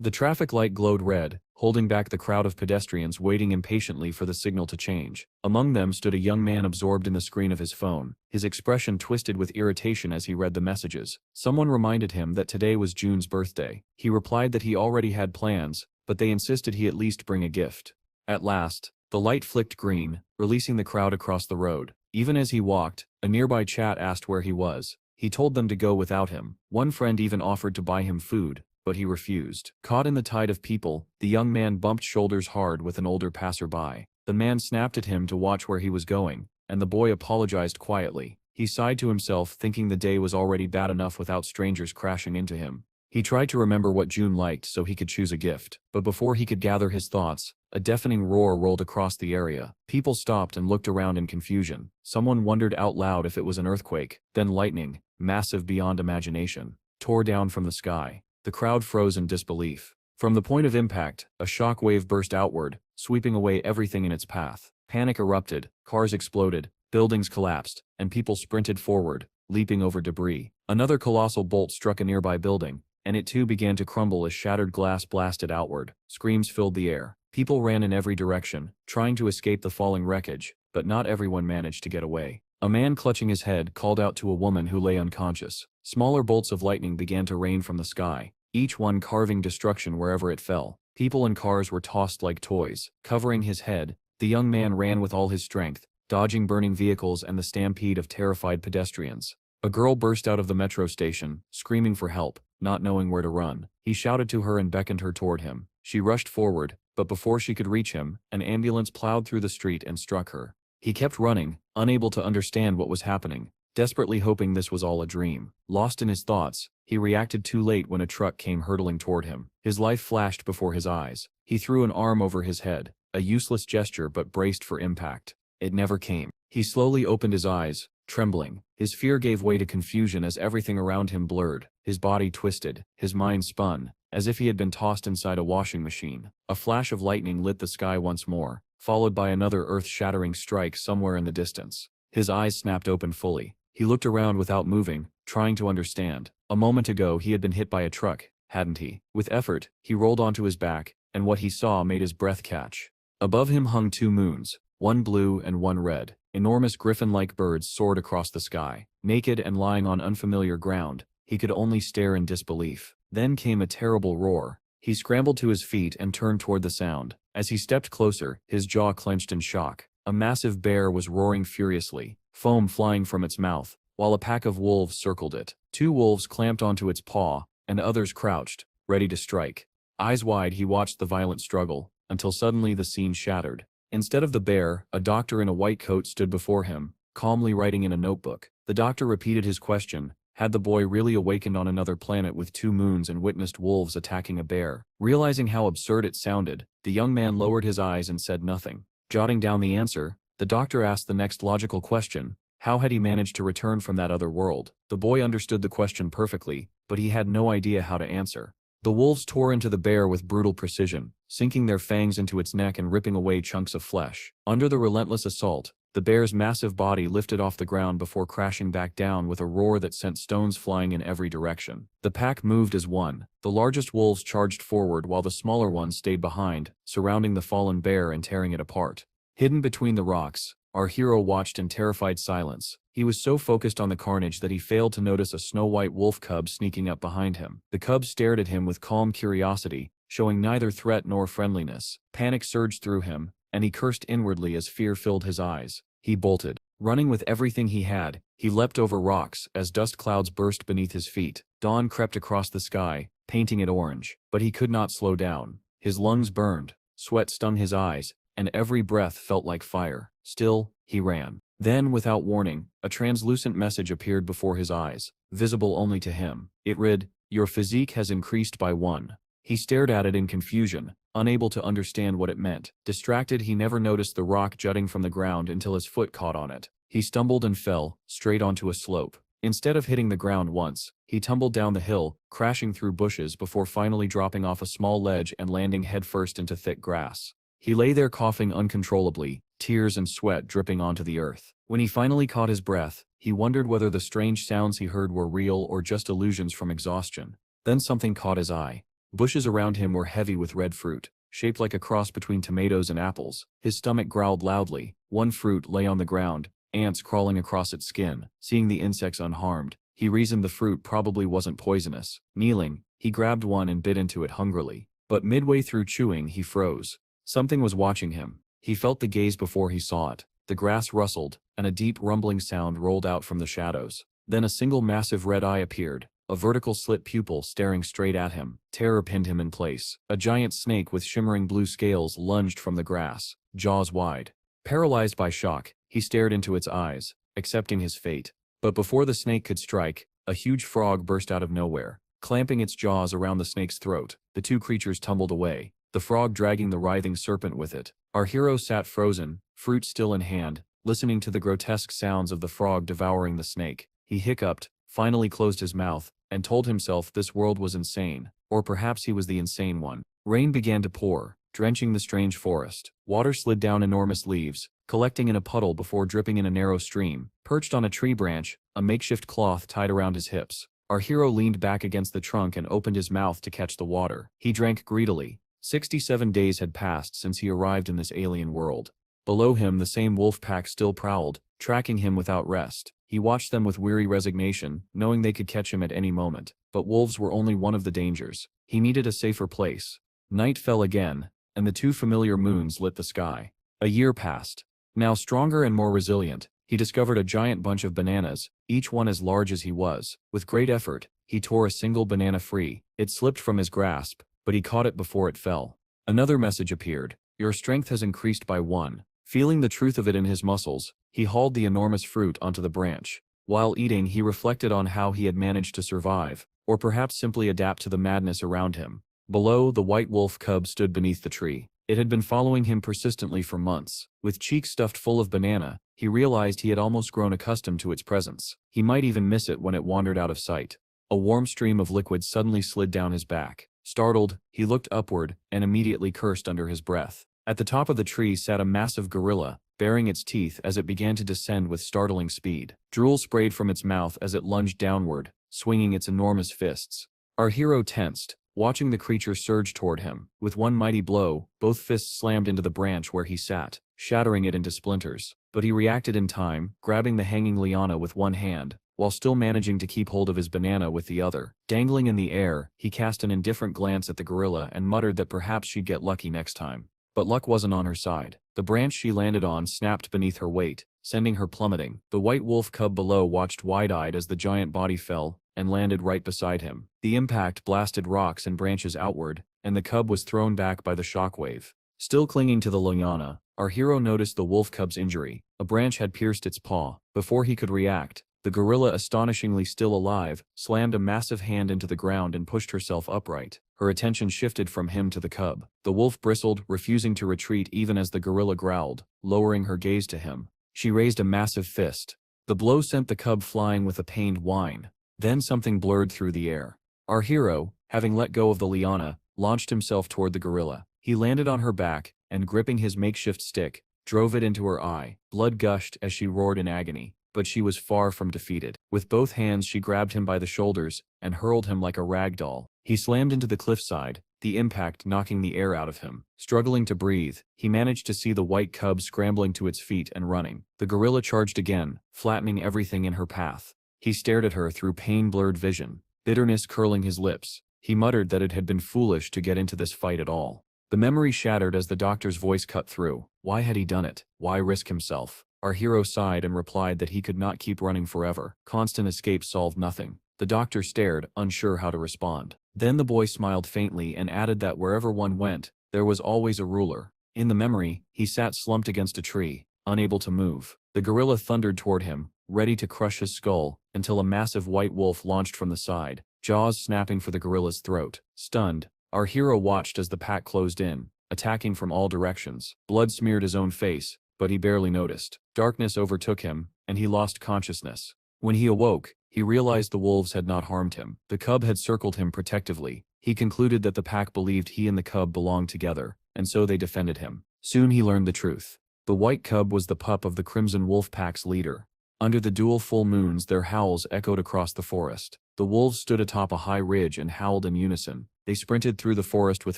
The traffic light glowed red, holding back the crowd of pedestrians waiting impatiently for the signal to change. Among them stood a young man absorbed in the screen of his phone, his expression twisted with irritation as he read the messages. Someone reminded him that today was June's birthday. He replied that he already had plans, but they insisted he at least bring a gift. At last, the light flicked green, releasing the crowd across the road. Even as he walked, a nearby chat asked where he was. He told them to go without him. One friend even offered to buy him food, but he refused. Caught in the tide of people, the young man bumped shoulders hard with an older passerby. The man snapped at him to watch where he was going, and the boy apologized quietly. He sighed to himself, thinking the day was already bad enough without strangers crashing into him. He tried to remember what June liked so he could choose a gift, but before he could gather his thoughts, a deafening roar rolled across the area. People stopped and looked around in confusion. Someone wondered out loud if it was an earthquake. Then lightning, massive beyond imagination, tore down from the sky. The crowd froze in disbelief. From the point of impact, a shock wave burst outward, sweeping away everything in its path. Panic erupted, cars exploded, buildings collapsed, and people sprinted forward, leaping over debris. Another colossal bolt struck a nearby building, and it too began to crumble as shattered glass blasted outward. Screams filled the air. People ran in every direction, trying to escape the falling wreckage, but not everyone managed to get away. A man clutching his head called out to a woman who lay unconscious. Smaller bolts of lightning began to rain from the sky, each one carving destruction wherever it fell. People and cars were tossed like toys. Covering his head, the young man ran with all his strength, dodging burning vehicles and the stampede of terrified pedestrians. A girl burst out of the metro station, screaming for help, not knowing where to run. He shouted to her and beckoned her toward him. She rushed forward, but before she could reach him, an ambulance plowed through the street and struck her. He kept running, unable to understand what was happening, desperately hoping this was all a dream. Lost in his thoughts, he reacted too late when a truck came hurtling toward him. His life flashed before his eyes. He threw an arm over his head, a useless gesture but braced for impact. It never came. He slowly opened his eyes, trembling. His fear gave way to confusion as everything around him blurred. His body twisted, his mind spun, as if he had been tossed inside a washing machine. A flash of lightning lit the sky once more, followed by another earth-shattering strike somewhere in the distance. His eyes snapped open fully. He looked around without moving, trying to understand. A moment ago he had been hit by a truck, hadn't he? With effort, he rolled onto his back, and what he saw made his breath catch. Above him hung two moons, one blue and one red. Enormous griffin-like birds soared across the sky. Naked and lying on unfamiliar ground, he could only stare in disbelief. Then came a terrible roar. He scrambled to his feet and turned toward the sound. As he stepped closer, his jaw clenched in shock. A massive bear was roaring furiously, foam flying from its mouth, while a pack of wolves circled it. Two wolves clamped onto its paw, and others crouched, ready to strike. Eyes wide, he watched the violent struggle, until suddenly the scene shattered. Instead of the bear, a doctor in a white coat stood before him, calmly writing in a notebook. The doctor repeated his question. Had the boy really awakened on another planet with two moons and witnessed wolves attacking a bear? Realizing how absurd it sounded, the young man lowered his eyes and said nothing. Jotting down the answer, the doctor asked the next logical question. How had he managed to return from that other world? The boy understood the question perfectly, but he had no idea how to answer. The wolves tore into the bear with brutal precision, sinking their fangs into its neck and ripping away chunks of flesh. Under the relentless assault, the bear's massive body lifted off the ground before crashing back down with a roar that sent stones flying in every direction. The pack moved as one. The largest wolves charged forward while the smaller ones stayed behind, surrounding the fallen bear and tearing it apart. Hidden between the rocks, our hero watched in terrified silence. He was so focused on the carnage that he failed to notice a snow-white wolf cub sneaking up behind him. The cub stared at him with calm curiosity, showing neither threat nor friendliness. Panic surged through him, and he cursed inwardly as fear filled his eyes. He bolted. Running with everything he had, he leapt over rocks as dust clouds burst beneath his feet. Dawn crept across the sky, painting it orange. But he could not slow down. His lungs burned, sweat stung his eyes, and every breath felt like fire. Still, he ran. Then, without warning, a translucent message appeared before his eyes, visible only to him. It read, "Your physique has increased by 1. He stared at it in confusion, unable to understand what it meant. Distracted, he never noticed the rock jutting from the ground until his foot caught on it. He stumbled and fell, straight onto a slope. Instead of hitting the ground once, he tumbled down the hill, crashing through bushes before finally dropping off a small ledge and landing headfirst into thick grass. He lay there coughing uncontrollably, tears and sweat dripping onto the earth. When he finally caught his breath, he wondered whether the strange sounds he heard were real or just illusions from exhaustion. Then something caught his eye. Bushes around him were heavy with red fruit, shaped like a cross between tomatoes and apples. His stomach growled loudly. One fruit lay on the ground, ants crawling across its skin. Seeing the insects unharmed, he reasoned the fruit probably wasn't poisonous. Kneeling, he grabbed one and bit into it hungrily. But midway through chewing, he froze. Something was watching him. He felt the gaze before he saw it. The grass rustled, and a deep rumbling sound rolled out from the shadows. Then a single massive red eye appeared, a vertical slit pupil staring straight at him. Terror pinned him in place. A giant snake with shimmering blue scales lunged from the grass, jaws wide. Paralyzed by shock, he stared into its eyes, accepting his fate. But before the snake could strike, a huge frog burst out of nowhere, clamping its jaws around the snake's throat. The two creatures tumbled away, the frog dragging the writhing serpent with it. Our hero sat frozen, fruit still in hand, listening to the grotesque sounds of the frog devouring the snake. He hiccuped, finally closed his mouth, and told himself this world was insane, or perhaps he was the insane one. Rain began to pour, drenching the strange forest. Water slid down enormous leaves, collecting in a puddle before dripping in a narrow stream. Perched on a tree branch, a makeshift cloth tied around his hips, our hero leaned back against the trunk and opened his mouth to catch the water. He drank greedily. 67 days had passed since he arrived in this alien world. Below him, the same wolf pack still prowled, tracking him without rest. He watched them with weary resignation, knowing they could catch him at any moment. But wolves were only one of the dangers. He needed a safer place. Night fell again, and the two familiar moons lit the sky. A year passed. Now stronger and more resilient, he discovered a giant bunch of bananas, each one as large as he was. With great effort, he tore a single banana free. It slipped from his grasp, but he caught it before it fell. Another message appeared. Your strength has increased by 1. Feeling the truth of it in his muscles, he hauled the enormous fruit onto the branch. While eating, he reflected on how he had managed to survive, or perhaps simply adapt to the madness around him. Below, the white wolf cub stood beneath the tree. It had been following him persistently for months. With cheeks stuffed full of banana, he realized he had almost grown accustomed to its presence. He might even miss it when it wandered out of sight. A warm stream of liquid suddenly slid down his back. Startled, he looked upward and immediately cursed under his breath. At the top of the tree sat a massive gorilla, baring its teeth as it began to descend with startling speed. Drool sprayed from its mouth as it lunged downward, swinging its enormous fists. Our hero tensed, watching the creature surge toward him. With one mighty blow, both fists slammed into the branch where he sat, shattering it into splinters. But he reacted in time, grabbing the hanging liana with one hand, while still managing to keep hold of his banana with the other. Dangling in the air, he cast an indifferent glance at the gorilla and muttered that perhaps she'd get lucky next time. But luck wasn't on her side. The branch she landed on snapped beneath her weight, sending her plummeting. The white wolf cub below watched wide-eyed as the giant body fell and landed right beside him. The impact blasted rocks and branches outward, and the cub was thrown back by the shockwave. Still clinging to the liana, our hero noticed the wolf cub's injury. A branch had pierced its paw. Before he could react, the gorilla, astonishingly still alive, slammed a massive hand into the ground and pushed herself upright. Her attention shifted from him to the cub. The wolf bristled, refusing to retreat even as the gorilla growled, lowering her gaze to him. She raised a massive fist. The blow sent the cub flying with a pained whine. Then something blurred through the air. Our hero, having let go of the liana, launched himself toward the gorilla. He landed on her back, and gripping his makeshift stick, drove it into her eye. Blood gushed as she roared in agony. But she was far from defeated. With both hands she grabbed him by the shoulders and hurled him like a rag doll. He slammed into the cliffside, the impact knocking the air out of him. Struggling to breathe, he managed to see the white cub scrambling to its feet and running. The gorilla charged again, flattening everything in her path. He stared at her through pain-blurred vision, bitterness curling his lips. He muttered that it had been foolish to get into this fight at all. The memory shattered as the doctor's voice cut through. Why had he done it? Why risk himself? Our hero sighed and replied that he could not keep running forever. Constant escape solved nothing. The doctor stared, unsure how to respond. Then the boy smiled faintly and added that wherever one went, there was always a ruler. In the memory, he sat slumped against a tree, unable to move. The gorilla thundered toward him, ready to crush his skull, until a massive white wolf launched from the side, jaws snapping for the gorilla's throat. Stunned, our hero watched as the pack closed in, attacking from all directions. Blood smeared his own face, but he barely noticed. Darkness overtook him, and he lost consciousness. When he awoke, he realized the wolves had not harmed him. The cub had circled him protectively. He concluded that the pack believed he and the cub belonged together, and so they defended him. Soon he learned the truth. The white cub was the pup of the Crimson Wolf Pack's leader. Under the dual full moons, their howls echoed across the forest. The wolves stood atop a high ridge and howled in unison, They sprinted through the forest with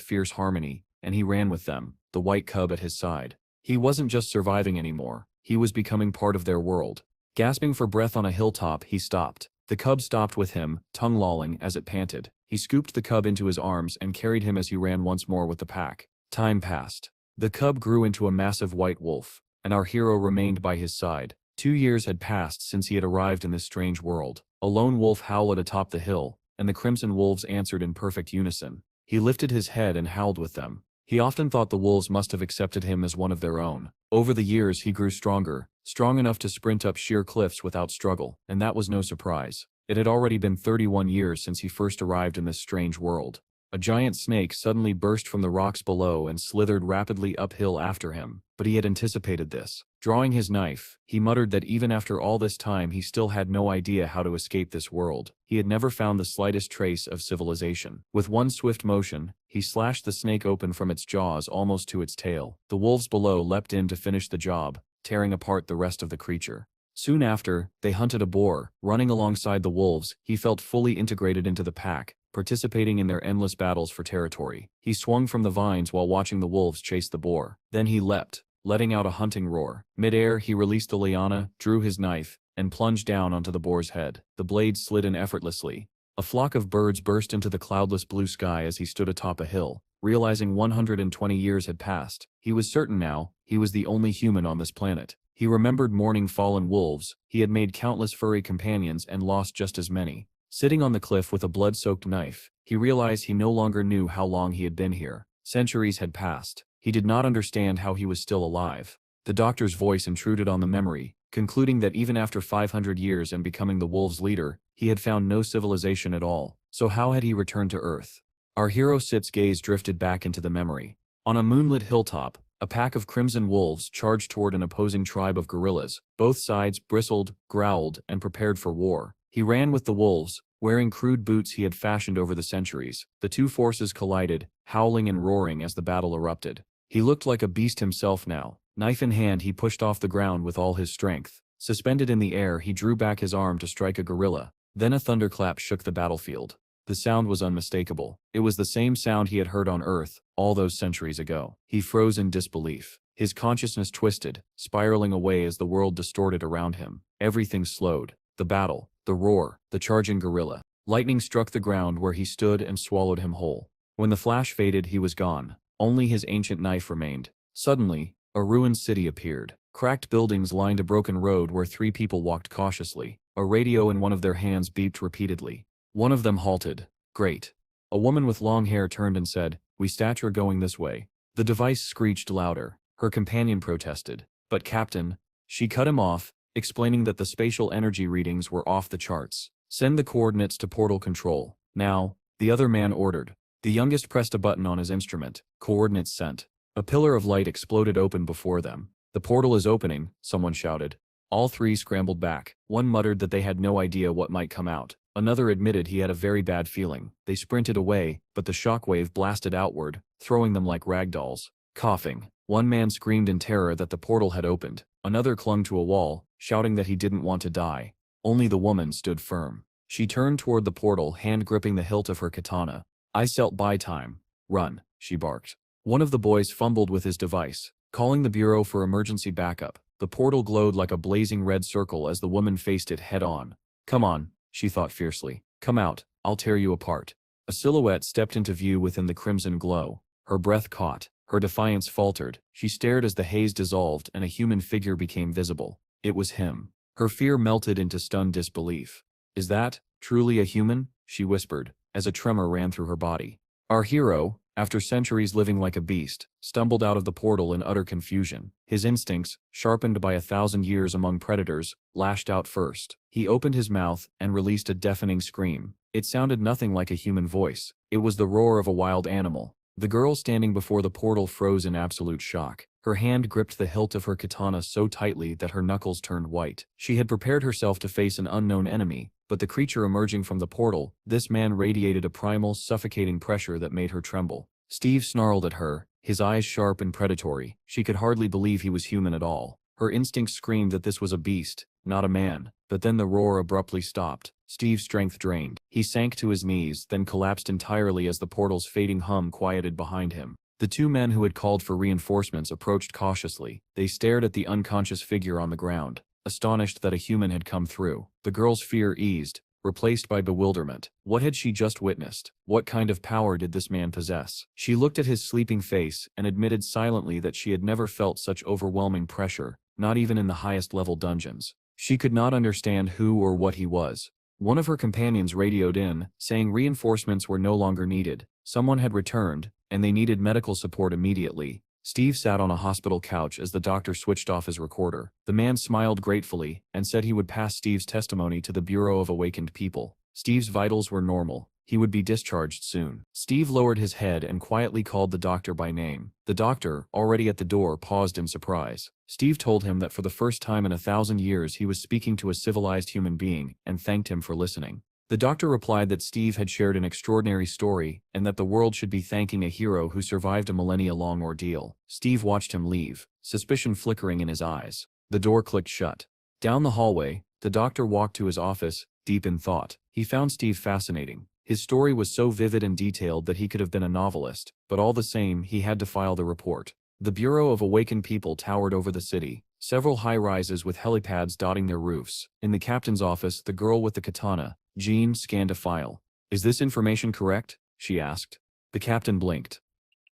fierce harmony, and he ran with them, the white cub at his side. He wasn't just surviving anymore, he was becoming part of their world. Gasping for breath on a hilltop, he stopped. The cub stopped with him, tongue lolling as it panted. He scooped the cub into his arms and carried him as he ran once more with the pack. Time passed. The cub grew into a massive white wolf, and our hero remained by his side. 2 years had passed since he had arrived in this strange world. A lone wolf howled atop the hill, and the crimson wolves answered in perfect unison. He lifted his head and howled with them. He often thought the wolves must have accepted him as one of their own. Over the years he grew stronger, strong enough to sprint up sheer cliffs without struggle, and that was no surprise. It had already been 31 years since he first arrived in this strange world. A giant snake suddenly burst from the rocks below and slithered rapidly uphill after him, but he had anticipated this. Drawing his knife, he muttered that even after all this time he still had no idea how to escape this world. He had never found the slightest trace of civilization. With one swift motion, he slashed the snake open from its jaws almost to its tail. The wolves below leapt in to finish the job, tearing apart the rest of the creature. Soon after, they hunted a boar. Running alongside the wolves, he felt fully integrated into the pack, participating in their endless battles for territory. He swung from the vines while watching the wolves chase the boar. Then he leapt, letting out a hunting roar. Mid-air, he released the liana, drew his knife, and plunged down onto the boar's head. The blade slid in effortlessly. A flock of birds burst into the cloudless blue sky as he stood atop a hill. Realizing 120 years had passed, he was certain now, he was the only human on this planet. He remembered mourning fallen wolves. He had made countless furry companions and lost just as many. Sitting on the cliff with a blood-soaked knife, he realized he no longer knew how long he had been here. Centuries had passed. He did not understand how he was still alive. The doctor's voice intruded on the memory, concluding that even after 500 years and becoming the wolves' leader, he had found no civilization at all. So how had he returned to Earth? Our hero Sit's gaze drifted back into the memory. On a moonlit hilltop, a pack of crimson wolves charged toward an opposing tribe of gorillas. Both sides bristled, growled, and prepared for war. He ran with the wolves, wearing crude boots he had fashioned over the centuries. The two forces collided, howling and roaring as the battle erupted. He looked like a beast himself now. Knife in hand, he pushed off the ground with all his strength. Suspended in the air, he drew back his arm to strike a gorilla. Then a thunderclap shook the battlefield. The sound was unmistakable. It was the same sound he had heard on Earth, all those centuries ago. He froze in disbelief. His consciousness twisted, spiraling away as the world distorted around him. Everything slowed. The battle, the roar, the charging gorilla. Lightning struck the ground where he stood and swallowed him whole. When the flash faded, he was gone. Only his ancient knife remained. Suddenly, a ruined city appeared. Cracked buildings lined a broken road where 3 people walked cautiously. A radio in one of their hands beeped repeatedly. One of them halted. Great. A woman with long hair turned and said, "We stature going this way." The device screeched louder. Her companion protested. "But Captain," she cut him off, explaining that the spatial energy readings were off the charts. "Send the coordinates to portal control. Now," the other man ordered. The youngest pressed a button on his instrument. Coordinates sent. A pillar of light exploded open before them. "The portal is opening," someone shouted. All 3 scrambled back. One muttered that they had no idea what might come out. Another admitted he had a very bad feeling. They sprinted away, but the shockwave blasted outward, throwing them like ragdolls. Coughing, one man screamed in terror that the portal had opened. Another clung to a wall, shouting that he didn't want to die. Only the woman stood firm. She turned toward the portal, hand gripping the hilt of her katana. "I selt buy time. Run," she barked. One of the boys fumbled with his device, calling the bureau for emergency backup. The portal glowed like a blazing red circle as the woman faced it head-on. "Come on," she thought fiercely. "Come out, I'll tear you apart." A silhouette stepped into view within the crimson glow. Her breath caught. Her defiance faltered. She stared as the haze dissolved and a human figure became visible. It was him. Her fear melted into stunned disbelief. "Is that truly a human?" she whispered, as a tremor ran through her body. Our hero, after centuries living like a beast, stumbled out of the portal in utter confusion. His instincts, sharpened by 1,000 years among predators, lashed out first. He opened his mouth and released a deafening scream. It sounded nothing like a human voice. It was the roar of a wild animal. The girl standing before the portal froze in absolute shock. Her hand gripped the hilt of her katana so tightly that her knuckles turned white. She had prepared herself to face an unknown enemy, but the creature emerging from the portal, this man radiated a primal, suffocating pressure that made her tremble. Steve snarled at her, his eyes sharp and predatory. She could hardly believe he was human at all. Her instincts screamed that this was a beast, not a man. But then the roar abruptly stopped. Steve's strength drained. He sank to his knees, then collapsed entirely as the portal's fading hum quieted behind him. The two men who had called for reinforcements approached cautiously. They stared at the unconscious figure on the ground, astonished that a human had come through. The girl's fear eased, replaced by bewilderment. What had she just witnessed? What kind of power did this man possess? She looked at his sleeping face and admitted silently that she had never felt such overwhelming pressure, not even in the highest level dungeons. She could not understand who or what he was. One of her companions radioed in, saying reinforcements were no longer needed. Someone had returned, and they needed medical support immediately. Steve sat on a hospital couch as the doctor switched off his recorder. The man smiled gratefully and said he would pass Steve's testimony to the Bureau of Awakened People. Steve's vitals were normal. He would be discharged soon. Steve lowered his head and quietly called the doctor by name. The doctor, already at the door, paused in surprise. Steve told him that for the first time in 1,000 years he was speaking to a civilized human being and thanked him for listening. The doctor replied that Steve had shared an extraordinary story and that the world should be thanking a hero who survived a millennia-long ordeal. Steve watched him leave, suspicion flickering in his eyes. The door clicked shut. Down the hallway, the doctor walked to his office, deep in thought. He found Steve fascinating. His story was so vivid and detailed that he could have been a novelist, but all the same he had to file the report. The Bureau of Awakened People towered over the city, several high-rises with helipads dotting their roofs. In the captain's office, the girl with the katana, Jean, scanned a file. "Is this information correct?" she asked. The captain blinked.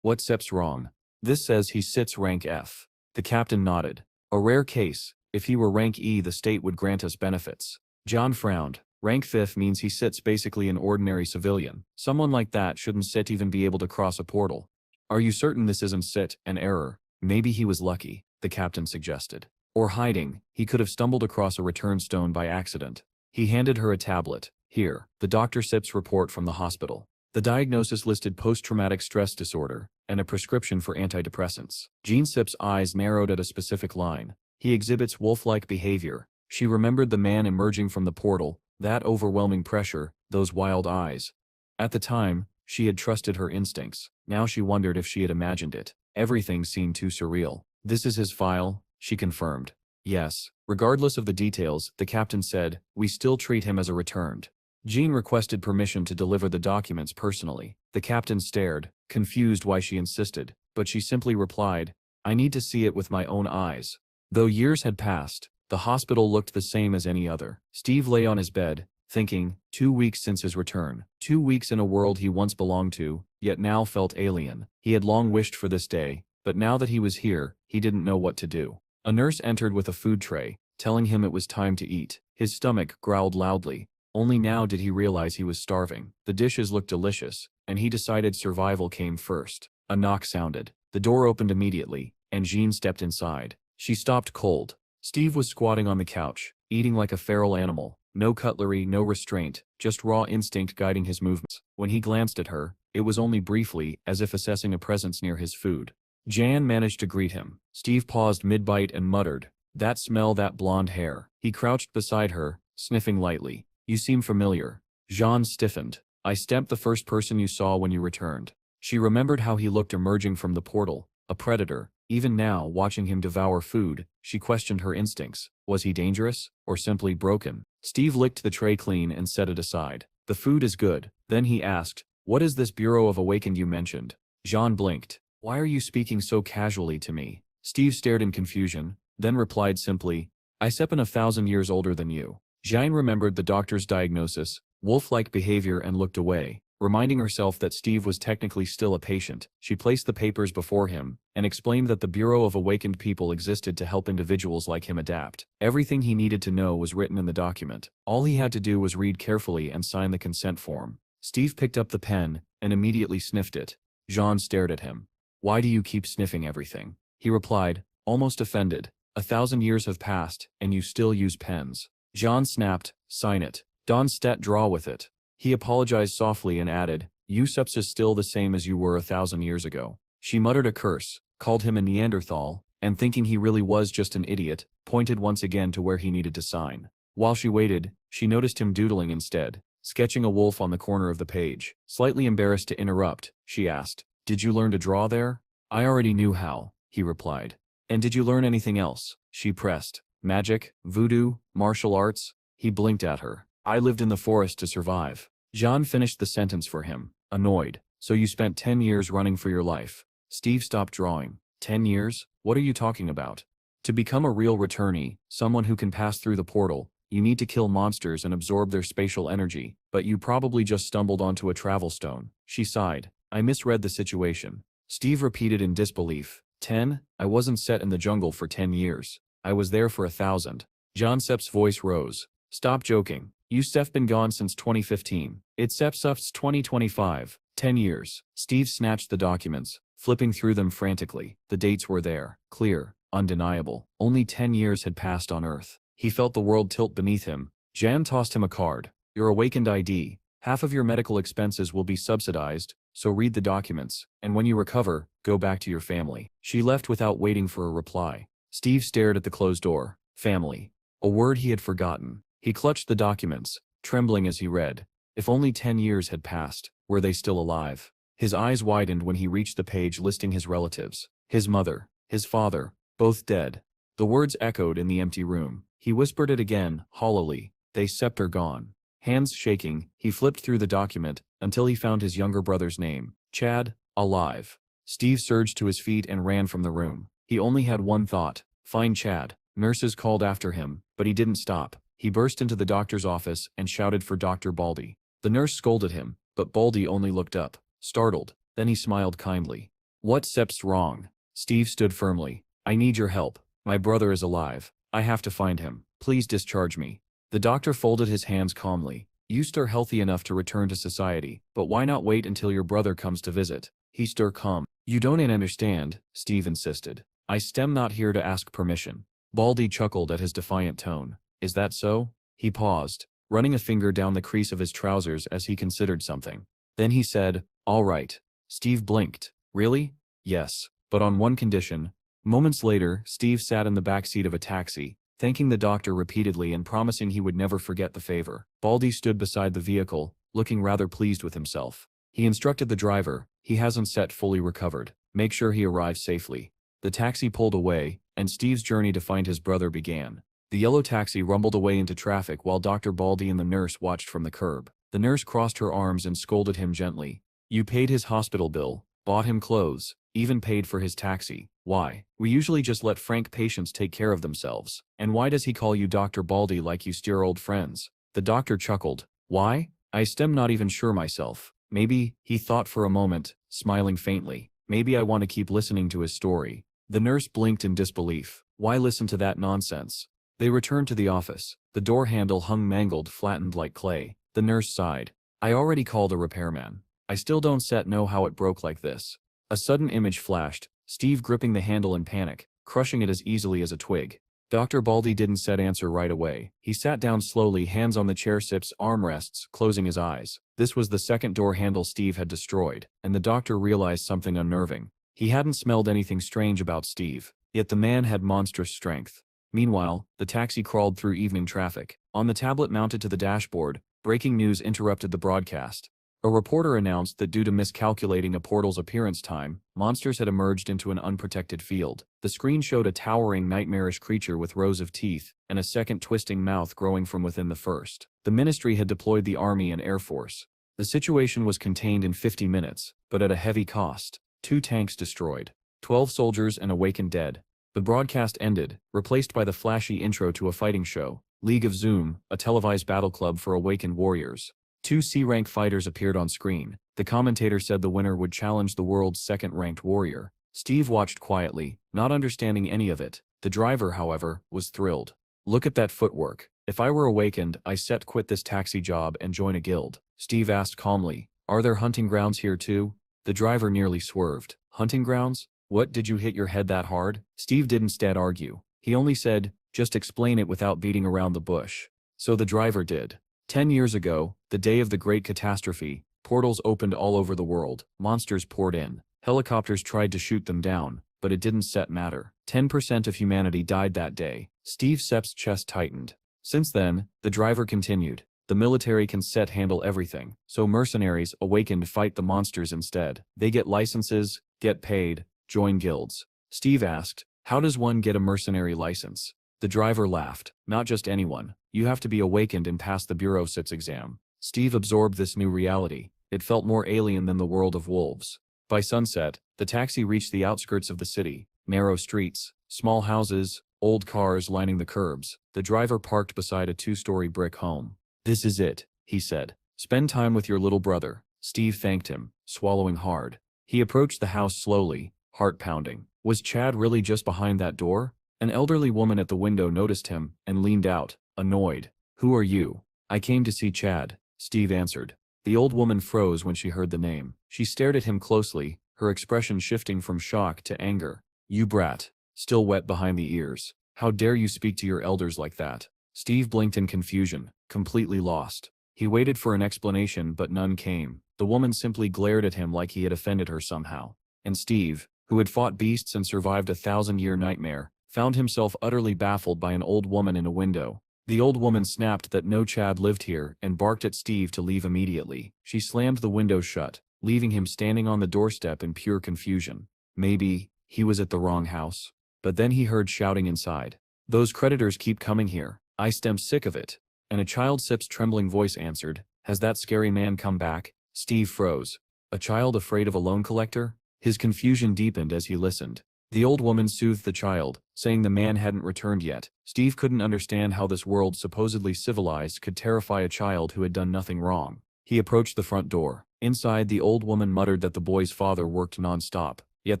"What step's wrong?" "This says he sits rank F." The captain nodded. "A rare case. If he were rank E, the state would grant us benefits." John frowned. "Rank 5 means he sits basically an ordinary civilian. Someone like that shouldn't sit even be able to cross a portal." "Are you certain this isn't sit, an error?" "Maybe he was lucky," the captain suggested. "Or hiding. He could have stumbled across a return stone by accident." He handed her a tablet. "Here." The doctor sips report from the hospital. The diagnosis listed post-traumatic stress disorder and a prescription for antidepressants. Jean Sip's eyes narrowed at a specific line. "He exhibits wolf-like behavior." She remembered the man emerging from the portal, that overwhelming pressure, those wild eyes. At the time, she had trusted her instincts. Now she wondered if she had imagined it. Everything seemed too surreal. "This is his file," she confirmed. "Yes." Regardless of the details, the captain said, "We still treat him as a returned." Jean requested permission to deliver the documents personally. The captain stared, confused why she insisted, but she simply replied, "I need to see it with my own eyes." Though years had passed, the hospital looked the same as any other. Steve lay on his bed, thinking, 2 weeks since his return. 2 weeks in a world he once belonged to, yet now felt alien. He had long wished for this day, but now that he was here, he didn't know what to do. A nurse entered with a food tray, telling him it was time to eat. His stomach growled loudly. Only now did he realize he was starving. The dishes looked delicious, and he decided survival came first. A knock sounded. The door opened immediately, and Jean stepped inside. She stopped cold. Steve was squatting on the couch, eating like a feral animal. No cutlery, no restraint, just raw instinct guiding his movements. When he glanced at her, it was only briefly, as if assessing a presence near his food. Jan managed to greet him. Steve paused mid-bite and muttered, "That smell, that blonde hair." He crouched beside her, sniffing lightly. "You seem familiar." Jean stiffened. "I stamped the first person you saw when you returned." She remembered how he looked emerging from the portal, a predator. Even now, watching him devour food, she questioned her instincts. Was he dangerous, or simply broken? Steve licked the tray clean and set it aside. "The food is good." Then he asked, "What is this Bureau of Awakened you mentioned?" Jean blinked. "Why are you speaking so casually to me?" Steve stared in confusion, then replied simply, "I seppen 1,000 years older than you." Jean remembered the doctor's diagnosis, wolf-like behavior, and looked away. Reminding herself that Steve was technically still a patient, she placed the papers before him and explained that the Bureau of Awakened People existed to help individuals like him adapt. Everything he needed to know was written in the document. All he had to do was read carefully and sign the consent form. Steve picked up the pen and immediately sniffed it. Jean stared at him. "Why do you keep sniffing everything?" He replied, almost offended. 1,000 years have passed, and you still use pens." Jean snapped, "Sign it. Don't draw with it." He apologized softly and added, "Useps is still the same as you were 1,000 years ago." She muttered a curse, called him a Neanderthal, and thinking he really was just an idiot, pointed once again to where he needed to sign. While she waited, she noticed him doodling instead, sketching a wolf on the corner of the page. Slightly embarrassed to interrupt, she asked, "Did you learn to draw there?" "I already knew how," he replied. "And did you learn anything else?" She pressed. "Magic, voodoo, martial arts?" He blinked at her. I lived in the forest to survive. John finished the sentence for him, annoyed. So you spent 10 years running for your life. Steve stopped drawing. 10 years? What are you talking about? To become a real returnee, someone who can pass through the portal, you need to kill monsters and absorb their spatial energy, but you probably just stumbled onto a travel stone. She sighed. I misread the situation. Steve repeated in disbelief. 10? I wasn't set in the jungle for 10 years. I was there for 1,000. John Sepp's voice rose. Stop joking. You Steph been gone since 2015. It's Sepp's 2025. 10 years. Steve snatched the documents, flipping through them frantically. The dates were there, clear, undeniable. Only 10 years had passed on Earth. He felt the world tilt beneath him. Jan tossed him a card. Your awakened ID. Half of your medical expenses will be subsidized, so read the documents, and when you recover, go back to your family. She left without waiting for a reply. Steve stared at the closed door. Family. A word he had forgotten. He clutched the documents, trembling as he read. If only 10 years had passed, were they still alive? His eyes widened when he reached the page listing his relatives. His mother, his father, both dead. The words echoed in the empty room. He whispered it again, hollowly. They Sept are gone. Hands shaking, he flipped through the document, until he found his younger brother's name. Chad, alive. Steve surged to his feet and ran from the room. He only had one thought. Find Chad. Nurses called after him, but he didn't stop. He burst into the doctor's office and shouted for Dr. Baldy. The nurse scolded him, but Baldy only looked up, startled. Then he smiled kindly. What Sep's wrong? Steve stood firmly. I need your help. My brother is alive. I have to find him. Please discharge me. The doctor folded his hands calmly. You stir healthy enough to return to society, but why not wait until your brother comes to visit? He stir calm. You don't understand, Steve insisted. I stem not here to ask permission. Baldy chuckled at his defiant tone. Is that so? He paused, running a finger down the crease of his trousers as he considered something. Then he said, all right. Steve blinked. Really? Yes, but on one condition. Moments later, Steve sat in the back seat of a taxi, thanking the doctor repeatedly and promising he would never forget the favor. Baldy stood beside the vehicle, looking rather pleased with himself. He instructed the driver, he hasn't set fully recovered. Make sure he arrives safely. The taxi pulled away, and Steve's journey to find his brother began. The yellow taxi rumbled away into traffic while Dr. Baldy and the nurse watched from the curb. The nurse crossed her arms and scolded him gently. You paid his hospital bill, bought him clothes, even paid for his taxi. Why? We usually just let frank patients take care of themselves. And why does he call you Dr. Baldy like you steer old friends? The doctor chuckled. Why? I stem not even sure myself. Maybe, he thought for a moment, smiling faintly. Maybe I want to keep listening to his story. The nurse blinked in disbelief. Why listen to that nonsense? They returned to the office. The door handle hung mangled, flattened like clay. The nurse sighed. I already called a repairman. I still don't know how it broke like this. A sudden image flashed, Steve gripping the handle in panic, crushing it as easily as a twig. Dr. Baldy didn't answer right away. He sat down slowly, hands on the chair Sip's armrests, closing his eyes. This was the second door handle Steve had destroyed, and the doctor realized something unnerving. He hadn't smelled anything strange about Steve, yet the man had monstrous strength. Meanwhile, the taxi crawled through evening traffic. On the tablet mounted to the dashboard, breaking news interrupted the broadcast. A reporter announced that due to miscalculating a portal's appearance time, monsters had emerged into an unprotected field. The screen showed a towering, nightmarish creature with rows of teeth, and a second twisting mouth growing from within the first. The ministry had deployed the Army and Air Force. The situation was contained in 50 minutes, but at a heavy cost. 2 tanks destroyed, 12 soldiers and awakened dead. The broadcast ended, replaced by the flashy intro to a fighting show, League of Zoom, a televised battle club for awakened warriors. 2 C-rank fighters appeared on screen. The commentator said the winner would challenge the world's second-ranked warrior. Steve watched quietly, not understanding any of it. The driver, however, was thrilled. Look at that footwork. If I were awakened, I set quit this taxi job and join a guild. Steve asked calmly, are there hunting grounds here too? The driver nearly swerved. Hunting grounds? What, did you hit your head that hard? Steve didn't argue. He only said, just explain it without beating around the bush. So the driver did. 10 years ago, the day of the great catastrophe, portals opened all over the world, monsters poured in. Helicopters tried to shoot them down, but it didn't matter. 10% of humanity died that day. Steve Sepp's chest tightened. Since then, the driver continued, the military can handle everything, so mercenaries awakened fight the monsters instead. They get licenses, get paid, join guilds. Steve asked, how does one get a mercenary license? The driver laughed. Not just anyone. You have to be awakened and pass the Bureau Sits exam. Steve absorbed this new reality. It felt more alien than the world of wolves. By sunset, the taxi reached the outskirts of the city. Narrow streets, small houses, old cars lining the curbs. The driver parked beside a two-story brick home. "This is it," he said. "Spend time with your little brother." Steve thanked him, swallowing hard. He approached the house slowly, heart pounding. Was Chad really just behind that door? An elderly woman at the window noticed him and leaned out, annoyed. "Who are you?" "I came to see Chad," Steve answered. The old woman froze when she heard the name. She stared at him closely, her expression shifting from shock to anger. "You brat." Still wet behind the ears. "How dare you speak to your elders like that?" Steve blinked in confusion, completely lost. He waited for an explanation but none came. The woman simply glared at him like he had offended her somehow. And Steve, who had fought beasts and survived a 1,000-year nightmare, found himself utterly baffled by an old woman in a window. The old woman snapped that no Chad lived here and barked at Steve to leave immediately. She slammed the window shut, leaving him standing on the doorstep in pure confusion. Maybe he was at the wrong house. But then he heard shouting inside. "Those creditors keep coming here. I'm sick of it." And a child-sip's trembling voice answered, "Has that scary man come back?" Steve froze. A child afraid of a loan collector? His confusion deepened as he listened. The old woman soothed the child, saying the man hadn't returned yet. Steve couldn't understand how this world supposedly civilized could terrify a child who had done nothing wrong. He approached the front door. Inside, the old woman muttered that the boy's father worked non-stop, yet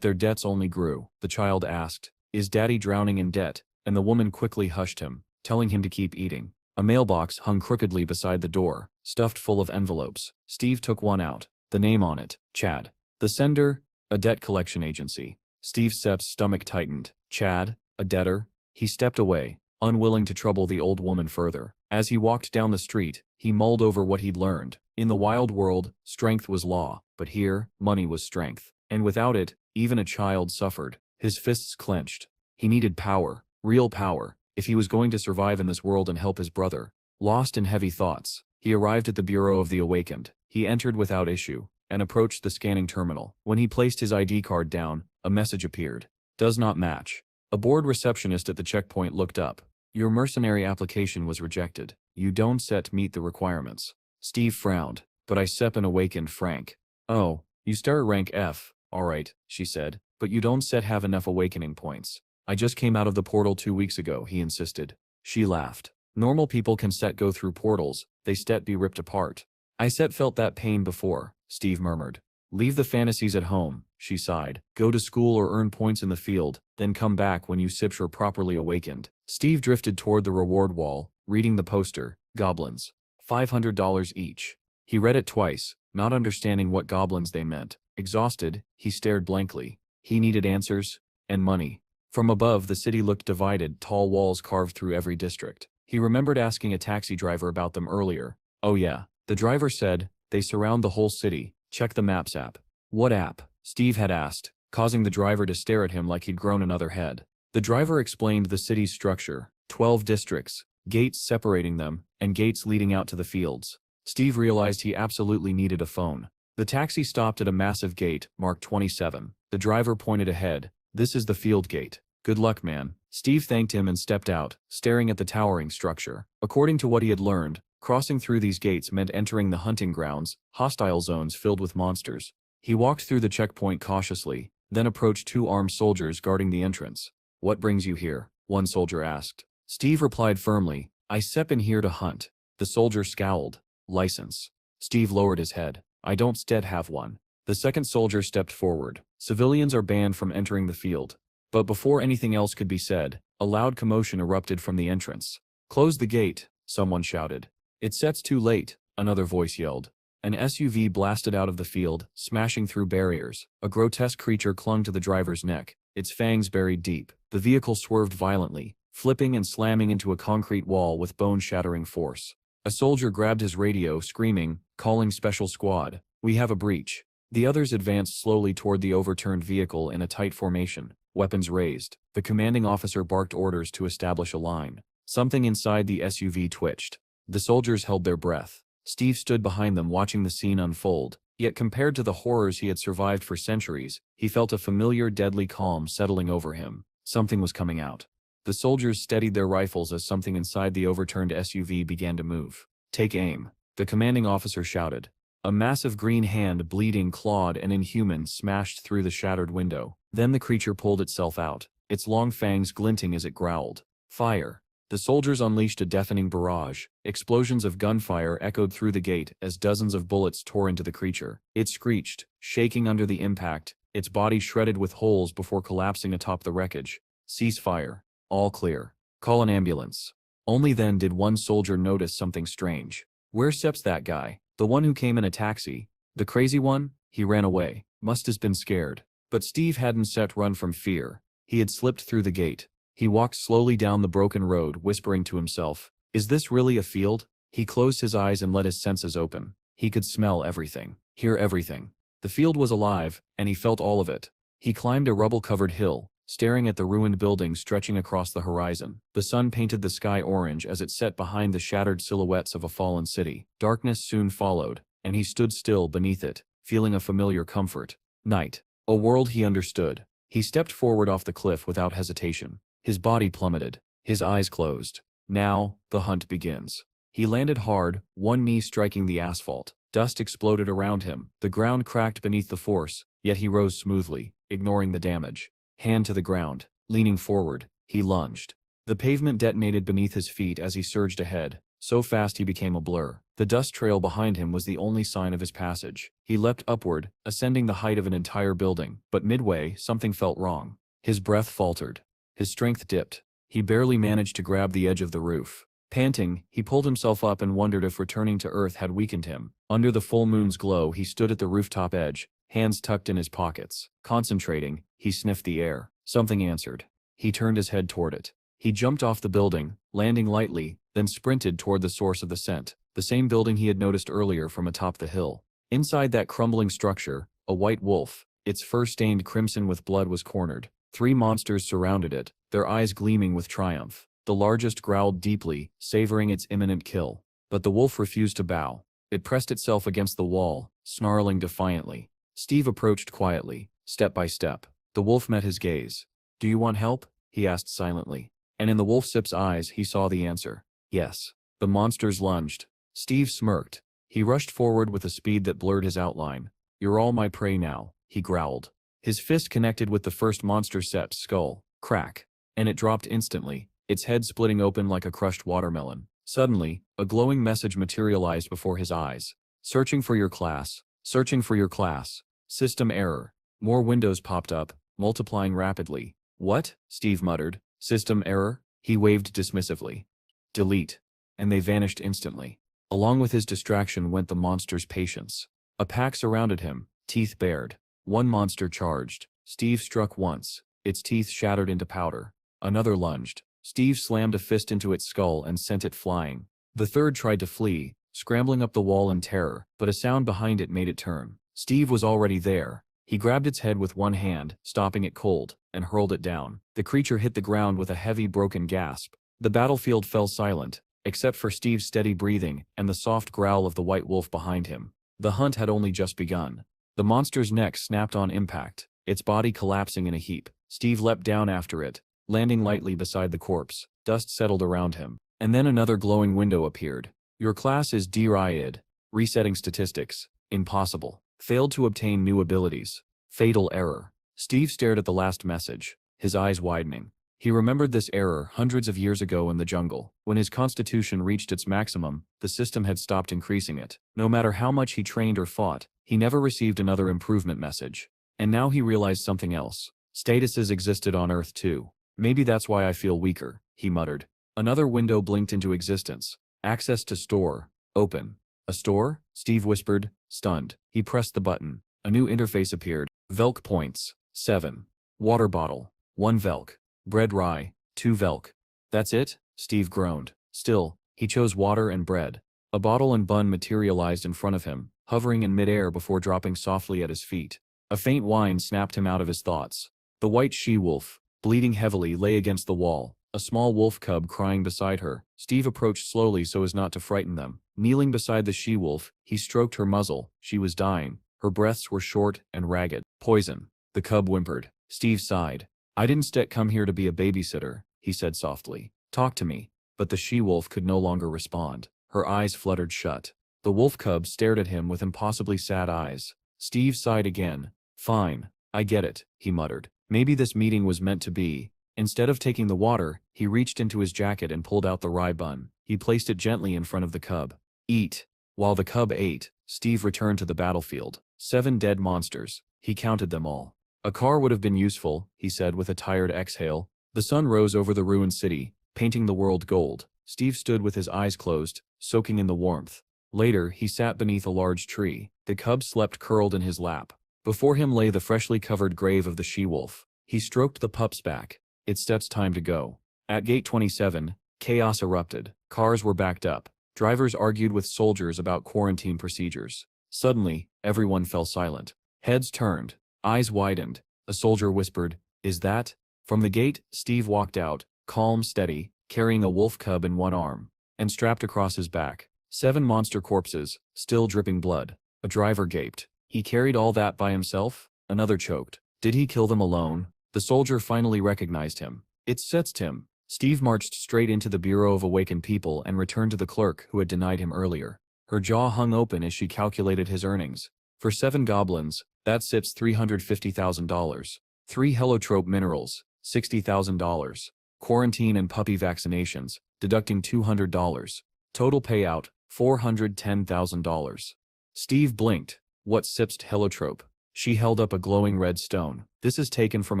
their debts only grew. The child asked, "Is Daddy drowning in debt?" And the woman quickly hushed him, telling him to keep eating. A mailbox hung crookedly beside the door, stuffed full of envelopes. Steve took one out. The name on it, Chad. The sender, a debt collection agency. Steve Sepp's stomach tightened. Chad, a debtor? He stepped away, unwilling to trouble the old woman further. As he walked down the street, he mulled over what he'd learned. In the wild world, strength was law, but here, money was strength. And without it, even a child suffered. His fists clenched. He needed power, real power, if he was going to survive in this world and help his brother. Lost in heavy thoughts, he arrived at the Bureau of the Awakened. He entered without issue, and approached the scanning terminal. When he placed his ID card down, a message appeared. "Does not match." A bored receptionist at the checkpoint looked up. "Your mercenary application was rejected. You don't meet the requirements." Steve frowned. "But I sep an awakened Frank." "Oh, you start at rank F, alright," she said, "but you don't have enough awakening points." "I just came out of the portal 2 weeks ago," he insisted. She laughed. "Normal people can go through portals, they be ripped apart." "I felt that pain before," Steve murmured. "Leave the fantasies at home," she sighed. "Go to school or earn points in the field, then come back when you're properly awakened." Steve drifted toward the reward wall, reading the poster, goblins. $500 each. He read it twice, not understanding what goblins they meant. Exhausted, he stared blankly. He needed answers, and money. From above, the city looked divided, tall walls carved through every district. He remembered asking a taxi driver about them earlier. "Oh yeah," the driver said, "they surround the whole city. Check the Maps app." "What app?" Steve had asked, causing the driver to stare at him like he'd grown another head. The driver explained the city's structure, 12 districts, gates separating them, and gates leading out to the fields. Steve realized he absolutely needed a phone. The taxi stopped at a massive gate, marked 27. The driver pointed ahead. "This is the field gate. Good luck, man." Steve thanked him and stepped out, staring at the towering structure. According to what he had learned, crossing through these gates meant entering the hunting grounds, hostile zones filled with monsters. He walked through the checkpoint cautiously, then approached 2 armed soldiers guarding the entrance. "What brings you here?" one soldier asked. Steve replied firmly, "I in here to hunt." The soldier scowled. "License?" Steve lowered his head. "I don't have one." The second soldier stepped forward. "Civilians are banned from entering the field." But before anything else could be said, a loud commotion erupted from the entrance. "Close the gate," someone shouted. "It's too late," another voice yelled. An SUV blasted out of the field, smashing through barriers. A grotesque creature clung to the driver's neck, its fangs buried deep. The vehicle swerved violently, flipping and slamming into a concrete wall with bone-shattering force. A soldier grabbed his radio, screaming, calling Special Squad. "We have a breach." The others advanced slowly toward the overturned vehicle in a tight formation, weapons raised. The commanding officer barked orders to establish a line. Something inside the SUV twitched. The soldiers held their breath. Steve stood behind them watching the scene unfold, yet compared to the horrors he had survived for centuries, he felt a familiar deadly calm settling over him. Something was coming out. The soldiers steadied their rifles as something inside the overturned SUV began to move. "Take aim," the commanding officer shouted. A massive green hand, bleeding, clawed, and inhuman, smashed through the shattered window. Then the creature pulled itself out, its long fangs glinting as it growled. "Fire!" The soldiers unleashed a deafening barrage. Explosions of gunfire echoed through the gate as dozens of bullets tore into the creature. It screeched, shaking under the impact, its body shredded with holes before collapsing atop the wreckage. "Cease fire. All clear. Call an ambulance." Only then did one soldier notice something strange. "Where steps that guy? The one who came in a taxi? The crazy one? He ran away. Must have been scared." But Steve hadn't set run from fear. He had slipped through the gate. He walked slowly down the broken road, whispering to himself, "Is this really a field?" He closed his eyes and let his senses open. He could smell everything, hear everything. The field was alive, and he felt all of it. He climbed a rubble-covered hill, staring at the ruined buildings stretching across the horizon. The sun painted the sky orange as it set behind the shattered silhouettes of a fallen city. Darkness soon followed, and he stood still beneath it, feeling a familiar comfort. Night. A world he understood. He stepped forward off the cliff without hesitation. His body plummeted. His eyes closed. Now, the hunt begins. He landed hard, one knee striking the asphalt. Dust exploded around him. The ground cracked beneath the force, yet he rose smoothly, ignoring the damage. Hand to the ground. Leaning forward, he lunged. The pavement detonated beneath his feet as he surged ahead. So fast he became a blur. The dust trail behind him was the only sign of his passage. He leapt upward, ascending the height of an entire building. But midway, something felt wrong. His breath faltered. His strength dipped. He barely managed to grab the edge of the roof. Panting, he pulled himself up and wondered if returning to Earth had weakened him. Under the full moon's glow, he stood at the rooftop edge, hands tucked in his pockets. Concentrating, he sniffed the air. Something answered. He turned his head toward it. He jumped off the building, landing lightly, then sprinted toward the source of the scent, the same building he had noticed earlier from atop the hill. Inside that crumbling structure, a white wolf, its fur stained crimson with blood, was cornered. 3 monsters surrounded it, their eyes gleaming with triumph. The largest growled deeply, savoring its imminent kill. But the wolf refused to bow. It pressed itself against the wall, snarling defiantly. Steve approached quietly, step by step. The wolf met his gaze. "Do you want help?" he asked silently. And in the wolf's eyes he saw the answer. Yes. The monsters lunged. Steve smirked. He rushed forward with a speed that blurred his outline. "You're all my prey now," he growled. His fist connected with the first monster's skull. Crack. And it dropped instantly, its head splitting open like a crushed watermelon. Suddenly, a glowing message materialized before his eyes. "Searching for your class. Searching for your class. System error." More windows popped up, multiplying rapidly. "What?" Steve muttered. "System error?" He waved dismissively. "Delete." And they vanished instantly. Along with his distraction went the monster's patience. A pack surrounded him, teeth bared. One monster charged. Steve struck once. Its teeth shattered into powder. Another lunged. Steve slammed a fist into its skull and sent it flying. The third tried to flee, scrambling up the wall in terror, but a sound behind it made it turn. Steve was already there. He grabbed its head with one hand, stopping it cold, and hurled it down. The creature hit the ground with a heavy broken gasp. The battlefield fell silent, except for Steve's steady breathing and the soft growl of the white wolf behind him. The hunt had only just begun. The monster's neck snapped on impact, its body collapsing in a heap. Steve leapt down after it, landing lightly beside the corpse. Dust settled around him. And then another glowing window appeared. "Your class is derated. Resetting statistics. Impossible. Failed to obtain new abilities. Fatal error." Steve stared at the last message, his eyes widening. He remembered this error hundreds of years ago in the jungle. When his constitution reached its maximum, the system had stopped increasing it. No matter how much he trained or fought, he never received another improvement message. And now he realized something else. Statuses existed on Earth too. "Maybe that's why I feel weaker," he muttered. Another window blinked into existence. "Access to store. Open." "A store?" Steve whispered, stunned. He pressed the button. A new interface appeared. Velk points. 7. Water bottle. 1 Velk. Bread rye. 2 Velk. "That's it?" Steve groaned. Still, he chose water and bread. A bottle and bun materialized in front of him, hovering in midair before dropping softly at his feet. A faint whine snapped him out of his thoughts. The white she-wolf, bleeding heavily, lay against the wall, a small wolf cub crying beside her. Steve approached slowly so as not to frighten them. Kneeling beside the she-wolf, he stroked her muzzle. She was dying. Her breaths were short and ragged. "Poison," the cub whimpered. Steve sighed. "I didn't come here to be a babysitter," he said softly. Talk to me. But the she-wolf could no longer respond. Her eyes fluttered shut. The wolf cub stared at him with impossibly sad eyes. Steve sighed again. Fine, I get it, he muttered. Maybe this meeting was meant to be. Instead of taking the water, he reached into his jacket and pulled out the rye bun. He placed it gently in front of the cub. Eat. While the cub ate, Steve returned to the battlefield. 7 dead monsters. He counted them all. A car would have been useful, he said with a tired exhale. The sun rose over the ruined city, painting the world gold. Steve stood with his eyes closed, soaking in the warmth. Later, he sat beneath a large tree. The cub slept curled in his lap. Before him lay the freshly covered grave of the she-wolf. He stroked the pup's back. It's Step's time to go. At gate 27, chaos erupted. Cars were backed up. Drivers argued with soldiers about quarantine procedures. Suddenly, everyone fell silent. Heads turned. Eyes widened. A soldier whispered, "Is that?" From the gate, Steve walked out, calm, steady, carrying a wolf cub in one arm, and strapped across his back. 7 monster corpses, still dripping blood. A driver gaped. He carried all that by himself? Another choked. Did he kill them alone? The soldier finally recognized him. It's Tim. Steve marched straight into the Bureau of Awakened People and returned to the clerk who had denied him earlier. Her jaw hung open as she calculated his earnings. For 7 goblins, that sits $350,000. 3 heliotrope minerals, $60,000. Quarantine and puppy vaccinations, deducting $200. Total payout, $410,000. Steve blinked. What sipsed heliotrope? She held up a glowing red stone. This is taken from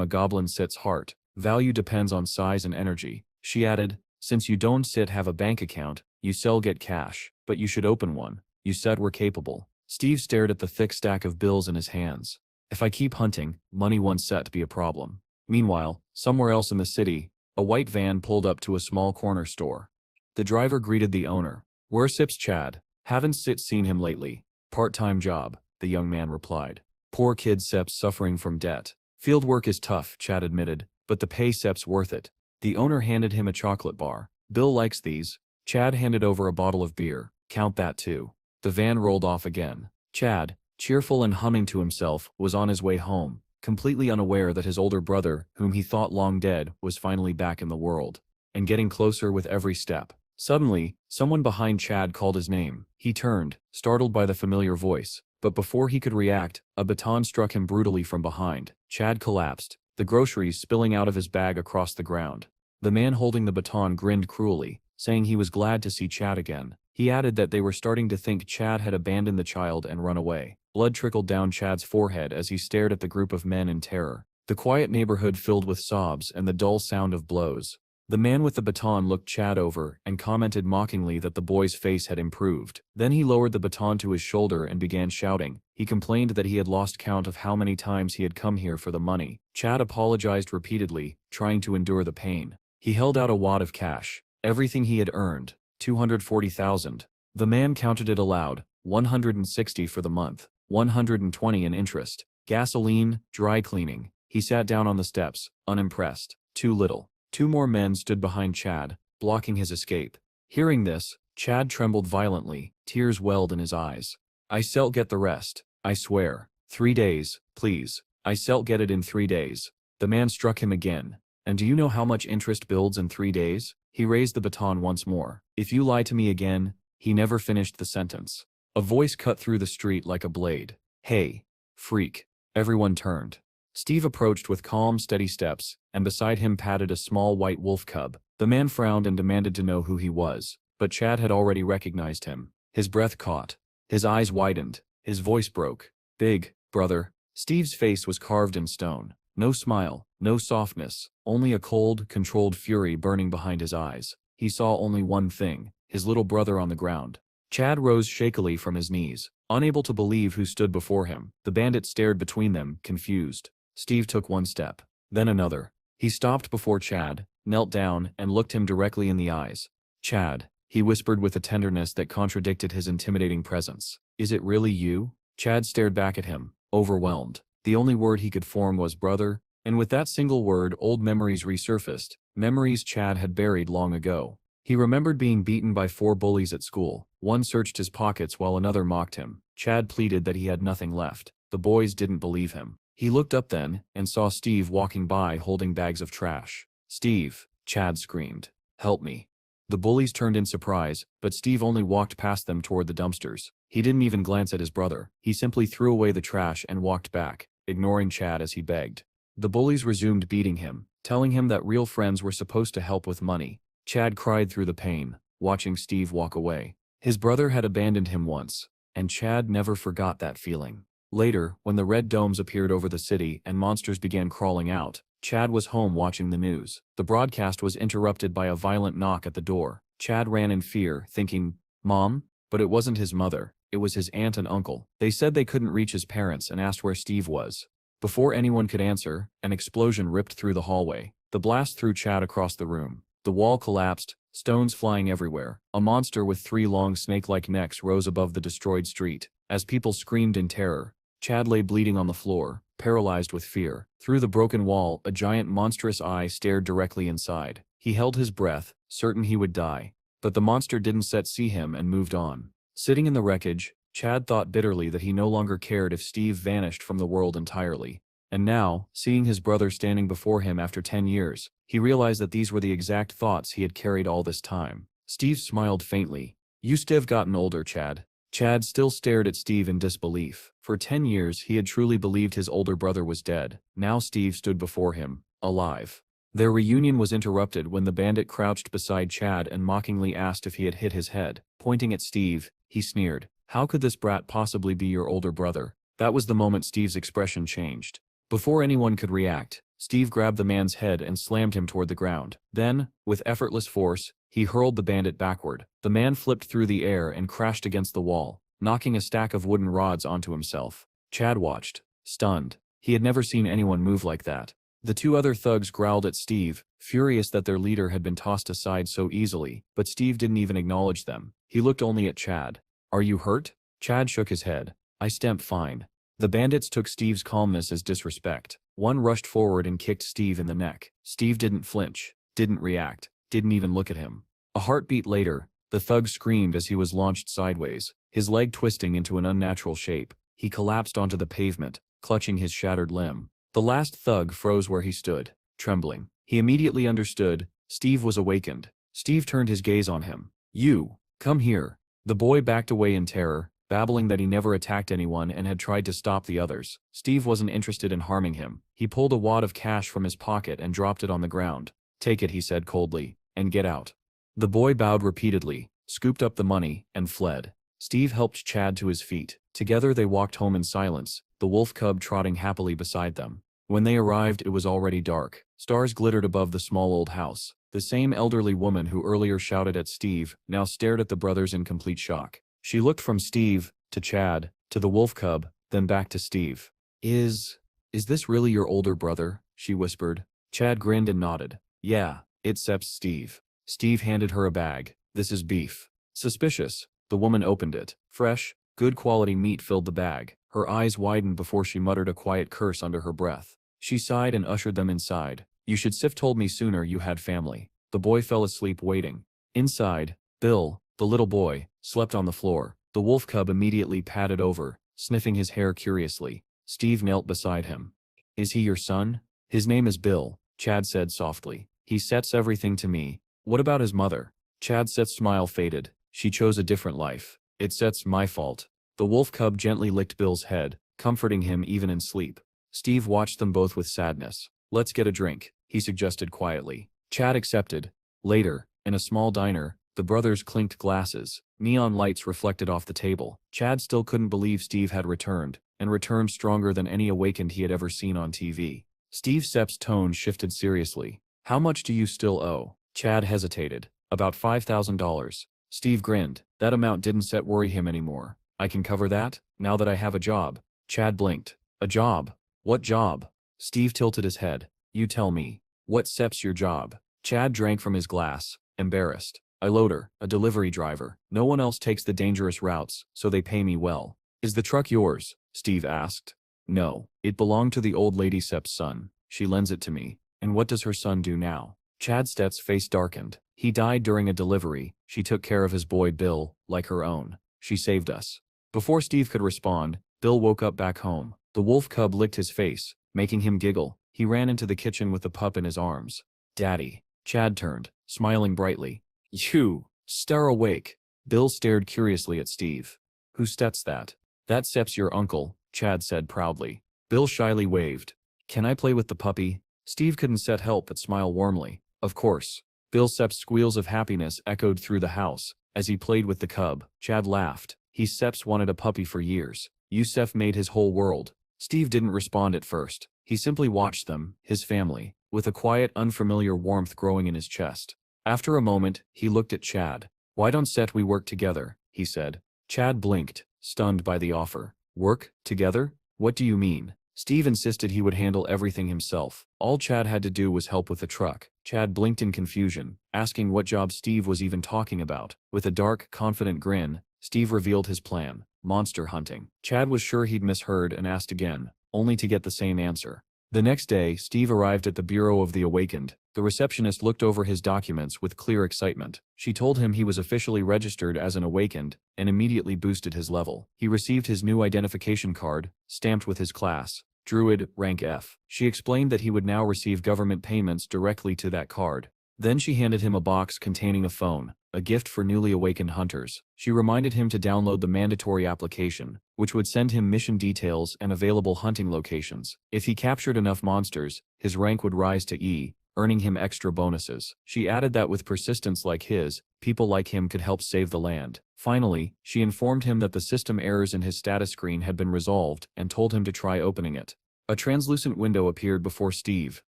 a goblin sit's heart. Value depends on size and energy. She added, since you don't sit have a bank account, you sell get cash, but you should open one. You said we're capable. Steve stared at the thick stack of bills in his hands. If I keep hunting, money won't set to be a problem. Meanwhile, somewhere else in the city, a white van pulled up to a small corner store. The driver greeted the owner. Where sips Chad? Haven't seen him lately. Part-time job, the young man replied. Poor kid Sep's suffering from debt. Field work is tough, Chad admitted, but the pay Sep's worth it. The owner handed him a chocolate bar. Bill likes these. Chad handed over a bottle of beer. Count that too. The van rolled off again. Chad, cheerful and humming to himself, was on his way home, completely unaware that his older brother, whom he thought long dead, was finally back in the world, and getting closer with every step. Suddenly, someone behind Chad called his name. He turned, startled by the familiar voice, but before he could react, a baton struck him brutally from behind. Chad collapsed, the groceries spilling out of his bag across the ground. The man holding the baton grinned cruelly, saying he was glad to see Chad again. He added that they were starting to think Chad had abandoned the child and run away. Blood trickled down Chad's forehead as he stared at the group of men in terror. The quiet neighborhood filled with sobs and the dull sound of blows. The man with the baton looked Chad over and commented mockingly that the boy's face had improved. Then he lowered the baton to his shoulder and began shouting. He complained that he had lost count of how many times he had come here for the money. Chad apologized repeatedly, trying to endure the pain. He held out a wad of cash. Everything he had earned, $240,000. The man counted it aloud, $160 for the month, $120 in interest, gasoline, dry cleaning. He sat down on the steps, unimpressed. Too little. 2 more men stood behind Chad, blocking his escape. Hearing this, Chad trembled violently, tears welled in his eyes. I shall get the rest, I swear. 3 days, please. I shall get it in 3 days. The man struck him again. And do you know how much interest builds in 3 days? He raised the baton once more. If you lie to me again, he never finished the sentence. A voice cut through the street like a blade. Hey, freak. Everyone turned. Steve approached with calm, steady steps, and beside him padded a small white wolf cub. The man frowned and demanded to know who he was, but Chad had already recognized him. His breath caught. His eyes widened. His voice broke. Big, brother. Steve's face was carved in stone. No smile, no softness, only a cold, controlled fury burning behind his eyes. He saw only one thing, his little brother on the ground. Chad rose shakily from his knees, unable to believe who stood before him. The bandit stared between them, confused. Steve took one step, then another. He stopped before Chad, knelt down, and looked him directly in the eyes. Chad, he whispered with a tenderness that contradicted his intimidating presence. Is it really you? Chad stared back at him, overwhelmed. The only word he could form was brother, and with that single word old memories resurfaced, memories Chad had buried long ago. He remembered being beaten by 4 bullies at school. One searched his pockets while another mocked him. Chad pleaded that he had nothing left. The boys didn't believe him. He looked up then, and saw Steve walking by holding bags of trash. Steve, Chad screamed. Help me. The bullies turned in surprise, but Steve only walked past them toward the dumpsters. He didn't even glance at his brother. He simply threw away the trash and walked back, ignoring Chad as he begged. The bullies resumed beating him, telling him that real friends were supposed to help with money. Chad cried through the pain, watching Steve walk away. His brother had abandoned him once, and Chad never forgot that feeling. Later, when the red domes appeared over the city and monsters began crawling out, Chad was home watching the news. The broadcast was interrupted by a violent knock at the door. Chad ran in fear, thinking, "Mom?" But it wasn't his mother. It was his aunt and uncle. They said they couldn't reach his parents and asked where Steve was. Before anyone could answer, an explosion ripped through the hallway. The blast threw Chad across the room. The wall collapsed, stones flying everywhere. A monster with 3 long snake-like necks rose above the destroyed street. As people screamed in terror, Chad lay bleeding on the floor, paralyzed with fear. Through the broken wall, a giant monstrous eye stared directly inside. He held his breath, certain he would die. But the monster didn't see him and moved on. Sitting in the wreckage, Chad thought bitterly that he no longer cared if Steve vanished from the world entirely. And now, seeing his brother standing before him after 10 years, he realized that these were the exact thoughts he had carried all this time. Steve smiled faintly. "You still gotten older, Chad." Chad still stared at Steve in disbelief. For 10 years he had truly believed his older brother was dead. Now Steve stood before him, alive. Their reunion was interrupted when the bandit crouched beside Chad and mockingly asked if he had hit his head. Pointing at Steve, he sneered, "How could this brat possibly be your older brother?" That was the moment Steve's expression changed. Before anyone could react, Steve grabbed the man's head and slammed him toward the ground. Then, with effortless force, he hurled the bandit backward. The man flipped through the air and crashed against the wall, knocking a stack of wooden rods onto himself. Chad watched, stunned. He had never seen anyone move like that. The 2 other thugs growled at Steve, furious that their leader had been tossed aside so easily, but Steve didn't even acknowledge them. He looked only at Chad. "Are you hurt?" Chad shook his head. "I stamp fine." The bandits took Steve's calmness as disrespect. One rushed forward and kicked Steve in the neck. Steve didn't flinch, didn't react, didn't even look at him. A heartbeat later, the thug screamed as he was launched sideways, his leg twisting into an unnatural shape. He collapsed onto the pavement, clutching his shattered limb. The last thug froze where he stood, trembling. He immediately understood. Steve was awakened. Steve turned his gaze on him. "You, come here." The boy backed away in terror, babbling that he never attacked anyone and had tried to stop the others. Steve wasn't interested in harming him. He pulled a wad of cash from his pocket and dropped it on the ground. "Take it," he said coldly, "and get out." The boy bowed repeatedly, scooped up the money, and fled. Steve helped Chad to his feet. Together they walked home in silence, the wolf cub trotting happily beside them. When they arrived, it was already dark. Stars glittered above the small old house. The same elderly woman who earlier shouted at Steve now stared at the brothers in complete shock. She looked from Steve, to Chad, to the wolf cub, then back to Steve. Is this really your older brother?" she whispered. Chad grinned and nodded. "Yeah, it's Steve." Steve handed her a bag. "This is beef." Suspicious, the woman opened it. Fresh, good quality meat filled the bag. Her eyes widened before she muttered a quiet curse under her breath. She sighed and ushered them inside. "You should have told me sooner you had family." The boy fell asleep waiting. Inside, Bill, the little boy, slept on the floor. The wolf cub immediately padded over, sniffing his hair curiously. Steve knelt beside him. "Is he your son?" "His name is Bill," Chad said softly. "He sets everything to me." "What about his mother?" Chad's smile faded. "She chose a different life." "It's my fault." The wolf cub gently licked Bill's head, comforting him even in sleep. Steve watched them both with sadness. "Let's get a drink," he suggested quietly. Chad accepted. Later, in a small diner, the brothers clinked glasses. Neon lights reflected off the table. Chad still couldn't believe Steve had returned, and returned stronger than any awakened he had ever seen on TV. Steve Sepp's tone shifted seriously. "How much do you still owe?" Chad hesitated. "About $5,000. Steve grinned. That amount didn't worry him anymore. "I can cover that, now that I have a job." Chad blinked. "A job? What job?" Steve tilted his head. "You tell me. What's your job?" Chad drank from his glass, embarrassed. "I loader, a delivery driver. No one else takes the dangerous routes, so they pay me well." "Is the truck yours?" Steve asked. "No, it belonged to the old lady Sepp's son. She lends it to me." "And what does her son do now?" Chad's face darkened. "He died during a delivery. She took care of his boy Bill, like her own. She saved us." Before Steve could respond, Bill woke up back home. The wolf cub licked his face, making him giggle. He ran into the kitchen with the pup in his arms. "Daddy." Chad turned, smiling brightly. You, star awake. Bill stared curiously at Steve. Who sets that? That Sep's your uncle, Chad said proudly. Bill shyly waved. Can I play with the puppy? Steve couldn't set help but smile warmly. Of course. Bill Sep's squeals of happiness echoed through the house. As he played with the cub, Chad laughed. He Sep's wanted a puppy for years. Yusef made his whole world. Steve didn't respond at first. He simply watched them, his family, with a quiet, unfamiliar warmth growing in his chest. After a moment, he looked at Chad. Why don't Set we work together, he said. Chad blinked, stunned by the offer. Work, together? What do you mean? Steve insisted he would handle everything himself. All Chad had to do was help with the truck. Chad blinked in confusion, asking what job Steve was even talking about. With a dark, confident grin, Steve revealed his plan: monster hunting. Chad was sure he'd misheard and asked again, only to get the same answer. The next day, Steve arrived at the Bureau of the Awakened. The receptionist looked over his documents with clear excitement. She told him he was officially registered as an Awakened, and immediately boosted his level. He received his new identification card, stamped with his class, Druid, rank F. She explained that he would now receive government payments directly to that card. Then she handed him a box containing a phone, a gift for newly awakened hunters. She reminded him to download the mandatory application, which would send him mission details and available hunting locations. If he captured enough monsters, his rank would rise to E, earning him extra bonuses. She added that with persistence like his, people like him could help save the land. Finally, she informed him that the system errors in his status screen had been resolved and told him to try opening it. A translucent window appeared before Steve,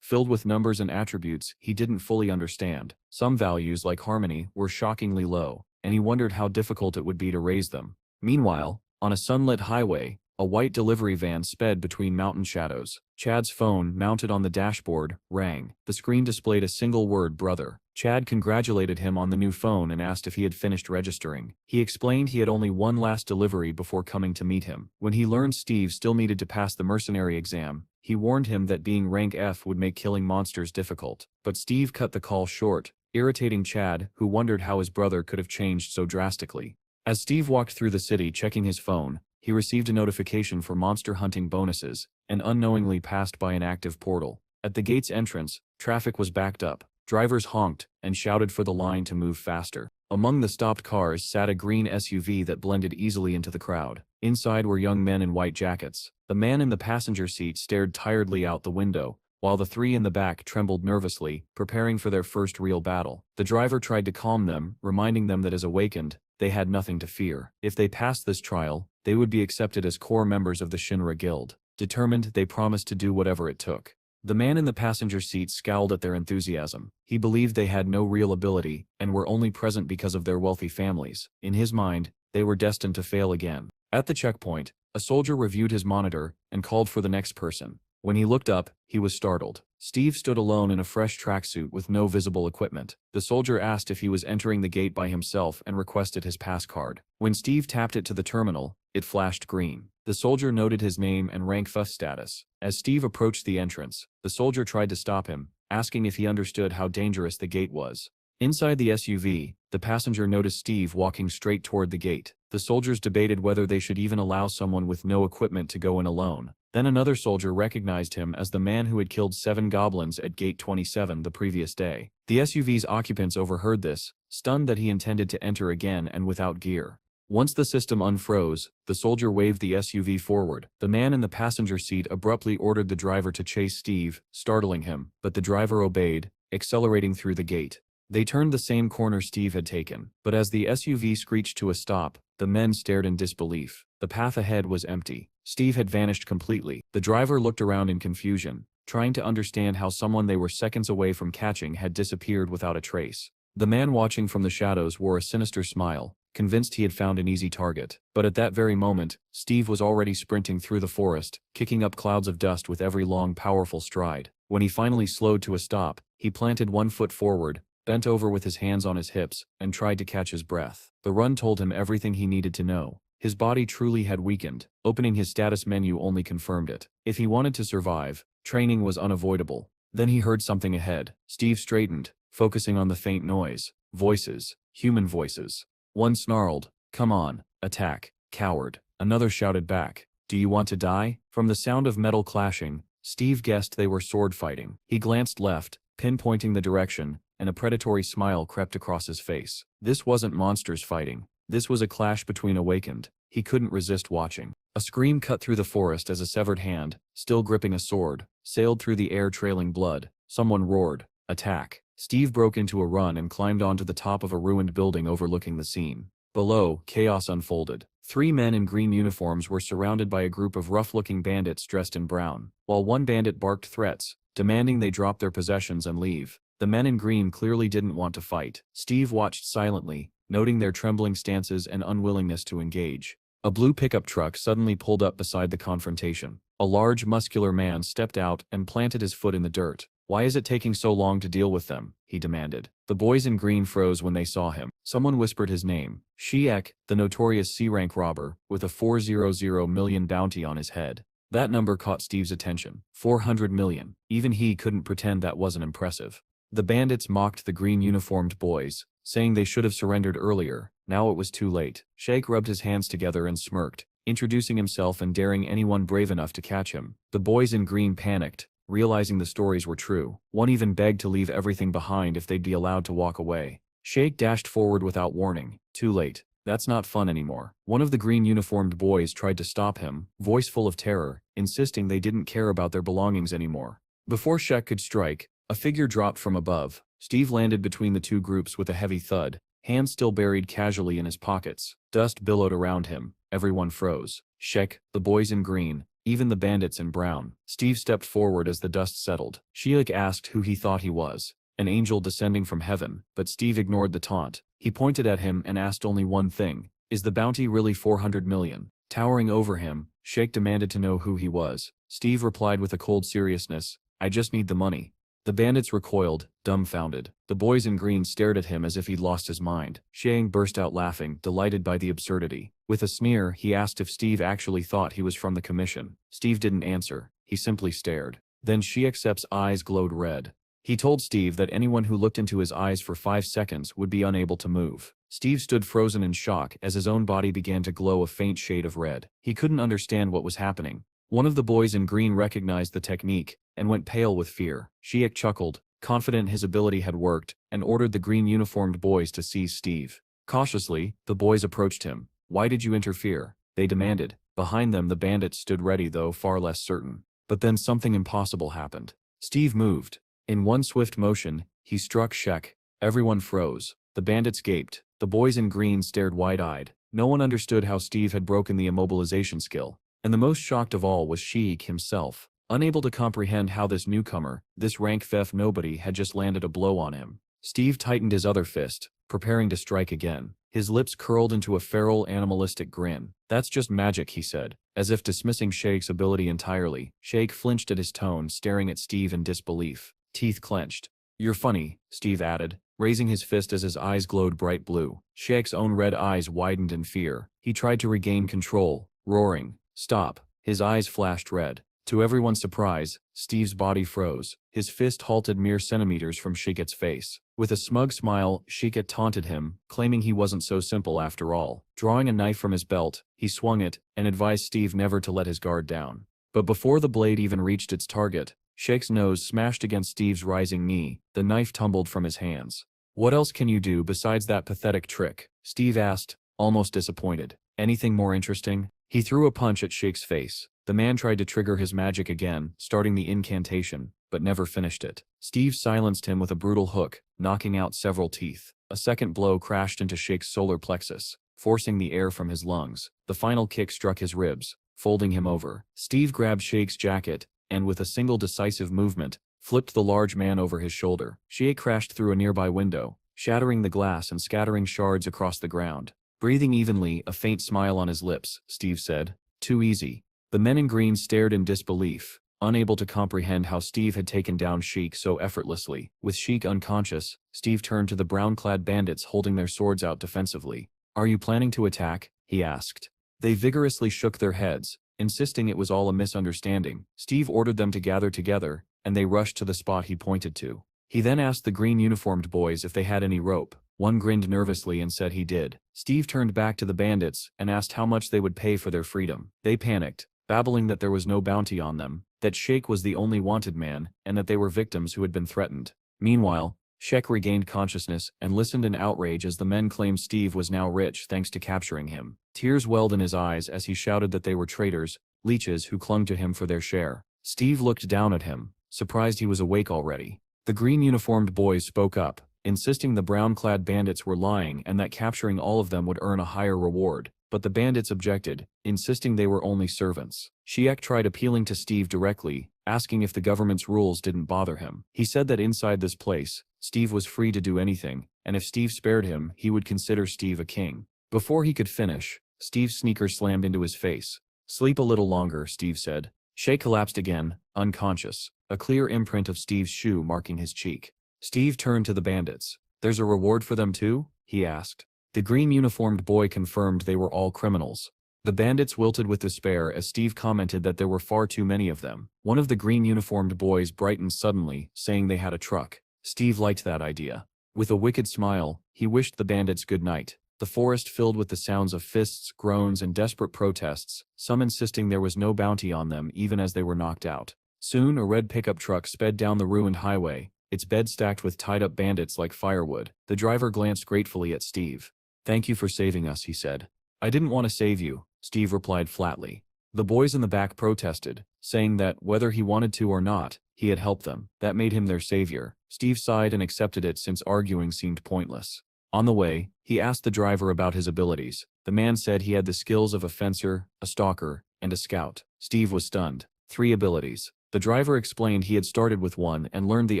filled with numbers and attributes he didn't fully understand. Some values, like harmony, were shockingly low, and he wondered how difficult it would be to raise them. Meanwhile, on a sunlit highway, a white delivery van sped between mountain shadows. Chad's phone, mounted on the dashboard, rang. The screen displayed a single word: brother. Chad congratulated him on the new phone and asked if he had finished registering. He explained he had only one last delivery before coming to meet him. When he learned Steve still needed to pass the mercenary exam, he warned him that being rank F would make killing monsters difficult. But Steve cut the call short, irritating Chad, who wondered how his brother could have changed so drastically. As Steve walked through the city checking his phone, he received a notification for monster hunting bonuses, and unknowingly passed by an active portal. At the gate's entrance, traffic was backed up. Drivers honked and shouted for the line to move faster. Among the stopped cars sat a green SUV that blended easily into the crowd. Inside were young men in white jackets. The man in the passenger seat stared tiredly out the window, while the three in the back trembled nervously, preparing for their first real battle. The driver tried to calm them, reminding them that as awakened, they had nothing to fear. If they passed this trial, they would be accepted as core members of the Shinra Guild. Determined, they promised to do whatever it took. The man in the passenger seat scowled at their enthusiasm. He believed they had no real ability, and were only present because of their wealthy families. In his mind, they were destined to fail again. At the checkpoint, a soldier reviewed his monitor and called for the next person. When he looked up, he was startled. Steve stood alone in a fresh tracksuit with no visible equipment. The soldier asked if he was entering the gate by himself and requested his pass card. When Steve tapped it to the terminal, it flashed green. The soldier noted his name and rank F status. As Steve approached the entrance, the soldier tried to stop him, asking if he understood how dangerous the gate was. Inside the SUV, the passenger noticed Steve walking straight toward the gate. The soldiers debated whether they should even allow someone with no equipment to go in alone. Then another soldier recognized him as the man who had killed 7 goblins at Gate 27 the previous day. The SUV's occupants overheard this, stunned that he intended to enter again and without gear. Once the system unfroze, the soldier waved the SUV forward. The man in the passenger seat abruptly ordered the driver to chase Steve, startling him, but the driver obeyed, accelerating through the gate. They turned the same corner Steve had taken, but as the SUV screeched to a stop, the men stared in disbelief. The path ahead was empty. Steve had vanished completely. The driver looked around in confusion, trying to understand how someone they were seconds away from catching had disappeared without a trace. The man watching from the shadows wore a sinister smile, convinced he had found an easy target. But at that very moment, Steve was already sprinting through the forest, kicking up clouds of dust with every long, powerful stride. When he finally slowed to a stop, he planted one foot forward, bent over with his hands on his hips, and tried to catch his breath. The run told him everything he needed to know. His body truly had weakened. Opening his status menu only confirmed it. If he wanted to survive, training was unavoidable. Then he heard something ahead. Steve straightened, focusing on the faint noise. Voices. Human voices. One snarled, "Come on, attack, coward." Another shouted back, "Do you want to die?" From the sound of metal clashing, Steve guessed they were sword fighting. He glanced left, pinpointing the direction, and a predatory smile crept across his face. This wasn't monsters fighting. This was a clash between awakened. He couldn't resist watching. A scream cut through the forest as a severed hand, still gripping a sword, sailed through the air trailing blood. Someone roared, "Attack!" Steve broke into a run and climbed onto the top of a ruined building overlooking the scene. Below, chaos unfolded. 3 men in green uniforms were surrounded by a group of rough-looking bandits dressed in brown, while one bandit barked threats, demanding they drop their possessions and leave. The men in green clearly didn't want to fight. Steve watched silently, noting their trembling stances and unwillingness to engage. A blue pickup truck suddenly pulled up beside the confrontation. A large, muscular man stepped out and planted his foot in the dirt. "Why is it taking so long to deal with them?" he demanded. The boys in green froze when they saw him. Someone whispered his name. Shiek, the notorious C-rank robber, with a 400 million bounty on his head. That number caught Steve's attention. 400 million. Even he couldn't pretend that wasn't impressive. The bandits mocked the green-uniformed boys, saying they should have surrendered earlier. Now it was too late. Sheikh rubbed his hands together and smirked, introducing himself and daring anyone brave enough to catch him. The boys in green panicked, realizing the stories were true. One even begged to leave everything behind if they'd be allowed to walk away. Sheikh dashed forward without warning. Too late. That's not fun anymore. One of the green-uniformed boys tried to stop him, voice full of terror, insisting they didn't care about their belongings anymore. Before Sheikh could strike, a figure dropped from above. Steve landed between the two groups with a heavy thud, hands still buried casually in his pockets. Dust billowed around him. Everyone froze. Sheikh, the boys in green, even the bandits in brown. Steve stepped forward as the dust settled. Sheikh asked who he thought he was. An angel descending from heaven, but Steve ignored the taunt. He pointed at him and asked only one thing. Is the bounty really 400 million? Towering over him, Sheikh demanded to know who he was. Steve replied with a cold seriousness, I just need the money. The bandits recoiled, dumbfounded. The boys in green stared at him as if he'd lost his mind. Sheikh burst out laughing, delighted by the absurdity. With a sneer, he asked if Steve actually thought he was from the commission. Steve didn't answer. He simply stared. Then Sheikh's eyes glowed red. He told Steve that anyone who looked into his eyes for 5 seconds would be unable to move. Steve stood frozen in shock as his own body began to glow a faint shade of red. He couldn't understand what was happening. One of the boys in green recognized the technique and went pale with fear. Sheikh chuckled, confident his ability had worked, and ordered the green-uniformed boys to seize Steve. Cautiously, the boys approached him. Why did you interfere? They demanded. Behind them the bandits stood ready, though far less certain. But then something impossible happened. Steve moved. In one swift motion, he struck Sheikh. Everyone froze. The bandits gaped. The boys in green stared wide-eyed. No one understood how Steve had broken the immobilization skill. And the most shocked of all was Sheikh himself, unable to comprehend how this newcomer, this rank theft nobody, had just landed a blow on him. Steve tightened his other fist, preparing to strike again. His lips curled into a feral, animalistic grin. That's just magic, he said, as if dismissing Sheikh's ability entirely. Sheikh flinched at his tone, staring at Steve in disbelief. Teeth clenched. You're funny, Steve added, raising his fist as his eyes glowed bright blue. Sheikh's own red eyes widened in fear. He tried to regain control, roaring, Stop. His eyes flashed red. To everyone's surprise, Steve's body froze. His fist halted mere centimeters from Sheikh's face. With a smug smile, Sheikh taunted him, claiming he wasn't so simple after all. Drawing a knife from his belt, he swung it, and advised Steve never to let his guard down. But before the blade even reached its target, Sheikh's nose smashed against Steve's rising knee. The knife tumbled from his hands. What else can you do besides that pathetic trick? Steve asked, almost disappointed. Anything more interesting? He threw a punch at Sheikh's face. The man tried to trigger his magic again, starting the incantation, but never finished it. Steve silenced him with a brutal hook, knocking out several teeth. A second blow crashed into Sheikh's solar plexus, forcing the air from his lungs. The final kick struck his ribs, folding him over. Steve grabbed Sheikh's jacket, and with a single decisive movement, flipped the large man over his shoulder. Sheikh crashed through a nearby window, shattering the glass and scattering shards across the ground. Breathing evenly, a faint smile on his lips, Steve said. Too easy. The men in green stared in disbelief, unable to comprehend how Steve had taken down Sheikh so effortlessly. With Sheikh unconscious, Steve turned to the brown-clad bandits holding their swords out defensively. Are you planning to attack? He asked. They vigorously shook their heads, insisting it was all a misunderstanding. Steve ordered them to gather together, and they rushed to the spot he pointed to. He then asked the green-uniformed boys if they had any rope. One grinned nervously and said he did. Steve turned back to the bandits and asked how much they would pay for their freedom. They panicked, babbling that there was no bounty on them, that Sheikh was the only wanted man, and that they were victims who had been threatened. Meanwhile, Shek regained consciousness and listened in outrage as the men claimed Steve was now rich thanks to capturing him. Tears welled in his eyes as he shouted that they were traitors, leeches who clung to him for their share. Steve looked down at him, surprised he was awake already. The green-uniformed boys spoke up, insisting the brown-clad bandits were lying and that capturing all of them would earn a higher reward, but the bandits objected, insisting they were only servants. Shek tried appealing to Steve directly, asking if the government's rules didn't bother him. He said that inside this place, Steve was free to do anything, and if Steve spared him, he would consider Steve a king. Before he could finish, Steve's sneaker slammed into his face. "Sleep a little longer," Steve said. Shek collapsed again, unconscious, a clear imprint of Steve's shoe marking his cheek. Steve turned to the bandits. "There's a reward for them too?" he asked. The green-uniformed boy confirmed they were all criminals. The bandits wilted with despair as Steve commented that there were far too many of them. One of the green-uniformed boys brightened suddenly, saying they had a truck. Steve liked that idea. With a wicked smile, he wished the bandits good night. The forest filled with the sounds of fists, groans, and desperate protests, some insisting there was no bounty on them even as they were knocked out. Soon a red pickup truck sped down the ruined highway, its bed stacked with tied-up bandits like firewood. The driver glanced gratefully at Steve. "Thank you for saving us," he said. "I didn't want to save you," Steve replied flatly. The boys in the back protested, saying that, whether he wanted to or not, he had helped them. That made him their savior. Steve sighed and accepted it since arguing seemed pointless. On the way, he asked the driver about his abilities. The man said he had the skills of a fencer, a stalker, and a scout. Steve was stunned. 3 abilities. The driver explained he had started with one and learned the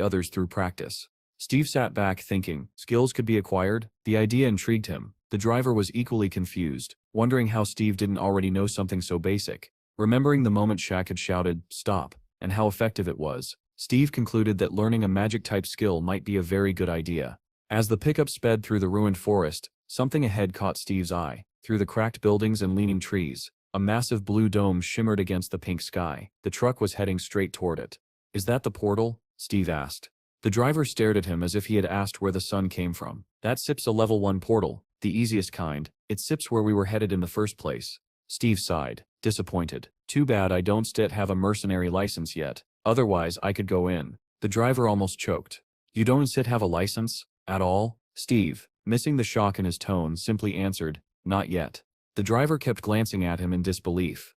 others through practice. Steve sat back thinking, skills could be acquired? The idea intrigued him. The driver was equally confused, wondering how Steve didn't already know something so basic. Remembering the moment Shek had shouted, "Stop," and how effective it was, Steve concluded that learning a magic-type skill might be a very good idea. As the pickup sped through the ruined forest, something ahead caught Steve's eye. Through the cracked buildings and leaning trees, a massive blue dome shimmered against the pink sky. The truck was heading straight toward it. "Is that the portal?" Steve asked. The driver stared at him as if he had asked where the sun came from. "That SIP's a level 1 portal, the easiest kind. It SIP's where we were headed in the first place." Steve sighed, disappointed. "Too bad I don't still have a mercenary license yet. Otherwise I could go in." The driver almost choked. "You don't still have a license? At all?" Steve, missing the shock in his tone, simply answered, "Not yet." The driver kept glancing at him in disbelief.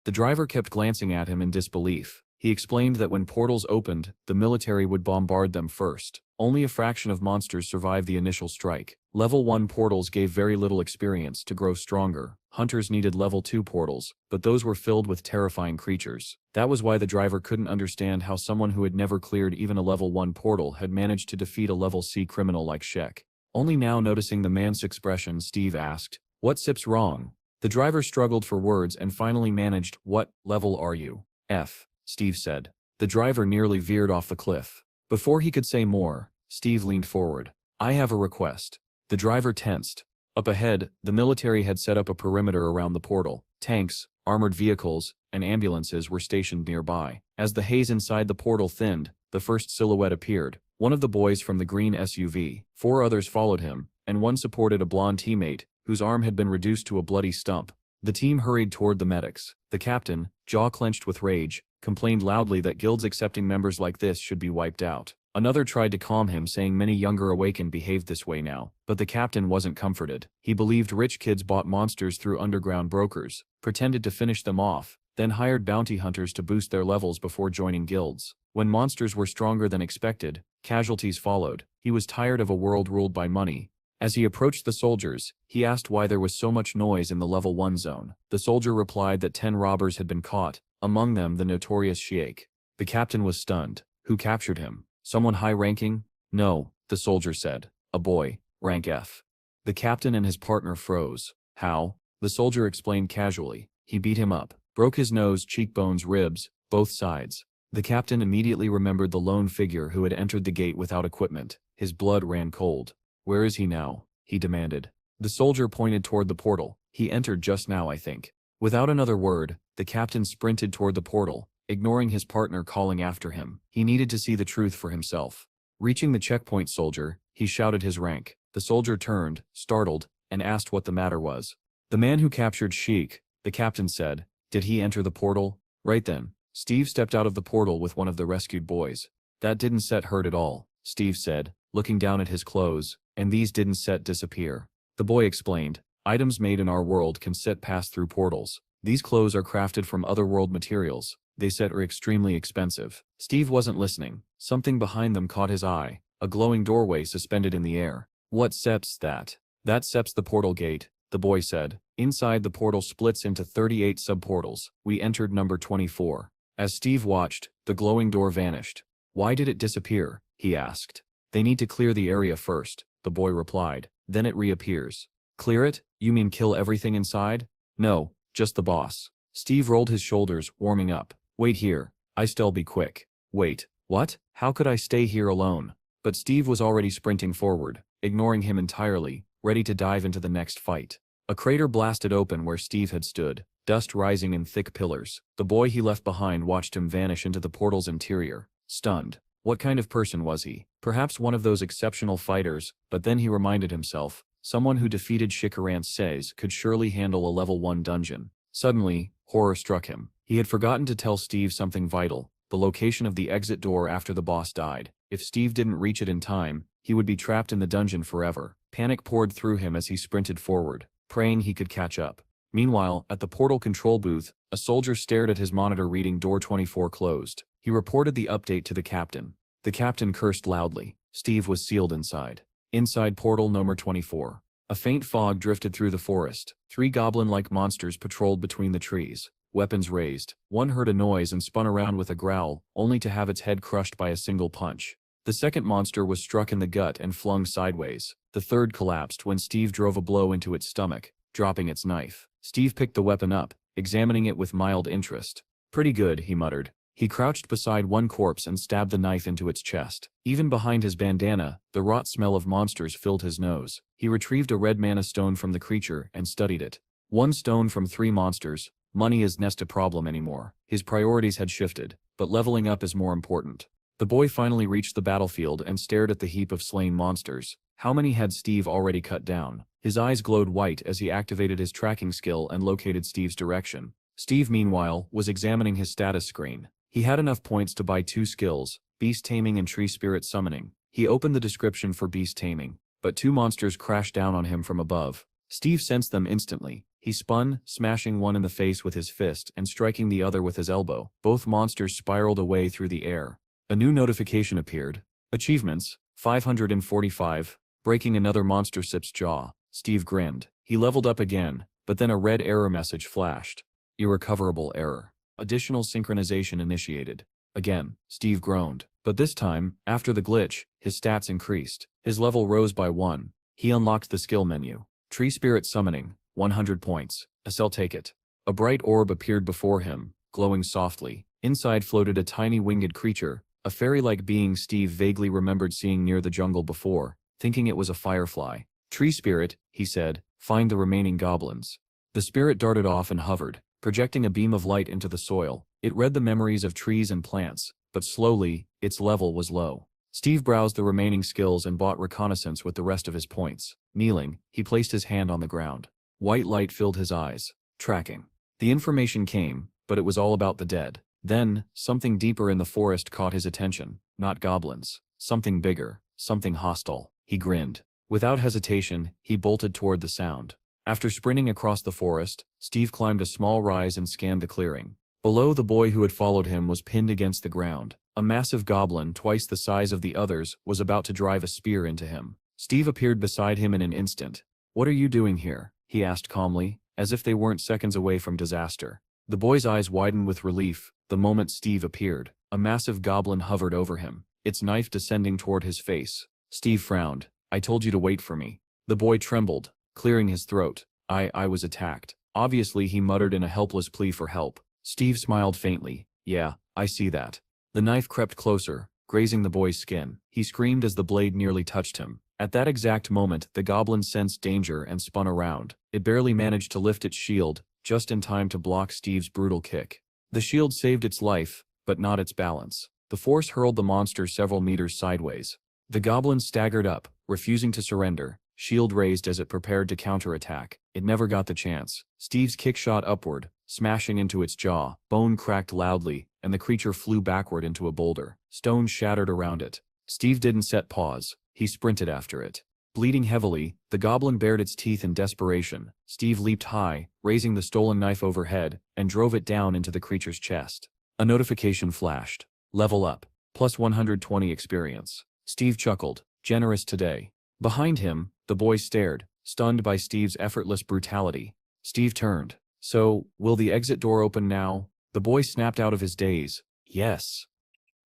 He explained that when portals opened, the military would bombard them first. Only a fraction of monsters survived the initial strike. Level 1 portals gave very little experience. To grow stronger, hunters needed level 2 portals, but those were filled with terrifying creatures. That was why the driver couldn't understand how someone who had never cleared even a level 1 portal had managed to defeat a level C criminal like Shek. Only now noticing the man's expression, Steve asked, "What SIP's wrong?" The driver struggled for words and finally managed, "What level are you?" "F," Steve said. The driver nearly veered off the cliff. Before he could say more, Steve leaned forward. "I have a request." The driver tensed. Up ahead, the military had set up a perimeter around the portal. Tanks, armored vehicles, and ambulances were stationed nearby. As the haze inside the portal thinned, the first silhouette appeared. One of the boys from the green SUV. 4 others followed him, and one supported a blonde teammate, whose arm had been reduced to a bloody stump. The team hurried toward the medics. The captain, jaw clenched with rage, complained loudly that guilds accepting members like this should be wiped out. Another tried to calm him, saying many younger awakened behaved this way now, but the captain wasn't comforted. He believed rich kids bought monsters through underground brokers, pretended to finish them off, then hired bounty hunters to boost their levels before joining guilds. When monsters were stronger than expected, casualties followed. He was tired of a world ruled by money. As he approached the soldiers, he asked why there was so much noise in the level 1 zone. The soldier replied that 10 robbers had been caught, among them the notorious Sheik. The captain was stunned. Who captured him? Someone high-ranking? No, the soldier said. A boy, rank F. The captain and his partner froze. How? The soldier explained casually. He beat him up, broke his nose, cheekbones, ribs, both sides. The captain immediately remembered the lone figure who had entered the gate without equipment. His blood ran cold. "Where is he now?" he demanded. The soldier pointed toward the portal. "He entered just now, I think." Without another word, the captain sprinted toward the portal, ignoring his partner calling after him. He needed to see the truth for himself. Reaching the checkpoint soldier, he shouted his rank. The soldier turned, startled, and asked what the matter was. "The man who captured Sheik," the captain said. "Did he enter the portal?" Right then, Steve stepped out of the portal with one of the rescued boys. "That didn't set hurt at all," Steve said. looking down at his clothes, and these didn't set disappear. The boy explained, items made in our world can set pass through portals. These clothes are crafted from otherworld materials. They set are extremely expensive. Steve wasn't listening. Something behind them caught his eye, a glowing doorway suspended in the air. What seps that? That seps the portal gate, the boy said. Inside the portal splits into 38 subportals. We entered number 24. As Steve watched, the glowing door vanished. Why did it disappear? He asked. They need to clear the area first, the boy replied. Then it reappears. Clear it? You mean kill everything inside? No, just the boss. Steve rolled his shoulders, warming up. Wait here. I still be quick. Wait, what? How could I stay here alone? But Steve was already sprinting forward, ignoring him entirely, ready to dive into the next fight. A crater blasted open where Steve had stood, dust rising in thick pillars. The boy he left behind watched him vanish into the portal's interior, stunned. What kind of person was he? Perhaps one of those exceptional fighters, but then he reminded himself, someone who defeated Shikaran Says could surely handle a level 1 dungeon. Suddenly, horror struck him. He had forgotten to tell Steve something vital, the location of the exit door after the boss died. If Steve didn't reach it in time, he would be trapped in the dungeon forever. Panic poured through him as he sprinted forward, praying he could catch up. Meanwhile, at the portal control booth, a soldier stared at his monitor reading door 24 closed. He reported the update to the captain. The captain cursed loudly. Steve was sealed inside. Inside portal number 24. A faint fog drifted through the forest. 3 goblin-like monsters patrolled between the trees, weapons raised. One heard a noise and spun around with a growl, only to have its head crushed by a single punch. The second monster was struck in the gut and flung sideways. The third collapsed when Steve drove a blow into its stomach, dropping its knife. Steve picked the weapon up, examining it with mild interest. Pretty good, he muttered. He crouched beside one corpse and stabbed the knife into its chest. Even behind his bandana, the rot smell of monsters filled his nose. He retrieved a red mana stone from the creature and studied it. 1 stone from 3 monsters. Money isn't a problem anymore. His priorities had shifted, but leveling up is more important. The boy finally reached the battlefield and stared at the heap of slain monsters. How many had Steve already cut down? His eyes glowed white as he activated his tracking skill and located Steve's direction. Steve, meanwhile, was examining his status screen. He had enough points to buy 2 skills, Beast Taming and Tree Spirit Summoning. He opened the description for Beast Taming, but 2 monsters crashed down on him from above. Steve sensed them instantly. He spun, smashing one in the face with his fist and striking the other with his elbow. Both monsters spiraled away through the air. A new notification appeared. Achievements, 545, breaking another monster sip's jaw. Steve grinned. He leveled up again, but then a red error message flashed. Irrecoverable error. Additional synchronization initiated. Again, Steve groaned. But this time, after the glitch, his stats increased. His level rose by 1. He unlocked the skill menu. Tree Spirit Summoning, 100 points. I'll take it. A bright orb appeared before him, glowing softly. Inside floated a tiny winged creature, a fairy-like being Steve vaguely remembered seeing near the jungle before, thinking it was a firefly. Tree Spirit, he said, find the remaining goblins. The spirit darted off and hovered, projecting a beam of light into the soil. It read the memories of trees and plants, but slowly, its level was low. Steve browsed the remaining skills and bought reconnaissance with the rest of his points. Kneeling, he placed his hand on the ground. White light filled his eyes. Tracking. The information came, but it was all about the dead. Then, something deeper in the forest caught his attention. Not goblins. Something bigger. Something hostile. He grinned. Without hesitation, he bolted toward the sound. After sprinting across the forest, Steve climbed a small rise and scanned the clearing. Below, the boy who had followed him was pinned against the ground. A massive goblin, twice the size of the others, was about to drive a spear into him. Steve appeared beside him in an instant. "What are you doing here?" he asked calmly, as if they weren't seconds away from disaster. The boy's eyes widened with relief the moment Steve appeared. A massive goblin hovered over him, its knife descending toward his face. Steve frowned. "I told you to wait for me." The boy trembled, clearing his throat. I was attacked." Obviously, he muttered in a helpless plea for help. Steve smiled faintly. "Yeah, I see that." The knife crept closer, grazing the boy's skin. He screamed as the blade nearly touched him. At that exact moment, the goblin sensed danger and spun around. It barely managed to lift its shield, just in time to block Steve's brutal kick. The shield saved its life, but not its balance. The force hurled the monster several meters sideways. The goblin staggered up, refusing to surrender, shield raised as it prepared to counterattack. It never got the chance. Steve's kick shot upward, smashing into its jaw. Bone cracked loudly, and the creature flew backward into a boulder. Stones shattered around it. Steve didn't set pause. He sprinted after it. Bleeding heavily, the goblin bared its teeth in desperation. Steve leaped high, raising the stolen knife overhead, and drove it down into the creature's chest. A notification flashed. Level up. Plus 120 experience. Steve chuckled. Generous today. Behind him, the boy stared, stunned by Steve's effortless brutality. Steve turned. So, will the exit door open now? The boy snapped out of his daze. Yes.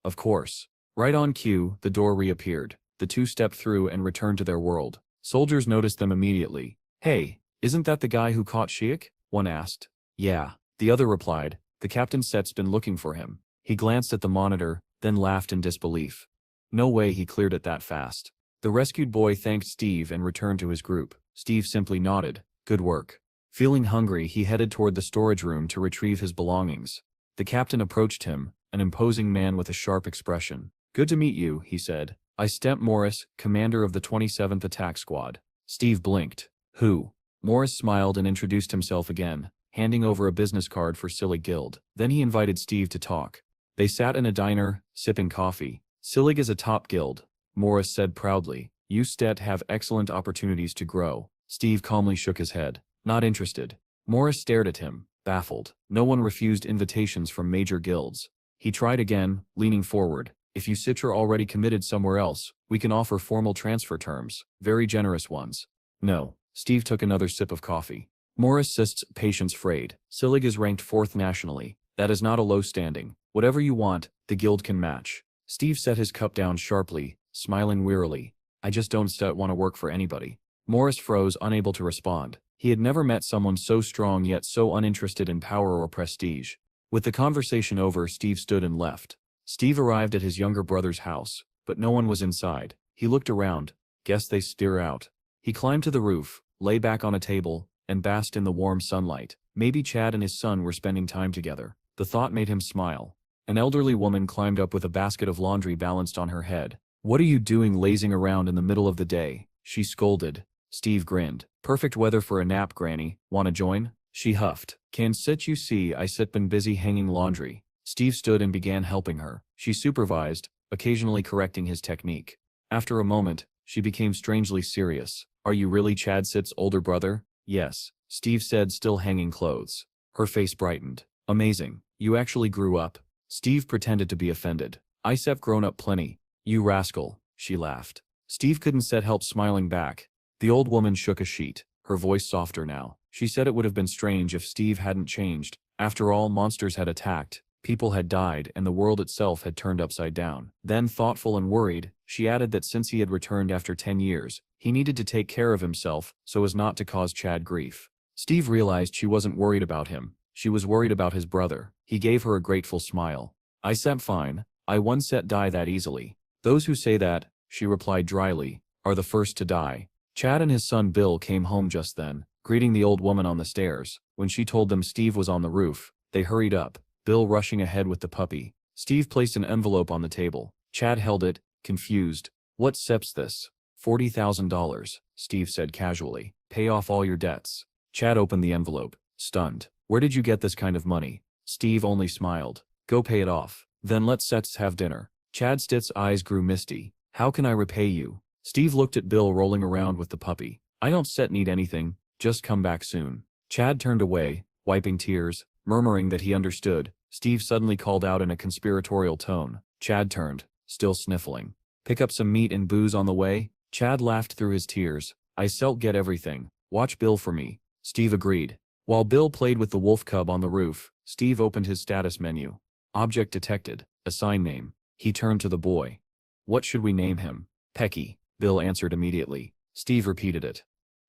Of course. Right on cue, the door reappeared. The two stepped through and returned to their world. Soldiers noticed them immediately. Hey, isn't that the guy who caught Shiek? One asked. Yeah, the other replied. The captain said's been looking for him. He glanced at the monitor, then laughed in disbelief. No way he cleared it that fast. The rescued boy thanked Steve and returned to his group. Steve simply nodded. Good work. Feeling hungry, he headed toward the storage room to retrieve his belongings. The captain approached him, an imposing man with a sharp expression. Good to meet you, he said. I Stemp Morris, commander of the 27th Attack Squad. Steve blinked. Who? Morris smiled and introduced himself again, handing over a business card for Sillig Guild. Then he invited Steve to talk. They sat in a diner, sipping coffee. Sillig is a top guild, Morris said proudly. You Stet have excellent opportunities to grow. Steve calmly shook his head. Not interested. Morris stared at him, baffled. No one refused invitations from major guilds. He tried again, leaning forward. If you Citra already committed somewhere else, we can offer formal transfer terms, very generous ones. No. Steve took another sip of coffee. Morris sists patience frayed. Sillig is ranked 4th nationally. That is not a low standing. Whatever you want, the guild can match. Steve set his cup down sharply, smiling wearily. I just don't want to work for anybody. Morris froze, unable to respond. He had never met someone so strong yet so uninterested in power or prestige. With the conversation over, Steve stood and left. Steve arrived at his younger brother's house, but no one was inside. He looked around. Guess they steer out. He climbed to the roof, lay back on a table, and basked in the warm sunlight. Maybe Chad and his son were spending time together. The thought made him smile. An elderly woman climbed up with a basket of laundry balanced on her head. What are you doing lazing around in the middle of the day? She scolded. Steve grinned. Perfect weather for a nap, Granny. Wanna join? She huffed. Can't sit, you see, I sit been busy hanging laundry. Steve stood and began helping her. She supervised, occasionally correcting his technique. After a moment, she became strangely serious. Are you really Chad Sit's older brother? Yes, Steve said, still hanging clothes. Her face brightened. Amazing. You actually grew up. Steve pretended to be offended. I've grown up plenty. You rascal, she laughed. Steve couldn't help smiling back. The old woman shook a sheet, her voice softer now. She said it would have been strange if Steve hadn't changed. After all, monsters had attacked. People had died and the world itself had turned upside down. Then, thoughtful and worried, she added that since he had returned after 10 years, he needed to take care of himself so as not to cause Chad grief. Steve realized she wasn't worried about him. She was worried about his brother. He gave her a grateful smile. I'm fine. I won't die that easily. Those who say that, she replied dryly, are the first to die. Chad and his son Bill came home just then, greeting the old woman on the stairs. When she told them Steve was on the roof, they hurried up. Bill rushing ahead with the puppy. Steve placed an envelope on the table. Chad held it, confused. What sep's this? $40,000, Steve said casually. Pay off all your debts. Chad opened the envelope, stunned. Where did you get this kind of money? Steve only smiled. Go pay it off. Then let's have dinner. Chad Stitt's eyes grew misty. How can I repay you? Steve looked at Bill rolling around with the puppy. I don't need anything, just come back soon. Chad turned away, wiping tears, murmuring that he understood. Steve suddenly called out in a conspiratorial tone. Chad turned, still sniffling. Pick up some meat and booze on the way? Chad laughed through his tears. I'll get everything. Watch Bill for me. Steve agreed. While Bill played with the wolf cub on the roof, Steve opened his status menu. Object detected. Assign name. He turned to the boy. What should we name him? Pecky, Bill answered immediately. Steve repeated it.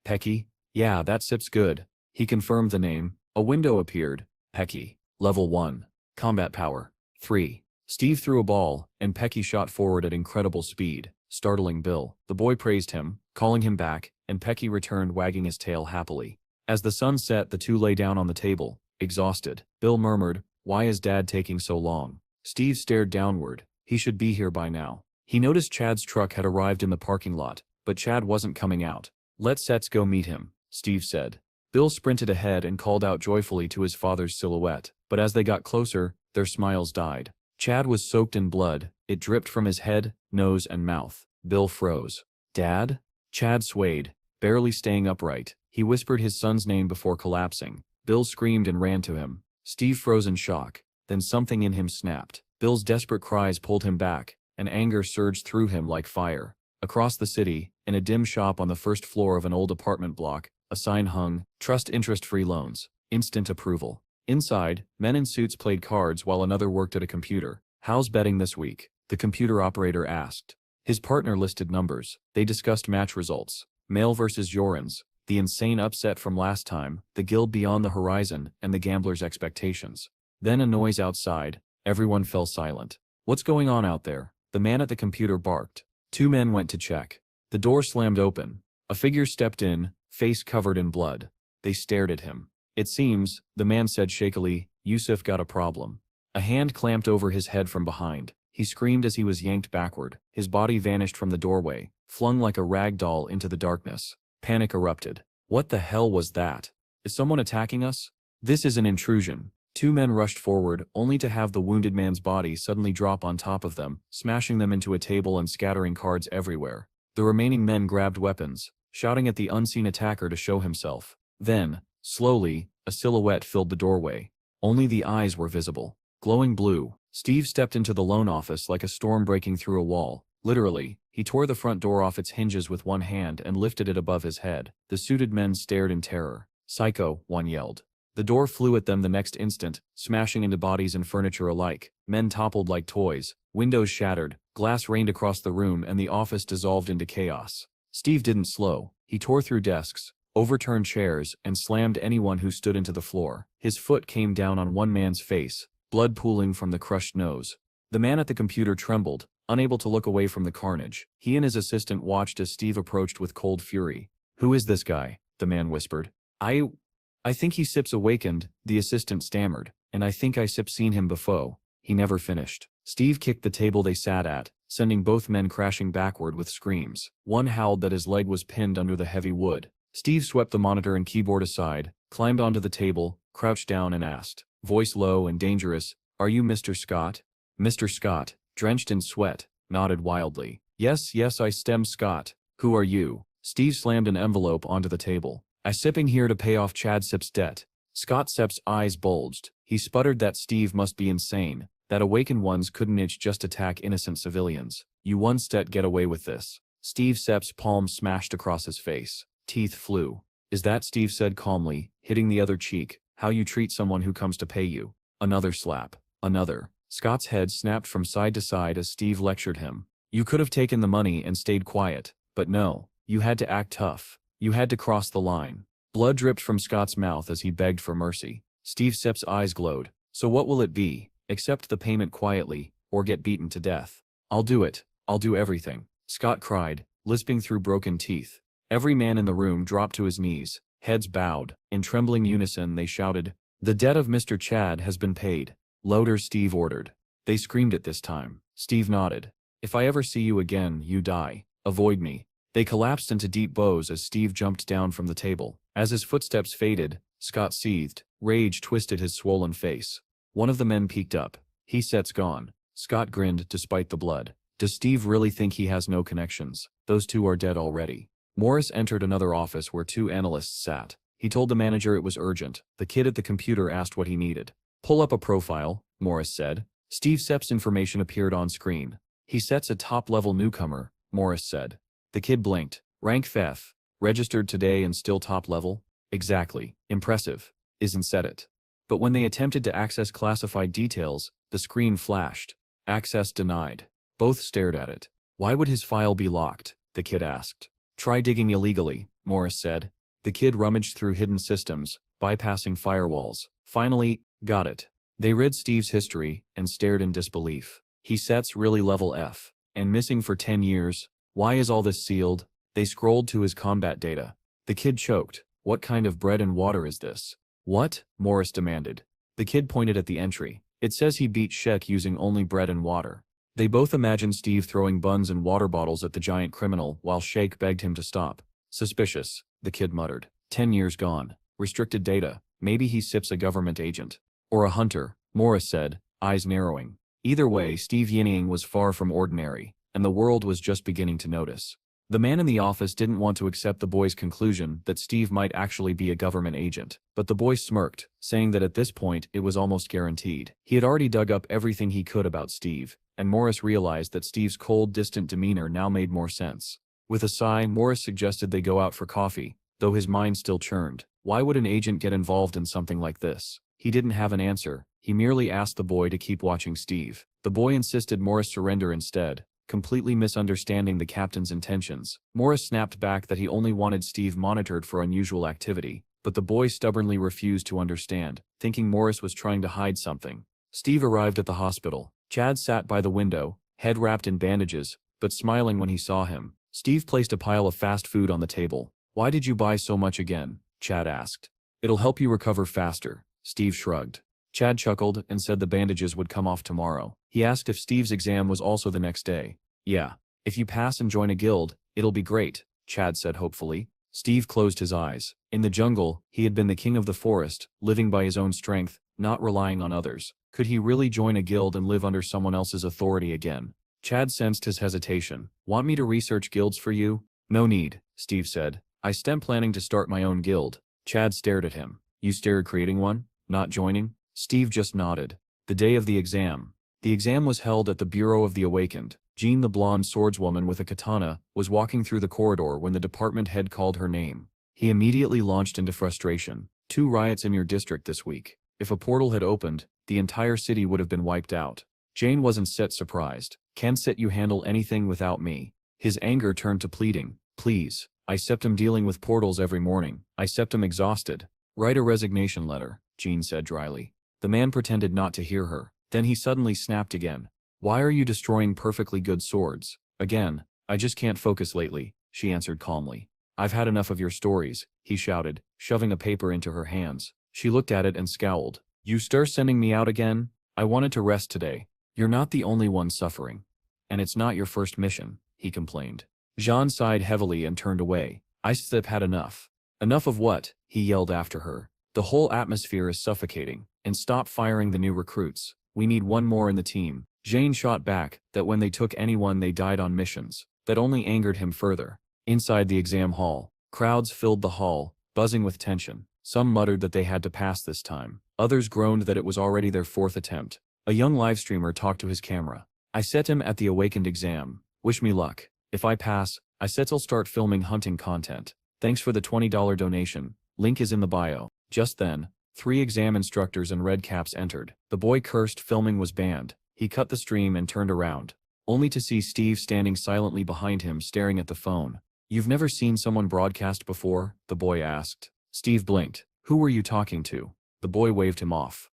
Pecky? Yeah, that sip's good. He confirmed the name. A window appeared. Pecky. Level 1. Combat power. 3. Steve threw a ball, and Pecky shot forward at incredible speed, startling Bill. The boy praised him, calling him back, and Pecky returned wagging his tail happily. As the sun set, the two lay down on the table, exhausted. Bill murmured, Why is Dad taking so long? Steve stared downward. He should be here by now. He noticed Chad's truck had arrived in the parking lot, but Chad wasn't coming out. Let's go meet him, Steve said. Bill sprinted ahead and called out joyfully to his father's silhouette, but as they got closer, their smiles died. Chad was soaked in blood. It dripped from his head, nose, and mouth. Bill froze. Dad? Chad swayed, barely staying upright. He whispered his son's name before collapsing. Bill screamed and ran to him. Steve froze in shock. Then something in him snapped. Bill's desperate cries pulled him back, and anger surged through him like fire. Across the city, in a dim shop on the first floor of an old apartment block, a sign hung, "Trust interest-free loans. Instant approval." Inside, men in suits played cards while another worked at a computer. "How's betting this week?" the computer operator asked. His partner listed numbers. They discussed match results. Male versus Jorans, the insane upset from last time, the guild beyond the horizon, and the gambler's expectations. Then a noise outside. Everyone fell silent. "What's going on out there?" the man at the computer barked. Two men went to check. The door slammed open. A figure stepped in, face covered in blood. They stared at him. "It seems," the man said shakily, "Yusuf got a problem." A hand clamped over his head from behind. He screamed as he was yanked backward. His body vanished from the doorway, flung like a rag doll into the darkness. Panic erupted. What the hell was that? Is someone attacking us? This is an intrusion. Two men rushed forward, only to have the wounded man's body suddenly drop on top of them, smashing them into a table and scattering cards everywhere. The remaining men grabbed weapons, shouting at the unseen attacker to show himself. Then, slowly, a silhouette filled the doorway. Only the eyes were visible. Glowing blue. Steve stepped into the loan office like a storm breaking through a wall. Literally, he tore the front door off its hinges with one hand and lifted it above his head. The suited men stared in terror. "Psycho," one yelled. The door flew at them the next instant, smashing into bodies and furniture alike. Men toppled like toys. Windows shattered. Glass rained across the room and the office dissolved into chaos. Steve didn't slow. He tore through desks, overturned chairs, and slammed anyone who stood into the floor. His foot came down on one man's face, blood pooling from the crushed nose. The man at the computer trembled, unable to look away from the carnage. He and his assistant watched as Steve approached with cold fury. "Who is this guy?" the man whispered. I think he sips awakened," the assistant stammered, "and I think I sip seen him before." He never finished. Steve kicked the table they sat at, sending both men crashing backward with screams. One howled that his leg was pinned under the heavy wood. Steve swept the monitor and keyboard aside, climbed onto the table, crouched down and asked, voice low and dangerous, "Are you Mr. Scott?" Mr. Scott, drenched in sweat, nodded wildly. Yes, I stem Scott. Who are you?" Steve slammed an envelope onto the table. "I sipping here to pay off Chad Sip's debt." Scott Sepp's eyes bulged. He sputtered that Steve must be insane, that awakened ones couldn't just attack innocent civilians. "You one-stet get away with this." Steve Sepp's palm smashed across his face. Teeth flew. "Is that," Steve said calmly, hitting the other cheek, "how you treat someone who comes to pay you?" Another slap. Another. Scott's head snapped from side to side as Steve lectured him. "You could have taken the money and stayed quiet, but no, you had to act tough. You had to cross the line." Blood dripped from Scott's mouth as he begged for mercy. Steve Sepp's eyes glowed. "So what will it be? Accept the payment quietly, or get beaten to death?" "I'll do it. I'll do everything," Scott cried, lisping through broken teeth. Every man in the room dropped to his knees, heads bowed. In trembling unison they shouted, "The debt of Mr. Chad has been paid." "Louder," Steve ordered. They screamed it this time. Steve nodded. "If I ever see you again, you die. Avoid me." They collapsed into deep bows as Steve jumped down from the table. As his footsteps faded, Scott seethed. Rage twisted his swollen face. One of the men peeked up. "He set's gone." Scott grinned despite the blood. "Does Steve really think he has no connections? Those two are dead already." Morris entered another office where two analysts sat. He told the manager it was urgent. The kid at the computer asked what he needed. "Pull up a profile," Morris said. Steve Sepp's information appeared on screen. "He sets a top-level newcomer," Morris said. The kid blinked. "Rank F. Registered today and still top level?" "Exactly. Impressive. Isn't said it." But when they attempted to access classified details, the screen flashed. "Access denied." Both stared at it. "Why would his file be locked?" the kid asked. "Try digging illegally," Morris said. The kid rummaged through hidden systems, bypassing firewalls. Finally, got it. They read Steve's history and stared in disbelief. "He sets really level F. And missing for 10 years. Why is all this sealed?" They scrolled to his combat data. The kid choked. "What kind of bread and water is this?" "What?" Morris demanded. The kid pointed at the entry. "It says he beat Sheck using only bread and water." They both imagined Steve throwing buns and water bottles at the giant criminal while Sheik begged him to stop. "Suspicious," the kid muttered. 10 years gone. Restricted data. Maybe he sips a government agent. Or a hunter, Morris said, eyes narrowing. Either way, Steve Yinning was far from ordinary, and the world was just beginning to notice. The man in the office didn't want to accept the boy's conclusion that Steve might actually be a government agent, but the boy smirked, saying that at this point it was almost guaranteed. He had already dug up everything he could about Steve, and Morris realized that Steve's cold, distant demeanor now made more sense. With a sigh, Morris suggested they go out for coffee, though his mind still churned. Why would an agent get involved in something like this? He didn't have an answer. He merely asked the boy to keep watching Steve. The boy insisted Morris surrender instead, completely misunderstanding the captain's intentions. Morris snapped back that he only wanted Steve monitored for unusual activity, but the boy stubbornly refused to understand, thinking Morris was trying to hide something. Steve arrived at the hospital. Chad sat by the window, head wrapped in bandages, but smiling when he saw him. Steve placed a pile of fast food on the table. "Why did you buy so much again?" Chad asked. "It'll help you recover faster." Steve shrugged. Chad chuckled and said the bandages would come off tomorrow. He asked if Steve's exam was also the next day. "Yeah. If you pass and join a guild, it'll be great," Chad said hopefully. Steve closed his eyes. In the jungle, he had been the king of the forest, living by his own strength, not relying on others. Could he really join a guild and live under someone else's authority again? Chad sensed his hesitation. "Want me to research guilds for you?" "No need," Steve said. "I stem planning to start my own guild." Chad stared at him. "You stared creating one? Not joining?" Steve just nodded. The day of the exam. The exam was held at the Bureau of the Awakened. Jean, the blonde swordswoman with a katana, was walking through the corridor when the department head called her name. He immediately launched into frustration. 2 riots in your district this week. If a portal had opened, the entire city would have been wiped out. Jane wasn't surprised. "Can't set you handle anything without me." His anger turned to pleading. "Please. I septum dealing with portals every morning. I septum exhausted." "Write a resignation letter," Jean said dryly. The man pretended not to hear her. Then he suddenly snapped again. "Why are you destroying perfectly good swords?" "Again, I just can't focus lately," she answered calmly. "I've had enough of your stories," he shouted, shoving a paper into her hands. She looked at it and scowled. "You stir sending me out again? I wanted to rest today." "You're not the only one suffering. And it's not your first mission," he complained. Jean sighed heavily and turned away. "I've had enough." "Enough of what?" he yelled after her. "The whole atmosphere is suffocating. And stop firing the new recruits. We need one more in the team." Jane shot back that when they took anyone they died on missions. That only angered him further. Inside the exam hall, crowds filled the hall, buzzing with tension. Some muttered that they had to pass this time. Others groaned that it was already their 4th attempt. A young livestreamer talked to his camera. "I set him at the Awakened exam. Wish me luck. If I pass, I said I'll start filming hunting content. Thanks for the $20 donation. Link is in the bio." Just then, 3 exam instructors in red caps entered. The boy cursed filming was banned. He cut the stream and turned around, only to see Steve standing silently behind him staring at the phone. "You've never seen someone broadcast before?" the boy asked. Steve blinked. "Who were you talking to?" The boy waved him off.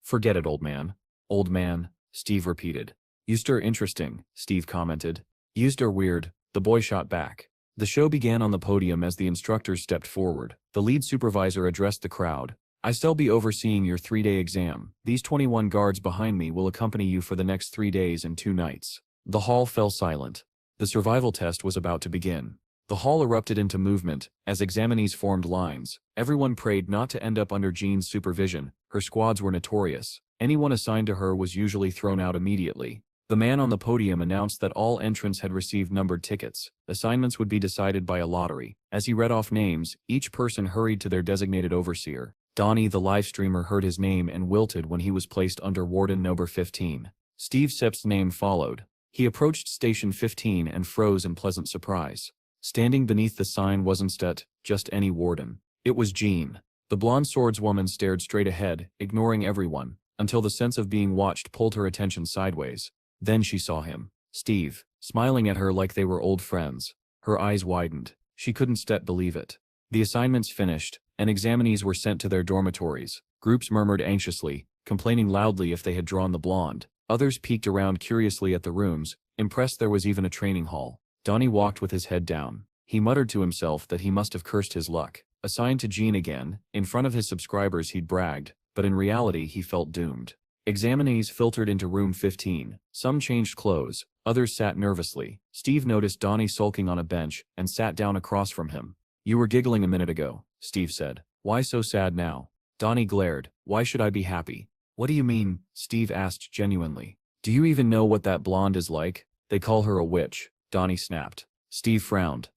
"Forget it, old man." "Old man," Steve repeated. "Used are interesting," Steve commented. "Used are weird," the boy shot back. The show began on the podium as the instructors stepped forward. The lead supervisor addressed the crowd. "I shall be overseeing your 3-day exam. These 21 guards behind me will accompany you for the next 3 days and 2 nights." The hall fell silent. The survival test was about to begin. The hall erupted into movement as examinees formed lines. Everyone prayed not to end up under Jean's supervision. Her squads were notorious. Anyone assigned to her was usually thrown out immediately. The man on the podium announced that all entrants had received numbered tickets. Assignments would be decided by a lottery. As he read off names, each person hurried to their designated overseer. Donnie, the live streamer, heard his name and wilted when he was placed under Warden number 15. Steve Sepp's name followed. He approached Station 15 and froze in pleasant surprise. Standing beneath the sign wasn't just any warden. It was Jean. The blonde swordswoman stared straight ahead, ignoring everyone, until the sense of being watched pulled her attention sideways. Then she saw him. Steve, smiling at her like they were old friends. Her eyes widened. She couldn't believe it. The assignments finished, and examinees were sent to their dormitories. Groups murmured anxiously, complaining loudly if they had drawn the blonde. Others peeked around curiously at the rooms, impressed there was even a training hall. Donnie walked with his head down. He muttered to himself that he must have cursed his luck. Assigned to Jean again, in front of his subscribers he'd bragged, but in reality he felt doomed. Examinees filtered into room 15. Some changed clothes, others sat nervously. Steve noticed Donnie sulking on a bench and sat down across from him. "You were giggling a minute ago," Steve said. "Why so sad now?" Donnie glared. "Why should I be happy?" "What do you mean?" Steve asked genuinely. "Do you even know what that blonde is like?" "They call her a witch," Donnie snapped. Steve frowned.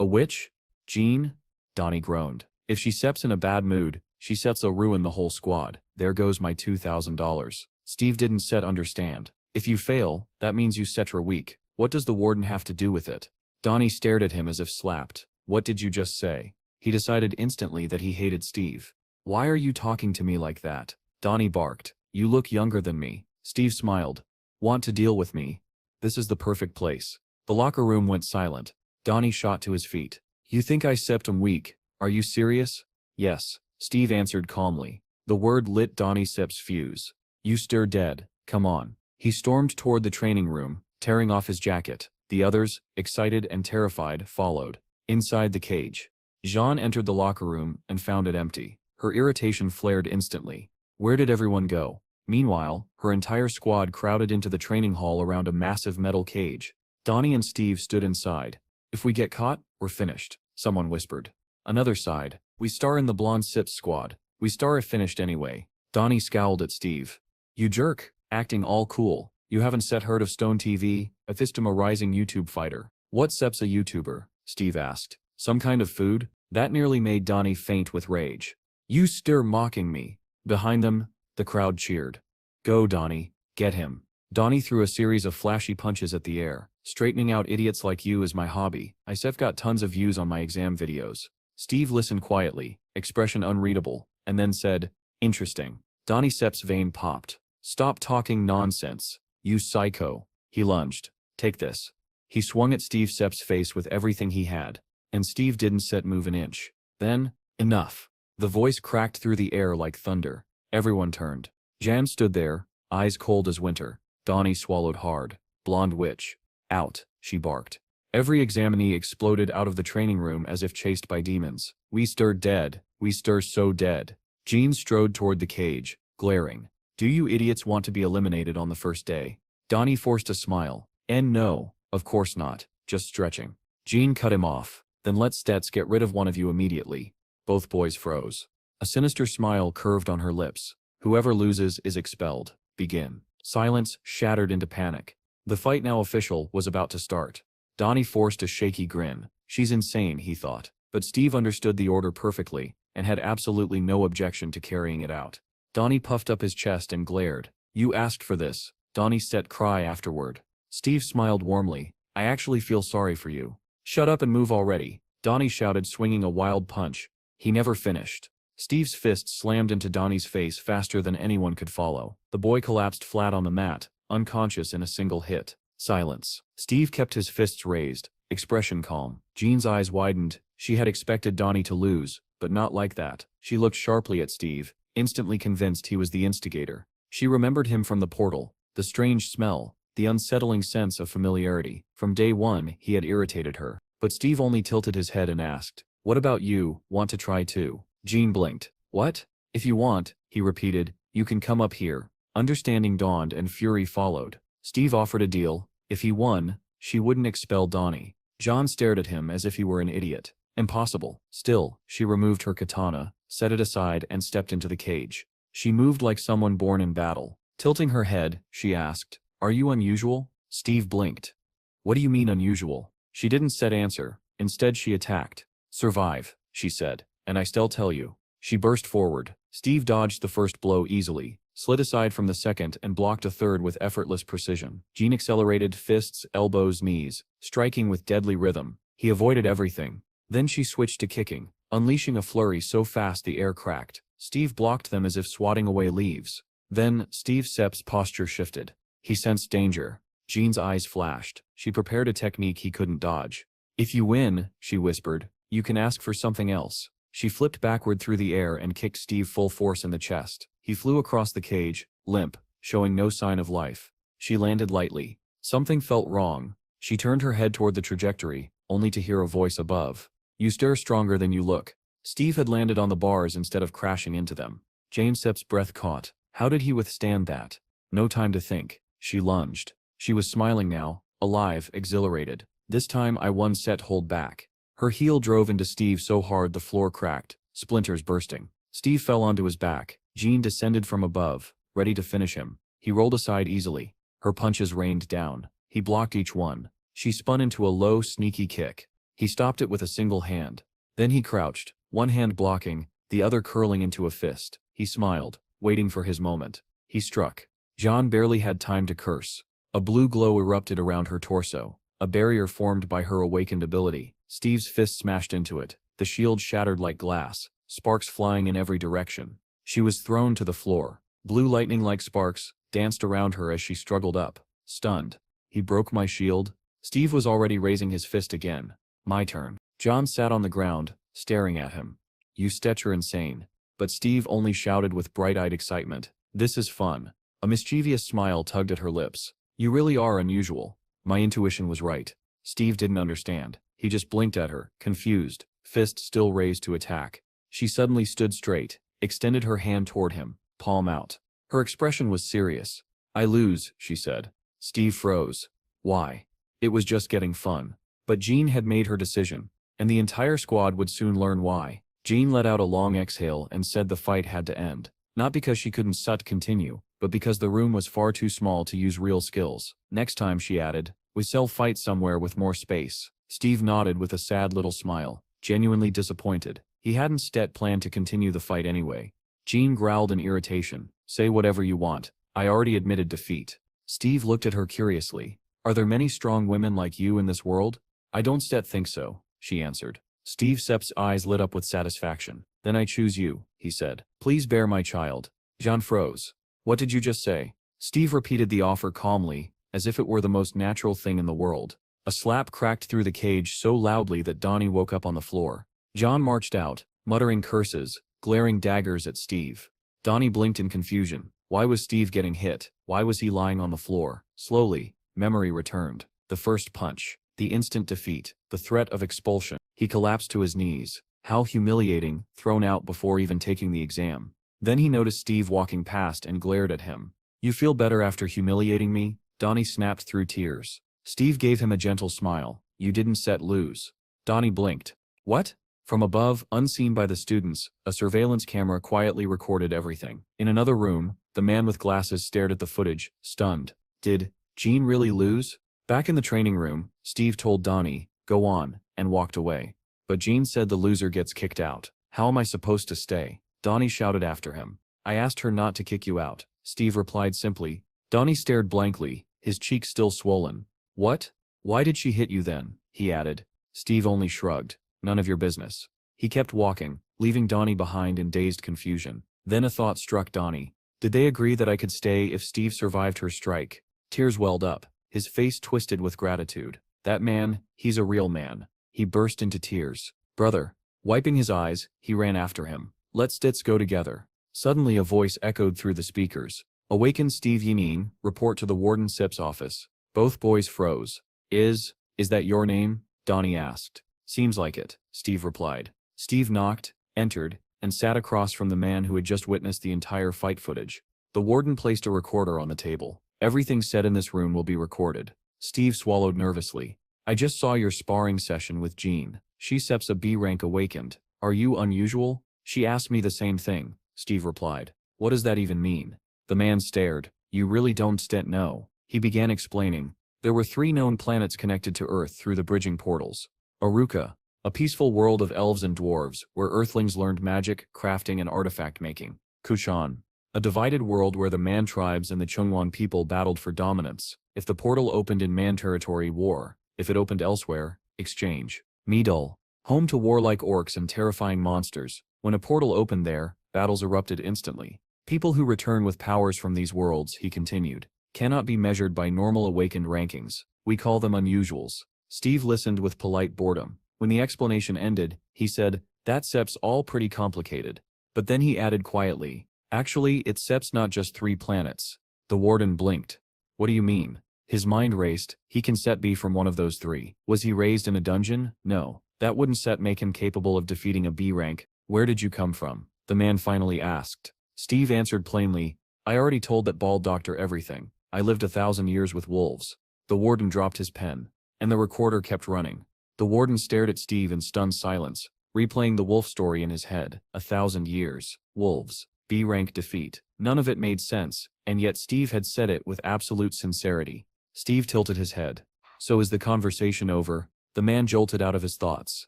A witch? Jean? Donnie groaned. If she steps in a bad mood, she sets a ruin the whole squad. There goes my $2,000. Steve didn't set understand. If you fail, that means you set her weak. What does the warden have to do with it? Donnie stared at him as if slapped. What did you just say? He decided instantly that he hated Steve. Why are you talking to me like that? Donnie barked. You look younger than me. Steve smiled. Want to deal with me? This is the perfect place. The locker room went silent. Donnie shot to his feet. You think I septum weak? Are you serious? Yes, Steve answered calmly. The word lit Donnie Sepp's fuse. You stir dead. Come on. He stormed toward the training room, tearing off his jacket. The others, excited and terrified, followed. Inside the cage, Jean entered the locker room and found it empty. Her irritation flared instantly. Where did everyone go? Meanwhile, her entire squad crowded into the training hall around a massive metal cage. Donnie and Steve stood inside. If we get caught, we're finished, someone whispered. Another sighed. We star in the Blonde Sips squad. We star if finished anyway. Donnie scowled at Steve. You jerk, acting all cool. You haven't heard of Stone TV, a rising YouTube fighter. What Sep's a YouTuber? Steve asked. Some kind of food? That nearly made Donnie faint with rage. You stir mocking me. Behind them, the crowd cheered. Go Donnie, get him. Donnie threw a series of flashy punches at the air. Straightening out idiots like you is my hobby. I've got tons of views on my exam videos. Steve listened quietly, expression unreadable, and then said, interesting. Donnie Sepp's vein popped. Stop talking nonsense. You psycho. He lunged. Take this. He swung at Steve Sepp's face with everything he had, and Steve didn't move an inch. Then, enough. The voice cracked through the air like thunder. Everyone turned. Jan stood there, eyes cold as winter. Donnie swallowed hard. Blonde witch. Out, she barked. Every examinee exploded out of the training room as if chased by demons. We stir dead. We stir so dead. Jean strode toward the cage, glaring. Do you idiots want to be eliminated on the first day? Donnie forced a smile. No, of course not. Just stretching. Jean cut him off. Then let's get rid of one of you immediately. Both boys froze. A sinister smile curved on her lips. Whoever loses is expelled. Begin. Silence shattered into panic. The fight, now official, was about to start. Donnie forced a shaky grin. She's insane, he thought. But Steve understood the order perfectly, and had absolutely no objection to carrying it out. Donnie puffed up his chest and glared. You asked for this. Donnie set cry afterward. Steve smiled warmly. I actually feel sorry for you. Shut up and move already. Donnie shouted, swinging a wild punch. He never finished. Steve's fist slammed into Donnie's face faster than anyone could follow. The boy collapsed flat on the mat, unconscious in a single hit. Silence. Steve kept his fists raised, expression calm. Jean's eyes widened. She had expected Donnie to lose, but not like that. She looked sharply at Steve, instantly convinced he was the instigator. She remembered him from the portal, the strange smell, the unsettling sense of familiarity. From day one, he had irritated her. But Steve only tilted his head and asked, what about you, want to try too? Jean blinked. What? If you want, he repeated, you can come up here. Understanding dawned and fury followed. Steve offered a deal. If he won, she wouldn't expel Donnie. Jean stared at him as if he were an idiot. Impossible. Still, she removed her katana, set it aside and stepped into the cage. She moved like someone born in battle. Tilting her head, she asked, are you unusual? Steve blinked. What do you mean unusual? She didn't answer. Instead she attacked. Survive, she said, and I still tell you. She burst forward. Steve dodged the first blow easily, slid aside from the second and blocked a third with effortless precision. Jean accelerated, fists, elbows, knees, striking with deadly rhythm. He avoided everything. Then she switched to kicking, unleashing a flurry so fast the air cracked. Steve blocked them as if swatting away leaves. Then, Steve Sepp's posture shifted. He sensed danger. Jean's eyes flashed. She prepared a technique he couldn't dodge. If you win, she whispered, you can ask for something else. She flipped backward through the air and kicked Steve full force in the chest. He flew across the cage, limp, showing no sign of life. She landed lightly. Something felt wrong. She turned her head toward the trajectory, only to hear a voice above. You stir stronger than you look. Steve had landed on the bars instead of crashing into them. Jane Sepp's breath caught. How did he withstand that? No time to think. She lunged. She was smiling now, alive, exhilarated. This time I won. Hold back. Her heel drove into Steve so hard the floor cracked, splinters bursting. Steve fell onto his back. Jean descended from above, ready to finish him. He rolled aside easily. Her punches rained down. He blocked each one. She spun into a low, sneaky kick. He stopped it with a single hand. Then he crouched, one hand blocking, the other curling into a fist. He smiled, waiting for his moment. He struck. Jean barely had time to curse. A blue glow erupted around her torso, a barrier formed by her awakened ability. Steve's fist smashed into it. The shield shattered like glass, sparks flying in every direction. She was thrown to the floor. Blue lightning like sparks danced around her as she struggled up, stunned. He broke my shield. Steve was already raising his fist again. My turn. John sat on the ground, staring at him. You Stetch are insane. But Steve only shouted with bright-eyed excitement. This is fun. A mischievous smile tugged at her lips. You really are unusual. My intuition was right. Steve didn't understand. He just blinked at her, confused, fist still raised to attack. She suddenly stood straight, extended her hand toward him, palm out. Her expression was serious. I lose, she said. Steve froze. Why? It was just getting fun. But Jean had made her decision, and the entire squad would soon learn why. Jean let out a long exhale and said the fight had to end. Not because she couldn't continue, but because the room was far too small to use real skills. Next time, she added, we shall fight somewhere with more space. Steve nodded with a sad little smile, genuinely disappointed. He hadn't planned to continue the fight anyway. Jean growled in irritation. Say whatever you want. I already admitted defeat. Steve looked at her curiously. Are there many strong women like you in this world? I don't think so, she answered. Steve Sepp's eyes lit up with satisfaction. Then I choose you, he said. Please bear my child. Jean froze. What did you just say? Steve repeated the offer calmly, as if it were the most natural thing in the world. A slap cracked through the cage so loudly that Donnie woke up on the floor. John marched out, muttering curses, glaring daggers at Steve. Donnie blinked in confusion. Why was Steve getting hit? Why was he lying on the floor? Slowly, memory returned. The first punch, the instant defeat, the threat of expulsion. He collapsed to his knees. How humiliating, thrown out before even taking the exam. Then he noticed Steve walking past and glared at him. You feel better after humiliating me? Donnie snapped through tears. Steve gave him a gentle smile. You didn't lose. Donnie blinked. What? From above, unseen by the students, a surveillance camera quietly recorded everything. In another room, the man with glasses stared at the footage, stunned. Did Jean really lose? Back in the training room, Steve told Donnie, go on, and walked away. But Jean said the loser gets kicked out. How am I supposed to stay? Donnie shouted after him. I asked her not to kick you out, Steve replied simply. Donnie stared blankly, his cheeks still swollen. What? Why did she hit you then? He added. Steve only shrugged. None of your business. He kept walking, leaving Donnie behind in dazed confusion. Then a thought struck Donnie. Did they agree that I could stay if Steve survived her strike? Tears welled up, his face twisted with gratitude. That man, he's a real man. He burst into tears. Brother. Wiping his eyes, he ran after him. Let's go together. Suddenly a voice echoed through the speakers. Awaken Steve Yinin, report to the Warden Sip's office. Both boys froze. Is that your name? Donnie asked. Seems like it, Steve replied. Steve knocked, entered, and sat across from the man who had just witnessed the entire fight footage. The warden placed a recorder on the table. Everything said in this room will be recorded. Steve swallowed nervously. I just saw your sparring session with Jean. She Sep's a B rank awakened. Are you unusual? She asked me the same thing, Steve replied. What does that even mean? The man stared. You really don't know. He began explaining. There were 3 known planets connected to Earth through the bridging portals. Aruka, a peaceful world of elves and dwarves, where earthlings learned magic, crafting, and artifact making. Kushan, a divided world where the Man tribes and the Chungwan people battled for dominance. If the portal opened in Man territory, war. If it opened elsewhere, exchange. Midul, home to warlike orcs and terrifying monsters. When a portal opened there, battles erupted instantly. People who return with powers from these worlds, he continued, cannot be measured by normal awakened rankings. We call them unusuals. Steve listened with polite boredom. When the explanation ended, he said, that Sep's all pretty complicated. But then he added quietly, actually, it's Sep's not just 3 planets. The warden blinked. What do you mean? His mind raced. He can be from one of those 3. Was he raised in a dungeon? No. That wouldn't make him capable of defeating a B rank. Where did you come from? The man finally asked. Steve answered plainly, I already told that bald doctor everything. I lived 1,000 years with wolves. The warden dropped his pen. And the recorder kept running. The warden stared at Steve in stunned silence, replaying the wolf story in his head. 1,000 years. Wolves. B-rank defeat. None of it made sense, and yet Steve had said it with absolute sincerity. Steve tilted his head. So is the conversation over? The man jolted out of his thoughts.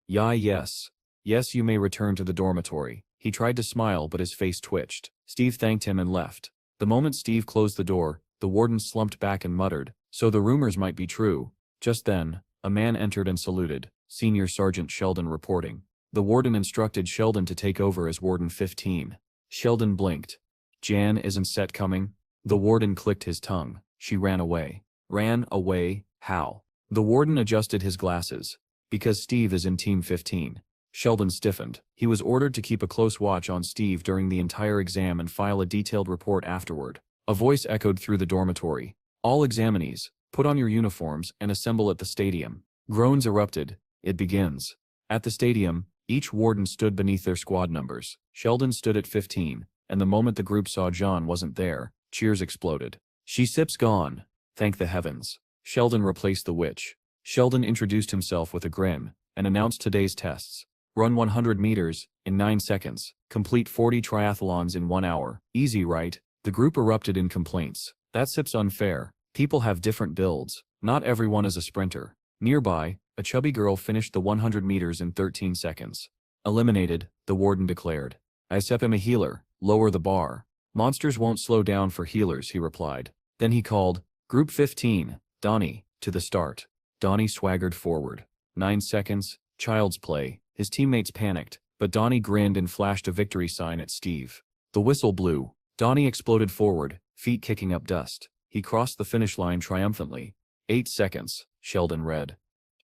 Yes. Yes, you may return to the dormitory. He tried to smile but his face twitched. Steve thanked him and left. The moment Steve closed the door, the warden slumped back and muttered, so the rumors might be true. Just then, a man entered and saluted. Senior Sergeant Sheldon reporting. The warden instructed Sheldon to take over as Warden 15. Sheldon blinked. Jan isn't set coming? The warden clicked his tongue. She ran away. Ran away? How? The warden adjusted his glasses. Because Steve is in Team 15. Sheldon stiffened. He was ordered to keep a close watch on Steve during the entire exam and file a detailed report afterward. A voice echoed through the dormitory. All examinees, put on your uniforms and assemble at the stadium. Groans erupted. It begins. At the stadium, each warden stood beneath their squad numbers. Sheldon stood at 15, and the moment the group saw John wasn't there, cheers exploded. She sips gone. Thank the heavens. Sheldon replaced the witch. Sheldon introduced himself with a grin, and announced today's tests. Run 100 meters, in 9 seconds. Complete 40 triathlons in 1 hour. Easy, right? The group erupted in complaints. That sip's unfair. People have different builds. Not everyone is a sprinter. Nearby, a chubby girl finished the 100 meters in 13 seconds. Eliminated, the warden declared. I am a healer. Lower the bar. Monsters won't slow down for healers, he replied. Then he called, Group 15, Donnie, to the start. Donnie swaggered forward. 9 seconds, child's play. His teammates panicked, but Donnie grinned and flashed a victory sign at Steve. The whistle blew. Donnie exploded forward, feet kicking up dust. He crossed the finish line triumphantly. 8 seconds, Sheldon read.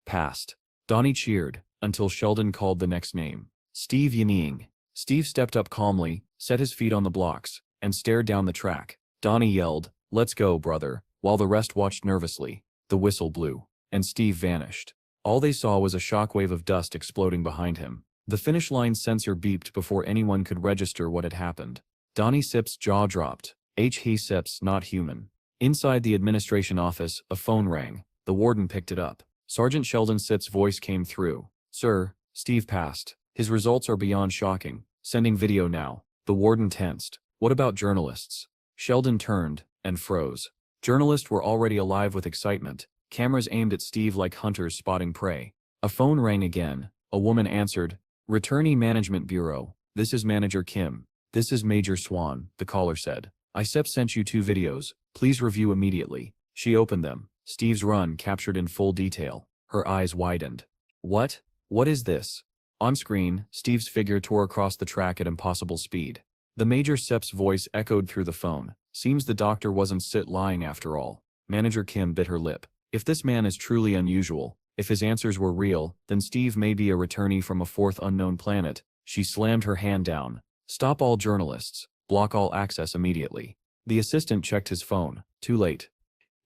Passed. Donnie cheered, until Sheldon called the next name. Steve Yaning. Steve stepped up calmly, set his feet on the blocks, and stared down the track. Donnie yelled, Let's go, brother, while the rest watched nervously. The whistle blew, and Steve vanished. All they saw was a shockwave of dust exploding behind him. The finish line sensor beeped before anyone could register what had happened. Donnie Sip's jaw dropped. He Sips not human. Inside the administration office, a phone rang. The warden picked it up. Sergeant Sheldon Sip's voice came through. Sir, Steve passed. His results are beyond shocking. Sending video now. The warden tensed. What about journalists? Sheldon turned, and froze. Journalists were already alive with excitement. Cameras aimed at Steve like hunters spotting prey. A phone rang again. A woman answered. Returnee Management Bureau. This is Manager Kim. This is Major Swan, the caller said. ISEP sent you 2 videos. Please review immediately. She opened them. Steve's run captured in full detail. Her eyes widened. What? What is this? On screen, Steve's figure tore across the track at impossible speed. The Major Sep's voice echoed through the phone. Seems the doctor wasn't lying after all. Manager Kim bit her lip. If this man is truly unusual, if his answers were real, then Steve may be a returnee from a 4th unknown planet. She slammed her hand down. Stop all journalists. Block all access immediately. The assistant checked his phone. Too late.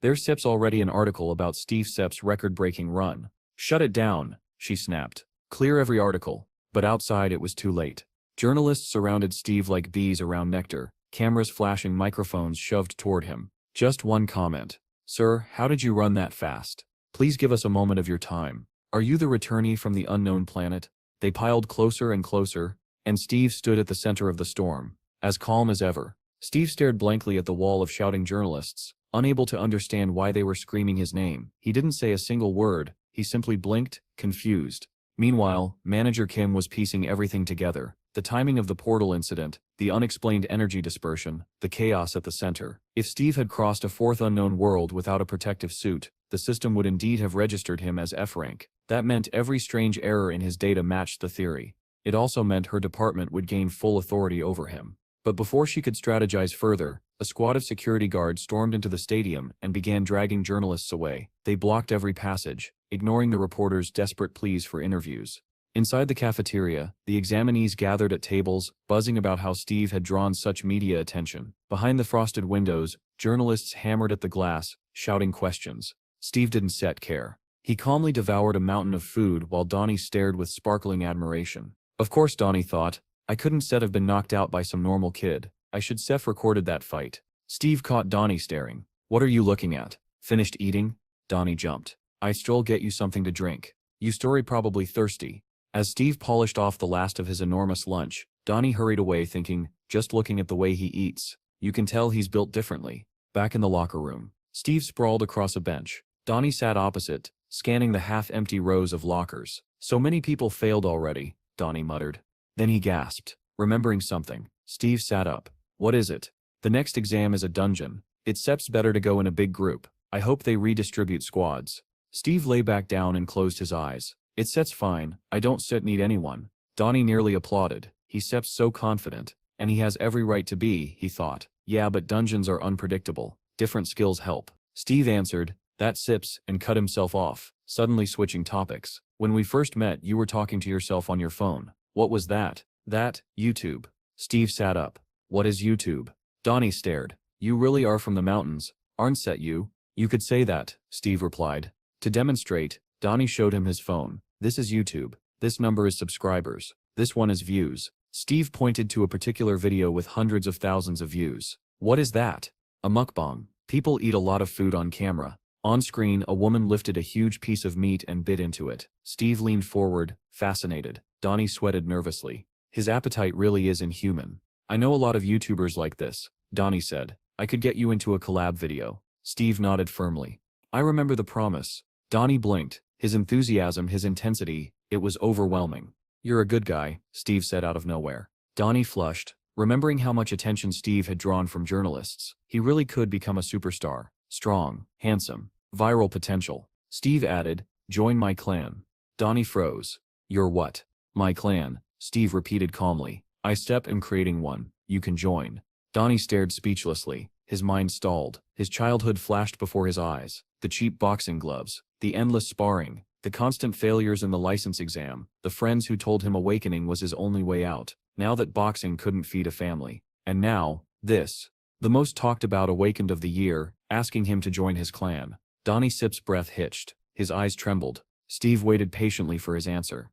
There's Sep's already an article about Steve Sep's record-breaking run. Shut it down, she snapped. Clear every article. But outside it was too late. Journalists surrounded Steve like bees around nectar, cameras flashing, microphones shoved toward him. Just one comment. Sir, how did you run that fast? Please give us a moment of your time. Are you the returnee from the unknown planet? They piled closer and closer, and Steve stood at the center of the storm, as calm as ever. Steve stared blankly at the wall of shouting journalists, unable to understand why they were screaming his name. He didn't say a single word, he simply blinked, confused. Meanwhile, Manager Kim was piecing everything together. The timing of the portal incident, the unexplained energy dispersion, the chaos at the center. If Steve had crossed a 4th unknown world without a protective suit, the system would indeed have registered him as F rank. That meant every strange error in his data matched the theory. It also meant her department would gain full authority over him. But before she could strategize further, a squad of security guards stormed into the stadium and began dragging journalists away. They blocked every passage, ignoring the reporters' desperate pleas for interviews. Inside the cafeteria, the examinees gathered at tables, buzzing about how Steve had drawn such media attention. Behind the frosted windows, journalists hammered at the glass, shouting questions. Steve didn't care. He calmly devoured a mountain of food while Donnie stared with sparkling admiration. Of course, Donnie thought, I couldn't have been knocked out by some normal kid. I should have recorded that fight. Steve caught Donnie staring. What are you looking at? Finished eating? Donnie jumped. I still get you something to drink. You story probably thirsty. As Steve polished off the last of his enormous lunch, Donnie hurried away thinking, just looking at the way he eats, you can tell he's built differently. Back in the locker room, Steve sprawled across a bench. Donnie sat opposite, scanning the half-empty rows of lockers. So many people failed already, Donnie muttered. Then he gasped, remembering something. Steve sat up. What is it? The next exam is a dungeon. It seems better to go in a big group. I hope they redistribute squads. Steve lay back down and closed his eyes. It sets fine, I don't need anyone. Donnie nearly applauded. He seems so confident. And he has every right to be, he thought. Yeah, but dungeons are unpredictable. Different skills help. Steve answered, that sips, and cut himself off, suddenly switching topics. When we first met, you were talking to yourself on your phone. What was that? That, YouTube. Steve sat up. What is YouTube? Donnie stared. You really are from the mountains, aren't you? You could say that, Steve replied. To demonstrate, Donnie showed him his phone. This is YouTube. This number is subscribers. This one is views. Steve pointed to a particular video with hundreds of thousands of views. What is that? A mukbang. People eat a lot of food on camera. On screen, a woman lifted a huge piece of meat and bit into it. Steve leaned forward, fascinated. Donnie sweated nervously. His appetite really is inhuman. I know a lot of YouTubers like this, Donnie said. I could get you into a collab video. Steve nodded firmly. I remember the promise. Donnie blinked. His enthusiasm, his intensity, it was overwhelming. You're a good guy, Steve said out of nowhere. Donnie flushed, remembering how much attention Steve had drawn from journalists. He really could become a superstar. Strong, handsome, viral potential. Steve added, join my clan. Donnie froze. Your what? My clan, Steve repeated calmly. I am creating one. You can join. Donnie stared speechlessly. His mind stalled. His childhood flashed before his eyes. The cheap boxing gloves, the endless sparring, the constant failures in the license exam, the friends who told him awakening was his only way out, now that boxing couldn't feed a family. And now, this. The most talked about awakened of the year, asking him to join his clan. Donnie Sip's breath hitched. His eyes trembled. Steve waited patiently for his answer.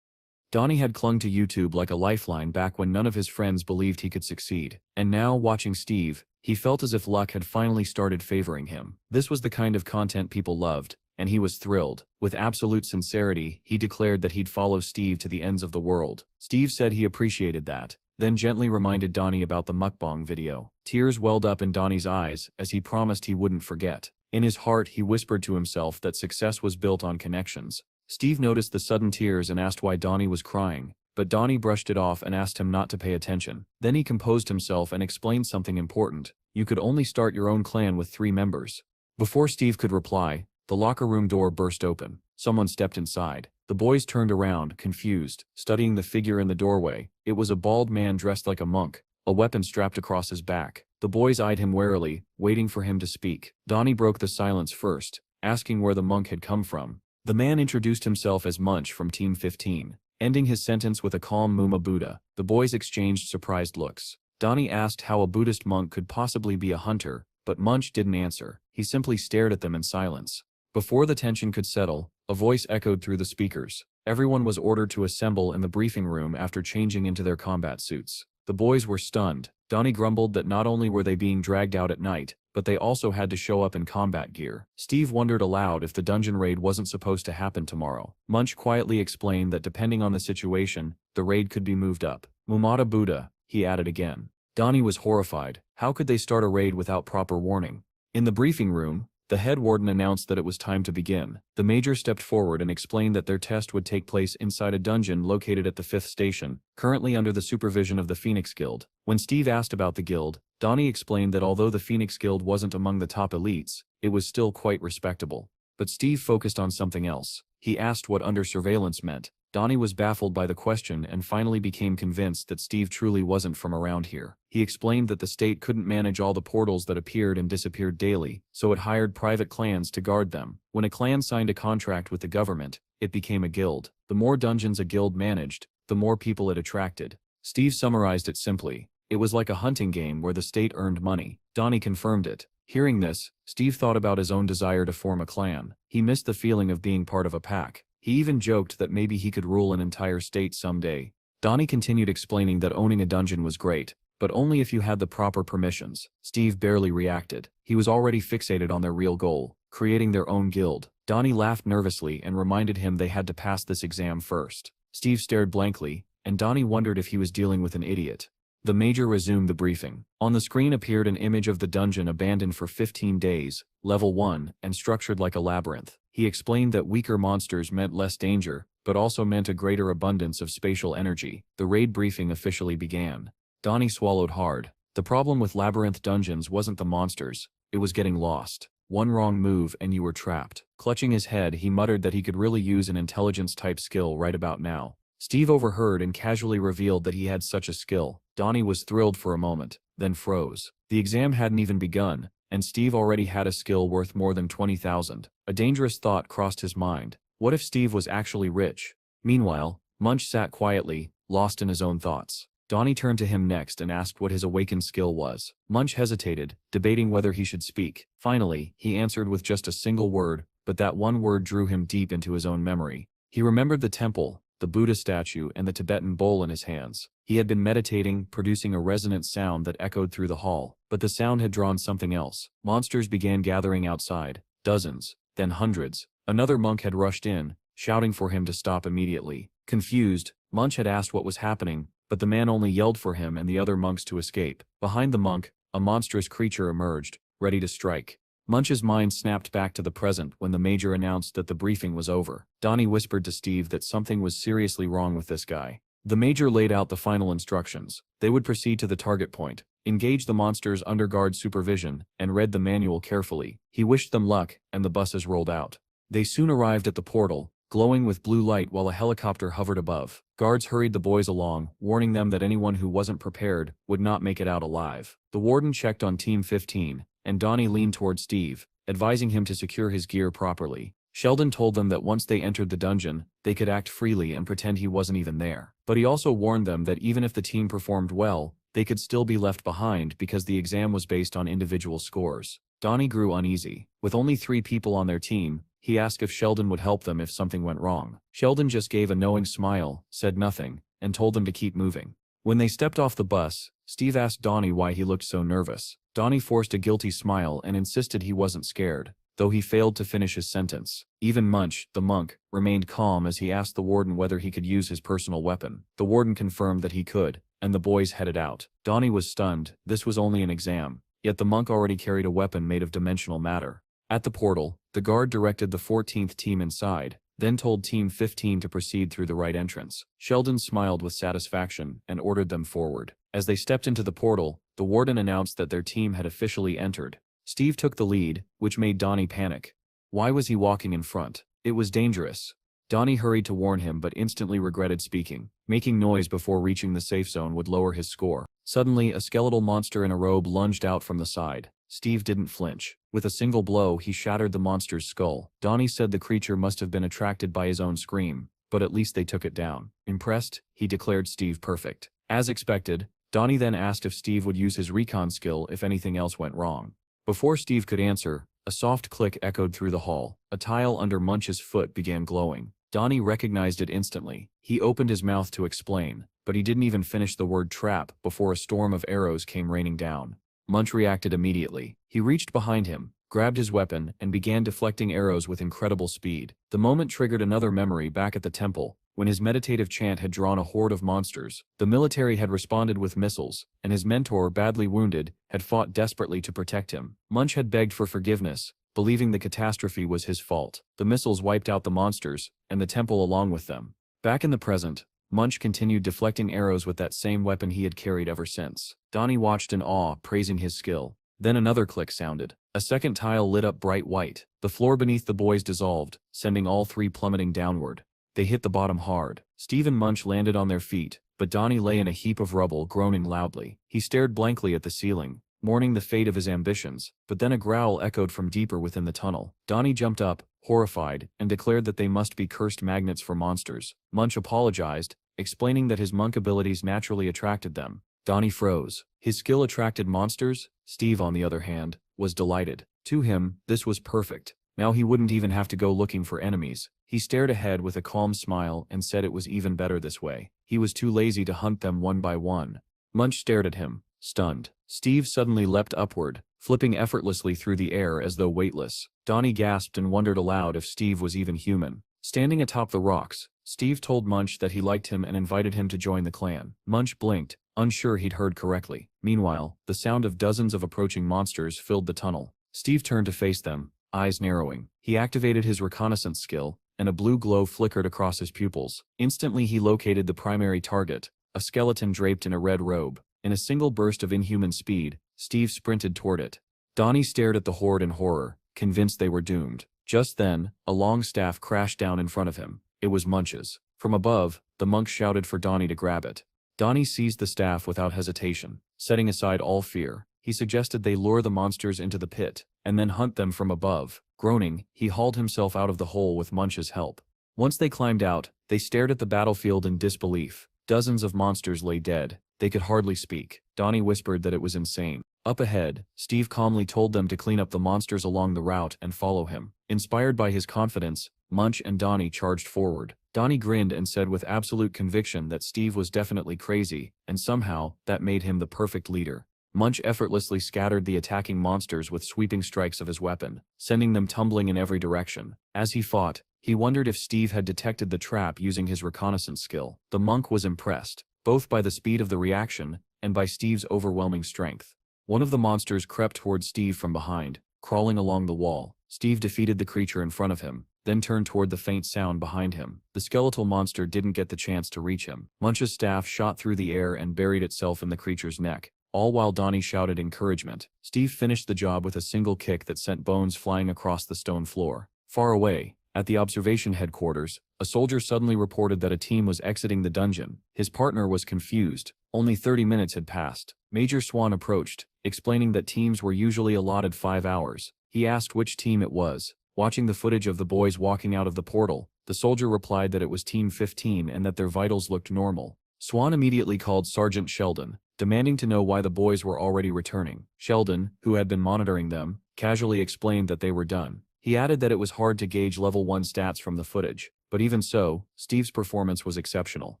Donnie had clung to YouTube like a lifeline back when none of his friends believed he could succeed. And now, watching Steve, he felt as if luck had finally started favoring him. This was the kind of content people loved, and he was thrilled. With absolute sincerity, he declared that he'd follow Steve to the ends of the world. Steve said he appreciated that, then gently reminded Donnie about the mukbang video. Tears welled up in Donnie's eyes as he promised he wouldn't forget. In his heart, he whispered to himself that success was built on connections. Steve noticed the sudden tears and asked why Donnie was crying, but Donnie brushed it off and asked him not to pay attention. Then he composed himself and explained something important. You could only start your own clan with 3 members. Before Steve could reply, the locker room door burst open. Someone stepped inside. The boys turned around, confused, studying the figure in the doorway. It was a bald man dressed like a monk, a weapon strapped across his back. The boys eyed him warily, waiting for him to speak. Donnie broke the silence first, asking where the monk had come from. The man introduced himself as Munch from Team 15, ending his sentence with a calm Muma Buddha. The boys exchanged surprised looks. Donnie asked how a Buddhist monk could possibly be a hunter, but Munch didn't answer. He simply stared at them in silence. Before the tension could settle, a voice echoed through the speakers. Everyone was ordered to assemble in the briefing room after changing into their combat suits. The boys were stunned. Donnie grumbled that not only were they being dragged out at night, but they also had to show up in combat gear. Steve wondered aloud if the dungeon raid wasn't supposed to happen tomorrow. Munch quietly explained that depending on the situation, the raid could be moved up. Mumata Buddha, he added again. Donnie was horrified. How could they start a raid without proper warning? In the briefing room, the head warden announced that it was time to begin. The major stepped forward and explained that their test would take place inside a dungeon located at the 5th station, currently under the supervision of the Phoenix Guild. When Steve asked about the guild, Donnie explained that although the Phoenix Guild wasn't among the top elites, it was still quite respectable. But Steve focused on something else. He asked what under surveillance meant. Donnie was baffled by the question and finally became convinced that Steve truly wasn't from around here. He explained that the state couldn't manage all the portals that appeared and disappeared daily, so it hired private clans to guard them. When a clan signed a contract with the government, it became a guild. The more dungeons a guild managed, the more people it attracted. Steve summarized it simply. It was like a hunting game where the state earned money. Donnie confirmed it. Hearing this, Steve thought about his own desire to form a clan. He missed the feeling of being part of a pack. He even joked that maybe he could rule an entire state someday. Donnie continued explaining that owning a dungeon was great, but only if you had the proper permissions. Steve barely reacted. He was already fixated on their real goal, creating their own guild. Donnie laughed nervously and reminded him they had to pass this exam first. Steve stared blankly, and Donnie wondered if he was dealing with an idiot. The Major resumed the briefing. On the screen appeared an image of the dungeon abandoned for 15 days, level 1, and structured like a labyrinth. He explained that weaker monsters meant less danger, but also meant a greater abundance of spatial energy. The raid briefing officially began. Donnie swallowed hard. The problem with labyrinth dungeons wasn't the monsters, it was getting lost. One wrong move and you were trapped. Clutching his head, he muttered that he could really use an intelligence-type skill right about now. Steve overheard and casually revealed that he had such a skill. Donnie was thrilled for a moment, then froze. The exam hadn't even begun, and Steve already had a skill worth more than 20,000. A dangerous thought crossed his mind. What if Steve was actually rich? Meanwhile, Munch sat quietly, lost in his own thoughts. Donnie turned to him next and asked what his awakened skill was. Munch hesitated, debating whether he should speak. Finally, he answered with just a single word, but that one word drew him deep into his own memory. He remembered the temple, the Buddha statue, and the Tibetan bowl in his hands. He had been meditating, producing a resonant sound that echoed through the hall, but the sound had drawn something else. Monsters began gathering outside, dozens, then hundreds. Another monk had rushed in, shouting for him to stop immediately. Confused, Munch had asked what was happening, but the man only yelled for him and the other monks to escape. Behind the monk, a monstrous creature emerged, ready to strike. Munch's mind snapped back to the present when the Major announced that the briefing was over. Donnie whispered to Steve that something was seriously wrong with this guy. The Major laid out the final instructions. They would proceed to the target point, engage the monsters under guard supervision, and read the manual carefully. He wished them luck, and the buses rolled out. They soon arrived at the portal, glowing with blue light while a helicopter hovered above. Guards hurried the boys along, warning them that anyone who wasn't prepared would not make it out alive. The warden checked on Team 15, and Donnie leaned toward Steve, advising him to secure his gear properly. Sheldon told them that once they entered the dungeon, they could act freely and pretend he wasn't even there. But he also warned them that even if the team performed well, they could still be left behind because the exam was based on individual scores. Donnie grew uneasy. With only 3 people on their team, he asked if Sheldon would help them if something went wrong. Sheldon just gave a knowing smile, said nothing, and told them to keep moving. When they stepped off the bus, Steve asked Donnie why he looked so nervous. Donnie forced a guilty smile and insisted he wasn't scared, though he failed to finish his sentence. Even Munch, the monk, remained calm as he asked the warden whether he could use his personal weapon. The warden confirmed that he could, and the boys headed out. Donnie was stunned. This was only an exam, yet the monk already carried a weapon made of dimensional matter. At the portal, the guard directed the 14th team inside, then told Team 15 to proceed through the right entrance. Sheldon smiled with satisfaction and ordered them forward. As they stepped into the portal, the warden announced that their team had officially entered. Steve took the lead, which made Donnie panic. Why was he walking in front? It was dangerous. Donnie hurried to warn him but instantly regretted speaking. Making noise before reaching the safe zone would lower his score. Suddenly, a skeletal monster in a robe lunged out from the side. Steve didn't flinch. With a single blow, he shattered the monster's skull. Donnie said the creature must have been attracted by his own scream, but at least they took it down. Impressed, he declared Steve perfect. As expected, Donnie then asked if Steve would use his recon skill if anything else went wrong. Before Steve could answer, a soft click echoed through the hall. A tile under Munch's foot began glowing. Donnie recognized it instantly. He opened his mouth to explain, but he didn't even finish the word trap before a storm of arrows came raining down. Munch reacted immediately. He reached behind him, grabbed his weapon, and began deflecting arrows with incredible speed. The moment triggered another memory back at the temple, when his meditative chant had drawn a horde of monsters. The military had responded with missiles, and his mentor, badly wounded, had fought desperately to protect him. Munch had begged for forgiveness, believing the catastrophe was his fault. The missiles wiped out the monsters, and the temple along with them. Back in the present, Munch continued deflecting arrows with that same weapon he had carried ever since. Donnie watched in awe, praising his skill. Then another click sounded. A second tile lit up bright white. The floor beneath the boys dissolved, sending all 3 plummeting downward. They hit the bottom hard. Steve and Munch landed on their feet, but Donnie lay in a heap of rubble, groaning loudly. He stared blankly at the ceiling, mourning the fate of his ambitions, but then a growl echoed from deeper within the tunnel. Donnie jumped up, horrified, and declared that they must be cursed magnets for monsters. Munch apologized, explaining that his monk abilities naturally attracted them. Donnie froze. His skill attracted monsters? Steve, on the other hand, was delighted. To him, this was perfect. Now he wouldn't even have to go looking for enemies. He stared ahead with a calm smile and said it was even better this way. He was too lazy to hunt them one by one. Munch stared at him, stunned. Steve suddenly leapt upward, flipping effortlessly through the air as though weightless. Donnie gasped and wondered aloud if Steve was even human. Standing atop the rocks, Steve told Munch that he liked him and invited him to join the clan. Munch blinked, unsure he'd heard correctly. Meanwhile, the sound of dozens of approaching monsters filled the tunnel. Steve turned to face them, eyes narrowing. He activated his reconnaissance skill, and a blue glow flickered across his pupils. Instantly he located the primary target, a skeleton draped in a red robe. In a single burst of inhuman speed, Steve sprinted toward it. Donnie stared at the horde in horror, convinced they were doomed. Just then, a long staff crashed down in front of him. It was Munch's. From above, the monk shouted for Donnie to grab it. Donnie seized the staff without hesitation. Setting aside all fear, he suggested they lure the monsters into the pit, and then hunt them from above. Groaning, he hauled himself out of the hole with Munch's help. Once they climbed out, they stared at the battlefield in disbelief. Dozens of monsters lay dead. They could hardly speak. Donnie whispered that it was insane. Up ahead, Steve calmly told them to clean up the monsters along the route and follow him. Inspired by his confidence, Munch and Donnie charged forward. Donnie grinned and said with absolute conviction that Steve was definitely crazy, and somehow, that made him the perfect leader. Munch effortlessly scattered the attacking monsters with sweeping strikes of his weapon, sending them tumbling in every direction. As he fought, he wondered if Steve had detected the trap using his reconnaissance skill. The monk was impressed, both by the speed of the reaction and by Steve's overwhelming strength. One of the monsters crept toward Steve from behind, crawling along the wall. Steve defeated the creature in front of him, then turned toward the faint sound behind him. The skeletal monster didn't get the chance to reach him. Munch's staff shot through the air and buried itself in the creature's neck, all while Donnie shouted encouragement. Steve finished the job with a single kick that sent bones flying across the stone floor. Far away, at the observation headquarters, a soldier suddenly reported that a team was exiting the dungeon. His partner was confused. Only 30 minutes had passed. Major Swan approached, explaining that teams were usually allotted 5 hours. He asked which team it was. Watching the footage of the boys walking out of the portal, the soldier replied that it was Team 15 and that their vitals looked normal. Swan immediately called Sergeant Sheldon, demanding to know why the boys were already returning. Sheldon, who had been monitoring them, casually explained that they were done. He added that it was hard to gauge level 1 stats from the footage, but even so, Steve's performance was exceptional.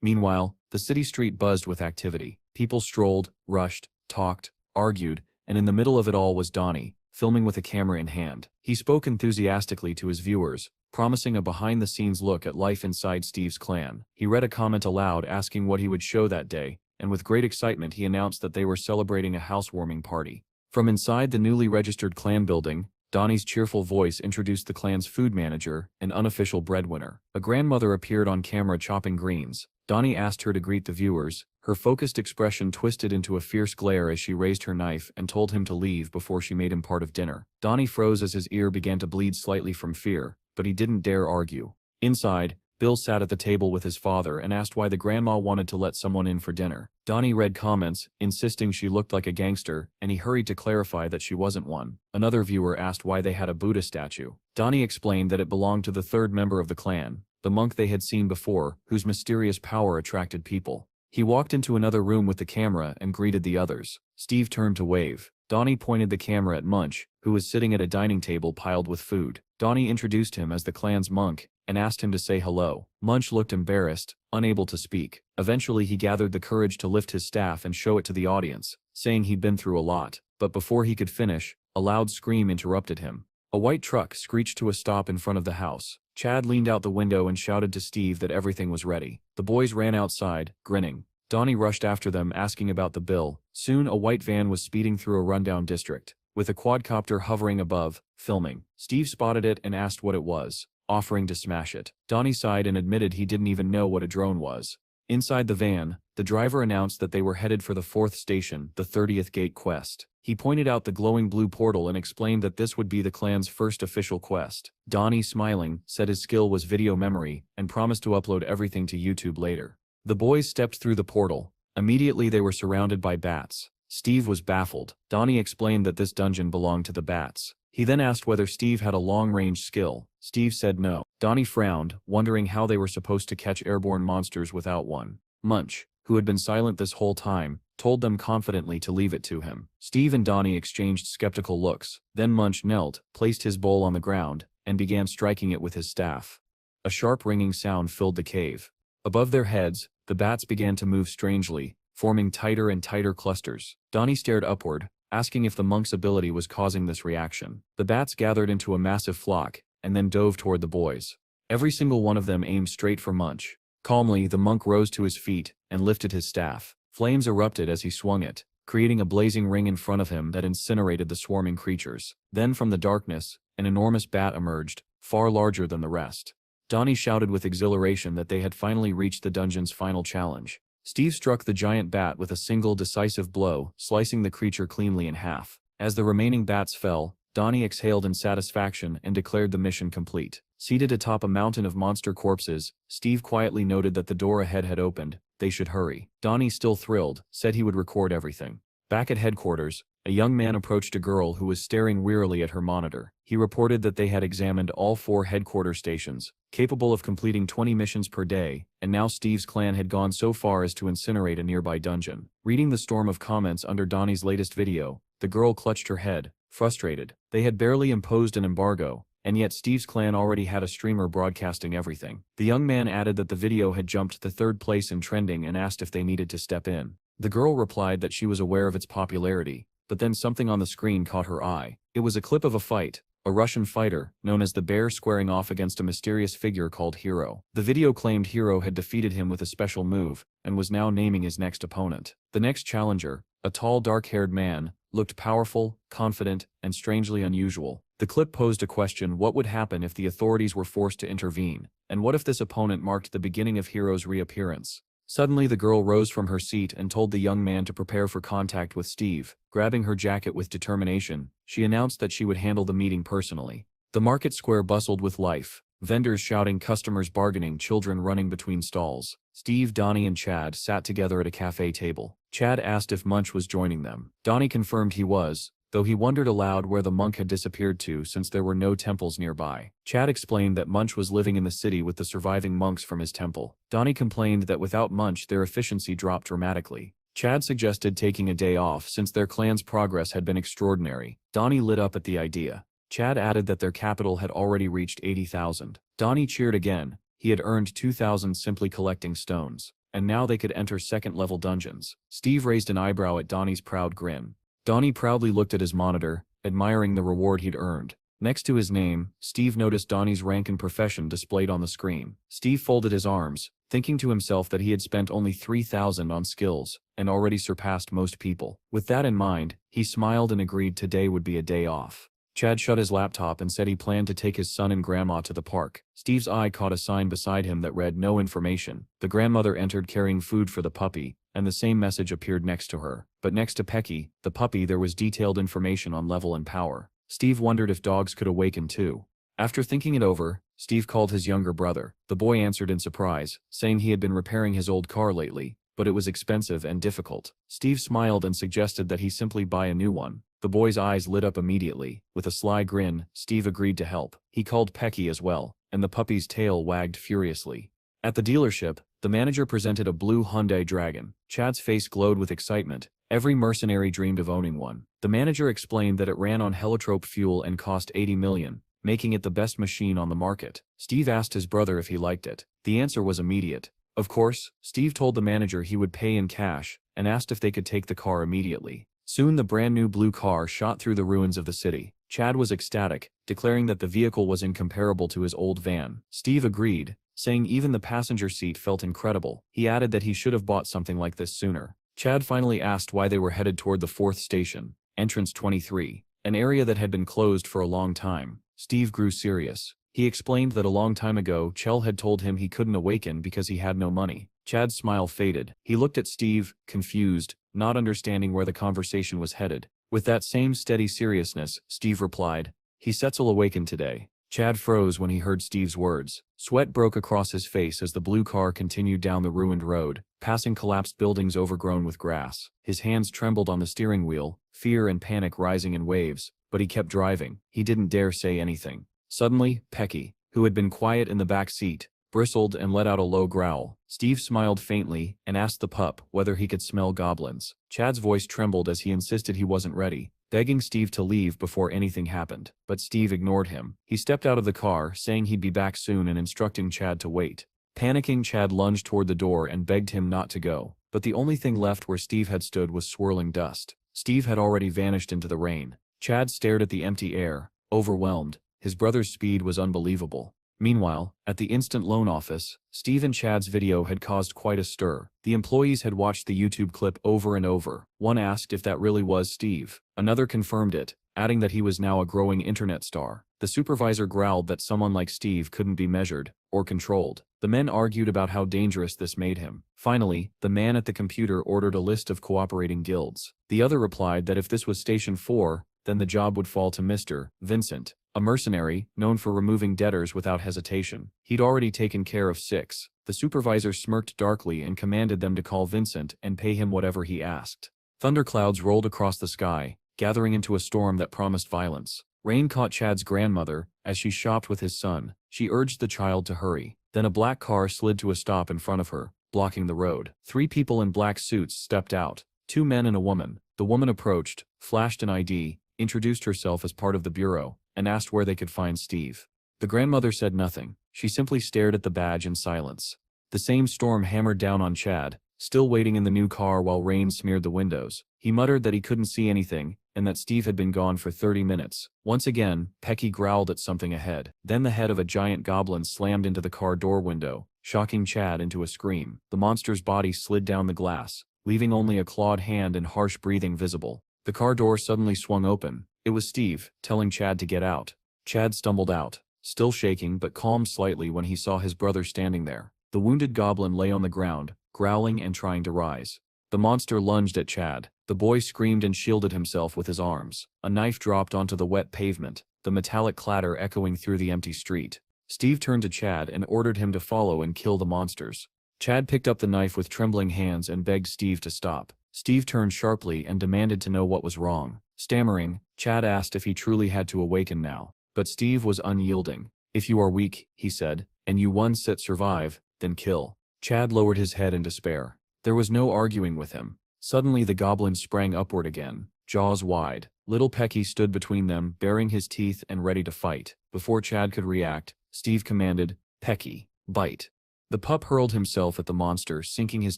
Meanwhile, the city street buzzed with activity. People strolled, rushed, talked, argued, and in the middle of it all was Donnie, filming with a camera in hand. He spoke enthusiastically to his viewers, promising a behind-the-scenes look at life inside Steve's clan. He read a comment aloud asking what he would show that day, and with great excitement he announced that they were celebrating a housewarming party. From inside the newly registered clan building, Donnie's cheerful voice introduced the clan's food manager, an unofficial breadwinner. A grandmother appeared on camera chopping greens. Donnie asked her to greet the viewers. Her focused expression twisted into a fierce glare as she raised her knife and told him to leave before she made him part of dinner. Donnie froze as his ear began to bleed slightly from fear, but he didn't dare argue. Inside, Bill sat at the table with his father and asked why the grandma wanted to let someone in for dinner. Donnie read comments, insisting she looked like a gangster, and he hurried to clarify that she wasn't one. Another viewer asked why they had a Buddha statue. Donnie explained that it belonged to the third member of the clan, the monk they had seen before, whose mysterious power attracted people. He walked into another room with the camera and greeted the others. Steve turned to wave. Donnie pointed the camera at Munch, who was sitting at a dining table piled with food. Donnie introduced him as the clan's monk and asked him to say hello. Munch looked embarrassed, unable to speak. Eventually he gathered the courage to lift his staff and show it to the audience, saying he'd been through a lot. But before he could finish, a loud scream interrupted him. A white truck screeched to a stop in front of the house. Chad leaned out the window and shouted to Steve that everything was ready. The boys ran outside, grinning. Donnie rushed after them asking about the bill. Soon a white van was speeding through a rundown district, with a quadcopter hovering above, filming. Steve spotted it and asked what it was, offering to smash it. Donnie sighed and admitted he didn't even know what a drone was. Inside the van, the driver announced that they were headed for the 4th station, the 30th Gate quest. He pointed out the glowing blue portal and explained that this would be the clan's first official quest. Donnie, smiling, said his skill was video memory and promised to upload everything to YouTube later. The boys stepped through the portal. Immediately they were surrounded by bats. Steve was baffled. Donnie explained that this dungeon belonged to the bats. He then asked whether Steve had a long-range skill. Steve said no. Donnie frowned, wondering how they were supposed to catch airborne monsters without one. Munch, who had been silent this whole time, told them confidently to leave it to him. Steve and Donnie exchanged skeptical looks. Then Munch knelt, placed his bowl on the ground, and began striking it with his staff. A sharp ringing sound filled the cave. Above their heads, the bats began to move strangely, forming tighter and tighter clusters. Donnie stared upward, asking if the monk's ability was causing this reaction. The bats gathered into a massive flock, and then dove toward the boys. Every single one of them aimed straight for Munch. Calmly, the monk rose to his feet and lifted his staff. Flames erupted as he swung it, creating a blazing ring in front of him that incinerated the swarming creatures. Then from the darkness, an enormous bat emerged, far larger than the rest. Donnie shouted with exhilaration that they had finally reached the dungeon's final challenge. Steve struck the giant bat with a single decisive blow, slicing the creature cleanly in half. As the remaining bats fell, Donnie exhaled in satisfaction and declared the mission complete. Seated atop a mountain of monster corpses, Steve quietly noted that the door ahead had opened. They should hurry. Donnie, still thrilled, said he would record everything. Back at headquarters, a young man approached a girl who was staring wearily at her monitor. He reported that they had examined all 4 headquarters stations, capable of completing 20 missions per day, and now Steve's clan had gone so far as to incinerate a nearby dungeon. Reading the storm of comments under Donnie's latest video, the girl clutched her head, frustrated. They had barely imposed an embargo, and yet Steve's clan already had a streamer broadcasting everything. The young man added that the video had jumped to 3rd place in trending and asked if they needed to step in. The girl replied that she was aware of its popularity, but then something on the screen caught her eye. It was a clip of a fight, a Russian fighter, known as the Bear, squaring off against a mysterious figure called Hero. The video claimed Hero had defeated him with a special move, and was now naming his next opponent. The next challenger, a tall dark-haired man, looked powerful, confident, and strangely unusual. The clip posed a question: what would happen if the authorities were forced to intervene, and what if this opponent marked the beginning of Hero's reappearance? Suddenly the girl rose from her seat and told the young man to prepare for contact with Steve. Grabbing her jacket with determination, she announced that she would handle the meeting personally. The market square bustled with life, vendors shouting, customers bargaining, children running between stalls. Steve, Donnie, and Chad sat together at a cafe table. Chad asked if Munch was joining them. Donnie confirmed he was, though he wondered aloud where the monk had disappeared to since there were no temples nearby. Chad explained that Munch was living in the city with the surviving monks from his temple. Donnie complained that without Munch their efficiency dropped dramatically. Chad suggested taking a day off since their clan's progress had been extraordinary. Donnie lit up at the idea. Chad added that their capital had already reached 80,000. Donnie cheered again. He had earned 2,000 simply collecting stones, and now they could enter second-level dungeons. Steve raised an eyebrow at Donnie's proud grin. Donnie proudly looked at his monitor, admiring the reward he'd earned. Next to his name, Steve noticed Donnie's rank and profession displayed on the screen. Steve folded his arms, thinking to himself that he had spent only 3,000 on skills, and already surpassed most people. With that in mind, he smiled and agreed today would be a day off. Chad shut his laptop and said he planned to take his son and grandma to the park. Steve's eye caught a sign beside him that read "No information." The grandmother entered carrying food for the puppy, and the same message appeared next to her. But next to Pecky, the puppy, there was detailed information on level and power. Steve wondered if dogs could awaken too. After thinking it over, Steve called his younger brother. The boy answered in surprise, saying he had been repairing his old car lately, but it was expensive and difficult. Steve smiled and suggested that he simply buy a new one. The boy's eyes lit up immediately. With a sly grin, Steve agreed to help. He called Pecky as well, and the puppy's tail wagged furiously. At the dealership, the manager presented a blue Hyundai Dragon. Chad's face glowed with excitement. Every mercenary dreamed of owning one. The manager explained that it ran on heliotrope fuel and cost 80 million, making it the best machine on the market. Steve asked his brother if he liked it. The answer was immediate. Of course. Steve told the manager he would pay in cash, and asked if they could take the car immediately. Soon the brand new blue car shot through the ruins of the city. Chad was ecstatic, declaring that the vehicle was incomparable to his old van. Steve agreed, saying even the passenger seat felt incredible. He added that he should have bought something like this sooner. Chad finally asked why they were headed toward the 4th station, entrance 23, an area that had been closed for a long time. Steve grew serious. He explained that a long time ago Chell had told him he couldn't awaken because he had no money. Chad's smile faded. He looked at Steve, confused, not understanding where the conversation was headed. With that same steady seriousness, Steve replied, "He will awaken today." Chad froze when he heard Steve's words. Sweat broke across his face as the blue car continued down the ruined road, passing collapsed buildings overgrown with grass. His hands trembled on the steering wheel, fear and panic rising in waves, but he kept driving. He didn't dare say anything. Suddenly, Pecky, who had been quiet in the back seat, bristled and let out a low growl. Steve smiled faintly and asked the pup whether he could smell goblins. Chad's voice trembled as he insisted he wasn't ready, begging Steve to leave before anything happened. But Steve ignored him. He stepped out of the car, saying he'd be back soon and instructing Chad to wait. Panicking, Chad lunged toward the door and begged him not to go. But the only thing left where Steve had stood was swirling dust. Steve had already vanished into the rain. Chad stared at the empty air, overwhelmed. His brother's speed was unbelievable. Meanwhile, at the instant loan office, Steve and Chad's video had caused quite a stir. The employees had watched the YouTube clip over and over. One asked if that really was Steve. Another confirmed it, adding that he was now a growing internet star. The supervisor growled that someone like Steve couldn't be measured or controlled. The men argued about how dangerous this made him. Finally, the man at the computer ordered a list of cooperating guilds. The other replied that if this was Station 4, then the job would fall to Mr. Vincent, a mercenary known for removing debtors without hesitation. He'd already taken care of 6. The supervisor smirked darkly and commanded them to call Vincent and pay him whatever he asked. Thunderclouds rolled across the sky, gathering into a storm that promised violence. Rain caught Chad's grandmother as she shopped with his son. She urged the child to hurry. Then a black car slid to a stop in front of her, blocking the road. 3 people in black suits stepped out, 2 men and a woman. The woman approached, flashed an ID, introduced herself as part of the bureau, and asked where they could find Steve. The grandmother said nothing. She simply stared at the badge in silence. The same storm hammered down on Chad, still waiting in the new car while rain smeared the windows. He muttered that he couldn't see anything, and that Steve had been gone for 30 minutes. Once again, Pecky growled at something ahead. Then the head of a giant goblin slammed into the car door window, shocking Chad into a scream. The monster's body slid down the glass, leaving only a clawed hand and harsh breathing visible. The car door suddenly swung open. It was Steve, telling Chad to get out. Chad stumbled out, still shaking but calmed slightly when he saw his brother standing there. The wounded goblin lay on the ground, growling and trying to rise. The monster lunged at Chad. The boy screamed and shielded himself with his arms. A knife dropped onto the wet pavement, the metallic clatter echoing through the empty street. Steve turned to Chad and ordered him to follow and kill the monsters. Chad picked up the knife with trembling hands and begged Steve to stop. Steve turned sharply and demanded to know what was wrong. Stammering, Chad asked if he truly had to awaken now. But Steve was unyielding. "If you are weak," he said, "and you one set survive, then kill." Chad lowered his head in despair. There was no arguing with him. Suddenly the goblin sprang upward again, jaws wide. Little Pecky stood between them, baring his teeth and ready to fight. Before Chad could react, Steve commanded, "Pecky, bite." The pup hurled himself at the monster, sinking his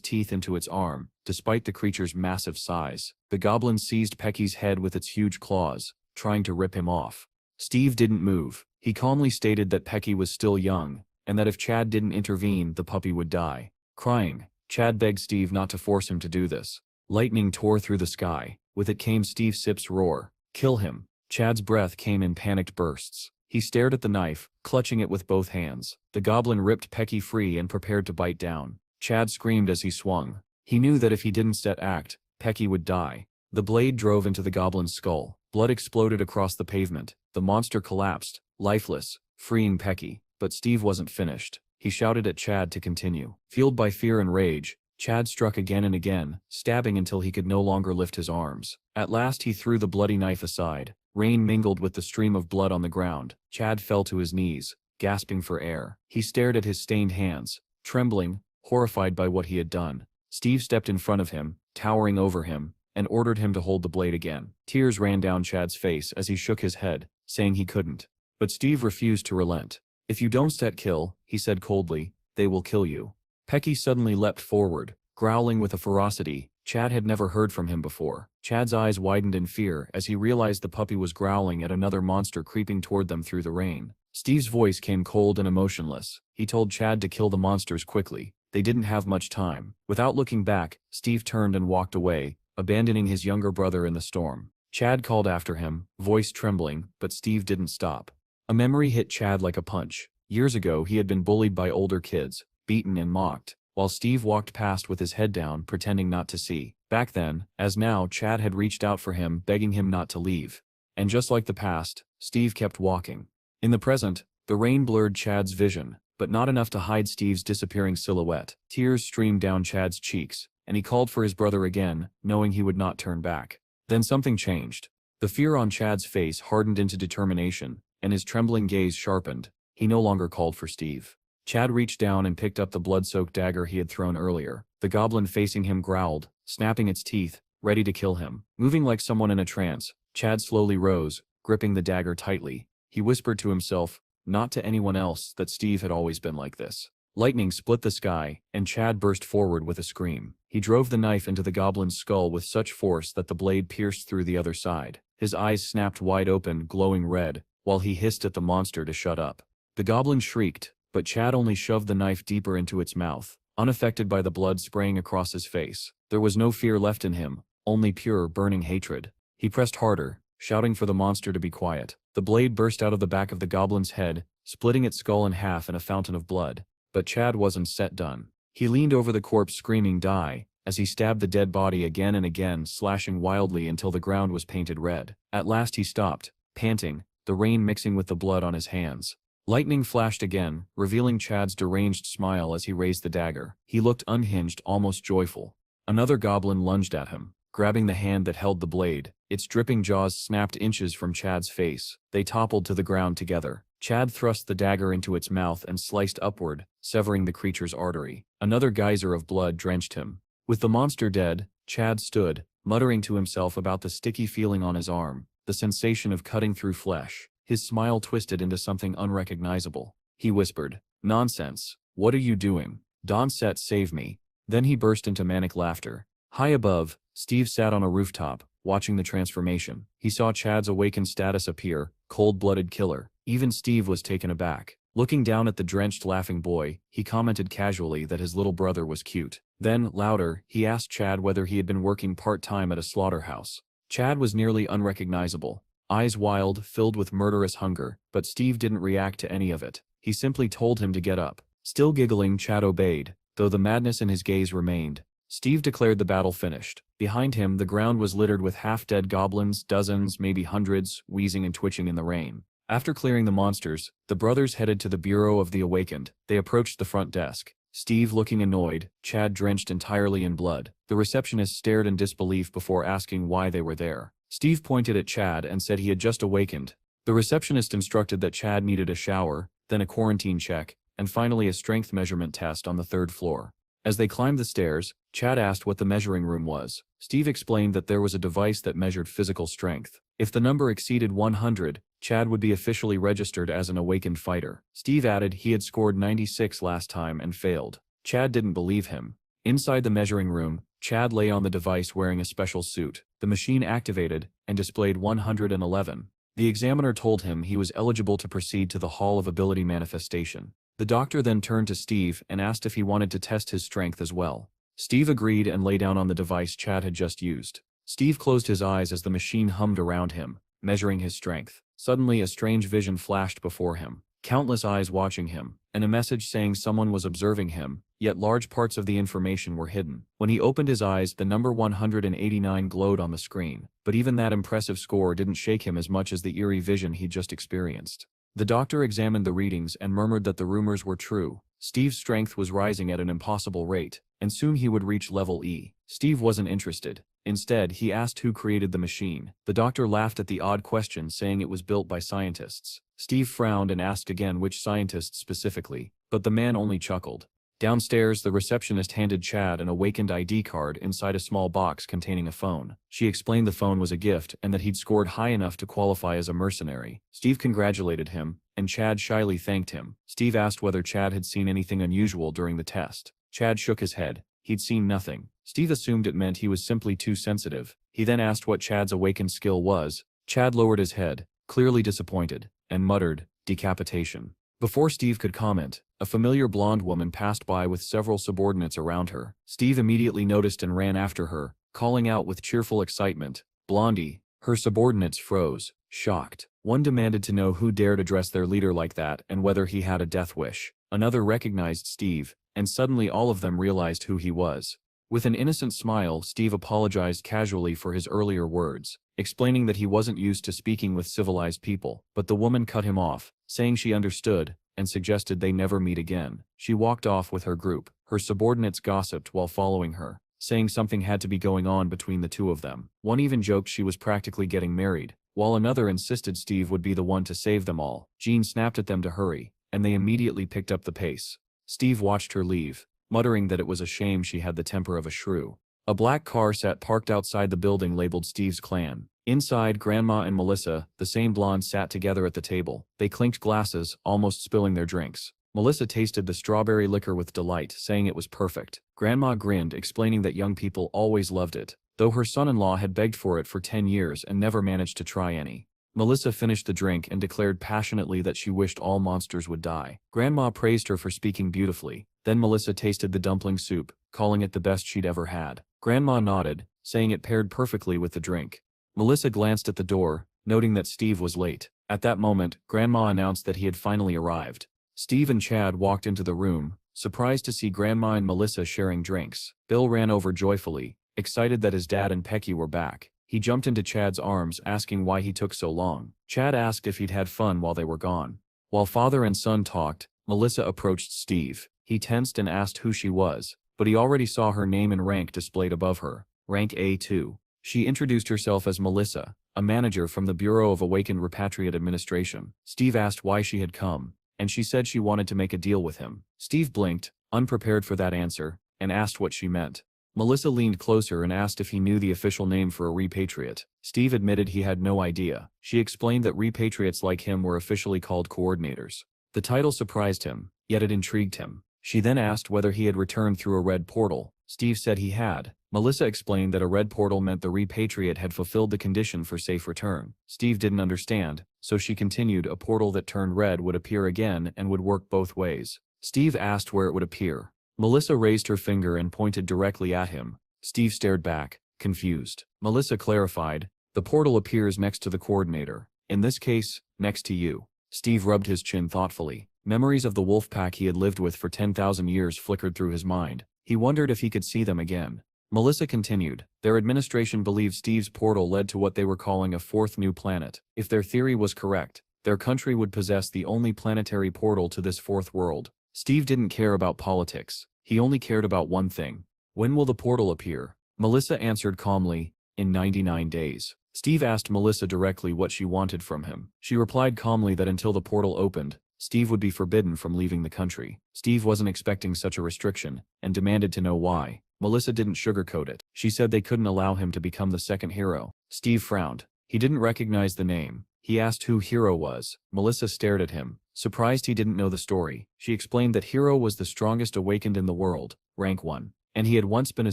teeth into its arm. Despite the creature's massive size, the goblin seized Pecky's head with its huge claws, trying to rip him off. Steve didn't move. He calmly stated that Pecky was still young, and that if Chad didn't intervene, the puppy would die. Crying, Chad begged Steve not to force him to do this. Lightning tore through the sky. With it came Steve Sip's roar. "Kill him." Chad's breath came in panicked bursts. He stared at the knife, clutching it with both hands. The goblin ripped Pecky free and prepared to bite down. Chad screamed as he swung. He knew that if he didn't set act, Pecky would die. The blade drove into the goblin's skull. Blood exploded across the pavement. The monster collapsed, lifeless, freeing Pecky. But Steve wasn't finished. He shouted at Chad to continue. Fueled by fear and rage, Chad struck again and again, stabbing until he could no longer lift his arms. At last he threw the bloody knife aside. Rain mingled with the stream of blood on the ground. Chad fell to his knees, gasping for air. He stared at his stained hands, trembling, horrified by what he had done. Steve stepped in front of him, towering over him, and ordered him to hold the blade again. Tears ran down Chad's face as he shook his head, saying he couldn't. But Steve refused to relent. "If you don't set kill," he said coldly, "they will kill you." Pecky suddenly leapt forward, growling with a ferocity Chad had never heard from him before. Chad's eyes widened in fear as he realized the puppy was growling at another monster creeping toward them through the rain. Steve's voice came cold and emotionless. He told Chad to kill the monsters quickly. They didn't have much time. Without looking back, Steve turned and walked away, abandoning his younger brother in the storm. Chad called after him, voice trembling, but Steve didn't stop. A memory hit Chad like a punch. Years ago he had been bullied by older kids, beaten and mocked, while Steve walked past with his head down, pretending not to see. Back then, as now, Chad had reached out for him, begging him not to leave. And just like the past, Steve kept walking. In the present, the rain blurred Chad's vision, but not enough to hide Steve's disappearing silhouette. Tears streamed down Chad's cheeks, and he called for his brother again, knowing he would not turn back. Then something changed. The fear on Chad's face hardened into determination, and his trembling gaze sharpened. He no longer called for Steve. Chad reached down and picked up the blood-soaked dagger he had thrown earlier. The goblin facing him growled, snapping its teeth, ready to kill him. Moving like someone in a trance, Chad slowly rose, gripping the dagger tightly. He whispered to himself, not to anyone else, that Steve had always been like this. Lightning split the sky, and Chad burst forward with a scream. He drove the knife into the goblin's skull with such force that the blade pierced through the other side. His eyes snapped wide open, glowing red, while he hissed at the monster to shut up. The goblin shrieked, but Chad only shoved the knife deeper into its mouth, unaffected by the blood spraying across his face. There was no fear left in him, only pure, burning hatred. He pressed harder, shouting for the monster to be quiet. The blade burst out of the back of the goblin's head, splitting its skull in half in a fountain of blood. But Chad wasn't set done. He leaned over the corpse screaming "Die!" as he stabbed the dead body again and again, slashing wildly until the ground was painted red. At last he stopped, panting, the rain mixing with the blood on his hands. Lightning flashed again, revealing Chad's deranged smile as he raised the dagger. He looked unhinged, almost joyful. Another goblin lunged at him, grabbing the hand that held the blade. Its dripping jaws snapped inches from Chad's face. They toppled to the ground together. Chad thrust the dagger into its mouth and sliced upward, severing the creature's artery. Another geyser of blood drenched him. With the monster dead, Chad stood, muttering to himself about the sticky feeling on his arm, the sensation of cutting through flesh. His smile twisted into something unrecognizable. He whispered, "Nonsense. What are you doing? Donset, save me." Then he burst into manic laughter. High above, Steve sat on a rooftop, watching the transformation. He saw Chad's awakened status appear, cold-blooded killer. Even Steve was taken aback. Looking down at the drenched, laughing boy, he commented casually that his little brother was cute. Then, louder, he asked Chad whether he had been working part-time at a slaughterhouse. Chad was nearly unrecognizable, eyes wild, filled with murderous hunger, but Steve didn't react to any of it. He simply told him to get up. Still giggling, Chad obeyed, though the madness in his gaze remained. Steve declared the battle finished. Behind him, the ground was littered with half-dead goblins, dozens, maybe hundreds, wheezing and twitching in the rain. After clearing the monsters, the brothers headed to the Bureau of the Awakened. They approached the front desk. Steve looking annoyed, Chad drenched entirely in blood. The receptionist stared in disbelief before asking why they were there. Steve pointed at Chad and said he had just awakened. The receptionist instructed that Chad needed a shower, then a quarantine check, and finally a strength measurement test on the 3rd floor. As they climbed the stairs, Chad asked what the measuring room was. Steve explained that there was a device that measured physical strength. If the number exceeded 100, Chad would be officially registered as an awakened fighter. Steve added he had scored 96 last time and failed. Chad didn't believe him. Inside the measuring room, Chad lay on the device wearing a special suit. The machine activated and displayed 111. The examiner told him he was eligible to proceed to the Hall of Ability Manifestation. The doctor then turned to Steve and asked if he wanted to test his strength as well. Steve agreed and lay down on the device Chad had just used. Steve closed his eyes as the machine hummed around him, measuring his strength. Suddenly a strange vision flashed before him. Countless eyes watching him, and a message saying someone was observing him, yet large parts of the information were hidden. When he opened his eyes, the number 189 glowed on the screen, but even that impressive score didn't shake him as much as the eerie vision he'd just experienced. The doctor examined the readings and murmured that the rumors were true. Steve's strength was rising at an impossible rate, and soon he would reach level E. Steve wasn't interested. Instead, he asked who created the machine. The doctor laughed at the odd question, saying it was built by scientists. Steve frowned and asked again which scientists specifically, but the man only chuckled. Downstairs, the receptionist handed Chad an awakened ID card inside a small box containing a phone. She explained the phone was a gift and that he'd scored high enough to qualify as a mercenary. Steve congratulated him, and Chad shyly thanked him. Steve asked whether Chad had seen anything unusual during the test. Chad shook his head. He'd seen nothing. Steve assumed it meant he was simply too sensitive. He then asked what Chad's awakened skill was. Chad lowered his head, clearly disappointed, and muttered, "Decapitation." Before Steve could comment, a familiar blonde woman passed by with several subordinates around her. Steve immediately noticed and ran after her, calling out with cheerful excitement, "Blondie!" Her subordinates froze, shocked. One demanded to know who dared address their leader like that and whether he had a death wish. Another recognized Steve, and suddenly all of them realized who he was. With an innocent smile, Steve apologized casually for his earlier words, explaining that he wasn't used to speaking with civilized people, but the woman cut him off, saying she understood, and suggested they never meet again. She walked off with her group. Her subordinates gossiped while following her, saying something had to be going on between the two of them. One even joked she was practically getting married, while another insisted Steve would be the one to save them all. Jean snapped at them to hurry, and they immediately picked up the pace. Steve watched her leave, muttering that it was a shame she had the temper of a shrew. A black car sat parked outside the building labeled Steve's Clan. Inside, Grandma and Melissa, the same blonde, sat together at the table. They clinked glasses, almost spilling their drinks. Melissa tasted the strawberry liquor with delight, saying it was perfect. Grandma grinned, explaining that young people always loved it, though her son-in-law had begged for it for 10 years and never managed to try any. Melissa finished the drink and declared passionately that she wished all monsters would die. Grandma praised her for speaking beautifully. Then Melissa tasted the dumpling soup, calling it the best she'd ever had. Grandma nodded, saying it paired perfectly with the drink. Melissa glanced at the door, noting that Steve was late. At that moment, Grandma announced that he had finally arrived. Steve and Chad walked into the room, surprised to see Grandma and Melissa sharing drinks. Bill ran over joyfully, excited that his dad and Pecky were back. He jumped into Chad's arms asking why he took so long. Chad asked if he'd had fun while they were gone. While father and son talked, Melissa approached Steve. He tensed and asked who she was, but he already saw her name and rank displayed above her. Rank A2. She introduced herself as Melissa, a manager from the Bureau of Awakened Repatriate Administration. Steve asked why she had come, and she said she wanted to make a deal with him. Steve blinked, unprepared for that answer, and asked what she meant. Melissa leaned closer and asked if he knew the official name for a repatriate. Steve admitted he had no idea. She explained that repatriates like him were officially called coordinators. The title surprised him, yet it intrigued him. She then asked whether he had returned through a red portal. Steve said he had. Melissa explained that a red portal meant the repatriate had fulfilled the condition for safe return. Steve didn't understand, so she continued a portal that turned red would appear again and would work both ways. Steve asked where it would appear. Melissa raised her finger and pointed directly at him. Steve stared back, confused. Melissa clarified, the portal appears next to the coordinator. In this case, next to you. Steve rubbed his chin thoughtfully. Memories of the wolf pack he had lived with for 10,000 years flickered through his mind. He wondered if he could see them again. Melissa continued, their administration believed Steve's portal led to what they were calling a fourth new planet. If their theory was correct, their country would possess the only planetary portal to this fourth world. Steve didn't care about politics. He only cared about one thing. When will the portal appear? Melissa answered calmly, in 99 days. Steve asked Melissa directly what she wanted from him. She replied calmly that until the portal opened, Steve would be forbidden from leaving the country. Steve wasn't expecting such a restriction, and demanded to know why. Melissa didn't sugarcoat it. She said they couldn't allow him to become the second hero. Steve frowned. He didn't recognize the name. He asked who Hero was. Melissa stared at him, surprised he didn't know the story. She explained that Hero was the strongest awakened in the world, rank 1, and he had once been a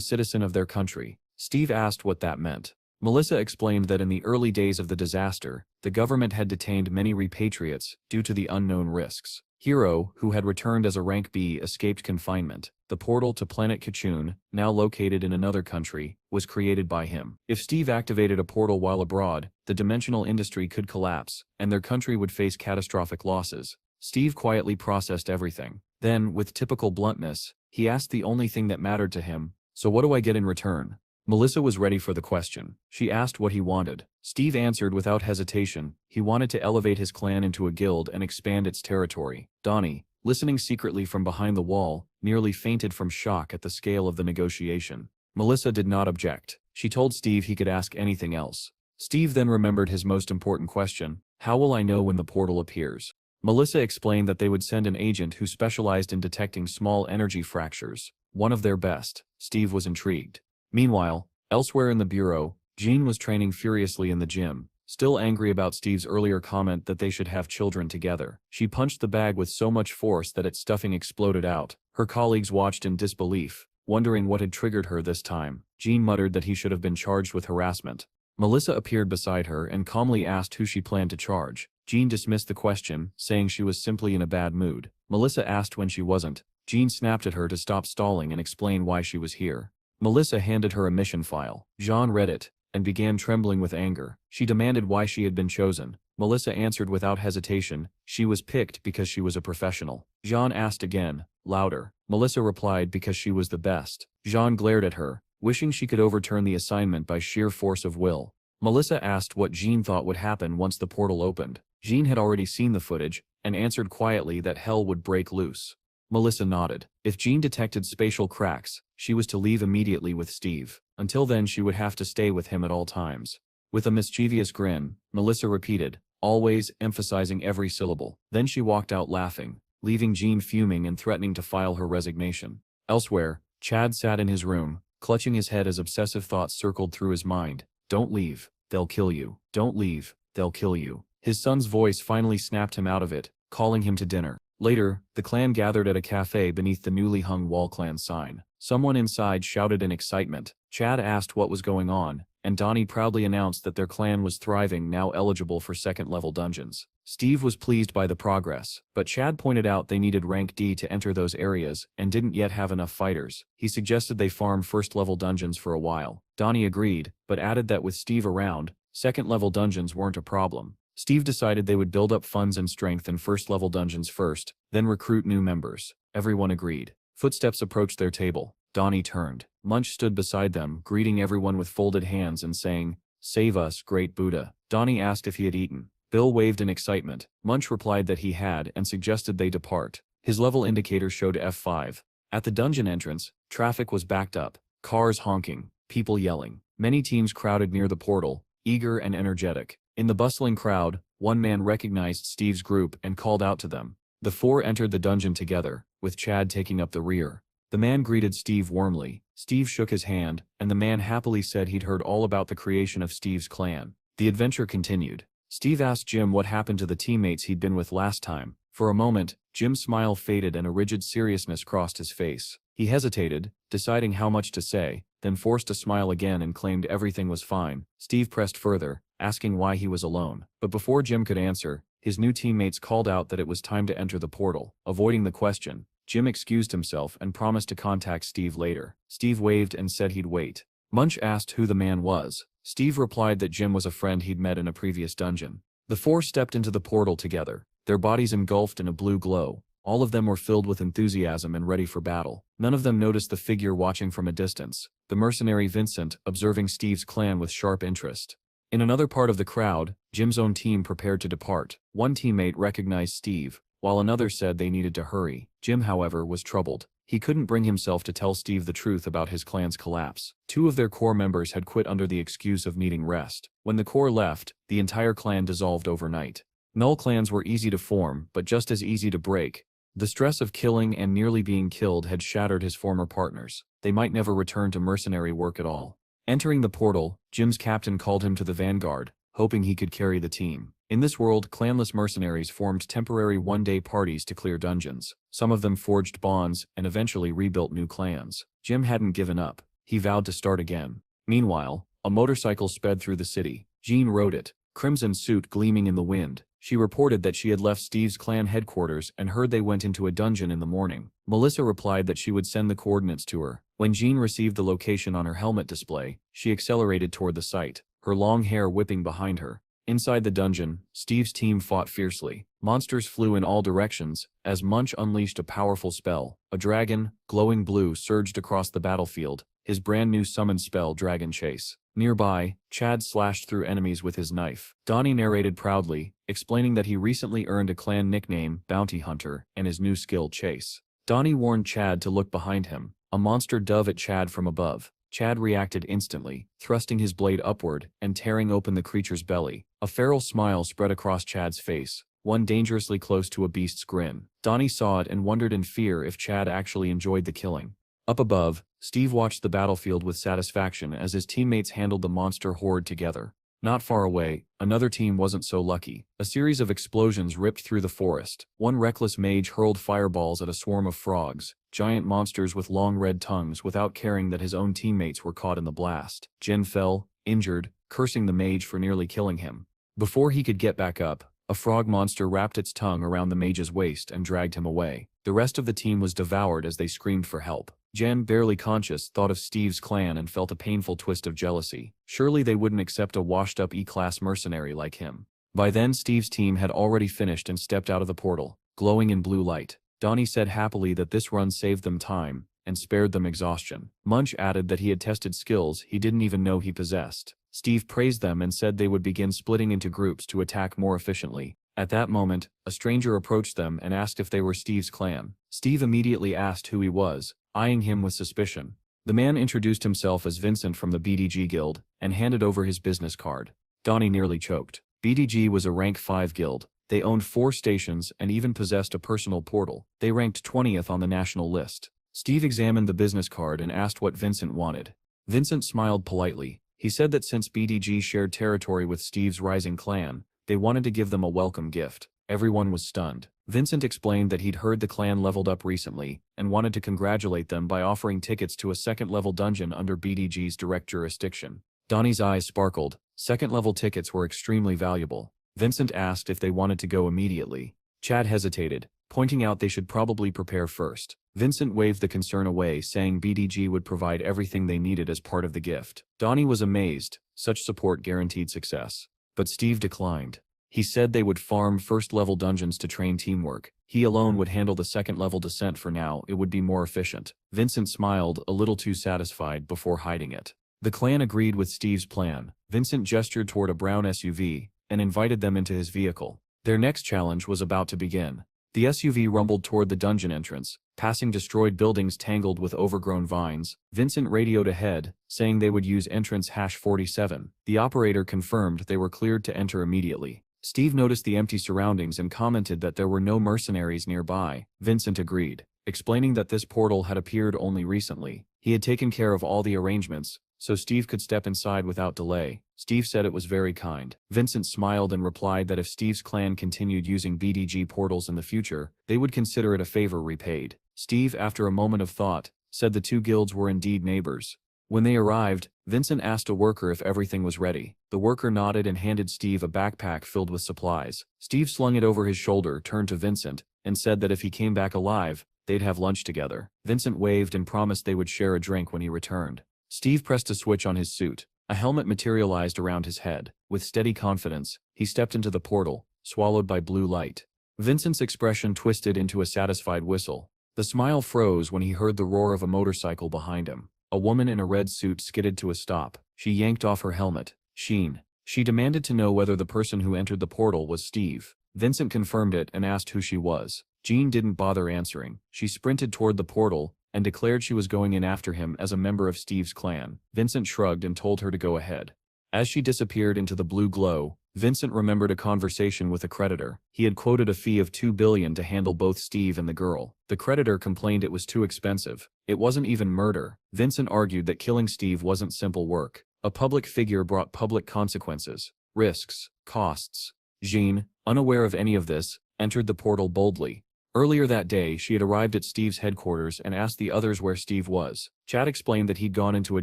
citizen of their country. Steve asked what that meant. Melissa explained that in the early days of the disaster, the government had detained many repatriates due to the unknown risks. Hero, who had returned as a rank B, escaped confinement. The portal to planet Kachun, now located in another country, was created by him. If Steve activated a portal while abroad, the dimensional industry could collapse, and their country would face catastrophic losses. Steve quietly processed everything. Then, with typical bluntness, he asked the only thing that mattered to him, so what do I get in return? Melissa was ready for the question. She asked what he wanted. Steve answered without hesitation. He wanted to elevate his clan into a guild and expand its territory. Donnie, listening secretly from behind the wall, nearly fainted from shock at the scale of the negotiation. Melissa did not object. She told Steve he could ask anything else. Steve then remembered his most important question. How will I know when the portal appears? Melissa explained that they would send an agent who specialized in detecting small energy fractures. One of their best. Steve was intrigued. Meanwhile, elsewhere in the bureau, Jean was training furiously in the gym, still angry about Steve's earlier comment that they should have children together. She punched the bag with so much force that its stuffing exploded out. Her colleagues watched in disbelief, wondering what had triggered her this time. Jean muttered that he should have been charged with harassment. Melissa appeared beside her and calmly asked who she planned to charge. Jean dismissed the question, saying she was simply in a bad mood. Melissa asked when she wasn't. Jean snapped at her to stop stalling and explain why she was here. Melissa handed her a mission file. Jean read it, and began trembling with anger. She demanded why she had been chosen. Melissa answered without hesitation, she was picked because she was a professional. Jean asked again, louder. Melissa replied because she was the best. Jean glared at her, wishing she could overturn the assignment by sheer force of will. Melissa asked what Jean thought would happen once the portal opened. Jean had already seen the footage, and answered quietly that hell would break loose. Melissa nodded. If Jean detected spatial cracks, she was to leave immediately with Steve. Until then she would have to stay with him at all times. With a mischievous grin, Melissa repeated, always, emphasizing every syllable. Then she walked out laughing, leaving Jean fuming and threatening to file her resignation. Elsewhere, Chad sat in his room, clutching his head as obsessive thoughts circled through his mind. Don't leave, they'll kill you. Don't leave, they'll kill you. His son's voice finally snapped him out of it, calling him to dinner. Later, the clan gathered at a cafe beneath the newly hung wall clan sign. Someone inside shouted in excitement. Chad asked what was going on, and Donnie proudly announced that their clan was thriving, now eligible for second-level dungeons. Steve was pleased by the progress, but Chad pointed out they needed rank D to enter those areas and didn't yet have enough fighters. He suggested they farm first-level dungeons for a while. Donnie agreed, but added that with Steve around, second-level dungeons weren't a problem. Steve decided they would build up funds and strength in first-level dungeons first, then recruit new members. Everyone agreed. Footsteps approached their table. Donnie turned. Munch stood beside them, greeting everyone with folded hands and saying, "Save us, great Buddha." Donnie asked if he had eaten. Bill waved in excitement. Munch replied that he had and suggested they depart. His level indicator showed F5. At the dungeon entrance, traffic was backed up. Cars honking, people yelling. Many teams crowded near the portal, eager and energetic. In the bustling crowd, one man recognized Steve's group and called out to them. The four entered the dungeon together, with Chad taking up the rear. The man greeted Steve warmly. Steve shook his hand, and the man happily said he'd heard all about the creation of Steve's clan. The adventure continued. Steve asked Jim what happened to the teammates he'd been with last time. For a moment, Jim's smile faded and a rigid seriousness crossed his face. He hesitated, deciding how much to say, then forced a smile again and claimed everything was fine. Steve pressed further, asking why he was alone. But before Jim could answer, his new teammates called out that it was time to enter the portal. Avoiding the question, Jim excused himself and promised to contact Steve later. Steve waved and said he'd wait. Munch asked who the man was. Steve replied that Jim was a friend he'd met in a previous dungeon. The four stepped into the portal together, their bodies engulfed in a blue glow. All of them were filled with enthusiasm and ready for battle. None of them noticed the figure watching from a distance, the mercenary Vincent, observing Steve's clan with sharp interest. In another part of the crowd, Jim's own team prepared to depart. One teammate recognized Steve, while another said they needed to hurry. Jim, however, was troubled. He couldn't bring himself to tell Steve the truth about his clan's collapse. Two of their core members had quit under the excuse of needing rest. When the core left, the entire clan dissolved overnight. Null clans were easy to form, but just as easy to break. The stress of killing and nearly being killed had shattered his former partners. They might never return to mercenary work at all. Entering the portal, Jim's captain called him to the vanguard, hoping he could carry the team. In this world, clanless mercenaries formed temporary one-day parties to clear dungeons. Some of them forged bonds and eventually rebuilt new clans. Jim hadn't given up. He vowed to start again. Meanwhile, a motorcycle sped through the city. Jean rode it, crimson suit gleaming in the wind. She reported that she had left Steve's clan headquarters and heard they went into a dungeon in the morning. Melissa replied that she would send the coordinates to her. When Jean received the location on her helmet display, she accelerated toward the site, her long hair whipping behind her. Inside the dungeon, Steve's team fought fiercely. Monsters flew in all directions, as Munch unleashed a powerful spell. A dragon, glowing blue, surged across the battlefield, his brand new summoned spell Dragon Chase. Nearby, Chad slashed through enemies with his knife. Donnie narrated proudly, explaining that he recently earned a clan nickname, Bounty Hunter, and his new skill, Chase. Donnie warned Chad to look behind him. A monster dove at Chad from above. Chad reacted instantly, thrusting his blade upward and tearing open the creature's belly. A feral smile spread across Chad's face, one dangerously close to a beast's grin. Donnie saw it and wondered in fear if Chad actually enjoyed the killing. Up above, Steve watched the battlefield with satisfaction as his teammates handled the monster horde together. Not far away, another team wasn't so lucky. A series of explosions ripped through the forest. One reckless mage hurled fireballs at a swarm of frogs, giant monsters with long red tongues, without caring that his own teammates were caught in the blast. Jen fell, injured, cursing the mage for nearly killing him. Before he could get back up, a frog monster wrapped its tongue around the mage's waist and dragged him away. The rest of the team was devoured as they screamed for help. Jen, barely conscious, thought of Steve's clan and felt a painful twist of jealousy. Surely they wouldn't accept a washed-up E-class mercenary like him. By then Steve's team had already finished and stepped out of the portal, glowing in blue light. Donnie said happily that this run saved them time and spared them exhaustion. Munch added that he had tested skills he didn't even know he possessed. Steve praised them and said they would begin splitting into groups to attack more efficiently. At that moment, a stranger approached them and asked if they were Steve's clan. Steve immediately asked who he was, eyeing him with suspicion. The man introduced himself as Vincent from the BDG guild and handed over his business card. Donnie nearly choked. BDG was a rank 5 guild. They owned 4 stations and even possessed a personal portal. They ranked 20th on the national list. Steve examined the business card and asked what Vincent wanted. Vincent smiled politely. He said that since BDG shared territory with Steve's rising clan, they wanted to give them a welcome gift. Everyone was stunned. Vincent explained that he'd heard the clan leveled up recently and wanted to congratulate them by offering tickets to a second-level dungeon under BDG's direct jurisdiction. Donnie's eyes sparkled. Second-level tickets were extremely valuable. Vincent asked if they wanted to go immediately. Chad hesitated, pointing out they should probably prepare first. Vincent waved the concern away, saying BDG would provide everything they needed as part of the gift. Donnie was amazed. Such support guaranteed success. But Steve declined. He said they would farm first-level dungeons to train teamwork. He alone would handle the second-level descent for now. It would be more efficient. Vincent smiled, a little too satisfied, before hiding it. The clan agreed with Steve's plan. Vincent gestured toward a brown SUV and invited them into his vehicle. Their next challenge was about to begin. The SUV rumbled toward the dungeon entrance, passing destroyed buildings tangled with overgrown vines. Vincent radioed ahead, saying they would use entrance #47. The operator confirmed they were cleared to enter immediately. Steve noticed the empty surroundings and commented that there were no mercenaries nearby. Vincent agreed, explaining that this portal had appeared only recently. He had taken care of all the arrangements, so Steve could step inside without delay. Steve said it was very kind. Vincent smiled and replied that if Steve's clan continued using BDG portals in the future, they would consider it a favor repaid. Steve, after a moment of thought, said the two guilds were indeed neighbors. When they arrived, Vincent asked a worker if everything was ready. The worker nodded and handed Steve a backpack filled with supplies. Steve slung it over his shoulder, turned to Vincent, and said that if he came back alive, they'd have lunch together. Vincent waved and promised they would share a drink when he returned. Steve pressed a switch on his suit. A helmet materialized around his head. With steady confidence, he stepped into the portal, swallowed by blue light. Vincent's expression twisted into a satisfied whistle. The smile froze when he heard the roar of a motorcycle behind him. A woman in a red suit skidded to a stop. She yanked off her helmet. Sheen. She demanded to know whether the person who entered the portal was Steve. Vincent confirmed it and asked who she was. Jean didn't bother answering. She sprinted toward the portal and declared she was going in after him as a member of Steve's clan. Vincent shrugged and told her to go ahead. As she disappeared into the blue glow, Vincent remembered a conversation with a creditor. He had quoted a fee of $2 billion to handle both Steve and the girl. The creditor complained it was too expensive. It wasn't even murder. Vincent argued that killing Steve wasn't simple work. A public figure brought public consequences, risks, costs. Jean, unaware of any of this, entered the portal boldly. Earlier that day, she had arrived at Steve's headquarters and asked the others where Steve was. Chad explained that he'd gone into a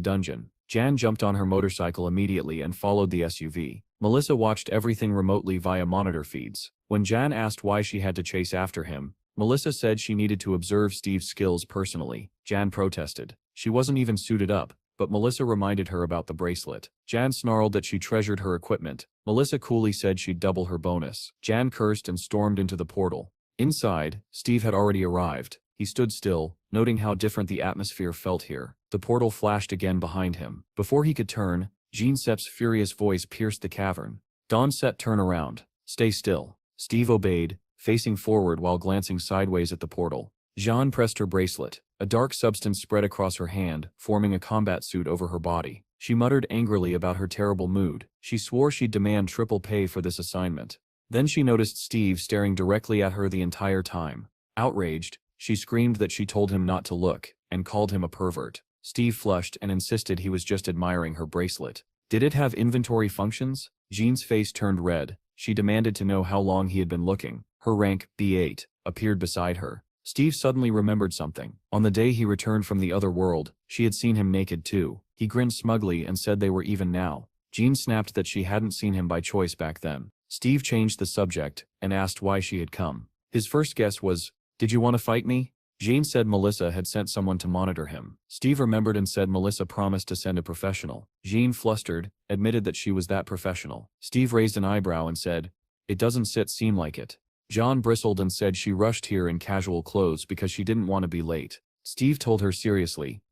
dungeon. Jan jumped on her motorcycle immediately and followed the SUV. Melissa watched everything remotely via monitor feeds. When Jan asked why she had to chase after him, Melissa said she needed to observe Steve's skills personally. Jan protested. She wasn't even suited up, but Melissa reminded her about the bracelet. Jan snarled that she treasured her equipment. Melissa coolly said she'd double her bonus. Jan cursed and stormed into the portal. Inside, Steve had already arrived. He stood still, noting how different the atmosphere felt here. The portal flashed again behind him. Before he could turn, Jean Sepp's furious voice pierced the cavern. Dawn Set, turn around. Stay still. Steve obeyed, facing forward while glancing sideways at the portal. Jean pressed her bracelet. A dark substance spread across her hand, forming a combat suit over her body. She muttered angrily about her terrible mood. She swore she'd demand triple pay for this assignment. Then she noticed Steve staring directly at her the entire time. Outraged, she screamed that she told him not to look, and called him a pervert. Steve flushed and insisted he was just admiring her bracelet. Did it have inventory functions? Jean's face turned red. She demanded to know how long he had been looking. Her rank, B8, appeared beside her. Steve suddenly remembered something. On the day he returned from the other world, she had seen him naked too. He grinned smugly and said they were even now. Jean snapped that she hadn't seen him by choice back then. Steve changed the subject and asked why she had come. His first guess was, "Did you want to fight me?" Jean said Melissa had sent someone to monitor him. Steve remembered and said Melissa promised to send a professional. Jean, flustered, admitted that she was that professional. Steve raised an eyebrow and said, "It doesn't seem like it." John bristled and said she rushed here in casual clothes because she didn't want to be late. Steve told her seriously.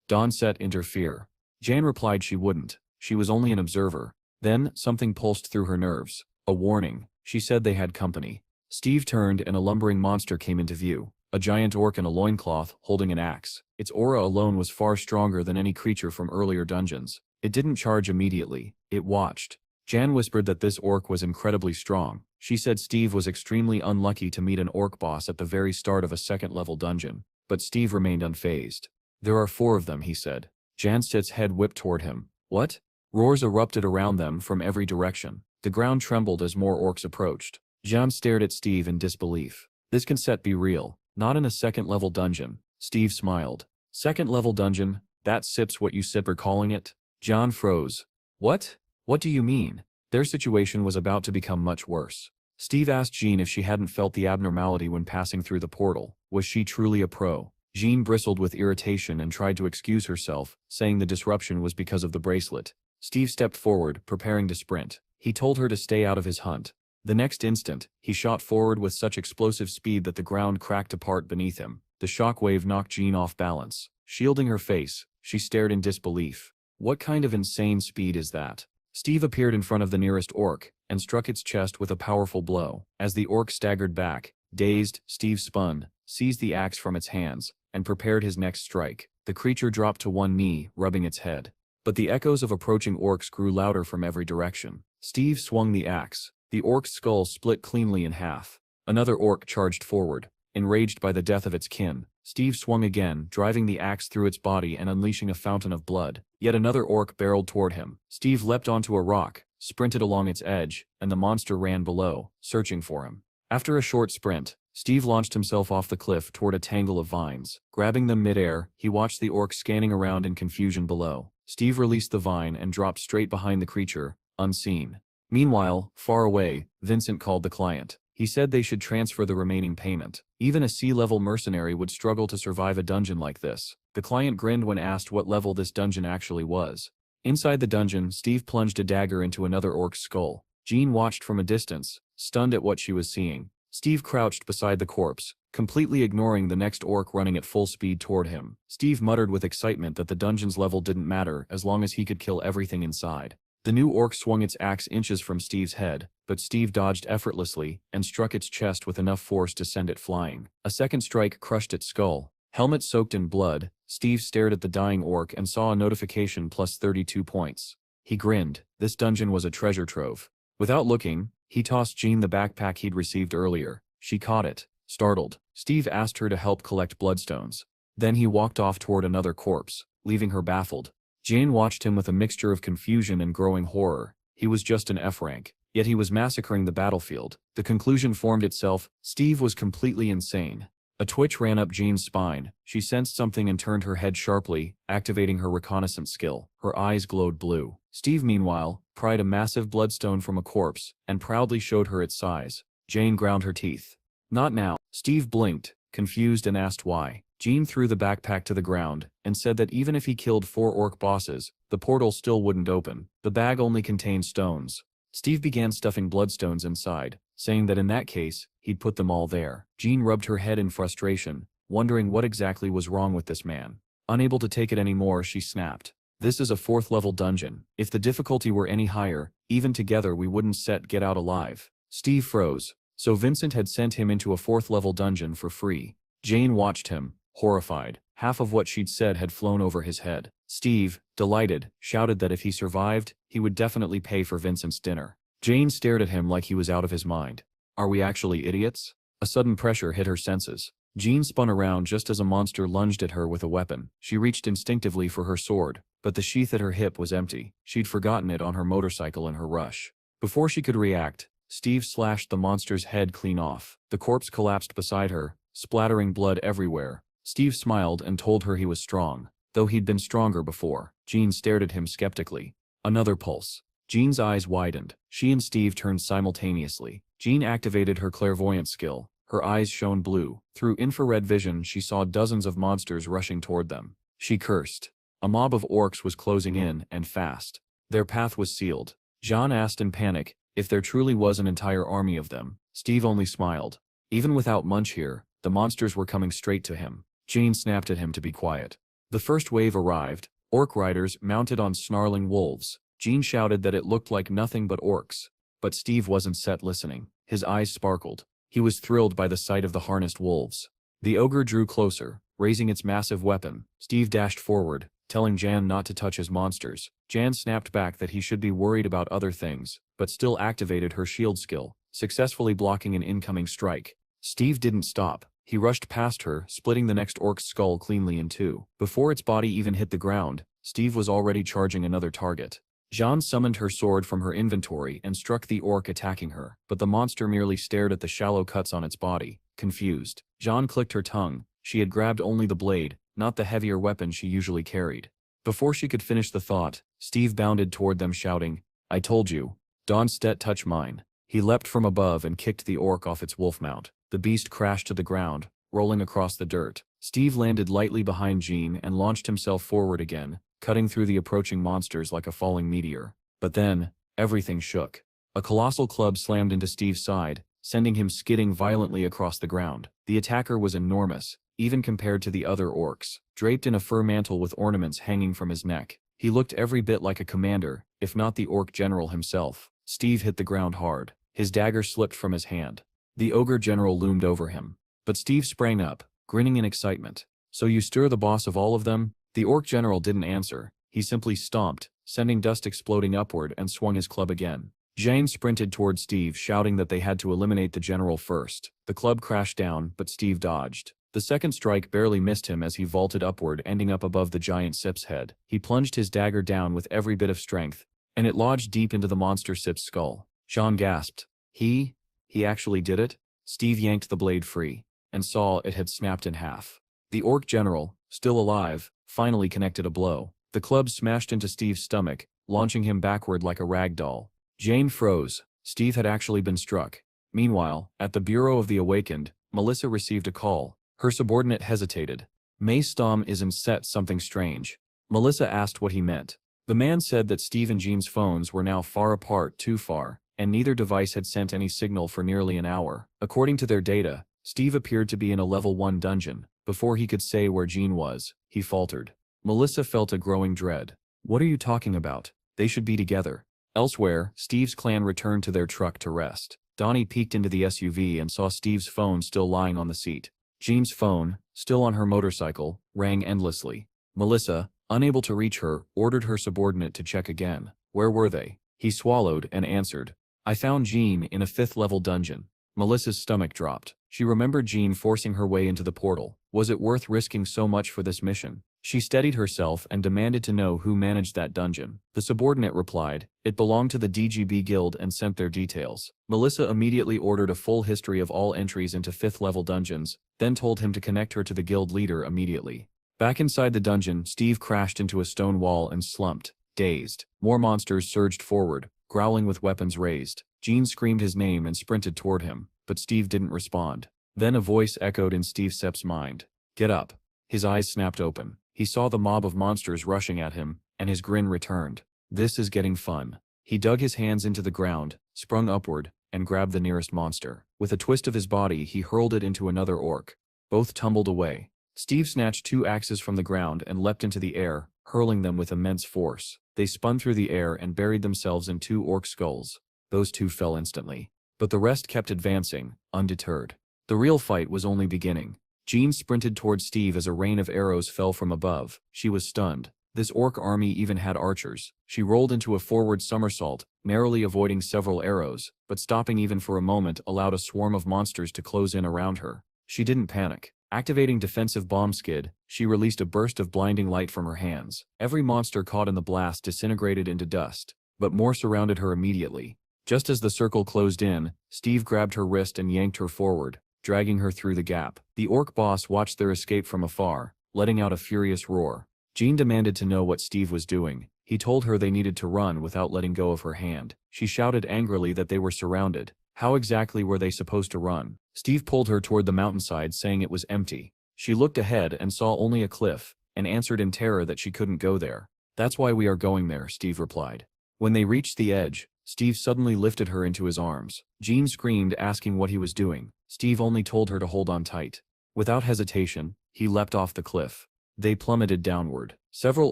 Dawn Set, interfere. Jan replied she wouldn't. She was only an observer. Then, something pulsed through her nerves. A warning. She said they had company. Steve turned and a lumbering monster came into view. A giant orc in a loincloth, holding an axe. Its aura alone was far stronger than any creature from earlier dungeons. It didn't charge immediately. It watched. Jan whispered that this orc was incredibly strong. She said Steve was extremely unlucky to meet an orc boss at the very start of a second-level dungeon. But Steve remained unfazed. "There are 4 of them," he said. Jan Set's head whipped toward him. "What?" Roars erupted around them from every direction. The ground trembled as more orcs approached. Jan stared at Steve in disbelief. "This can be real. Not in a second-level dungeon." Steve smiled. "Second-level dungeon? That SIP's what you SIP are calling it?" John froze. What? What do you mean? Their situation was about to become much worse. Steve asked Jean if she hadn't felt the abnormality when passing through the portal. Was she truly a pro? Jean bristled with irritation and tried to excuse herself, saying the disruption was because of the bracelet. Steve stepped forward, preparing to sprint. He told her to stay out of his hunt. The next instant, he shot forward with such explosive speed that the ground cracked apart beneath him. The shockwave knocked Jean off balance. Shielding her face, she stared in disbelief. What kind of insane speed is that? Steve appeared in front of the nearest orc, and struck its chest with a powerful blow. As the orc staggered back, dazed, Steve spun, seized the axe from its hands, and prepared his next strike. The creature dropped to one knee, rubbing its head. But the echoes of approaching orcs grew louder from every direction. Steve swung the axe. The orc's skull split cleanly in half. Another orc charged forward. Enraged by the death of its kin, Steve swung again, driving the axe through its body and unleashing a fountain of blood. Yet another orc barreled toward him. Steve leapt onto a rock, sprinted along its edge, and the monster ran below, searching for him. After a short sprint, Steve launched himself off the cliff toward a tangle of vines. Grabbing them mid-air, he watched the orc scanning around in confusion below. Steve released the vine and dropped straight behind the creature, unseen. Meanwhile, far away, Vincent called the client. He said they should transfer the remaining payment. Even a sea-level mercenary would struggle to survive a dungeon like this. The client grinned when asked what level this dungeon actually was. Inside the dungeon, Steve plunged a dagger into another orc's skull. Jean watched from a distance, stunned at what she was seeing. Steve crouched beside the corpse, completely ignoring the next orc running at full speed toward him. Steve muttered with excitement that the dungeon's level didn't matter as long as he could kill everything inside. The new orc swung its axe inches from Steve's head, but Steve dodged effortlessly and struck its chest with enough force to send it flying. A second strike crushed its skull. Helmet soaked in blood, Steve stared at the dying orc and saw a notification plus 32 points. He grinned. This dungeon was a treasure trove. Without looking, he tossed Jean the backpack he'd received earlier. She caught it. Startled, Steve asked her to help collect bloodstones. Then he walked off toward another corpse, leaving her baffled. Jane watched him with a mixture of confusion and growing horror. He was just an F rank, yet he was massacring the battlefield. The conclusion formed itself: Steve was completely insane. A twitch ran up Jane's spine. She sensed something and turned her head sharply, activating her reconnaissance skill. Her eyes glowed blue. Steve, meanwhile, pried a massive bloodstone from a corpse and proudly showed her its size. Jane ground her teeth. Not now. Steve blinked, confused, and asked why. Jean threw the backpack to the ground and said that even if he killed 4 orc bosses, the portal still wouldn't open. The bag only contained stones. Steve began stuffing bloodstones inside, saying that in that case, he'd put them all there. Jean rubbed her head in frustration, wondering what exactly was wrong with this man. Unable to take it anymore, she snapped. This is a 4th level dungeon. If the difficulty were any higher, even together we wouldn't get out alive. Steve froze. So Vincent had sent him into a 4th level dungeon for free. Jane watched him, horrified. Half of what she'd said had flown over his head. Steve, delighted, shouted that if he survived, he would definitely pay for Vincent's dinner. Jane stared at him like he was out of his mind. Are we actually idiots? A sudden pressure hit her senses. Jean spun around just as a monster lunged at her with a weapon. She reached instinctively for her sword, but the sheath at her hip was empty. She'd forgotten it on her motorcycle in her rush. Before she could react, Steve slashed the monster's head clean off. The corpse collapsed beside her, splattering blood everywhere. Steve smiled and told her he was strong, though he'd been stronger before. Jean stared at him skeptically. Another pulse. Jean's eyes widened. She and Steve turned simultaneously. Jean activated her clairvoyant skill. Her eyes shone blue. Through infrared vision, she saw dozens of monsters rushing toward them. She cursed. A mob of orcs was closing in, and fast. Their path was sealed. Jean asked in panic if there truly was an entire army of them. Steve only smiled. Even without Munch here, the monsters were coming straight to him. Jean snapped at him to be quiet. The first wave arrived. Orc riders mounted on snarling wolves. Jean shouted that it looked like nothing but orcs. But Steve wasn't listening. His eyes sparkled. He was thrilled by the sight of the harnessed wolves. The ogre drew closer, raising its massive weapon. Steve dashed forward, telling Jan not to touch his monsters. Jan snapped back that he should be worried about other things, but still activated her shield skill, successfully blocking an incoming strike. Steve didn't stop. He rushed past her, splitting the next orc's skull cleanly in 2. Before its body even hit the ground, Steve was already charging another target. Jean summoned her sword from her inventory and struck the orc attacking her, but the monster merely stared at the shallow cuts on its body, confused. Jean clicked her tongue. She had grabbed only the blade, not the heavier weapon she usually carried. Before she could finish the thought, Steve bounded toward them shouting, "I told you. Don't touch mine." He leapt from above and kicked the orc off its wolf mount. The beast crashed to the ground, rolling across the dirt. Steve landed lightly behind Jean and launched himself forward again, cutting through the approaching monsters like a falling meteor. But then, everything shook. A colossal club slammed into Steve's side, sending him skidding violently across the ground. The attacker was enormous, even compared to the other orcs, draped in a fur mantle with ornaments hanging from his neck. He looked every bit like a commander, if not the orc general himself. Steve hit the ground hard. His dagger slipped from his hand. The ogre general loomed over him. But Steve sprang up, grinning in excitement. "So you stir the boss of all of them?" The orc general didn't answer. He simply stomped, sending dust exploding upward, and swung his club again. Jane sprinted toward Steve, shouting that they had to eliminate the general first. The club crashed down, but Steve dodged. The second strike barely missed him as he vaulted upward, ending up above the giant Sip's head. He plunged his dagger down with every bit of strength, and it lodged deep into the monster Sip's skull. Sean gasped. He actually did it? Steve yanked the blade free, and saw it had snapped in half. The orc general, still alive, finally connected a blow. The club smashed into Steve's stomach, launching him backward like a rag doll. Jane froze. Steve had actually been struck. Meanwhile, at the Bureau of the Awakened, Melissa received a call. Her subordinate hesitated. "May Stom isn't set something strange." Melissa asked what he meant. The man said that Steve and Jean's phones were now far apart, too far, and neither device had sent any signal for nearly an hour. According to their data, Steve appeared to be in a level 1 dungeon. Before he could say where Jean was, he faltered. Melissa felt a growing dread. "What are you talking about? They should be together." Elsewhere, Steve's clan returned to their truck to rest. Donnie peeked into the SUV and saw Steve's phone still lying on the seat. Jean's phone, still on her motorcycle, rang endlessly. Melissa, unable to reach her, ordered her subordinate to check again. Where were they? He swallowed and answered. "I found Jean in a 5th-level dungeon." Melissa's stomach dropped. She remembered Jean forcing her way into the portal. Was it worth risking so much for this mission? She steadied herself and demanded to know who managed that dungeon. The subordinate replied, it belonged to the DGB Guild, and sent their details. Melissa immediately ordered a full history of all entries into 5th-level dungeons, then told him to connect her to the guild leader immediately. Back inside the dungeon, Steve crashed into a stone wall and slumped, dazed. More monsters surged forward, growling with weapons raised. Jean screamed his name and sprinted toward him, but Steve didn't respond. Then a voice echoed in Steve Sepp's mind. "Get up." His eyes snapped open. He saw the mob of monsters rushing at him, and his grin returned. This is getting fun. He dug his hands into the ground, sprung upward, and grabbed the nearest monster. With a twist of his body, he hurled it into another orc. Both tumbled away. Steve snatched 2 axes from the ground and leapt into the air, hurling them with immense force. They spun through the air and buried themselves in 2 orc skulls. Those 2 fell instantly. But the rest kept advancing, undeterred. The real fight was only beginning. Jean sprinted toward Steve as a rain of arrows fell from above. She was stunned. This orc army even had archers. She rolled into a forward somersault, narrowly avoiding several arrows, but stopping even for a moment allowed a swarm of monsters to close in around her. She didn't panic. Activating defensive bomb skid, she released a burst of blinding light from her hands. Every monster caught in the blast disintegrated into dust, but more surrounded her immediately. Just as the circle closed in, Steve grabbed her wrist and yanked her forward, dragging her through the gap. The orc boss watched their escape from afar, letting out a furious roar. Jean demanded to know what Steve was doing. He told her they needed to run without letting go of her hand. She shouted angrily that they were surrounded. How exactly were they supposed to run? Steve pulled her toward the mountainside, saying it was empty. She looked ahead and saw only a cliff, and answered in terror that she couldn't go there. "That's why we are going there," Steve replied. When they reached the edge, Steve suddenly lifted her into his arms. Jean screamed, asking what he was doing. Steve only told her to hold on tight. Without hesitation, he leapt off the cliff. They plummeted downward. Several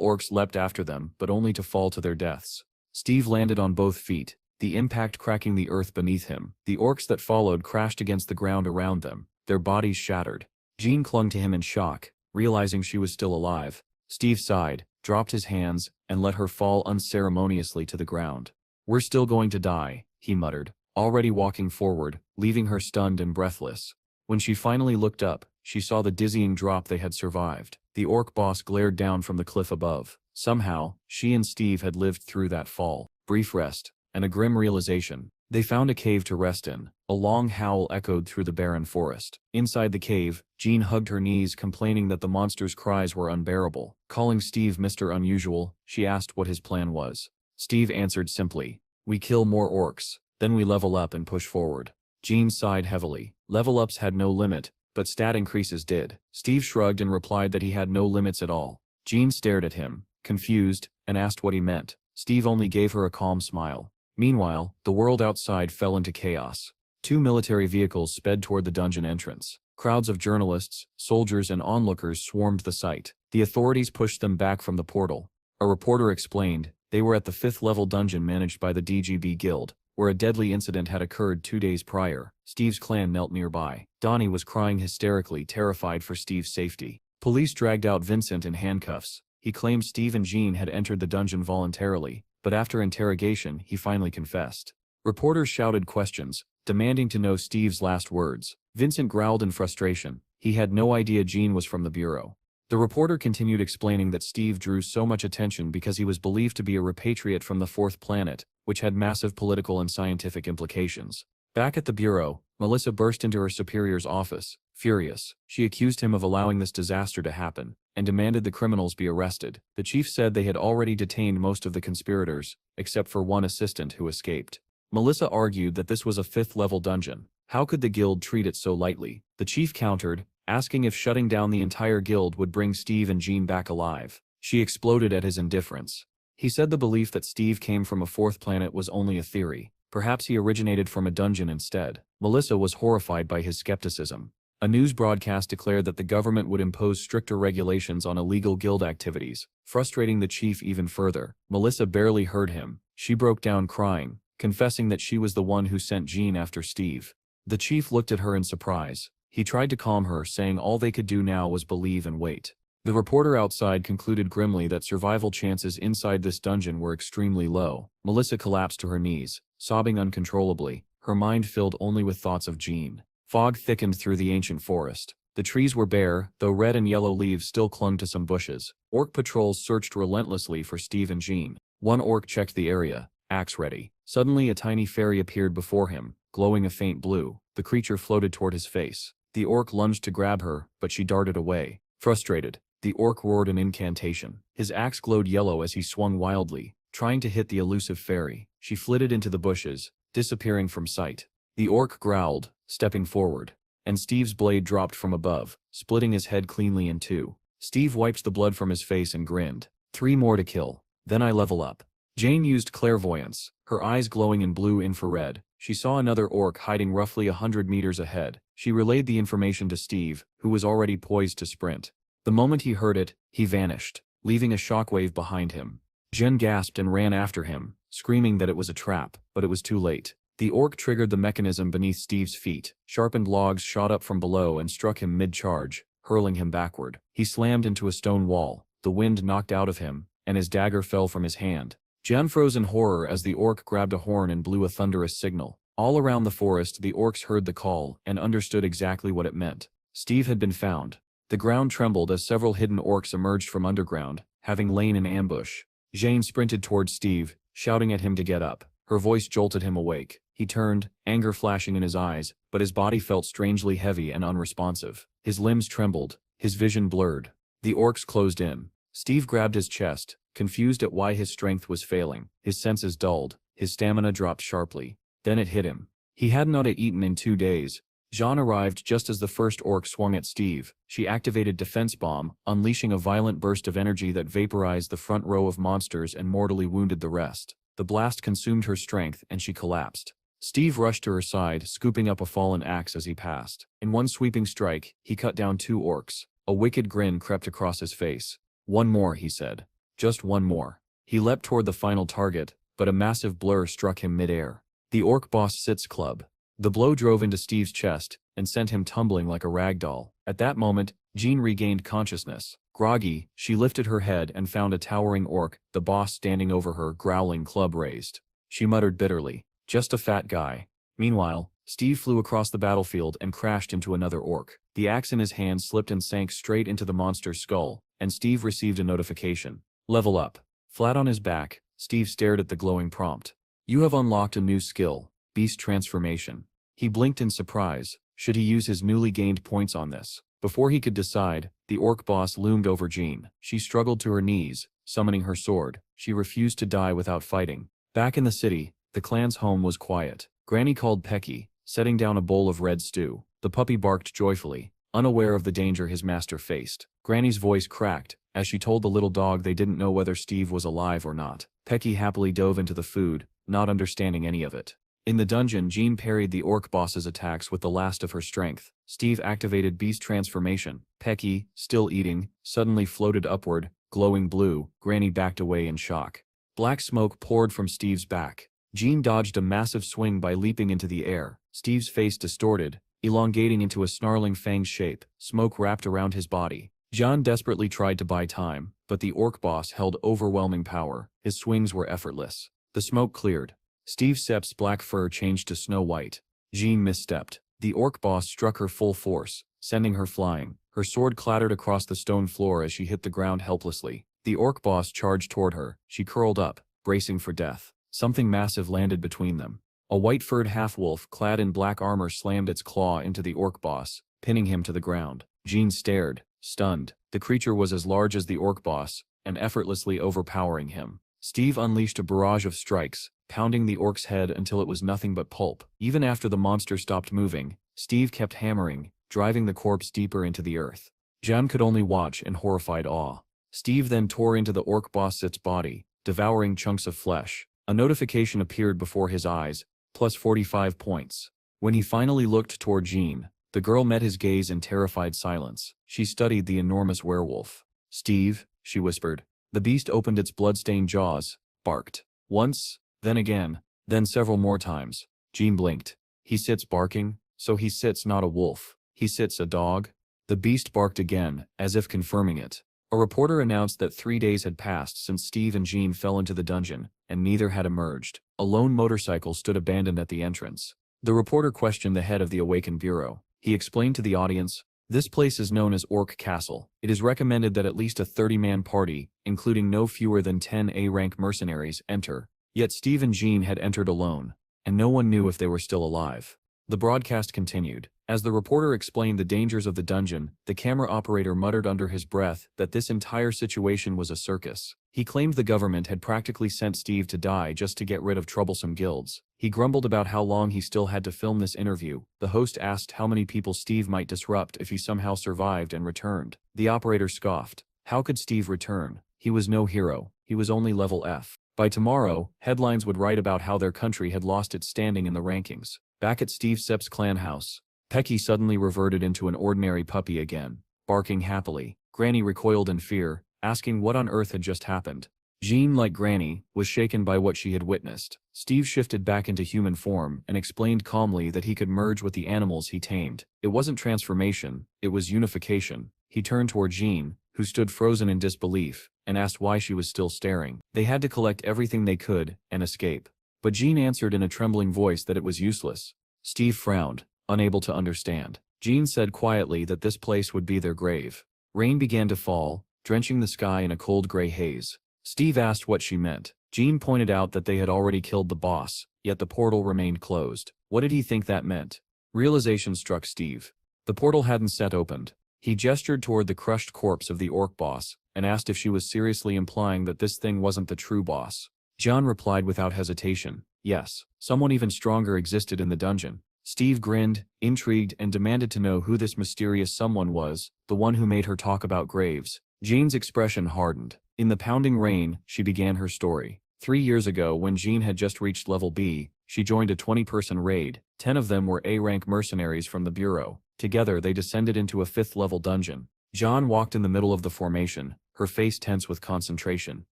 orcs leapt after them, but only to fall to their deaths. Steve landed on both feet, the impact cracking the earth beneath him. The orcs that followed crashed against the ground around them, their bodies shattered. Jean clung to him in shock, realizing she was still alive. Steve sighed, dropped his hands, and let her fall unceremoniously to the ground. "We're still going to die," he muttered, already walking forward, leaving her stunned and breathless. When she finally looked up, she saw the dizzying drop they had survived. The orc boss glared down from the cliff above. Somehow, she and Steve had lived through that fall. Brief rest, and a grim realization. They found a cave to rest in. A long howl echoed through the barren forest. Inside the cave, Jean hugged her knees, complaining that the monster's cries were unbearable. Calling Steve Mr. Unusual, she asked what his plan was. Steve answered simply, "We kill more orcs, then we level up and push forward." Jean sighed heavily. Level ups had no limit, but stat increases did. Steve shrugged and replied that he had no limits at all. Jean stared at him, confused, and asked what he meant. Steve only gave her a calm smile. Meanwhile, the world outside fell into chaos. 2 military vehicles sped toward the dungeon entrance. Crowds of journalists, soldiers, and onlookers swarmed the site. The authorities pushed them back from the portal. A reporter explained, they were at the 5th-level dungeon managed by the DGB Guild, where a deadly incident had occurred 2 days prior. Steve's clan knelt nearby. Donnie was crying hysterically, terrified for Steve's safety. Police dragged out Vincent in handcuffs. He claimed Steve and Jean had entered the dungeon voluntarily, but after interrogation, he finally confessed. Reporters shouted questions, demanding to know Steve's last words. Vincent growled in frustration. He had no idea Jean was from the bureau. The reporter continued explaining that Steve drew so much attention because he was believed to be a repatriate from the 4th planet, which had massive political and scientific implications. Back at the bureau, Melissa burst into her superior's office, furious. She accused him of allowing this disaster to happen, and demanded the criminals be arrested. The chief said they had already detained most of the conspirators, except for one assistant who escaped. Melissa argued that this was a 5th-level dungeon. How could the guild treat it so lightly? The chief countered, asking if shutting down the entire guild would bring Steve and Jean back alive. She exploded at his indifference. He said the belief that Steve came from a 4th planet was only a theory. Perhaps he originated from a dungeon instead. Melissa was horrified by his skepticism. A news broadcast declared that the government would impose stricter regulations on illegal guild activities, frustrating the chief even further. Melissa barely heard him. She broke down crying, confessing that she was the one who sent Jean after Steve. The chief looked at her in surprise. He tried to calm her, saying all they could do now was believe and wait. The reporter outside concluded grimly that survival chances inside this dungeon were extremely low. Melissa collapsed to her knees, sobbing uncontrollably, her mind filled only with thoughts of Jean. Fog thickened through the ancient forest. The trees were bare, though red and yellow leaves still clung to some bushes. Orc patrols searched relentlessly for Steve and Jean. One orc checked the area, axe ready. Suddenly a tiny fairy appeared before him, glowing a faint blue. The creature floated toward his face. The orc lunged to grab her, but she darted away. Frustrated, the orc roared an incantation. His axe glowed yellow as he swung wildly, trying to hit the elusive fairy. She flitted into the bushes, disappearing from sight. The orc growled, stepping forward, and Steve's blade dropped from above, splitting his head cleanly in 2. Steve wiped the blood from his face and grinned. 3 more to kill. Then I level up. Jane used clairvoyance, her eyes glowing in blue infrared. She saw another orc hiding roughly 100 meters ahead. She relayed the information to Steve, who was already poised to sprint. The moment he heard it, he vanished, leaving a shockwave behind him. Jen gasped and ran after him, screaming that it was a trap, but it was too late. The orc triggered the mechanism beneath Steve's feet. Sharpened logs shot up from below and struck him mid-charge, hurling him backward. He slammed into a stone wall, the wind knocked out of him, and his dagger fell from his hand. Jen froze in horror as the orc grabbed a horn and blew a thunderous signal. All around the forest the orcs heard the call and understood exactly what it meant. Steve had been found. The ground trembled as several hidden orcs emerged from underground, having lain in ambush. Jane sprinted towards Steve, shouting at him to get up. Her voice jolted him awake. He turned, anger flashing in his eyes, but his body felt strangely heavy and unresponsive. His limbs trembled, his vision blurred. The orcs closed in. Steve grabbed his chest, confused at why his strength was failing. His senses dulled, his stamina dropped sharply. Then it hit him. He had not eaten in 2 days. Jean arrived just as the first orc swung at Steve. She activated Defense Bomb, unleashing a violent burst of energy that vaporized the front row of monsters and mortally wounded the rest. The blast consumed her strength and she collapsed. Steve rushed to her side, scooping up a fallen axe as he passed. In one sweeping strike, he cut down 2 orcs. A wicked grin crept across his face. "One more," he said. "Just one more." He leapt toward the final target, but a massive blur struck him mid-air. The orc boss sits club. The blow drove into Steve's chest and sent him tumbling like a rag doll. At that moment, Jean regained consciousness. Groggy, she lifted her head and found a towering orc, the boss standing over her, growling, club raised. She muttered bitterly, "Just a fat guy." Meanwhile, Steve flew across the battlefield and crashed into another orc. The axe in his hand slipped and sank straight into the monster's skull, and Steve received a notification. Level up. Flat on his back, Steve stared at the glowing prompt. You have unlocked a new skill. beast transformation. He blinked in surprise. Should he use his newly gained points on this? Before he could decide, the orc boss loomed over Jean. She struggled to her knees, summoning her sword. She refused to die without fighting. Back in the city, the clan's home was quiet. Granny called Pecky, setting down a bowl of red stew. The puppy barked joyfully, unaware of the danger his master faced. Granny's voice cracked as she told the little dog they didn't know whether Steve was alive or not. Pecky happily dove into the food, not understanding any of it. In the dungeon, Jean parried the orc boss's attacks with the last of her strength. Steve activated beast transformation. Pecky, still eating, suddenly floated upward, glowing blue. Granny backed away in shock. Black smoke poured from Steve's back. Jean dodged a massive swing by leaping into the air. Steve's face distorted, elongating into a snarling fanged shape. Smoke wrapped around his body. John desperately tried to buy time, but the orc boss held overwhelming power. His swings were effortless. The smoke cleared. Steve Sepp's black fur changed to snow white. Jean misstepped. The orc boss struck her full force, sending her flying. Her sword clattered across the stone floor as she hit the ground helplessly. The orc boss charged toward her. She curled up, bracing for death. Something massive landed between them. A white-furred half-wolf clad in black armor slammed its claw into the orc boss, pinning him to the ground. Jean stared, stunned. The creature was as large as the orc boss, and effortlessly overpowering him. Steve unleashed a barrage of strikes, pounding the orc's head until it was nothing but pulp. Even after the monster stopped moving, Steve kept hammering, driving the corpse deeper into the earth. John could only watch in horrified awe. Steve then tore into the orc boss's body, devouring chunks of flesh. A notification appeared before his eyes, plus 45 points. When he finally looked toward Jean, the girl met his gaze in terrified silence. She studied the enormous werewolf. "Steve," she whispered. The beast opened its blood-stained jaws, barked. Once, then again, then several more times. Jean blinked. "He sits barking, so he sits not a wolf. He sits a dog?" The beast barked again, as if confirming it. A reporter announced that 3 days had passed since Steve and Jean fell into the dungeon, and neither had emerged. A lone motorcycle stood abandoned at the entrance. The reporter questioned the head of the Awakened Bureau. He explained to the audience, "This place is known as Orc Castle. It is recommended that at least a 30-man party, including no fewer than 10 A-rank mercenaries, enter." Yet Steve and Jean had entered alone, and no one knew if they were still alive. The broadcast continued. As the reporter explained the dangers of the dungeon, the camera operator muttered under his breath that this entire situation was a circus. He claimed the government had practically sent Steve to die just to get rid of troublesome guilds. He grumbled about how long he still had to film this interview. The host asked how many people Steve might disrupt if he somehow survived and returned. The operator scoffed. How could Steve return? He was no hero. He was only level F. By tomorrow, headlines would write about how their country had lost its standing in the rankings. Back at Steve Sepp's clan house, Pecky suddenly reverted into an ordinary puppy again, barking happily. Granny recoiled in fear, asking what on earth had just happened. Jean, like Granny, was shaken by what she had witnessed. Steve shifted back into human form and explained calmly that he could merge with the animals he tamed. It wasn't transformation, it was unification. He turned toward Jean, who stood frozen in disbelief, and asked why she was still staring. They had to collect everything they could and escape. But Jean answered in a trembling voice that it was useless. Steve frowned, unable to understand. Jean said quietly that this place would be their grave. Rain began to fall, drenching the sky in a cold gray haze. Steve asked what she meant. Jean pointed out that they had already killed the boss, yet the portal remained closed. What did he think that meant? Realization struck Steve. The portal hadn't set opened. He gestured toward the crushed corpse of the orc boss, and asked if she was seriously implying that this thing wasn't the true boss. John replied without hesitation, yes, someone even stronger existed in the dungeon. Steve grinned, intrigued, and demanded to know who this mysterious someone was, the one who made her talk about graves. Jean's expression hardened. In the pounding rain, she began her story. 3 years ago, when Jean had just reached level B, she joined a 20-person raid. 10 of them were A-rank mercenaries from the Bureau. Together, they descended into a 5th-level dungeon. Jean walked in the middle of the formation, her face tense with concentration.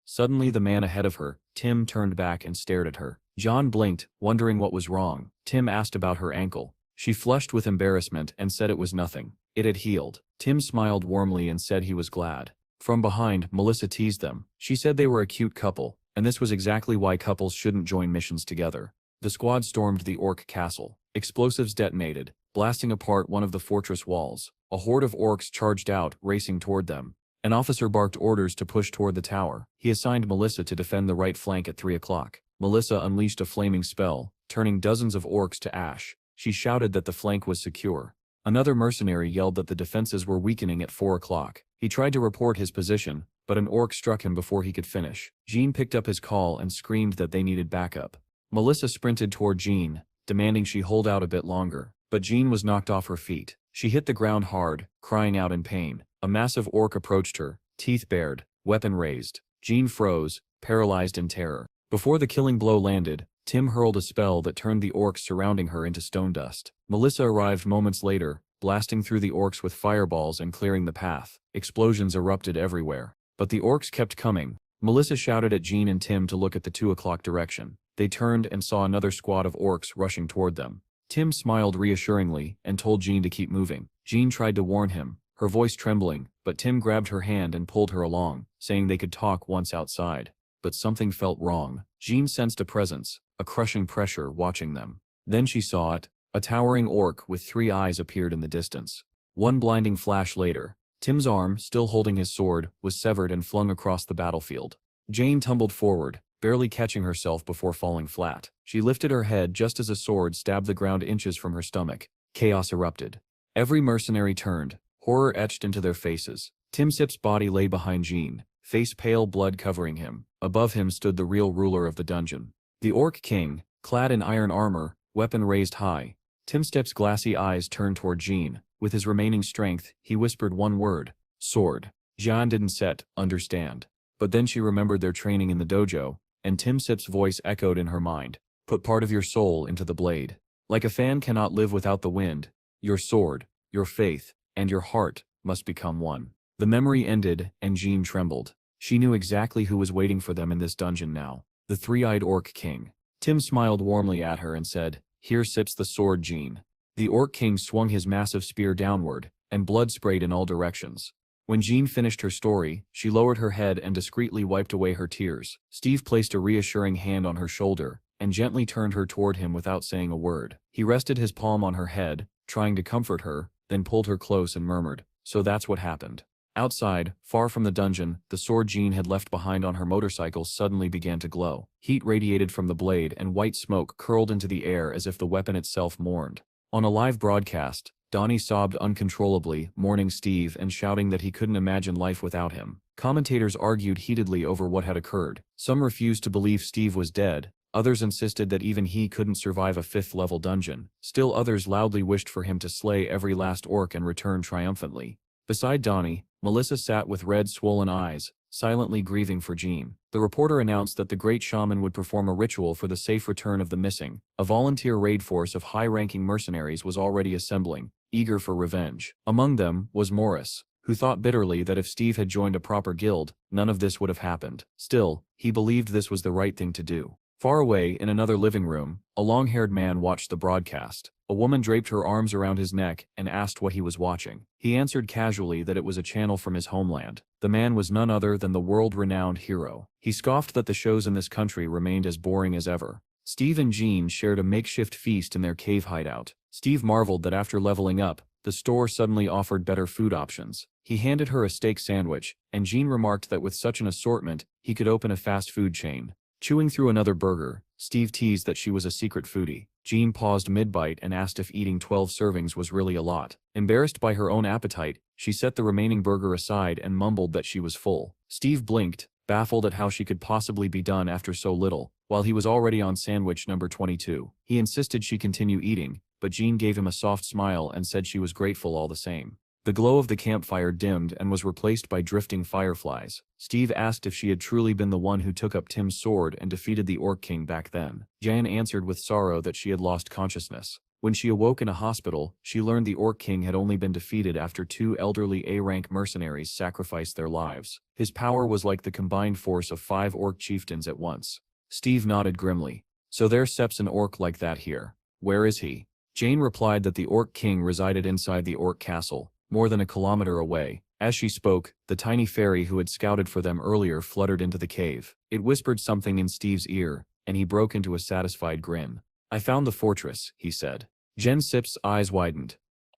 Suddenly, the man ahead of her, Tim, turned back and stared at her. Jean blinked, wondering what was wrong. Tim asked about her ankle. She flushed with embarrassment and said it was nothing. It had healed. Tim smiled warmly and said he was glad. From behind, Melissa teased them. She said they were a cute couple, and this was exactly why couples shouldn't join missions together. The squad stormed the orc castle. Explosives detonated, blasting apart one of the fortress walls. A horde of orcs charged out, racing toward them. An officer barked orders to push toward the tower. He assigned Melissa to defend the right flank at 3 o'clock. Melissa unleashed a flaming spell, turning dozens of orcs to ash. She shouted that the flank was secure. Another mercenary yelled that the defenses were weakening at 4 o'clock. He tried to report his position, but an orc struck him before he could finish. Jean picked up his call and screamed that they needed backup. Melissa sprinted toward Jean, demanding she hold out a bit longer, but Jean was knocked off her feet. She hit the ground hard, crying out in pain. A massive orc approached her, teeth bared, weapon raised. Jean froze, paralyzed in terror. Before the killing blow landed, Tim hurled a spell that turned the orcs surrounding her into stone dust. Melissa arrived moments later, blasting through the orcs with fireballs and clearing the path. Explosions erupted everywhere. But the orcs kept coming. Melissa shouted at Jean and Tim to look at the 2 o'clock direction. They turned and saw another squad of orcs rushing toward them. Tim smiled reassuringly and told Jean to keep moving. Jean tried to warn him, her voice trembling, but Tim grabbed her hand and pulled her along, saying they could talk once outside. But something felt wrong. Jean sensed a presence, a crushing pressure watching them. Then she saw it. A towering orc with 3 eyes appeared in the distance. One blinding flash later, Tim's arm, still holding his sword, was severed and flung across the battlefield. Jane tumbled forward, barely catching herself before falling flat. She lifted her head just as a sword stabbed the ground inches from her stomach. Chaos erupted. Every mercenary turned, horror etched into their faces. Tim Sip's body lay behind Jean, face pale, blood covering him. Above him stood the real ruler of the dungeon. The Orc King, clad in iron armor, weapon raised high. Tim Sip's glassy eyes turned toward Jean. With his remaining strength, he whispered one word: sword. Jean didn't understand. But then she remembered their training in the dojo, and Tim Sip's voice echoed in her mind. Put part of your soul into the blade. Like a fan cannot live without the wind, your sword, your faith, and your heart must become one. The memory ended, and Jean trembled. She knew exactly who was waiting for them in this dungeon now. The 3-eyed Orc King. Tim smiled warmly at her and said, "Here sits the sword, Jean." The Orc King swung his massive spear downward, and blood sprayed in all directions. When Jean finished her story, she lowered her head and discreetly wiped away her tears. Steve placed a reassuring hand on her shoulder, and gently turned her toward him without saying a word. He rested his palm on her head, trying to comfort her, then pulled her close and murmured, "So that's what happened." Outside, far from the dungeon, the sword Jean had left behind on her motorcycle suddenly began to glow. Heat radiated from the blade and white smoke curled into the air as if the weapon itself mourned. On a live broadcast, Donnie sobbed uncontrollably, mourning Steve and shouting that he couldn't imagine life without him. Commentators argued heatedly over what had occurred. Some refused to believe Steve was dead, others insisted that even he couldn't survive a 5th-level dungeon. Still others loudly wished for him to slay every last orc and return triumphantly. Beside Donnie, Melissa sat with red, swollen eyes, silently grieving for Jean. The reporter announced that the great shaman would perform a ritual for the safe return of the missing. A volunteer raid force of high-ranking mercenaries was already assembling, eager for revenge. Among them was Morris, who thought bitterly that if Steve had joined a proper guild, none of this would have happened. Still, he believed this was the right thing to do. Far away, in another living room, a long-haired man watched the broadcast. A woman draped her arms around his neck and asked what he was watching. He answered casually that it was a channel from his homeland. The man was none other than the world-renowned hero. He scoffed that the shows in this country remained as boring as ever. Steve and Jean shared a makeshift feast in their cave hideout. Steve marveled that after leveling up, the store suddenly offered better food options. He handed her a steak sandwich, and Jean remarked that with such an assortment, he could open a fast food chain. Chewing through another burger, Steve teased that she was a secret foodie. Jean paused mid-bite and asked if eating 12 servings was really a lot. Embarrassed by her own appetite, she set the remaining burger aside and mumbled that she was full. Steve blinked, baffled at how she could possibly be done after so little, while he was already on sandwich number 22. He insisted she continue eating, but Jean gave him a soft smile and said she was grateful all the same. The glow of the campfire dimmed and was replaced by drifting fireflies. Steve asked if she had truly been the one who took up Tim's sword and defeated the Orc King back then. Jan answered with sorrow that she had lost consciousness. When she awoke in a hospital, she learned the Orc King had only been defeated after 2 elderly A-rank mercenaries sacrificed their lives. His power was like the combined force of 5 Orc chieftains at once. Steve nodded grimly. "So there steps an orc like that here. Where is he?" Jane replied that the Orc King resided inside the Orc Castle, more than a kilometer away. As she spoke, the tiny fairy who had scouted for them earlier fluttered into the cave. It whispered something in Steve's ear, and he broke into a satisfied grin. "I found the fortress," he said. Jen Sip's eyes widened.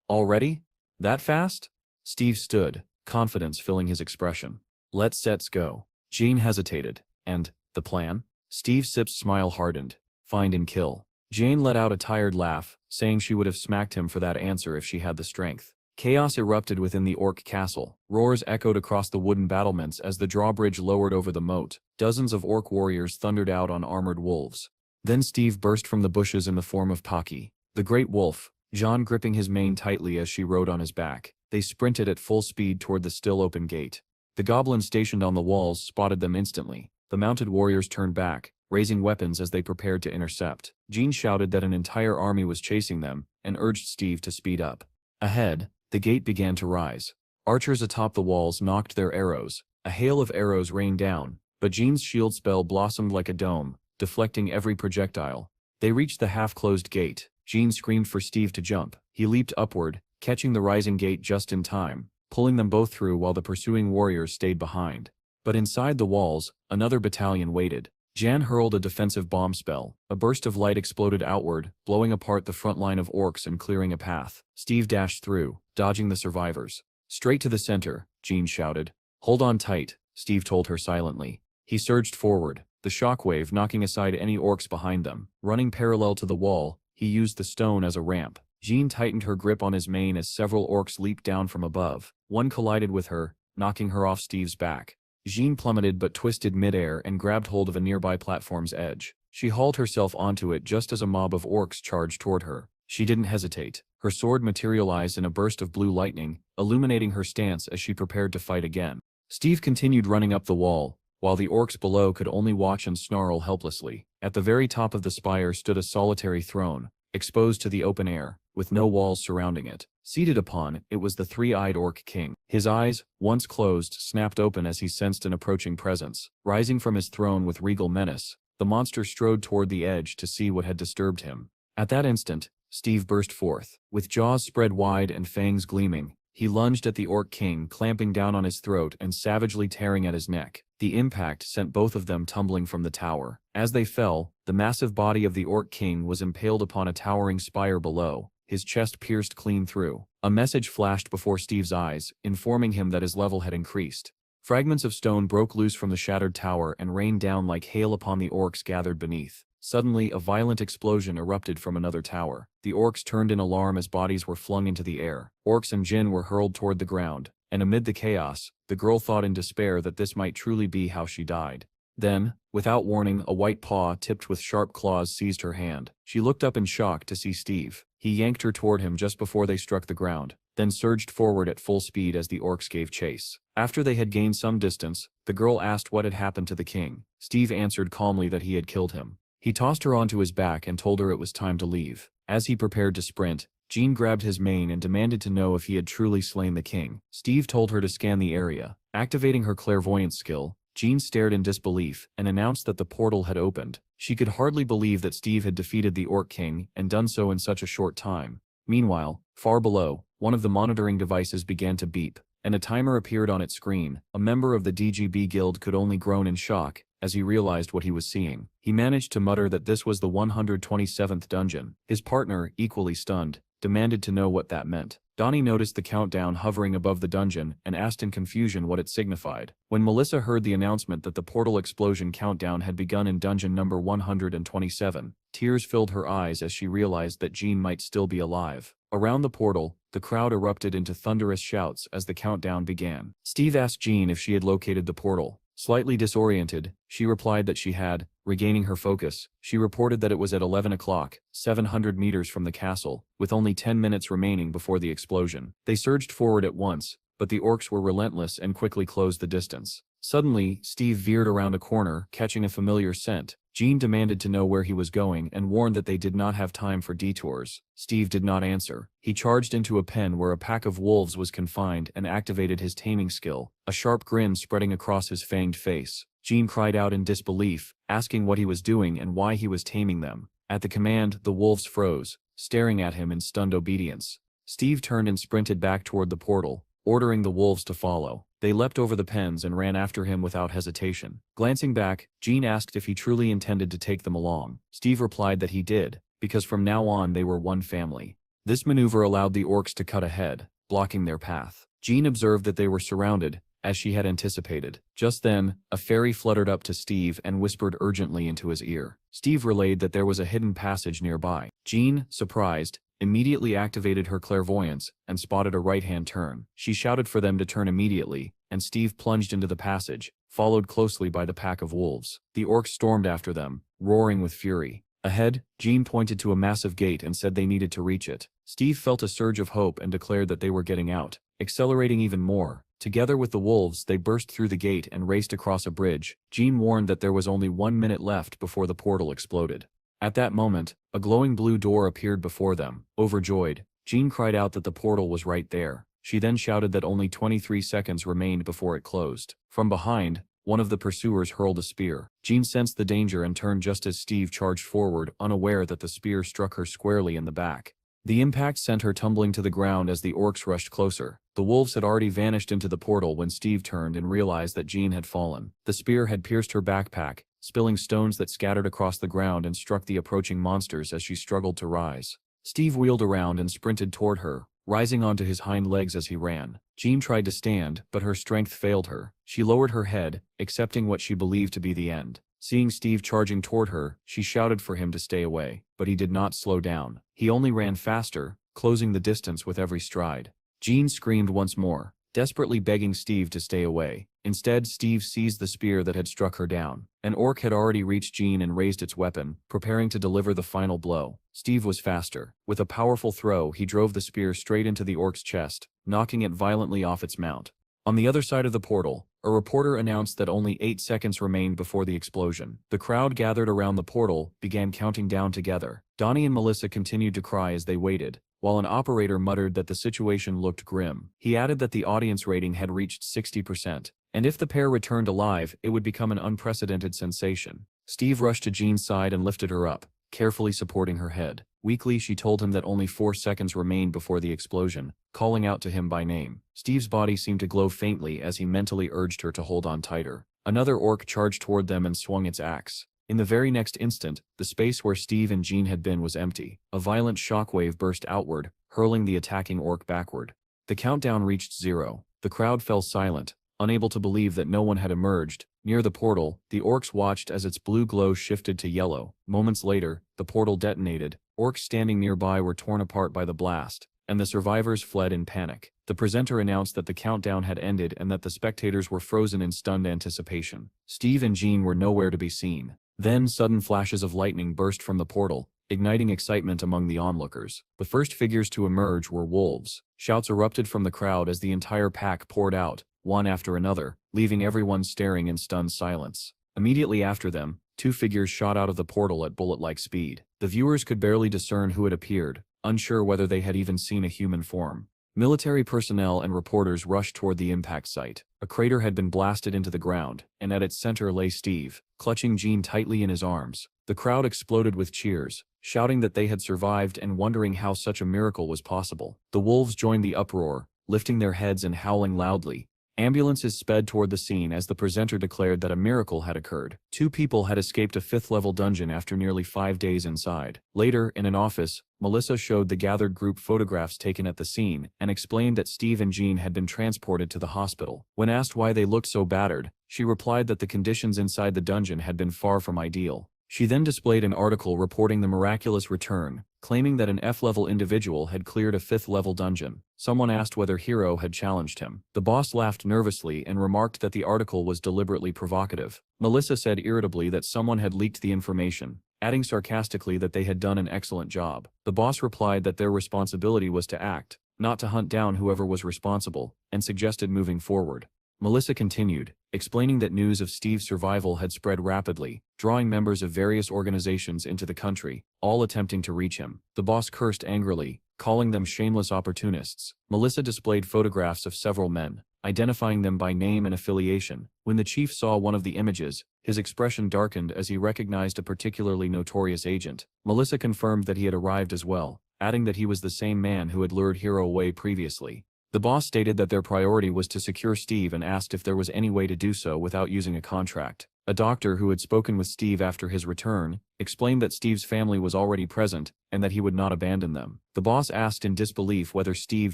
"Already? That fast?" Steve stood, confidence filling his expression. "Let's go." Jean hesitated. "And the plan?" Steve Sip's smile hardened. "Find and kill." Jane let out a tired laugh, saying she would have smacked him for that answer if she had the strength. Chaos erupted within the orc castle. Roars echoed across the wooden battlements as the drawbridge lowered over the moat. Dozens of orc warriors thundered out on armored wolves. Then Steve burst from the bushes in the form of Taki, the great wolf, Jean gripping his mane tightly as she rode on his back. They sprinted at full speed toward the still open gate. The goblins stationed on the walls spotted them instantly. The mounted warriors turned back, raising weapons as they prepared to intercept. Jean shouted that an entire army was chasing them, and urged Steve to speed up. Ahead, the gate began to rise. Archers atop the walls knocked their arrows. A hail of arrows rained down, but Jean's shield spell blossomed like a dome, deflecting every projectile. They reached the half-closed gate. Jean screamed for Steve to jump. He leaped upward, catching the rising gate just in time, pulling them both through while the pursuing warriors stayed behind. But inside the walls, another battalion waited. Jan hurled a defensive bomb spell. A burst of light exploded outward, blowing apart the front line of orcs and clearing a path. Steve dashed through, dodging the survivors. Straight to the center, Jean shouted. Hold on tight, Steve told her silently. He surged forward, the shockwave knocking aside any orcs behind them. Running parallel to the wall, he used the stone as a ramp. Jean tightened her grip on his mane as several orcs leaped down from above. One collided with her, knocking her off Steve's back. Jean plummeted but twisted midair and grabbed hold of a nearby platform's edge. She hauled herself onto it just as a mob of orcs charged toward her. She didn't hesitate. Her sword materialized in a burst of blue lightning, illuminating her stance as she prepared to fight again. Steve continued running up the wall, while the orcs below could only watch and snarl helplessly. At the very top of the spire stood a solitary throne, exposed to the open air, with no walls surrounding it. Seated upon it was the three-eyed orc king. His eyes, once closed, snapped open as he sensed an approaching presence. Rising from his throne with regal menace, the monster strode toward the edge to see what had disturbed him. At that instant, Steve burst forth. With jaws spread wide and fangs gleaming, he lunged at the orc king, clamping down on his throat and savagely tearing at his neck. The impact sent both of them tumbling from the tower. As they fell, the massive body of the orc king was impaled upon a towering spire below, his chest pierced clean through. A message flashed before Steve's eyes, informing him that his level had increased. Fragments of stone broke loose from the shattered tower and rained down like hail upon the orcs gathered beneath. Suddenly, a violent explosion erupted from another tower. The orcs turned in alarm as bodies were flung into the air. Orcs and Jinn were hurled toward the ground, and amid the chaos, the girl thought in despair that this might truly be how she died. Then, without warning, a white paw tipped with sharp claws seized her hand. She looked up in shock to see Steve. He yanked her toward him just before they struck the ground, then surged forward at full speed as the orcs gave chase. After they had gained some distance, the girl asked what had happened to the king. Steve answered calmly that he had killed him. He tossed her onto his back and told her it was time to leave. As he prepared to sprint, Jean grabbed his mane and demanded to know if he had truly slain the king. Steve told her to scan the area. Activating her clairvoyance skill, Jean stared in disbelief and announced that the portal had opened. She could hardly believe that Steve had defeated the Orc King and done so in such a short time. Meanwhile, far below, one of the monitoring devices began to beep, and a timer appeared on its screen. A member of the DGB guild could only groan in shock as he realized what he was seeing. He managed to mutter that this was the 127th dungeon. His partner, equally stunned, demanded to know what that meant. Donnie noticed the countdown hovering above the dungeon and asked in confusion what it signified. When Melissa heard the announcement that the portal explosion countdown had begun in dungeon number 127, tears filled her eyes as she realized that Jean might still be alive. Around the portal, the crowd erupted into thunderous shouts as the countdown began. Steve asked Jean if she had located the portal. Slightly disoriented, she replied that she had. Regaining her focus, she reported that it was at 11 o'clock, 700 meters from the castle, with only 10 minutes remaining before the explosion. They surged forward at once, but the orcs were relentless and quickly closed the distance. Suddenly, Steve veered around a corner, catching a familiar scent. Jean demanded to know where he was going and warned that they did not have time for detours. Steve did not answer. He charged into a pen where a pack of wolves was confined and activated his taming skill, a sharp grin spreading across his fanged face. Jean cried out in disbelief, asking what he was doing and why he was taming them. At the command, the wolves froze, staring at him in stunned obedience. Steve turned and sprinted back toward the portal, ordering the wolves to follow. They leapt over the pens and ran after him without hesitation. Glancing back, Jean asked if he truly intended to take them along. Steve replied that he did, because from now on they were one family. This maneuver allowed the orcs to cut ahead, blocking their path. Jean observed that they were surrounded, as she had anticipated. Just then, a fairy fluttered up to Steve and whispered urgently into his ear. Steve relayed that there was a hidden passage nearby. Jean, surprised, immediately activated her clairvoyance and spotted a right-hand turn. She shouted for them to turn immediately, and Steve plunged into the passage, followed closely by the pack of wolves. The orcs stormed after them, roaring with fury. Ahead, Jean pointed to a massive gate and said they needed to reach it. Steve felt a surge of hope and declared that they were getting out. Accelerating even more, together with the wolves, they burst through the gate and raced across a bridge. Jean warned that there was only 1 minute left before the portal exploded. At that moment, a glowing blue door appeared before them. Overjoyed, Jean cried out that the portal was right there. She then shouted that only 23 seconds remained before it closed. From behind, one of the pursuers hurled a spear. Jean sensed the danger and turned just as Steve charged forward, unaware that the spear struck her squarely in the back. The impact sent her tumbling to the ground as the orcs rushed closer. The wolves had already vanished into the portal when Steve turned and realized that Jean had fallen. The spear had pierced her backpack, spilling stones that scattered across the ground and struck the approaching monsters as she struggled to rise. Steve wheeled around and sprinted toward her, rising onto his hind legs as he ran. Jean tried to stand, but her strength failed her. She lowered her head, accepting what she believed to be the end. Seeing Steve charging toward her, she shouted for him to stay away, but he did not slow down. He only ran faster, closing the distance with every stride. Jean screamed once more, desperately begging Steve to stay away. Instead, Steve seized the spear that had struck her down. An orc had already reached Jean and raised its weapon, preparing to deliver the final blow. Steve was faster. With a powerful throw, he drove the spear straight into the orc's chest, knocking it violently off its mount. On the other side of the portal, a reporter announced that only 8 seconds remained before the explosion. The crowd gathered around the portal began counting down together. Donnie and Melissa continued to cry as they waited, while an operator muttered that the situation looked grim. He added that the audience rating had reached 60%, and if the pair returned alive, it would become an unprecedented sensation. Steve rushed to Jean's side and lifted her up, carefully supporting her head. Weakly, she told him that only 4 seconds remained before the explosion, calling out to him by name. Steve's body seemed to glow faintly as he mentally urged her to hold on tighter. Another orc charged toward them and swung its axe. In the very next instant, the space where Steve and Jean had been was empty. A violent shockwave burst outward, hurling the attacking orc backward. The countdown reached 0. The crowd fell silent, unable to believe that no one had emerged. Near the portal, the orcs watched as its blue glow shifted to yellow. Moments later, the portal detonated. Orcs standing nearby were torn apart by the blast, and the survivors fled in panic. The presenter announced that the countdown had ended and that the spectators were frozen in stunned anticipation. Steve and Jean were nowhere to be seen. Then sudden flashes of lightning burst from the portal, igniting excitement among the onlookers. The first figures to emerge were wolves. Shouts erupted from the crowd as the entire pack poured out, one after another, leaving everyone staring in stunned silence. Immediately after them, 2 figures shot out of the portal at bullet-like speed. The viewers could barely discern who had appeared, unsure whether they had even seen a human form. Military personnel and reporters rushed toward the impact site. A crater had been blasted into the ground, and at its center lay Steve, clutching Jean tightly in his arms. The crowd exploded with cheers, shouting that they had survived and wondering how such a miracle was possible. The wolves joined the uproar, lifting their heads and howling loudly. Ambulances sped toward the scene as the presenter declared that a miracle had occurred. 2 people had escaped a 5th-level dungeon after nearly 5 days inside. Later, in an office, Melissa showed the gathered group photographs taken at the scene and explained that Steve and Jean had been transported to the hospital. When asked why they looked so battered, she replied that the conditions inside the dungeon had been far from ideal. She then displayed an article reporting the miraculous return, claiming that an F-level individual had cleared a 5th-level dungeon. Someone asked whether Hero had challenged him. The boss laughed nervously and remarked that the article was deliberately provocative. Melissa said irritably that someone had leaked the information, adding sarcastically that they had done an excellent job. The boss replied that their responsibility was to act, not to hunt down whoever was responsible, and suggested moving forward. Melissa continued, explaining that news of Steve's survival had spread rapidly, drawing members of various organizations into the country, all attempting to reach him. The boss cursed angrily, calling them shameless opportunists. Melissa displayed photographs of several men, identifying them by name and affiliation. When the chief saw one of the images, his expression darkened as he recognized a particularly notorious agent. Melissa confirmed that he had arrived as well, adding that he was the same man who had lured Hero away previously. The boss stated that their priority was to secure Steve and asked if there was any way to do so without using a contract. A doctor who had spoken with Steve after his return explained that Steve's family was already present and that he would not abandon them. The boss asked in disbelief whether Steve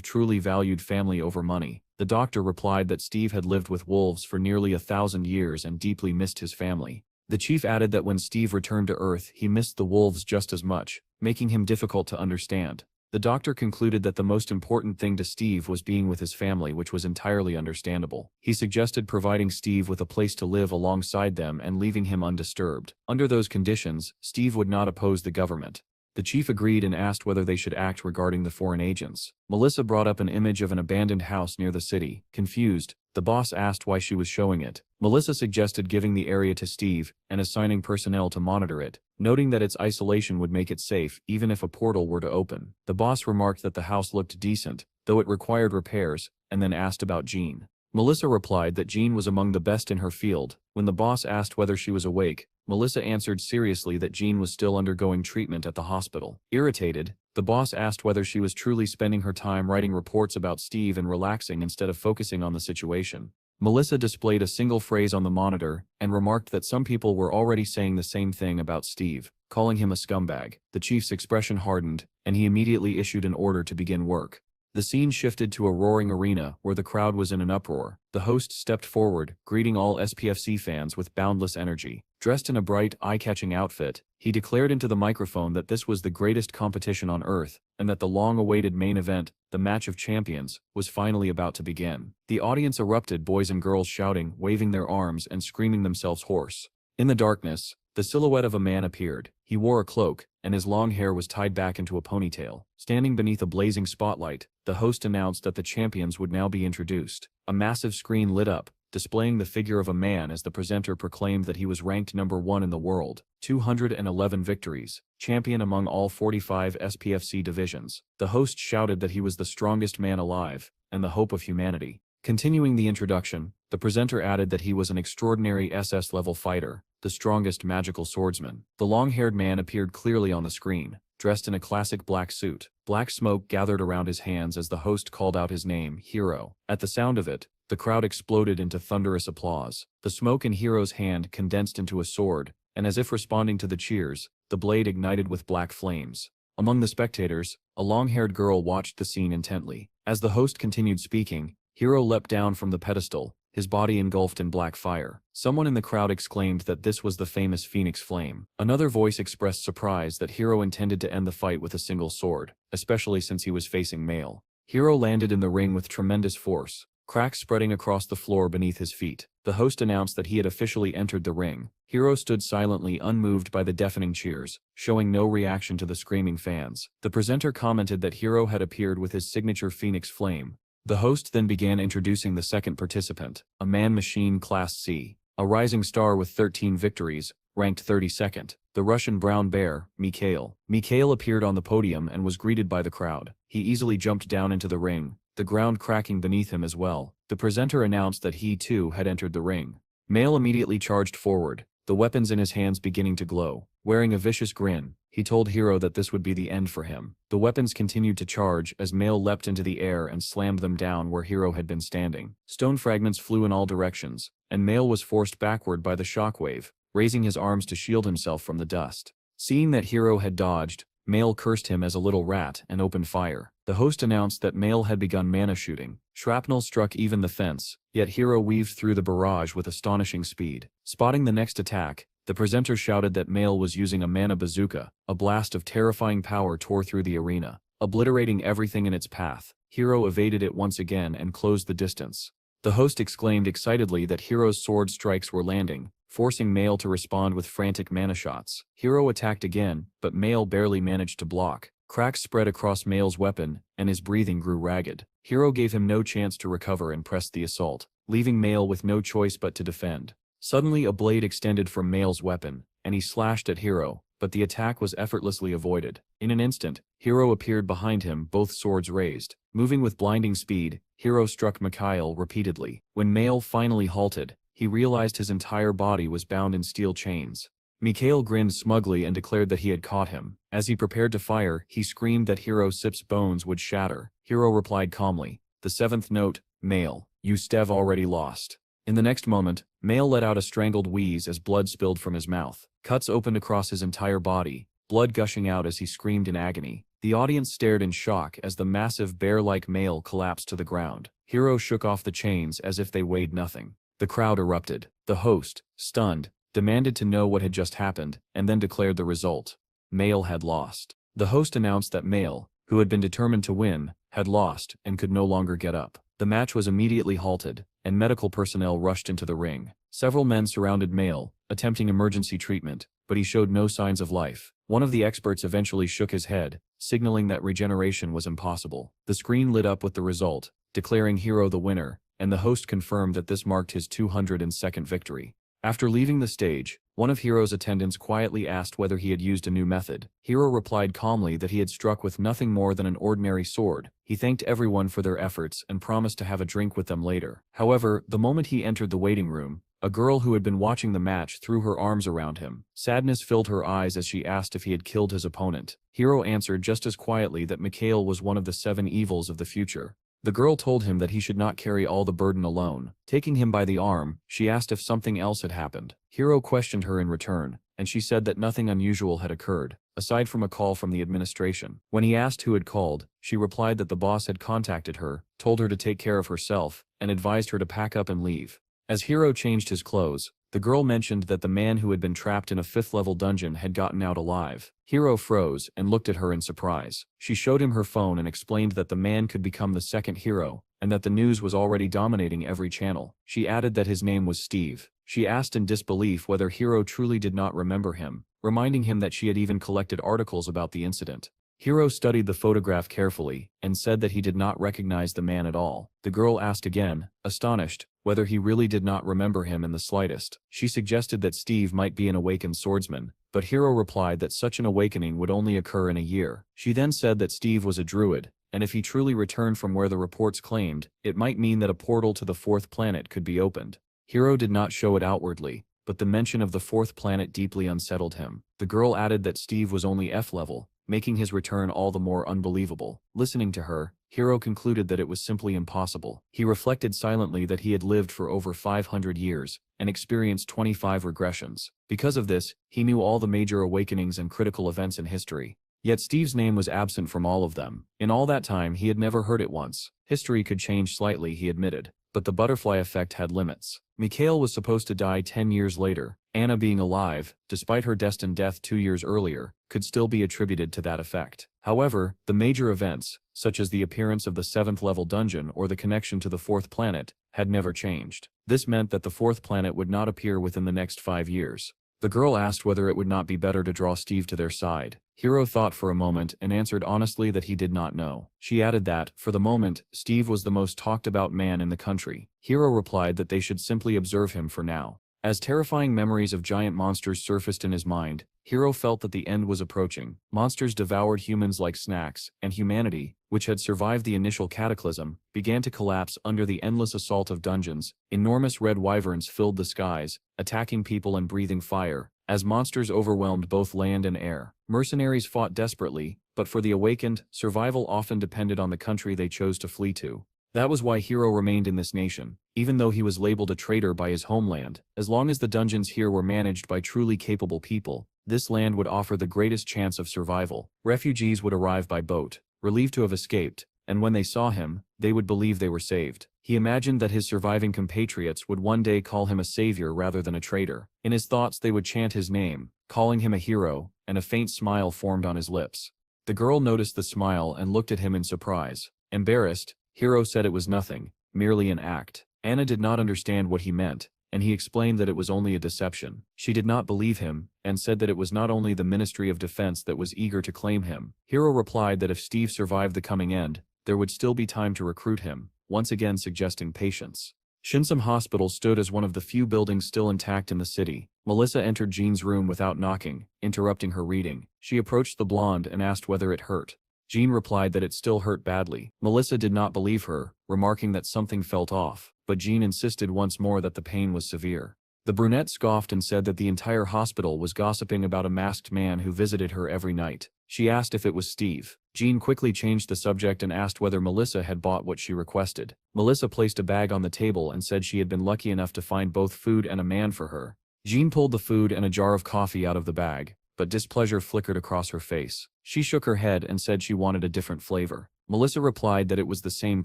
truly valued family over money. The doctor replied that Steve had lived with wolves for nearly 1,000 years and deeply missed his family. The chief added that when Steve returned to Earth, he missed the wolves just as much, making him difficult to understand. The doctor concluded that the most important thing to Steve was being with his family, which was entirely understandable. He suggested providing Steve with a place to live alongside them and leaving him undisturbed. Under those conditions, Steve would not oppose the government. The chief agreed and asked whether they should act regarding the foreign agents. Melissa brought up an image of an abandoned house near the city. Confused, the boss asked why she was showing it. Melissa suggested giving the area to Steve and assigning personnel to monitor it, noting that its isolation would make it safe even if a portal were to open. The boss remarked that the house looked decent, though it required repairs, and then asked about Jean. Melissa replied that Jean was among the best in her field. When the boss asked whether she was awake, Melissa answered seriously that Jean was still undergoing treatment at the hospital. Irritated, the boss asked whether she was truly spending her time writing reports about Steve and relaxing instead of focusing on the situation. Melissa displayed a single phrase on the monitor and remarked that some people were already saying the same thing about Steve, calling him a scumbag. The chief's expression hardened, and he immediately issued an order to begin work. The scene shifted to a roaring arena where the crowd was in an uproar. The host stepped forward, greeting all SPFC fans with boundless energy. Dressed in a bright, eye-catching outfit, he declared into the microphone that this was the greatest competition on Earth, and that the long-awaited main event, the Match of Champions, was finally about to begin. The audience erupted, boys and girls shouting, waving their arms and screaming themselves hoarse. In the darkness, the silhouette of a man appeared. He wore a cloak, and his long hair was tied back into a ponytail. Standing beneath a blazing spotlight, the host announced that the champions would now be introduced. A massive screen lit up, displaying the figure of a man as the presenter proclaimed that he was ranked #1 in the world, 211 victories, champion among all 45 SPFC divisions. The host shouted that he was the strongest man alive, and the hope of humanity. Continuing the introduction, the presenter added that he was an extraordinary SS-level fighter, the strongest magical swordsman. The long-haired man appeared clearly on the screen, dressed in a classic black suit. Black smoke gathered around his hands as the host called out his name, Hero. At the sound of it, the crowd exploded into thunderous applause. The smoke in Hero's hand condensed into a sword, and as if responding to the cheers, the blade ignited with black flames. Among the spectators, a long-haired girl watched the scene intently. As the host continued speaking, Hero leapt down from the pedestal, his body engulfed in black fire. Someone in the crowd exclaimed that this was the famous Phoenix Flame. Another voice expressed surprise that Hero intended to end the fight with a single sword, especially since he was facing male. Hero landed in the ring with tremendous force, cracks spreading across the floor beneath his feet. The host announced that he had officially entered the ring. Hero stood silently, unmoved by the deafening cheers, showing no reaction to the screaming fans. The presenter commented that Hero had appeared with his signature Phoenix Flame. The host then began introducing the second participant, a man-machine Class C, a rising star with 13 victories, ranked 32nd, the Russian brown bear, Mikhail. Mikhail appeared on the podium and was greeted by the crowd. He easily jumped down into the ring, the ground cracking beneath him as well. The presenter announced that he too had entered the ring. Male immediately charged forward, the weapons in his hands beginning to glow. Wearing a vicious grin, he told Hero that this would be the end for him. The weapons continued to charge as Male leapt into the air and slammed them down where Hero had been standing. Stone fragments flew in all directions, and Male was forced backward by the shockwave, raising his arms to shield himself from the dust. Seeing that Hero had dodged, Male cursed him as a little rat and opened fire. The host announced that Male had begun mana shooting. Shrapnel struck even the fence, yet Hero weaved through the barrage with astonishing speed. Spotting the next attack, the presenter shouted that Male was using a mana bazooka. A blast of terrifying power tore through the arena, obliterating everything in its path. Hero evaded it once again and closed the distance. The host exclaimed excitedly that Hero's sword strikes were landing, forcing Male to respond with frantic mana shots. Hero attacked again, but Male barely managed to block. Cracks spread across Male's weapon, and his breathing grew ragged. Hero gave him no chance to recover and pressed the assault, leaving Male with no choice but to defend. Suddenly a blade extended from Male's weapon, and he slashed at Hero, but the attack was effortlessly avoided. In an instant, Hero appeared behind him, both swords raised. Moving with blinding speed, Hero struck Mikhail repeatedly. When Male finally halted, he realized his entire body was bound in steel chains. Mikhail grinned smugly and declared that he had caught him. As he prepared to fire, he screamed that Hero Sip's bones would shatter. Hero replied calmly, "The seventh note, Male. You Stev already lost." In the next moment, Male let out a strangled wheeze as blood spilled from his mouth. Cuts opened across his entire body, blood gushing out as he screamed in agony. The audience stared in shock as the massive bear-like Male collapsed to the ground. Hiro shook off the chains as if they weighed nothing. The crowd erupted. The host, stunned, demanded to know what had just happened, and then declared the result. Male had lost. The host announced that Male, who had been determined to win, had lost and could no longer get up. The match was immediately halted, and medical personnel rushed into the ring. Several men surrounded Male, attempting emergency treatment, but he showed no signs of life. One of the experts eventually shook his head, signaling that regeneration was impossible. The screen lit up with the result, declaring Hiro the winner, and the host confirmed that this marked his 202nd victory. After leaving the stage, one of Hiro's attendants quietly asked whether he had used a new method. Hiro replied calmly that he had struck with nothing more than an ordinary sword. He thanked everyone for their efforts and promised to have a drink with them later. However, the moment he entered the waiting room, a girl who had been watching the match threw her arms around him. Sadness filled her eyes as she asked if he had killed his opponent. Hiro answered just as quietly that Mikhail was one of the 7 evils of the future. The girl told him that he should not carry all the burden alone. Taking him by the arm, she asked if something else had happened. Hiro questioned her in return, and she said that nothing unusual had occurred, aside from a call from the administration. When he asked who had called, she replied that the boss had contacted her, told her to take care of herself, and advised her to pack up and leave. As Hiro changed his clothes, the girl mentioned that the man who had been trapped in a 5th-level dungeon had gotten out alive. Hiro froze and looked at her in surprise. She showed him her phone and explained that the man could become the second hero, and that the news was already dominating every channel. She added that his name was Steve. She asked in disbelief whether Hiro truly did not remember him, reminding him that she had even collected articles about the incident. Hiro studied the photograph carefully, and said that he did not recognize the man at all. The girl asked again, astonished, whether he really did not remember him in the slightest. She suggested that Steve might be an awakened swordsman, but Hiro replied that such an awakening would only occur in a year. She then said that Steve was a druid, and if he truly returned from where the reports claimed, it might mean that a portal to the 4th planet could be opened. Hiro did not show it outwardly, but the mention of the 4th planet deeply unsettled him. The girl added that Steve was only F level, making his return all the more unbelievable. Listening to her, Hiro concluded that it was simply impossible. He reflected silently that he had lived for over 500 years, and experienced 25 regressions. Because of this, he knew all the major awakenings and critical events in history. Yet Steve's name was absent from all of them. In all that time he had never heard it once. History could change slightly, he admitted, but the butterfly effect had limits. Mikhail was supposed to die 10 years later. Anna being alive, despite her destined death 2 years earlier, could still be attributed to that effect. However, the major events, such as the appearance of the 7th-level dungeon or the connection to the 4th planet, had never changed. This meant that the 4th planet would not appear within the next 5 years. The girl asked whether it would not be better to draw Steve to their side. Hiro thought for a moment and answered honestly that he did not know. She added that, for the moment, Steve was the most talked-about man in the country. Hiro replied that they should simply observe him for now. As terrifying memories of giant monsters surfaced in his mind, Hiro felt that the end was approaching. Monsters devoured humans like snacks, and humanity, which had survived the initial cataclysm, began to collapse under the endless assault of dungeons. Enormous red wyverns filled the skies, attacking people and breathing fire, as monsters overwhelmed both land and air. Mercenaries fought desperately, but for the awakened, survival often depended on the country they chose to flee to. That was why Hiro remained in this nation, even though he was labeled a traitor by his homeland. As long as the dungeons here were managed by truly capable people, this land would offer the greatest chance of survival. Refugees would arrive by boat, relieved to have escaped, and when they saw him, they would believe they were saved. He imagined that his surviving compatriots would one day call him a savior rather than a traitor. In his thoughts they would chant his name, calling him a hero, and a faint smile formed on his lips. The girl noticed the smile and looked at him in surprise. Embarrassed, Hiro said it was nothing, merely an act. Anna did not understand what he meant, and he explained that it was only a deception. She did not believe him, and said that it was not only the Ministry of Defense that was eager to claim him. Hiro replied that if Steve survived the coming end, there would still be time to recruit him, once again suggesting patience. Shinsum Hospital stood as one of the few buildings still intact in the city. Melissa entered Jean's room without knocking, interrupting her reading. She approached the blonde and asked whether it hurt. Jean replied that it still hurt badly. Melissa did not believe her, remarking that something felt off, but Jean insisted once more that the pain was severe. The brunette scoffed and said that the entire hospital was gossiping about a masked man who visited her every night. She asked if it was Steve. Jean quickly changed the subject and asked whether Melissa had bought what she requested. Melissa placed a bag on the table and said she had been lucky enough to find both food and a man for her. Jean pulled the food and a jar of coffee out of the bag, but displeasure flickered across her face. She shook her head and said she wanted a different flavor. Melissa replied that it was the same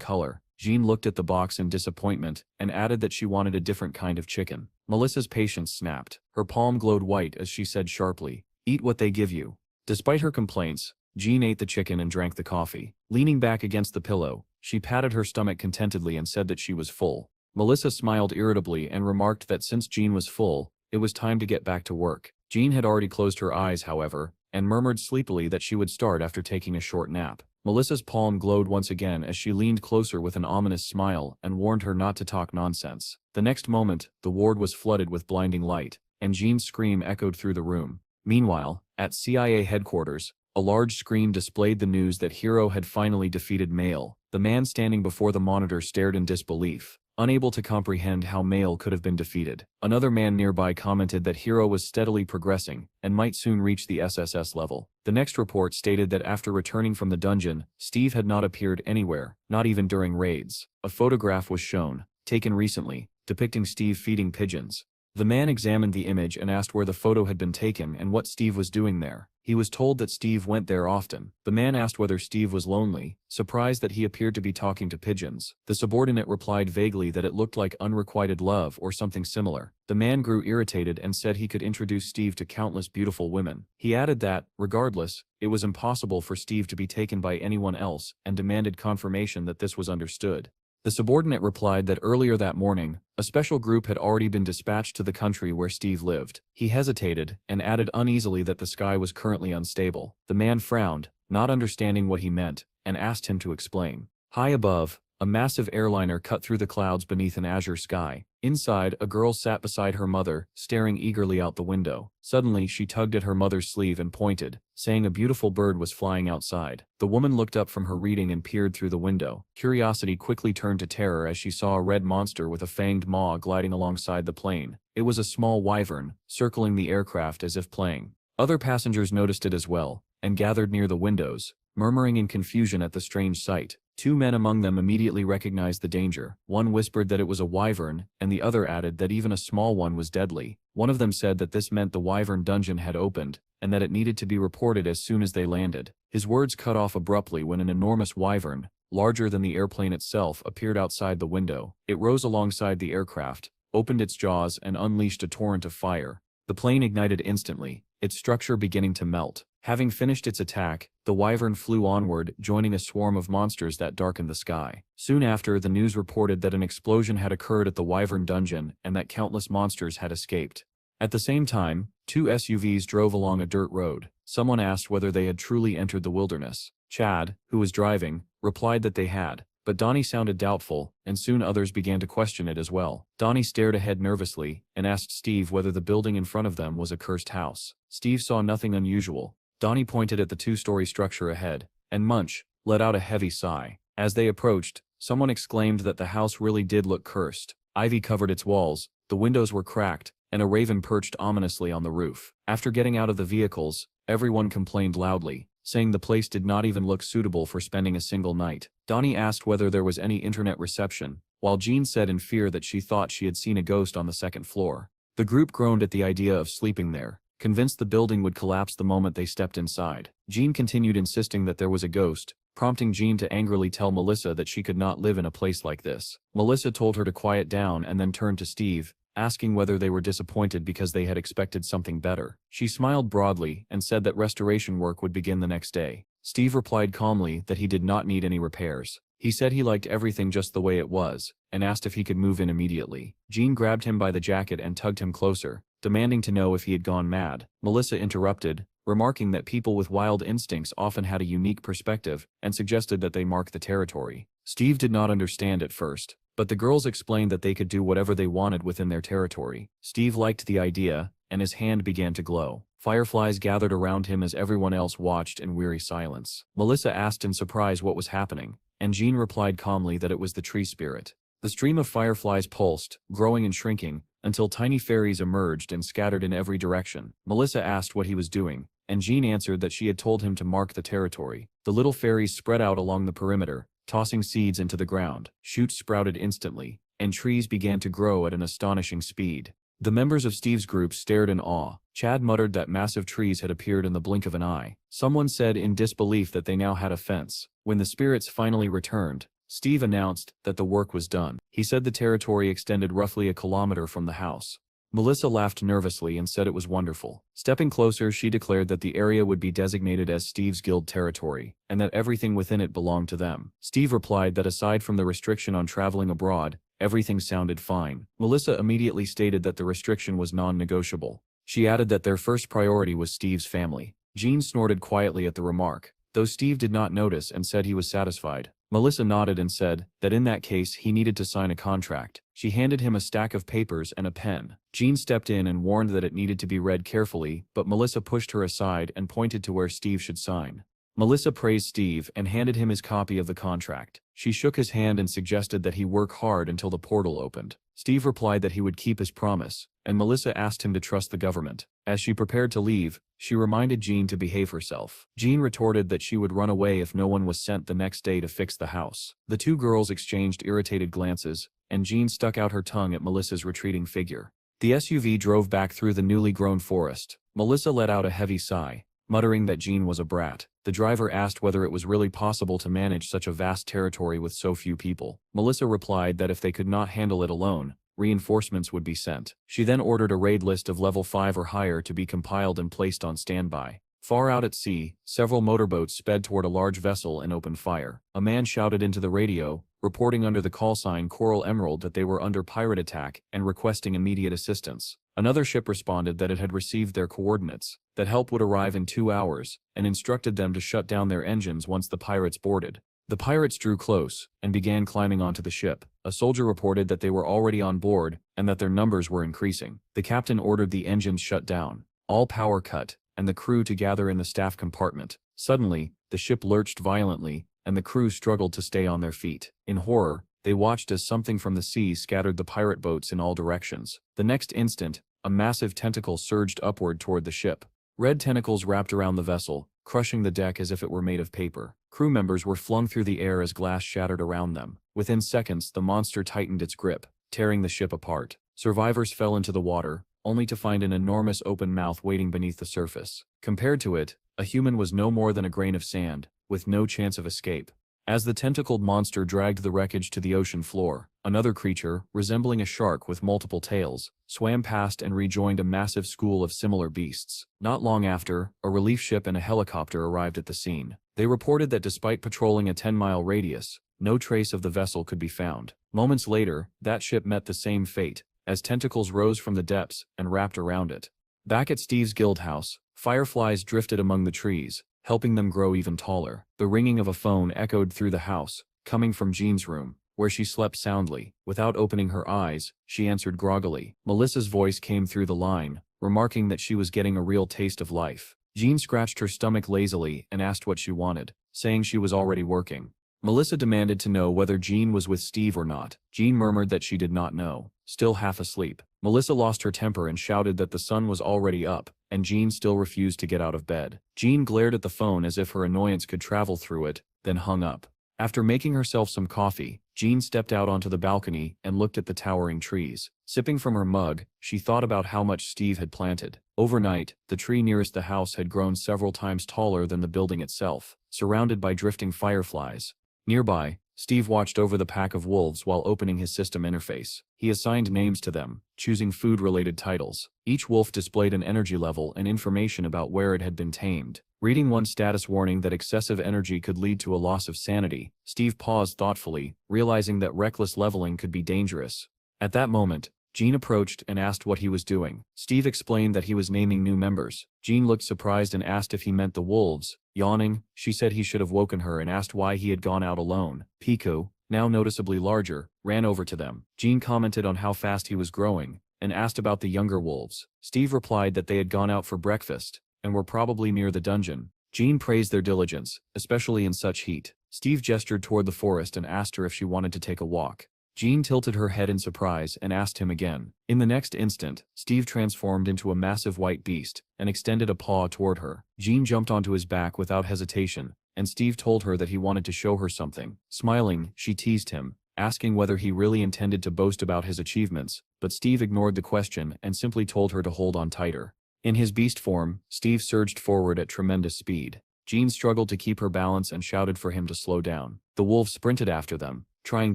color. Jean looked at the box in disappointment and added that she wanted a different kind of chicken. Melissa's patience snapped. Her palm glowed white as she said sharply, "Eat what they give you." Despite her complaints, Jean ate the chicken and drank the coffee. Leaning back against the pillow, she patted her stomach contentedly and said that she was full. Melissa smiled irritably and remarked that since Jean was full, it was time to get back to work. Jean had already closed her eyes, however, and murmured sleepily that she would start after taking a short nap. Melissa's palm glowed once again as she leaned closer with an ominous smile and warned her not to talk nonsense. The next moment, the ward was flooded with blinding light, and Jean's scream echoed through the room. Meanwhile, at CIA headquarters, a large screen displayed the news that Hero had finally defeated Mail. The man standing before the monitor stared in disbelief, unable to comprehend how Mail could have been defeated. Another man nearby commented that Hero was steadily progressing and might soon reach the SSS level. The next report stated that after returning from the dungeon, Steve had not appeared anywhere, not even during raids. A photograph was shown, taken recently, depicting Steve feeding pigeons. The man examined the image and asked where the photo had been taken and what Steve was doing there. He was told that Steve went there often. The man asked whether Steve was lonely, surprised that he appeared to be talking to pigeons. The subordinate replied vaguely that it looked like unrequited love or something similar. The man grew irritated and said he could introduce Steve to countless beautiful women. He added that, regardless, it was impossible for Steve to be taken by anyone else and demanded confirmation that this was understood. The subordinate replied that earlier that morning, a special group had already been dispatched to the country where Steve lived. He hesitated and added uneasily that the sky was currently unstable. The man frowned, not understanding what he meant, and asked him to explain. High above, a massive airliner cut through the clouds beneath an azure sky. Inside, a girl sat beside her mother, staring eagerly out the window. Suddenly, she tugged at her mother's sleeve and pointed, saying a beautiful bird was flying outside. The woman looked up from her reading and peered through the window. Curiosity quickly turned to terror as she saw a red monster with a fanged maw gliding alongside the plane. It was a small wyvern, circling the aircraft as if playing. Other passengers noticed it as well, and gathered near the windows, murmuring in confusion at the strange sight. Two men among them immediately recognized the danger. One whispered that it was a wyvern, and the other added that even a small one was deadly. One of them said that this meant the wyvern dungeon had opened, and that it needed to be reported as soon as they landed. His words cut off abruptly when an enormous wyvern, larger than the airplane itself, appeared outside the window. It rose alongside the aircraft, opened its jaws and unleashed a torrent of fire. The plane ignited instantly, its structure beginning to melt. Having finished its attack, the wyvern flew onward, joining a swarm of monsters that darkened the sky. Soon after, the news reported that an explosion had occurred at the wyvern dungeon and that countless monsters had escaped. At the same time, two SUVs drove along a dirt road. Someone asked whether they had truly entered the wilderness. Chad, who was driving, replied that they had, but Donnie sounded doubtful, and soon others began to question it as well. Donnie stared ahead nervously and asked Steve whether the building in front of them was a cursed house. Steve saw nothing unusual. Donnie pointed at the two-story structure ahead, and Munch let out a heavy sigh. As they approached, someone exclaimed that the house really did look cursed. Ivy covered its walls, the windows were cracked, and a raven perched ominously on the roof. After getting out of the vehicles, everyone complained loudly, saying the place did not even look suitable for spending a single night. Donnie asked whether there was any internet reception, while Jean said in fear that she thought she had seen a ghost on the second floor. The group groaned at the idea of sleeping there, convinced the building would collapse the moment they stepped inside. Jean continued insisting that there was a ghost, prompting Jean to angrily tell Melissa that she could not live in a place like this. Melissa told her to quiet down and then turned to Steve, asking whether they were disappointed because they had expected something better. She smiled broadly and said that restoration work would begin the next day. Steve replied calmly that he did not need any repairs. He said he liked everything just the way it was, and asked if he could move in immediately. Jean grabbed him by the jacket and tugged him closer, demanding to know if he had gone mad. Melissa interrupted, remarking that people with wild instincts often had a unique perspective, and suggested that they mark the territory. Steve did not understand at first, but the girls explained that they could do whatever they wanted within their territory. Steve liked the idea, and his hand began to glow. Fireflies gathered around him as everyone else watched in weary silence. Melissa asked in surprise what was happening, and Jean replied calmly that it was the tree spirit. The stream of fireflies pulsed, growing and shrinking, until tiny fairies emerged and scattered in every direction. Melissa asked what he was doing, and Jean answered that she had told him to mark the territory. The little fairies spread out along the perimeter, tossing seeds into the ground. Shoots sprouted instantly, and trees began to grow at an astonishing speed. The members of Steve's group stared in awe. Chad muttered that massive trees had appeared in the blink of an eye. Someone said in disbelief that they now had a fence. When the spirits finally returned, Steve announced that the work was done. He said the territory extended roughly a kilometer from the house. Melissa laughed nervously and said it was wonderful. Stepping closer, she declared that the area would be designated as Steve's guild territory, and that everything within it belonged to them. Steve replied that aside from the restriction on traveling abroad, everything sounded fine. Melissa immediately stated that the restriction was non-negotiable. She added that their first priority was Steve's family. Jean snorted quietly at the remark, though Steve did not notice and said he was satisfied. Melissa nodded and said that in that case he needed to sign a contract. She handed him a stack of papers and a pen. Jean stepped in and warned that it needed to be read carefully, but Melissa pushed her aside and pointed to where Steve should sign. Melissa praised Steve and handed him his copy of the contract. She shook his hand and suggested that he work hard until the portal opened. Steve replied that he would keep his promise, and Melissa asked him to trust the government. As she prepared to leave, she reminded Jean to behave herself. Jean retorted that she would run away if no one was sent the next day to fix the house. The two girls exchanged irritated glances, and Jean stuck out her tongue at Melissa's retreating figure. The SUV drove back through the newly grown forest. Melissa let out a heavy sigh, muttering that Jean was a brat. The driver asked whether it was really possible to manage such a vast territory with so few people. Melissa replied that if they could not handle it alone, reinforcements would be sent. She then ordered a raid list of level 5 or higher to be compiled and placed on standby. Far out at sea, several motorboats sped toward a large vessel and opened fire. A man shouted into the radio, reporting under the call sign Coral Emerald that they were under pirate attack and requesting immediate assistance. Another ship responded that it had received their coordinates, that help would arrive in 2 hours, and instructed them to shut down their engines once the pirates boarded. The pirates drew close and began climbing onto the ship. A soldier reported that they were already on board and that their numbers were increasing. The captain ordered the engines shut down, all power cut, and the crew to gather in the staff compartment. Suddenly, the ship lurched violently, and the crew struggled to stay on their feet. In horror, they watched as something from the sea scattered the pirate boats in all directions. The next instant, a massive tentacle surged upward toward the ship. Red tentacles wrapped around the vessel, crushing the deck as if it were made of paper. Crew members were flung through the air as glass shattered around them. Within seconds, the monster tightened its grip, tearing the ship apart. Survivors fell into the water, only to find an enormous open mouth waiting beneath the surface. Compared to it, a human was no more than a grain of sand, with no chance of escape. As the tentacled monster dragged the wreckage to the ocean floor, another creature, resembling a shark with multiple tails, swam past and rejoined a massive school of similar beasts. Not long after, a relief ship and a helicopter arrived at the scene. They reported that despite patrolling a 10-mile radius, no trace of the vessel could be found. Moments later, that ship met the same fate, as tentacles rose from the depths and wrapped around it. Back at Steve's guild house, fireflies drifted among the trees, helping them grow even taller. The ringing of a phone echoed through the house, coming from Jean's room, where she slept soundly. Without opening her eyes, she answered groggily. Melissa's voice came through the line, remarking that she was getting a real taste of life. Jean scratched her stomach lazily and asked what she wanted, saying she was already working. Melissa demanded to know whether Jean was with Steve or not. Jean murmured that she did not know, still half asleep. Melissa lost her temper and shouted that the sun was already up, and Jean still refused to get out of bed. Jean glared at the phone as if her annoyance could travel through it, then hung up. After making herself some coffee, Jean stepped out onto the balcony and looked at the towering trees. Sipping from her mug, she thought about how much Steve had planted. Overnight, the tree nearest the house had grown several times taller than the building itself, surrounded by drifting fireflies. Nearby, Steve watched over the pack of wolves while opening his system interface. He assigned names to them, choosing food-related titles. Each wolf displayed an energy level and information about where it had been tamed. Reading one status warning that excessive energy could lead to a loss of sanity, Steve paused thoughtfully, realizing that reckless leveling could be dangerous. At that moment, Jean approached and asked what he was doing. Steve explained that he was naming new members. Jean looked surprised and asked if he meant the wolves. Yawning, she said he should have woken her and asked why he had gone out alone. Pico, now noticeably larger, ran over to them. Jean commented on how fast he was growing, and asked about the younger wolves. Steve replied that they had gone out for breakfast, and were probably near the dungeon. Jean praised their diligence, especially in such heat. Steve gestured toward the forest and asked her if she wanted to take a walk. Jean tilted her head in surprise and asked him again. In the next instant, Steve transformed into a massive white beast and extended a paw toward her. Jean jumped onto his back without hesitation, and Steve told her that he wanted to show her something. Smiling, she teased him, asking whether he really intended to boast about his achievements, but Steve ignored the question and simply told her to hold on tighter. In his beast form, Steve surged forward at tremendous speed. Jean struggled to keep her balance and shouted for him to slow down. The wolf sprinted after them, trying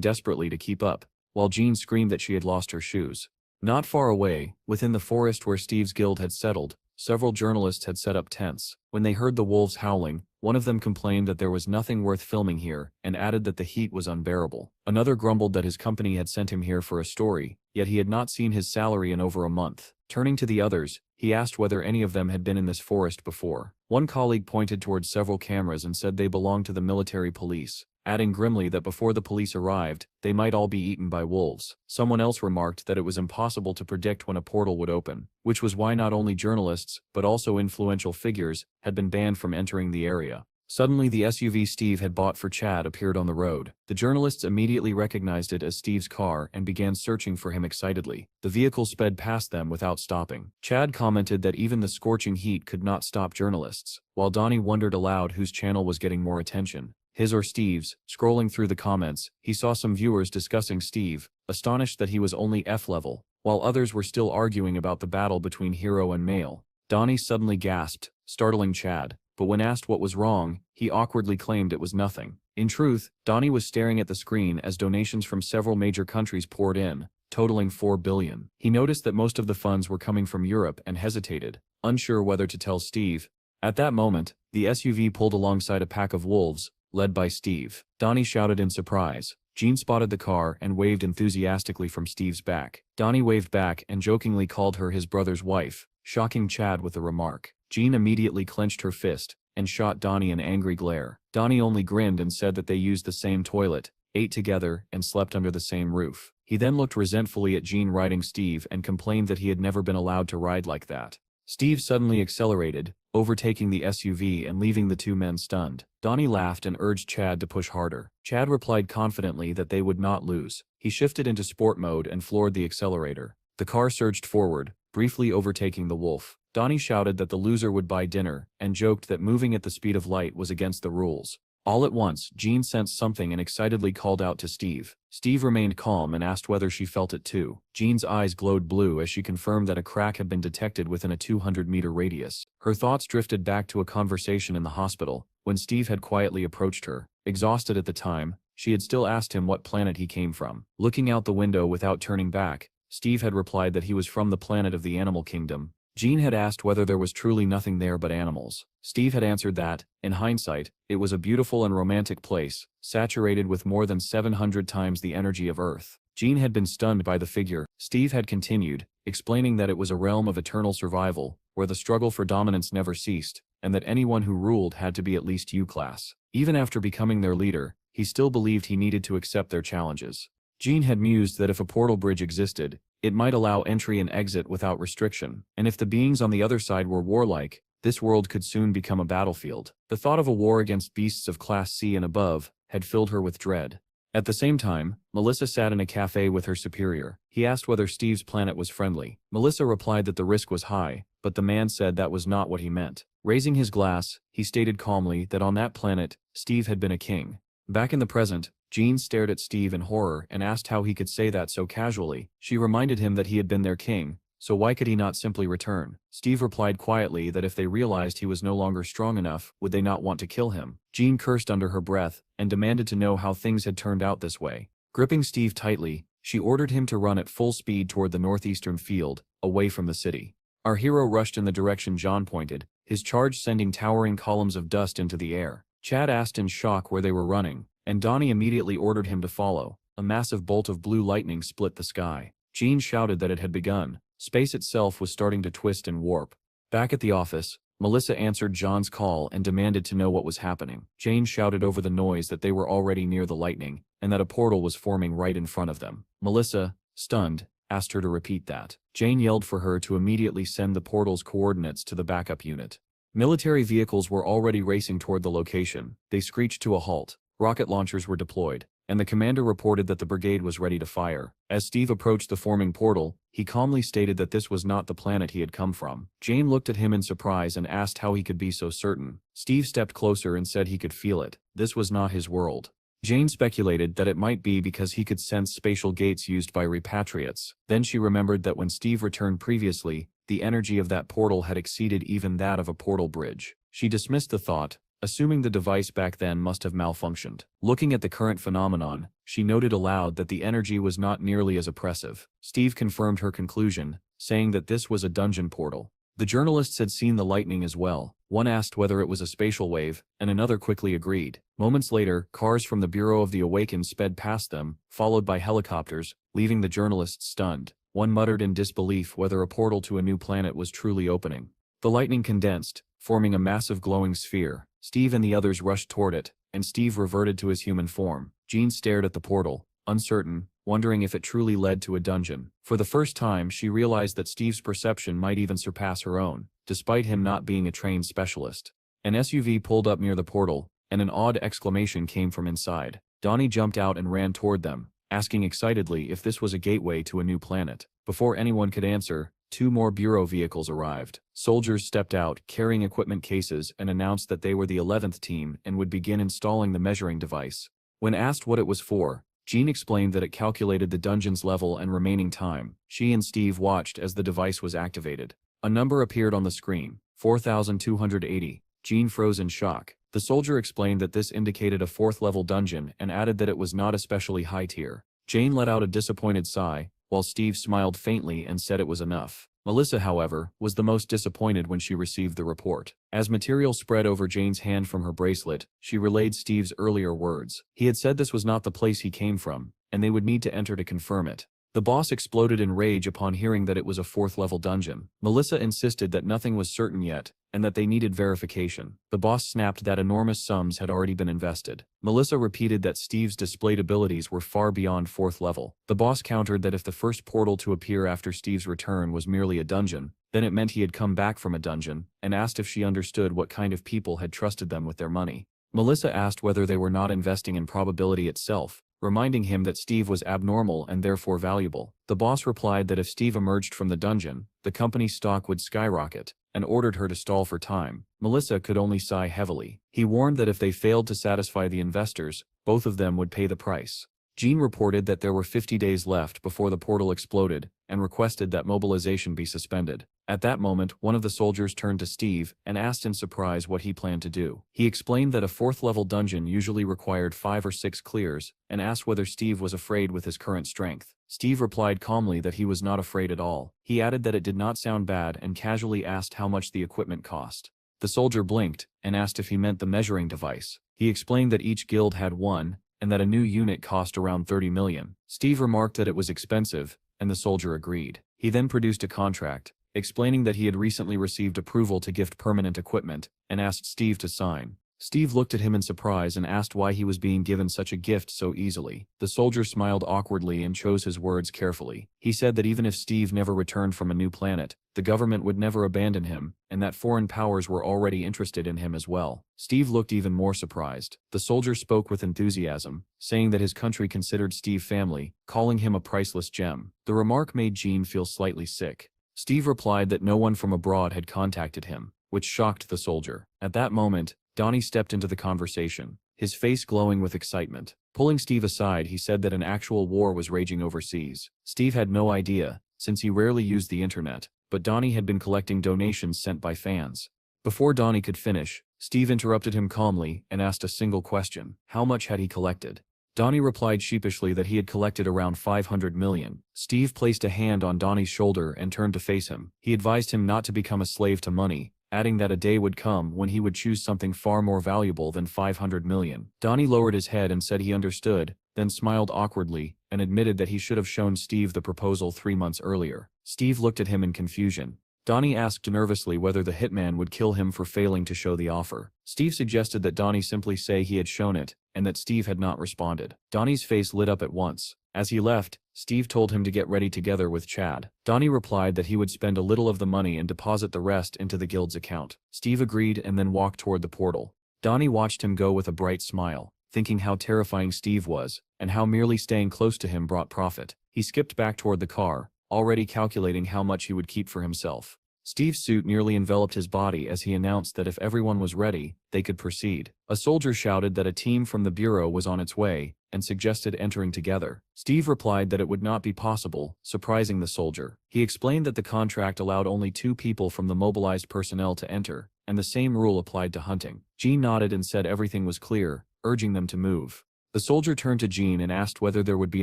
desperately to keep up, while Jean screamed that she had lost her shoes. Not far away, within the forest where Steve's guild had settled, several journalists had set up tents. When they heard the wolves howling, one of them complained that there was nothing worth filming here and added that the heat was unbearable. Another grumbled that his company had sent him here for a story, yet he had not seen his salary in over a month. Turning to the others, he asked whether any of them had been in this forest before. One colleague pointed towards several cameras and said they belonged to the military police, adding grimly that before the police arrived, they might all be eaten by wolves. Someone else remarked that it was impossible to predict when a portal would open, which was why not only journalists, but also influential figures, had been banned from entering the area. Suddenly the SUV Steve had bought for Chad appeared on the road. The journalists immediately recognized it as Steve's car and began searching for him excitedly. The vehicle sped past them without stopping. Chad commented that even the scorching heat could not stop journalists, while Donnie wondered aloud whose channel was getting more attention, his or Steve's. Scrolling through the comments, he saw some viewers discussing Steve, astonished that he was only F level, while others were still arguing about the battle between hero and male. Donnie suddenly gasped, startling Chad, but when asked what was wrong, he awkwardly claimed it was nothing. In truth, Donnie was staring at the screen as donations from several major countries poured in, totaling 4 billion. He noticed that most of the funds were coming from Europe and hesitated, unsure whether to tell Steve. At that moment, the SUV pulled alongside a pack of wolves, led by Steve. Donnie shouted in surprise. Jean spotted the car and waved enthusiastically from Steve's back. Donnie waved back and jokingly called her his brother's wife, shocking Chad with the remark. Jean immediately clenched her fist and shot Donnie an angry glare. Donnie only grinned and said that they used the same toilet, ate together, and slept under the same roof. He then looked resentfully at Jean riding Steve and complained that he had never been allowed to ride like that. Steve suddenly accelerated, overtaking the SUV and leaving the two men stunned. Donnie laughed and urged Chad to push harder. Chad replied confidently that they would not lose. He shifted into sport mode and floored the accelerator. The car surged forward, briefly overtaking the wolf. Donnie shouted that the loser would buy dinner, and joked that moving at the speed of light was against the rules. All at once, Jean sensed something and excitedly called out to Steve. Steve remained calm and asked whether she felt it too. Jean's eyes glowed blue as she confirmed that a crack had been detected within a 200-meter radius. Her thoughts drifted back to a conversation in the hospital, when Steve had quietly approached her. Exhausted at the time, she had still asked him what planet he came from. Looking out the window without turning back, Steve had replied that he was from the planet of the animal kingdom. Jean had asked whether there was truly nothing there but animals. Steve had answered that, in hindsight, it was a beautiful and romantic place, saturated with more than 700 times the energy of Earth. Jean had been stunned by the figure. Steve had continued, explaining that it was a realm of eternal survival, where the struggle for dominance never ceased, and that anyone who ruled had to be at least U-class. Even after becoming their leader, he still believed he needed to accept their challenges. Jean had mused that if a portal bridge existed, it might allow entry and exit without restriction, and if the beings on the other side were warlike, this world could soon become a battlefield. The thought of a war against beasts of Class C and above had filled her with dread. At the same time, Melissa sat in a cafe with her superior. He asked whether Steve's planet was friendly. Melissa replied that the risk was high, but the man said that was not what he meant. Raising his glass, he stated calmly that on that planet, Steve had been a king. Back in the present, Jean stared at Steve in horror and asked how he could say that so casually. She reminded him that he had been their king, so why could he not simply return? Steve replied quietly that if they realized he was no longer strong enough, would they not want to kill him? Jean cursed under her breath and demanded to know how things had turned out this way. Gripping Steve tightly, she ordered him to run at full speed toward the northeastern field, away from the city. Our hero rushed in the direction John pointed, his charge sending towering columns of dust into the air. Chad asked in shock where they were running, and Donnie immediately ordered him to follow. A massive bolt of blue lightning split the sky. Jean shouted that it had begun. Space itself was starting to twist and warp. Back at the office, Melissa answered John's call and demanded to know what was happening. Jane shouted over the noise that they were already near the lightning, and that a portal was forming right in front of them. Melissa, stunned, asked her to repeat that. Jane yelled for her to immediately send the portal's coordinates to the backup unit. Military vehicles were already racing toward the location. They screeched to a halt. Rocket launchers were deployed. and the commander reported that the brigade was ready to fire. As Steve approached the forming portal, he calmly stated that this was not the planet he had come from. Jane looked at him in surprise and asked how he could be so certain. Steve stepped closer and said he could feel it. This was not his world. Jane speculated that it might be because he could sense spatial gates used by repatriates. Then she remembered that when Steve returned previously, the energy of that portal had exceeded even that of a portal bridge. She dismissed the thought, assuming the device back then must have malfunctioned. Looking at the current phenomenon, she noted aloud that the energy was not nearly as oppressive. Steve confirmed her conclusion, saying that this was a dungeon portal. The journalists had seen the lightning as well. One asked whether it was a spatial wave, and another quickly agreed. Moments later, cars from the Bureau of the Awakened sped past them, followed by helicopters, leaving the journalists stunned. One muttered in disbelief whether a portal to a new planet was truly opening. The lightning condensed, forming a massive glowing sphere. Steve and the others rushed toward it, and Steve reverted to his human form. Jean stared at the portal, uncertain, wondering if it truly led to a dungeon. For the first time, she realized that Steve's perception might even surpass her own, despite him not being a trained specialist. An SUV pulled up near the portal, and an odd exclamation came from inside. Donnie jumped out and ran toward them, asking excitedly if this was a gateway to a new planet. Before anyone could answer, 2 more Bureau vehicles arrived. Soldiers stepped out, carrying equipment cases, and announced that they were the 11th team and would begin installing the measuring device. When asked what it was for, Jean explained that it calculated the dungeon's level and remaining time. She and Steve watched as the device was activated. A number appeared on the screen, 4,280. Jean froze in shock. The soldier explained that this indicated a 4th-level dungeon and added that it was not especially high tier. Jane let out a disappointed sigh, while Steve smiled faintly and said it was enough. Melissa, however, was the most disappointed when she received the report. As material spread over Jane's hand from her bracelet, she relayed Steve's earlier words. He had said this was not the place he came from, and they would need to enter to confirm it. The boss exploded in rage upon hearing that it was a 4th-level dungeon. Melissa insisted that nothing was certain yet, and that they needed verification. The boss snapped that enormous sums had already been invested. Melissa repeated that Steve's displayed abilities were far beyond 4th level. The boss countered that if the first portal to appear after Steve's return was merely a dungeon, then it meant he had come back from a dungeon, and asked if she understood what kind of people had trusted them with their money. Melissa asked whether they were not investing in probability itself, reminding him that Steve was abnormal and therefore valuable. The boss replied that if Steve emerged from the dungeon, the company's stock would skyrocket, and ordered her to stall for time. Melissa could only sigh heavily. He warned that if they failed to satisfy the investors, both of them would pay the price. Jean reported that there were 50 days left before the portal exploded, and requested that mobilization be suspended. At that moment, one of the soldiers turned to Steve and asked in surprise what he planned to do. He explained that a 4th-level dungeon usually required 5 or 6 clears, and asked whether Steve was afraid with his current strength. Steve replied calmly that he was not afraid at all. He added that it did not sound bad and casually asked how much the equipment cost. The soldier blinked and asked if he meant the measuring device. He explained that each guild had one, and that a new unit cost around 30 million. Steve remarked that it was expensive, and the soldier agreed. He then produced a contract, explaining that he had recently received approval to gift permanent equipment, and asked Steve to sign. Steve looked at him in surprise and asked why he was being given such a gift so easily. The soldier smiled awkwardly and chose his words carefully. He said that even if Steve never returned from a new planet, the government would never abandon him, and that foreign powers were already interested in him as well. Steve looked even more surprised. The soldier spoke with enthusiasm, saying that his country considered Steve family, calling him a priceless gem. The remark made Jean feel slightly sick. Steve replied that no one from abroad had contacted him, which shocked the soldier. At that moment, Donnie stepped into the conversation, his face glowing with excitement. Pulling Steve aside, he said that an actual war was raging overseas. Steve had no idea, since he rarely used the internet, but Donnie had been collecting donations sent by fans. Before Donnie could finish, Steve interrupted him calmly and asked a single question. How much had he collected? Donnie replied sheepishly that he had collected around 500 million. Steve placed a hand on Donnie's shoulder and turned to face him. He advised him not to become a slave to money, adding that a day would come when he would choose something far more valuable than 500 million. Donnie lowered his head and said he understood, then smiled awkwardly, and admitted that he should have shown Steve the proposal 3 months earlier. Steve looked at him in confusion. Donnie asked nervously whether the hitman would kill him for failing to show the offer. Steve suggested that Donnie simply say he had shown it, and that Steve had not responded. Donnie's face lit up at once. As he left, Steve told him to get ready together with Chad. Donnie replied that he would spend a little of the money and deposit the rest into the guild's account. Steve agreed and then walked toward the portal. Donnie watched him go with a bright smile. thinking how terrifying Steve was, and how merely staying close to him brought profit. He skipped back toward the car, already calculating how much he would keep for himself. Steve's suit nearly enveloped his body as he announced that if everyone was ready, they could proceed. A soldier shouted that a team from the bureau was on its way, and suggested entering together. Steve replied that it would not be possible, surprising the soldier. He explained that the contract allowed only 2 people from the mobilized personnel to enter, and the same rule applied to hunting. Jean nodded and said everything was clear, urging them to move. The soldier turned to Jean and asked whether there would be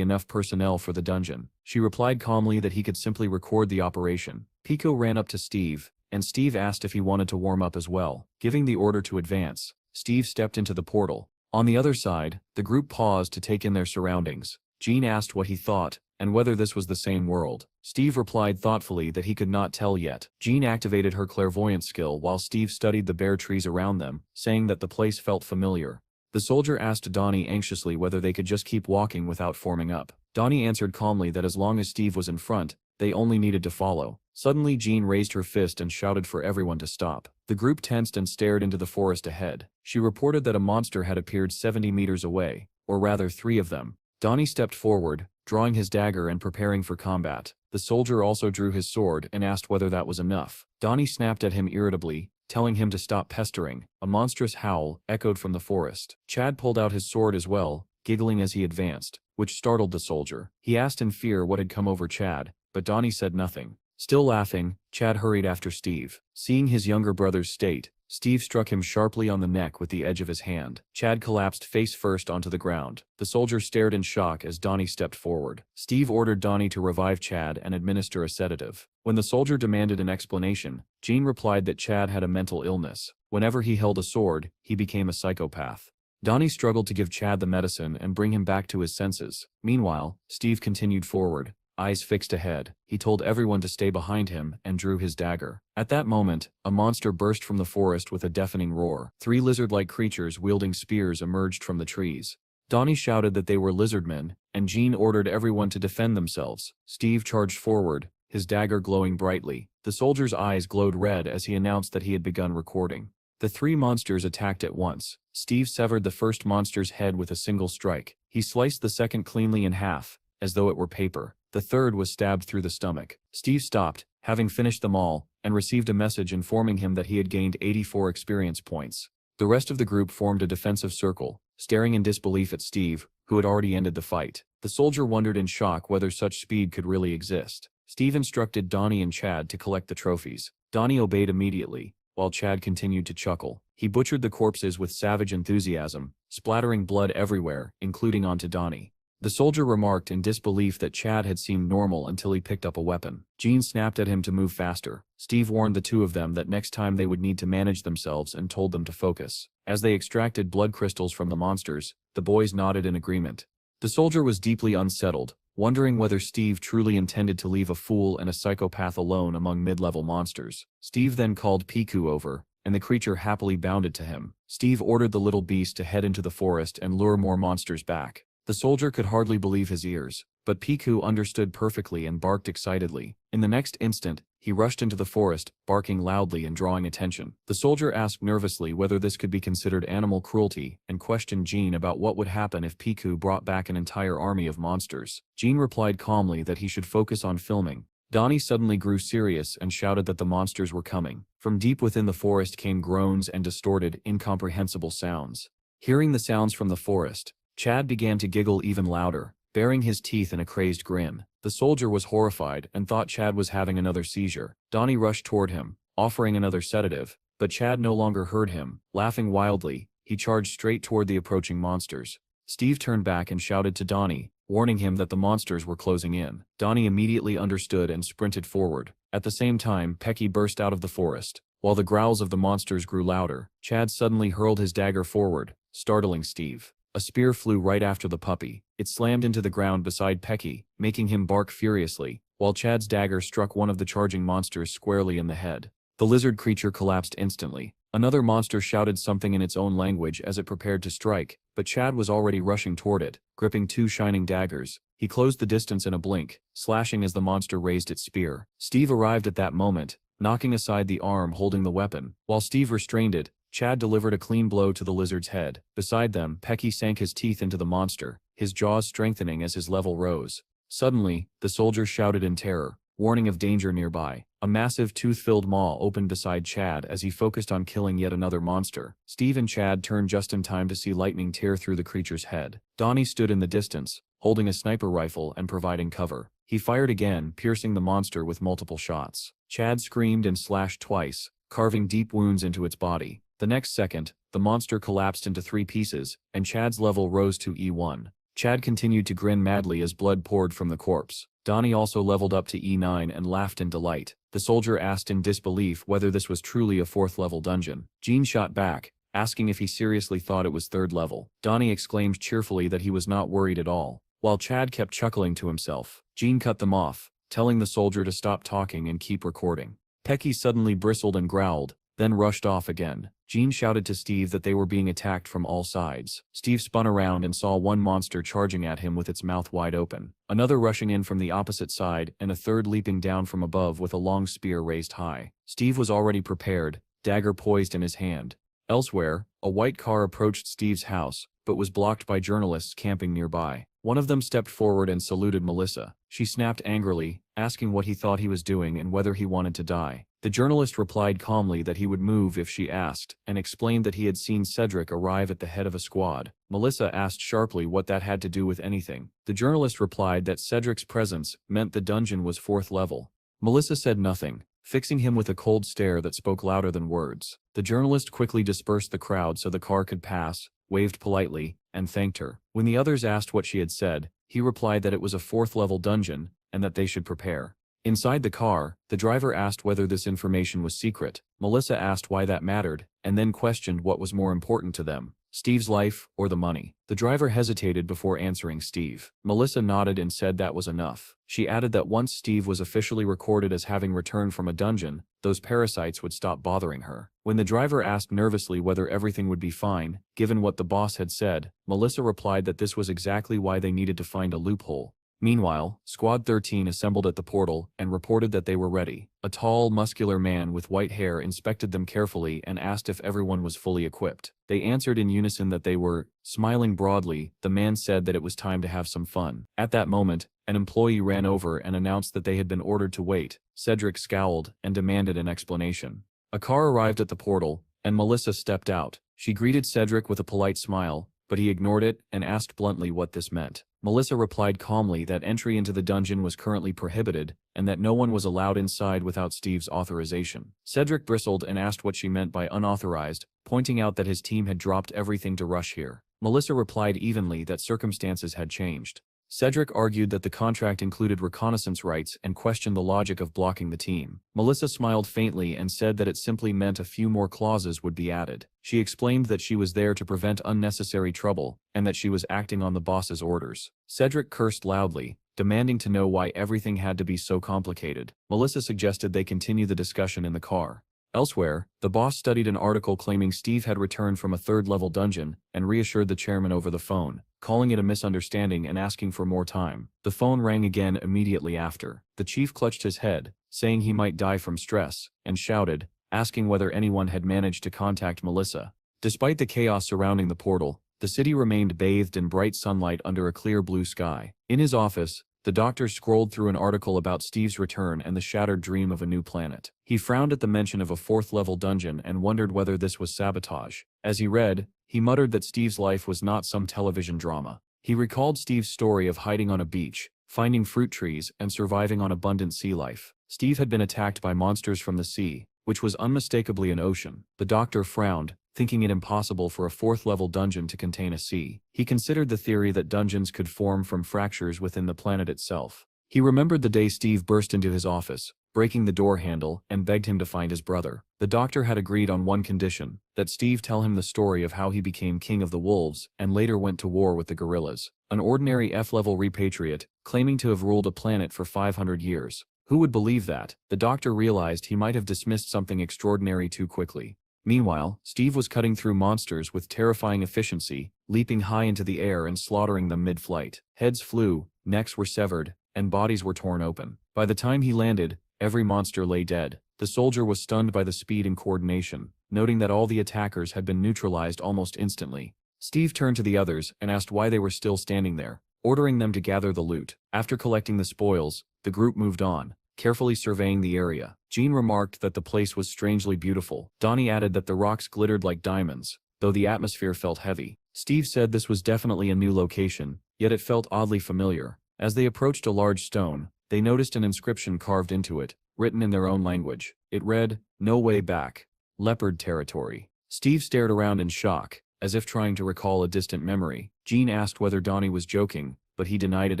enough personnel for the dungeon. She replied calmly that he could simply record the operation. Pico ran up to Steve, and Steve asked if he wanted to warm up as well. Giving the order to advance, Steve stepped into the portal. On the other side, the group paused to take in their surroundings. Jean asked what he thought, and whether this was the same world. Steve replied thoughtfully that he could not tell yet. Jean activated her clairvoyance skill while Steve studied the bare trees around them, saying that the place felt familiar. The soldier asked Donnie anxiously whether they could just keep walking without forming up. Donnie answered calmly that as long as Steve was in front, they only needed to follow. Suddenly Jean raised her fist and shouted for everyone to stop. The group tensed and stared into the forest ahead. She reported that a monster had appeared 70 meters away, or rather 3 of them. Donnie stepped forward, drawing his dagger and preparing for combat. The soldier also drew his sword and asked whether that was enough. Donnie snapped at him irritably, telling him to stop pestering. A monstrous howl echoed from the forest. Chad pulled out his sword as well, giggling as he advanced, which startled the soldier. He asked in fear what had come over Chad, but Donnie said nothing. Still laughing, Chad hurried after Steve. Seeing his younger brother's state, Steve struck him sharply on the neck with the edge of his hand. Chad collapsed face first onto the ground. The soldier stared in shock as Donnie stepped forward. Steve ordered Donnie to revive Chad and administer a sedative. When the soldier demanded an explanation, Jean replied that Chad had a mental illness. Whenever he held a sword, he became a psychopath. Donnie struggled to give Chad the medicine and bring him back to his senses. Meanwhile, Steve continued forward, eyes fixed ahead. He told everyone to stay behind him and drew his dagger. At that moment, a monster burst from the forest with a deafening roar. 3 lizard-like creatures wielding spears emerged from the trees. Donnie shouted that they were lizardmen, and Jean ordered everyone to defend themselves. Steve charged forward, his dagger glowing brightly. The soldier's eyes glowed red as he announced that he had begun recording. The 3 monsters attacked at once. Steve severed the first monster's head with a single strike. He sliced the second cleanly in half, as though it were paper. The third was stabbed through the stomach. Steve stopped, having finished them all, and received a message informing him that he had gained 84 experience points. The rest of the group formed a defensive circle, staring in disbelief at Steve, who had already ended the fight. The soldier wondered in shock whether such speed could really exist. Steve instructed Donnie and Chad to collect the trophies. Donnie obeyed immediately, while Chad continued to chuckle. He butchered the corpses with savage enthusiasm, splattering blood everywhere, including onto Donnie. The soldier remarked in disbelief that Chad had seemed normal until he picked up a weapon. Jean snapped at him to move faster. Steve warned the 2 of them that next time they would need to manage themselves and told them to focus. As they extracted blood crystals from the monsters, the boys nodded in agreement. The soldier was deeply unsettled, wondering whether Steve truly intended to leave a fool and a psychopath alone among mid-level monsters. Steve then called Piku over, and the creature happily bounded to him. Steve ordered the little beast to head into the forest and lure more monsters back. The soldier could hardly believe his ears, but Piku understood perfectly and barked excitedly. In the next instant, he rushed into the forest, barking loudly and drawing attention. The soldier asked nervously whether this could be considered animal cruelty, and questioned Jean about what would happen if Piku brought back an entire army of monsters. Jean replied calmly that he should focus on filming. Donnie suddenly grew serious and shouted that the monsters were coming. From deep within the forest came groans and distorted, incomprehensible sounds. Hearing the sounds from the forest, Chad began to giggle even louder, baring his teeth in a crazed grin. The soldier was horrified and thought Chad was having another seizure. Donnie rushed toward him, offering another sedative, but Chad no longer heard him. Laughing wildly, he charged straight toward the approaching monsters. Steve turned back and shouted to Donnie, warning him that the monsters were closing in. Donnie immediately understood and sprinted forward. At the same time, Pecky burst out of the forest. While the growls of the monsters grew louder, Chad suddenly hurled his dagger forward, startling Steve. A spear flew right after the puppy. It slammed into the ground beside Pecky, making him bark furiously, while Chad's dagger struck one of the charging monsters squarely in the head. The lizard creature collapsed instantly. Another monster shouted something in its own language as it prepared to strike, but Chad was already rushing toward it, gripping 2 shining daggers. He closed the distance in a blink, slashing as the monster raised its spear. Steve arrived at that moment, knocking aside the arm holding the weapon. While Steve restrained it, Chad delivered a clean blow to the lizard's head. Beside them, Pecky sank his teeth into the monster, his jaws strengthening as his level rose. Suddenly, the soldier shouted in terror, warning of danger nearby. A massive tooth-filled maw opened beside Chad as he focused on killing yet another monster. Steve and Chad turned just in time to see lightning tear through the creature's head. Donnie stood in the distance, holding a sniper rifle and providing cover. He fired again, piercing the monster with multiple shots. Chad screamed and slashed twice, carving deep wounds into its body. The next second, the monster collapsed into 3 pieces, and Chad's level rose to E1. Chad continued to grin madly as blood poured from the corpse. Donnie also leveled up to E9 and laughed in delight. The soldier asked in disbelief whether this was truly a 4th level dungeon. Gene shot back, asking if he seriously thought it was 3rd level. Donnie exclaimed cheerfully that he was not worried at all, while Chad kept chuckling to himself. Gene cut them off, telling the soldier to stop talking and keep recording. Pecky suddenly bristled and growled, then rushed off again. Gene shouted to Steve that they were being attacked from all sides. Steve spun around and saw one monster charging at him with its mouth wide open, another rushing in from the opposite side, and a third leaping down from above with a long spear raised high. Steve was already prepared, dagger poised in his hand. Elsewhere, a white car approached Steve's house, but was blocked by journalists camping nearby. One of them stepped forward and saluted Melissa. She snapped angrily, asking what he thought he was doing and whether he wanted to die. The journalist replied calmly that he would move if she asked, and explained that he had seen Cedric arrive at the head of a squad. Melissa asked sharply what that had to do with anything. The journalist replied that Cedric's presence meant the dungeon was 4th level. Melissa said nothing, fixing him with a cold stare that spoke louder than words. The journalist quickly dispersed the crowd so the car could pass, waved politely, and thanked her. When the others asked what she had said, he replied that it was a 4th level dungeon, and that they should prepare. Inside the car, the driver asked whether this information was secret. Melissa asked why that mattered, and then questioned what was more important to them, Steve's life or the money. The driver hesitated before answering Steve. Melissa nodded and said that was enough. She added that once Steve was officially recorded as having returned from a dungeon, those parasites would stop bothering her. When the driver asked nervously whether everything would be fine, given what the boss had said, Melissa replied that this was exactly why they needed to find a loophole. Meanwhile, Squad 13 assembled at the portal and reported that they were ready. A tall, muscular man with white hair inspected them carefully and asked if everyone was fully equipped. They answered in unison that they were. Smiling broadly, the man said that it was time to have some fun. At that moment, an employee ran over and announced that they had been ordered to wait. Cedric scowled and demanded an explanation. A car arrived at the portal, and Melissa stepped out. She greeted Cedric with a polite smile, but he ignored it and asked bluntly what this meant. Melissa replied calmly that entry into the dungeon was currently prohibited, and that no one was allowed inside without Steve's authorization. Cedric bristled and asked what she meant by unauthorized, pointing out that his team had dropped everything to rush here. Melissa replied evenly that circumstances had changed. Cedric argued that the contract included reconnaissance rights and questioned the logic of blocking the team. Melissa smiled faintly and said that it simply meant a few more clauses would be added. She explained that she was there to prevent unnecessary trouble, and that she was acting on the boss's orders. Cedric cursed loudly, demanding to know why everything had to be so complicated. Melissa suggested they continue the discussion in the car. Elsewhere, the boss studied an article claiming Steve had returned from a 3rd-level dungeon and reassured the chairman over the phone, calling it a misunderstanding and asking for more time. The phone rang again immediately after. The chief clutched his head, saying he might die from stress, and shouted, asking whether anyone had managed to contact Melissa. Despite the chaos surrounding the portal, the city remained bathed in bright sunlight under a clear blue sky. In his office, the doctor scrolled through an article about Steve's return and the shattered dream of a new planet. He frowned at the mention of a 4th-level dungeon and wondered whether this was sabotage. As he read, he muttered that Steve's life was not some television drama. He recalled Steve's story of hiding on a beach, finding fruit trees, and surviving on abundant sea life. Steve had been attacked by monsters from the sea, which was unmistakably an ocean. The doctor frowned, thinking it impossible for a 4th-level dungeon to contain a sea. He considered the theory that dungeons could form from fractures within the planet itself. He remembered the day Steve burst into his office, breaking the door handle, and begged him to find his brother. The doctor had agreed on one condition, that Steve tell him the story of how he became king of the wolves and later went to war with the gorillas. An ordinary F-level repatriate, claiming to have ruled a planet for 500 years. Who would believe that? The doctor realized he might have dismissed something extraordinary too quickly. Meanwhile, Steve was cutting through monsters with terrifying efficiency, leaping high into the air and slaughtering them mid-flight. Heads flew, necks were severed, and bodies were torn open. By the time he landed, every monster lay dead. The soldier was stunned by the speed and coordination, noting that all the attackers had been neutralized almost instantly. Steve turned to the others and asked why they were still standing there, ordering them to gather the loot. After collecting the spoils, the group moved on, carefully surveying the area. Jean remarked that the place was strangely beautiful. Donnie added that the rocks glittered like diamonds, though the atmosphere felt heavy. Steve said this was definitely a new location, yet it felt oddly familiar. As they approached a large stone, they noticed an inscription carved into it, written in their own language. It read, "No way back. Leopard territory." Steve stared around in shock, as if trying to recall a distant memory. Jean asked whether Donnie was joking, but he denied it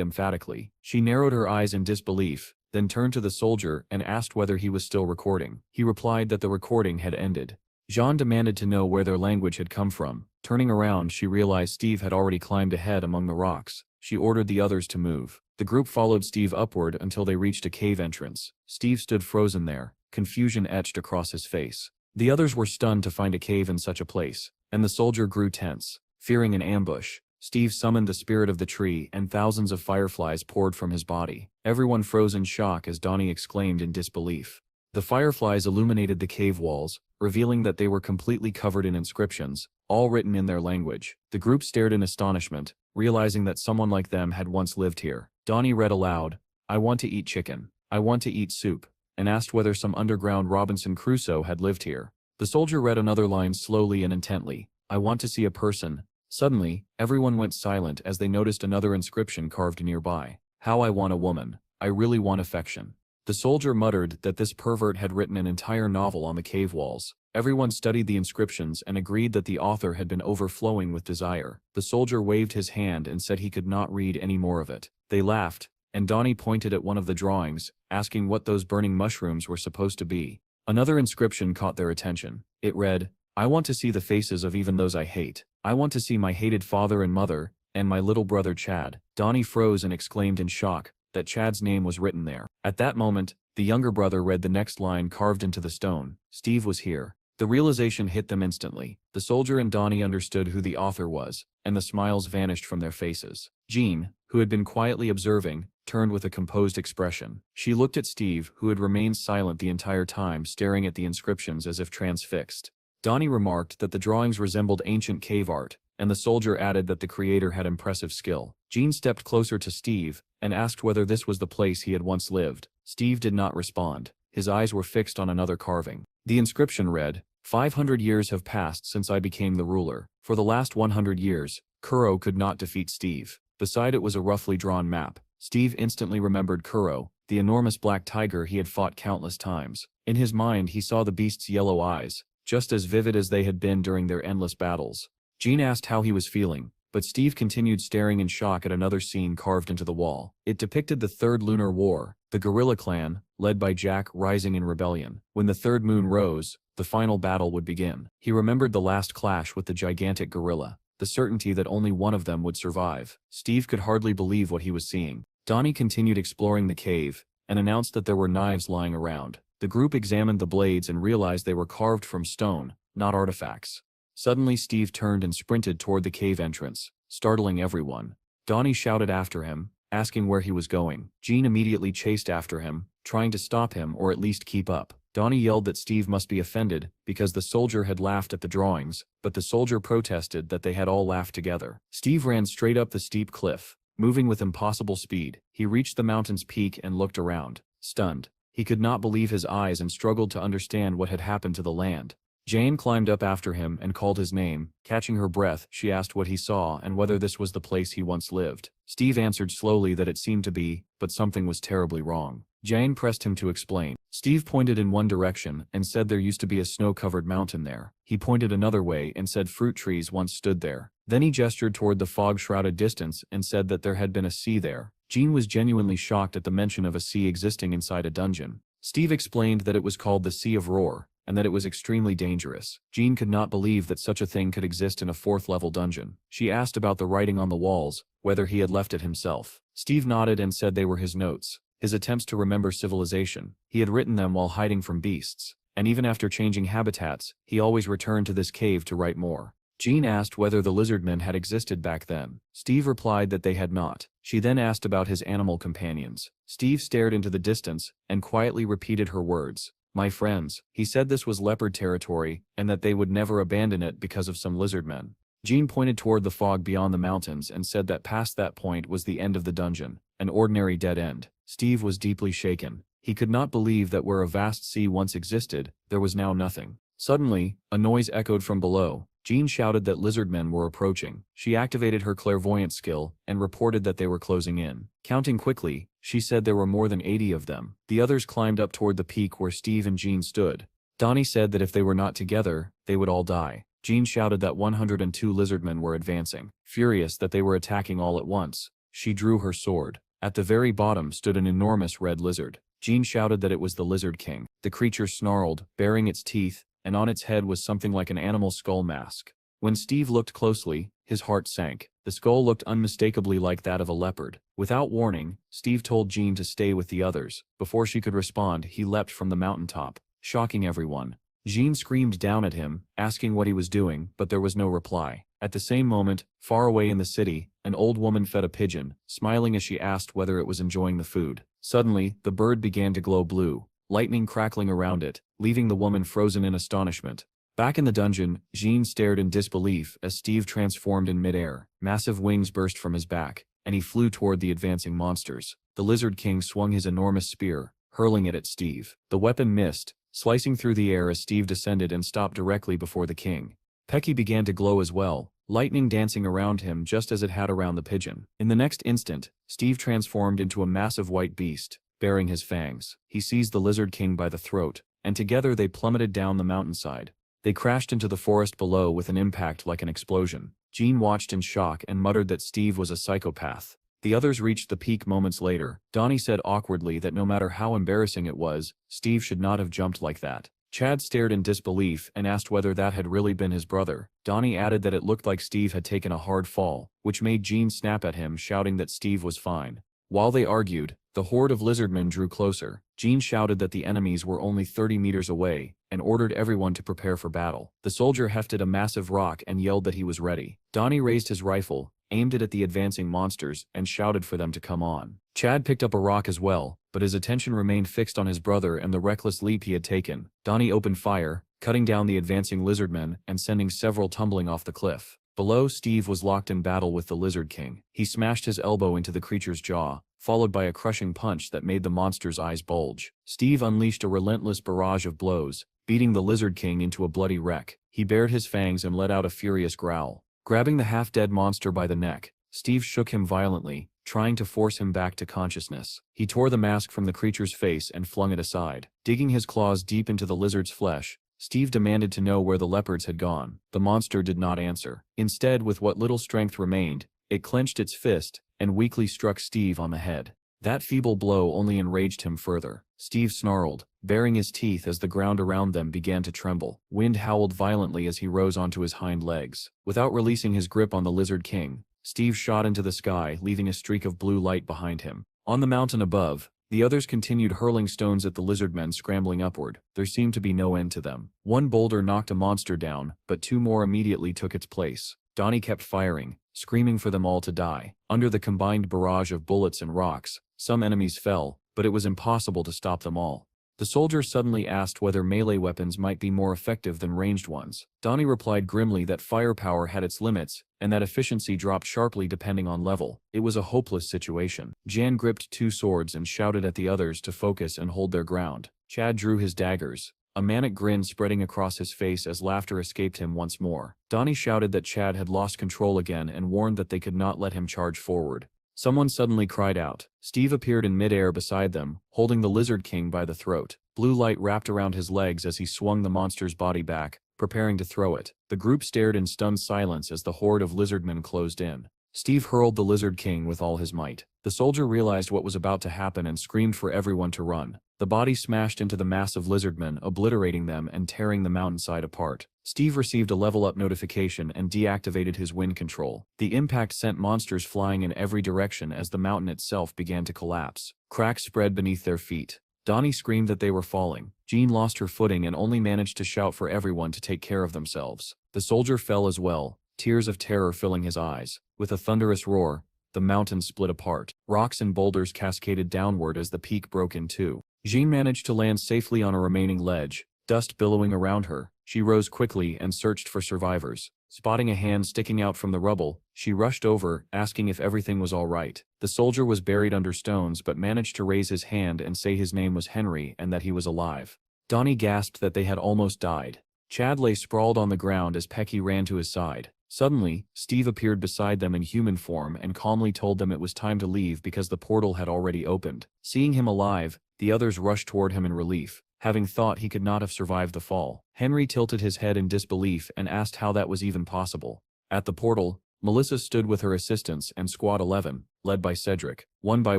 emphatically. She narrowed her eyes in disbelief, then turned to the soldier and asked whether he was still recording. He replied that the recording had ended. Jean demanded to know where their language had come from. Turning around, she realized Steve had already climbed ahead among the rocks. She ordered the others to move. The group followed Steve upward until they reached a cave entrance. Steve stood frozen there, confusion etched across his face. The others were stunned to find a cave in such a place, and the soldier grew tense, fearing an ambush. Steve summoned the spirit of the tree and thousands of fireflies poured from his body. Everyone froze in shock as Donnie exclaimed in disbelief. The fireflies illuminated the cave walls, revealing that they were completely covered in inscriptions, all written in their language. The group stared in astonishment, realizing that someone like them had once lived here. Donnie read aloud, "I want to eat chicken. I want to eat soup," and asked whether some underground Robinson Crusoe had lived here. The soldier read another line slowly and intently, "I want to see a person." Suddenly, everyone went silent as they noticed another inscription carved nearby. "How I want a woman. I really want affection." The soldier muttered that this pervert had written an entire novel on the cave walls. Everyone studied the inscriptions and agreed that the author had been overflowing with desire. The soldier waved his hand and said he could not read any more of it. They laughed, and Donnie pointed at one of the drawings, asking what those burning mushrooms were supposed to be. Another inscription caught their attention. It read, "I want to see the faces of even those I hate. I want to see my hated father and mother, and my little brother Chad." Donnie froze and exclaimed in shock that Chad's name was written there. At that moment, the younger brother read the next line carved into the stone. Steve was here. The realization hit them instantly. The soldier and Donnie understood who the author was, and the smiles vanished from their faces. Jean, who had been quietly observing, turned with a composed expression. She looked at Steve, who had remained silent the entire time, staring at the inscriptions as if transfixed. Donnie remarked that the drawings resembled ancient cave art, and the soldier added that the creator had impressive skill. Jean stepped closer to Steve and asked whether this was the place he had once lived. Steve did not respond. His eyes were fixed on another carving. The inscription read, 500 years have passed since I became the ruler. For the last 100 years, Kuro could not defeat Steve. Beside it was a roughly drawn map. Steve instantly remembered Kuro, the enormous black tiger he had fought countless times. In his mind he saw the beast's yellow eyes, just as vivid as they had been during their endless battles. Jean asked how he was feeling, but Steve continued staring in shock at another scene carved into the wall. It depicted the Third Lunar War, the guerrilla clan, led by Jack, rising in rebellion. When the third moon rose, the final battle would begin. He remembered the last clash with the gigantic gorilla, the certainty that only one of them would survive. Steve could hardly believe what he was seeing. Donnie continued exploring the cave, and announced that there were knives lying around. The group examined the blades and realized they were carved from stone, not artifacts. Suddenly Steve turned and sprinted toward the cave entrance, startling everyone. Donnie shouted after him, asking where he was going. Jean immediately chased after him, trying to stop him or at least keep up. Donnie yelled that Steve must be offended because the soldier had laughed at the drawings, but the soldier protested that they had all laughed together. Steve ran straight up the steep cliff, moving with impossible speed. He reached the mountain's peak and looked around, stunned. He could not believe his eyes and struggled to understand what had happened to the land. Jane climbed up after him and called his name. Catching her breath, she asked what he saw and whether this was the place he once lived. Steve answered slowly that it seemed to be, but something was terribly wrong. Jane pressed him to explain. Steve pointed in one direction and said there used to be a snow-covered mountain there. He pointed another way and said fruit trees once stood there. Then he gestured toward the fog-shrouded distance and said that there had been a sea there. Jean was genuinely shocked at the mention of a sea existing inside a dungeon. Steve explained that it was called the Sea of Roar, and that it was extremely dangerous. Jean could not believe that such a thing could exist in a fourth-level dungeon. She asked about the writing on the walls, whether he had left it himself. Steve nodded and said they were his notes, his attempts to remember civilization. He had written them while hiding from beasts, and even after changing habitats, he always returned to this cave to write more. Jean asked whether the lizardmen had existed back then. Steve replied that they had not. She then asked about his animal companions. Steve stared into the distance and quietly repeated her words. My friends, he said this was leopard territory, and that they would never abandon it because of some lizard men. Jean pointed toward the fog beyond the mountains and said that past that point was the end of the dungeon, an ordinary dead end. Steve was deeply shaken. He could not believe that where a vast sea once existed, there was now nothing. Suddenly, a noise echoed from below. Jean shouted that lizardmen were approaching. She activated her clairvoyant skill and reported that they were closing in. Counting quickly, she said there were more than 80 of them. The others climbed up toward the peak where Steve and Jean stood. Donnie said that if they were not together, they would all die. Jean shouted that 102 lizardmen were advancing. Furious that they were attacking all at once, she drew her sword. At the very bottom stood an enormous red lizard. Jean shouted that it was the Lizard King. The creature snarled, baring its teeth, and on its head was something like an animal skull mask. When Steve looked closely, his heart sank. The skull looked unmistakably like that of a leopard. Without warning, Steve told Jean to stay with the others. Before she could respond, he leapt from the mountaintop, shocking everyone. Jean screamed down at him, asking what he was doing, but there was no reply. At the same moment, far away in the city, an old woman fed a pigeon, smiling as she asked whether it was enjoying the food. Suddenly, the bird began to glow blue, lightning crackling around it, leaving the woman frozen in astonishment. Back in the dungeon, Jean stared in disbelief as Steve transformed in midair. Massive wings burst from his back, and he flew toward the advancing monsters. The Lizard King swung his enormous spear, hurling it at Steve. The weapon missed, slicing through the air as Steve descended and stopped directly before the king. Pecky began to glow as well, lightning dancing around him just as it had around the pigeon. In the next instant, Steve transformed into a massive white beast, bearing his fangs. He seized the Lizard King by the throat, and together they plummeted down the mountainside. They crashed into the forest below with an impact like an explosion. Jean watched in shock and muttered that Steve was a psychopath. The others reached the peak moments later. Donnie said awkwardly that no matter how embarrassing it was, Steve should not have jumped like that. Chad stared in disbelief and asked whether that had really been his brother. Donnie added that it looked like Steve had taken a hard fall, which made Jean snap at him, shouting that Steve was fine. While they argued, the horde of lizardmen drew closer. Jean shouted that the enemies were only 30 meters away, and ordered everyone to prepare for battle. The soldier hefted a massive rock and yelled that he was ready. Donnie raised his rifle, aimed it at the advancing monsters, and shouted for them to come on. Chad picked up a rock as well, but his attention remained fixed on his brother and the reckless leap he had taken. Donnie opened fire, cutting down the advancing lizardmen and sending several tumbling off the cliff. Below, Steve was locked in battle with the Lizard King. He smashed his elbow into the creature's jaw, followed by a crushing punch that made the monster's eyes bulge. Steve unleashed a relentless barrage of blows, beating the Lizard King into a bloody wreck. He bared his fangs and let out a furious growl. Grabbing the half-dead monster by the neck, Steve shook him violently, trying to force him back to consciousness. He tore the mask from the creature's face and flung it aside. Digging his claws deep into the lizard's flesh, Steve demanded to know where the leopards had gone. The monster did not answer. Instead, with what little strength remained, it clenched its fist and weakly struck Steve on the head. That feeble blow only enraged him further. Steve snarled, baring his teeth as the ground around them began to tremble. Wind howled violently as he rose onto his hind legs. Without releasing his grip on the Lizard King, Steve shot into the sky, leaving a streak of blue light behind him. On the mountain above, the others continued hurling stones at the lizardmen scrambling upward. There seemed to be no end to them. One boulder knocked a monster down, but two more immediately took its place. Donnie kept firing, screaming for them all to die. Under the combined barrage of bullets and rocks, some enemies fell, but it was impossible to stop them all. The soldier suddenly asked whether melee weapons might be more effective than ranged ones. Donnie replied grimly that firepower had its limits, and that efficiency dropped sharply depending on level. It was a hopeless situation. Jan gripped two swords and shouted at the others to focus and hold their ground. Chad drew his daggers, a manic grin spreading across his face as laughter escaped him once more. Donnie shouted that Chad had lost control again and warned that they could not let him charge forward. Someone suddenly cried out. Steve appeared in midair beside them, holding the Lizard King by the throat. Blue light wrapped around his legs as he swung the monster's body back, preparing to throw it. The group stared in stunned silence as the horde of lizardmen closed in. Steve hurled the Lizard King with all his might. The soldier realized what was about to happen and screamed for everyone to run. The body smashed into the mass of lizardmen, obliterating them and tearing the mountainside apart. Steve received a level-up notification and deactivated his wind control. The impact sent monsters flying in every direction as the mountain itself began to collapse. Cracks spread beneath their feet. Donnie screamed that they were falling. Jean lost her footing and only managed to shout for everyone to take care of themselves. The soldier fell as well, tears of terror filling his eyes. With a thunderous roar, the mountain split apart. Rocks and boulders cascaded downward as the peak broke in two. Jean managed to land safely on a remaining ledge, dust billowing around her. She rose quickly and searched for survivors. Spotting a hand sticking out from the rubble, she rushed over, asking if everything was all right. The soldier was buried under stones but managed to raise his hand and say his name was Henry and that he was alive. Donnie gasped that they had almost died. Chad lay sprawled on the ground as Pecky ran to his side. Suddenly, Steve appeared beside them in human form and calmly told them it was time to leave because the portal had already opened. Seeing him alive, the others rushed toward him in relief, having thought he could not have survived the fall. Henry tilted his head in disbelief and asked how that was even possible. At the portal, Melissa stood with her assistants and Squad 11, led by Cedric. One by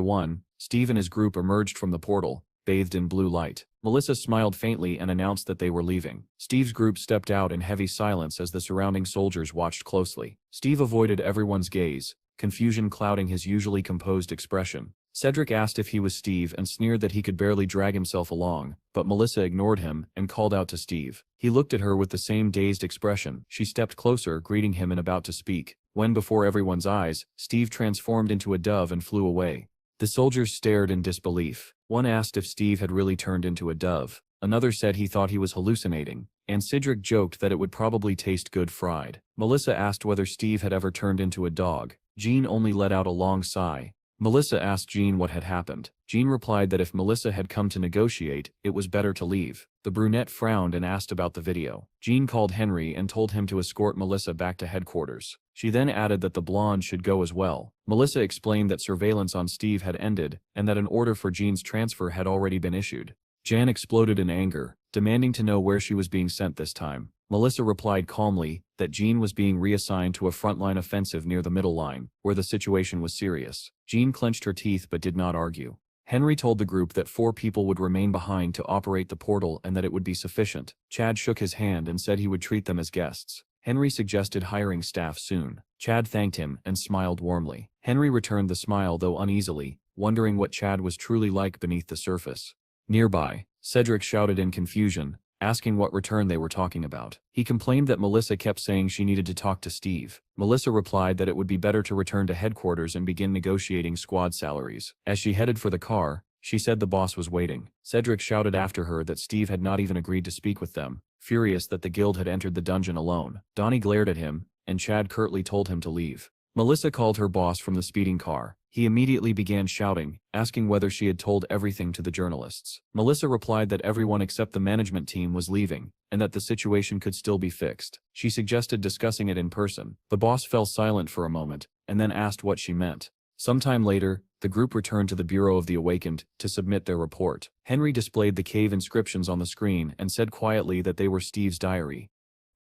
one, Steve and his group emerged from the portal, bathed in blue light. Melissa smiled faintly and announced that they were leaving. Steve's group stepped out in heavy silence as the surrounding soldiers watched closely. Steve avoided everyone's gaze, confusion clouding his usually composed expression. Cedric asked if he was Steve and sneered that he could barely drag himself along, but Melissa ignored him and called out to Steve. He looked at her with the same dazed expression. She stepped closer, greeting him and about to speak, when before everyone's eyes, Steve transformed into a dove and flew away. The soldiers stared in disbelief. One asked if Steve had really turned into a dove. Another said he thought he was hallucinating, and Cedric joked that it would probably taste good fried. Melissa asked whether Steve had ever turned into a dog. Jean only let out a long sigh. Melissa asked Jean what had happened. Jean replied that if Melissa had come to negotiate, it was better to leave. The brunette frowned and asked about the video. Jean called Henry and told him to escort Melissa back to headquarters. She then added that the blonde should go as well. Melissa explained that surveillance on Steve had ended and that an order for Jean's transfer had already been issued. Jan exploded in anger, demanding to know where she was being sent this time. Melissa replied calmly that Jean was being reassigned to a frontline offensive near the middle line, where the situation was serious. Jean clenched her teeth but did not argue. Henry told the group that 4 people would remain behind to operate the portal and that it would be sufficient. Chad shook his hand and said he would treat them as guests. Henry suggested hiring staff soon. Chad thanked him and smiled warmly. Henry returned the smile though uneasily, wondering what Chad was truly like beneath the surface. Nearby, Cedric shouted in confusion, asking what return they were talking about. He complained that Melissa kept saying she needed to talk to Steve. Melissa replied that it would be better to return to headquarters and begin negotiating squad salaries. As she headed for the car, she said the boss was waiting. Cedric shouted after her that Steve had not even agreed to speak with them, furious that the guild had entered the dungeon alone. Donnie glared at him, and Chad curtly told him to leave. Melissa called her boss from the speeding car. He immediately began shouting, asking whether she had told everything to the journalists. Melissa replied that everyone except the management team was leaving, and that the situation could still be fixed. She suggested discussing it in person. The boss fell silent for a moment, and then asked what she meant. Sometime later, the group returned to the Bureau of the Awakened to submit their report. Henry displayed the cave inscriptions on the screen and said quietly that they were Steve's diary.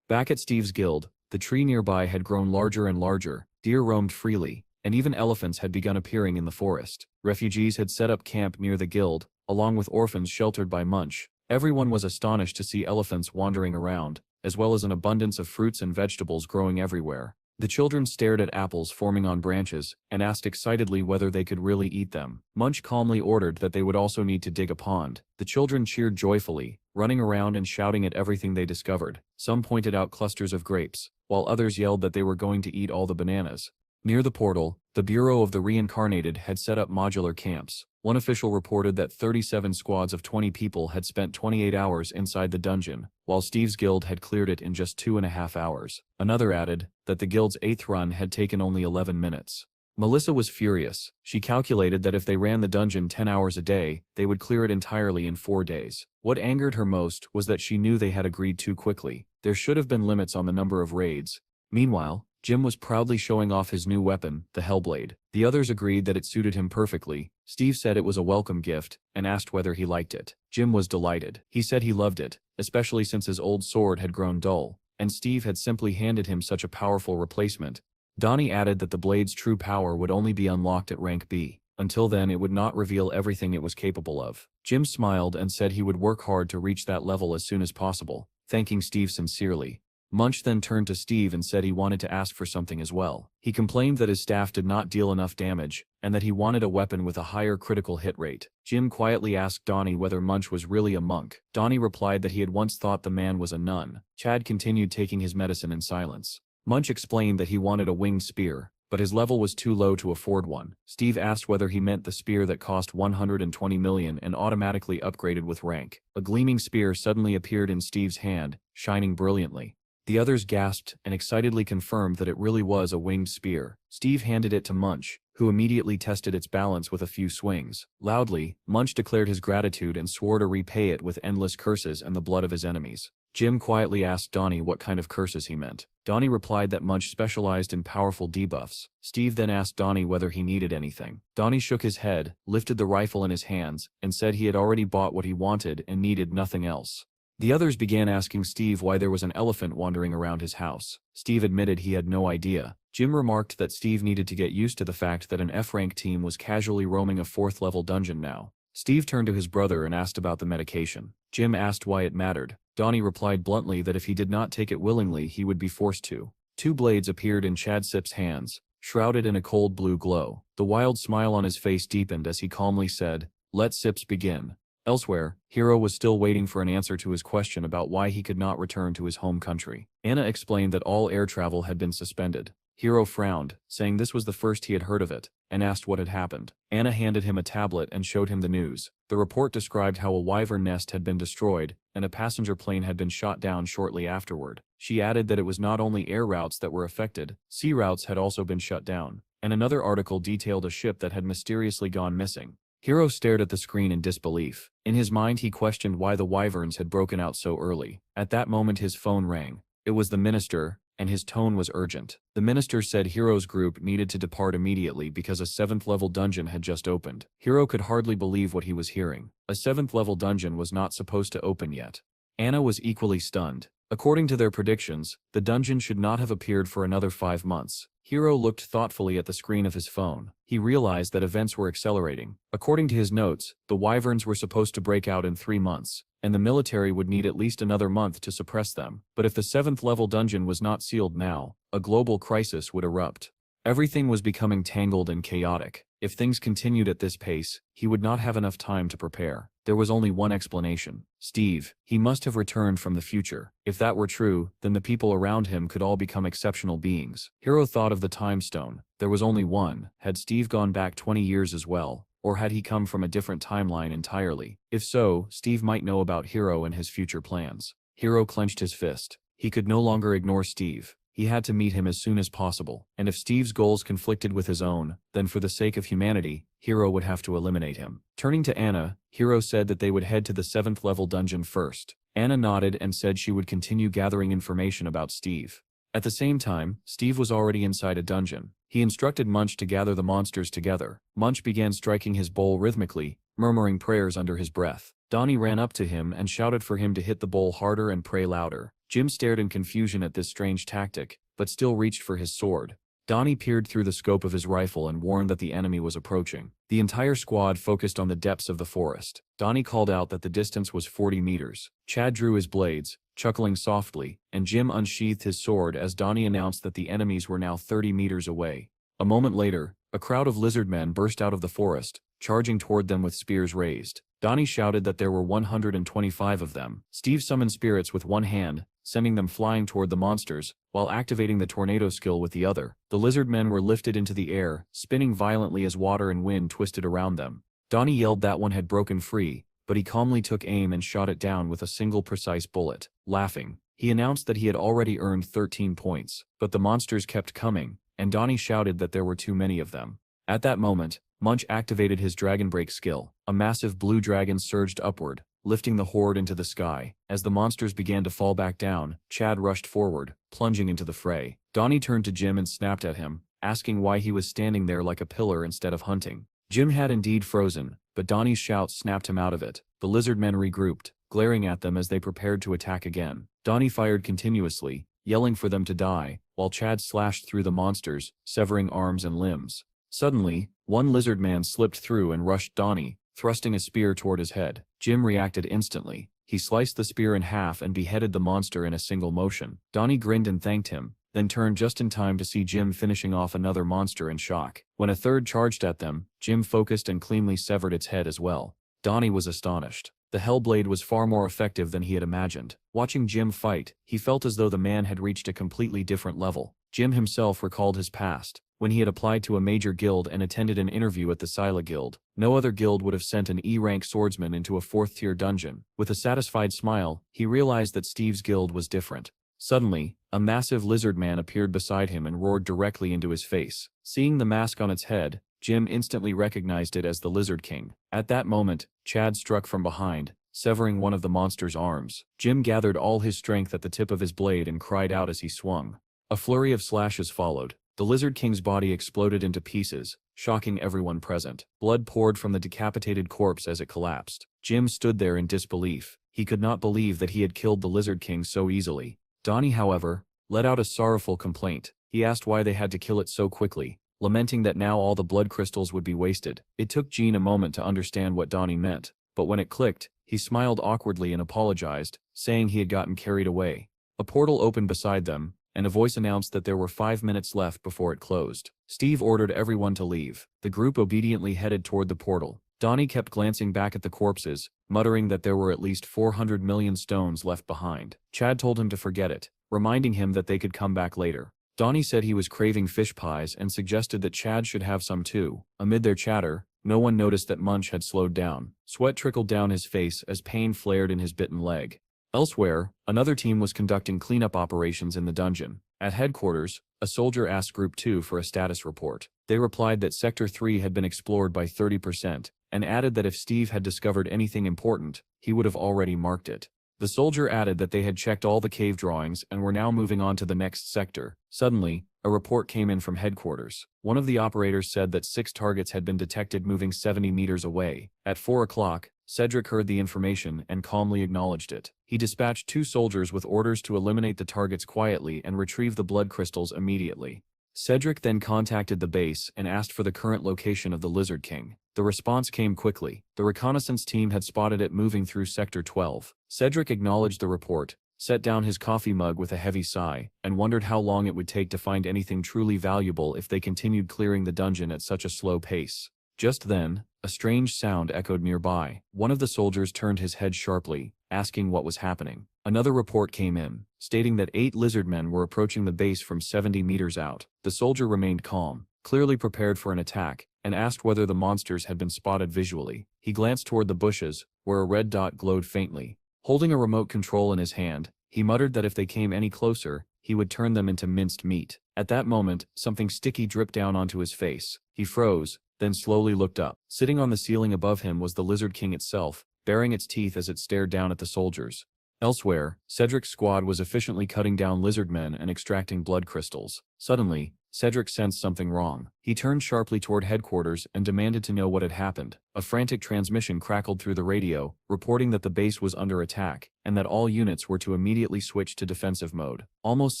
Back at Steve's guild, the tree nearby had grown larger and larger, deer roamed freely, and even elephants had begun appearing in the forest. Refugees had set up camp near the guild, along with orphans sheltered by Munch. Everyone was astonished to see elephants wandering around, as well as an abundance of fruits and vegetables growing everywhere. The children stared at apples forming on branches, and asked excitedly whether they could really eat them. Munch calmly ordered that they would also need to dig a pond. The children cheered joyfully, running around and shouting at everything they discovered. Some pointed out clusters of grapes, while others yelled that they were going to eat all the bananas. Near the portal, the Bureau of the Reincarnated had set up modular camps. One official reported that 37 squads of 20 people had spent 28 hours inside the dungeon, while Steve's guild had cleared it in just 2.5 hours. Another added that the guild's 8th run had taken only 11 minutes. Melissa was furious. She calculated that if they ran the dungeon 10 hours a day, they would clear it entirely in 4 days. What angered her most was that she knew they had agreed too quickly. There should have been limits on the number of raids. Meanwhile, Jim was proudly showing off his new weapon, the Hellblade. The others agreed that it suited him perfectly. Steve said it was a welcome gift, and asked whether he liked it. Jim was delighted. He said he loved it, especially since his old sword had grown dull, and Steve had simply handed him such a powerful replacement. Donnie added that the blade's true power would only be unlocked at rank B. Until then it would not reveal everything it was capable of. Jim smiled and said he would work hard to reach that level as soon as possible, thanking Steve sincerely. Munch then turned to Steve and said he wanted to ask for something as well. He complained that his staff did not deal enough damage, and that he wanted a weapon with a higher critical hit rate. Jim quietly asked Donnie whether Munch was really a monk. Donnie replied that he had once thought the man was a nun. Chad continued taking his medicine in silence. Munch explained that he wanted a winged spear, but his level was too low to afford one. Steve asked whether he meant the spear that cost 120 million and automatically upgraded with rank. A gleaming spear suddenly appeared in Steve's hand, shining brilliantly. The others gasped and excitedly confirmed that it really was a winged spear. Steve handed it to Munch, who immediately tested its balance with a few swings. Loudly, Munch declared his gratitude and swore to repay it with endless curses and the blood of his enemies. Jim quietly asked Donnie what kind of curses he meant. Donnie replied that Munch specialized in powerful debuffs. Steve then asked Donnie whether he needed anything. Donnie shook his head, lifted the rifle in his hands, and said he had already bought what he wanted and needed nothing else. The others began asking Steve why there was an elephant wandering around his house. Steve admitted he had no idea. Jim remarked that Steve needed to get used to the fact that an F-rank team was casually roaming a 4th-level dungeon now. Steve turned to his brother and asked about the medication. Jim asked why it mattered. Donnie replied bluntly that if he did not take it willingly he would be forced to. 2 blades appeared in Chad Sip's hands, shrouded in a cold blue glow. The wild smile on his face deepened as he calmly said, "Let Sips begin." Elsewhere, Hiro was still waiting for an answer to his question about why he could not return to his home country. Anna explained that all air travel had been suspended. Hiro frowned, saying this was the first he had heard of it, and asked what had happened. Anna handed him a tablet and showed him the news. The report described how a wyvern nest had been destroyed, and a passenger plane had been shot down shortly afterward. She added that it was not only air routes that were affected, sea routes had also been shut down, and another article detailed a ship that had mysteriously gone missing. Hiro stared at the screen in disbelief. In his mind he questioned why the wyverns had broken out so early. At that moment his phone rang. It was the minister, and his tone was urgent. The minister said Hiro's group needed to depart immediately because a 7th-level dungeon had just opened. Hiro could hardly believe what he was hearing. A 7th-level dungeon was not supposed to open yet. Anna was equally stunned. According to their predictions, the dungeon should not have appeared for another 5 months. Hiro looked thoughtfully at the screen of his phone. He realized that events were accelerating. According to his notes, the wyverns were supposed to break out in 3 months, and the military would need at least another month to suppress them. But if the 7th-level dungeon was not sealed now, a global crisis would erupt. Everything was becoming tangled and chaotic. If things continued at this pace, he would not have enough time to prepare. There was only one explanation. Steve. He must have returned from the future. If that were true, then the people around him could all become exceptional beings. Hiro thought of the time stone. There was only one. Had Steve gone back 20 years as well? Or had he come from a different timeline entirely? If so, Steve might know about Hiro and his future plans. Hiro clenched his fist. He could no longer ignore Steve. He had to meet him as soon as possible, and if Steve's goals conflicted with his own, then for the sake of humanity, Hiro would have to eliminate him. Turning to Anna, Hiro said that they would head to the 7th-level dungeon first. Anna nodded and said she would continue gathering information about Steve. At the same time, Steve was already inside a dungeon. He instructed Munch to gather the monsters together. Munch began striking his bowl rhythmically, murmuring prayers under his breath. Donnie ran up to him and shouted for him to hit the bowl harder and pray louder. Jim stared in confusion at this strange tactic, but still reached for his sword. Donnie peered through the scope of his rifle and warned that the enemy was approaching. The entire squad focused on the depths of the forest. Donnie called out that the distance was 40 meters. Chad drew his blades, chuckling softly, and Jim unsheathed his sword as Donnie announced that the enemies were now 30 meters away. A moment later, a crowd of lizard men burst out of the forest, charging toward them with spears raised. Donnie shouted that there were 125 of them. Steve summoned spirits with one hand, sending them flying toward the monsters, while activating the tornado skill with the other. The lizard men were lifted into the air, spinning violently as water and wind twisted around them. Donnie yelled that one had broken free, but he calmly took aim and shot it down with a single precise bullet. Laughing, he announced that he had already earned 13 points, but the monsters kept coming, and Donnie shouted that there were too many of them. At that moment, Munch activated his Dragon Break skill. A massive blue dragon surged upward, lifting the horde into the sky. As the monsters began to fall back down, Chad rushed forward, plunging into the fray. Donnie turned to Jim and snapped at him, asking why he was standing there like a pillar instead of hunting. Jim had indeed frozen, but Donnie's shout snapped him out of it. The lizard men regrouped, glaring at them as they prepared to attack again. Donnie fired continuously, yelling for them to die, while Chad slashed through the monsters, severing arms and limbs. Suddenly, one lizard man slipped through and rushed Donnie, thrusting a spear toward his head. Jim reacted instantly. He sliced the spear in half and beheaded the monster in a single motion. Donnie grinned and thanked him, then turned just in time to see Jim finishing off another monster in shock. When a third charged at them, Jim focused and cleanly severed its head as well. Donnie was astonished. The Hellblade was far more effective than he had imagined. Watching Jim fight, he felt as though the man had reached a completely different level. Jim himself recalled his past. when he had applied to a major guild and attended an interview at the Scylla Guild. No other guild would have sent an E-rank swordsman into a 4th-tier dungeon. With a satisfied smile, he realized that Steve's guild was different. Suddenly, a massive lizard man appeared beside him and roared directly into his face. Seeing the mask on its head, Jim instantly recognized it as the Lizard King. At that moment, Chad struck from behind, severing one of the monster's arms. Jim gathered all his strength at the tip of his blade and cried out as he swung. A flurry of slashes followed. The Lizard King's body exploded into pieces, shocking everyone present. Blood poured from the decapitated corpse as it collapsed. Jim stood there in disbelief. He could not believe that he had killed the Lizard King so easily. Donnie, however, let out a sorrowful complaint. He asked why they had to kill it so quickly, lamenting that now all the blood crystals would be wasted. It took Gene a moment to understand what Donnie meant, but when it clicked, he smiled awkwardly and apologized, saying he had gotten carried away. A portal opened beside them, and a voice announced that there were 5 minutes left before it closed. Steve ordered everyone to leave. The group obediently headed toward the portal. Donnie kept glancing back at the corpses, muttering that there were at least 400 million stones left behind. Chad told him to forget it, reminding him that they could come back later. Donnie said he was craving fish pies and suggested that Chad should have some too. Amid their chatter, no one noticed that Munch had slowed down. Sweat trickled down his face as pain flared in his bitten leg. Elsewhere, another team was conducting cleanup operations in the dungeon. At headquarters, a soldier asked Group 2 for a status report. They replied that Sector 3 had been explored by 30%, and added that if Steve had discovered anything important, he would have already marked it. The soldier added that they had checked all the cave drawings and were now moving on to the next sector. Suddenly, a report came in from headquarters. One of the operators said that 6 targets had been detected moving 70 meters away. At 4 o'clock, Cedric heard the information and calmly acknowledged it. He dispatched 2 soldiers with orders to eliminate the targets quietly and retrieve the blood crystals immediately. Cedric then contacted the base and asked for the current location of the Lizard King. The response came quickly. The reconnaissance team had spotted it moving through Sector 12. Cedric acknowledged the report, set down his coffee mug with a heavy sigh, and wondered how long it would take to find anything truly valuable if they continued clearing the dungeon at such a slow pace. Just then, a strange sound echoed nearby. One of the soldiers turned his head sharply, asking what was happening. Another report came in, stating that 8 lizard men were approaching the base from 70 meters out. The soldier remained calm, clearly prepared for an attack, and asked whether the monsters had been spotted visually. He glanced toward the bushes, where a red dot glowed faintly. Holding a remote control in his hand, he muttered that if they came any closer, he would turn them into minced meat. At that moment, something sticky dripped down onto his face. He froze, then slowly looked up. Sitting on the ceiling above him was the Lizard King itself, baring its teeth as it stared down at the soldiers. Elsewhere, Cedric's squad was efficiently cutting down lizard men and extracting blood crystals. Suddenly, Cedric sensed something wrong. He turned sharply toward headquarters and demanded to know what had happened. A frantic transmission crackled through the radio, reporting that the base was under attack, and that all units were to immediately switch to defensive mode. Almost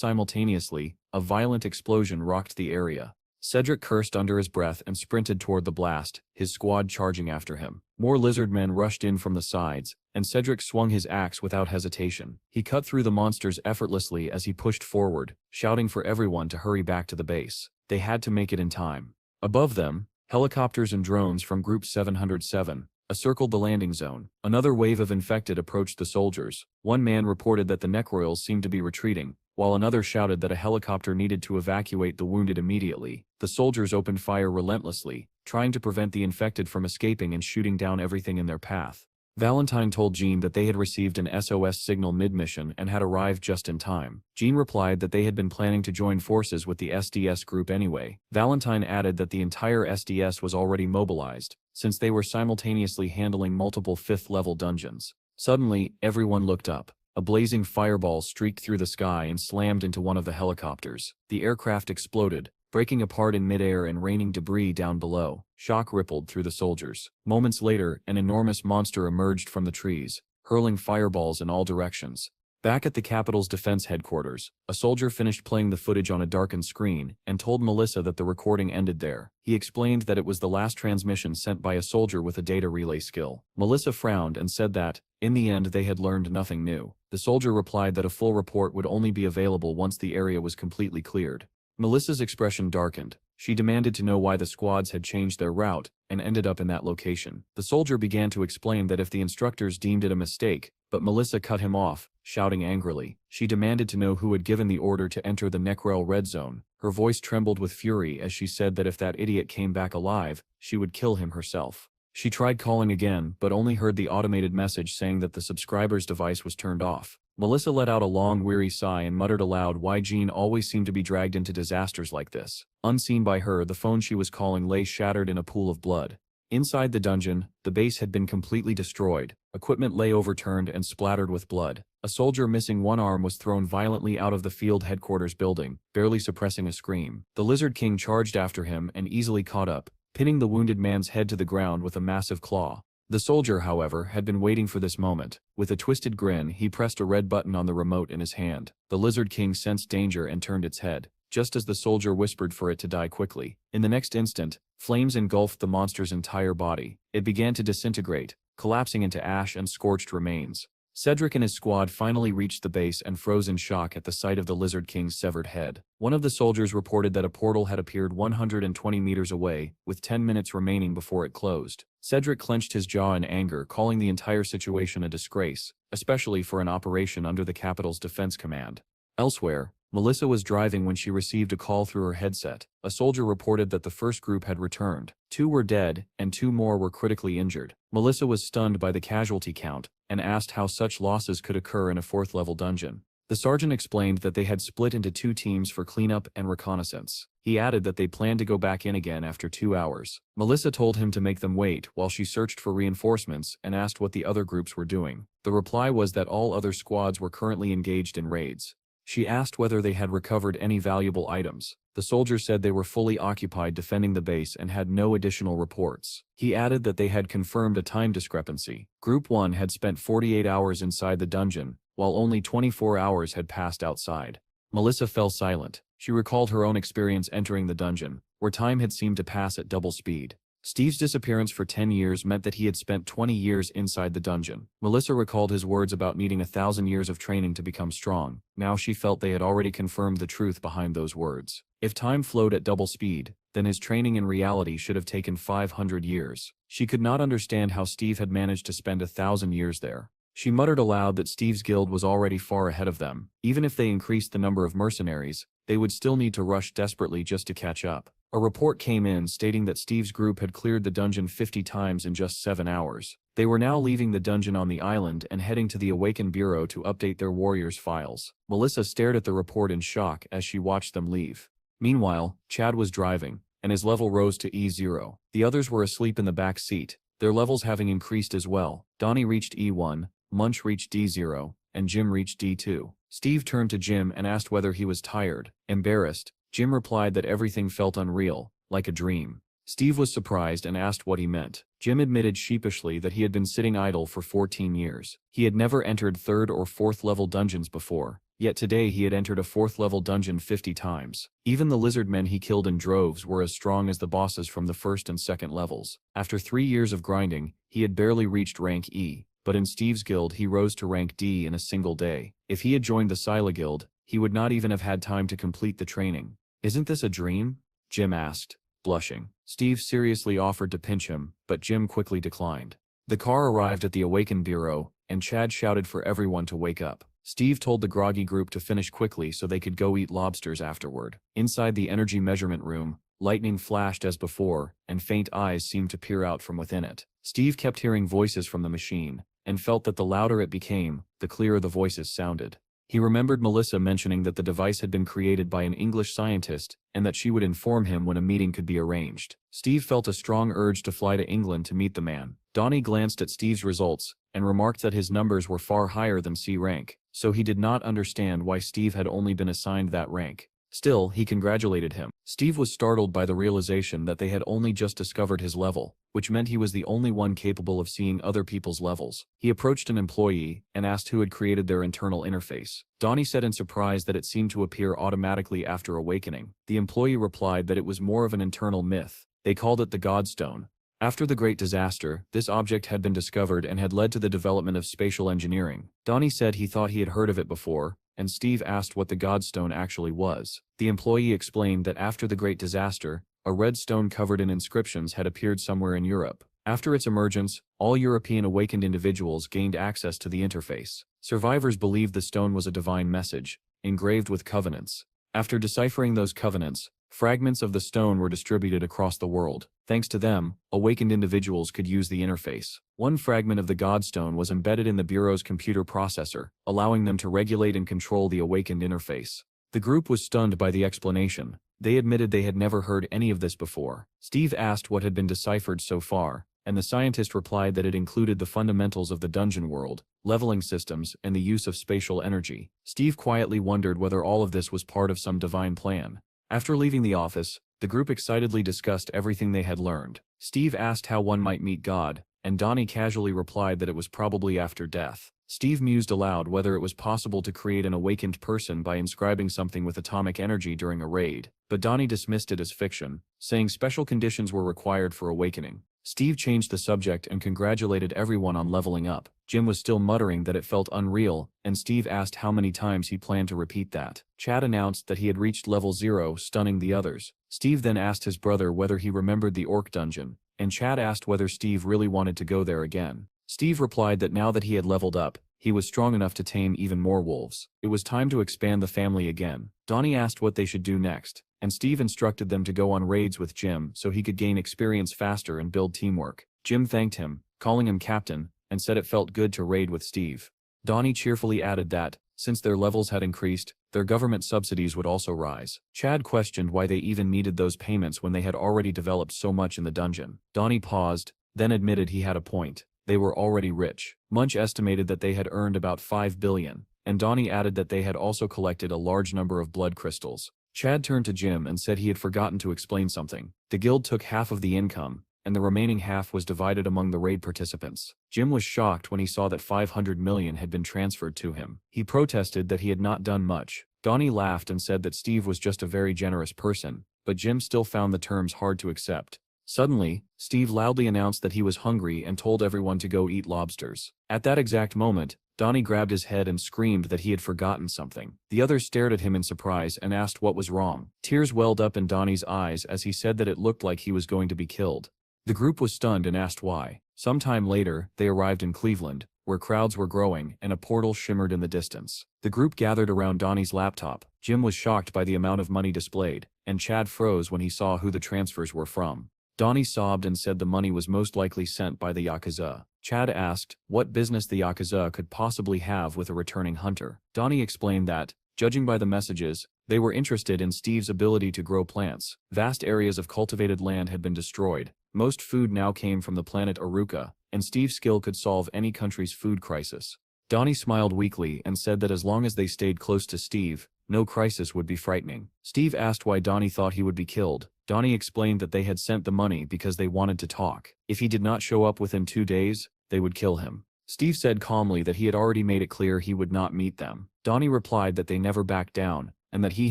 simultaneously, a violent explosion rocked the area. Cedric cursed under his breath and sprinted toward the blast, his squad charging after him. More lizard men rushed in from the sides, and Cedric swung his axe without hesitation. He cut through the monsters effortlessly as he pushed forward, shouting for everyone to hurry back to the base. They had to make it in time. Above them, helicopters and drones from Group 707 circled the landing zone. Another wave of infected approached the soldiers. One man reported that the necroils seemed to be retreating, while another shouted that a helicopter needed to evacuate the wounded immediately. The soldiers opened fire relentlessly, trying to prevent the infected from escaping and shooting down everything in their path. Valentine told Jean that they had received an SOS signal mid-mission and had arrived just in time. Jean replied that they had been planning to join forces with the SDS group anyway. Valentine added that the entire SDS was already mobilized, since they were simultaneously handling multiple 5th-level dungeons. Suddenly, everyone looked up. A blazing fireball streaked through the sky and slammed into one of the helicopters. The aircraft exploded, breaking apart in midair and raining debris down below. Shock rippled through the soldiers. Moments later, an enormous monster emerged from the trees, hurling fireballs in all directions. Back at the Capitol's defense headquarters, a soldier finished playing the footage on a darkened screen and told Melissa that the recording ended there. He explained that it was the last transmission sent by a soldier with a data relay skill. Melissa frowned and said that, in the end, they had learned nothing new. The soldier replied that a full report would only be available once the area was completely cleared. Melissa's expression darkened. She demanded to know why the squads had changed their route and ended up in that location. The soldier began to explain that if the instructors deemed it a mistake, but Melissa cut him off, shouting angrily. She demanded to know who had given the order to enter the Necrel red zone. Her voice trembled with fury as she said that if that idiot came back alive, she would kill him herself. She tried calling again, but only heard the automated message saying that the subscriber's device was turned off. Melissa let out a long, weary sigh and muttered aloud why Jean always seemed to be dragged into disasters like this. Unseen by her, the phone she was calling lay shattered in a pool of blood. Inside the dungeon, the base had been completely destroyed. Equipment lay overturned and splattered with blood. A soldier missing one arm was thrown violently out of the field headquarters building, barely suppressing a scream. The Lizard King charged after him and easily caught up, pinning the wounded man's head to the ground with a massive claw. The soldier, however, had been waiting for this moment. With a twisted grin, he pressed a red button on the remote in his hand. The Lizard King sensed danger and turned its head, just as the soldier whispered for it to die quickly. In the next instant, flames engulfed the monster's entire body. It began to disintegrate, collapsing into ash and scorched remains. Cedric and his squad finally reached the base and froze in shock at the sight of the Lizard King's severed head. One of the soldiers reported that a portal had appeared 120 meters away, with 10 minutes remaining before it closed. Cedric clenched his jaw in anger, calling the entire situation a disgrace, especially for an operation under the capital's defense command. Elsewhere, Melissa was driving when she received a call through her headset. A soldier reported that the first group had returned. 2 were dead, and 2 more were critically injured. Melissa was stunned by the casualty count, and asked how such losses could occur in a 4th-level dungeon. The sergeant explained that they had split into 2 teams for cleanup and reconnaissance. He added that they planned to go back in again after 2 hours. Melissa told him to make them wait while she searched for reinforcements and asked what the other groups were doing. The reply was that all other squads were currently engaged in raids. She asked whether they had recovered any valuable items. The soldier said they were fully occupied defending the base and had no additional reports. He added that they had confirmed a time discrepancy. Group 1 had spent 48 hours inside the dungeon, while only 24 hours had passed outside. Melissa fell silent. She recalled her own experience entering the dungeon, where time had seemed to pass at double speed. Steve's disappearance for 10 years meant that he had spent 20 years inside the dungeon. Melissa recalled his words about needing 1,000 years of training to become strong. Now she felt they had already confirmed the truth behind those words. If time flowed at double speed, then his training in reality should have taken 500 years. She could not understand how Steve had managed to spend 1,000 years there. She muttered aloud that Steve's guild was already far ahead of them. Even if they increased the number of mercenaries, they would still need to rush desperately just to catch up. A report came in stating that Steve's group had cleared the dungeon 50 times in just 7 hours. They were now leaving the dungeon on the island and heading to the Awaken Bureau to update their warriors' files. Melissa stared at the report in shock as she watched them leave. Meanwhile, Chad was driving, and his level rose to E0. The others were asleep in the back seat, their levels having increased as well. Donnie reached E1, Munch reached D0, and Jim reached D2. Steve turned to Jim and asked whether he was tired. Embarrassed, Jim replied that everything felt unreal, like a dream. Steve was surprised and asked what he meant. Jim admitted sheepishly that he had been sitting idle for 14 years. He had never entered 3rd or 4th level dungeons before, yet today he had entered a 4th level dungeon 50 times. Even the lizard men he killed in droves were as strong as the bosses from the 1st and 2nd levels. After 3 years of grinding, he had barely reached rank E, but in Steve's guild he rose to rank D in a single day. If he had joined the Scylla guild, he would not even have had time to complete the training. "Isn't this a dream?" Jim asked, blushing. Steve seriously offered to pinch him, but Jim quickly declined. The car arrived at the Awaken Bureau, and Chad shouted for everyone to wake up. Steve told the groggy group to finish quickly so they could go eat lobsters afterward. Inside the energy measurement room, lightning flashed as before, and faint eyes seemed to peer out from within it. Steve kept hearing voices from the machine, and felt that the louder it became, the clearer the voices sounded. He remembered Melissa mentioning that the device had been created by an English scientist, and that she would inform him when a meeting could be arranged. Steve felt a strong urge to fly to England to meet the man. Donnie glanced at Steve's results, and remarked that his numbers were far higher than C rank, so he did not understand why Steve had only been assigned that rank. Still, he congratulated him. Steve was startled by the realization that they had only just discovered his level, which meant he was the only one capable of seeing other people's levels. He approached an employee and asked who had created their internal interface. Donnie said in surprise that it seemed to appear automatically after awakening. The employee replied that it was more of an internal myth. They called it the Godstone. After the Great Disaster, this object had been discovered and had led to the development of spatial engineering. Donnie said he thought he had heard of it before, and Steve asked what the Godstone actually was. The employee explained that after the Great Disaster, a red stone covered in inscriptions had appeared somewhere in Europe. After its emergence, all European awakened individuals gained access to the interface. Survivors believed the stone was a divine message, engraved with covenants. After deciphering those covenants, fragments of the stone were distributed across the world. Thanks to them, awakened individuals could use the interface. One fragment of the Godstone was embedded in the Bureau's computer processor, allowing them to regulate and control the awakened interface. The group was stunned by the explanation. They admitted they had never heard any of this before. Steve asked what had been deciphered so far, and the scientist replied that it included the fundamentals of the dungeon world, leveling systems, and the use of spatial energy. Steve quietly wondered whether all of this was part of some divine plan. After leaving the office, the group excitedly discussed everything they had learned. Steve asked how one might meet God, and Donnie casually replied that it was probably after death. Steve mused aloud whether it was possible to create an awakened person by inscribing something with atomic energy during a raid, but Donnie dismissed it as fiction, saying special conditions were required for awakening. Steve changed the subject and congratulated everyone on leveling up. Jim was still muttering that it felt unreal, and Steve asked how many times he planned to repeat that. Chad announced that he had reached level 0, stunning the others. Steve then asked his brother whether he remembered the orc dungeon, and Chad asked whether Steve really wanted to go there again. Steve replied that now that he had leveled up, he was strong enough to tame even more wolves. It was time to expand the family again. Donnie asked what they should do next, and Steve instructed them to go on raids with Jim so he could gain experience faster and build teamwork. Jim thanked him, calling him captain, and said it felt good to raid with Steve. Donnie cheerfully added that, since their levels had increased, their government subsidies would also rise. Chad questioned why they even needed those payments when they had already developed so much in the dungeon. Donnie paused, then admitted he had a point. They were already rich. Munch estimated that they had earned about 5 billion, and Donnie added that they had also collected a large number of blood crystals. Chad turned to Jim and said he had forgotten to explain something. The guild took half of the income, and the remaining half was divided among the raid participants. Jim was shocked when he saw that 500 million had been transferred to him. He protested that he had not done much. Donnie laughed and said that Steve was just a very generous person, but Jim still found the terms hard to accept. Suddenly, Steve loudly announced that he was hungry and told everyone to go eat lobsters. At that exact moment, Donnie grabbed his head and screamed that he had forgotten something. The others stared at him in surprise and asked what was wrong. Tears welled up in Donnie's eyes as he said that it looked like he was going to be killed. The group was stunned and asked why. Sometime later, they arrived in Cleveland, where crowds were growing and a portal shimmered in the distance. The group gathered around Donnie's laptop. Jim was shocked by the amount of money displayed, and Chad froze when he saw who the transfers were from. Donnie sobbed and said the money was most likely sent by the Yakuza. Chad asked what business the Yakuza could possibly have with a returning hunter. Donnie explained that, judging by the messages, they were interested in Steve's ability to grow plants. Vast areas of cultivated land had been destroyed. Most food now came from the planet Aruka, and Steve's skill could solve any country's food crisis. Donnie smiled weakly and said that as long as they stayed close to Steve, no crisis would be frightening. Steve asked why Donnie thought he would be killed. Donnie explained that they had sent the money because they wanted to talk. If he did not show up within 2 days, they would kill him. Steve said calmly that he had already made it clear he would not meet them. Donnie replied that they never backed down, and that he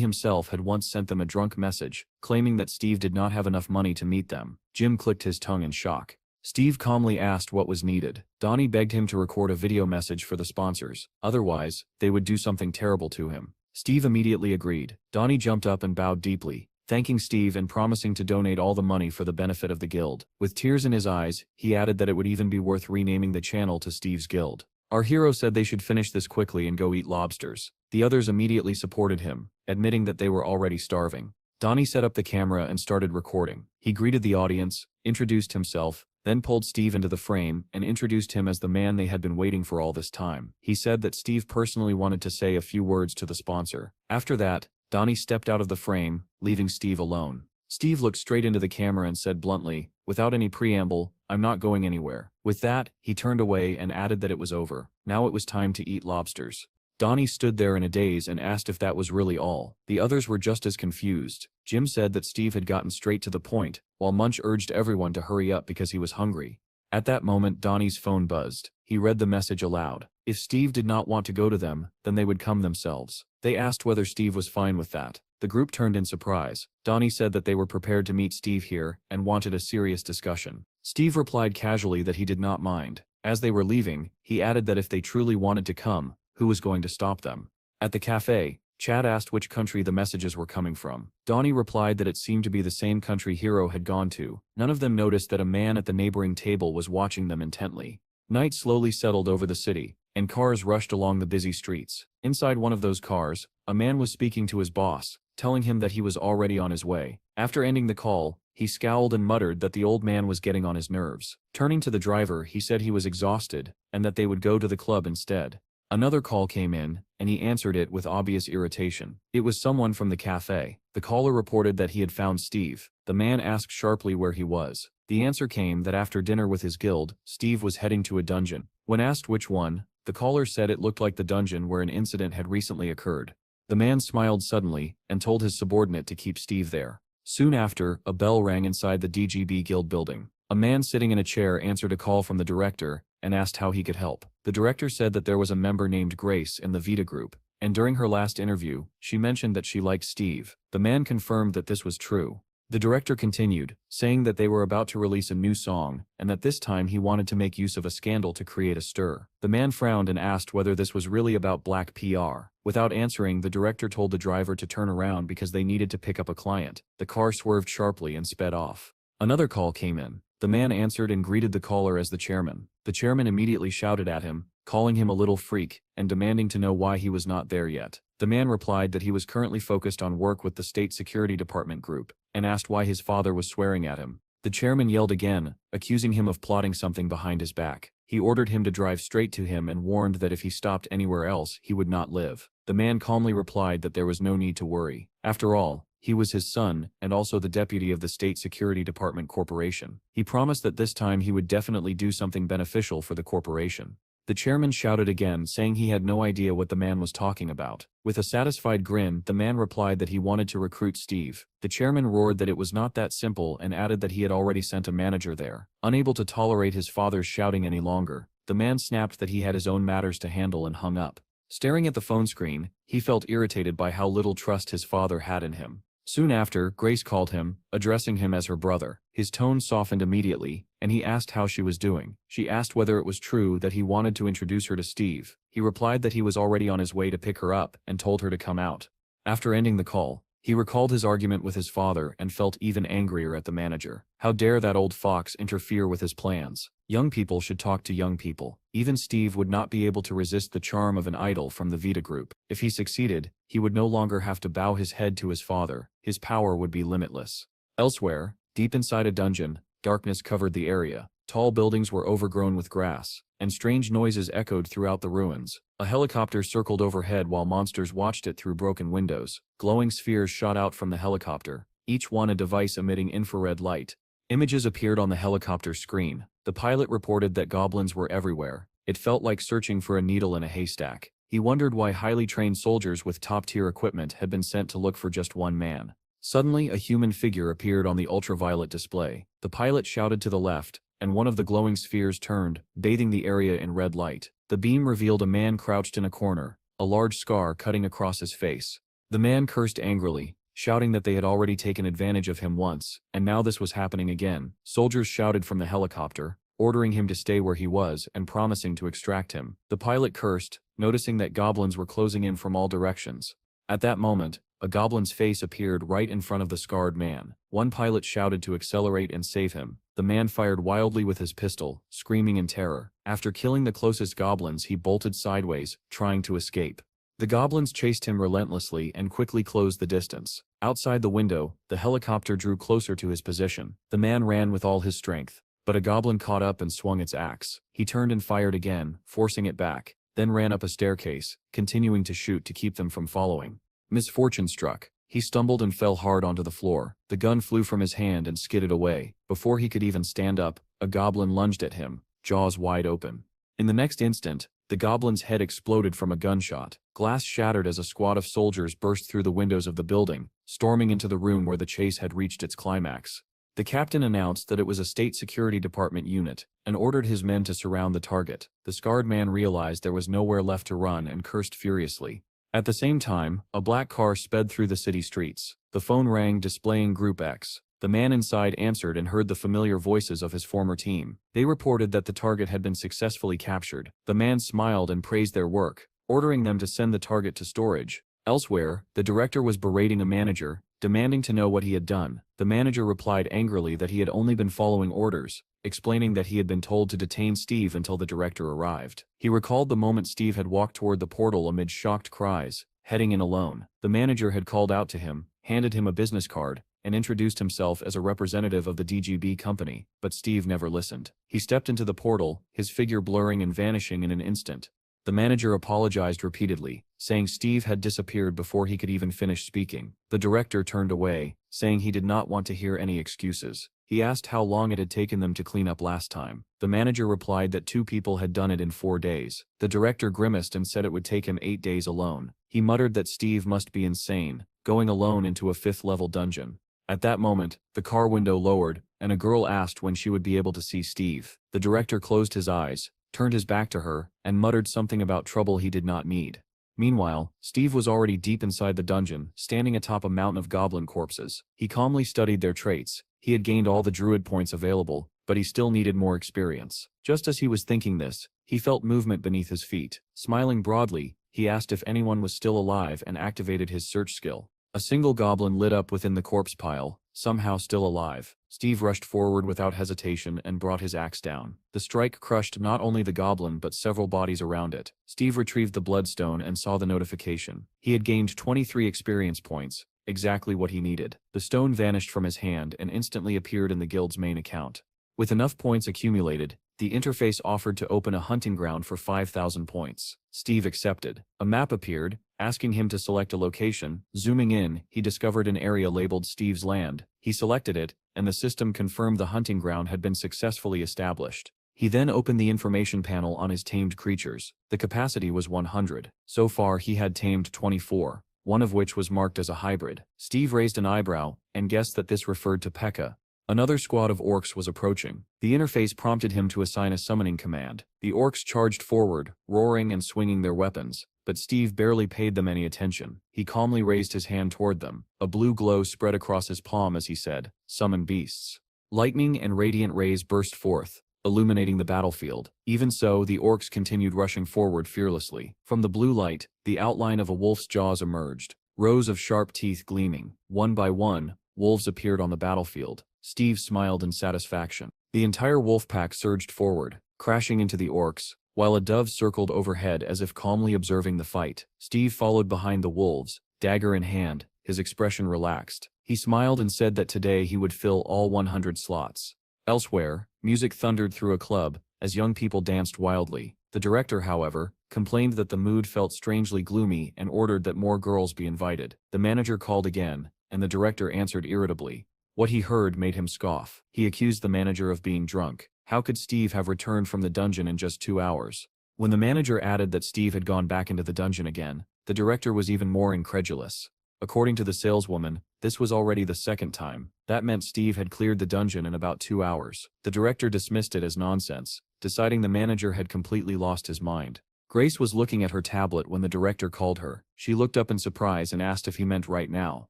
himself had once sent them a drunk message, claiming that Steve did not have enough money to meet them. Jim clicked his tongue in shock. Steve calmly asked what was needed. Donnie begged him to record a video message for the sponsors, otherwise, they would do something terrible to him. Steve immediately agreed. Donnie jumped up and bowed deeply, thanking Steve and promising to donate all the money for the benefit of the guild. With tears in his eyes, he added that it would even be worth renaming the channel to Steve's Guild. Our hero said they should finish this quickly and go eat lobsters. The others immediately supported him, admitting that they were already starving. Donnie set up the camera and started recording. He greeted the audience, introduced himself, then pulled Steve into the frame and introduced him as the man they had been waiting for all this time. He said that Steve personally wanted to say a few words to the sponsor. After that, Donnie stepped out of the frame, leaving Steve alone. Steve looked straight into the camera and said bluntly, without any preamble, "I'm not going anywhere." With that, he turned away and added that it was over. Now it was time to eat lobsters. Donnie stood there in a daze and asked if that was really all. The others were just as confused. Jim said that Steve had gotten straight to the point, while Munch urged everyone to hurry up because he was hungry. At that moment, Donnie's phone buzzed. He read the message aloud. If Steve did not want to go to them, then they would come themselves. They asked whether Steve was fine with that. The group turned in surprise. Donnie said that they were prepared to meet Steve here and wanted a serious discussion. Steve replied casually that he did not mind. As they were leaving, he added that if they truly wanted to come, who was going to stop them? At the cafe, Chad asked which country the messages were coming from. Donnie replied that it seemed to be the same country Hero had gone to. None of them noticed that a man at the neighboring table was watching them intently. Night slowly settled over the city, and cars rushed along the busy streets. Inside one of those cars, a man was speaking to his boss, telling him that he was already on his way. After ending the call, he scowled and muttered that the old man was getting on his nerves. Turning to the driver, he said he was exhausted, and that they would go to the club instead. Another call came in, and he answered it with obvious irritation. It was someone from the cafe. The caller reported that he had found Steve. The man asked sharply where he was. The answer came that after dinner with his guild, Steve was heading to a dungeon. When asked which one, the caller said it looked like the dungeon where an incident had recently occurred. The man smiled suddenly, and told his subordinate to keep Steve there. Soon after, a bell rang inside the DGB Guild building. A man sitting in a chair answered a call from the director, and asked how he could help. The director said that there was a member named Grace in the Vita group, and during her last interview, she mentioned that she liked Steve. The man confirmed that this was true. The director continued, saying that they were about to release a new song, and that this time he wanted to make use of a scandal to create a stir. The man frowned and asked whether this was really about black PR. Without answering, the director told the driver to turn around because they needed to pick up a client. The car swerved sharply and sped off. Another call came in. The man answered and greeted the caller as the chairman. The chairman immediately shouted at him, calling him a little freak, and demanding to know why he was not there yet. The man replied that he was currently focused on work with the State Security Department group, and asked why his father was swearing at him. The chairman yelled again, accusing him of plotting something behind his back. He ordered him to drive straight to him and warned that if he stopped anywhere else, he would not live. The man calmly replied that there was no need to worry. After all, he was his son, and also the deputy of the State Security Department Corporation. He promised that this time he would definitely do something beneficial for the corporation. The chairman shouted again, saying he had no idea what the man was talking about. With a satisfied grin, the man replied that he wanted to recruit Steve. The chairman roared that it was not that simple and added that he had already sent a manager there. Unable to tolerate his father's shouting any longer, the man snapped that he had his own matters to handle and hung up. Staring at the phone screen, he felt irritated by how little trust his father had in him. Soon after, Grace called him, addressing him as her brother. His tone softened immediately, and he asked how she was doing. She asked whether it was true that he wanted to introduce her to Steve. He replied that he was already on his way to pick her up and told her to come out. After ending the call, he recalled his argument with his father and felt even angrier at the manager. How dare that old fox interfere with his plans? Young people should talk to young people. Even Steve would not be able to resist the charm of an idol from the Vita group. If he succeeded, he would no longer have to bow his head to his father. His power would be limitless. Elsewhere, deep inside a dungeon, darkness covered the area. Tall buildings were overgrown with grass, and strange noises echoed throughout the ruins. A helicopter circled overhead while monsters watched it through broken windows. Glowing spheres shot out from the helicopter, each one a device emitting infrared light. Images appeared on the helicopter screen. The pilot reported that goblins were everywhere. It felt like searching for a needle in a haystack. He wondered why highly trained soldiers with top-tier equipment had been sent to look for just one man. Suddenly, a human figure appeared on the ultraviolet display. The pilot shouted to the left, and one of the glowing spheres turned, bathing the area in red light. The beam revealed a man crouched in a corner, a large scar cutting across his face. The man cursed angrily, shouting that they had already taken advantage of him once, and now this was happening again. Soldiers shouted from the helicopter, ordering him to stay where he was and promising to extract him. The pilot cursed, noticing that goblins were closing in from all directions. At that moment, a goblin's face appeared right in front of the scarred man. One pilot shouted to accelerate and save him. The man fired wildly with his pistol, screaming in terror. After killing the closest goblins, he bolted sideways, trying to escape. The goblins chased him relentlessly and quickly closed the distance. Outside the window, the helicopter drew closer to his position. The man ran with all his strength, but a goblin caught up and swung its axe. He turned and fired again, forcing it back, then ran up a staircase, continuing to shoot to keep them from following. Misfortune struck. He stumbled and fell hard onto the floor. The gun flew from his hand and skidded away. Before he could even stand up, a goblin lunged at him, jaws wide open. In the next instant, the goblin's head exploded from a gunshot. Glass shattered as a squad of soldiers burst through the windows of the building, storming into the room where the chase had reached its climax. The captain announced that it was a State Security Department unit, and ordered his men to surround the target. The scarred man realized there was nowhere left to run and cursed furiously. At the same time, a black car sped through the city streets. The phone rang, displaying Group X. The man inside answered and heard the familiar voices of his former team. They reported that the target had been successfully captured. The man smiled and praised their work, ordering them to send the target to storage. Elsewhere, the director was berating a manager, demanding to know what he had done. The manager replied angrily that he had only been following orders, explaining that he had been told to detain Steve until the director arrived. He recalled the moment Steve had walked toward the portal amid shocked cries, heading in alone. The manager had called out to him, handed him a business card, and introduced himself as a representative of the DGB company, but Steve never listened. He stepped into the portal, his figure blurring and vanishing in an instant. The manager apologized repeatedly, saying Steve had disappeared before he could even finish speaking. The director turned away, saying he did not want to hear any excuses. He asked how long it had taken them to clean up last time. The manager replied that 2 people had done it in 4 days. The director grimaced and said it would take him 8 days alone. He muttered that Steve must be insane, going alone into a 5th-level dungeon. At that moment, the car window lowered, and a girl asked when she would be able to see Steve. The director closed his eyes, turned his back to her, and muttered something about trouble he did not need. Meanwhile, Steve was already deep inside the dungeon, standing atop a mountain of goblin corpses. He calmly studied their traits. He had gained all the druid points available, but he still needed more experience. Just as he was thinking this, he felt movement beneath his feet. Smiling broadly, he asked if anyone was still alive and activated his search skill. A single goblin lit up within the corpse pile, somehow still alive. Steve rushed forward without hesitation and brought his axe down. The strike crushed not only the goblin but several bodies around it. Steve retrieved the bloodstone and saw the notification. He had gained 23 experience points, exactly what he needed. The stone vanished from his hand and instantly appeared in the guild's main account. With enough points accumulated, the interface offered to open a hunting ground for 5,000 points. Steve accepted. A map appeared, asking him to select a location. Zooming in, he discovered an area labeled Steve's Land. He selected it, and the system confirmed the hunting ground had been successfully established. He then opened the information panel on his tamed creatures. The capacity was 100. So far he had tamed 24, one of which was marked as a hybrid. Steve raised an eyebrow, and guessed that this referred to P.E.K.K.A. Another squad of orcs was approaching. The interface prompted him to assign a summoning command. The orcs charged forward, roaring and swinging their weapons, but Steve barely paid them any attention. He calmly raised his hand toward them. A blue glow spread across his palm as he said, "Summon beasts." Lightning and radiant rays burst forth, illuminating the battlefield. Even so, the orcs continued rushing forward fearlessly. From the blue light, the outline of a wolf's jaws emerged, rows of sharp teeth gleaming. One by one, wolves appeared on the battlefield. Steve smiled in satisfaction. The entire wolf pack surged forward, crashing into the orcs, while a dove circled overhead as if calmly observing the fight. Steve followed behind the wolves, dagger in hand, his expression relaxed. He smiled and said that today he would fill all 100 slots. Elsewhere, music thundered through a club, as young people danced wildly. The director, however, complained that the mood felt strangely gloomy and ordered that more girls be invited. The manager called again, and the director answered irritably. What he heard made him scoff. He accused the manager of being drunk. How could Steve have returned from the dungeon in just 2 hours? When the manager added that Steve had gone back into the dungeon again, the director was even more incredulous. According to the saleswoman, this was already the 2nd time. That meant Steve had cleared the dungeon in about 2 hours. The director dismissed it as nonsense, deciding the manager had completely lost his mind. Grace was looking at her tablet when the director called her. She looked up in surprise and asked if he meant right now.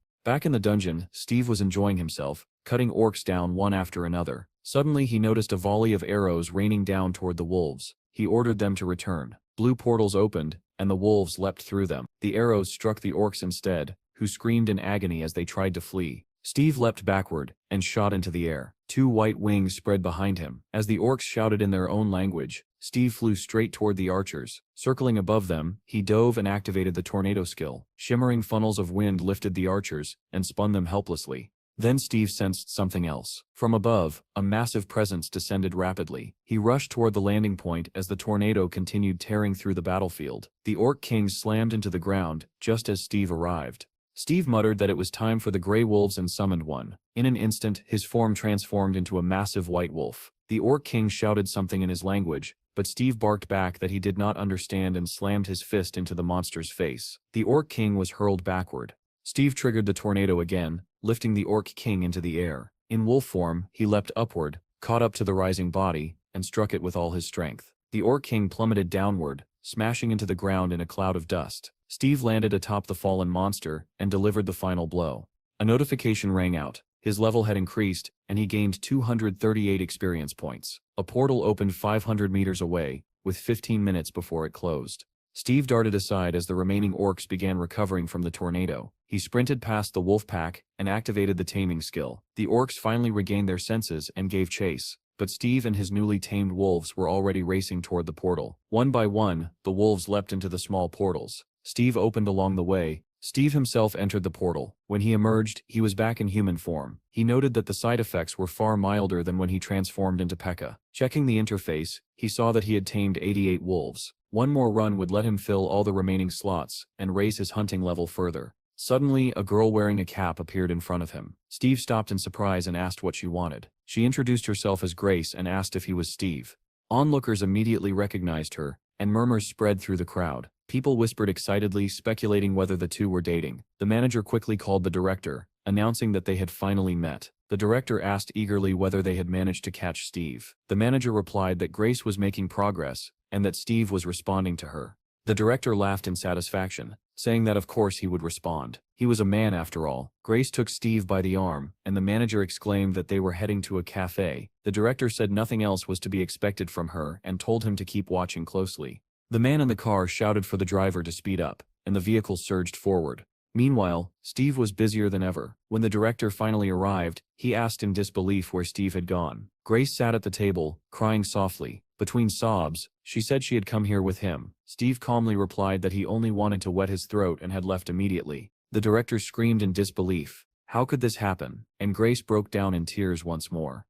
Back in the dungeon, Steve was enjoying himself, cutting orcs down one after another. Suddenly he noticed a volley of arrows raining down toward the wolves. He ordered them to return. Blue portals opened, and the wolves leapt through them. The arrows struck the orcs instead, who screamed in agony as they tried to flee. Steve leapt backward, and shot into the air. 2 white wings spread behind him. As the orcs shouted in their own language, Steve flew straight toward the archers. Circling above them, he dove and activated the tornado skill. Shimmering funnels of wind lifted the archers, and spun them helplessly. Then Steve sensed something else. From above, a massive presence descended rapidly. He rushed toward the landing point as the tornado continued tearing through the battlefield. The Orc King slammed into the ground, just as Steve arrived. Steve muttered that it was time for the Grey Wolves and summoned one. In an instant, his form transformed into a massive white wolf. The Orc King shouted something in his language, but Steve barked back that he did not understand and slammed his fist into the monster's face. The Orc King was hurled backward. Steve triggered the tornado again, lifting the Orc King into the air. In wolf form, he leapt upward, caught up to the rising body, and struck it with all his strength. The Orc King plummeted downward, smashing into the ground in a cloud of dust. Steve landed atop the fallen monster and delivered the final blow. A notification rang out. His level had increased, and he gained 238 experience points. A portal opened 500 meters away, with 15 minutes before it closed. Steve darted aside as the remaining orcs began recovering from the tornado. He sprinted past the wolf pack and activated the taming skill. The orcs finally regained their senses and gave chase. but Steve and his newly tamed wolves were already racing toward the portal. One by one, the wolves leapt into the small portals. Steve opened along the way. Steve himself entered the portal. When he emerged, he was back in human form. He noted that the side effects were far milder than when he transformed into P.E.K.K.A. Checking the interface, he saw that he had tamed 88 wolves. One more run would let him fill all the remaining slots and raise his hunting level further. Suddenly, a girl wearing a cap appeared in front of him. Steve stopped in surprise and asked what she wanted. She introduced herself as Grace and asked if he was Steve. Onlookers immediately recognized her, and murmurs spread through the crowd. People whispered excitedly, speculating whether the two were dating. The manager quickly called the director, announcing that they had finally met. The director asked eagerly whether they had managed to catch Steve. The manager replied that Grace was making progress, and that Steve was responding to her. The director laughed in satisfaction, saying that of course he would respond. He was a man after all. Grace took Steve by the arm, and the manager exclaimed that they were heading to a cafe. The director said nothing else was to be expected from her and told him to keep watching closely. The man in the car shouted for the driver to speed up, and the vehicle surged forward. Meanwhile, Steve was busier than ever. When the director finally arrived, he asked in disbelief where Steve had gone. Grace sat at the table, crying softly. Between sobs, she said she had come here with him. Steve calmly replied that he only wanted to wet his throat and had left immediately. The director screamed in disbelief. How could this happen? And Grace broke down in tears once more.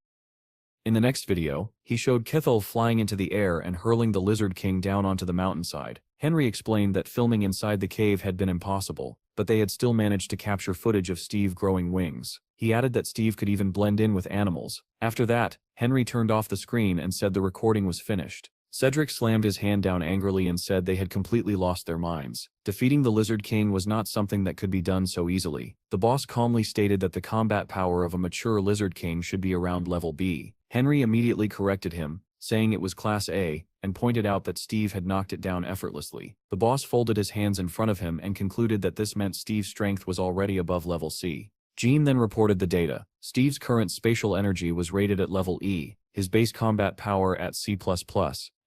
In the next video, he showed Kithel flying into the air and hurling the Lizard King down onto the mountainside. Henry explained that filming inside the cave had been impossible, but they had still managed to capture footage of Steve growing wings. He added that Steve could even blend in with animals. After that, Henry turned off the screen and said the recording was finished. Cedric slammed his hand down angrily and said they had completely lost their minds. Defeating the Lizard King was not something that could be done so easily. The boss calmly stated that the combat power of a mature Lizard King should be around level B. Henry immediately corrected him, saying it was Class A, and pointed out that Steve had knocked it down effortlessly. The boss folded his hands in front of him and concluded that this meant Steve's strength was already above level C. Gene then reported the data. Steve's current spatial energy was rated at level E, his base combat power at C++,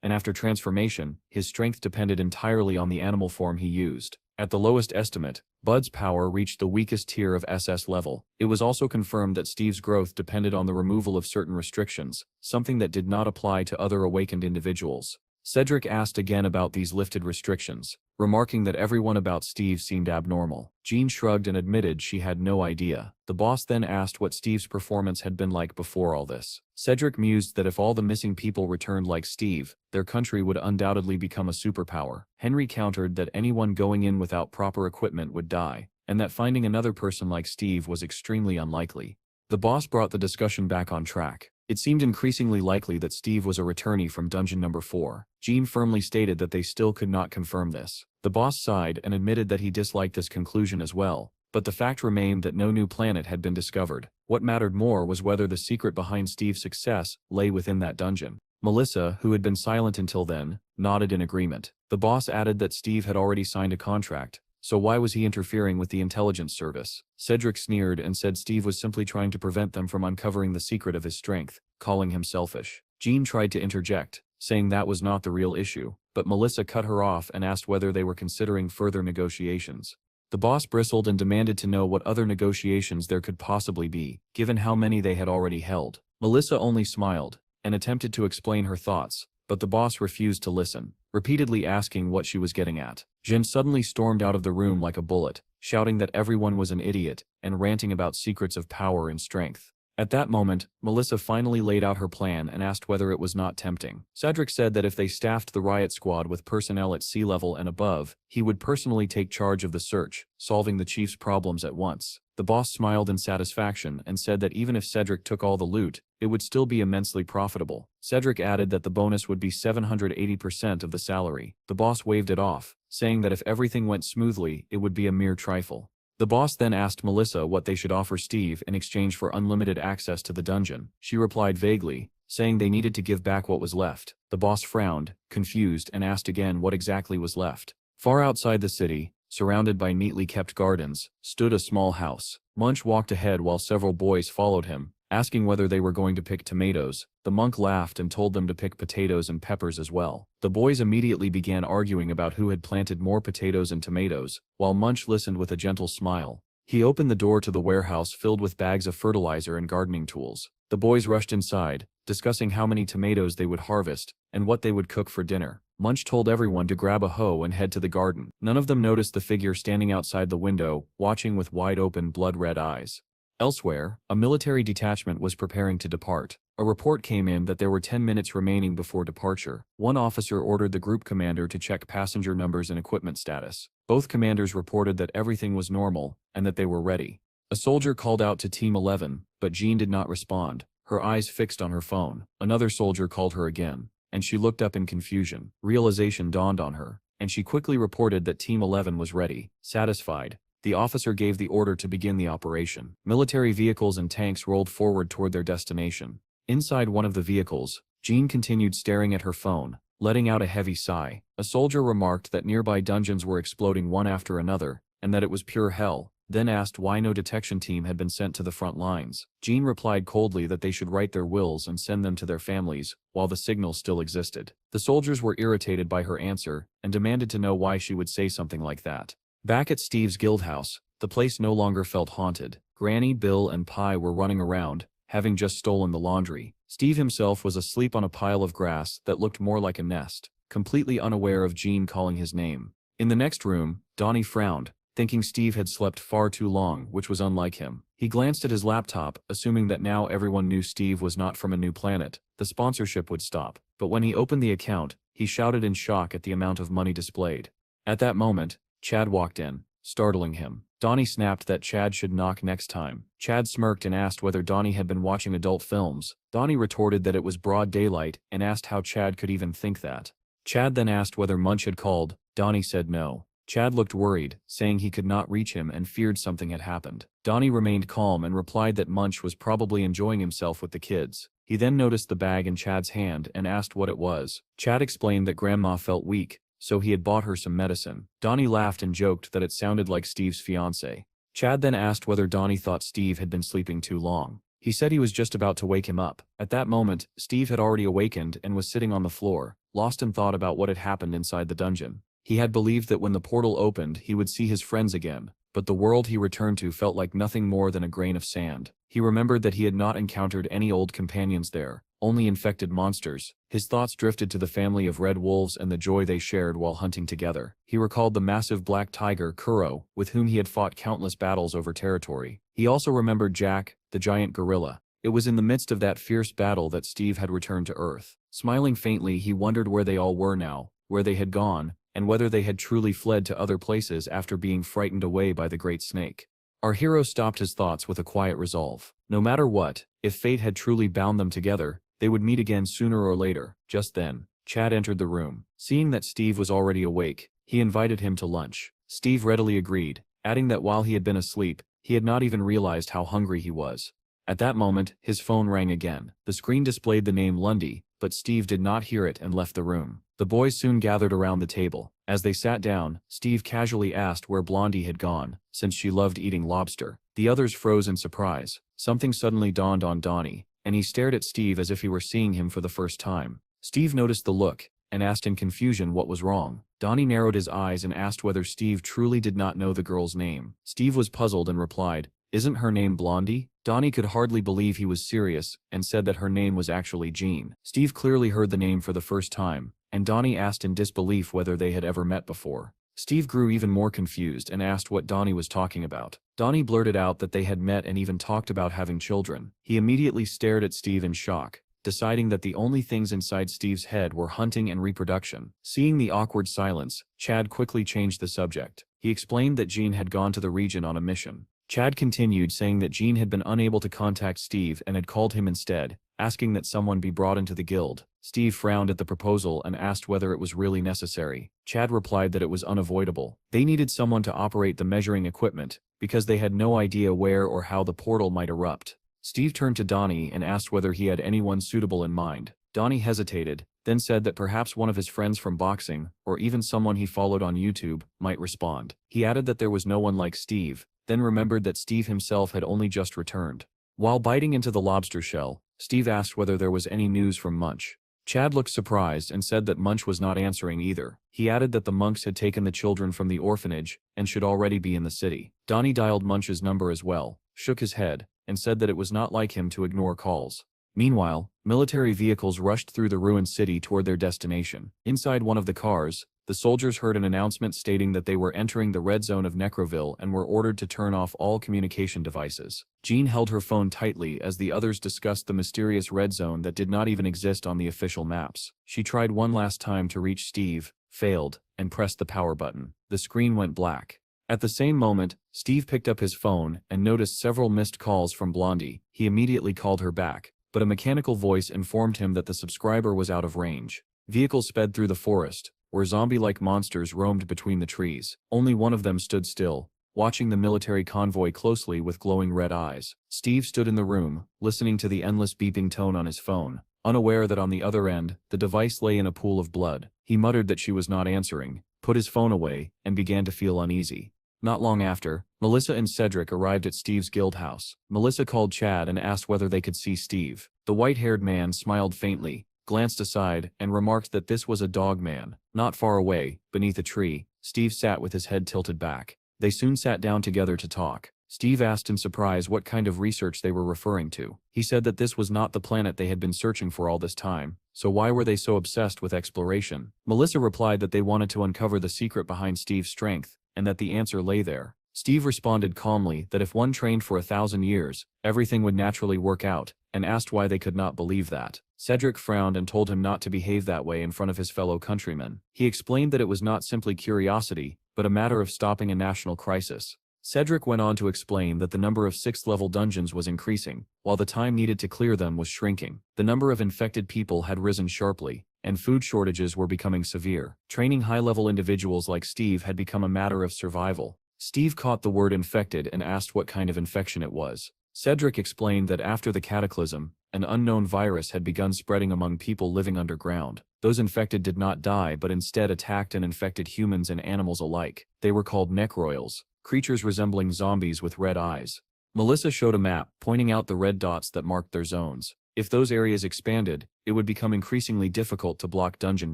and after transformation, his strength depended entirely on the animal form he used. At the lowest estimate, Bud's power reached the weakest tier of SS level. It was also confirmed that Steve's growth depended on the removal of certain restrictions, something that did not apply to other awakened individuals. Cedric asked again about these lifted restrictions, remarking that everyone about Steve seemed abnormal. Jean shrugged and admitted she had no idea. The boss then asked what Steve's performance had been like before all this. Cedric mused that if all the missing people returned like Steve, their country would undoubtedly become a superpower. Henry countered that anyone going in without proper equipment would die, and that finding another person like Steve was extremely unlikely. The boss brought the discussion back on track. It seemed increasingly likely that Steve was a returnee from dungeon number 4. Jean firmly stated that they still could not confirm this. The boss sighed and admitted that he disliked this conclusion as well, but the fact remained that no new planet had been discovered. What mattered more was whether the secret behind Steve's success lay within that dungeon. Melissa, who had been silent until then, nodded in agreement. The boss added that Steve had already signed a contract, so why was he interfering with the intelligence service? Cedric sneered and said Steve was simply trying to prevent them from uncovering the secret of his strength, calling him selfish. Jean tried to interject, saying that was not the real issue, but Melissa cut her off and asked whether they were considering further negotiations. The boss bristled and demanded to know what other negotiations there could possibly be, given how many they had already held. Melissa only smiled, and attempted to explain her thoughts, but the boss refused to listen, repeatedly asking what she was getting at. Jean suddenly stormed out of the room like a bullet, shouting that everyone was an idiot, and ranting about secrets of power and strength. At that moment, Melissa finally laid out her plan and asked whether it was not tempting. Cedric said that if they staffed the riot squad with personnel at sea level and above, he would personally take charge of the search, solving the chief's problems at once. The boss smiled in satisfaction and said that even if Cedric took all the loot, it would still be immensely profitable. Cedric added that the bonus would be 780% of the salary. The boss waved it off, saying that if everything went smoothly, it would be a mere trifle. The boss then asked Melissa what they should offer Steve in exchange for unlimited access to the dungeon. She replied vaguely, saying they needed to give back what was left. The boss frowned, confused, and asked again what exactly was left. Far outside the city, surrounded by neatly kept gardens, stood a small house. Munch walked ahead while several boys followed him, asking whether they were going to pick tomatoes. The monk laughed and told them to pick potatoes and peppers as well. The boys immediately began arguing about who had planted more potatoes and tomatoes, while Munch listened with a gentle smile. He opened the door to the warehouse filled with bags of fertilizer and gardening tools. The boys rushed inside, discussing how many tomatoes they would harvest and what they would cook for dinner. Munch told everyone to grab a hoe and head to the garden. None of them noticed the figure standing outside the window, watching with wide-open, blood-red eyes. Elsewhere, a military detachment was preparing to depart. A report came in that there were 10 minutes remaining before departure. One officer ordered the group commander to check passenger numbers and equipment status. Both commanders reported that everything was normal and that they were ready. A soldier called out to Team 11, but Jean did not respond, her eyes fixed on her phone. Another soldier called her again, and she looked up in confusion. Realization dawned on her, and she quickly reported that Team 11 was ready. Satisfied, the officer gave the order to begin the operation. Military vehicles and tanks rolled forward toward their destination. Inside one of the vehicles, Jean continued staring at her phone, letting out a heavy sigh. A soldier remarked that nearby dungeons were exploding one after another, and that it was pure hell, then asked why no detection team had been sent to the front lines. Jean replied coldly that they should write their wills and send them to their families, while the signal still existed. The soldiers were irritated by her answer, and demanded to know why she would say something like that. Back at Steve's guild house, the place no longer felt haunted. Granny, Bill, and Pi were running around, having just stolen the laundry. Steve himself was asleep on a pile of grass that looked more like a nest, completely unaware of Jean calling his name. In the next room, Donnie frowned, thinking Steve had slept far too long, which was unlike him. He glanced at his laptop, assuming that now everyone knew Steve was not from a new planet. The sponsorship would stop. But when he opened the account, he shouted in shock at the amount of money displayed. At that moment, Chad walked in, startling him. Donnie snapped that Chad should knock next time. Chad smirked and asked whether Donnie had been watching adult films. Donnie retorted that it was broad daylight and asked how Chad could even think that. Chad then asked whether Munch had called. Donnie said no. Chad looked worried, saying he could not reach him and feared something had happened. Donnie remained calm and replied that Munch was probably enjoying himself with the kids. He then noticed the bag in Chad's hand and asked what it was. Chad explained that Grandma felt weak, so he had bought her some medicine. Donnie laughed and joked that it sounded like Steve's fiancée. Chad then asked whether Donnie thought Steve had been sleeping too long. He said he was just about to wake him up. At that moment, Steve had already awakened and was sitting on the floor, lost in thought about what had happened inside the dungeon. He had believed that when the portal opened he would see his friends again, but the world he returned to felt like nothing more than a grain of sand. He remembered that he had not encountered any old companions there, only infected monsters. His thoughts drifted to the family of red wolves and the joy they shared while hunting together. He recalled the massive black tiger, Kuro, with whom he had fought countless battles over territory. He also remembered Jack, the giant gorilla. It was in the midst of that fierce battle that Steve had returned to Earth. Smiling faintly, he wondered where they all were now, where they had gone, and whether they had truly fled to other places after being frightened away by the great snake. Our hero stopped his thoughts with a quiet resolve. No matter what, if fate had truly bound them together, they would meet again sooner or later. Just then, Chad entered the room. Seeing that Steve was already awake, he invited him to lunch. Steve readily agreed, adding that while he had been asleep, he had not even realized how hungry he was. At that moment, his phone rang again. The screen displayed the name Lundy, but Steve did not hear it and left the room. The boys soon gathered around the table. As they sat down, Steve casually asked where Blondie had gone, since she loved eating lobster. The others froze in surprise. Something suddenly dawned on Donnie, and he stared at Steve as if he were seeing him for the first time. Steve noticed the look, and asked in confusion what was wrong. Donnie narrowed his eyes and asked whether Steve truly did not know the girl's name. Steve was puzzled and replied, "Isn't her name Blondie?" Donnie could hardly believe he was serious, and said that her name was actually Jean. Steve clearly heard the name for the first time, and Donnie asked in disbelief whether they had ever met before. Steve grew even more confused and asked what Donnie was talking about. Donnie blurted out that they had met and even talked about having children. He immediately stared at Steve in shock, deciding that the only things inside Steve's head were hunting and reproduction. Seeing the awkward silence, Chad quickly changed the subject. He explained that Jean had gone to the region on a mission. Chad continued, saying that Jean had been unable to contact Steve and had called him instead, asking that someone be brought into the guild. Steve frowned at the proposal and asked whether it was really necessary. Chad replied that it was unavoidable. They needed someone to operate the measuring equipment, because they had no idea where or how the portal might erupt. Steve turned to Donnie and asked whether he had anyone suitable in mind. Donnie hesitated, then said that perhaps one of his friends from boxing, or even someone he followed on YouTube, might respond. He added that there was no one like Steve, then remembered that Steve himself had only just returned. While biting into the lobster shell, Steve asked whether there was any news from Munch. Chad looked surprised and said that Munch was not answering either. He added that the monks had taken the children from the orphanage and should already be in the city. Donnie dialed Munch's number as well, shook his head, and said that it was not like him to ignore calls. Meanwhile, military vehicles rushed through the ruined city toward their destination. Inside one of the cars, the soldiers heard an announcement stating that they were entering the red zone of Necroville and were ordered to turn off all communication devices. Jean held her phone tightly as the others discussed the mysterious red zone that did not even exist on the official maps. She tried one last time to reach Steve, failed, and pressed the power button. The screen went black. At the same moment, Steve picked up his phone and noticed several missed calls from Blondie. He immediately called her back, but a mechanical voice informed him that the subscriber was out of range. Vehicles sped through the forest, where zombie-like monsters roamed between the trees. Only one of them stood still, watching the military convoy closely with glowing red eyes. Steve stood in the room, listening to the endless beeping tone on his phone, unaware that on the other end, the device lay in a pool of blood. He muttered that she was not answering, put his phone away, and began to feel uneasy. Not long after, Melissa and Cedric arrived at Steve's guild house. Melissa called Chad and asked whether they could see Steve. The white-haired man smiled faintly, glanced aside, and remarked that this was a dog man. Not far away, beneath a tree, Steve sat with his head tilted back. They soon sat down together to talk. Steve asked in surprise what kind of research they were referring to. He said that this was not the planet they had been searching for all this time, so why were they so obsessed with exploration? Melissa replied that they wanted to uncover the secret behind Steve's strength, and that the answer lay there. Steve responded calmly that if one trained for 1,000 years, everything would naturally work out, and asked why they could not believe that. Cedric frowned and told him not to behave that way in front of his fellow countrymen. He explained that it was not simply curiosity, but a matter of stopping a national crisis. Cedric went on to explain that the number of 6th-level dungeons was increasing, while the time needed to clear them was shrinking. The number of infected people had risen sharply, and food shortages were becoming severe. Training high-level individuals like Steve had become a matter of survival. Steve caught the word infected and asked what kind of infection it was. Cedric explained that after the cataclysm, an unknown virus had begun spreading among people living underground. Those infected did not die but instead attacked and infected humans and animals alike. They were called necroils, creatures resembling zombies with red eyes. Melissa showed a map, pointing out the red dots that marked their zones. If those areas expanded, it would become increasingly difficult to block dungeon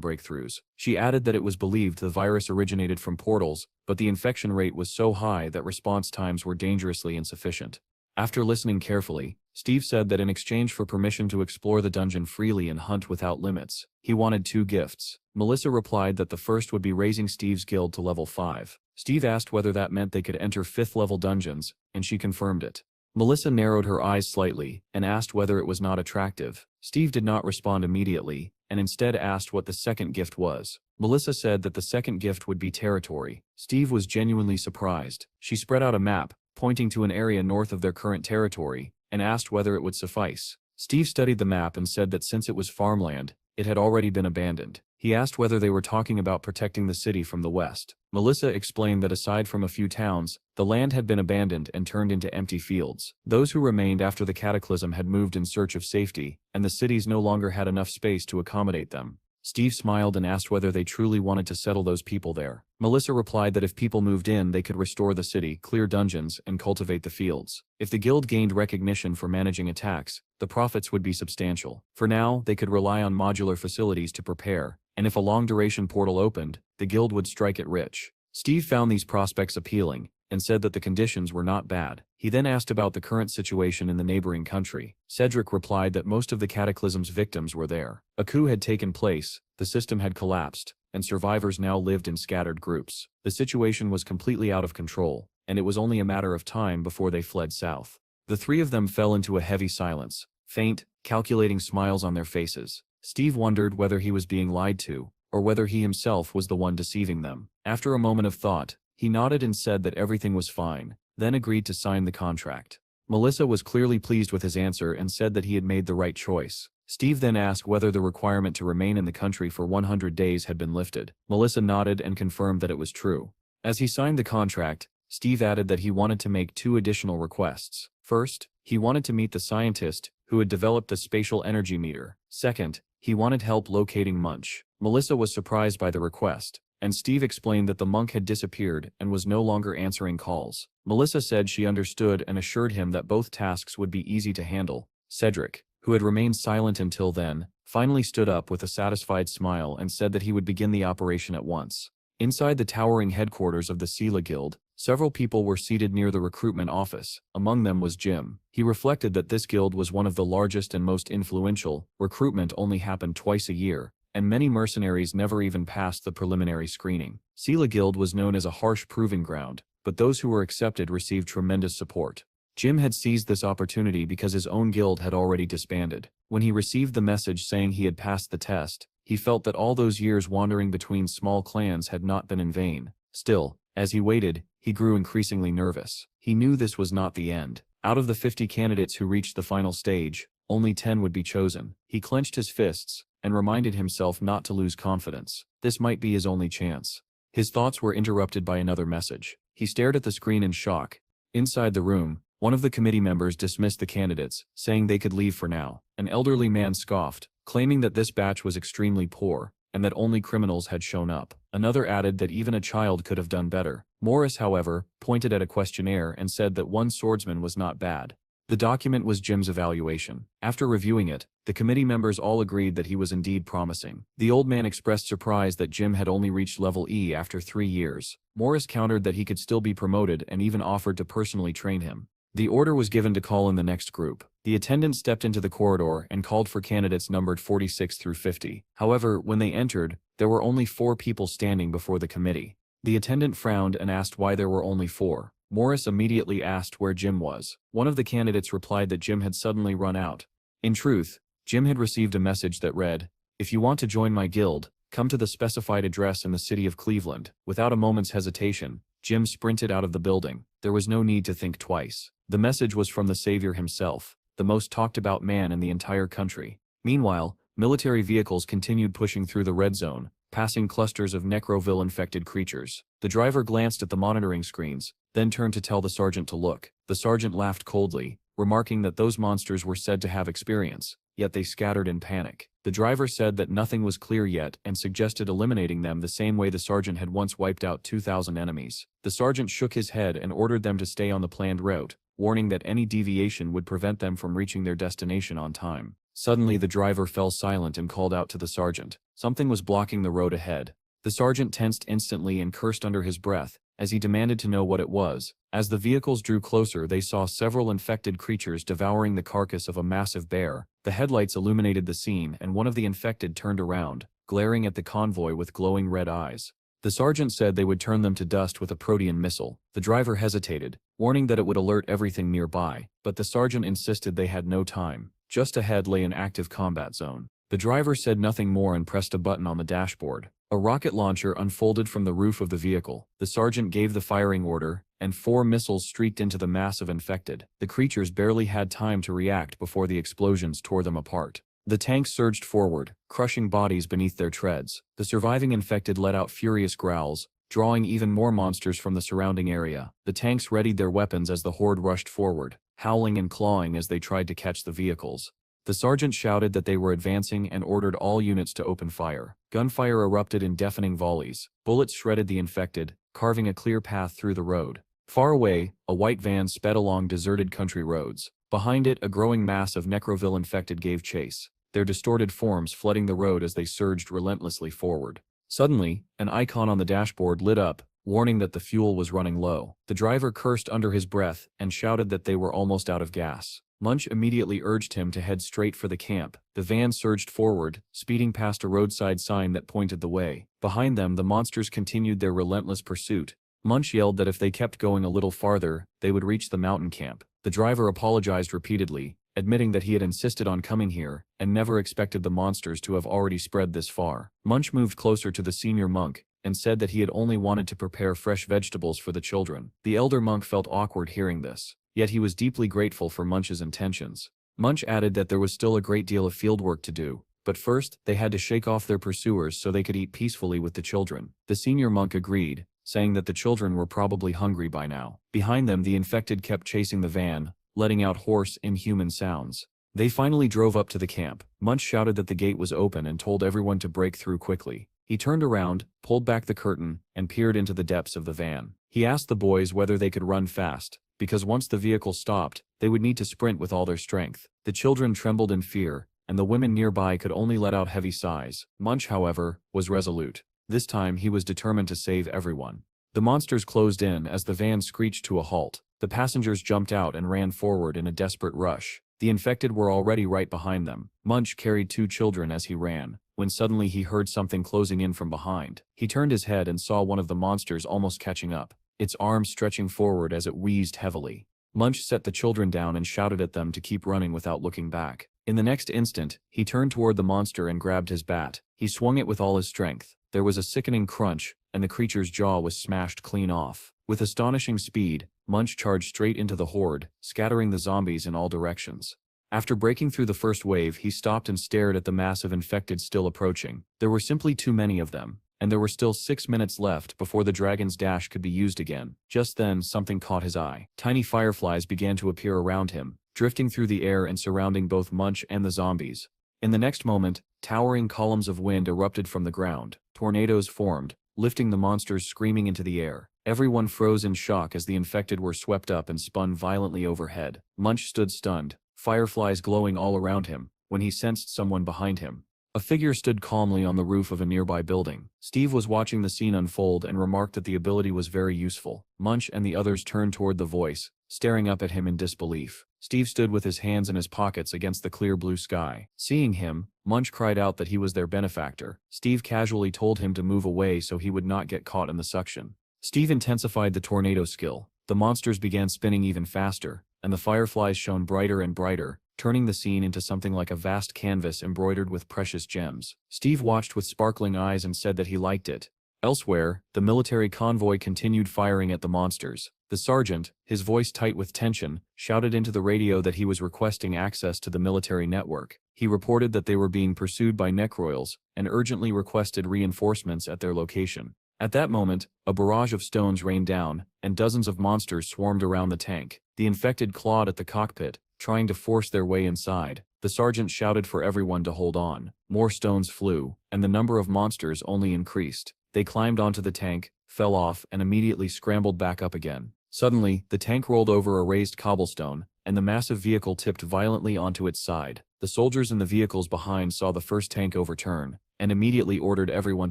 breakthroughs. She added that it was believed the virus originated from portals, but the infection rate was so high that response times were dangerously insufficient. After listening carefully, Steve said that in exchange for permission to explore the dungeon freely and hunt without limits, he wanted 2 gifts. Melissa replied that the first would be raising Steve's guild to level 5. Steve asked whether that meant they could enter 5th-level dungeons, and she confirmed it. Melissa narrowed her eyes slightly and asked whether it was not attractive. Steve did not respond immediately, and instead asked what the second gift was. Melissa said that the second gift would be territory. Steve was genuinely surprised. She spread out a map, pointing to an area north of their current territory, and asked whether it would suffice. Steve studied the map and said that since it was farmland, it had already been abandoned. He asked whether they were talking about protecting the city from the west. Melissa explained that aside from a few towns, the land had been abandoned and turned into empty fields. Those who remained after the cataclysm had moved in search of safety, and the cities no longer had enough space to accommodate them. Steve smiled and asked whether they truly wanted to settle those people there. Melissa replied that if people moved in, they could restore the city, clear dungeons, and cultivate the fields. If the guild gained recognition for managing attacks, the profits would be substantial. For now, they could rely on modular facilities to prepare, and if a long-duration portal opened, the guild would strike it rich. Steve found these prospects appealing, and said that the conditions were not bad. He then asked about the current situation in the neighboring country. Cedric replied that most of the cataclysm's victims were there. A coup had taken place, the system had collapsed, and survivors now lived in scattered groups. The situation was completely out of control, and it was only a matter of time before they fled south. The 3 of them fell into a heavy silence, faint, calculating smiles on their faces. Steve wondered whether he was being lied to, or whether he himself was the one deceiving them. After a moment of thought, he nodded and said that everything was fine, then agreed to sign the contract. Melissa was clearly pleased with his answer and said that he had made the right choice. Steve then asked whether the requirement to remain in the country for 100 days had been lifted. Melissa nodded and confirmed that it was true. As he signed the contract, Steve added that he wanted to make 2 additional requests. First, he wanted to meet the scientist who had developed the spatial energy meter. Second, he wanted help locating Munch. Melissa was surprised by the request, and Steve explained that the monk had disappeared and was no longer answering calls. Melissa said she understood and assured him that both tasks would be easy to handle. Cedric, who had remained silent until then, finally stood up with a satisfied smile and said that he would begin the operation at once. Inside the towering headquarters of the Sela Guild, Several people were seated near the recruitment office. Among them was Jim. He reflected that this guild was one of the largest and most influential. Recruitment only happened twice a year, and many mercenaries never even passed the preliminary screening. Sela Guild was known as a harsh proving ground, but those who were accepted received tremendous support. Jim had seized this opportunity because his own guild had already disbanded. When he received the message saying he had passed the test, he felt that all those years wandering between small clans had not been in vain. Still, as he waited, he grew increasingly nervous. He knew this was not the end. Out of the 50 candidates who reached the final stage, only 10 would be chosen. He clenched his fists and reminded himself not to lose confidence. This might be his only chance. His thoughts were interrupted by another message. He stared at the screen in shock. Inside the room, one of the committee members dismissed the candidates, saying they could leave for now. An elderly man scoffed, claiming that this batch was extremely poor, and that only criminals had shown up. Another added that even a child could have done better. Morris, however, pointed at a questionnaire and said that one swordsman was not bad. The document was Jim's evaluation. After reviewing it, the committee members all agreed that he was indeed promising. The old man expressed surprise that Jim had only reached level E after 3 years. Morris countered that he could still be promoted and even offered to personally train him. The order was given to call in the next group. The attendant stepped into the corridor and called for candidates numbered 46 through 50. However, when they entered, there were only 4 people standing before the committee. The attendant frowned and asked why there were only 4. Morris immediately asked where Jim was. One of the candidates replied that Jim had suddenly run out. In truth, Jim had received a message that read, "If you want to join my guild, come to the specified address in the city of Cleveland." Without a moment's hesitation, Jim sprinted out of the building. There was no need to think twice. The message was from the Savior himself, the most talked about man in the entire country. Meanwhile, military vehicles continued pushing through the red zone, passing clusters of Necroville-infected creatures. The driver glanced at the monitoring screens, then turned to tell the sergeant to look. The sergeant laughed coldly, remarking that those monsters were said to have experience, yet they scattered in panic. The driver said that nothing was clear yet and suggested eliminating them the same way the sergeant had once wiped out 2,000 enemies. The sergeant shook his head and ordered them to stay on the planned route, warning that any deviation would prevent them from reaching their destination on time. Suddenly the driver fell silent and called out to the sergeant. Something was blocking the road ahead. The sergeant tensed instantly and cursed under his breath, as he demanded to know what it was. As the vehicles drew closer, they saw several infected creatures devouring the carcass of a massive bear. The headlights illuminated the scene and one of the infected turned around, glaring at the convoy with glowing red eyes. The sergeant said they would turn them to dust with a protean missile. The driver hesitated, warning that it would alert everything nearby, but the sergeant insisted they had no time. Just ahead lay an active combat zone. The driver said nothing more and pressed a button on the dashboard. A rocket launcher unfolded from the roof of the vehicle. The sergeant gave the firing order, and 4 missiles streaked into the mass of infected. The creatures barely had time to react before the explosions tore them apart. The tanks surged forward, crushing bodies beneath their treads. The surviving infected let out furious growls, drawing even more monsters from the surrounding area. The tanks readied their weapons as the horde rushed forward, howling and clawing as they tried to catch the vehicles. The sergeant shouted that they were advancing and ordered all units to open fire. Gunfire erupted in deafening volleys. Bullets shredded the infected, carving a clear path through the road. Far away, a white van sped along deserted country roads. Behind it, a growing mass of Necroville infected gave chase, their distorted forms flooding the road as they surged relentlessly forward. Suddenly, an icon on the dashboard lit up, warning that the fuel was running low. The driver cursed under his breath and shouted that they were almost out of gas. Munch immediately urged him to head straight for the camp. The van surged forward, speeding past a roadside sign that pointed the way. Behind them, the monsters continued their relentless pursuit. Munch yelled that if they kept going a little farther, they would reach the mountain camp. The driver apologized repeatedly, admitting that he had insisted on coming here and never expected the monsters to have already spread this far. Munch moved closer to the senior monk and said that he had only wanted to prepare fresh vegetables for the children. The elder monk felt awkward hearing this, yet he was deeply grateful for Munch's intentions. Munch added that there was still a great deal of fieldwork to do, but first they had to shake off their pursuers so they could eat peacefully with the children. The senior monk agreed, saying that the children were probably hungry by now. Behind them, the infected kept chasing the van, letting out hoarse, inhuman sounds. They finally drove up to the camp. Munch shouted that the gate was open and told everyone to break through quickly. He turned around, pulled back the curtain, and peered into the depths of the van. He asked the boys whether they could run fast, because once the vehicle stopped, they would need to sprint with all their strength. The children trembled in fear, and the women nearby could only let out heavy sighs. Munch, however, was resolute. This time he was determined to save everyone. The monsters closed in as the van screeched to a halt. The passengers jumped out and ran forward in a desperate rush. The infected were already right behind them. Munch carried 2 children as he ran, when suddenly he heard something closing in from behind. He turned his head and saw one of the monsters almost catching up, its arms stretching forward as it wheezed heavily. Munch set the children down and shouted at them to keep running without looking back. In the next instant, he turned toward the monster and grabbed his bat. He swung it with all his strength. There was a sickening crunch, and the creature's jaw was smashed clean off. With astonishing speed, Munch charged straight into the horde, scattering the zombies in all directions. After breaking through the first wave, he stopped and stared at the mass of infected still approaching. There were simply too many of them, and there were still 6 minutes left before the dragon's dash could be used again. Just then, something caught his eye. Tiny fireflies began to appear around him, drifting through the air and surrounding both Munch and the zombies. In the next moment, towering columns of wind erupted from the ground. Tornadoes formed, lifting the monsters screaming into the air. Everyone froze in shock as the infected were swept up and spun violently overhead. Munch stood stunned, fireflies glowing all around him, when he sensed someone behind him. A figure stood calmly on the roof of a nearby building. Steve was watching the scene unfold and remarked that the ability was very useful. Munch and the others turned toward the voice, staring up at him in disbelief. Steve stood with his hands in his pockets against the clear blue sky. Seeing him, Munch cried out that he was their benefactor. Steve casually told him to move away so he would not get caught in the suction. Steve intensified the tornado skill. The monsters began spinning even faster, and the fireflies shone brighter and brighter, turning the scene into something like a vast canvas embroidered with precious gems. Steve watched with sparkling eyes and said that he liked it. Elsewhere, the military convoy continued firing at the monsters. The sergeant, his voice tight with tension, shouted into the radio that he was requesting access to the military network. He reported that they were being pursued by necroils and urgently requested reinforcements at their location. At that moment, a barrage of stones rained down, and dozens of monsters swarmed around the tank. The infected clawed at the cockpit, trying to force their way inside. The sergeant shouted for everyone to hold on. More stones flew, and the number of monsters only increased. They climbed onto the tank, fell off, and immediately scrambled back up again. Suddenly, the tank rolled over a raised cobblestone, and the massive vehicle tipped violently onto its side. The soldiers in the vehicles behind saw the first tank overturn, and immediately ordered everyone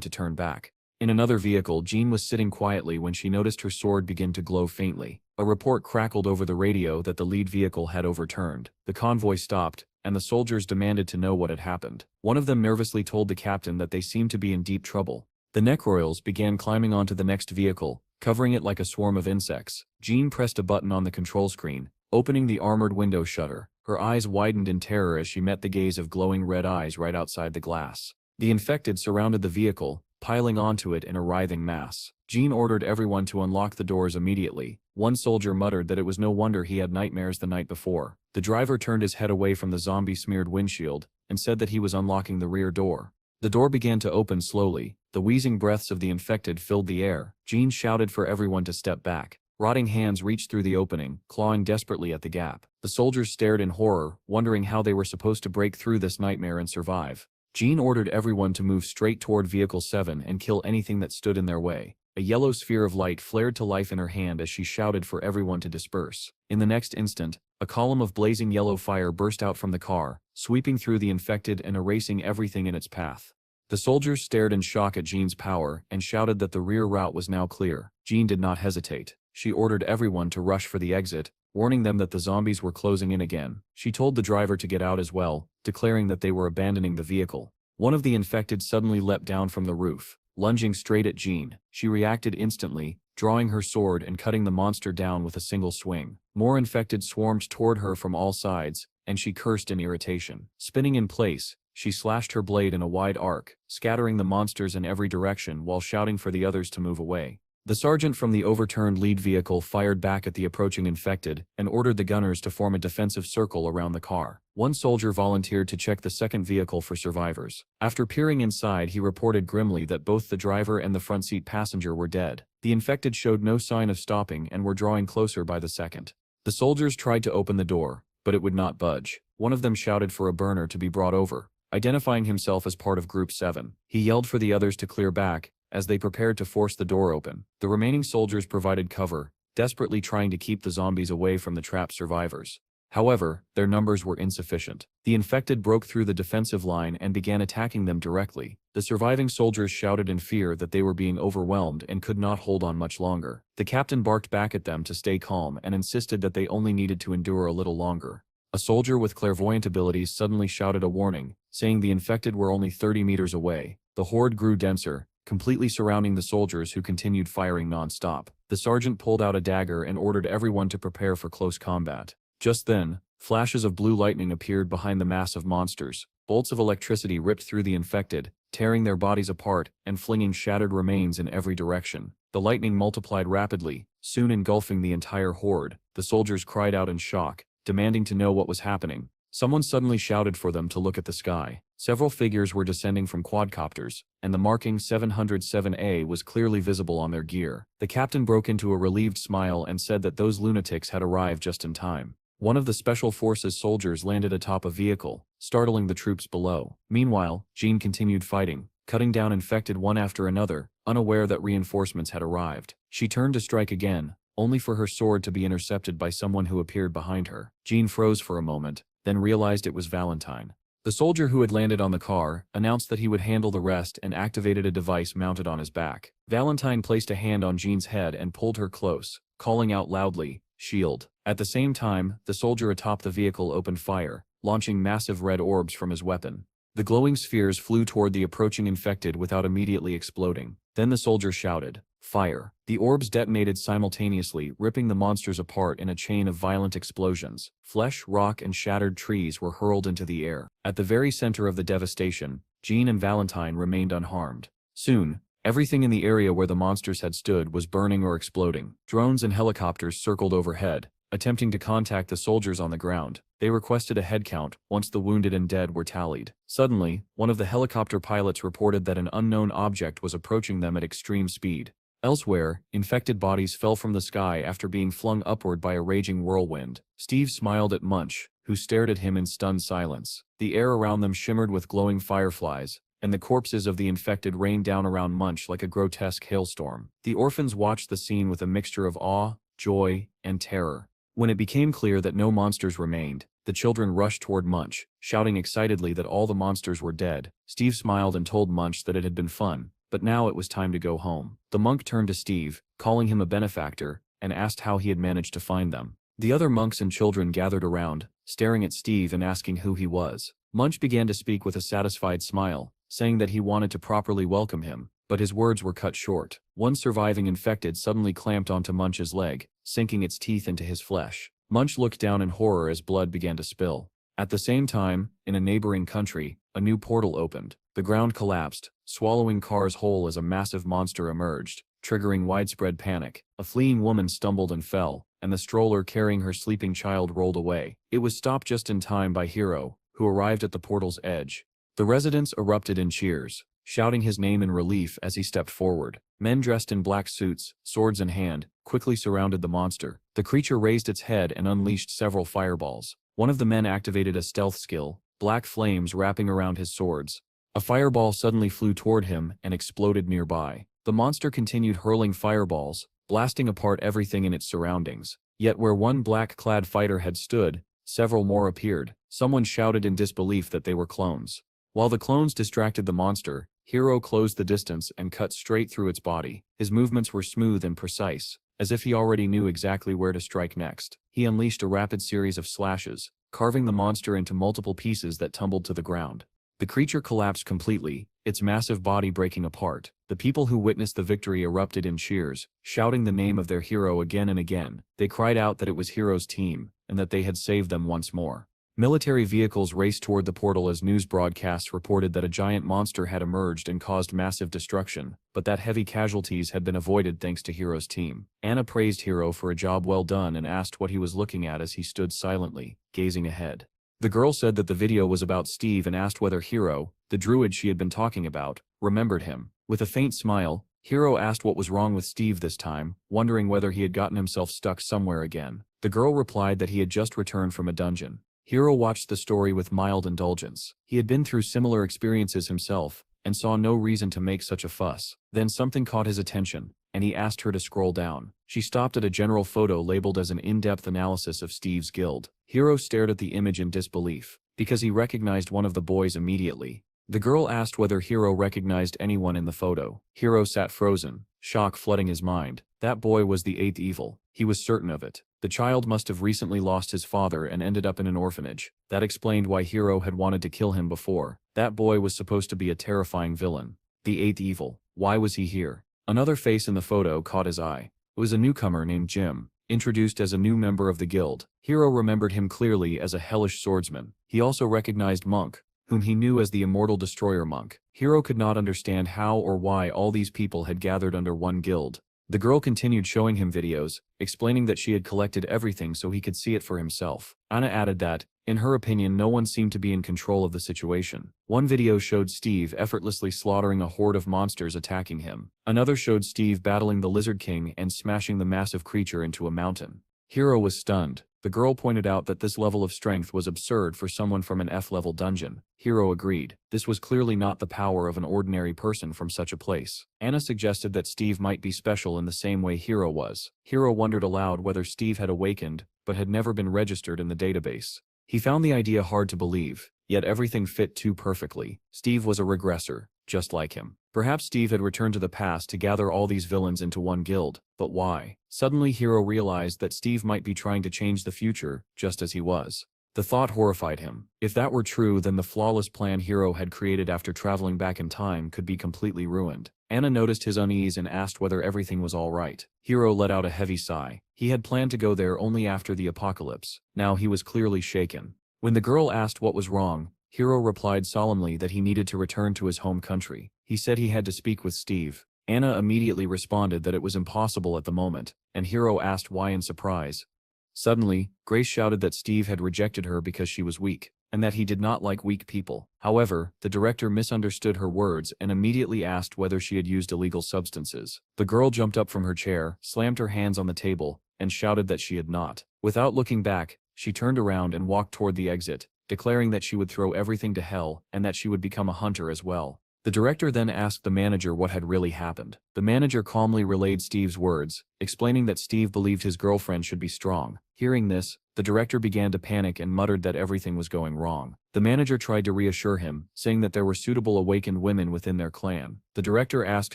to turn back. In another vehicle, Jean was sitting quietly when she noticed her sword begin to glow faintly. A report crackled over the radio that the lead vehicle had overturned. The convoy stopped, and the soldiers demanded to know what had happened. One of them nervously told the captain that they seemed to be in deep trouble. The necroils began climbing onto the next vehicle, covering it like a swarm of insects. Jean pressed a button on the control screen, opening the armored window shutter. Her eyes widened in terror as she met the gaze of glowing red eyes right outside the glass. The infected surrounded the vehicle, piling onto it in a writhing mass. Jean ordered everyone to unlock the doors immediately. One soldier muttered that it was no wonder he had nightmares the night before. The driver turned his head away from the zombie-smeared windshield and said that he was unlocking the rear door. The door began to open slowly. The wheezing breaths of the infected filled the air. Jean shouted for everyone to step back. Rotting hands reached through the opening, clawing desperately at the gap. The soldiers stared in horror, wondering how they were supposed to break through this nightmare and survive. Jean ordered everyone to move straight toward Vehicle 7 and kill anything that stood in their way. A yellow sphere of light flared to life in her hand as she shouted for everyone to disperse. In the next instant, a column of blazing yellow fire burst out from the car, sweeping through the infected and erasing everything in its path. The soldiers stared in shock at Jean's power and shouted that the rear route was now clear. Jean did not hesitate. She ordered everyone to rush for the exit, warning them that the zombies were closing in again. She told the driver to get out as well, declaring that they were abandoning the vehicle. One of the infected suddenly leapt down from the roof, lunging straight at Jean. She reacted instantly, drawing her sword and cutting the monster down with a single swing. More infected swarmed toward her from all sides, and she cursed in irritation. Spinning in place, she slashed her blade in a wide arc, scattering the monsters in every direction while shouting for the others to move away. The sergeant from the overturned lead vehicle fired back at the approaching infected and ordered the gunners to form a defensive circle around the car. One soldier volunteered to check the second vehicle for survivors. After peering inside, he reported grimly that both the driver and the front seat passenger were dead. The infected showed no sign of stopping and were drawing closer by the second. The soldiers tried to open the door, but it would not budge. One of them shouted for a burner to be brought over. Identifying himself as part of Group 7, he yelled for the others to clear back as they prepared to force the door open. The remaining soldiers provided cover, desperately trying to keep the zombies away from the trapped survivors. However, their numbers were insufficient. The infected broke through the defensive line and began attacking them directly. The surviving soldiers shouted in fear that they were being overwhelmed and could not hold on much longer. The captain barked back at them to stay calm and insisted that they only needed to endure a little longer. A soldier with clairvoyant abilities suddenly shouted a warning, saying the infected were only 30 meters away. The horde grew denser, completely surrounding the soldiers who continued firing non-stop. The sergeant pulled out a dagger and ordered everyone to prepare for close combat. Just then, flashes of blue lightning appeared behind the mass of monsters. Bolts of electricity ripped through the infected, tearing their bodies apart and flinging shattered remains in every direction. The lightning multiplied rapidly, soon engulfing the entire horde. The soldiers cried out in shock, demanding to know what was happening. Someone suddenly shouted for them to look at the sky. Several figures were descending from quadcopters, and the marking 707A was clearly visible on their gear. The captain broke into a relieved smile and said that those lunatics had arrived just in time. One of the Special Forces soldiers landed atop a vehicle, startling the troops below. Meanwhile, Jean continued fighting, cutting down infected one after another, unaware that reinforcements had arrived. She turned to strike again, only for her sword to be intercepted by someone who appeared behind her. Jean froze for a moment, then realized it was Valentine. The soldier who had landed on the car announced that he would handle the rest and activated a device mounted on his back. Valentine placed a hand on Jean's head and pulled her close, calling out loudly, "Shield." At the same time, the soldier atop the vehicle opened fire, launching massive red orbs from his weapon. The glowing spheres flew toward the approaching infected without immediately exploding. Then the soldier shouted, "Fire." The orbs detonated simultaneously, ripping the monsters apart in a chain of violent explosions. Flesh, rock, and shattered trees were hurled into the air. At the very center of the devastation, Jean and Valentine remained unharmed. Soon, everything in the area where the monsters had stood was burning or exploding. Drones and helicopters circled overhead, attempting to contact the soldiers on the ground. They requested a head count once the wounded and dead were tallied. Suddenly, one of the helicopter pilots reported that an unknown object was approaching them at extreme speed. Elsewhere, infected bodies fell from the sky after being flung upward by a raging whirlwind. Steve smiled at Munch, who stared at him in stunned silence. The air around them shimmered with glowing fireflies, and the corpses of the infected rained down around Munch like a grotesque hailstorm. The orphans watched the scene with a mixture of awe, joy, and terror. When it became clear that no monsters remained, the children rushed toward Munch, shouting excitedly that all the monsters were dead. Steve smiled and told Munch that it had been fun, but now it was time to go home. The monk turned to Steve, calling him a benefactor, and asked how he had managed to find them. The other monks and children gathered around, staring at Steve and asking who he was. Munch began to speak with a satisfied smile, saying that he wanted to properly welcome him, but his words were cut short. One surviving infected suddenly clamped onto Munch's leg, sinking its teeth into his flesh. Munch looked down in horror as blood began to spill. At the same time, in a neighboring country, a new portal opened. The ground collapsed, swallowing cars whole as a massive monster emerged, triggering widespread panic. A fleeing woman stumbled and fell, and the stroller carrying her sleeping child rolled away. It was stopped just in time by Hero, who arrived at the portal's edge. The residents erupted in cheers, shouting his name in relief as he stepped forward. Men dressed in black suits, swords in hand, quickly surrounded the monster. The creature raised its head and unleashed several fireballs. One of the men activated a stealth skill, black flames wrapping around his swords. A fireball suddenly flew toward him and exploded nearby. The monster continued hurling fireballs, blasting apart everything in its surroundings. Yet where one black-clad fighter had stood, several more appeared. Someone shouted in disbelief that they were clones. While the clones distracted the monster, Hero closed the distance and cut straight through its body. His movements were smooth and precise, as if he already knew exactly where to strike next. He unleashed a rapid series of slashes, carving the monster into multiple pieces that tumbled to the ground. The creature collapsed completely, its massive body breaking apart. The people who witnessed the victory erupted in cheers, shouting the name of their hero again and again. They cried out that it was Hero's team, and that they had saved them once more. Military vehicles raced toward the portal as news broadcasts reported that a giant monster had emerged and caused massive destruction, but that heavy casualties had been avoided thanks to Hero's team. Anna praised Hero for a job well done and asked what he was looking at as he stood silently, gazing ahead. The girl said that the video was about Steve and asked whether Hero, the druid she had been talking about, remembered him. With a faint smile, Hero asked what was wrong with Steve this time, wondering whether he had gotten himself stuck somewhere again. The girl replied that he had just returned from a dungeon. Hero watched the story with mild indulgence. He had been through similar experiences himself, and saw no reason to make such a fuss. Then something caught his attention, and he asked her to scroll down. She stopped at a general photo labeled as an in-depth analysis of Steve's guild. Hiro stared at the image in disbelief, because he recognized one of the boys immediately. The girl asked whether Hiro recognized anyone in the photo. Hiro sat frozen, shock flooding his mind. That boy was the eighth evil. He was certain of it. The child must have recently lost his father and ended up in an orphanage. That explained why Hiro had wanted to kill him before. That boy was supposed to be a terrifying villain. The eighth evil. Why was he here? Another face in the photo caught his eye. It was a newcomer named Jim, introduced as a new member of the guild. Hiro remembered him clearly as a hellish swordsman. He also recognized Monk, whom he knew as the immortal destroyer monk. Hiro could not understand how or why all these people had gathered under one guild. The girl continued showing him videos, explaining that she had collected everything so he could see it for himself. Anna added that, in her opinion, no one seemed to be in control of the situation. One video showed Steve effortlessly slaughtering a horde of monsters attacking him. Another showed Steve battling the Lizard King and smashing the massive creature into a mountain. Hiro was stunned. The girl pointed out that this level of strength was absurd for someone from an F-level dungeon. Hiro agreed. This was clearly not the power of an ordinary person from such a place. Anna suggested that Steve might be special in the same way Hiro was. Hiro wondered aloud whether Steve had awakened, but had never been registered in the database. He found the idea hard to believe, yet everything fit too perfectly. Steve was a regressor, just like him. Perhaps Steve had returned to the past to gather all these villains into one guild, but why? Suddenly Hiro realized that Steve might be trying to change the future, just as he was. The thought horrified him. If that were true, then the flawless plan Hiro had created after traveling back in time could be completely ruined. Anna noticed his unease and asked whether everything was all right. Hiro let out a heavy sigh. He had planned to go there only after the apocalypse. Now he was clearly shaken. When the girl asked what was wrong, Hiro replied solemnly that he needed to return to his home country. He said he had to speak with Steve. Anna immediately responded that it was impossible at the moment, and Hiro asked why in surprise. Suddenly, Grace shouted that Steve had rejected her because she was weak, and that he did not like weak people. However, the director misunderstood her words and immediately asked whether she had used illegal substances. The girl jumped up from her chair, slammed her hands on the table, and shouted that she had not. Without looking back, she turned around and walked toward the exit, declaring that she would throw everything to hell and that she would become a hunter as well. The director then asked the manager what had really happened. The manager calmly relayed Steve's words, explaining that Steve believed his girlfriend should be strong. Hearing this, the director began to panic and muttered that everything was going wrong. The manager tried to reassure him, saying that there were suitable awakened women within their clan. The director asked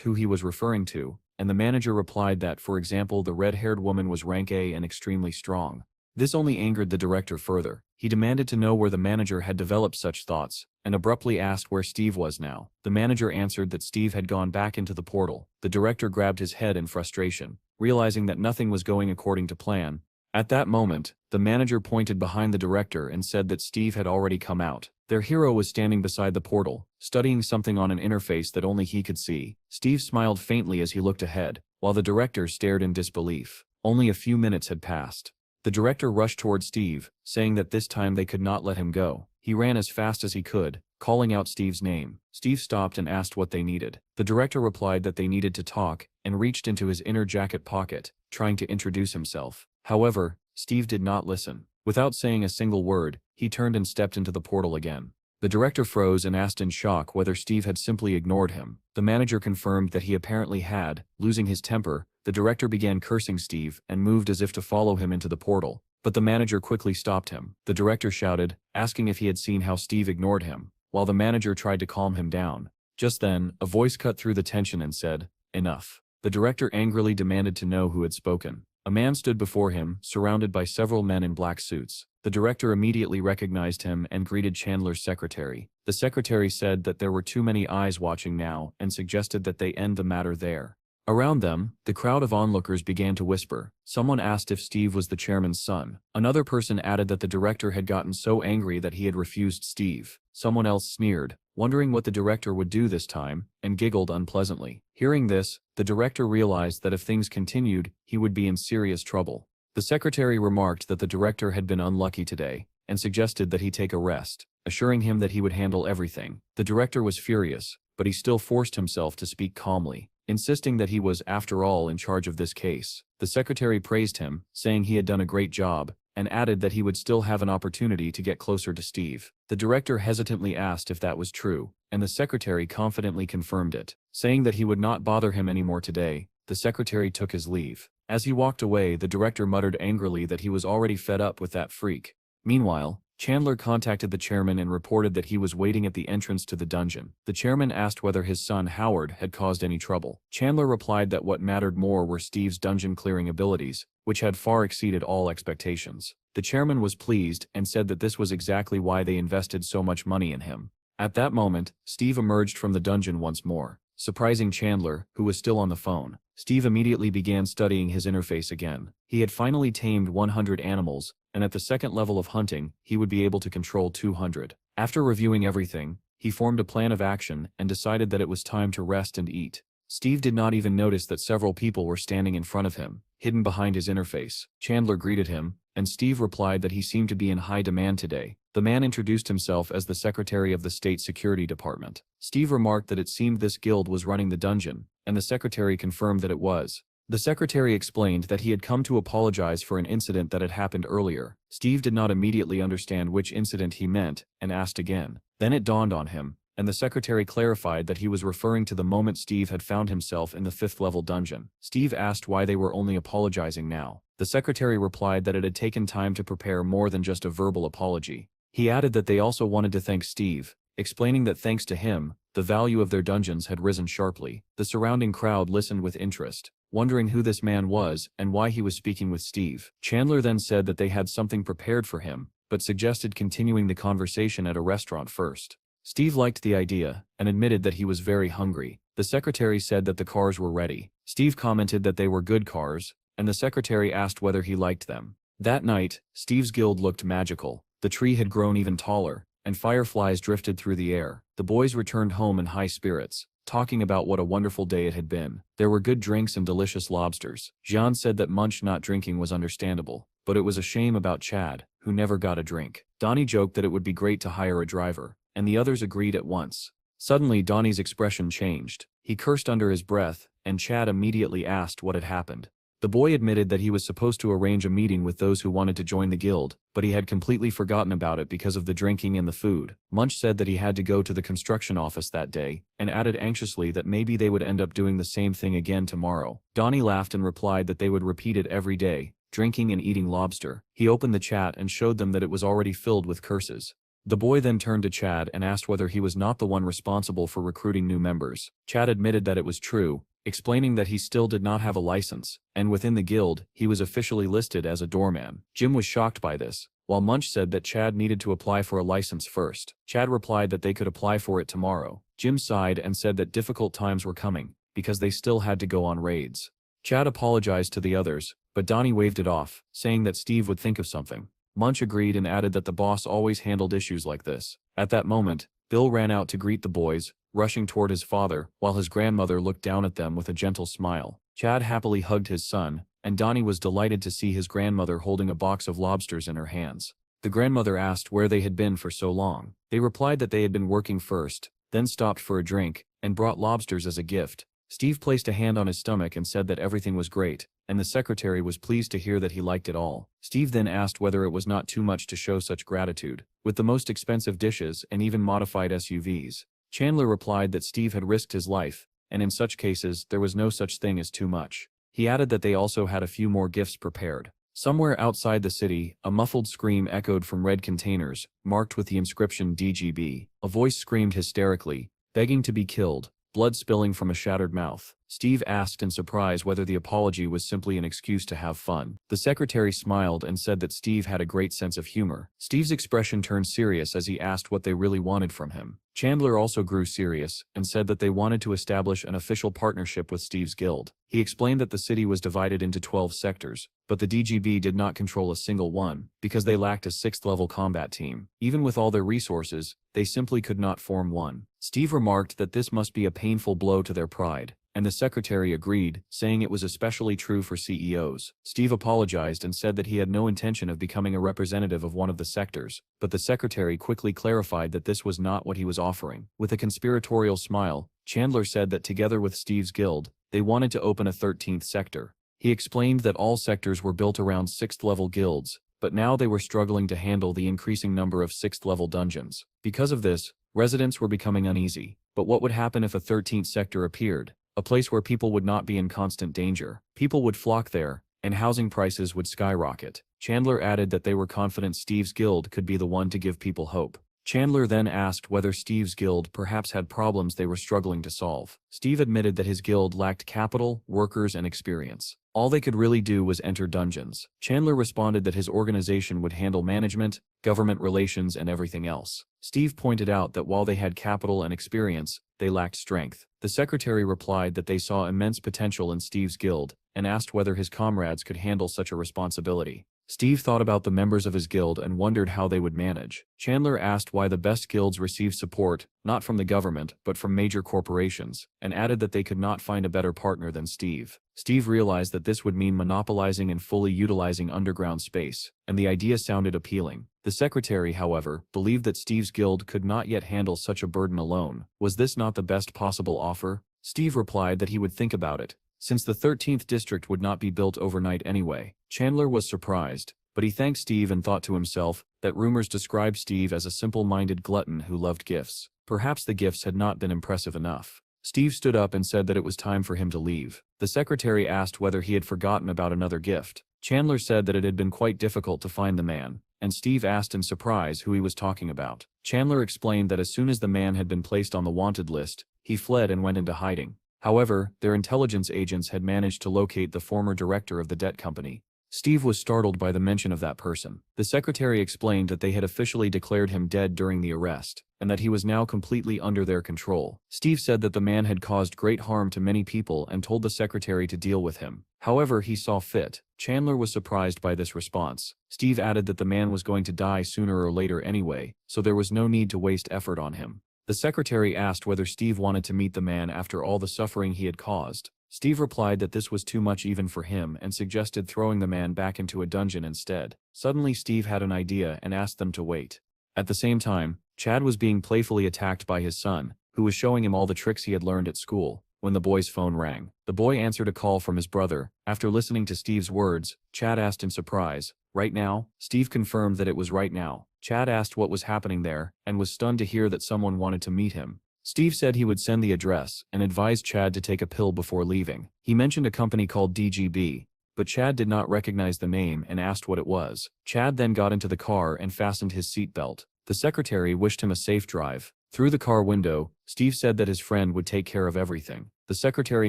who he was referring to, and the manager replied that, for example, the red-haired woman was rank A and extremely strong. This only angered the director further. He demanded to know where the manager had developed such thoughts, and abruptly asked where Steve was now. The manager answered that Steve had gone back into the portal. The director grabbed his head in frustration, realizing that nothing was going according to plan. At that moment, the manager pointed behind the director and said that Steve had already come out. Their hero was standing beside the portal, studying something on an interface that only he could see. Steve smiled faintly as he looked ahead, while the director stared in disbelief. Only a few minutes had passed. The director rushed toward Steve, saying that this time they could not let him go. He ran as fast as he could, calling out Steve's name. Steve stopped and asked what they needed. The director replied that they needed to talk, and reached into his inner jacket pocket, trying to introduce himself. However, Steve did not listen. Without saying a single word, he turned and stepped into the portal again. The director froze and asked in shock whether Steve had simply ignored him. The manager confirmed that he apparently had. Losing his temper, the director began cursing Steve and moved as if to follow him into the portal. But the manager quickly stopped him. The director shouted, asking if he had seen how Steve ignored him, while the manager tried to calm him down. Just then, a voice cut through the tension and said, "Enough." The director angrily demanded to know who had spoken. A man stood before him, surrounded by several men in black suits. The director immediately recognized him and greeted Chandler's secretary. The secretary said that there were too many eyes watching now and suggested that they end the matter there. Around them, the crowd of onlookers began to whisper. Someone asked if Steve was the chairman's son. Another person added that the director had gotten so angry that he had refused Steve. Someone else sneered, wondering what the director would do this time, and giggled unpleasantly. Hearing this, the director realized that if things continued, he would be in serious trouble. The secretary remarked that the director had been unlucky today, and suggested that he take a rest, assuring him that he would handle everything. The director was furious, but he still forced himself to speak calmly, insisting that he was, after all, in charge of this case. The secretary praised him, saying he had done a great job, and added that he would still have an opportunity to get closer to Steve. The director hesitantly asked if that was true, and the secretary confidently confirmed it, saying that he would not bother him anymore today. The secretary took his leave. As he walked away, the director muttered angrily that he was already fed up with that freak. Meanwhile, Chandler contacted the chairman and reported that he was waiting at the entrance to the dungeon. The chairman asked whether his son Howard had caused any trouble. Chandler replied that what mattered more were Steve's dungeon clearing abilities, which had far exceeded all expectations. The chairman was pleased and said that this was exactly why they invested so much money in him. At that moment, Steve emerged from the dungeon once more, surprising Chandler, who was still on the phone. Steve immediately began studying his interface again. He had finally tamed 100 animals, and at the second level of hunting, he would be able to control 200. After reviewing everything, he formed a plan of action and decided that it was time to rest and eat. Steve did not even notice that several people were standing in front of him, hidden behind his interface. Chandler greeted him, and Steve replied that he seemed to be in high demand today. The man introduced himself as the secretary of the State Security Department. Steve remarked that it seemed this guild was running the dungeon, and the secretary confirmed that it was. The secretary explained that he had come to apologize for an incident that had happened earlier. Steve did not immediately understand which incident he meant, and asked again. Then it dawned on him, and the secretary clarified that he was referring to the moment Steve had found himself in the 5th-level dungeon. Steve asked why they were only apologizing now. The secretary replied that it had taken time to prepare more than just a verbal apology. He added that they also wanted to thank Steve, explaining that thanks to him, the value of their dungeons had risen sharply. The surrounding crowd listened with interest, wondering who this man was and why he was speaking with Steve. Chandler then said that they had something prepared for him, but suggested continuing the conversation at a restaurant first. Steve liked the idea, and admitted that he was very hungry. The secretary said that the cars were ready. Steve commented that they were good cars, and the secretary asked whether he liked them. That night, Steve's guild looked magical. The tree had grown even taller, and fireflies drifted through the air. The boys returned home in high spirits, talking about what a wonderful day it had been. There were good drinks and delicious lobsters. Jean said that Munch not drinking was understandable, but it was a shame about Chad, who never got a drink. Donnie joked that it would be great to hire a driver, and the others agreed at once. Suddenly Donnie's expression changed. He cursed under his breath, and Chad immediately asked what had happened. The boy admitted that he was supposed to arrange a meeting with those who wanted to join the guild, but he had completely forgotten about it because of the drinking and the food. Munch said that he had to go to the construction office that day, and added anxiously that maybe they would end up doing the same thing again tomorrow. Donnie laughed and replied that they would repeat it every day, drinking and eating lobster. He opened the chat and showed them that it was already filled with curses. The boy then turned to Chad and asked whether he was not the one responsible for recruiting new members. Chad admitted that it was true, explaining that he still did not have a license, and within the guild, he was officially listed as a doorman. Jim was shocked by this, while Munch said that Chad needed to apply for a license first. Chad replied that they could apply for it tomorrow. Jim sighed and said that difficult times were coming, because they still had to go on raids. Chad apologized to the others, but Donnie waved it off, saying that Steve would think of something. Munch agreed and added that the boss always handled issues like this. At that moment, Bill ran out to greet the boys, rushing toward his father, while his grandmother looked down at them with a gentle smile. Chad happily hugged his son, and Donnie was delighted to see his grandmother holding a box of lobsters in her hands. The grandmother asked where they had been for so long. They replied that they had been working first, then stopped for a drink, and brought lobsters as a gift. Steve placed a hand on his stomach and said that everything was great, and the secretary was pleased to hear that he liked it all. Steve then asked whether it was not too much to show such gratitude, with the most expensive dishes and even modified SUVs. Chandler replied that Steve had risked his life, and in such cases there was no such thing as too much. He added that they also had a few more gifts prepared. Somewhere outside the city, a muffled scream echoed from red containers, marked with the inscription DGB. A voice screamed hysterically, begging to be killed, blood spilling from a shattered mouth. Steve asked in surprise whether the apology was simply an excuse to have fun. The secretary smiled and said that Steve had a great sense of humor. Steve's expression turned serious as he asked what they really wanted from him. Chandler also grew serious and said that they wanted to establish an official partnership with Steve's guild. He explained that the city was divided into 12 sectors, but the DGB did not control a single one, because they lacked a 6th-level combat team. Even with all their resources, they simply could not form one. Steve remarked that this must be a painful blow to their pride, and the secretary agreed, saying it was especially true for CEOs. Steve apologized and said that he had no intention of becoming a representative of one of the sectors, but the secretary quickly clarified that this was not what he was offering. With a conspiratorial smile, Chandler said that together with Steve's guild, they wanted to open a 13th sector. He explained that all sectors were built around 6th-level guilds, but now they were struggling to handle the increasing number of 6th-level dungeons. Because of this, residents were becoming uneasy. But what would happen if a 13th sector appeared? A place where people would not be in constant danger. People would flock there, and housing prices would skyrocket. Chandler added that they were confident Steve's guild could be the one to give people hope. Chandler then asked whether Steve's guild perhaps had problems they were struggling to solve. Steve admitted that his guild lacked capital, workers, and experience. All they could really do was enter dungeons. Chandler responded that his organization would handle management, government relations, and everything else. Steve pointed out that while they had capital and experience, they lacked strength. The secretary replied that they saw immense potential in Steve's guild, and asked whether his comrades could handle such a responsibility. Steve thought about the members of his guild and wondered how they would manage. Chandler asked why the best guilds receive support, not from the government, but from major corporations, and added that they could not find a better partner than Steve. Steve realized that this would mean monopolizing and fully utilizing underground space, and the idea sounded appealing. The secretary, however, believed that Steve's guild could not yet handle such a burden alone. Was this not the best possible offer? Steve replied that he would think about it, since the 13th district would not be built overnight anyway. Chandler was surprised, but he thanked Steve and thought to himself that rumors described Steve as a simple-minded glutton who loved gifts. Perhaps the gifts had not been impressive enough. Steve stood up and said that it was time for him to leave. The secretary asked whether he had forgotten about another gift. Chandler said that it had been quite difficult to find the man, and Steve asked in surprise who he was talking about. Chandler explained that as soon as the man had been placed on the wanted list, he fled and went into hiding. However, their intelligence agents had managed to locate the former director of the debt company. Steve was startled by the mention of that person. The secretary explained that they had officially declared him dead during the arrest, and that he was now completely under their control. Steve said that the man had caused great harm to many people and told the secretary to deal with him. However, he saw fit. Chandler was surprised by this response. Steve added that the man was going to die sooner or later anyway, so there was no need to waste effort on him. The secretary asked whether Steve wanted to meet the man after all the suffering he had caused. Steve replied that this was too much even for him and suggested throwing the man back into a dungeon instead. Suddenly Steve had an idea and asked them to wait. At the same time, Chad was being playfully attacked by his son, who was showing him all the tricks he had learned at school, when the boy's phone rang. The boy answered a call from his brother. After listening to Steve's words, Chad asked in surprise, "Right now?" Steve confirmed that it was right now. Chad asked what was happening there, and was stunned to hear that someone wanted to meet him. Steve said he would send the address, and advised Chad to take a pill before leaving. He mentioned a company called DGB, but Chad did not recognize the name and asked what it was. Chad then got into the car and fastened his seatbelt. The secretary wished him a safe drive. Through the car window, Steve said that his friend would take care of everything. The secretary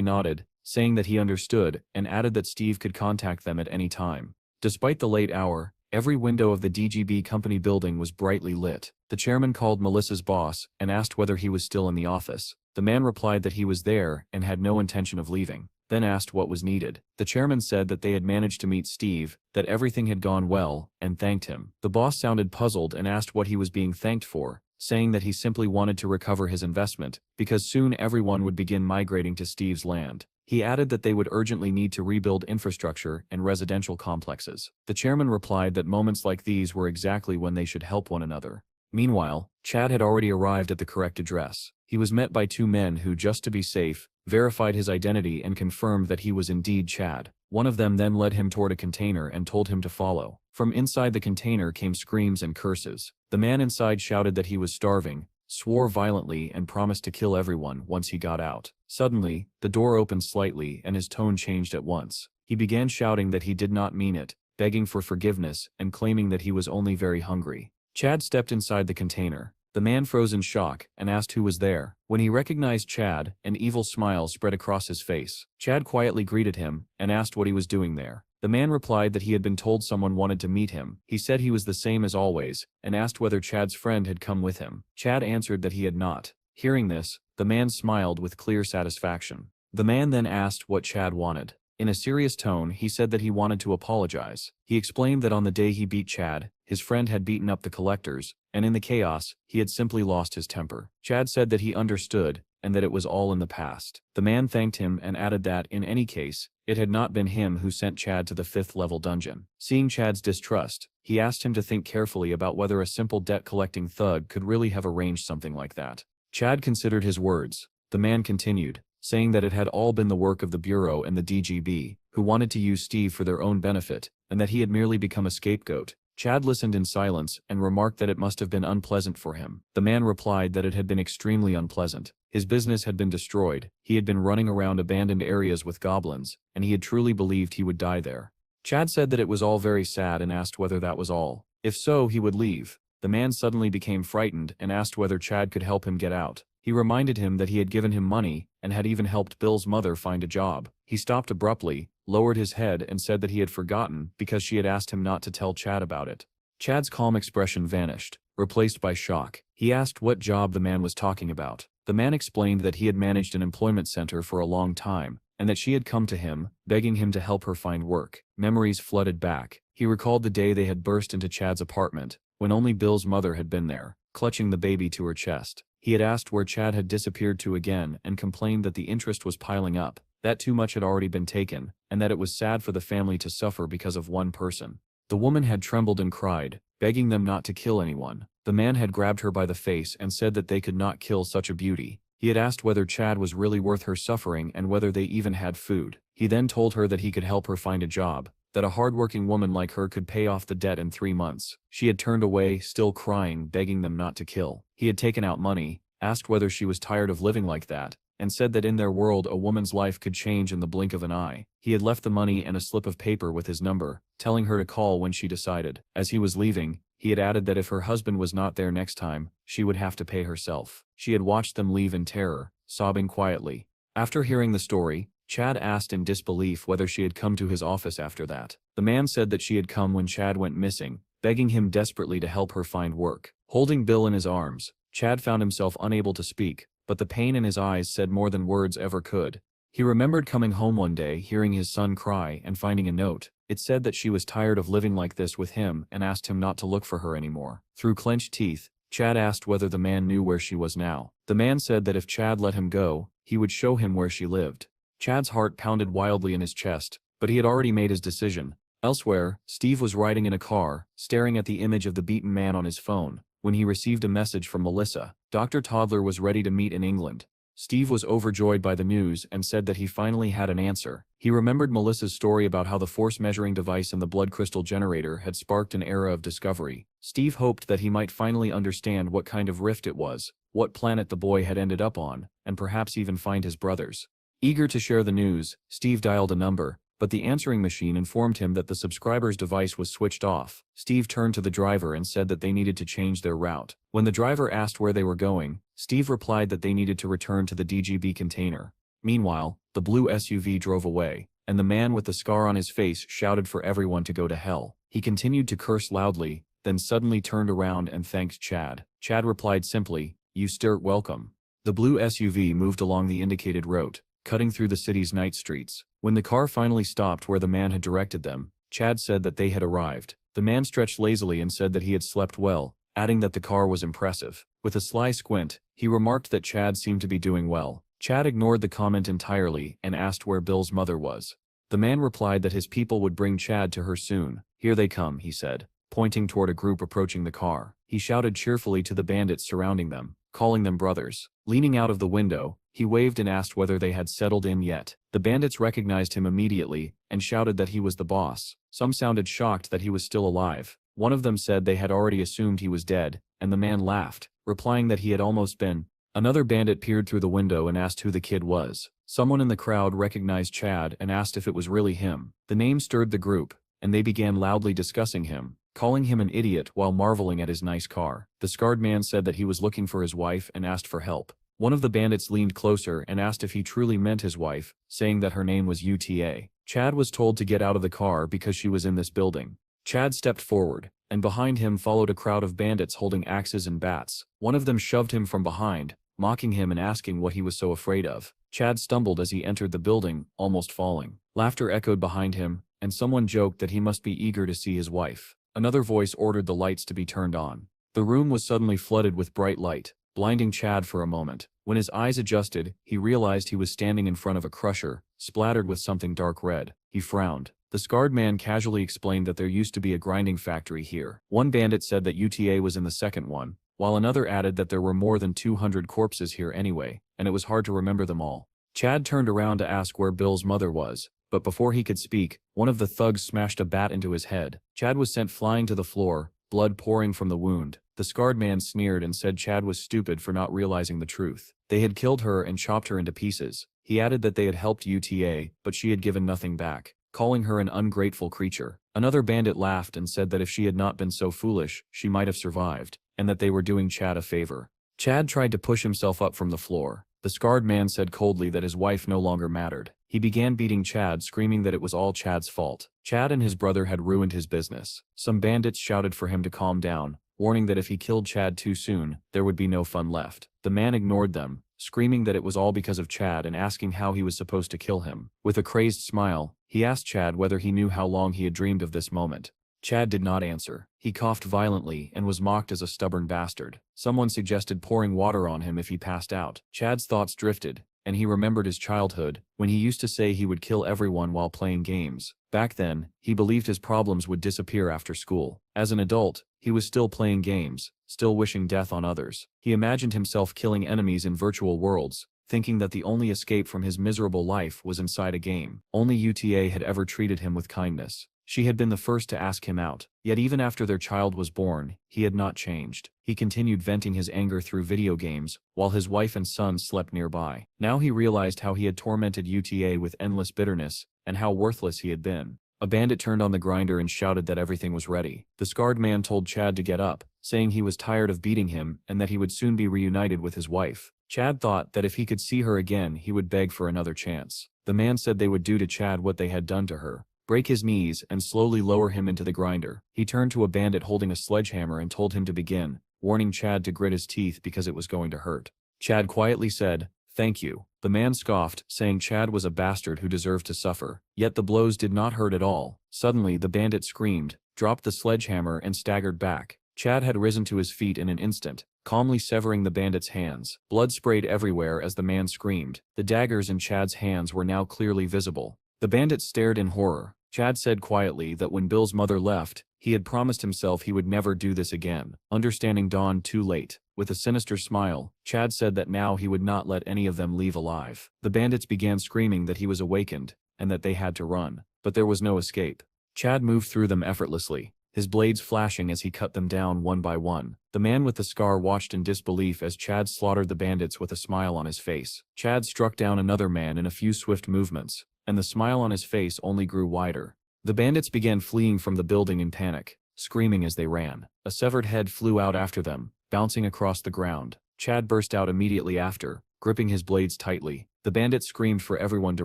nodded, saying that he understood, and added that Steve could contact them at any time. Despite the late hour, every window of the DGB company building was brightly lit. The chairman called Melissa's boss and asked whether he was still in the office. The man replied that he was there and had no intention of leaving, then asked what was needed. The chairman said that they had managed to meet Steve, that everything had gone well, and thanked him. The boss sounded puzzled and asked what he was being thanked for, saying that he simply wanted to recover his investment, because soon everyone would begin migrating to Steve's land. He added that they would urgently need to rebuild infrastructure and residential complexes. The chairman replied that moments like these were exactly when they should help one another. Meanwhile, Chad had already arrived at the correct address. He was met by two men who, just to be safe, verified his identity and confirmed that he was indeed Chad. One of them then led him toward a container and told him to follow. From inside the container came screams and curses. The man inside shouted that he was starving, swore violently, and promised to kill everyone once he got out. Suddenly, the door opened slightly and his tone changed at once. He began shouting that he did not mean it, begging for forgiveness, and claiming that he was only very hungry. Chad stepped inside the container. The man froze in shock and asked who was there. When he recognized Chad, an evil smile spread across his face. Chad quietly greeted him and asked what he was doing there. The man replied that he had been told someone wanted to meet him. He said he was the same as always, and asked whether Chad's friend had come with him. Chad answered that he had not. Hearing this, the man smiled with clear satisfaction. The man then asked what Chad wanted. In a serious tone, he said that he wanted to apologize. He explained that on the day he beat Chad, his friend had beaten up the collectors, and in the chaos, he had simply lost his temper. Chad said that he understood, and that it was all in the past. The man thanked him and added that, in any case, it had not been him who sent Chad to the 5th-level dungeon. Seeing Chad's distrust, he asked him to think carefully about whether a simple debt-collecting thug could really have arranged something like that. Chad considered his words. The man continued, saying that it had all been the work of the Bureau and the DGB, who wanted to use Steve for their own benefit, and that he had merely become a scapegoat. Chad listened in silence and remarked that it must have been unpleasant for him. The man replied that it had been extremely unpleasant. His business had been destroyed, he had been running around abandoned areas with goblins, and he had truly believed he would die there. Chad said that it was all very sad and asked whether that was all. If so, he would leave. The man suddenly became frightened and asked whether Chad could help him get out. He reminded him that he had given him money and had even helped Bill's mother find a job. He stopped abruptly, lowered his head and said that he had forgotten because she had asked him not to tell Chad about it. Chad's calm expression vanished, replaced by shock. He asked what job the man was talking about. The man explained that he had managed an employment center for a long time, and that she had come to him, begging him to help her find work. Memories flooded back. He recalled the day they had burst into Chad's apartment, when only Bill's mother had been there, clutching the baby to her chest. He had asked where Chad had disappeared to again and complained that the interest was piling up, that too much had already been taken, and that it was sad for the family to suffer because of one person. The woman had trembled and cried, begging them not to kill anyone. The man had grabbed her by the face and said that they could not kill such a beauty. He had asked whether Chad was really worth her suffering and whether they even had food. He then told her that he could help her find a job, that a hardworking woman like her could pay off the debt in 3 months. She had turned away, still crying, begging them not to kill. He had taken out money, asked whether she was tired of living like that, and said that in their world a woman's life could change in the blink of an eye. He had left the money and a slip of paper with his number, telling her to call when she decided. As he was leaving, he had added that if her husband was not there next time, she would have to pay herself. She had watched them leave in terror, sobbing quietly. After hearing the story, Chad asked in disbelief whether she had come to his office after that. The man said that she had come when Chad went missing, begging him desperately to help her find work. Holding Bill in his arms, Chad found himself unable to speak, but the pain in his eyes said more than words ever could. He remembered coming home one day, hearing his son cry and finding a note. It said that she was tired of living like this with him and asked him not to look for her anymore. Through clenched teeth, Chad asked whether the man knew where she was now. The man said that if Chad let him go, he would show him where she lived. Chad's heart pounded wildly in his chest, but he had already made his decision. Elsewhere, Steve was riding in a car, staring at the image of the beaten man on his phone, when he received a message from Melissa. Dr. Toddler was ready to meet in England. Steve was overjoyed by the news and said that he finally had an answer. He remembered Melissa's story about how the force-measuring device and the blood crystal generator had sparked an era of discovery. Steve hoped that he might finally understand what kind of rift it was, what planet the boy had ended up on, and perhaps even find his brothers. Eager to share the news, Steve dialed a number, but the answering machine informed him that the subscriber's device was switched off. Steve turned to the driver and said that they needed to change their route. When the driver asked where they were going, Steve replied that they needed to return to the DGB container. Meanwhile, the blue SUV drove away, and the man with the scar on his face shouted for everyone to go to hell. He continued to curse loudly, then suddenly turned around and thanked Chad. Chad replied simply, "You stir welcome." The blue SUV moved along the indicated route, cutting through the city's night streets. When the car finally stopped where the man had directed them, Chad said that they had arrived. The man stretched lazily and said that he had slept well, adding that the car was impressive. With a sly squint, he remarked that Chad seemed to be doing well. Chad ignored the comment entirely and asked where Bill's mother was. The man replied that his people would bring Chad to her soon. "Here they come," he said, pointing toward a group approaching the car. He shouted cheerfully to the bandits surrounding them, calling them brothers. Leaning out of the window, he waved and asked whether they had settled in yet. The bandits recognized him immediately and shouted that he was the boss. Some sounded shocked that he was still alive. One of them said they had already assumed he was dead, and the man laughed, replying that he had almost been. Another bandit peered through the window and asked who the kid was. Someone in the crowd recognized Chad and asked if it was really him. The name stirred the group, and they began loudly discussing him, calling him an idiot while marveling at his nice car. The scarred man said that he was looking for his wife and asked for help. One of the bandits leaned closer and asked if he truly meant his wife, saying that her name was UTA. Chad was told to get out of the car because she was in this building. Chad stepped forward, and behind him followed a crowd of bandits holding axes and bats. One of them shoved him from behind, mocking him and asking what he was so afraid of. Chad stumbled as he entered the building, almost falling. Laughter echoed behind him, and someone joked that he must be eager to see his wife. Another voice ordered the lights to be turned on. The room was suddenly flooded with bright light, blinding Chad for a moment. When his eyes adjusted, he realized he was standing in front of a crusher, splattered with something dark red. He frowned. The scarred man casually explained that there used to be a grinding factory here. One bandit said that UTA was in the second one, while another added that there were more than 200 corpses here anyway, and it was hard to remember them all. Chad turned around to ask where Bill's mother was, but before he could speak, one of the thugs smashed a bat into his head. Chad was sent flying to the floor, blood pouring from the wound. The scarred man sneered and said Chad was stupid for not realizing the truth. They had killed her and chopped her into pieces. He added that they had helped UTA, but she had given nothing back. calling her an ungrateful creature. Another bandit laughed and said that if she had not been so foolish, she might have survived, and that they were doing Chad a favor. Chad tried to push himself up from the floor. The scarred man said coldly that his wife no longer mattered. He began beating Chad, screaming that it was all Chad's fault. Chad and his brother had ruined his business. Some bandits shouted for him to calm down, warning that if he killed Chad too soon, there would be no fun left. The man ignored them, screaming that it was all because of Chad and asking how he was supposed to kill him. With a crazed smile, he asked Chad whether he knew how long he had dreamed of this moment. Chad did not answer. He coughed violently and was mocked as a stubborn bastard. Someone suggested pouring water on him if he passed out. Chad's thoughts drifted, and he remembered his childhood, when he used to say he would kill everyone while playing games. Back then, he believed his problems would disappear after school. As an adult, he was still playing games, still wishing death on others. He imagined himself killing enemies in virtual worlds, thinking that the only escape from his miserable life was inside a game. Only UTA had ever treated him with kindness. She had been the first to ask him out, yet even after their child was born, he had not changed. He continued venting his anger through video games, while his wife and son slept nearby. Now he realized how he had tormented UTA with endless bitterness, and how worthless he had been. A bandit turned on the grinder and shouted that everything was ready. The scarred man told Chad to get up, saying he was tired of beating him and that he would soon be reunited with his wife. Chad thought that if he could see her again, he would beg for another chance. The man said they would do to Chad what they had done to her. Break his knees and slowly lower him into the grinder. He turned to a bandit holding a sledgehammer and told him to begin, warning Chad to grit his teeth because it was going to hurt. Chad quietly said, "Thank you." The man scoffed, saying Chad was a bastard who deserved to suffer. Yet the blows did not hurt at all. Suddenly the bandit screamed, dropped the sledgehammer and staggered back. Chad had risen to his feet in an instant, calmly severing the bandit's hands. Blood sprayed everywhere as the man screamed. The daggers in Chad's hands were now clearly visible. The bandit stared in horror. Chad said quietly that when Bill's mother left, he had promised himself he would never do this again. Understanding dawned too late. With a sinister smile, Chad said that now he would not let any of them leave alive. The bandits began screaming that he was awakened, and that they had to run. But there was no escape. Chad moved through them effortlessly, his blades flashing as he cut them down one by one. The man with the scar watched in disbelief as Chad slaughtered the bandits with a smile on his face. Chad struck down another man in a few swift movements, and the smile on his face only grew wider. The bandits began fleeing from the building in panic, screaming as they ran. A severed head flew out after them, bouncing across the ground. Chad burst out immediately after, gripping his blades tightly. The bandits screamed for everyone to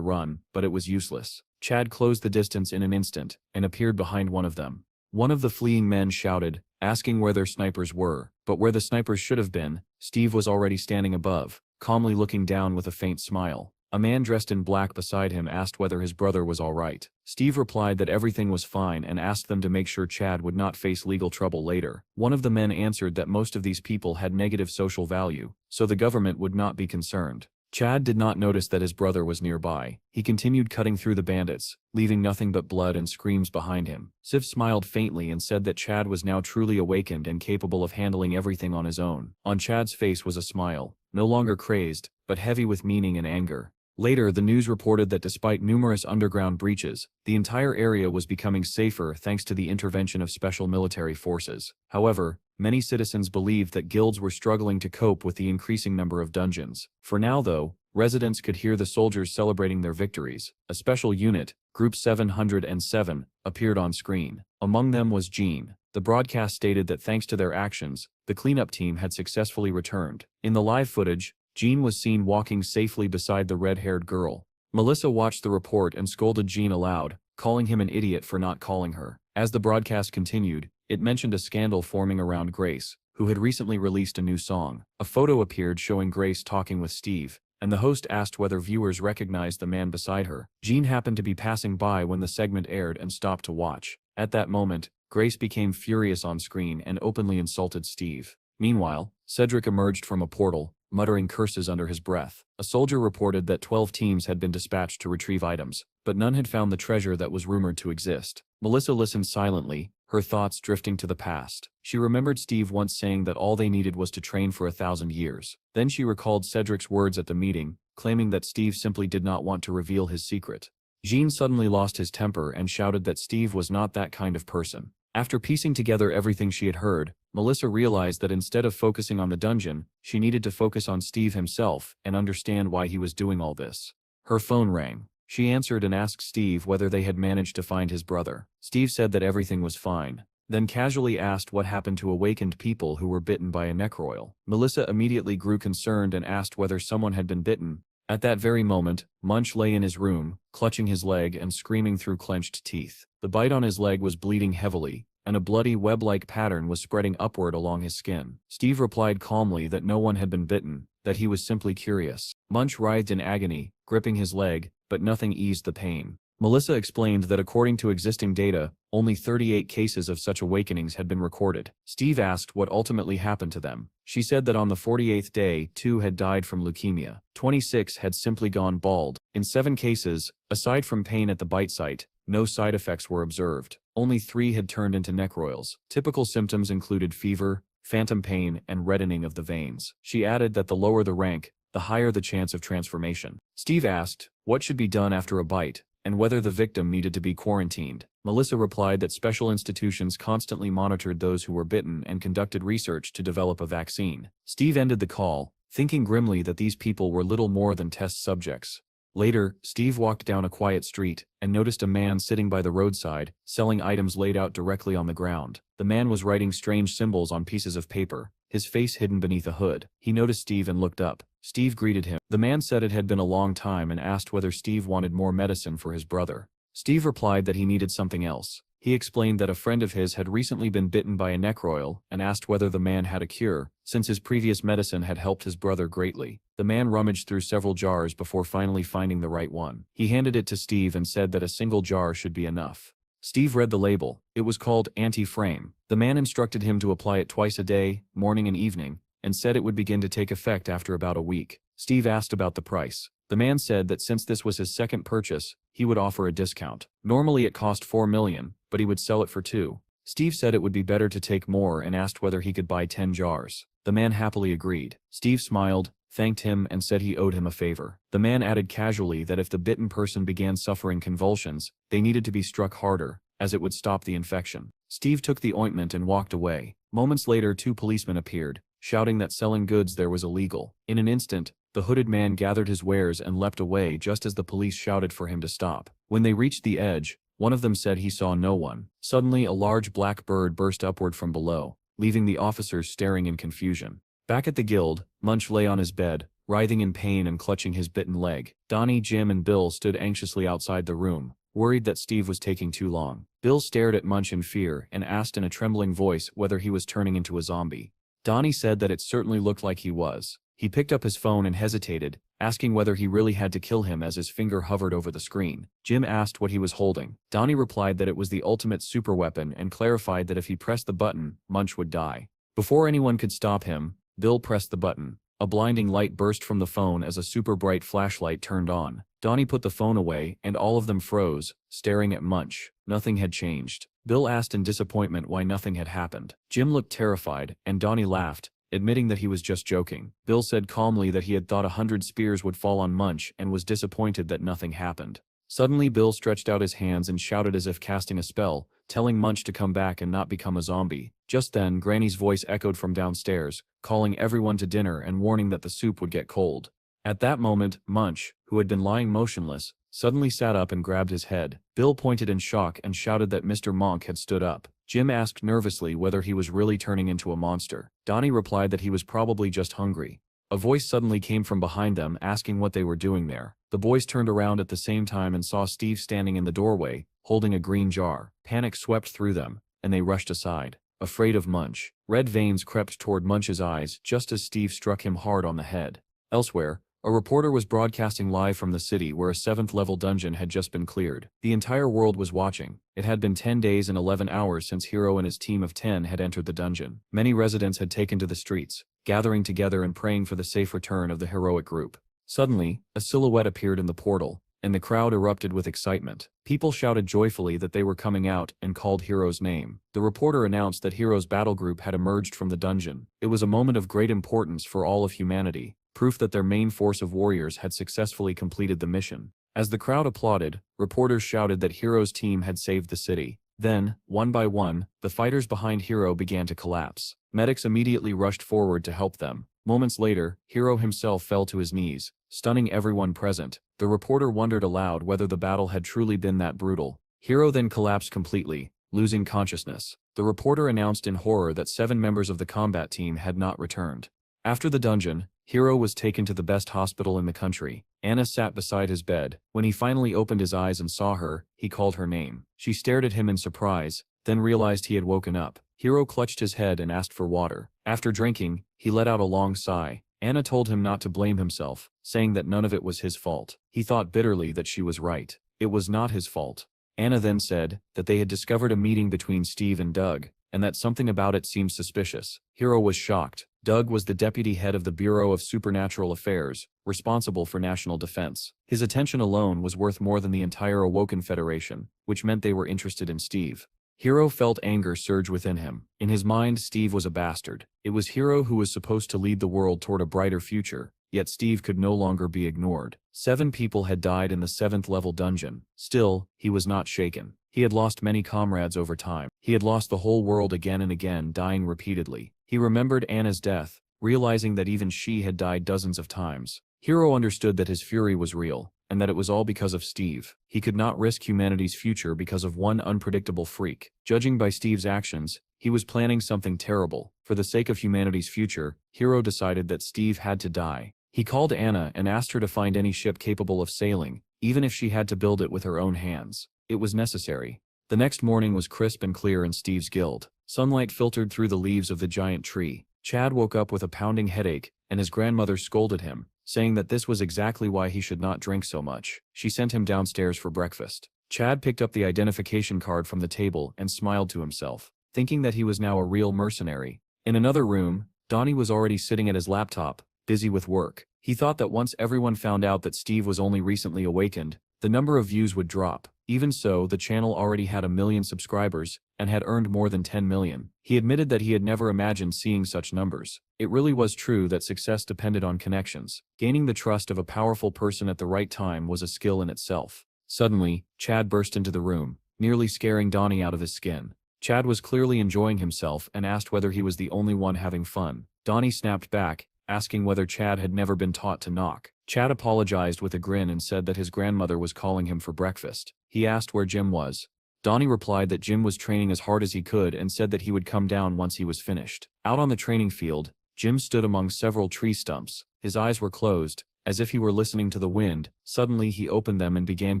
run, but it was useless. Chad closed the distance in an instant, and appeared behind one of them. One of the fleeing men shouted, asking where their snipers were, but where the snipers should have been, Steve was already standing above, calmly looking down with a faint smile. A man dressed in black beside him asked whether his brother was all right. Steve replied that everything was fine and asked them to make sure Chad would not face legal trouble later. One of the men answered that most of these people had negative social value, so the government would not be concerned. Chad did not notice that his brother was nearby. He continued cutting through the bandits, leaving nothing but blood and screams behind him. Sif smiled faintly and said that Chad was now truly awakened and capable of handling everything on his own. On Chad's face was a smile, no longer crazed, but heavy with meaning and anger. Later, the news reported that despite numerous underground breaches, the entire area was becoming safer thanks to the intervention of special military forces. However, many citizens believed that guilds were struggling to cope with the increasing number of dungeons. For now, though, residents could hear the soldiers celebrating their victories. A special unit, Group 707, appeared on screen. Among them was Jean. The broadcast stated that thanks to their actions, the cleanup team had successfully returned. In the live footage, Jean was seen walking safely beside the red-haired girl. Melissa watched the report and scolded Jean aloud, calling him an idiot for not calling her. As the broadcast continued, it mentioned a scandal forming around Grace, who had recently released a new song. A photo appeared showing Grace talking with Steve, and the host asked whether viewers recognized the man beside her. Jean happened to be passing by when the segment aired and stopped to watch. At that moment, Grace became furious on screen and openly insulted Steve. Meanwhile, Cedric emerged from a portal, muttering curses under his breath. A soldier reported that 12 teams had been dispatched to retrieve items, but none had found the treasure that was rumored to exist. Melissa listened silently, her thoughts drifting to the past. She remembered Steve once saying that all they needed was to train for 1,000 years. Then she recalled Cedric's words at the meeting, claiming that Steve simply did not want to reveal his secret. Jean suddenly lost his temper and shouted that Steve was not that kind of person. After piecing together everything she had heard, Melissa realized that instead of focusing on the dungeon, she needed to focus on Steve himself and understand why he was doing all this. Her phone rang. She answered and asked Steve whether they had managed to find his brother. Steve said that everything was fine, then casually asked what happened to awakened people who were bitten by a necroil. Melissa immediately grew concerned and asked whether someone had been bitten. At that very moment, Munch lay in his room, clutching his leg and screaming through clenched teeth. The bite on his leg was bleeding heavily, and a bloody web-like pattern was spreading upward along his skin. Steve replied calmly that no one had been bitten, that he was simply curious. Munch writhed in agony, gripping his leg, but nothing eased the pain. Melissa explained that according to existing data, only 38 cases of such awakenings had been recorded. Steve asked what ultimately happened to them. She said that on the 48th day, 2 had died from leukemia. 26 had simply gone bald. In 7 cases, aside from pain at the bite site, no side effects were observed. Only 3 had turned into necroils. Typical symptoms included fever, phantom pain, and reddening of the veins. She added that the lower the rank, the higher the chance of transformation. Steve asked what should be done after a bite, and whether the victim needed to be quarantined. Melissa replied that special institutions constantly monitored those who were bitten and conducted research to develop a vaccine. Steve ended the call, thinking grimly that these people were little more than test subjects. Later, Steve walked down a quiet street and noticed a man sitting by the roadside, selling items laid out directly on the ground. The man was writing strange symbols on pieces of paper, his face hidden beneath a hood. He noticed Steve and looked up. Steve greeted him. The man said it had been a long time and asked whether Steve wanted more medicine for his brother. Steve replied that he needed something else. He explained that a friend of his had recently been bitten by a necroil and asked whether the man had a cure, since his previous medicine had helped his brother greatly. The man rummaged through several jars before finally finding the right one. He handed it to Steve and said that a single jar should be enough. Steve read the label. It was called anti-frame. The man instructed him to apply it twice a day, morning and evening, and said it would begin to take effect after about a week. Steve asked about the price. The man said that since this was his second purchase, he would offer a discount. Normally it cost $4 million, but he would sell it for $2 million. Steve said it would be better to take more and asked whether he could buy 10 jars. The man happily agreed. Steve smiled, thanked him and said he owed him a favor. The man added casually that if the bitten person began suffering convulsions, they needed to be struck harder, as it would stop the infection. Steve took the ointment and walked away. Moments later 2 policemen appeared, shouting that selling goods there was illegal. In an instant, the hooded man gathered his wares and leapt away just as the police shouted for him to stop. When they reached the edge, one of them said he saw no one. Suddenly a large black bird burst upward from below, leaving the officers staring in confusion. Back at the guild, Munch lay on his bed, writhing in pain and clutching his bitten leg. Donnie, Jim and Bill stood anxiously outside the room, worried that Steve was taking too long. Bill stared at Munch in fear and asked in a trembling voice whether he was turning into a zombie. Donnie said that it certainly looked like he was. He picked up his phone and hesitated, asking whether he really had to kill him as his finger hovered over the screen. Jim asked what he was holding. Donnie replied that it was the ultimate superweapon and clarified that if he pressed the button, Munch would die. Before anyone could stop him, Bill pressed the button. A blinding light burst from the phone as a super bright flashlight turned on. Donnie put the phone away and all of them froze, staring at Munch. Nothing had changed. Bill asked in disappointment why nothing had happened. Jim looked terrified, and Donnie laughed, admitting that he was just joking. Bill said calmly that he had thought 100 spears would fall on Munch and was disappointed that nothing happened. Suddenly Bill stretched out his hands and shouted as if casting a spell, telling Munch to come back and not become a zombie. Just then, Granny's voice echoed from downstairs, calling everyone to dinner and warning that the soup would get cold. At that moment, Munch, who had been lying motionless, suddenly sat up and grabbed his head. Bill pointed in shock and shouted that Mr. Monk had stood up. Jim asked nervously whether he was really turning into a monster. Donnie replied that he was probably just hungry. A voice suddenly came from behind them asking what they were doing there. The boys turned around at the same time and saw Steve standing in the doorway, holding a green jar. Panic swept through them, and they rushed aside, afraid of Munch. Red veins crept toward Munch's eyes just as Steve struck him hard on the head. Elsewhere, a reporter was broadcasting live from the city where a 7th-level dungeon had just been cleared. The entire world was watching. It had been 10 days and 11 hours since Hiro and his team of 10 had entered the dungeon. Many residents had taken to the streets, gathering together and praying for the safe return of the heroic group. Suddenly, a silhouette appeared in the portal, and the crowd erupted with excitement. People shouted joyfully that they were coming out and called Hiro's name. The reporter announced that Hiro's battle group had emerged from the dungeon. It was a moment of great importance for all of humanity, proof that their main force of warriors had successfully completed the mission. As the crowd applauded, reporters shouted that Hiro's team had saved the city. Then, one by one, the fighters behind Hiro began to collapse. Medics immediately rushed forward to help them. Moments later, Hiro himself fell to his knees, stunning everyone present. The reporter wondered aloud whether the battle had truly been that brutal. Hiro then collapsed completely, losing consciousness. The reporter announced in horror that 7 members of the combat team had not returned. After the dungeon, Hiro was taken to the best hospital in the country. Anna sat beside his bed. When he finally opened his eyes and saw her, he called her name. She stared at him in surprise, then realized he had woken up. Hiro clutched his head and asked for water. After drinking, he let out a long sigh. Anna told him not to blame himself, saying that none of it was his fault. He thought bitterly that she was right. It was not his fault. Anna then said that they had discovered a meeting between Steve and Doug, and that something about it seemed suspicious. Hiro was shocked. Doug was the deputy head of the Bureau of Supernatural Affairs, responsible for national defense. His attention alone was worth more than the entire Awoken Federation, which meant they were interested in Steve. Hiro felt anger surge within him. In his mind, Steve was a bastard. It was Hiro who was supposed to lead the world toward a brighter future, yet Steve could no longer be ignored. 7 people had died in the 7th level dungeon. Still, he was not shaken. He had lost many comrades over time. He had lost the whole world again and again, dying repeatedly. He remembered Anna's death, realizing that even she had died dozens of times. Hiro understood that his fury was real, and that it was all because of Steve. He could not risk humanity's future because of one unpredictable freak. Judging by Steve's actions, he was planning something terrible. For the sake of humanity's future, Hiro decided that Steve had to die. He called Anna and asked her to find any ship capable of sailing, even if she had to build it with her own hands. It was necessary. The next morning was crisp and clear in Steve's guild. Sunlight filtered through the leaves of the giant tree. Chad woke up with a pounding headache, and his grandmother scolded him, saying that this was exactly why he should not drink so much. She sent him downstairs for breakfast. Chad picked up the identification card from the table and smiled to himself, thinking that he was now a real mercenary. In another room, Donnie was already sitting at his laptop, busy with work. He thought that once everyone found out that Steve was only recently awakened, the number of views would drop. Even so, the channel already had 1 million subscribers and had earned more than 10 million. He admitted that he had never imagined seeing such numbers. It really was true that success depended on connections. Gaining the trust of a powerful person at the right time was a skill in itself. Suddenly, Chad burst into the room, nearly scaring Donnie out of his skin. Chad was clearly enjoying himself and asked whether he was the only one having fun. Donnie snapped back, asking whether Chad had never been taught to knock. Chad apologized with a grin and said that his grandmother was calling him for breakfast. He asked where Jim was. Donnie replied that Jim was training as hard as he could and said that he would come down once he was finished. Out on the training field, Jim stood among several tree stumps. His eyes were closed, as if he were listening to the wind. Suddenly he opened them and began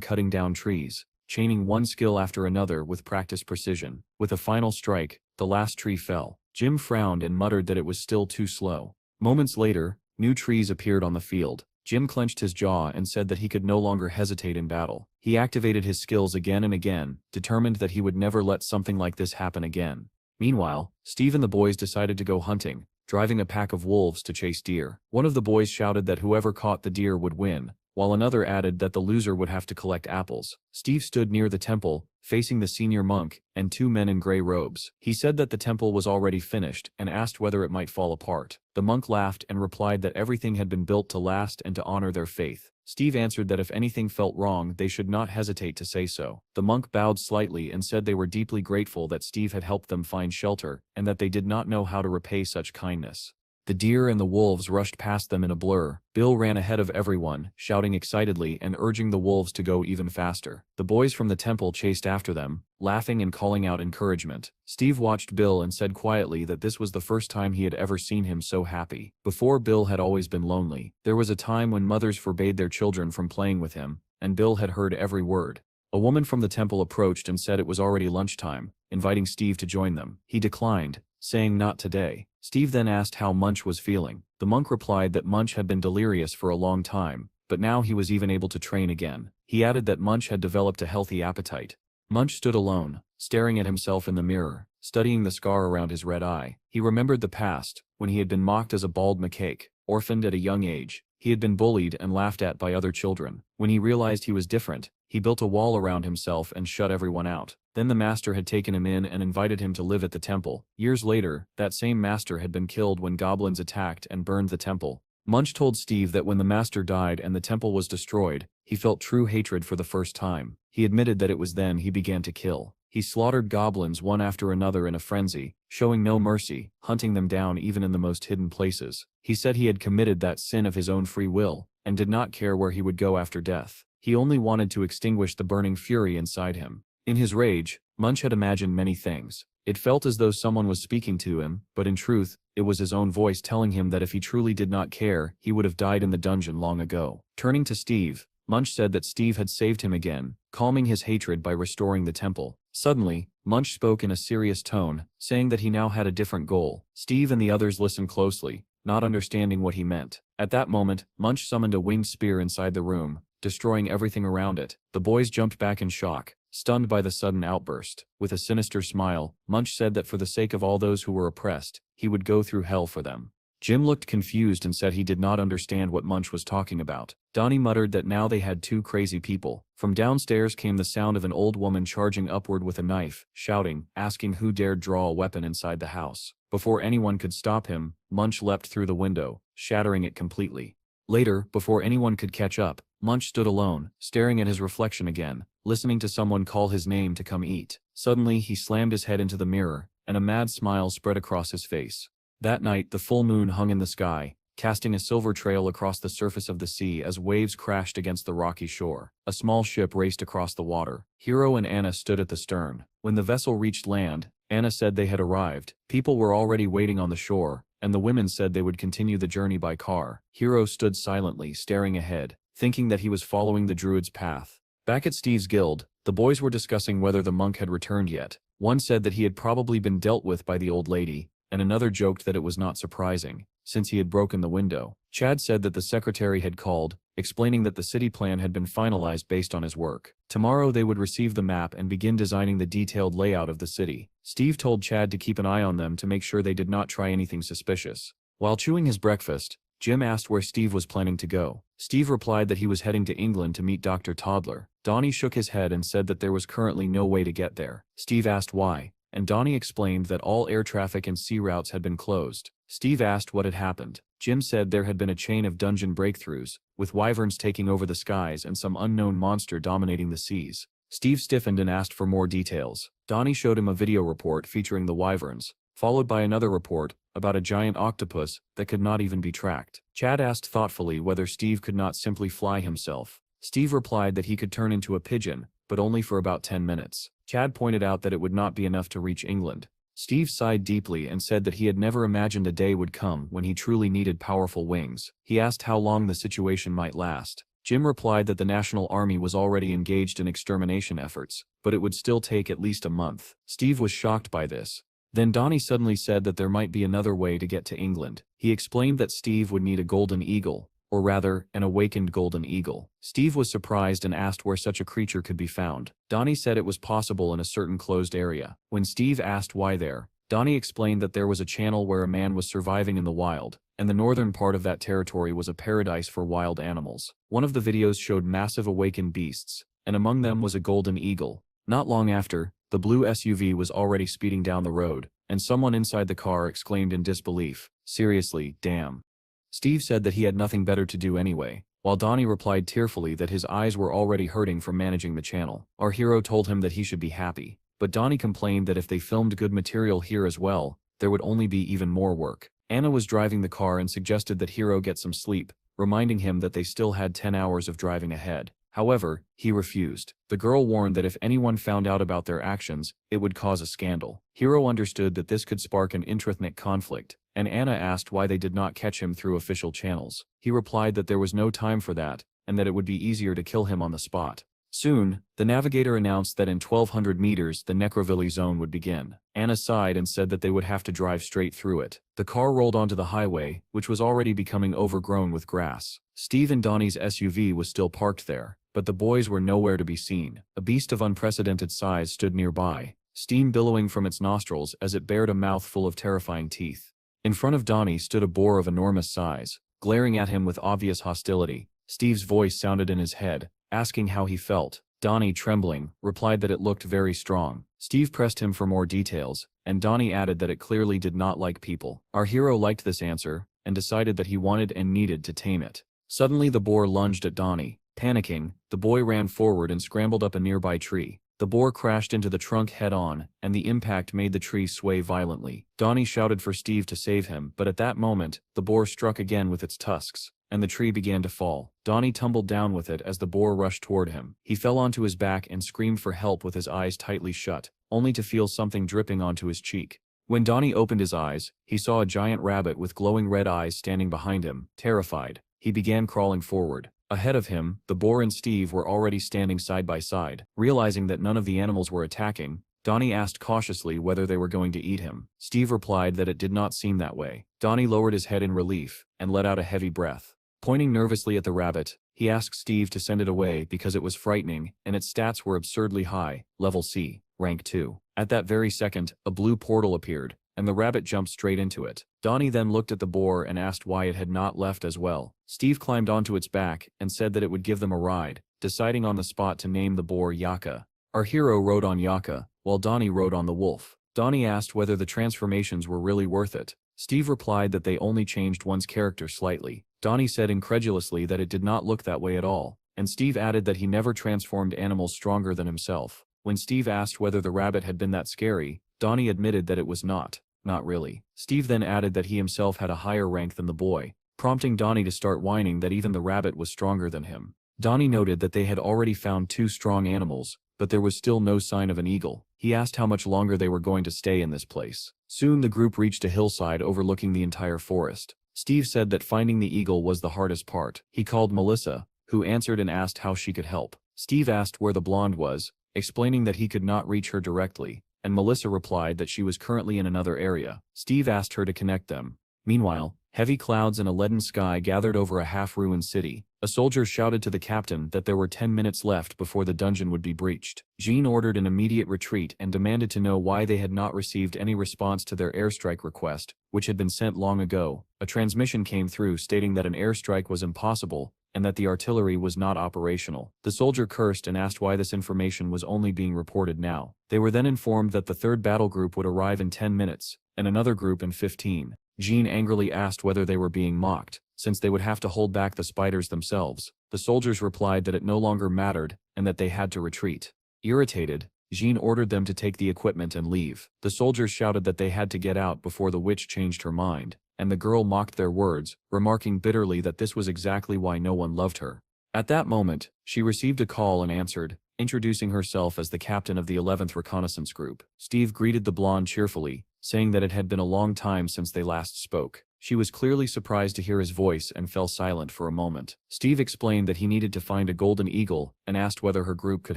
cutting down trees, chaining one skill after another with practiced precision. With a final strike, the last tree fell. Jim frowned and muttered that it was still too slow. Moments later, new trees appeared on the field. Jim clenched his jaw and said that he could no longer hesitate in battle. He activated his skills again and again, determined that he would never let something like this happen again. Meanwhile, Steve and the boys decided to go hunting, driving a pack of wolves to chase deer. One of the boys shouted that whoever caught the deer would win, while another added that the loser would have to collect apples. Steve stood near the temple, facing the senior monk and 2 men in gray robes. He said that the temple was already finished and asked whether it might fall apart. The monk laughed and replied that everything had been built to last and to honor their faith. Steve answered that if anything felt wrong, they should not hesitate to say so. The monk bowed slightly and said they were deeply grateful that Steve had helped them find shelter and that they did not know how to repay such kindness. The deer and the wolves rushed past them in a blur. Bill ran ahead of everyone, shouting excitedly and urging the wolves to go even faster. The boys from the temple chased after them, laughing and calling out encouragement. Steve watched Bill and said quietly that this was the first time he had ever seen him so happy. Before, Bill had always been lonely. There was a time when mothers forbade their children from playing with him, and Bill had heard every word. A woman from the temple approached and said it was already lunchtime, inviting Steve to join them. He declined, saying not today. Steve then asked how Munch was feeling. The monk replied that Munch had been delirious for a long time, but now he was even able to train again. He added that Munch had developed a healthy appetite. Munch stood alone, staring at himself in the mirror, studying the scar around his red eye. He remembered the past, when he had been mocked as a bald macaque, orphaned at a young age. He had been bullied and laughed at by other children. When he realized he was different, he built a wall around himself and shut everyone out. Then the master had taken him in and invited him to live at the temple. Years later, that same master had been killed when goblins attacked and burned the temple. Munch told Steve that when the master died and the temple was destroyed, he felt true hatred for the first time. He admitted that it was then he began to kill. He slaughtered goblins one after another in a frenzy, showing no mercy, hunting them down even in the most hidden places. He said he had committed that sin of his own free will, and did not care where he would go after death. He only wanted to extinguish the burning fury inside him. In his rage, Munch had imagined many things. It felt as though someone was speaking to him, but in truth, it was his own voice telling him that if he truly did not care, he would have died in the dungeon long ago. Turning to Steve, Munch said that Steve had saved him again, calming his hatred by restoring the temple. Suddenly, Munch spoke in a serious tone, saying that he now had a different goal. Steve and the others listened closely, not understanding what he meant. At that moment, Munch summoned a winged spear inside the room, destroying everything around it. The boys jumped back in shock, stunned by the sudden outburst. With a sinister smile, Munch said that for the sake of all those who were oppressed, he would go through hell for them. Jim looked confused and said he did not understand what Munch was talking about. Donnie muttered that now they had two crazy people. From downstairs came the sound of an old woman charging upward with a knife, shouting, asking who dared draw a weapon inside the house. Before anyone could stop him, Munch leapt through the window, shattering it completely. Later, before anyone could catch up, Munch stood alone, staring at his reflection again, listening to someone call his name to come eat. Suddenly he slammed his head into the mirror, and a mad smile spread across his face. That night the full moon hung in the sky, casting a silver trail across the surface of the sea as waves crashed against the rocky shore. A small ship raced across the water. Hiro and Anna stood at the stern. When the vessel reached land, Anna said they had arrived. People were already waiting on the shore, and the women said they would continue the journey by car. Hiro stood silently, staring ahead, thinking that he was following the druid's path. Back at Steve's guild, the boys were discussing whether the monk had returned yet. One said that he had probably been dealt with by the old lady, and another joked that it was not surprising, since he had broken the window. Chad said that the secretary had called, explaining that the city plan had been finalized based on his work. Tomorrow they would receive the map and begin designing the detailed layout of the city. Steve told Chad to keep an eye on them to make sure they did not try anything suspicious. While chewing his breakfast, Jim asked where Steve was planning to go. Steve replied that he was heading to England to meet Dr. Toddler. Donnie shook his head and said that there was currently no way to get there. Steve asked why, and Donnie explained that all air traffic and sea routes had been closed. Steve asked what had happened. Jim said there had been a chain of dungeon breakthroughs, with wyverns taking over the skies and some unknown monster dominating the seas. Steve stiffened and asked for more details. Donnie showed him a video report featuring the wyverns, followed by another report about a giant octopus that could not even be tracked. Chad asked thoughtfully whether Steve could not simply fly himself. Steve replied that he could turn into a pigeon, but only for about 10 minutes. Chad pointed out that it would not be enough to reach England. Steve sighed deeply and said that he had never imagined a day would come when he truly needed powerful wings. He asked how long the situation might last. Jim replied that the National Army was already engaged in extermination efforts, but it would still take at least a month. Steve was shocked by this. Then Donnie suddenly said that there might be another way to get to England. He explained that Steve would need a golden eagle, or rather, an awakened golden eagle. Steve was surprised and asked where such a creature could be found. Donnie said it was possible in a certain closed area. When Steve asked why there, Donnie explained that there was a channel where a man was surviving in the wild, and the northern part of that territory was a paradise for wild animals. One of the videos showed massive awakened beasts, and among them was a golden eagle. Not long after, the blue SUV was already speeding down the road, and someone inside the car exclaimed in disbelief, "Seriously, damn." Steve said that he had nothing better to do anyway, while Donnie replied tearfully that his eyes were already hurting from managing the channel. Our hero told him that he should be happy, but Donnie complained that if they filmed good material here as well, there would only be even more work. Anna was driving the car and suggested that Hiro get some sleep, reminding him that they still had 10 hours of driving ahead. However, he refused. The girl warned that if anyone found out about their actions, it would cause a scandal. Hiro understood that this could spark an intraethnic conflict, and Anna asked why they did not catch him through official channels. He replied that there was no time for that, and that it would be easier to kill him on the spot. Soon, the navigator announced that in 1,200 meters the Necrovilli zone would begin. Anna sighed and said that they would have to drive straight through it. The car rolled onto the highway, which was already becoming overgrown with grass. Steve and Donnie's SUV was still parked there, but the boys were nowhere to be seen. A beast of unprecedented size stood nearby, steam billowing from its nostrils as it bared a mouth full of terrifying teeth. In front of Donnie stood a boar of enormous size, glaring at him with obvious hostility. Steve's voice sounded in his head, asking how he felt. Donnie, trembling, replied that it looked very strong. Steve pressed him for more details, and Donnie added that it clearly did not like people. Our hero liked this answer, and decided that he wanted and needed to tame it. Suddenly the boar lunged at Donnie. Panicking, the boy ran forward and scrambled up a nearby tree. The boar crashed into the trunk head-on, and the impact made the tree sway violently. Donnie shouted for Steve to save him, but at that moment, the boar struck again with its tusks. and the tree began to fall. Donnie tumbled down with it as the boar rushed toward him. He fell onto his back and screamed for help with his eyes tightly shut, only to feel something dripping onto his cheek. When Donnie opened his eyes, he saw a giant rabbit with glowing red eyes standing behind him. Terrified, he began crawling forward. Ahead of him, the boar and Steve were already standing side by side. Realizing that none of the animals were attacking, Donnie asked cautiously whether they were going to eat him. Steve replied that it did not seem that way. Donnie lowered his head in relief and let out a heavy breath. Pointing nervously at the rabbit, he asked Steve to send it away because it was frightening and its stats were absurdly high, level C, rank 2. At that very second, a blue portal appeared, and the rabbit jumped straight into it. Donnie then looked at the boar and asked why it had not left as well. Steve climbed onto its back and said that it would give them a ride, deciding on the spot to name the boar Yaka. Our hero rode on Yaka, while Donnie rode on the wolf. Donnie asked whether the transformations were really worth it. Steve replied that they only changed one's character slightly. Donnie said incredulously that it did not look that way at all, and Steve added that he never transformed animals stronger than himself. When Steve asked whether the rabbit had been that scary, Donnie admitted that it was not really. Steve then added that he himself had a higher rank than the boy, prompting Donnie to start whining that even the rabbit was stronger than him. Donnie noted that they had already found 2 strong animals, but there was still no sign of an eagle. He asked how much longer they were going to stay in this place. Soon the group reached a hillside overlooking the entire forest. Steve said that finding the eagle was the hardest part. He called Melissa, who answered and asked how she could help. Steve asked where the blonde was, explaining that he could not reach her directly, and Melissa replied that she was currently in another area. Steve asked her to connect them. Meanwhile, heavy clouds and a leaden sky gathered over a half-ruined city. A soldier shouted to the captain that there were 10 minutes left before the dungeon would be breached. Jean ordered an immediate retreat and demanded to know why they had not received any response to their airstrike request, which had been sent long ago. A transmission came through stating that an airstrike was impossible, and that the artillery was not operational. The soldier cursed and asked why this information was only being reported now. They were then informed that the third battle group would arrive in 10 minutes, and another group in 15. Jean angrily asked whether they were being mocked, since they would have to hold back the spiders themselves. The soldiers replied that it no longer mattered, and that they had to retreat. Irritated, Jean ordered them to take the equipment and leave. The soldiers shouted that they had to get out before the witch changed her mind, and the girl mocked their words, remarking bitterly that this was exactly why no one loved her. At that moment, she received a call and answered, introducing herself as the captain of the 11th Reconnaissance Group. Steve greeted the blonde cheerfully, saying that it had been a long time since they last spoke. She was clearly surprised to hear his voice and fell silent for a moment. Steve explained that he needed to find a golden eagle and asked whether her group could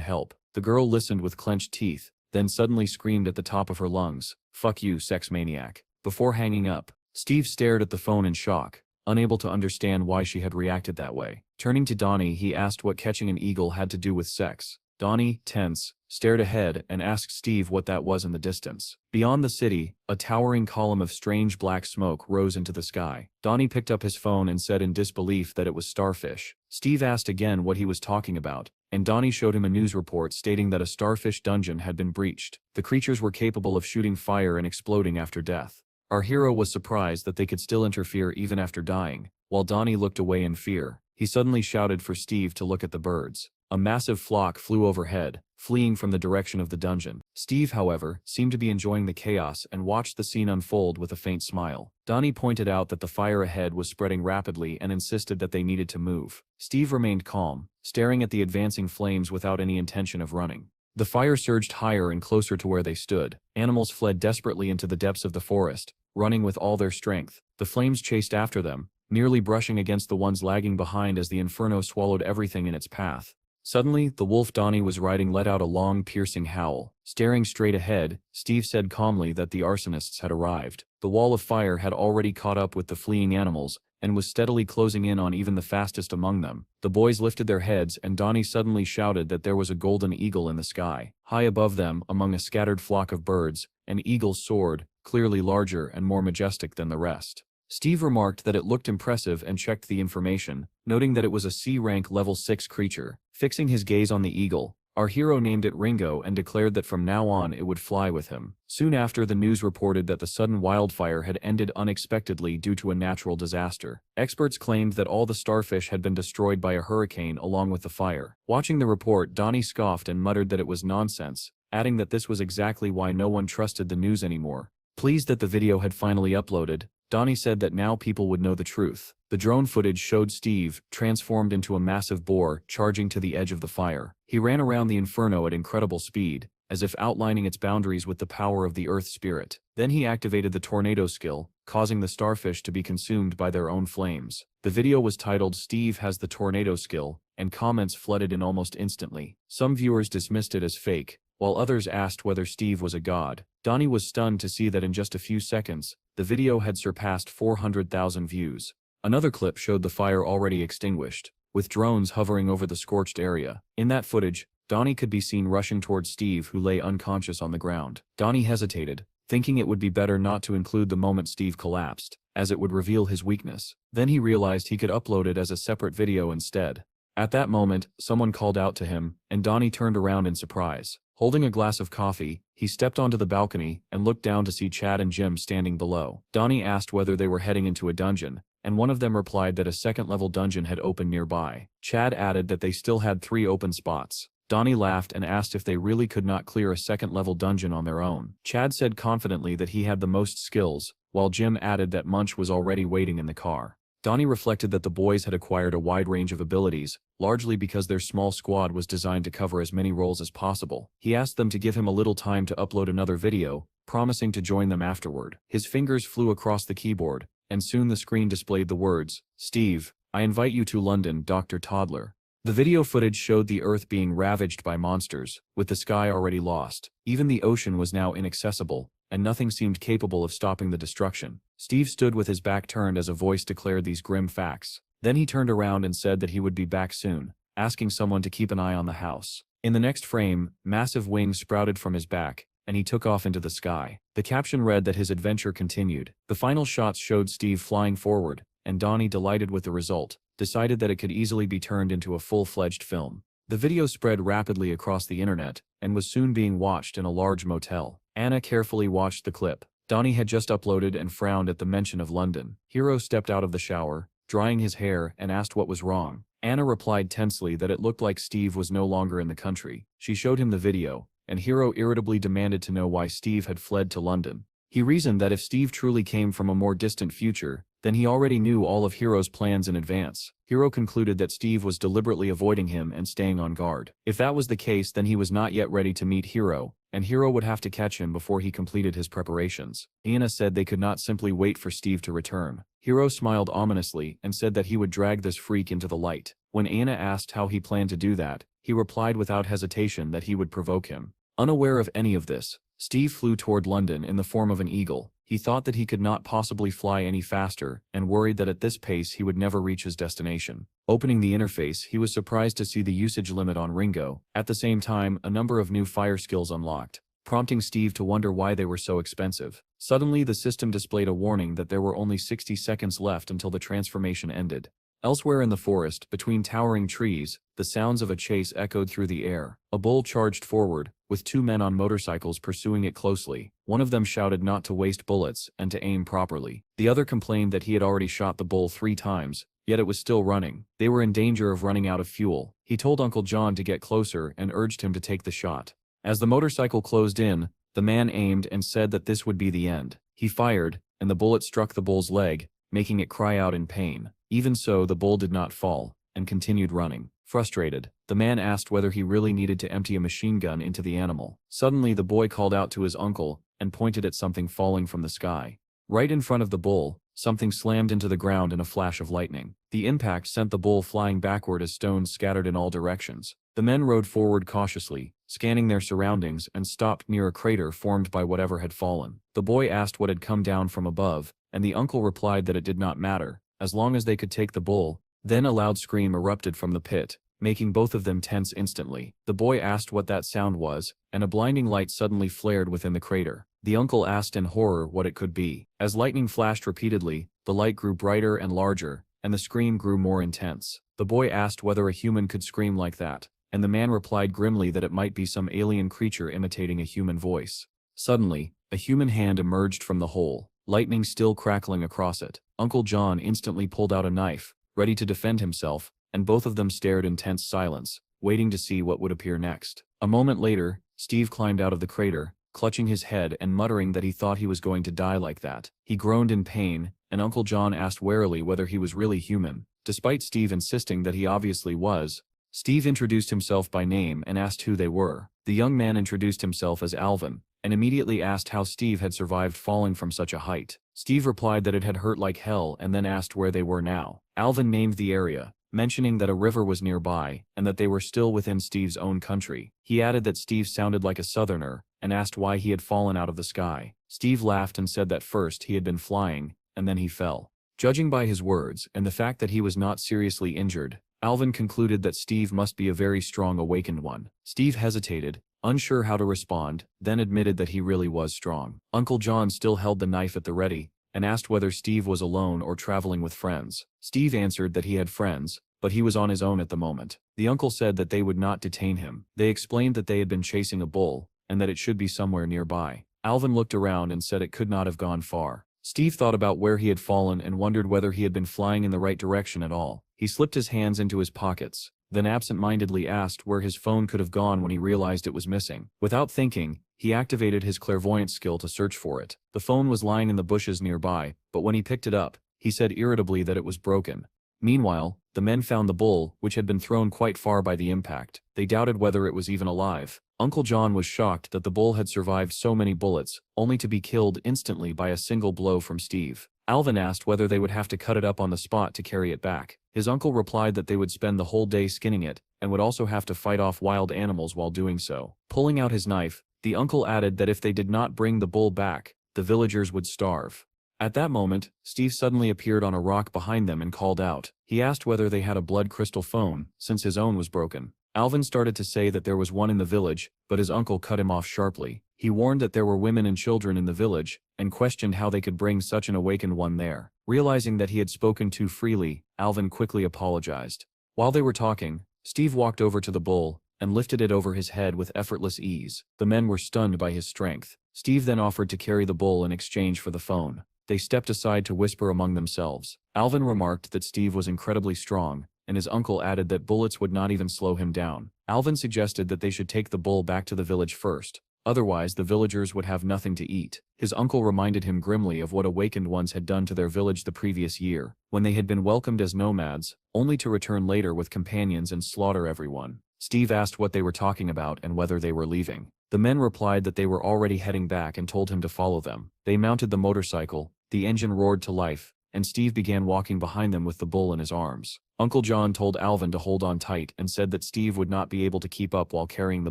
help. The girl listened with clenched teeth, then suddenly screamed at the top of her lungs, "Fuck you, sex maniac," before hanging up. Steve stared at the phone in shock, unable to understand why she had reacted that way. Turning to Donnie, he asked what catching an eagle had to do with sex. Donnie, tense, stared ahead and asked Steve what that was in the distance. Beyond the city, a towering column of strange black smoke rose into the sky. Donnie picked up his phone and said in disbelief that it was starfish. Steve asked again what he was talking about, and Donnie showed him a news report stating that a starfish dungeon had been breached. The creatures were capable of shooting fire and exploding after death. Our hero was surprised that they could still interfere even after dying. While Donnie looked away in fear, he suddenly shouted for Steve to look at the birds. A massive flock flew overhead, fleeing from the direction of the dungeon. Steve, however, seemed to be enjoying the chaos and watched the scene unfold with a faint smile. Donnie pointed out that the fire ahead was spreading rapidly and insisted that they needed to move. Steve remained calm, staring at the advancing flames without any intention of running. The fire surged higher and closer to where they stood. Animals fled desperately into the depths of the forest, running with all their strength. The flames chased after them, nearly brushing against the ones lagging behind as the inferno swallowed everything in its path. Suddenly, the wolf Donnie was riding let out a long, piercing howl. Staring straight ahead, Steve said calmly that the arsonists had arrived. The wall of fire had already caught up with the fleeing animals, and was steadily closing in on even the fastest among them. The boys lifted their heads and Donnie suddenly shouted that there was a golden eagle in the sky. High above them, among a scattered flock of birds, an eagle soared, clearly larger and more majestic than the rest. Steve remarked that it looked impressive and checked the information, noting that it was a C-rank level 6 creature. Fixing his gaze on the eagle, our hero named it Ringo and declared that from now on it would fly with him. Soon after, the news reported that the sudden wildfire had ended unexpectedly due to a natural disaster. Experts claimed that all the starfish had been destroyed by a hurricane along with the fire. Watching the report, Donnie scoffed and muttered that it was nonsense, adding that this was exactly why no one trusted the news anymore. Pleased that the video had finally uploaded, Donnie said that now people would know the truth. The drone footage showed Steve, transformed into a massive boar, charging to the edge of the fire. He ran around the inferno at incredible speed, as if outlining its boundaries with the power of the earth spirit. Then he activated the tornado skill, causing the starfish to be consumed by their own flames. The video was titled "Steve has the tornado skill," and comments flooded in almost instantly. Some viewers dismissed it as fake, while others asked whether Steve was a god. Donnie was stunned to see that in just a few seconds, the video had surpassed 400,000 views. Another clip showed the fire already extinguished, with drones hovering over the scorched area. In that footage, Donnie could be seen rushing towards Steve, who lay unconscious on the ground. Donnie hesitated, thinking it would be better not to include the moment Steve collapsed, as it would reveal his weakness. Then he realized he could upload it as a separate video instead. At that moment, someone called out to him, and Donnie turned around in surprise. Holding a glass of coffee, he stepped onto the balcony and looked down to see Chad and Jim standing below. Donnie asked whether they were heading into a dungeon, and one of them replied that a second-level dungeon had opened nearby. Chad added that they still had 3 open spots. Donnie laughed and asked if they really could not clear a second-level dungeon on their own. Chad said confidently that he had the most skills, while Jim added that Munch was already waiting in the car. Donnie reflected that the boys had acquired a wide range of abilities, largely because their small squad was designed to cover as many roles as possible. He asked them to give him a little time to upload another video, promising to join them afterward. His fingers flew across the keyboard, and soon the screen displayed the words, "Steve, I invite you to London, Dr. Toddler." The video footage showed the Earth being ravaged by monsters, with the sky already lost. Even the ocean was now inaccessible, and nothing seemed capable of stopping the destruction. Steve stood with his back turned as a voice declared these grim facts. Then he turned around and said that he would be back soon, asking someone to keep an eye on the house. In the next frame, massive wings sprouted from his back, and he took off into the sky. The caption read that his adventure continued. The final shots showed Steve flying forward, and Donnie, delighted with the result, decided that it could easily be turned into a full-fledged film. The video spread rapidly across the internet, and was soon being watched in a large motel. Anna carefully watched the clip. Donnie had just uploaded and frowned at the mention of London. Hero stepped out of the shower, drying his hair, and asked what was wrong. Anna replied tensely that it looked like Steve was no longer in the country. She showed him the video, and Hero irritably demanded to know why Steve had fled to London. He reasoned that if Steve truly came from a more distant future, then he already knew all of Hero's plans in advance. Hero concluded that Steve was deliberately avoiding him and staying on guard. If that was the case, then he was not yet ready to meet Hero, and Hero would have to catch him before he completed his preparations. Anna said they could not simply wait for Steve to return. Hero smiled ominously and said that he would drag this freak into the light. When Anna asked how he planned to do that, he replied without hesitation that he would provoke him. Unaware of any of this, Steve flew toward London in the form of an eagle. He thought that he could not possibly fly any faster, and worried that at this pace he would never reach his destination. Opening the interface, he was surprised to see the usage limit on Ringo. At the same time, a number of new fire skills unlocked, prompting Steve to wonder why they were so expensive. Suddenly, the system displayed a warning that there were only 60 seconds left until the transformation ended. Elsewhere in the forest, between towering trees, the sounds of a chase echoed through the air. A bull charged forward, with 2 men on motorcycles pursuing it closely. One of them shouted not to waste bullets and to aim properly. The other complained that he had already shot the bull 3 times, yet it was still running. They were in danger of running out of fuel. He told Uncle John to get closer and urged him to take the shot. As the motorcycle closed in, the man aimed and said that this would be the end. He fired, and the bullet struck the bull's leg, making it cry out in pain. Even so, the bull did not fall, and continued running. Frustrated, the man asked whether he really needed to empty a machine gun into the animal. Suddenly, the boy called out to his uncle, and pointed at something falling from the sky. Right in front of the bull, something slammed into the ground in a flash of lightning. The impact sent the bull flying backward as stones scattered in all directions. The men rode forward cautiously, scanning their surroundings, and stopped near a crater formed by whatever had fallen. The boy asked what had come down from above, and the uncle replied that it did not matter, as long as they could take the bull. Then a loud scream erupted from the pit, making both of them tense instantly. The boy asked what that sound was, and a blinding light suddenly flared within the crater. The uncle asked in horror what it could be. As lightning flashed repeatedly, the light grew brighter and larger, and the scream grew more intense. The boy asked whether a human could scream like that, and the man replied grimly that it might be some alien creature imitating a human voice. Suddenly, a human hand emerged from the hole, lightning still crackling across it. Uncle John instantly pulled out a knife, ready to defend himself, and both of them stared in tense silence, waiting to see what would appear next. A moment later, Steve climbed out of the crater, clutching his head and muttering that he thought he was going to die like that. He groaned in pain, and Uncle John asked warily whether he was really human, despite Steve insisting that he obviously was. Steve introduced himself by name and asked who they were. The young man introduced himself as Alvin, and immediately asked how Steve had survived falling from such a height. Steve replied that it had hurt like hell and then asked where they were now. Alvin named the area, mentioning that a river was nearby and that they were still within Steve's own country. He added that Steve sounded like a southerner and asked why he had fallen out of the sky. Steve laughed and said that first he had been flying, and then he fell. Judging by his words and the fact that he was not seriously injured, Alvin concluded that Steve must be a very strong awakened one. Steve hesitated, unsure how to respond, then admitted that he really was strong. Uncle John still held the knife at the ready, and asked whether Steve was alone or traveling with friends. Steve answered that he had friends, but he was on his own at the moment. The uncle said that they would not detain him. They explained that they had been chasing a bull, and that it should be somewhere nearby. Alvin looked around and said it could not have gone far. Steve thought about where he had fallen and wondered whether he had been flying in the right direction at all. He slipped his hands into his pockets, then absent-mindedly asked where his phone could have gone when he realized it was missing. Without thinking, he activated his clairvoyant skill to search for it. The phone was lying in the bushes nearby, but when he picked it up, he said irritably that it was broken. Meanwhile, the men found the bull, which had been thrown quite far by the impact. They doubted whether it was even alive. Uncle John was shocked that the bull had survived so many bullets, only to be killed instantly by a single blow from Steve. Alvin asked whether they would have to cut it up on the spot to carry it back. His uncle replied that they would spend the whole day skinning it, and would also have to fight off wild animals while doing so. Pulling out his knife, the uncle added that if they did not bring the bull back, the villagers would starve. At that moment, Steve suddenly appeared on a rock behind them and called out. He asked whether they had a blood crystal phone, since his own was broken. Alvin started to say that there was one in the village, but his uncle cut him off sharply. He warned that there were women and children in the village, and questioned how they could bring such an awakened one there. Realizing that he had spoken too freely, Alvin quickly apologized. While they were talking, Steve walked over to the bull, and lifted it over his head with effortless ease. The men were stunned by his strength. Steve then offered to carry the bull in exchange for the phone. They stepped aside to whisper among themselves. Alvin remarked that Steve was incredibly strong, and his uncle added that bullets would not even slow him down. Alvin suggested that they should take the bull back to the village first, otherwise the villagers would have nothing to eat. His uncle reminded him grimly of what awakened ones had done to their village the previous year, when they had been welcomed as nomads, only to return later with companions and slaughter everyone. Steve asked what they were talking about and whether they were leaving. The men replied that they were already heading back and told him to follow them. They mounted the motorcycle, the engine roared to life, and Steve began walking behind them with the bull in his arms. Uncle John told Alvin to hold on tight and said that Steve would not be able to keep up while carrying the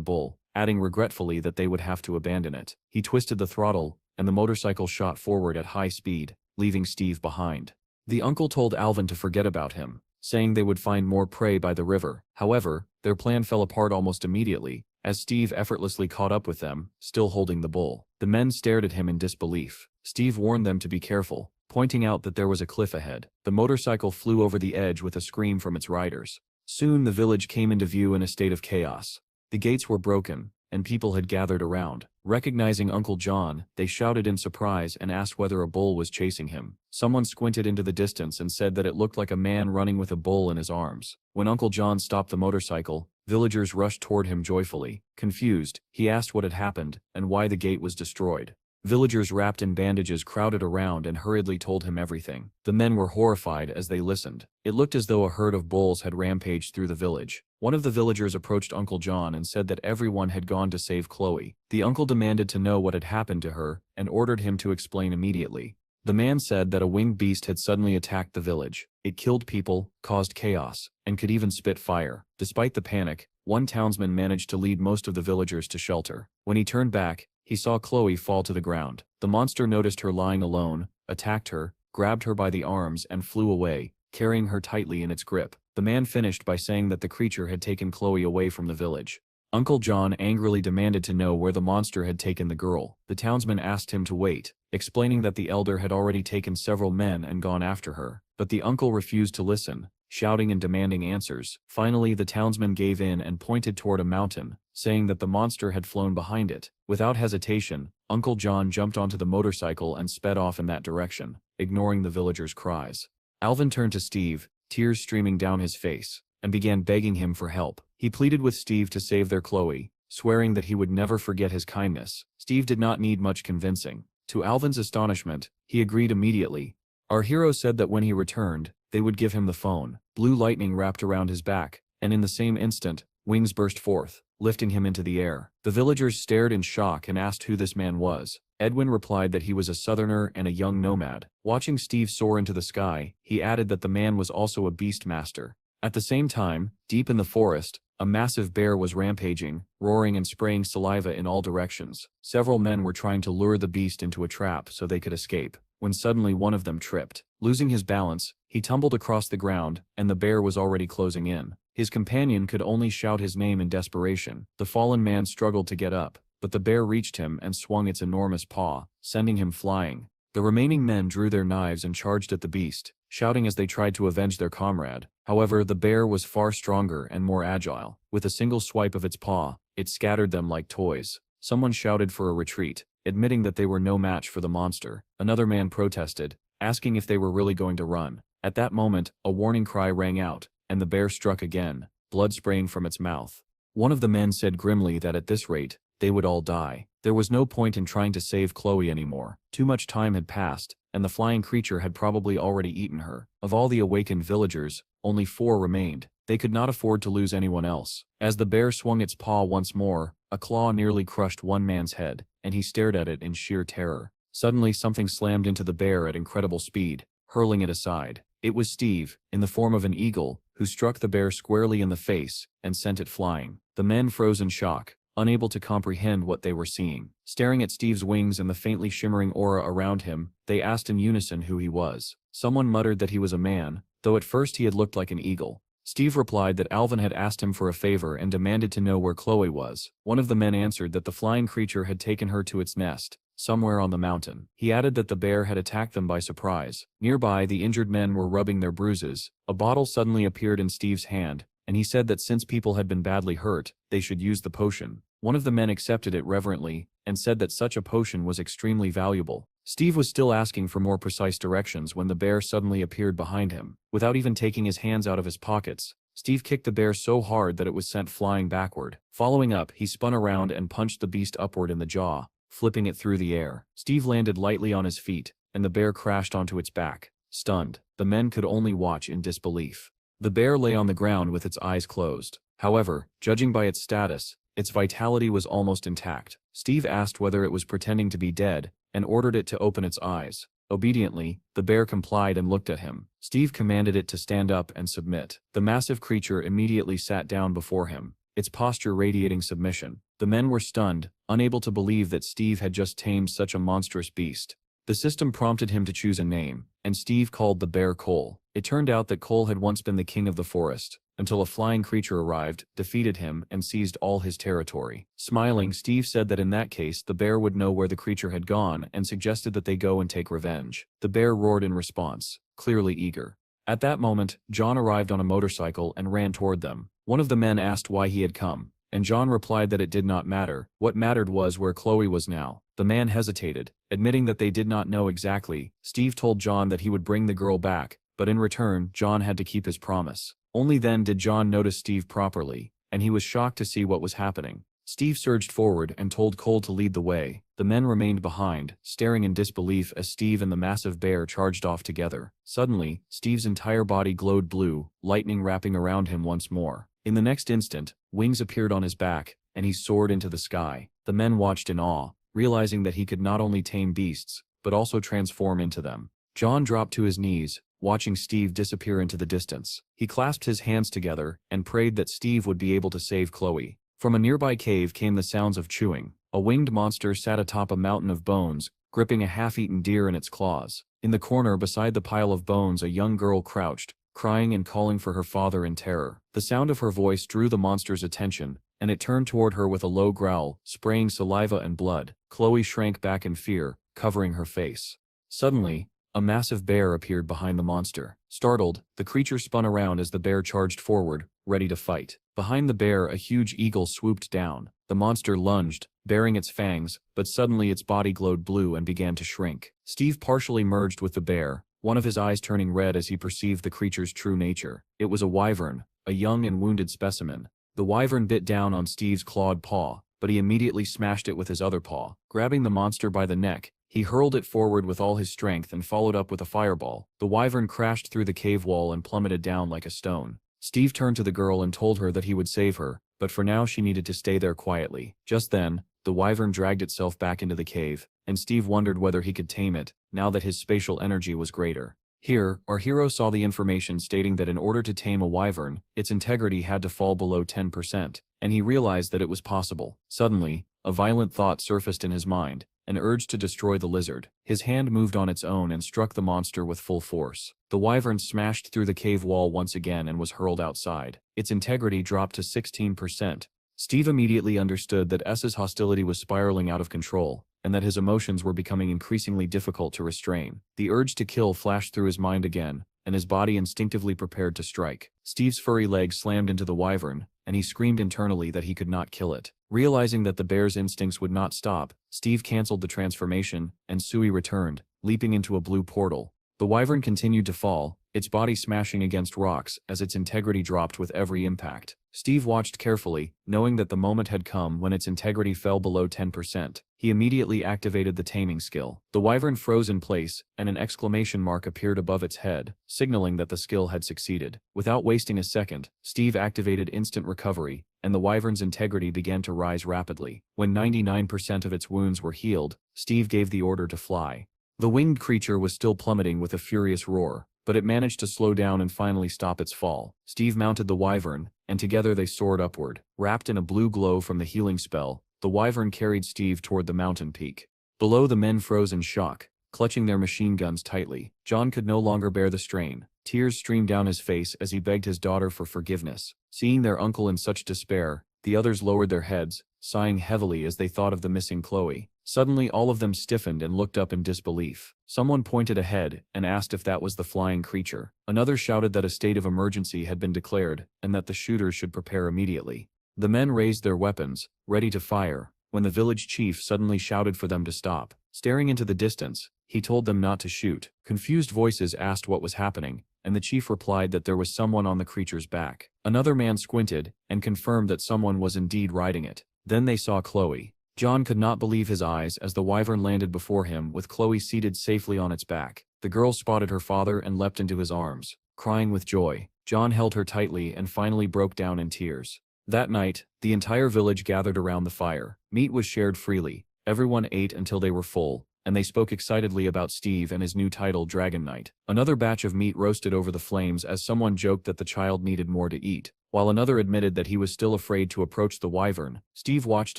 bull, adding regretfully that they would have to abandon it. He twisted the throttle, and the motorcycle shot forward at high speed, leaving Steve behind. The uncle told Alvin to forget about him, saying they would find more prey by the river. However, their plan fell apart almost immediately, as Steve effortlessly caught up with them, still holding the bull. The men stared at him in disbelief. Steve warned them to be careful, pointing out that there was a cliff ahead. The motorcycle flew over the edge with a scream from its riders. Soon the village came into view in a state of chaos. The gates were broken, and people had gathered around. Recognizing Uncle John, they shouted in surprise and asked whether a bull was chasing him. Someone squinted into the distance and said that it looked like a man running with a bull in his arms. When Uncle John stopped the motorcycle, villagers rushed toward him joyfully. Confused, he asked what had happened and why the gate was destroyed. Villagers wrapped in bandages crowded around and hurriedly told him everything. The men were horrified as they listened. It looked as though a herd of bulls had rampaged through the village. One of the villagers approached Uncle John and said that everyone had gone to save Chloe. The uncle demanded to know what had happened to her and ordered him to explain immediately. The man said that a winged beast had suddenly attacked the village. It killed people, caused chaos, and could even spit fire. Despite the panic, one townsman managed to lead most of the villagers to shelter. When he turned back, he saw Chloe fall to the ground. The monster noticed her lying alone, attacked her, grabbed her by the arms and flew away, carrying her tightly in its grip. The man finished by saying that the creature had taken Chloe away from the village. Uncle John angrily demanded to know where the monster had taken the girl. The townsman asked him to wait, explaining that the elder had already taken several men and gone after her. But the uncle refused to listen, shouting and demanding answers. Finally, the townsman gave in and pointed toward a mountain, saying that the monster had flown behind it. Without hesitation, Uncle John jumped onto the motorcycle and sped off in that direction, ignoring the villagers' cries. Alvin turned to Steve, tears streaming down his face, and began begging him for help. He pleaded with Steve to save their Chloe, swearing that he would never forget his kindness. Steve did not need much convincing. To Alvin's astonishment, he agreed immediately. Our hero said that when he returned, they would give him the phone. Blue lightning wrapped around his back, and in the same instant, wings burst forth, lifting him into the air. The villagers stared in shock and asked who this man was. Edwin replied that he was a southerner and a young nomad. Watching Steve soar into the sky, he added that the man was also a beast master. At the same time, deep in the forest, a massive bear was rampaging, roaring and spraying saliva in all directions. Several men were trying to lure the beast into a trap so they could escape, when suddenly one of them tripped. Losing his balance, he tumbled across the ground, and the bear was already closing in. His companion could only shout his name in desperation. The fallen man struggled to get up, but the bear reached him and swung its enormous paw, sending him flying. The remaining men drew their knives and charged at the beast, shouting as they tried to avenge their comrade. However, the bear was far stronger and more agile. With a single swipe of its paw, it scattered them like toys. Someone shouted for a retreat, admitting that they were no match for the monster. Another man protested, asking if they were really going to run. At that moment, a warning cry rang out, and the bear struck again, blood spraying from its mouth. One of the men said grimly that at this rate, they would all die. There was no point in trying to save Chloe anymore. Too much time had passed, and the flying creature had probably already eaten her. Of all the awakened villagers, only 4 remained. They could not afford to lose anyone else. As the bear swung its paw once more, a claw nearly crushed one man's head, and he stared at it in sheer terror. Suddenly something slammed into the bear at incredible speed, hurling it aside. It was Steve, in the form of an eagle, who struck the bear squarely in the face and sent it flying. The men froze in shock, unable to comprehend what they were seeing. Staring at Steve's wings and the faintly shimmering aura around him, they asked in unison who he was. Someone muttered that he was a man, though at first he had looked like an eagle. Steve replied that Alvin had asked him for a favor and demanded to know where Chloe was. One of the men answered that the flying creature had taken her to its nest, somewhere on the mountain. He added that the bear had attacked them by surprise. Nearby, the injured men were rubbing their bruises. A bottle suddenly appeared in Steve's hand, and he said that since people had been badly hurt, they should use the potion. One of the men accepted it reverently, and said that such a potion was extremely valuable. Steve was still asking for more precise directions when the bear suddenly appeared behind him. Without even taking his hands out of his pockets, Steve kicked the bear so hard that it was sent flying backward. Following up, he spun around and punched the beast upward in the jaw, flipping it through the air. Steve landed lightly on his feet, and the bear crashed onto its back. Stunned, the men could only watch in disbelief. The bear lay on the ground with its eyes closed. However, judging by its status, its vitality was almost intact. Steve asked whether it was pretending to be dead, and ordered it to open its eyes. Obediently, the bear complied and looked at him. Steve commanded it to stand up and submit. The massive creature immediately sat down before him, its posture radiating submission. The men were stunned, unable to believe that Steve had just tamed such a monstrous beast. The system prompted him to choose a name, and Steve called the bear Cole. It turned out that Cole had once been the king of the forest, until a flying creature arrived, defeated him, and seized all his territory. Smiling, Steve said that in that case the bear would know where the creature had gone and suggested that they go and take revenge. The bear roared in response, clearly eager. At that moment, John arrived on a motorcycle and ran toward them. One of the men asked why he had come, and John replied that it did not matter. What mattered was where Chloe was now. The man hesitated, admitting that they did not know exactly. Steve told John that he would bring the girl back, but in return, John had to keep his promise. Only then did John notice Steve properly, and he was shocked to see what was happening. Steve surged forward and told Cole to lead the way. The men remained behind, staring in disbelief as Steve and the massive bear charged off together. Suddenly, Steve's entire body glowed blue, lightning wrapping around him once more. In the next instant, wings appeared on his back, and he soared into the sky. The men watched in awe, realizing that he could not only tame beasts, but also transform into them. John dropped to his knees, watching Steve disappear into the distance. He clasped his hands together and prayed that Steve would be able to save Chloe. From a nearby cave came the sounds of chewing. A winged monster sat atop a mountain of bones, gripping a half-eaten deer in its claws. In the corner beside the pile of bones, a young girl crouched, crying and calling for her father in terror. The sound of her voice drew the monster's attention, and it turned toward her with a low growl, spraying saliva and blood. Chloe shrank back in fear, covering her face. Suddenly, a massive bear appeared behind the monster. Startled, the creature spun around as the bear charged forward, ready to fight. Behind the bear, a huge eagle swooped down. The monster lunged, baring its fangs, but suddenly its body glowed blue and began to shrink. Steve partially merged with the bear, one of his eyes turning red as he perceived the creature's true nature. It was a wyvern, a young and wounded specimen. The wyvern bit down on Steve's clawed paw, but he immediately smashed it with his other paw. Grabbing the monster by the neck, He hurled it forward with all his strength and followed up with a fireball. The wyvern crashed through the cave wall and plummeted down like a stone. Steve turned to the girl and told her that he would save her, but for now she needed to stay there quietly. Just then, the wyvern dragged itself back into the cave, and Steve wondered whether he could tame it, now that his spatial energy was greater. Here, our hero saw the information stating that in order to tame a wyvern, its integrity had to fall below 10%, and he realized that it was possible. Suddenly, a violent thought surfaced in his mind, an urge to destroy the lizard. His hand moved on its own and struck the monster with full force. The wyvern smashed through the cave wall once again and was hurled outside. Its integrity dropped to 16%. Steve immediately understood that S's hostility was spiraling out of control, and that his emotions were becoming increasingly difficult to restrain. The urge to kill flashed through his mind again, and his body instinctively prepared to strike. Steve's furry leg slammed into the wyvern, and he screamed internally that he could not kill it. Realizing that the bear's instincts would not stop, Steve canceled the transformation, and Sui returned, leaping into a blue portal. The wyvern continued to fall, its body smashing against rocks as its integrity dropped with every impact. Steve watched carefully, knowing that the moment had come when its integrity fell below 10%. He immediately activated the taming skill. The wyvern froze in place, and an exclamation mark appeared above its head, signaling that the skill had succeeded. Without wasting a second, Steve activated instant recovery, and the wyvern's integrity began to rise rapidly. When 99% of its wounds were healed, Steve gave the order to fly. The winged creature was still plummeting with a furious roar, but it managed to slow down and finally stop its fall. Steve mounted the wyvern, and together they soared upward. Wrapped in a blue glow from the healing spell, the wyvern carried Steve toward the mountain peak. Below, the men froze in shock, clutching their machine guns tightly. John could no longer bear the strain. Tears streamed down his face as he begged his daughter for forgiveness. Seeing their uncle in such despair, the others lowered their heads, sighing heavily as they thought of the missing Chloe. Suddenly all of them stiffened and looked up in disbelief. Someone pointed ahead and asked if that was the flying creature. Another shouted that a state of emergency had been declared and that the shooters should prepare immediately. The men raised their weapons, ready to fire, when the village chief suddenly shouted for them to stop. Staring into the distance, he told them not to shoot. Confused voices asked what was happening, and the chief replied that there was someone on the creature's back. Another man squinted and confirmed that someone was indeed riding it. Then they saw Chloe. John could not believe his eyes as the wyvern landed before him with Chloe seated safely on its back. The girl spotted her father and leapt into his arms, crying with joy. John held her tightly and finally broke down in tears. That night, the entire village gathered around the fire. Meat was shared freely. Everyone ate until they were full, and they spoke excitedly about Steve and his new title, Dragon Knight. Another batch of meat roasted over the flames as someone joked that the child needed more to eat. While another admitted that he was still afraid to approach the wyvern, Steve watched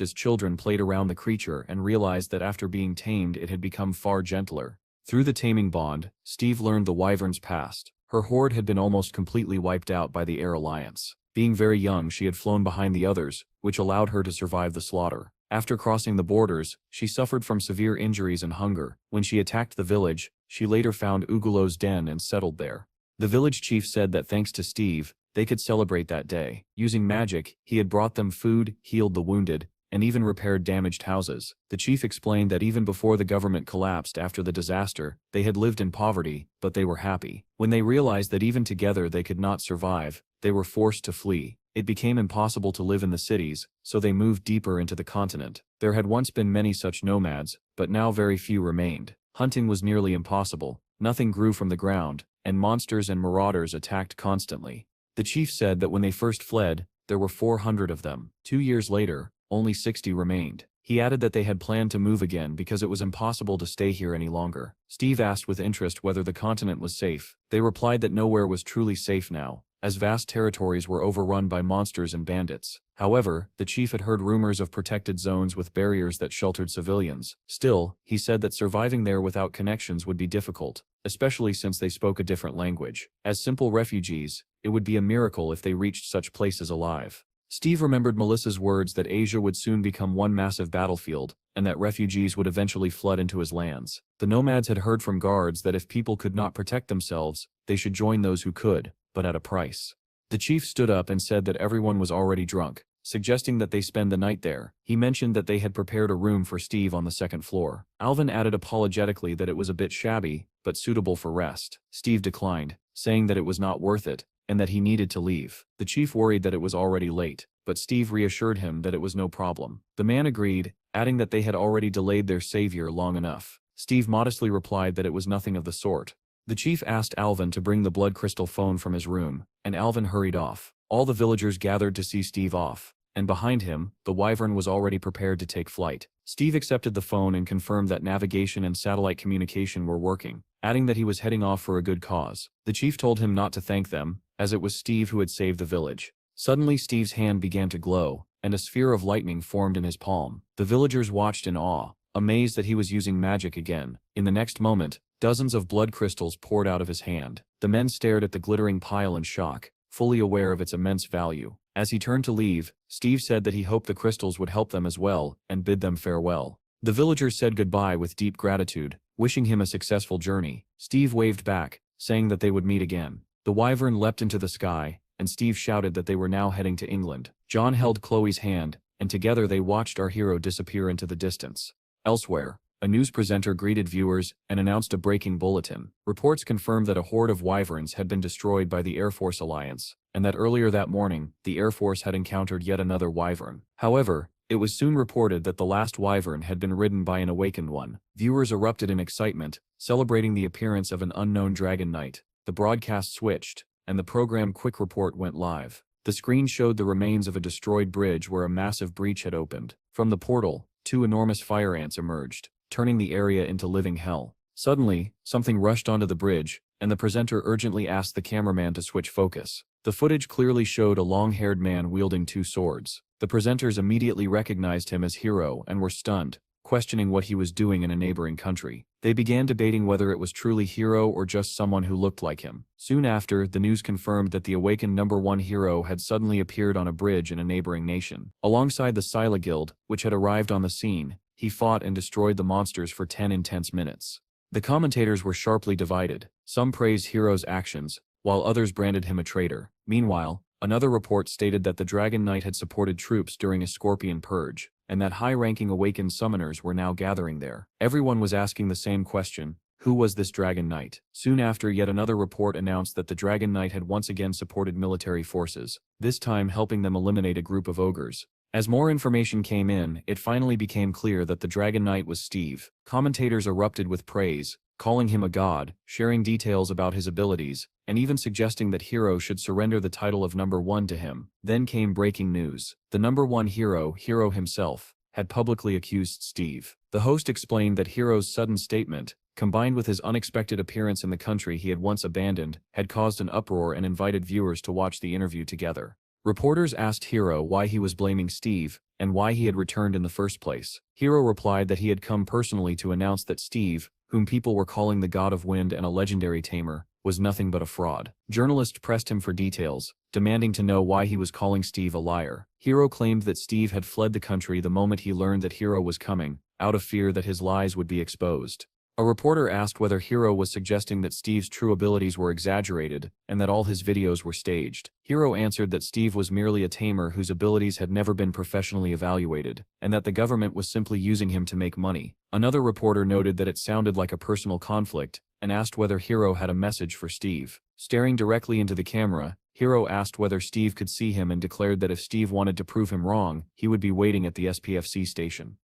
as children played around the creature and realized that after being tamed it had become far gentler. Through the taming bond, Steve learned the wyvern's past. Her horde had been almost completely wiped out by the Air Alliance. Being very young, she had flown behind the others, which allowed her to survive the slaughter. After crossing the borders, she suffered from severe injuries and hunger. When she attacked the village, she later found Ugulo's den and settled there. The village chief said that thanks to Steve, they could celebrate that day. Using magic, he had brought them food, healed the wounded, and even repaired damaged houses. The chief explained that even before the government collapsed after the disaster, they had lived in poverty, but they were happy. When they realized that even together they could not survive, they were forced to flee. It became impossible to live in the cities, so they moved deeper into the continent. There had once been many such nomads, but now very few remained. Hunting was nearly impossible, nothing grew from the ground, and monsters and marauders attacked constantly. The chief said that when they first fled, there were 400 of them. 2 years later, only 60 remained. He added that they had planned to move again because it was impossible to stay here any longer. Steve asked with interest whether the continent was safe. They replied that nowhere was truly safe now, as vast territories were overrun by monsters and bandits. However, the chief had heard rumors of protected zones with barriers that sheltered civilians. Still, he said that surviving there without connections would be difficult, especially since they spoke a different language. As simple refugees, it would be a miracle if they reached such places alive. Steve remembered Melissa's words that Asia would soon become one massive battlefield, and that refugees would eventually flood into his lands. The nomads had heard from guards that if people could not protect themselves, they should join those who could, but at a price. The chief stood up and said that everyone was already drunk, suggesting that they spend the night there. He mentioned that they had prepared a room for Steve on the second floor. Alvin added apologetically that it was a bit shabby, but suitable for rest. Steve declined, saying that it was not worth it, and that he needed to leave. The chief worried that it was already late, but Steve reassured him that it was no problem. The man agreed, adding that they had already delayed their savior long enough. Steve modestly replied that it was nothing of the sort. The chief asked Alvin to bring the blood crystal phone from his room, and Alvin hurried off. All the villagers gathered to see Steve off, and behind him, the wyvern was already prepared to take flight. Steve accepted the phone and confirmed that navigation and satellite communication were working, adding that he was heading off for a good cause. The chief told him not to thank them, as it was Steve who had saved the village. Suddenly Steve's hand began to glow, and a sphere of lightning formed in his palm. The villagers watched in awe, amazed that he was using magic again. In the next moment, dozens of blood crystals poured out of his hand. The men stared at the glittering pile in shock, fully aware of its immense value. As he turned to leave, Steve said that he hoped the crystals would help them as well, and bid them farewell. The villagers said goodbye with deep gratitude, wishing him a successful journey. Steve waved back, saying that they would meet again. The wyvern leapt into the sky, and Steve shouted that they were now heading to England. John held Chloe's hand, and together they watched our hero disappear into the distance. Elsewhere, a news presenter greeted viewers and announced a breaking bulletin. Reports confirmed that a horde of wyverns had been destroyed by the Air Force Alliance, and that earlier that morning, the Air Force had encountered yet another wyvern. However, it was soon reported that the last wyvern had been ridden by an awakened one. Viewers erupted in excitement, celebrating the appearance of an unknown dragon knight. The broadcast switched, and the program Quick Report went live. The screen showed the remains of a destroyed bridge where a massive breach had opened. From the portal, 2 enormous fire ants emerged, turning the area into living hell. Suddenly, something rushed onto the bridge, and the presenter urgently asked the cameraman to switch focus. The footage clearly showed a long-haired man wielding 2 swords. The presenters immediately recognized him as Hero and were stunned, questioning what he was doing in a neighboring country. They began debating whether it was truly Hero or just someone who looked like him. Soon after, the news confirmed that the awakened #1 hero had suddenly appeared on a bridge in a neighboring nation. Alongside the Scylla Guild, which had arrived on the scene, he fought and destroyed the monsters for 10 intense minutes. The commentators were sharply divided. Some praised Hero's actions, while others branded him a traitor. Meanwhile, another report stated that the Dragon Knight had supported troops during a Scorpion Purge, and that high-ranking awakened summoners were now gathering there. Everyone was asking the same question: who was this Dragon Knight? Soon after, yet another report announced that the Dragon Knight had once again supported military forces, this time helping them eliminate a group of ogres. As more information came in, it finally became clear that the Dragon Knight was Steve. Commentators erupted with praise, calling him a god, sharing details about his abilities, and even suggesting that Hero should surrender the title of #1 to him. Then came breaking news. The #1 hero, Hero himself, had publicly accused Steve. The host explained that Hero's sudden statement, combined with his unexpected appearance in the country he had once abandoned, had caused an uproar and invited viewers to watch the interview together. Reporters asked Hero why he was blaming Steve, and why he had returned in the first place. Hero replied that he had come personally to announce that Steve, whom people were calling the God of Wind and a legendary tamer, was nothing but a fraud. Journalists pressed him for details, demanding to know why he was calling Steve a liar. Hero claimed that Steve had fled the country the moment he learned that Hero was coming, out of fear that his lies would be exposed. A reporter asked whether Hero was suggesting that Steve's true abilities were exaggerated, and that all his videos were staged. Hero answered that Steve was merely a tamer whose abilities had never been professionally evaluated, and that the government was simply using him to make money. Another reporter noted that it sounded like a personal conflict, and asked whether Hero had a message for Steve. Staring directly into the camera, Hero asked whether Steve could see him and declared that if Steve wanted to prove him wrong, he would be waiting at the SPFC station.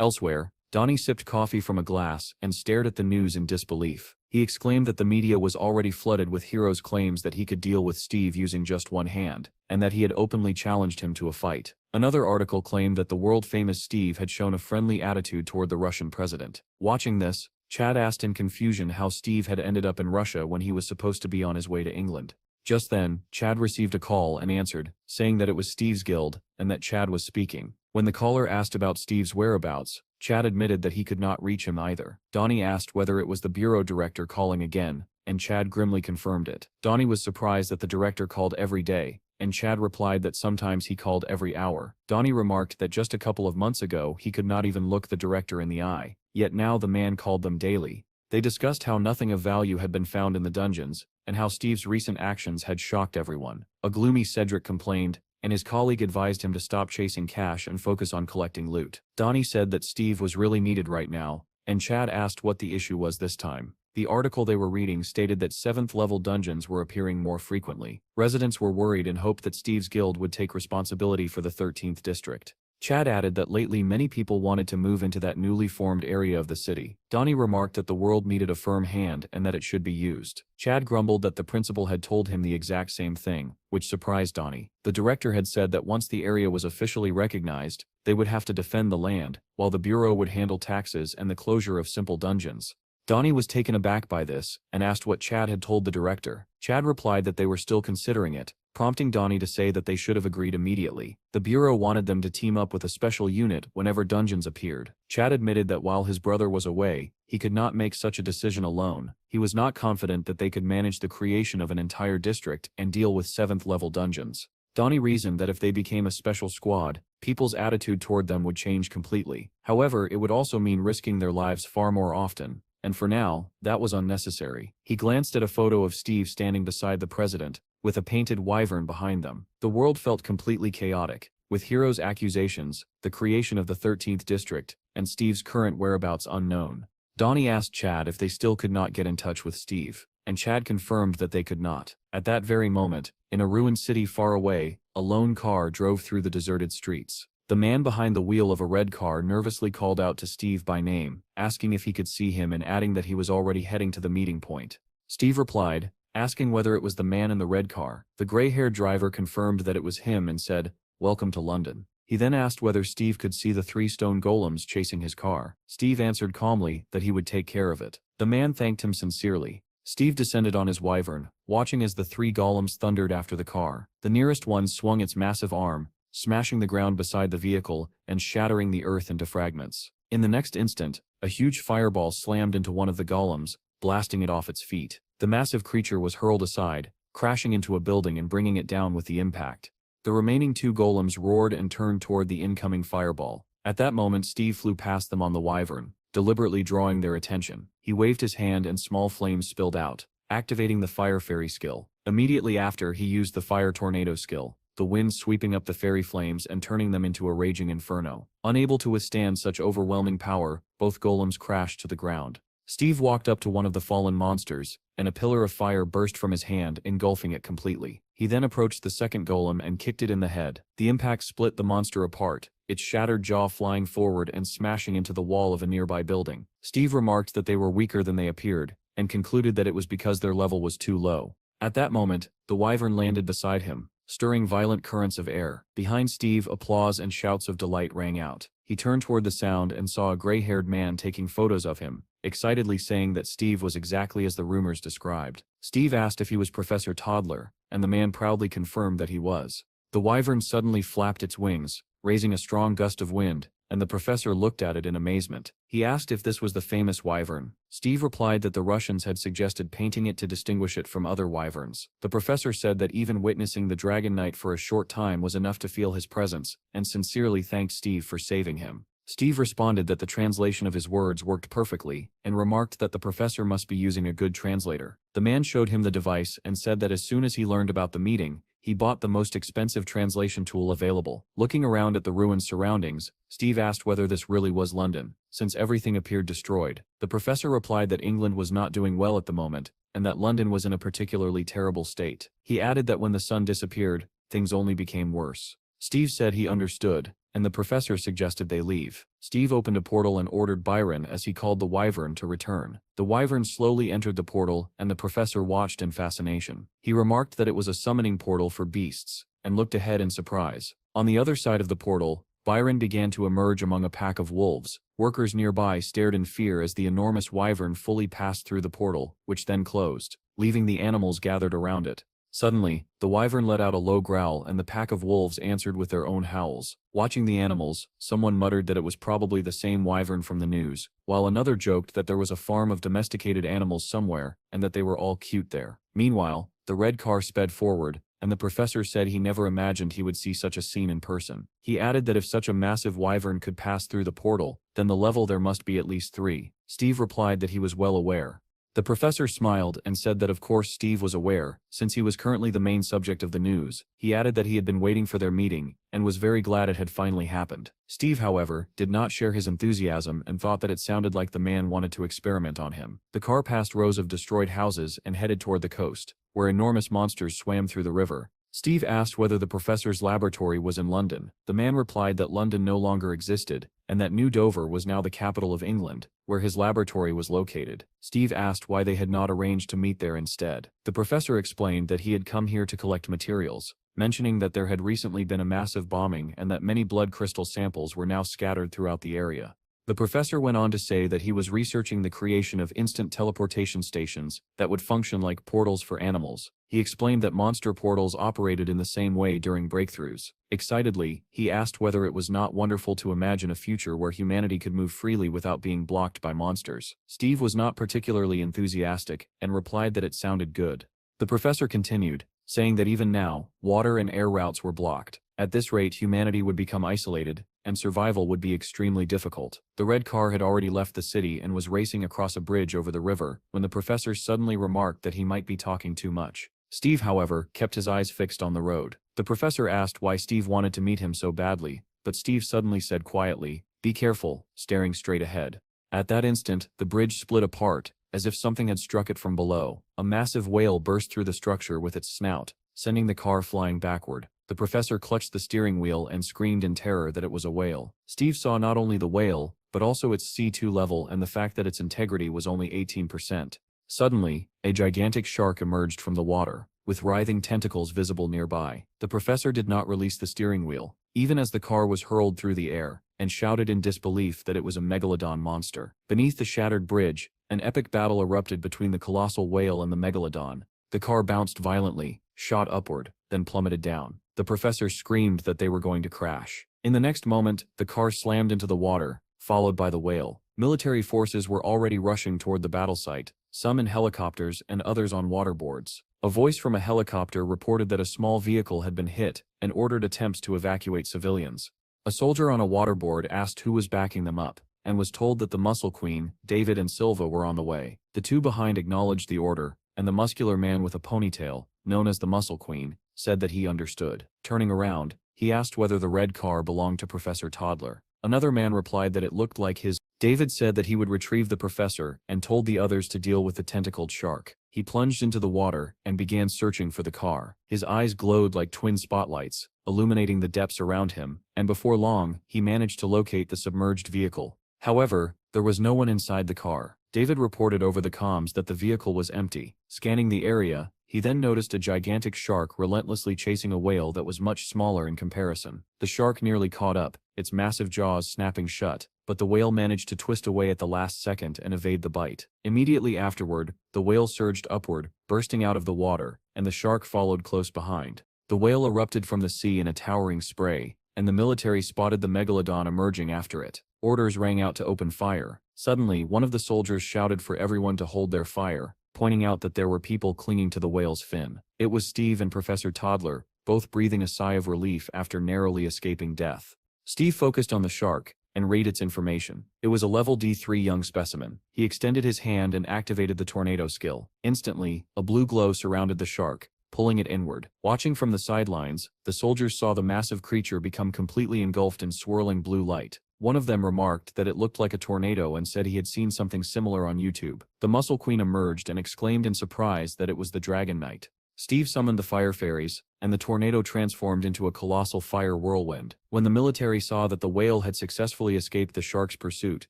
Elsewhere, Donnie sipped coffee from a glass and stared at the news in disbelief. He exclaimed that the media was already flooded with Hero's claims that he could deal with Steve using just one hand, and that he had openly challenged him to a fight. Another article claimed that the world-famous Steve had shown a friendly attitude toward the Russian president. Watching this, Chad asked in confusion how Steve had ended up in Russia when he was supposed to be on his way to England. Just then, Chad received a call and answered, saying that it was Steve's guild, and that Chad was speaking. When the caller asked about Steve's whereabouts, Chad admitted that he could not reach him either. Donnie asked whether it was the bureau director calling again, and Chad grimly confirmed it. Donnie was surprised that the director called every day, and Chad replied that sometimes he called every hour. Donnie remarked that just a couple of months ago he could not even look the director in the eye, yet now the man called them daily. They discussed how nothing of value had been found in the dungeons, and how Steve's recent actions had shocked everyone. A gloomy Cedric complained, and his colleague advised him to stop chasing cash and focus on collecting loot. Donnie said that Steve was really needed right now, and Chad asked what the issue was this time. The article they were reading stated that 7th-level dungeons were appearing more frequently. Residents were worried and hoped that Steve's guild would take responsibility for the 13th district. Chad added that lately many people wanted to move into that newly formed area of the city. Donnie remarked that the world needed a firm hand and that it should be used. Chad grumbled that the principal had told him the exact same thing, which surprised Donnie. The director had said that once the area was officially recognized, they would have to defend the land, while the bureau would handle taxes and the closure of simple dungeons. Donnie was taken aback by this, and asked what Chad had told the director. Chad replied that they were still considering it, prompting Donnie to say that they should have agreed immediately. The bureau wanted them to team up with a special unit whenever dungeons appeared. Chad admitted that while his brother was away, he could not make such a decision alone. He was not confident that they could manage the creation of an entire district and deal with 7th-level dungeons. Donnie reasoned that if they became a special squad, people's attitude toward them would change completely. However, it would also mean risking their lives far more often. And for now, that was unnecessary. He glanced at a photo of Steve standing beside the president, with a painted wyvern behind them. The world felt completely chaotic, with Hero's accusations, the creation of the 13th district, and Steve's current whereabouts unknown. Donnie asked Chad if they still could not get in touch with Steve, and Chad confirmed that they could not. At that very moment, in a ruined city far away, a lone car drove through the deserted streets. The man behind the wheel of a red car nervously called out to Steve by name, asking if he could see him and adding that he was already heading to the meeting point. Steve replied, asking whether it was the man in the red car. The gray-haired driver confirmed that it was him and said, "Welcome to London." He then asked whether Steve could see the 3 stone golems chasing his car. Steve answered calmly that he would take care of it. The man thanked him sincerely. Steve descended on his wyvern, watching as the 3 golems thundered after the car. The nearest one swung its massive arm, smashing the ground beside the vehicle and shattering the earth into fragments. In the next instant, a huge fireball slammed into one of the golems, blasting it off its feet. The massive creature was hurled aside, crashing into a building and bringing it down with the impact. The remaining 2 golems roared and turned toward the incoming fireball. At that moment, Steve flew past them on the wyvern, deliberately drawing their attention. He waved his hand and small flames spilled out, activating the fire fairy skill. Immediately after, he used the fire tornado skill, the wind sweeping up the fairy flames and turning them into a raging inferno. Unable to withstand such overwhelming power, both golems crashed to the ground. Steve walked up to one of the fallen monsters, and a pillar of fire burst from his hand, engulfing it completely. He then approached the second golem and kicked it in the head. The impact split the monster apart, its shattered jaw flying forward and smashing into the wall of a nearby building. Steve remarked that they were weaker than they appeared, and concluded that it was because their level was too low. At that moment, the wyvern landed beside him, stirring violent currents of air. Behind Steve, applause and shouts of delight rang out. He turned toward the sound and saw a gray-haired man taking photos of him, excitedly saying that Steve was exactly as the rumors described. Steve asked if he was Professor Toddler, and the man proudly confirmed that he was. The wyvern suddenly flapped its wings, raising a strong gust of wind, and the professor looked at it in amazement. He asked if this was the famous wyvern. Steve replied that the Russians had suggested painting it to distinguish it from other wyverns. The professor said that even witnessing the Dragon Knight for a short time was enough to feel his presence, and sincerely thanked Steve for saving him. Steve responded that the translation of his words worked perfectly, and remarked that the professor must be using a good translator. The man showed him the device and said that as soon as he learned about the meeting, he bought the most expensive translation tool available. Looking around at the ruined surroundings, Steve asked whether this really was London, since everything appeared destroyed. The professor replied that England was not doing well at the moment, and that London was in a particularly terrible state. He added that when the sun disappeared, things only became worse. Steve said he understood, and the professor suggested they leave. Steve opened a portal and ordered Byron, as he called the wyvern, to return. The wyvern slowly entered the portal, and the professor watched in fascination. He remarked that it was a summoning portal for beasts, and looked ahead in surprise. On the other side of the portal, Byron began to emerge among a pack of wolves. Workers nearby stared in fear as the enormous wyvern fully passed through the portal, which then closed, leaving the animals gathered around it. Suddenly, the wyvern let out a low growl and the pack of wolves answered with their own howls. Watching the animals, someone muttered that it was probably the same wyvern from the news, while another joked that there was a farm of domesticated animals somewhere, and that they were all cute there. Meanwhile, the red car sped forward, and the professor said he never imagined he would see such a scene in person. He added that if such a massive wyvern could pass through the portal, then the level there must be at least 3. Steve replied that he was well aware. The professor smiled and said that of course Steve was aware, since he was currently the main subject of the news. He added that he had been waiting for their meeting, and was very glad it had finally happened. Steve, however, did not share his enthusiasm and thought that it sounded like the man wanted to experiment on him. The car passed rows of destroyed houses and headed toward the coast, where enormous monsters swam through the river, Steve asked whether the professor's laboratory was in London. The man replied that London no longer existed, and that New Dover was now the capital of England, where his laboratory was located. Steve asked why they had not arranged to meet there instead. The professor explained that he had come here to collect materials, mentioning that there had recently been a massive bombing and that many blood crystal samples were now scattered throughout the area. The professor went on to say that he was researching the creation of instant teleportation stations that would function like portals for animals. He explained that monster portals operated in the same way during breakthroughs. Excitedly, he asked whether it was not wonderful to imagine a future where humanity could move freely without being blocked by monsters. Steve was not particularly enthusiastic and replied that it sounded good. The professor continued, saying that even now, water and air routes were blocked. At this rate, humanity would become isolated, and survival would be extremely difficult. The red car had already left the city and was racing across a bridge over the river, when the professor suddenly remarked that he might be talking too much. Steve, however, kept his eyes fixed on the road. The professor asked why Steve wanted to meet him so badly, but Steve suddenly said quietly, "Be careful," staring straight ahead. At that instant, the bridge split apart, as if something had struck it from below. A massive whale burst through the structure with its snout, sending the car flying backward. The professor clutched the steering wheel and screamed in terror that it was a whale. Steve saw not only the whale, but also its C2 level and the fact that its integrity was only 18%. Suddenly, a gigantic shark emerged from the water, with writhing tentacles visible nearby. The professor did not release the steering wheel, even as the car was hurled through the air, and shouted in disbelief that it was a megalodon monster. Beneath the shattered bridge, an epic battle erupted between the colossal whale and the megalodon. The car bounced violently, shot upward, then plummeted down. The professor screamed that they were going to crash. In the next moment, the car slammed into the water, followed by the whale. Military forces were already rushing toward the battle site, some in helicopters and others on waterboards. A voice from a helicopter reported that a small vehicle had been hit and ordered attempts to evacuate civilians. A soldier on a waterboard asked who was backing them up, and was told that the Muscle Queen, David and Silva were on the way. The two behind acknowledged the order, and the muscular man with a ponytail, known as the Muscle Queen, said that he understood. Turning around, he asked whether the red car belonged to Professor Toddler. Another man replied that it looked like his. David said that he would retrieve the professor and told the others to deal with the tentacled shark. He plunged into the water and began searching for the car. His eyes glowed like twin spotlights, illuminating the depths around him, and before long, he managed to locate the submerged vehicle. However, there was no one inside the car. David reported over the comms that the vehicle was empty. Scanning the area, he then noticed a gigantic shark relentlessly chasing a whale that was much smaller in comparison. The shark nearly caught up, its massive jaws snapping shut, but the whale managed to twist away at the last second and evade the bite. Immediately afterward, the whale surged upward, bursting out of the water, and the shark followed close behind. The whale erupted from the sea in a towering spray, and the military spotted the megalodon emerging after it. Orders rang out to open fire. Suddenly, one of the soldiers shouted for everyone to hold their fire, pointing out that there were people clinging to the whale's fin. It was Steve and Professor Toddler, both breathing a sigh of relief after narrowly escaping death. Steve focused on the shark and read its information. It was a level D3 young specimen. He extended his hand and activated the tornado skill. Instantly, a blue glow surrounded the shark, pulling it inward. Watching from the sidelines, the soldiers saw the massive creature become completely engulfed in swirling blue light. One of them remarked that it looked like a tornado and said he had seen something similar on YouTube. The Muscle Queen emerged and exclaimed in surprise that it was the Dragon Knight. Steve summoned the fire fairies, and the tornado transformed into a colossal fire whirlwind. When the military saw that the whale had successfully escaped the shark's pursuit,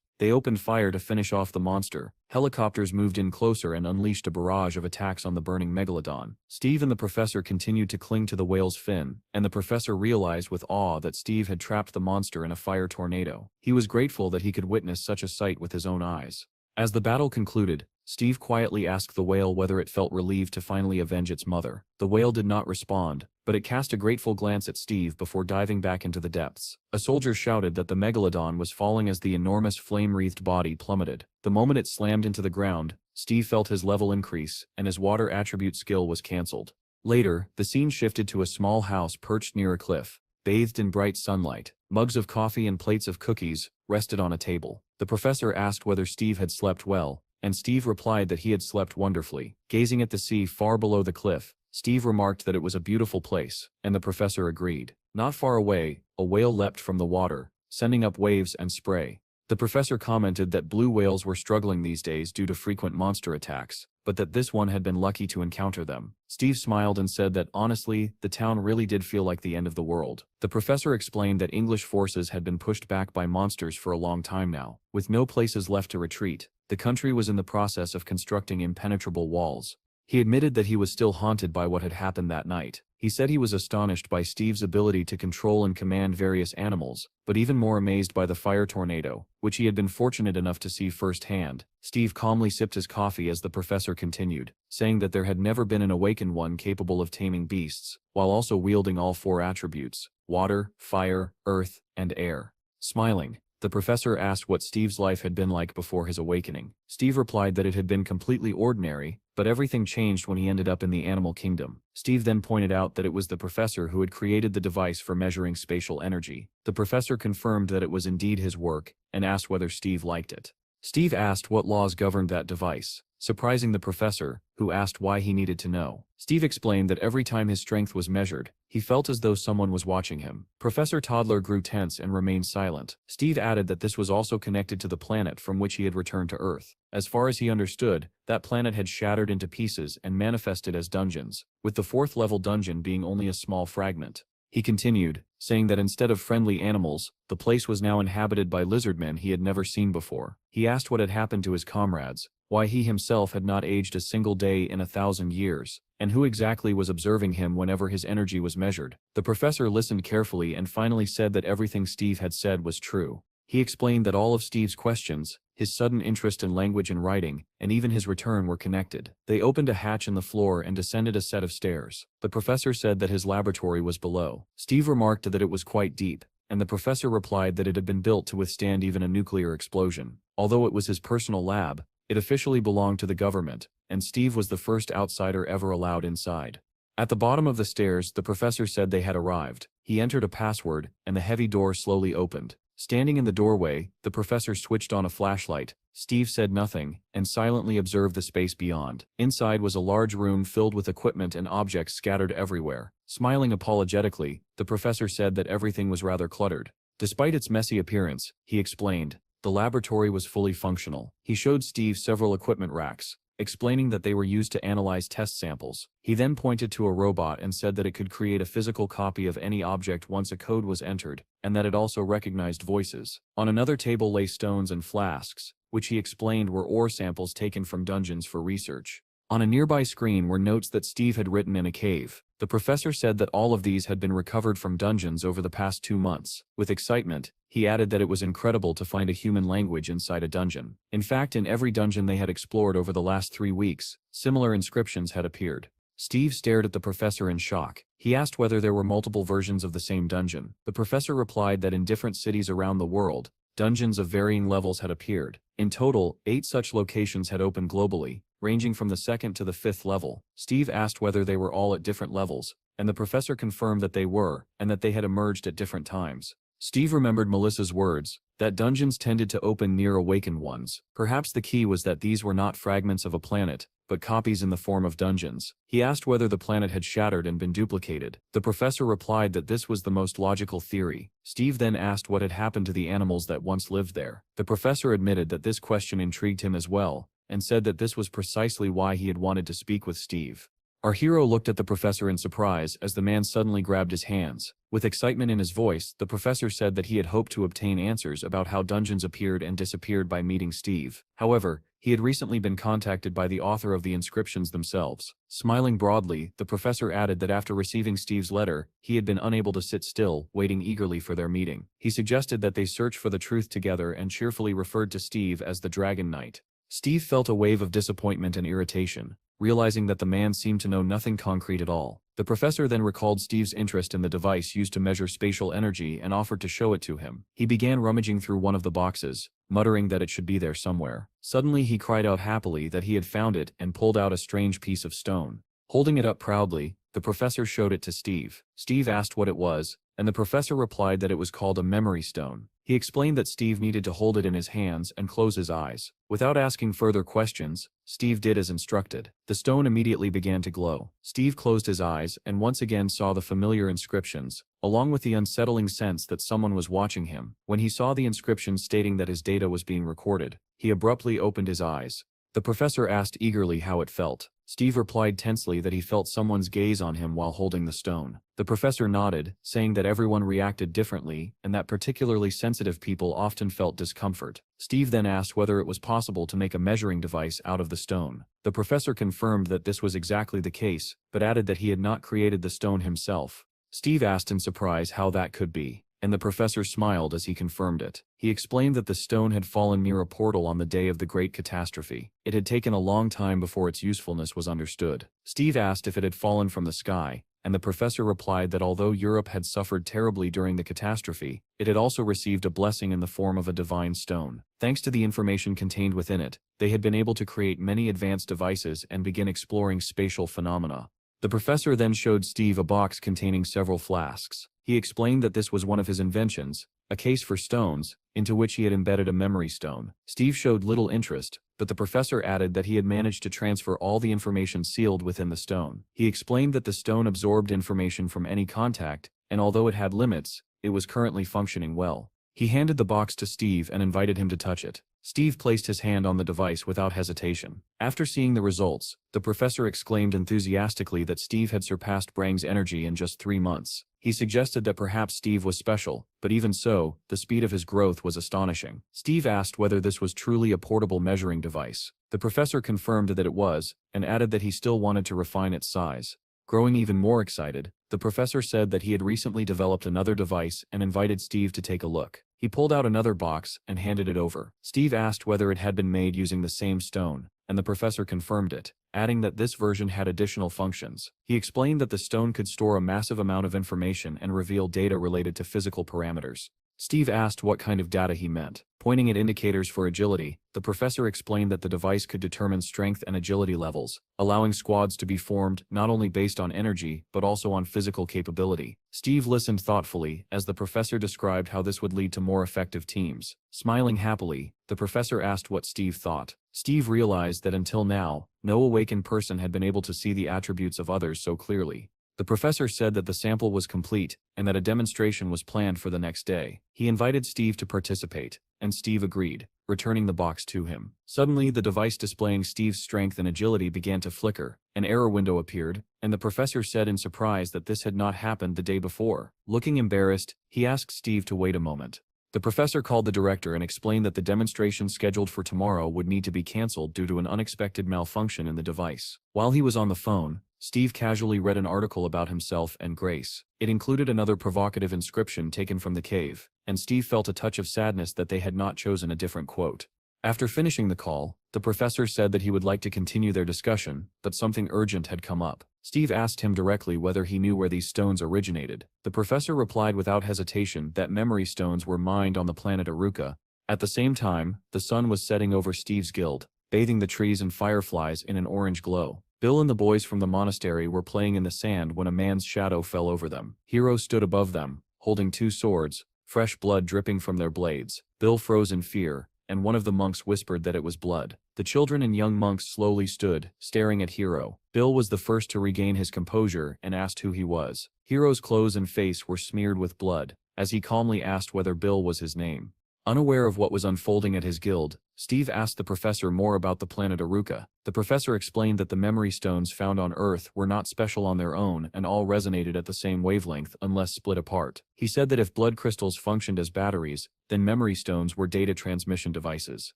they opened fire to finish off the monster. Helicopters moved in closer and unleashed a barrage of attacks on the burning megalodon. Steve and the professor continued to cling to the whale's fin, and the professor realized with awe that Steve had trapped the monster in a fire tornado. He was grateful that he could witness such a sight with his own eyes. As the battle concluded, Steve quietly asked the whale whether it felt relieved to finally avenge its mother. The whale did not respond, but it cast a grateful glance at Steve before diving back into the depths. A soldier shouted that the megalodon was falling as the enormous flame-wreathed body plummeted. The moment it slammed into the ground, Steve felt his level increase, and his water attribute skill was cancelled. Later, the scene shifted to a small house perched near a cliff, bathed in bright sunlight. Mugs of coffee and plates of cookies rested on a table. The professor asked whether Steve had slept well, and Steve replied that he had slept wonderfully. Gazing at the sea far below the cliff, Steve remarked that it was a beautiful place, and the professor agreed. Not far away, a whale leapt from the water, sending up waves and spray. The professor commented that blue whales were struggling these days due to frequent monster attacks, but that this one had been lucky to encounter them. Steve smiled and said that honestly, the town really did feel like the end of the world. The professor explained that English forces had been pushed back by monsters for a long time now. With no places left to retreat, the country was in the process of constructing impenetrable walls. He admitted that he was still haunted by what had happened that night. He said he was astonished by Steve's ability to control and command various animals, but even more amazed by the fire tornado, which he had been fortunate enough to see firsthand. Steve calmly sipped his coffee as the professor continued, saying that there had never been an awakened one capable of taming beasts, while also wielding all four attributes: water, fire, earth, and air. Smiling, the professor asked what Steve's life had been like before his awakening. Steve replied that it had been completely ordinary, but everything changed when he ended up in the animal kingdom. Steve then pointed out that it was the professor who had created the device for measuring spatial energy. The professor confirmed that it was indeed his work, and asked whether Steve liked it. Steve asked what laws governed that device, surprising the professor, who asked why he needed to know. Steve explained that every time his strength was measured, he felt as though someone was watching him. Professor Toddler grew tense and remained silent. Steve added that this was also connected to the planet from which he had returned to Earth. As far as he understood, that planet had shattered into pieces and manifested as dungeons, with the fourth-level dungeon being only a small fragment. He continued, saying that instead of friendly animals, the place was now inhabited by lizardmen he had never seen before. He asked what had happened to his comrades, why he himself had not aged a single day in 1,000 years, and who exactly was observing him whenever his energy was measured. The professor listened carefully and finally said that everything Steve had said was true. He explained that all of Steve's questions, his sudden interest in language and writing, and even his return were connected. They opened a hatch in the floor and descended a set of stairs. The professor said that his laboratory was below. Steve remarked that it was quite deep, and the professor replied that it had been built to withstand even a nuclear explosion. Although it was his personal lab, it officially belonged to the government, and Steve was the first outsider ever allowed inside. At the bottom of the stairs, the professor said they had arrived. He entered a password, and the heavy door slowly opened. Standing in the doorway, the professor switched on a flashlight. Steve said nothing, and silently observed the space beyond. Inside was a large room filled with equipment and objects scattered everywhere. Smiling apologetically, the professor said that everything was rather cluttered. Despite its messy appearance, he explained, the laboratory was fully functional. He showed Steve several equipment racks, explaining that they were used to analyze test samples. He then pointed to a robot and said that it could create a physical copy of any object once a code was entered, and that it also recognized voices. On another table lay stones and flasks, which he explained were ore samples taken from dungeons for research. On a nearby screen were notes that Steve had written in a cave. The professor said that all of these had been recovered from dungeons over the past 2 months. With excitement, he added that it was incredible to find a human language inside a dungeon. In fact, in every dungeon they had explored over the last 3 weeks, similar inscriptions had appeared. Steve stared at the professor in shock. He asked whether there were multiple versions of the same dungeon. The professor replied that in different cities around the world, dungeons of varying levels had appeared. In total, 8 such locations had opened globally, ranging from the 2nd to the 5th level. Steve asked whether they were all at different levels, and the professor confirmed that they were, and that they had emerged at different times. Steve remembered Melissa's words, that dungeons tended to open near awakened ones. Perhaps the key was that these were not fragments of a planet, but copies in the form of dungeons. He asked whether the planet had shattered and been duplicated. The professor replied that this was the most logical theory. Steve then asked what had happened to the animals that once lived there. The professor admitted that this question intrigued him as well, and said that this was precisely why he had wanted to speak with Steve. Our hero looked at the professor in surprise as the man suddenly grabbed his hands. With excitement in his voice, the professor said that he had hoped to obtain answers about how dungeons appeared and disappeared by meeting Steve. However, he had recently been contacted by the author of the inscriptions themselves. Smiling broadly, the professor added that after receiving Steve's letter, he had been unable to sit still, waiting eagerly for their meeting. He suggested that they search for the truth together and cheerfully referred to Steve as the Dragon Knight. Steve felt a wave of disappointment and irritation, realizing that the man seemed to know nothing concrete at all. The professor then recalled Steve's interest in the device used to measure spatial energy and offered to show it to him. He began rummaging through one of the boxes, muttering that it should be there somewhere. Suddenly he cried out happily that he had found it and pulled out a strange piece of stone. Holding it up proudly, the professor showed it to Steve. Steve asked what it was, and the professor replied that it was called a memory stone. He explained that Steve needed to hold it in his hands and close his eyes. Without asking further questions, Steve did as instructed. The stone immediately began to glow. Steve closed his eyes and once again saw the familiar inscriptions, along with the unsettling sense that someone was watching him. When he saw the inscription stating that his data was being recorded, he abruptly opened his eyes. The professor asked eagerly how it felt. Steve replied tensely that he felt someone's gaze on him while holding the stone. The professor nodded, saying that everyone reacted differently and that particularly sensitive people often felt discomfort. Steve then asked whether it was possible to make a measuring device out of the stone. The professor confirmed that this was exactly the case, but added that he had not created the stone himself. Steve asked in surprise how that could be, and the professor smiled as he confirmed it. He explained that the stone had fallen near a portal on the day of the Great Catastrophe. It had taken a long time before its usefulness was understood. Steve asked if it had fallen from the sky, and the professor replied that although Europe had suffered terribly during the catastrophe, it had also received a blessing in the form of a divine stone. Thanks to the information contained within it, they had been able to create many advanced devices and begin exploring spatial phenomena. The professor then showed Steve a box containing several flasks. He explained that this was one of his inventions, a case for stones, into which he had embedded a memory stone. Steve showed little interest, but the professor added that he had managed to transfer all the information sealed within the stone. He explained that the stone absorbed information from any contact, and although it had limits, it was currently functioning well. He handed the box to Steve and invited him to touch it. Steve placed his hand on the device without hesitation. After seeing the results, the professor exclaimed enthusiastically that Steve had surpassed Brang's energy in just 3 months. He suggested that perhaps Steve was special, but even so, the speed of his growth was astonishing. Steve asked whether this was truly a portable measuring device. The professor confirmed that it was, and added that he still wanted to refine its size. Growing even more excited, the professor said that he had recently developed another device and invited Steve to take a look. He pulled out another box and handed it over. Steve asked whether it had been made using the same stone, and the professor confirmed it, adding that this version had additional functions. He explained that the stone could store a massive amount of information and reveal data related to physical parameters. Steve asked what kind of data he meant. Pointing at indicators for agility, the professor explained that the device could determine strength and agility levels, allowing squads to be formed not only based on energy but also on physical capability. Steve listened thoughtfully as the professor described how this would lead to more effective teams. Smiling happily, the professor asked what Steve thought. Steve realized that until now, no awakened person had been able to see the attributes of others so clearly. The professor said that the sample was complete and that a demonstration was planned for the next day. He invited Steve to participate, and Steve agreed, returning the box to him. Suddenly, the device displaying Steve's strength and agility began to flicker. An error window appeared, and the professor said in surprise that this had not happened the day before. Looking embarrassed, he asked Steve to wait a moment. The professor called the director and explained that the demonstration scheduled for tomorrow would need to be cancelled due to an unexpected malfunction in the device. While he was on the phone, Steve casually read an article about himself and Grace. It included another provocative inscription taken from the cave, and Steve felt a touch of sadness that they had not chosen a different quote. After finishing the call, the professor said that he would like to continue their discussion, but something urgent had come up. Steve asked him directly whether he knew where these stones originated. The professor replied without hesitation that memory stones were mined on the planet Aruka. At the same time, the sun was setting over Steve's guild, bathing the trees and fireflies in an orange glow. Bill and the boys from the monastery were playing in the sand when a man's shadow fell over them. Hero stood above them, holding 2 swords, fresh blood dripping from their blades. Bill froze in fear, and one of the monks whispered that it was blood. The children and young monks slowly stood, staring at Hero. Bill was the first to regain his composure and asked who he was. Hero's clothes and face were smeared with blood, as he calmly asked whether Bill was his name. Unaware of what was unfolding at his guild, Steve asked the professor more about the planet Aruka. The professor explained that the memory stones found on Earth were not special on their own and all resonated at the same wavelength unless split apart. He said that if blood crystals functioned as batteries, then memory stones were data transmission devices.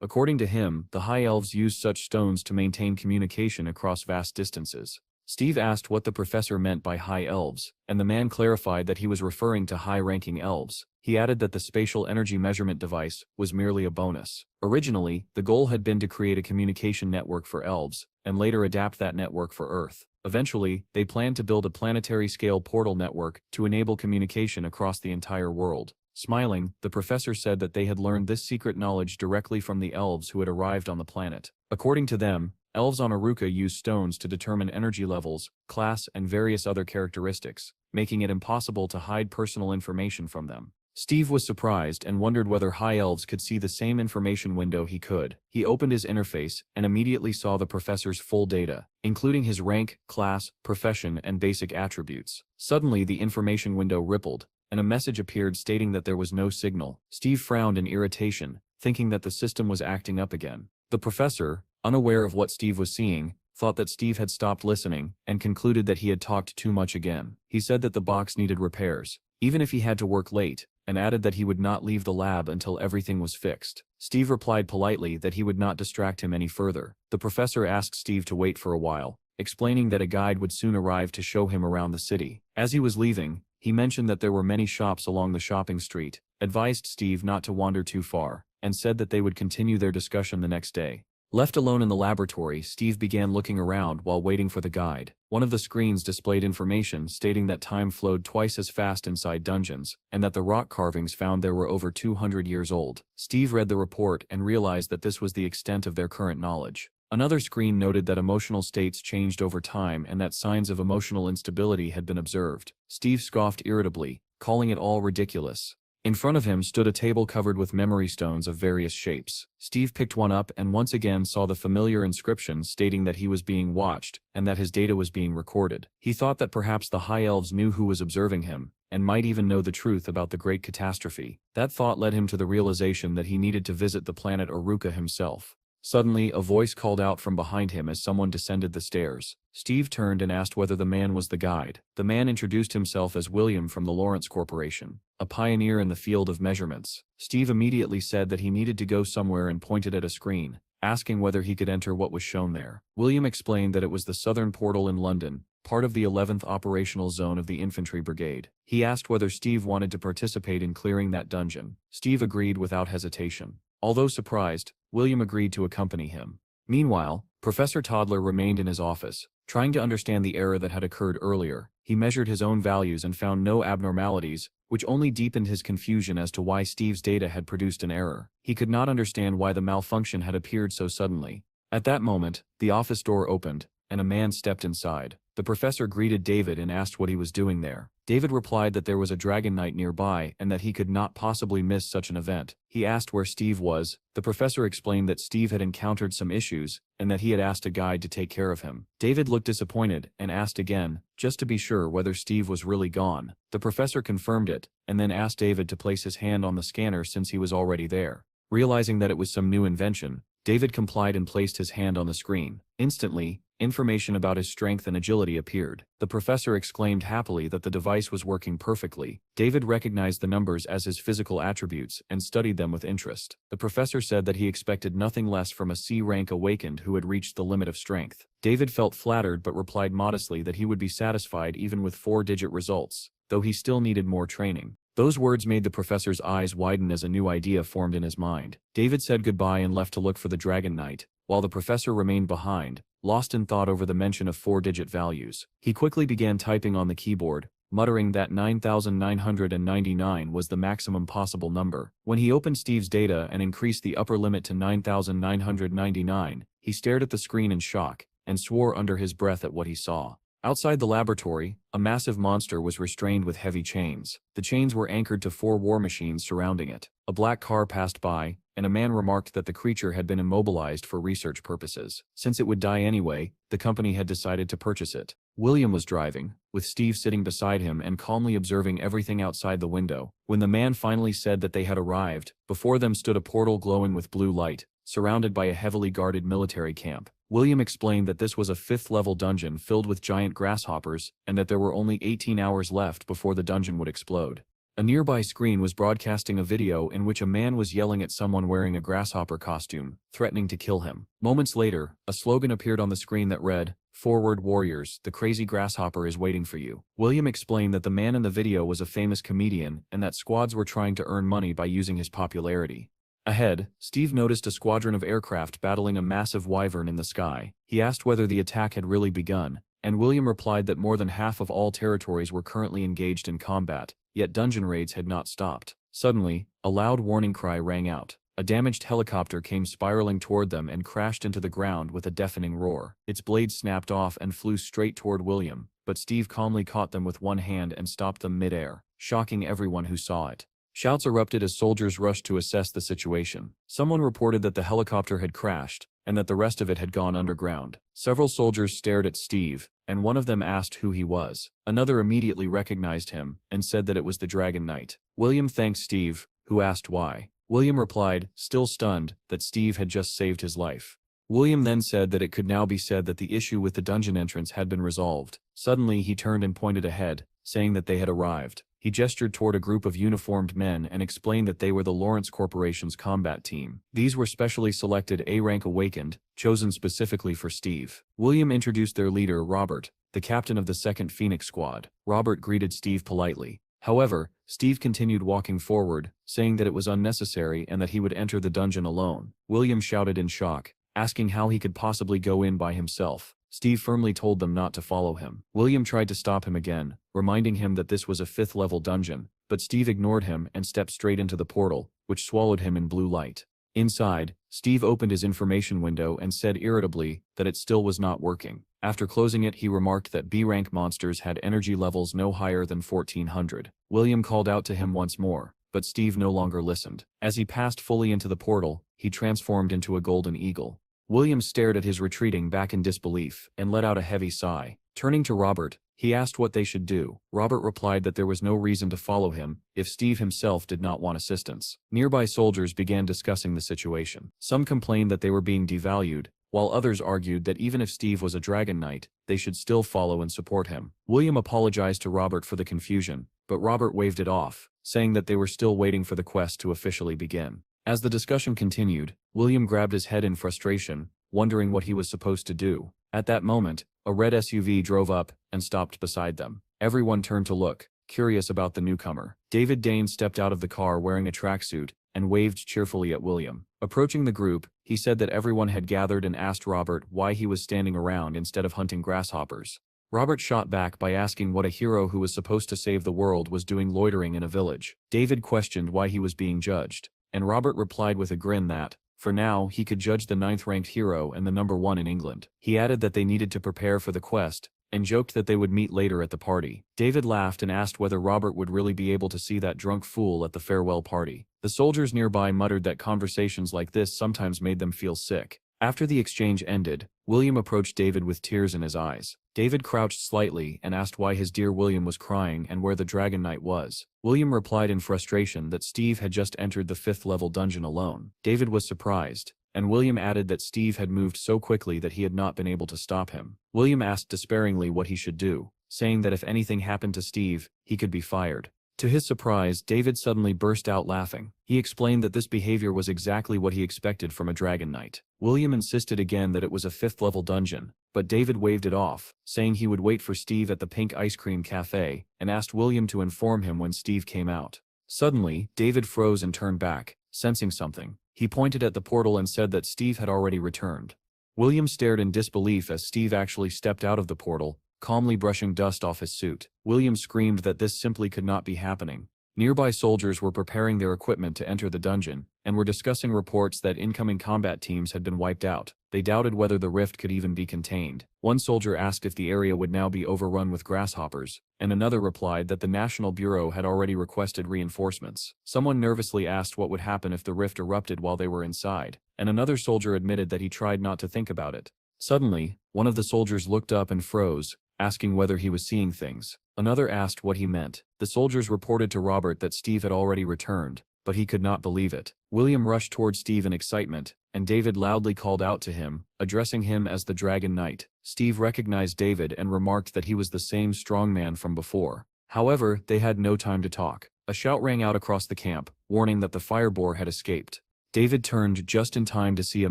According to him, the High Elves used such stones to maintain communication across vast distances. Steve asked what the professor meant by High Elves, and the man clarified that he was referring to high-ranking elves. He added that the spatial energy measurement device was merely a bonus. Originally, the goal had been to create a communication network for elves, and later adapt that network for Earth. Eventually, they planned to build a planetary-scale portal network to enable communication across the entire world. Smiling, the professor said that they had learned this secret knowledge directly from the elves who had arrived on the planet. According to them, elves on Aruka use stones to determine energy levels, class, and various other characteristics, making it impossible to hide personal information from them. Steve was surprised and wondered whether high elves could see the same information window he could. He opened his interface and immediately saw the professor's full data, including his rank, class, profession, and basic attributes. Suddenly, the information window rippled, and a message appeared stating that there was no signal. Steve frowned in irritation, thinking that the system was acting up again. The professor, unaware of what Steve was seeing, thought that Steve had stopped listening, and concluded that he had talked too much again. He said that the box needed repairs, even if he had to work late, and added that he would not leave the lab until everything was fixed. Steve replied politely that he would not distract him any further. The professor asked Steve to wait for a while, explaining that a guide would soon arrive to show him around the city. As he was leaving, he mentioned that there were many shops along the shopping street, advised Steve not to wander too far, and said that they would continue their discussion the next day. Left alone in the laboratory, Steve began looking around while waiting for the guide. One of the screens displayed information stating that time flowed twice as fast inside dungeons, and that the rock carvings found there were over 200 years old. Steve read the report and realized that this was the extent of their current knowledge. Another screen noted that emotional states changed over time and that signs of emotional instability had been observed. Steve scoffed irritably, calling it all ridiculous. In front of him stood a table covered with memory stones of various shapes. Steve picked one up and once again saw the familiar inscription stating that he was being watched and that his data was being recorded. He thought that perhaps the High Elves knew who was observing him, and might even know the truth about the Great Catastrophe. That thought led him to the realization that he needed to visit the planet Aruka himself. Suddenly, a voice called out from behind him as someone descended the stairs. Steve turned and asked whether the man was the guide. The man introduced himself as William from the Lawrence Corporation, a pioneer in the field of measurements. Steve immediately said that he needed to go somewhere and pointed at a screen, asking whether he could enter what was shown there. William explained that it was the southern portal in London, part of the 11th operational zone of the infantry brigade. He asked whether Steve wanted to participate in clearing that dungeon. Steve agreed without hesitation. Although surprised, William agreed to accompany him. Meanwhile, Professor Toddler remained in his office, trying to understand the error that had occurred earlier. He measured his own values and found no abnormalities, which only deepened his confusion as to why Steve's data had produced an error. He could not understand why the malfunction had appeared so suddenly. At that moment, the office door opened, and a man stepped inside. The professor greeted David and asked what he was doing there. David replied that there was a Dragon Knight nearby and that he could not possibly miss such an event. He asked where Steve was. The professor explained that Steve had encountered some issues and that he had asked a guide to take care of him. David looked disappointed and asked again, just to be sure whether Steve was really gone. The professor confirmed it and then asked David to place his hand on the scanner since he was already there. Realizing that it was some new invention, David complied and placed his hand on the screen. Instantly, information about his strength and agility appeared. The professor exclaimed happily that the device was working perfectly. David recognized the numbers as his physical attributes and studied them with interest. The professor said that he expected nothing less from a C-rank awakened who had reached the limit of strength. David felt flattered but replied modestly that he would be satisfied even with 4-digit results, though he still needed more training. Those words made the professor's eyes widen as a new idea formed in his mind. David said goodbye and left to look for the Dragon Knight, while the professor remained behind, lost in thought over the mention of 4-digit values. He quickly began typing on the keyboard, muttering that 9,999 was the maximum possible number. When he opened Steve's data and increased the upper limit to 9,999, he stared at the screen in shock, and swore under his breath at what he saw. Outside the laboratory, a massive monster was restrained with heavy chains. The chains were anchored to 4 war machines surrounding it. A black car passed by, and a man remarked that the creature had been immobilized for research purposes. Since it would die anyway, the company had decided to purchase it. William was driving, with Steve sitting beside him and calmly observing everything outside the window. When the man finally said that they had arrived, before them stood a portal glowing with blue light, surrounded by a heavily guarded military camp. William explained that this was a 5th-level dungeon filled with giant grasshoppers and that there were only 18 hours left before the dungeon would explode. A nearby screen was broadcasting a video in which a man was yelling at someone wearing a grasshopper costume, threatening to kill him. Moments later, a slogan appeared on the screen that read, "Forward warriors, the crazy grasshopper is waiting for you." William explained that the man in the video was a famous comedian and that squads were trying to earn money by using his popularity. Ahead, Steve noticed a squadron of aircraft battling a massive wyvern in the sky. He asked whether the attack had really begun, and William replied that more than half of all territories were currently engaged in combat, yet dungeon raids had not stopped. Suddenly, a loud warning cry rang out. A damaged helicopter came spiraling toward them and crashed into the ground with a deafening roar. Its blade snapped off and flew straight toward William, but Steve calmly caught them with one hand and stopped them mid-air, shocking everyone who saw it. Shouts erupted as soldiers rushed to assess the situation. Someone reported that the helicopter had crashed, and that the rest of it had gone underground. Several soldiers stared at Steve, and one of them asked who he was. Another immediately recognized him, and said that it was the Dragon Knight. William thanked Steve, who asked why. William replied, still stunned, that Steve had just saved his life. William then said that it could now be said that the issue with the dungeon entrance had been resolved. Suddenly he turned and pointed ahead, saying that they had arrived. He gestured toward a group of uniformed men and explained that they were the Lawrence Corporation's combat team. These were specially selected A-rank awakened, chosen specifically for Steve. William introduced their leader, Robert, the captain of the 2nd Phoenix Squad. Robert greeted Steve politely. However, Steve continued walking forward, saying that it was unnecessary and that he would enter the dungeon alone. William shouted in shock, asking how he could possibly go in by himself. Steve firmly told them not to follow him. William tried to stop him again, reminding him that this was a 5th-level dungeon, but Steve ignored him and stepped straight into the portal, which swallowed him in blue light. Inside, Steve opened his information window and said irritably that it still was not working. After closing it, he remarked that B-rank monsters had energy levels no higher than 1400. William called out to him once more, but Steve no longer listened. As he passed fully into the portal, he transformed into a golden eagle. William stared at his retreating back in disbelief and let out a heavy sigh. Turning to Robert, he asked what they should do. Robert replied that there was no reason to follow him if Steve himself did not want assistance. Nearby soldiers began discussing the situation. Some complained that they were being devalued, while others argued that even if Steve was a Dragon Knight, they should still follow and support him. William apologized to Robert for the confusion, but Robert waved it off, saying that they were still waiting for the quest to officially begin. As the discussion continued, William grabbed his head in frustration, wondering what he was supposed to do. At that moment, a red SUV drove up and stopped beside them. Everyone turned to look, curious about the newcomer. David Dane stepped out of the car wearing a tracksuit and waved cheerfully at William. Approaching the group, he said that everyone had gathered and asked Robert why he was standing around instead of hunting grasshoppers. Robert shot back by asking what a hero who was supposed to save the world was doing loitering in a village. David questioned why he was being judged, and Robert replied with a grin that, for now, he could judge the 9th-ranked hero and the #1 in England. He added that they needed to prepare for the quest, and joked that they would meet later at the party. David laughed and asked whether Robert would really be able to see that drunk fool at the farewell party. The soldiers nearby muttered that conversations like this sometimes made them feel sick. After the exchange ended, William approached David with tears in his eyes. David crouched slightly and asked why his dear William was crying and where the Dragon Knight was. William replied in frustration that Steve had just entered the 5th-level dungeon alone. David was surprised, and William added that Steve had moved so quickly that he had not been able to stop him. William asked despairingly what he should do, saying that if anything happened to Steve, he could be fired. To his surprise, David suddenly burst out laughing. He explained that this behavior was exactly what he expected from a Dragon Knight. William insisted again that it was a 5th-level dungeon, but David waved it off, saying he would wait for Steve at the Pink Ice Cream Cafe, and asked William to inform him when Steve came out. Suddenly, David froze and turned back, sensing something. He pointed at the portal and said that Steve had already returned. William stared in disbelief as Steve actually stepped out of the portal, calmly brushing dust off his suit. William screamed that this simply could not be happening. Nearby soldiers were preparing their equipment to enter the dungeon, and were discussing reports that incoming combat teams had been wiped out. They doubted whether the rift could even be contained. One soldier asked if the area would now be overrun with grasshoppers, and another replied that the National Bureau had already requested reinforcements. Someone nervously asked what would happen if the rift erupted while they were inside, and another soldier admitted that he tried not to think about it. Suddenly, one of the soldiers looked up and froze, asking whether he was seeing things. Another asked what he meant. The soldiers reported to Robert that Steve had already returned, but he could not believe it. William rushed toward Steve in excitement, and David loudly called out to him, addressing him as the Dragon Knight. Steve recognized David and remarked that he was the same strong man from before. However, they had no time to talk. A shout rang out across the camp, warning that the fire boar had escaped. David turned just in time to see a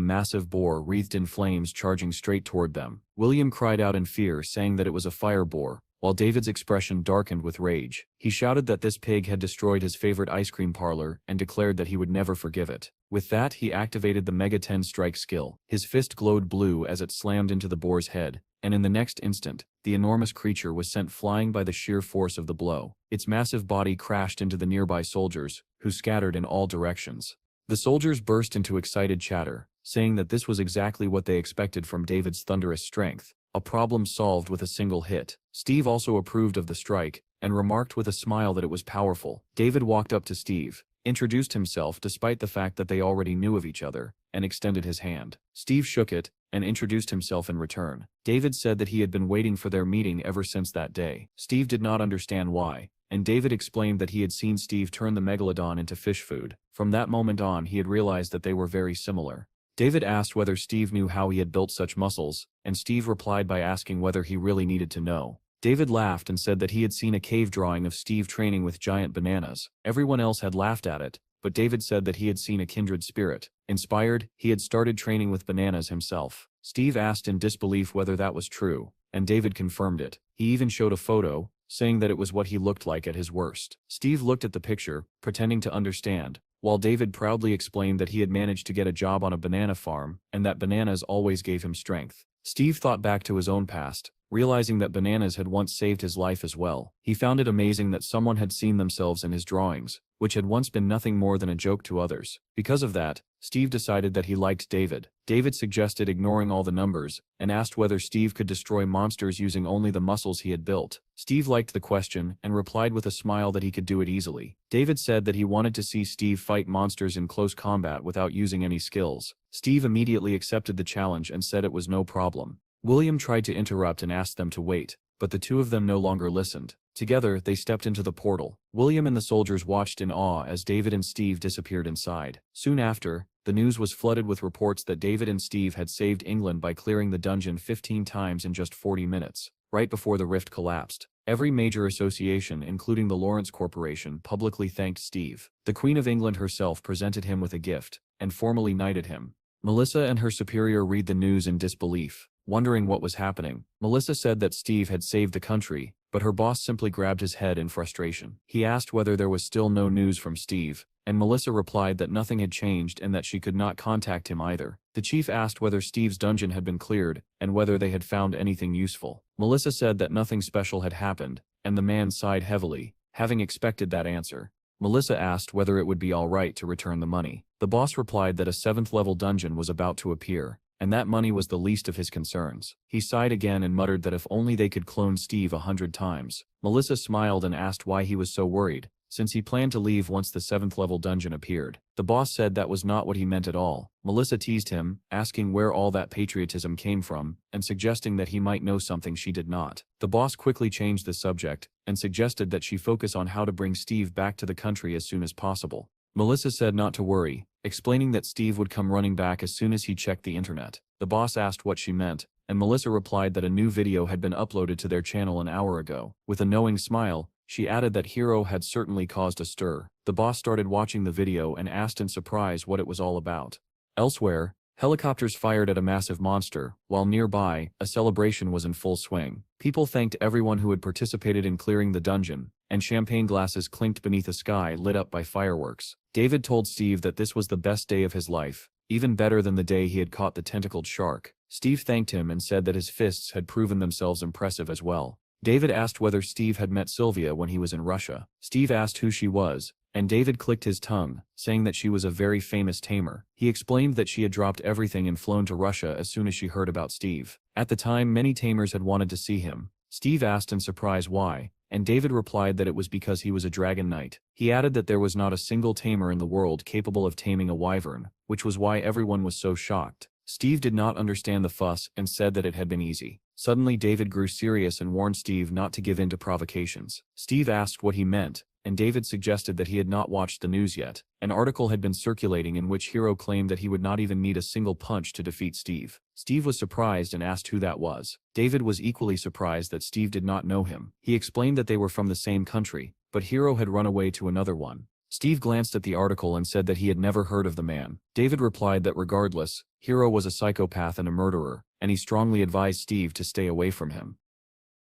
massive boar wreathed in flames charging straight toward them. William cried out in fear, saying that it was a fire boar, while David's expression darkened with rage. He shouted that this pig had destroyed his favorite ice cream parlor and declared that he would never forgive it. With that, he activated the Mega 10 strike skill. His fist glowed blue as it slammed into the boar's head, and in the next instant, the enormous creature was sent flying by the sheer force of the blow. Its massive body crashed into the nearby soldiers, who scattered in all directions. The soldiers burst into excited chatter, saying that this was exactly what they expected from David's thunderous strength, a problem solved with a single hit. Steve also approved of the strike, and remarked with a smile that it was powerful. David walked up to Steve, introduced himself despite the fact that they already knew of each other, and extended his hand. Steve shook it, and introduced himself in return. David said that he had been waiting for their meeting ever since that day. Steve did not understand why, and David explained that he had seen Steve turn the megalodon into fish food. From that moment on, he had realized that they were very similar. David asked whether Steve knew how he had built such muscles, and Steve replied by asking whether he really needed to know. David laughed and said that he had seen a cave drawing of Steve training with giant bananas. Everyone else had laughed at it, but David said that he had seen a kindred spirit. Inspired, he had started training with bananas himself. Steve asked in disbelief whether that was true, and David confirmed it. He even showed a photo, saying that it was what he looked like at his worst. Steve looked at the picture, pretending to understand, while David proudly explained that he had managed to get a job on a banana farm, and that bananas always gave him strength. Steve thought back to his own past, realizing that bananas had once saved his life as well. He found it amazing that someone had seen themselves in his drawings, which had once been nothing more than a joke to others. Because of that, Steve decided that he liked David. David suggested ignoring all the numbers, and asked whether Steve could destroy monsters using only the muscles he had built. Steve liked the question, and replied with a smile that he could do it easily. David said that he wanted to see Steve fight monsters in close combat without using any skills. Steve immediately accepted the challenge and said it was no problem. William tried to interrupt and asked them to wait, but the two of them no longer listened. Together, they stepped into the portal. William and the soldiers watched in awe as David and Steve disappeared inside. Soon after, the news was flooded with reports that David and Steve had saved England by clearing the dungeon 15 times in just 40 minutes, right before the rift collapsed. Every major association, including the Lawrence Corporation, publicly thanked Steve. The Queen of England herself presented him with a gift, and formally knighted him. Melissa and her superior read the news in disbelief, wondering what was happening. Melissa said that Steve had saved the country, but her boss simply grabbed his head in frustration. He asked whether there was still no news from Steve, and Melissa replied that nothing had changed and that she could not contact him either. The chief asked whether Steve's dungeon had been cleared, and whether they had found anything useful. Melissa said that nothing special had happened, and the man sighed heavily, having expected that answer. Melissa asked whether it would be all right to return the money. The boss replied that a 7th-level dungeon was about to appear, and that money was the least of his concerns. He sighed again and muttered that if only they could clone Steve 100 times. Melissa smiled and asked why he was so worried, since he planned to leave once the 7th-level dungeon appeared. The boss said that was not what he meant at all. Melissa teased him, asking where all that patriotism came from, and suggesting that he might know something she did not. The boss quickly changed the subject, and suggested that she focus on how to bring Steve back to the country as soon as possible. Melissa said not to worry, explaining that Steve would come running back as soon as he checked the internet. The boss asked what she meant, and Melissa replied that a new video had been uploaded to their channel an hour ago. With a knowing smile, she added that Hero had certainly caused a stir. The boss started watching the video and asked in surprise what it was all about. Elsewhere, helicopters fired at a massive monster, while nearby, a celebration was in full swing. People thanked everyone who had participated in clearing the dungeon, and champagne glasses clinked beneath a sky lit up by fireworks. David told Steve that this was the best day of his life, even better than the day he had caught the tentacled shark. Steve thanked him and said that his fists had proven themselves impressive as well. David asked whether Steve had met Sylvia when he was in Russia. Steve asked who she was, and David clicked his tongue, saying that she was a very famous tamer. He explained that she had dropped everything and flown to Russia as soon as she heard about Steve. At the time, many tamers had wanted to see him. Steve asked in surprise why, and David replied that it was because he was a dragon knight. He added that there was not a single tamer in the world capable of taming a wyvern, which was why everyone was so shocked. Steve did not understand the fuss and said that it had been easy. Suddenly David grew serious and warned Steve not to give in to provocations. Steve asked what he meant, and David suggested that he had not watched the news yet. An article had been circulating in which Hero claimed that he would not even need a single punch to defeat Steve. Steve was surprised and asked who that was. David was equally surprised that Steve did not know him. He explained that they were from the same country, but Hero had run away to another one. Steve glanced at the article and said that he had never heard of the man. David replied that regardless, Hero was a psychopath and a murderer, and he strongly advised Steve to stay away from him.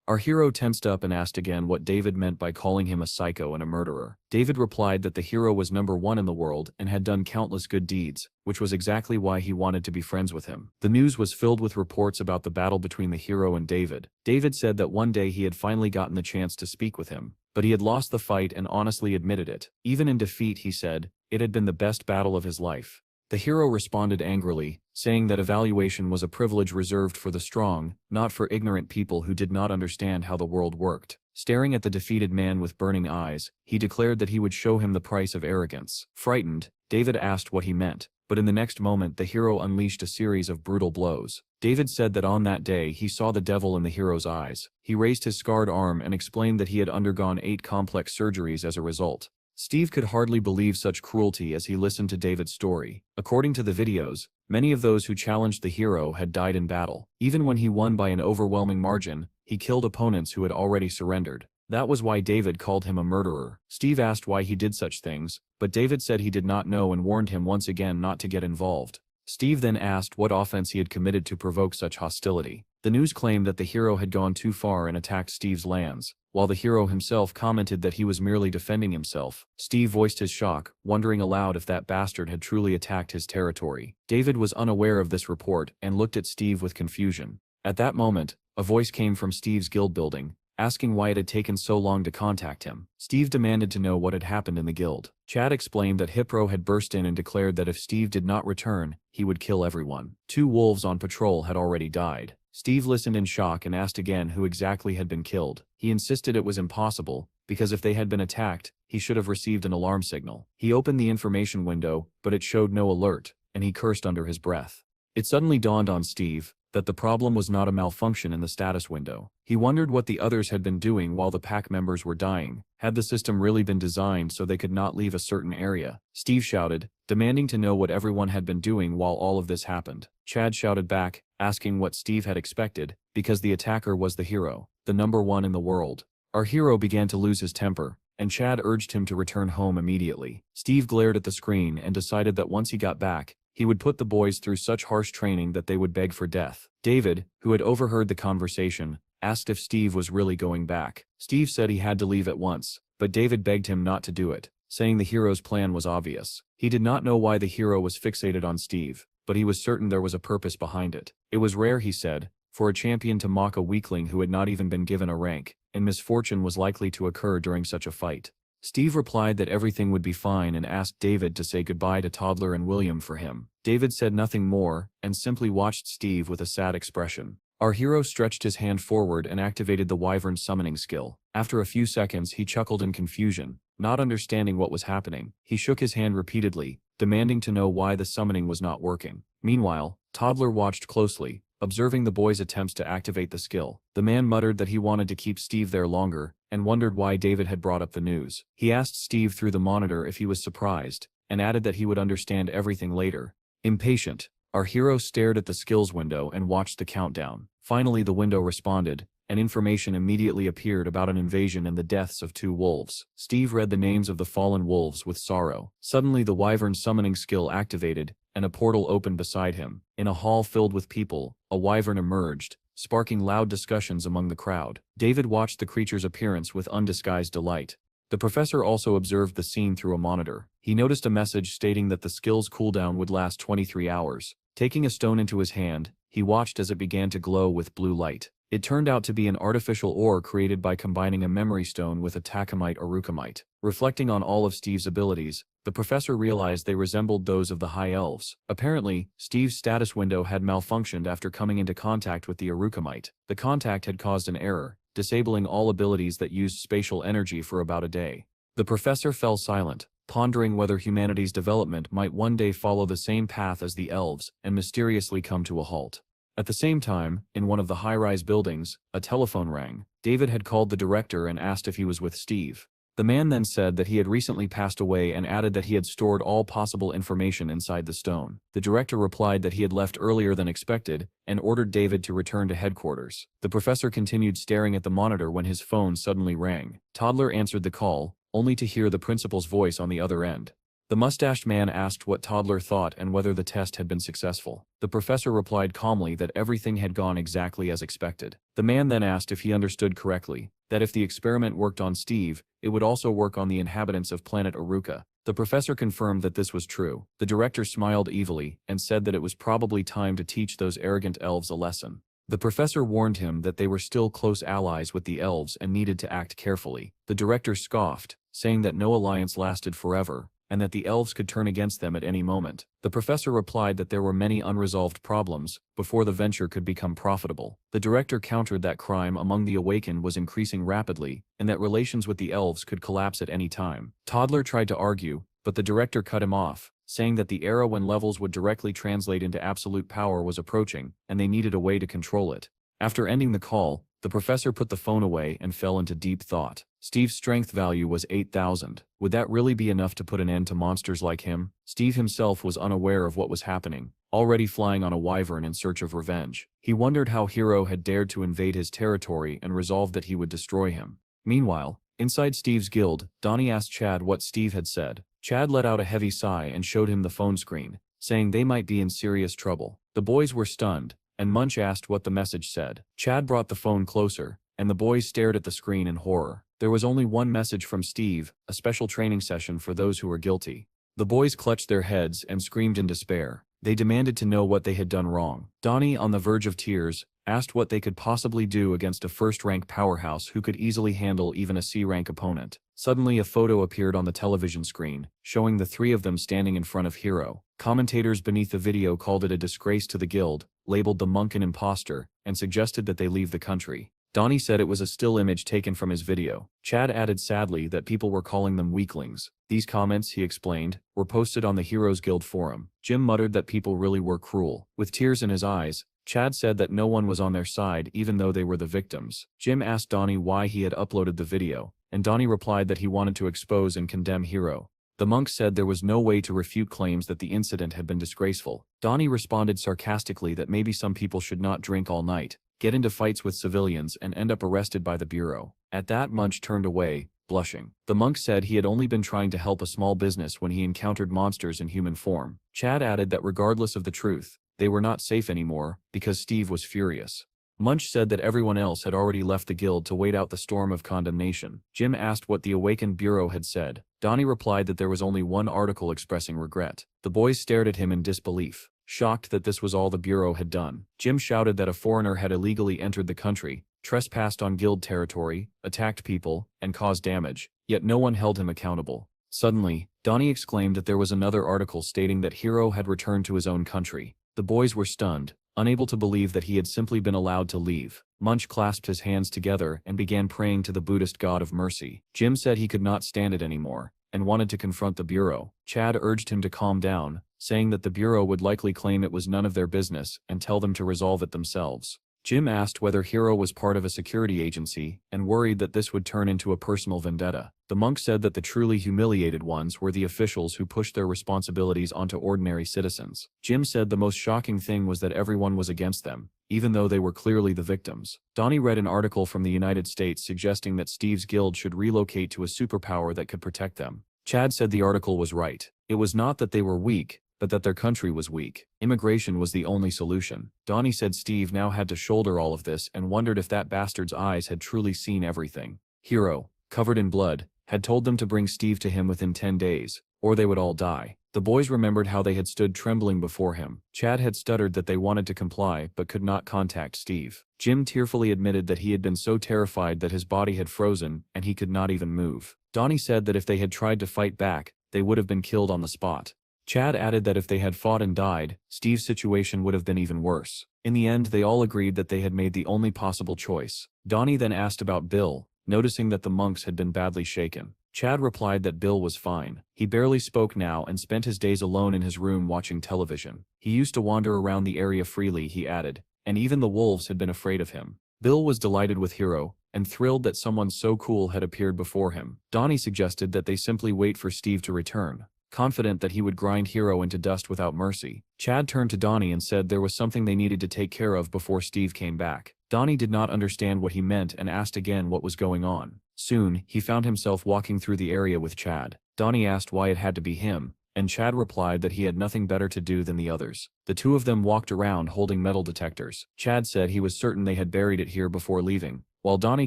Our hero tensed up and asked again what David meant by calling him a psycho and a murderer. David replied that the hero was #1 in the world and had done countless good deeds, which was exactly why he wanted to be friends with him. The news was filled with reports about the battle between the hero and David. David said that one day he had finally gotten the chance to speak with him, but he had lost the fight and honestly admitted it. Even in defeat, he said, it had been the best battle of his life. The hero responded angrily, saying that evaluation was a privilege reserved for the strong, not for ignorant people who did not understand how the world worked. Staring at the defeated man with burning eyes, he declared that he would show him the price of arrogance. Frightened, David asked what he meant, but in the next moment the hero unleashed a series of brutal blows. David said that on that day he saw the devil in the hero's eyes. He raised his scarred arm and explained that he had undergone 8 complex surgeries as a result. Steve could hardly believe such cruelty as he listened to David's story. According to the videos, many of those who challenged the hero had died in battle. Even when he won by an overwhelming margin, he killed opponents who had already surrendered. That was why David called him a murderer. Steve asked why he did such things, but David said he did not know and warned him once again not to get involved. Steve then asked what offense he had committed to provoke such hostility. The news claimed that the hero had gone too far and attacked Steve's lands, while the hero himself commented that he was merely defending himself. Steve voiced his shock, wondering aloud if that bastard had truly attacked his territory. David was unaware of this report and looked at Steve with confusion. At that moment, a voice came from Steve's guild building, asking why it had taken so long to contact him. Steve demanded to know what had happened in the guild. Chad explained that Hipro had burst in and declared that if Steve did not return, he would kill everyone. 2 wolves on patrol had already died. Steve listened in shock and asked again who exactly had been killed. He insisted it was impossible, because if they had been attacked, he should have received an alarm signal. He opened the information window, but it showed no alert, and he cursed under his breath. It suddenly dawned on Steve that the problem was not a malfunction in the status window. He wondered what the others had been doing while the pack members were dying. Had the system really been designed so they could not leave a certain area? Steve shouted, demanding to know what everyone had been doing while all of this happened. Chad shouted back, asking what Steve had expected, because the attacker was the hero, the #1 in the world. Our hero began to lose his temper, and Chad urged him to return home immediately. Steve glared at the screen and decided that once he got back, he would put the boys through such harsh training that they would beg for death. David, who had overheard the conversation, asked if Steve was really going back. Steve said he had to leave at once, but David begged him not to do it, saying the hero's plan was obvious. He did not know why the hero was fixated on Steve, but he was certain there was a purpose behind it. It was rare, he said, for a champion to mock a weakling who had not even been given a rank, and misfortune was likely to occur during such a fight. Steve replied that everything would be fine and asked David to say goodbye to Toddler and William for him. David said nothing more, and simply watched Steve with a sad expression. Our hero stretched his hand forward and activated the Wyvern summoning skill. After a few seconds he chuckled in confusion, not understanding what was happening. He shook his hand repeatedly, demanding to know why the summoning was not working. Meanwhile, Toddler watched closely, observing the boy's attempts to activate the skill. The man muttered that he wanted to keep Steve there longer, and wondered why David had brought up the news. He asked Steve through the monitor if he was surprised, and added that he would understand everything later. Impatient, our hero stared at the skills window and watched the countdown. Finally the window responded, and information immediately appeared about an invasion and the deaths of 2 wolves. Steve read the names of the fallen wolves with sorrow. Suddenly the Wyvern summoning skill activated, and a portal opened beside him. In a hall filled with people, a wyvern emerged, sparking loud discussions among the crowd. David watched the creature's appearance with undisguised delight. The professor also observed the scene through a monitor. He noticed a message stating that the skill's cooldown would last 23 hours. Taking a stone into his hand, he watched as it began to glow with blue light. It turned out to be an artificial ore created by combining a memory stone with a takamite or rukamite. Reflecting on all of Steve's abilities, the professor realized they resembled those of the High Elves. Apparently, Steve's status window had malfunctioned after coming into contact with the Arukamite. The contact had caused an error, disabling all abilities that used spatial energy for about a day. The professor fell silent, pondering whether humanity's development might one day follow the same path as the elves and mysteriously come to a halt. At the same time, in one of the high-rise buildings, a telephone rang. David had called the director and asked if he was with Steve. The man then said that he had recently passed away and added that he had stored all possible information inside the stone. The director replied that he had left earlier than expected and ordered David to return to headquarters. The professor continued staring at the monitor when his phone suddenly rang. Toddler answered the call, only to hear the principal's voice on the other end. The mustached man asked what Toddler thought and whether the test had been successful. The professor replied calmly that everything had gone exactly as expected. The man then asked if he understood correctly, that if the experiment worked on Steve, it would also work on the inhabitants of planet Aruka. The professor confirmed that this was true. The director smiled evilly and said that it was probably time to teach those arrogant elves a lesson. The professor warned him that they were still close allies with the elves and needed to act carefully. The director scoffed, saying that no alliance lasted forever, and that the elves could turn against them at any moment. The professor replied that there were many unresolved problems before the venture could become profitable. The director countered that crime among the awakened was increasing rapidly, and that relations with the elves could collapse at any time. Toddler tried to argue, but the director cut him off, saying that the era when levels would directly translate into absolute power was approaching, and they needed a way to control it. After ending the call, the professor put the phone away and fell into deep thought. Steve's strength value was 8,000. Would that really be enough to put an end to monsters like him? Steve himself was unaware of what was happening, already flying on a wyvern in search of revenge. He wondered how Hero had dared to invade his territory and resolved that he would destroy him. Meanwhile, inside Steve's guild, Donnie asked Chad what Steve had said. Chad let out a heavy sigh and showed him the phone screen, saying they might be in serious trouble. The boys were stunned, and Munch asked what the message said. Chad brought the phone closer, and the boys stared at the screen in horror. There was only one message from Steve, a special training session for those who were guilty. The boys clutched their heads and screamed in despair. They demanded to know what they had done wrong. Donnie, on the verge of tears, asked what they could possibly do against a first-rank powerhouse who could easily handle even a C-rank opponent. Suddenly a photo appeared on the television screen, showing the three of them standing in front of Hero. Commentators beneath the video called it a disgrace to the guild, labeled the monk an imposter, and suggested that they leave the country. Donnie said it was a still image taken from his video. Chad added sadly that people were calling them weaklings. These comments, he explained, were posted on the Heroes Guild forum. Jim muttered that people really were cruel. With tears in his eyes, Chad said that no one was on their side even though they were the victims. Jim asked Donnie why he had uploaded the video, and Donnie replied that he wanted to expose and condemn Hero. The monk said there was no way to refute claims that the incident had been disgraceful. Donnie responded sarcastically that maybe some people should not drink all night, get into fights with civilians and end up arrested by the bureau. At that, Munch turned away, blushing. The monk said he had only been trying to help a small business when he encountered monsters in human form. Chad added that regardless of the truth, they were not safe anymore, because Steve was furious. Munch said that everyone else had already left the guild to wait out the storm of condemnation. Jim asked what the awakened bureau had said. Donnie replied that there was only one article expressing regret. The boys stared at him in disbelief, shocked that this was all the bureau had done. Jim shouted that a foreigner had illegally entered the country, trespassed on guild territory, attacked people, and caused damage, yet no one held him accountable. Suddenly, Donnie exclaimed that there was another article stating that Hero had returned to his own country. The boys were stunned, unable to believe that he had simply been allowed to leave. Munch clasped his hands together and began praying to the Buddhist god of mercy. Jim said he could not stand it anymore, and wanted to confront the bureau. Chad urged him to calm down, saying that the bureau would likely claim it was none of their business and tell them to resolve it themselves. Jim asked whether Hero was part of a security agency, and worried that this would turn into a personal vendetta. The monk said that the truly humiliated ones were the officials who pushed their responsibilities onto ordinary citizens. Jim said the most shocking thing was that everyone was against them, even though they were clearly the victims. Donnie read an article from the United States suggesting that Steve's guild should relocate to a superpower that could protect them. Chad said the article was right. It was not that they were weak, but that their country was weak. Immigration was the only solution. Donnie said Steve now had to shoulder all of this and wondered if that bastard's eyes had truly seen everything. Hero, covered in blood, had told them to bring Steve to him within 10 days, or they would all die. The boys remembered how they had stood trembling before him. Chad had stuttered that they wanted to comply but could not contact Steve. Jim tearfully admitted that he had been so terrified that his body had frozen and he could not even move. Donnie said that if they had tried to fight back, they would have been killed on the spot. Chad added that if they had fought and died, Steve's situation would have been even worse. In the end, they all agreed that they had made the only possible choice. Donnie then asked about Bill, noticing that the monks had been badly shaken. Chad replied that Bill was fine. He barely spoke now and spent his days alone in his room watching television. He used to wander around the area freely, he added, and even the wolves had been afraid of him. Bill was delighted with Hero, and thrilled that someone so cool had appeared before him. Donnie suggested that they simply wait for Steve to return, confident that he would grind Hero into dust without mercy. Chad turned to Donnie and said there was something they needed to take care of before Steve came back. Donnie did not understand what he meant and asked again what was going on. Soon, he found himself walking through the area with Chad. Donnie asked why it had to be him, and Chad replied that he had nothing better to do than the others. The two of them walked around holding metal detectors. Chad said he was certain they had buried it here before leaving, while Donnie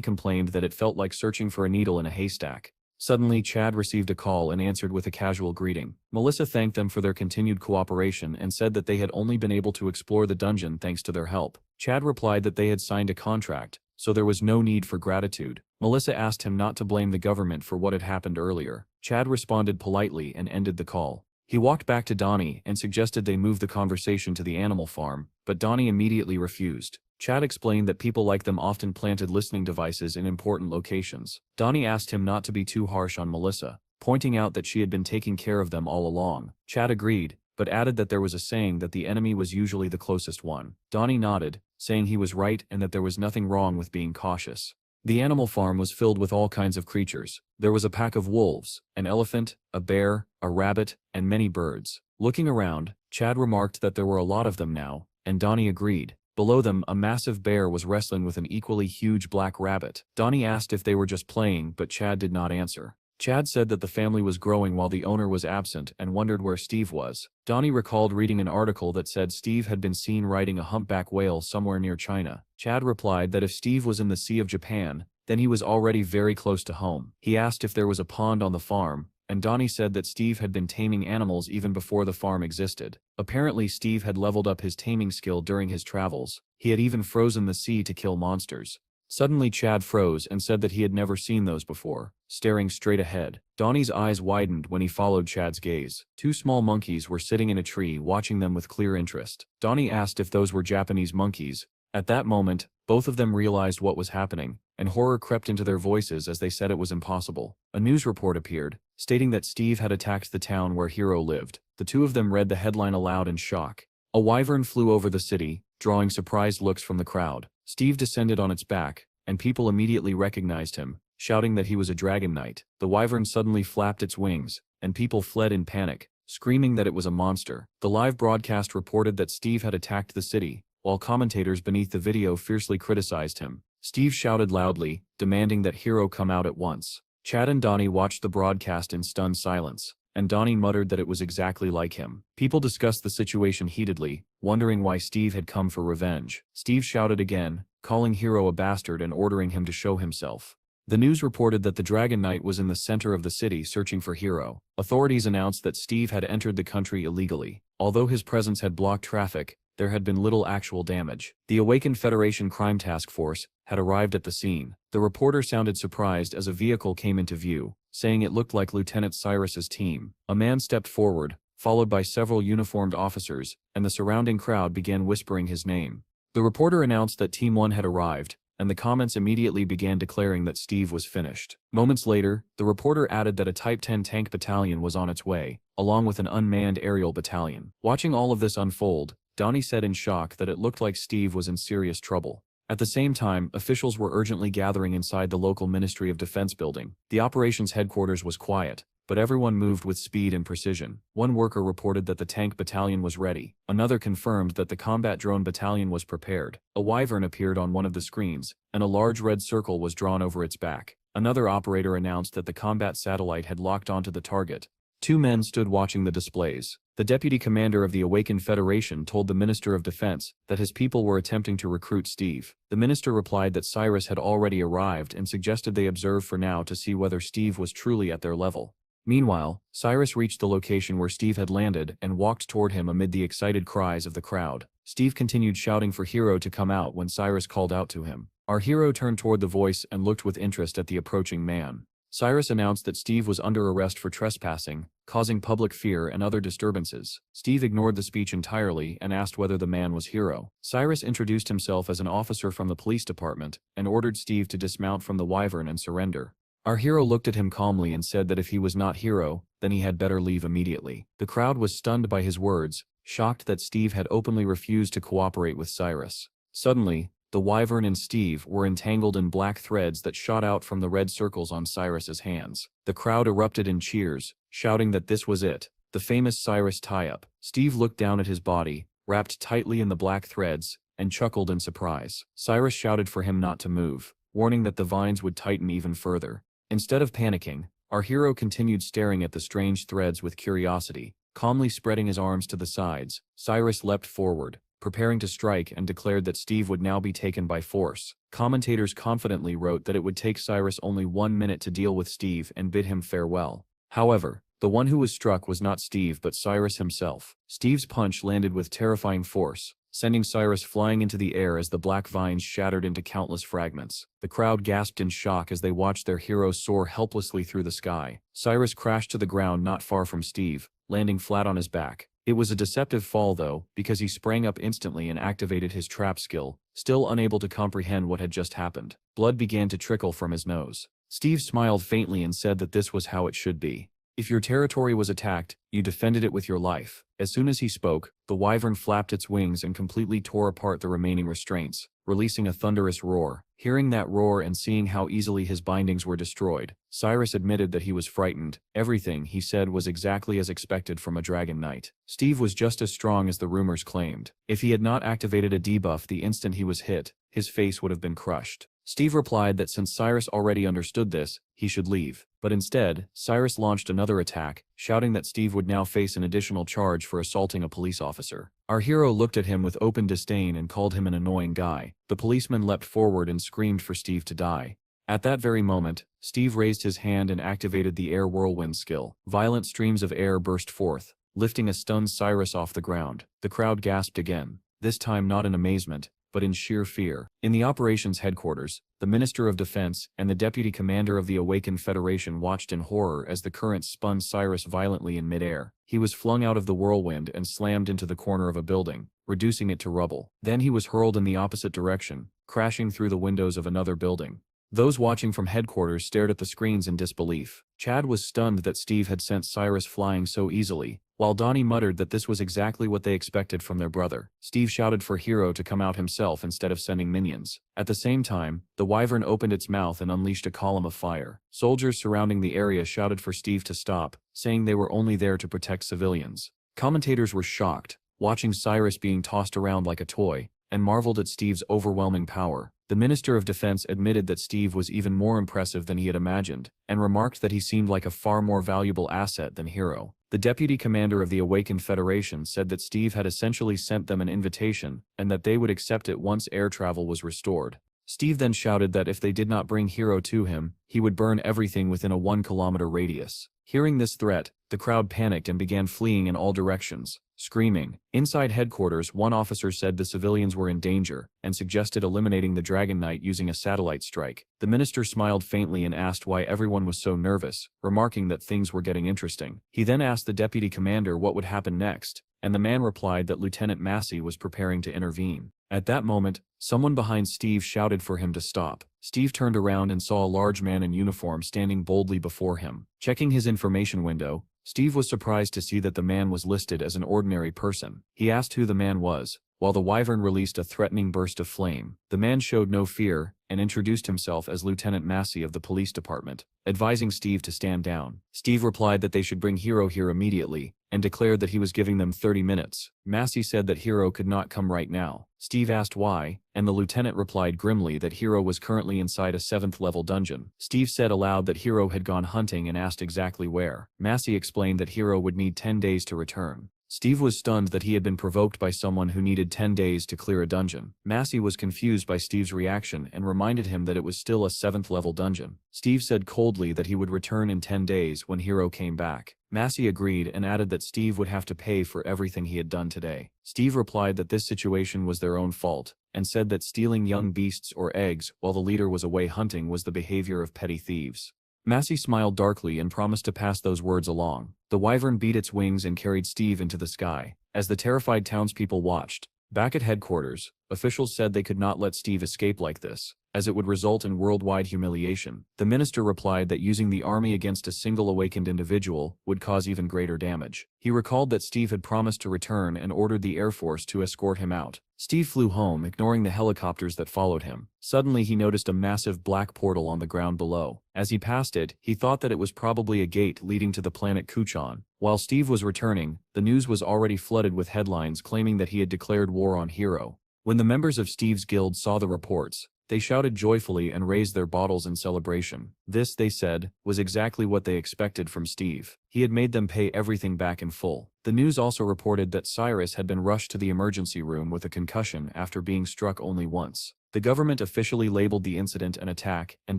complained that it felt like searching for a needle in a haystack. Suddenly, Chad received a call and answered with a casual greeting. Melissa thanked them for their continued cooperation and said that they had only been able to explore the dungeon thanks to their help. Chad replied that they had signed a contract, so there was no need for gratitude. Melissa asked him not to blame the government for what had happened earlier. Chad responded politely and ended the call. He walked back to Donnie and suggested they move the conversation to the animal farm, but Donnie immediately refused. Chad explained that people like them often planted listening devices in important locations. Donnie asked him not to be too harsh on Melissa, pointing out that she had been taking care of them all along. Chad agreed, but added that there was a saying that the enemy was usually the closest one. Donnie nodded, saying he was right and that there was nothing wrong with being cautious. The animal farm was filled with all kinds of creatures. There was a pack of wolves, an elephant, a bear, a rabbit, and many birds. Looking around, Chad remarked that there were a lot of them now, and Donnie agreed. Below them, a massive bear was wrestling with an equally huge black rabbit. Donnie asked if they were just playing, but Chad did not answer. Chad said that the family was growing while the owner was absent and wondered where Steve was. Donnie recalled reading an article that said Steve had been seen riding a humpback whale somewhere near China. Chad replied that if Steve was in the Sea of Japan, then he was already very close to home. He asked if there was a pond on the farm, and Donnie said that Steve had been taming animals even before the farm existed. Apparently Steve had leveled up his taming skill during his travels. He had even frozen the sea to kill monsters. Suddenly Chad froze and said that he had never seen those before, staring straight ahead. Donnie's eyes widened when he followed Chad's gaze. Two small monkeys were sitting in a tree watching them with clear interest. Donnie asked if those were Japanese monkeys. At that moment, both of them realized what was happening, and horror crept into their voices as they said it was impossible. A news report appeared, stating that Steve had attacked the town where Hero lived. The two of them read the headline aloud in shock. A wyvern flew over the city, drawing surprised looks from the crowd. Steve descended on its back, and people immediately recognized him, shouting that he was a dragon knight. The wyvern suddenly flapped its wings, and people fled in panic, screaming that it was a monster. The live broadcast reported that Steve had attacked the city, while commentators beneath the video fiercely criticized him. Steve shouted loudly, demanding that Hero come out at once. Chad and Donnie watched the broadcast in stunned silence, and Donnie muttered that it was exactly like him. People discussed the situation heatedly, wondering why Steve had come for revenge. Steve shouted again, calling Hero a bastard and ordering him to show himself. The news reported that the Dragon Knight was in the center of the city searching for Hero. Authorities announced that Steve had entered the country illegally. Although his presence had blocked traffic, there had been little actual damage. The awakened Federation Crime Task Force had arrived at the scene. The reporter sounded surprised as a vehicle came into view, saying it looked like Lieutenant Cyrus's team. A man stepped forward, followed by several uniformed officers, and the surrounding crowd began whispering his name. The reporter announced that Team 1 had arrived, and the comments immediately began declaring that Steve was finished. Moments later, the reporter added that a Type 10 tank battalion was on its way, along with an unmanned aerial battalion. Watching all of this unfold, Donnie said in shock that it looked like Steve was in serious trouble. At the same time, officials were urgently gathering inside the local Ministry of Defense building. The operations headquarters was quiet, but everyone moved with speed and precision. One worker reported that the tank battalion was ready. Another confirmed that the combat drone battalion was prepared. A wyvern appeared on one of the screens, and a large red circle was drawn over its back. Another operator announced that the combat satellite had locked onto the target. Two men stood watching the displays. The deputy commander of the Awakened Federation told the Minister of Defense that his people were attempting to recruit Steve. The minister replied that Cyrus had already arrived and suggested they observe for now to see whether Steve was truly at their level. Meanwhile, Cyrus reached the location where Steve had landed and walked toward him amid the excited cries of the crowd. Steve continued shouting for Hero to come out when Cyrus called out to him. Our hero turned toward the voice and looked with interest at the approaching man. Cyrus announced that Steve was under arrest for trespassing, causing public fear and other disturbances. Steve ignored the speech entirely and asked whether the man was Hero. Cyrus introduced himself as an officer from the police department and ordered Steve to dismount from the wyvern and surrender. Our hero looked at him calmly and said that if he was not Hero, then he had better leave immediately. The crowd was stunned by his words, shocked that Steve had openly refused to cooperate with Cyrus. Suddenly, the wyvern and Steve were entangled in black threads that shot out from the red circles on Cyrus's hands. The crowd erupted in cheers, shouting that this was it, the famous Cyrus tie-up. Steve looked down at his body, wrapped tightly in the black threads, and chuckled in surprise. Cyrus shouted for him not to move, warning that the vines would tighten even further. Instead of panicking, our hero continued staring at the strange threads with curiosity. Calmly spreading his arms to the sides, Cyrus leapt forward, preparing to strike, and declared that Steve would now be taken by force. Commentators confidently wrote that it would take Cyrus only 1 minute to deal with Steve and bid him farewell. However, the one who was struck was not Steve but Cyrus himself. Steve's punch landed with terrifying force, sending Cyrus flying into the air as the black vines shattered into countless fragments. The crowd gasped in shock as they watched their hero soar helplessly through the sky. Cyrus crashed to the ground not far from Steve, landing flat on his back. It was a deceptive fall though, because he sprang up instantly and activated his trap skill, still unable to comprehend what had just happened. Blood began to trickle from his nose. Steve smiled faintly and said that this was how it should be. If your territory was attacked, you defended it with your life. As soon as he spoke, the wyvern flapped its wings and completely tore apart the remaining restraints, releasing a thunderous roar. Hearing that roar and seeing how easily his bindings were destroyed, Cyrus admitted that he was frightened. Everything he said was exactly as expected from a dragon knight. Steve was just as strong as the rumors claimed. If he had not activated a debuff the instant he was hit, his face would have been crushed. Steve replied that since Cyrus already understood this, he should leave. But instead, Cyrus launched another attack, shouting that Steve would now face an additional charge for assaulting a police officer. Our hero looked at him with open disdain and called him an annoying guy. The policeman leapt forward and screamed for Steve to die. At that very moment, Steve raised his hand and activated the air whirlwind skill. Violent streams of air burst forth, lifting a stunned Cyrus off the ground. The crowd gasped again, this time not in amazement, but in sheer fear. In the operations headquarters, the Minister of Defense and the Deputy Commander of the Awakened Federation watched in horror as the current spun Cyrus violently in midair. He was flung out of the whirlwind and slammed into the corner of a building, reducing it to rubble. Then he was hurled in the opposite direction, crashing through the windows of another building. Those watching from headquarters stared at the screens in disbelief. Chad was stunned that Steve had sent Cyrus flying so easily, while Donnie muttered that this was exactly what they expected from their brother. Steve shouted for Hero to come out himself instead of sending minions. At the same time, the wyvern opened its mouth and unleashed a column of fire. Soldiers surrounding the area shouted for Steve to stop, saying they were only there to protect civilians. Commentators were shocked, watching Cyrus being tossed around like a toy, and marveled at Steve's overwhelming power. The Minister of Defense admitted that Steve was even more impressive than he had imagined, and remarked that he seemed like a far more valuable asset than Hero. The Deputy Commander of the Awakened Federation said that Steve had essentially sent them an invitation, and that they would accept it once air travel was restored. Steve then shouted that if they did not bring Hero to him, he would burn everything within a 1-kilometer radius. Hearing this threat, the crowd panicked and began fleeing in all directions, screaming. Inside headquarters, one officer said the civilians were in danger, and suggested eliminating the Dragon Knight using a satellite strike. The minister smiled faintly and asked why everyone was so nervous, remarking that things were getting interesting. He then asked the deputy commander what would happen next, and the man replied that Lieutenant Massey was preparing to intervene. At that moment, someone behind Steve shouted for him to stop. Steve turned around and saw a large man in uniform standing boldly before him. Checking his information window, Steve was surprised to see that the man was listed as an ordinary person. He asked who the man was, while the wyvern released a threatening burst of flame. The man showed no fear, and introduced himself as Lieutenant Massey of the police department, advising Steve to stand down. Steve replied that they should bring Hero here immediately, and declared that he was giving them 30 minutes. Massey said that Hero could not come right now. Steve asked why, and the lieutenant replied grimly that Hero was currently inside a 7th-level dungeon. Steve said aloud that Hero had gone hunting and asked exactly where. Massey explained that Hero would need 10 days to return. Steve was stunned that he had been provoked by someone who needed 10 days to clear a dungeon. Massey was confused by Steve's reaction and reminded him that it was still a 7th-level dungeon. Steve said coldly that he would return in 10 days when Hero came back. Massey agreed and added that Steve would have to pay for everything he had done today. Steve replied that this situation was their own fault, and said that stealing young beasts or eggs while the leader was away hunting was the behavior of petty thieves. Massey smiled darkly and promised to pass those words along. The wyvern beat its wings and carried Steve into the sky. As the terrified townspeople watched, back at headquarters, officials said they could not let Steve escape like this, as it would result in worldwide humiliation. The minister replied that using the army against a single awakened individual would cause even greater damage. He recalled that Steve had promised to return and ordered the Air Force to escort him out. Steve flew home, ignoring the helicopters that followed him. Suddenly he noticed a massive black portal on the ground below. As he passed it, he thought that it was probably a gate leading to the planet Kuchan. While Steve was returning, the news was already flooded with headlines claiming that he had declared war on Hero. When the members of Steve's guild saw the reports, they shouted joyfully and raised their bottles in celebration. This, they said, was exactly what they expected from Steve. He had made them pay everything back in full. The news also reported that Cyrus had been rushed to the emergency room with a concussion after being struck only once. The government officially labeled the incident an attack and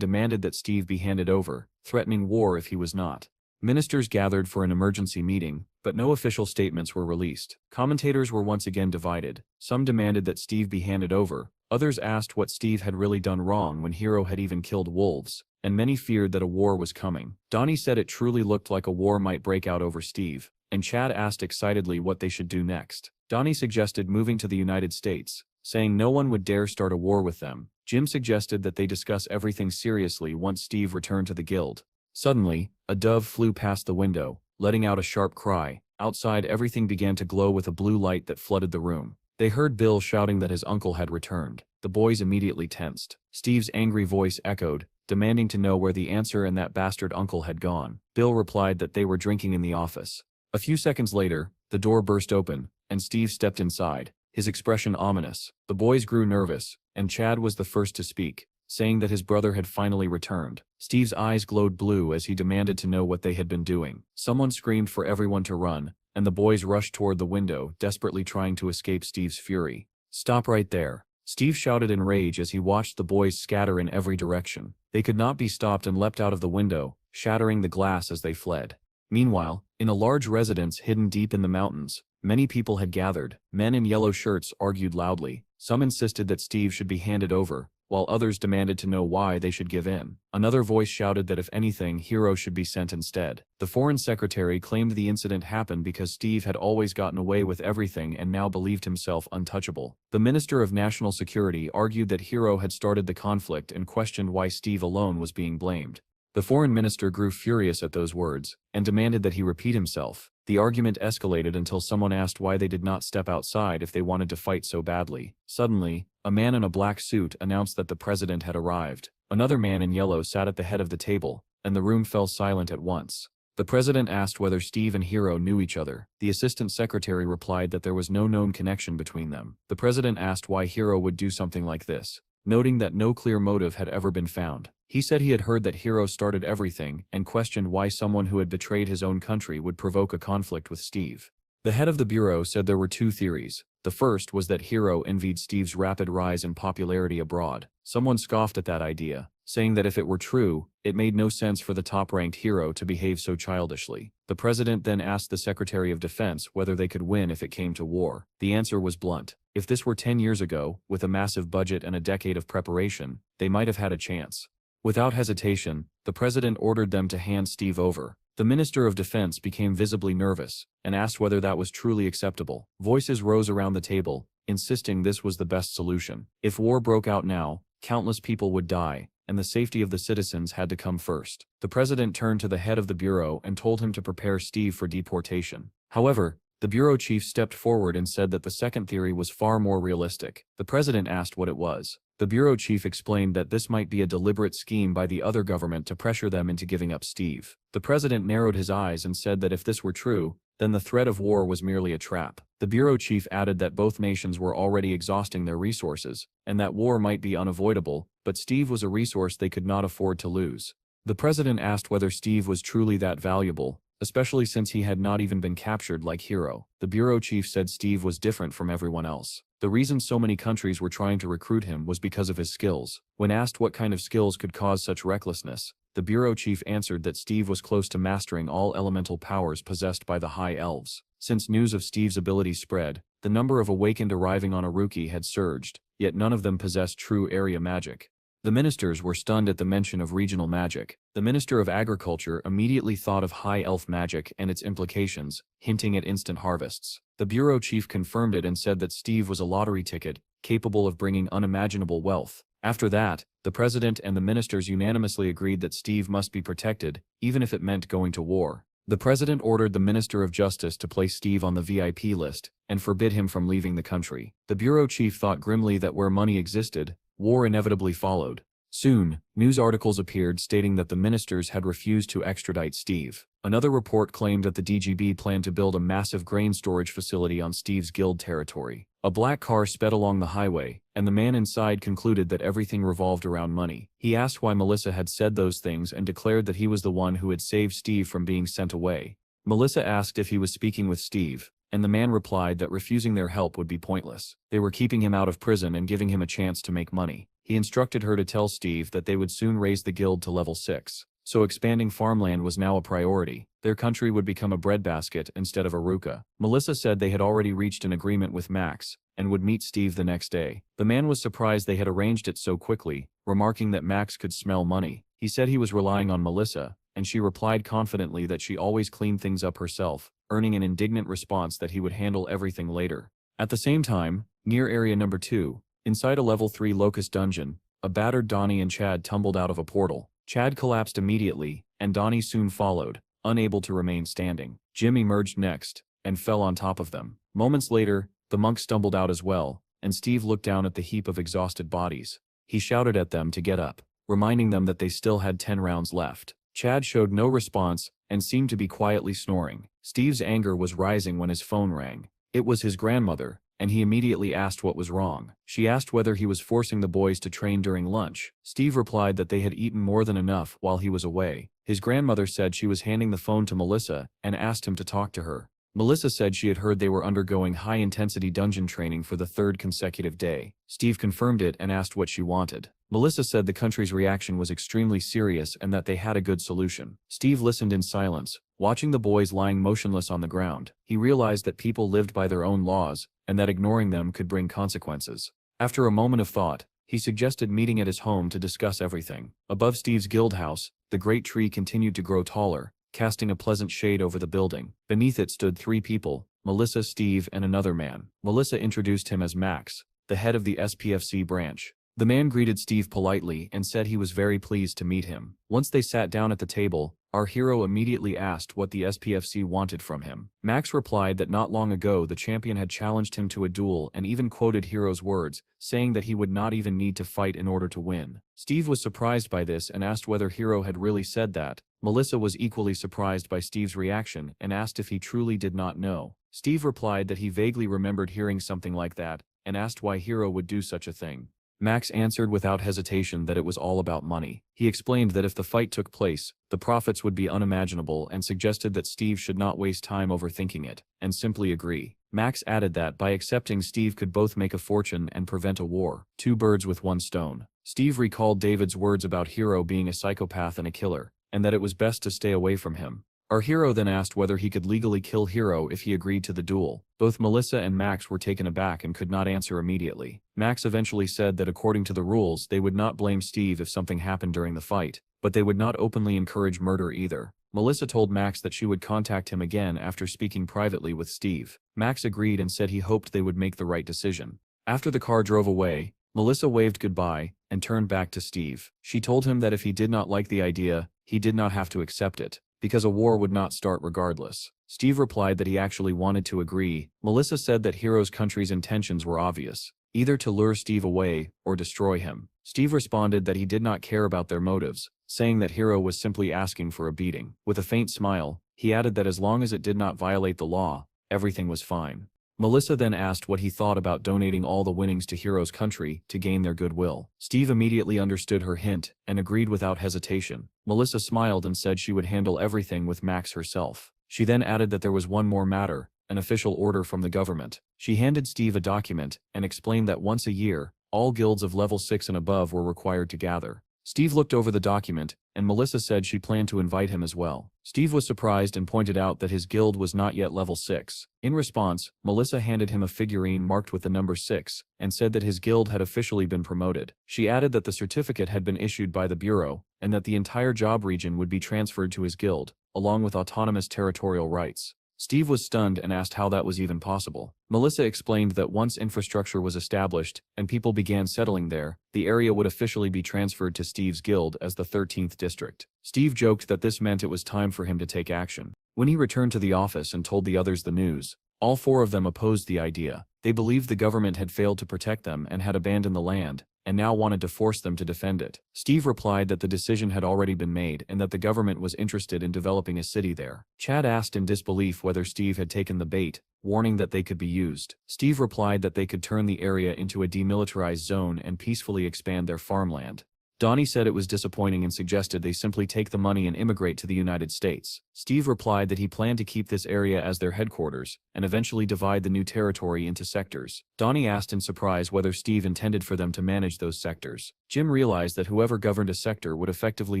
demanded that Steve be handed over, threatening war if he was not. Ministers gathered for an emergency meeting, but no official statements were released. Commentators were once again divided. Some demanded that Steve be handed over, others asked what Steve had really done wrong when Hero had even killed wolves, and many feared that a war was coming. Donnie said it truly looked like a war might break out over Steve, and Chad asked excitedly what they should do next. Donnie suggested moving to the United States, saying no one would dare start a war with them. Jim suggested that they discuss everything seriously once Steve returned to the guild. Suddenly, a dove flew past the window, letting out a sharp cry. Outside, everything began to glow with a blue light that flooded the room. They heard Bill shouting that his uncle had returned. The boys immediately tensed. Steve's angry voice echoed, demanding to know where the answer and that bastard uncle had gone. Bill replied that they were drinking in the office. A few seconds later, the door burst open, and Steve stepped inside, his expression ominous. The boys grew nervous, and Chad was the first to speak, saying that his brother had finally returned. Steve's eyes glowed blue as he demanded to know what they had been doing. Someone screamed for everyone to run, and the boys rushed toward the window, desperately trying to escape Steve's fury. "Stop right there," Steve shouted in rage as he watched the boys scatter in every direction. They could not be stopped and leapt out of the window, shattering the glass as they fled. Meanwhile, in a large residence hidden deep in the mountains, many people had gathered. Men in yellow shirts argued loudly. Some insisted that Steve should be handed over, while others demanded to know why they should give in. Another voice shouted that if anything, Hero should be sent instead. The foreign secretary claimed the incident happened because Steve had always gotten away with everything and now believed himself untouchable. The Minister of National Security argued that Hero had started the conflict and questioned why Steve alone was being blamed. The foreign minister grew furious at those words, and demanded that he repeat himself. The argument escalated until someone asked why they did not step outside if they wanted to fight so badly. Suddenly, a man in a black suit announced that the president had arrived. Another man in yellow sat at the head of the table, and the room fell silent at once. The president asked whether Steve and Hero knew each other. The assistant secretary replied that there was no known connection between them. The president asked why Hero would do something like this, noting that no clear motive had ever been found. He said he had heard that Hero started everything and questioned why someone who had betrayed his own country would provoke a conflict with Steve. The head of the bureau said there were two theories. The first was that Hero envied Steve's rapid rise in popularity abroad. Someone scoffed at that idea, saying that if it were true, it made no sense for the top-ranked Hero to behave so childishly. The president then asked the Secretary of Defense whether they could win if it came to war. The answer was blunt. If this were 10 years ago, with a massive budget and a decade of preparation, they might have had a chance. Without hesitation, the president ordered them to hand Steve over. The Minister of Defense became visibly nervous, and asked whether that was truly acceptable. Voices rose around the table, insisting this was the best solution. If war broke out now, countless people would die, and the safety of the citizens had to come first. The president turned to the head of the bureau and told him to prepare Steve for deportation. However, the bureau chief stepped forward and said that the second theory was far more realistic. The president asked what it was. The bureau chief explained that this might be a deliberate scheme by the other government to pressure them into giving up Steve. The president narrowed his eyes and said that if this were true, then the threat of war was merely a trap. The bureau chief added that both nations were already exhausting their resources, and that war might be unavoidable, but Steve was a resource they could not afford to lose. The president asked whether Steve was truly that valuable, especially since he had not even been captured like Hero. The bureau chief said Steve was different from everyone else. The reason so many countries were trying to recruit him was because of his skills. When asked what kind of skills could cause such recklessness, the bureau chief answered that Steve was close to mastering all elemental powers possessed by the High Elves. Since news of Steve's ability spread, the number of awakened arriving on Aruki had surged, yet none of them possessed true area magic. The ministers were stunned at the mention of regional magic. The Minister of Agriculture immediately thought of high elf magic and its implications, hinting at instant harvests. The bureau chief confirmed it and said that Steve was a lottery ticket, capable of bringing unimaginable wealth. After that, the president and the ministers unanimously agreed that Steve must be protected, even if it meant going to war. The president ordered the Minister of Justice to place Steve on the VIP list, and forbid him from leaving the country. The bureau chief thought grimly that where money existed, war inevitably followed. Soon, news articles appeared stating that the ministers had refused to extradite Steve. Another report claimed that the DGB planned to build a massive grain storage facility on Steve's guild territory. A black car sped along the highway, and the man inside concluded that everything revolved around money. He asked why Melissa had said those things and declared that he was the one who had saved Steve from being sent away. Melissa asked if he was speaking with Steve, and the man replied that refusing their help would be pointless. They were keeping him out of prison and giving him a chance to make money. He instructed her to tell Steve that they would soon raise the guild to level 6. so expanding farmland was now a priority. Their country would become a breadbasket instead of a ruka. Melissa said they had already reached an agreement with Max, and would meet Steve the next day. The man was surprised they had arranged it so quickly, remarking that Max could smell money. He said he was relying on Melissa, and she replied confidently that she always cleaned things up herself, earning an indignant response that he would handle everything later. At the same time, near area number 2, inside a level 3 locust dungeon, a battered Donnie and Chad tumbled out of a portal. Chad collapsed immediately, and Donnie soon followed, unable to remain standing. Jim emerged next, and fell on top of them. Moments later, the monk stumbled out as well, and Steve looked down at the heap of exhausted bodies. He shouted at them to get up, reminding them that they still had 10 rounds left. Chad showed no response, and seemed to be quietly snoring. Steve's anger was rising when his phone rang. It was his grandmother, and he immediately asked what was wrong. She asked whether he was forcing the boys to train during lunch. Steve replied that they had eaten more than enough while he was away. His grandmother said she was handing the phone to Melissa and asked him to talk to her. Melissa said she had heard they were undergoing high-intensity dungeon training for the 3rd consecutive day. Steve confirmed it and asked what she wanted. Melissa said the country's reaction was extremely serious and that they had a good solution. Steve listened in silence, watching the boys lying motionless on the ground. He realized that people lived by their own laws, and that ignoring them could bring consequences. After a moment of thought, he suggested meeting at his home to discuss everything. Above Steve's guild house, the great tree continued to grow taller, casting a pleasant shade over the building. Beneath it stood 3 people, Melissa, Steve, and another man. Melissa introduced him as Max, the head of the SPFC branch. The man greeted Steve politely and said he was very pleased to meet him. Once they sat down at the table, our hero immediately asked what the SPFC wanted from him. Max replied that not long ago the champion had challenged him to a duel and even quoted Hero's words, saying that he would not even need to fight in order to win. Steve was surprised by this and asked whether Hero had really said that. Melissa was equally surprised by Steve's reaction and asked if he truly did not know. Steve replied that he vaguely remembered hearing something like that, and asked why Hero would do such a thing. Max answered without hesitation that it was all about money. He explained that if the fight took place, the profits would be unimaginable and suggested that Steve should not waste time overthinking it, and simply agree. Max added that by accepting Steve could both make a fortune and prevent a war. 2 birds with 1 stone. Steve recalled David's words about Hero being a psychopath and a killer, and that it was best to stay away from him. Our hero then asked whether he could legally kill Hero if he agreed to the duel. Both Melissa and Max were taken aback and could not answer immediately. Max eventually said that according to the rules they would not blame Steve if something happened during the fight, but they would not openly encourage murder either. Melissa told Max that she would contact him again after speaking privately with Steve. Max agreed and said he hoped they would make the right decision. After the car drove away, Melissa waved goodbye and turned back to Steve. She told him that if he did not like the idea, he did not have to accept it, because a war would not start regardless. Steve replied that he actually wanted to agree. Melissa said that Hero's country's intentions were obvious, either to lure Steve away or destroy him. Steve responded that he did not care about their motives, saying that Hero was simply asking for a beating. With a faint smile, he added that as long as it did not violate the law, everything was fine. Melissa then asked what he thought about donating all the winnings to Hero's country to gain their goodwill. Steve immediately understood her hint and agreed without hesitation. Melissa smiled and said she would handle everything with Max herself. She then added that there was one more matter, an official order from the government. She handed Steve a document and explained that once a year, all guilds of level 6 and above were required to gather. Steve looked over the document, and Melissa said she planned to invite him as well. Steve was surprised and pointed out that his guild was not yet level 6. In response, Melissa handed him a figurine marked with the number 6, and said that his guild had officially been promoted. She added that the certificate had been issued by the Bureau, and that the entire job region would be transferred to his guild, along with autonomous territorial rights. Steve was stunned and asked how that was even possible. Melissa explained that once infrastructure was established and people began settling there, the area would officially be transferred to Steve's guild as the 13th district. Steve joked that this meant it was time for him to take action. When he returned to the office and told the others the news, all 4 of them opposed the idea. They believed the government had failed to protect them and had abandoned the land, and now wanted to force them to defend it. Steve replied that the decision had already been made and that the government was interested in developing a city there. Chad asked in disbelief whether Steve had taken the bait, warning that they could be used. Steve replied that they could turn the area into a demilitarized zone and peacefully expand their farmland. Donnie said it was disappointing and suggested they simply take the money and immigrate to the United States. Steve replied that he planned to keep this area as their headquarters, and eventually divide the new territory into sectors. Donnie asked in surprise whether Steve intended for them to manage those sectors. Jim realized that whoever governed a sector would effectively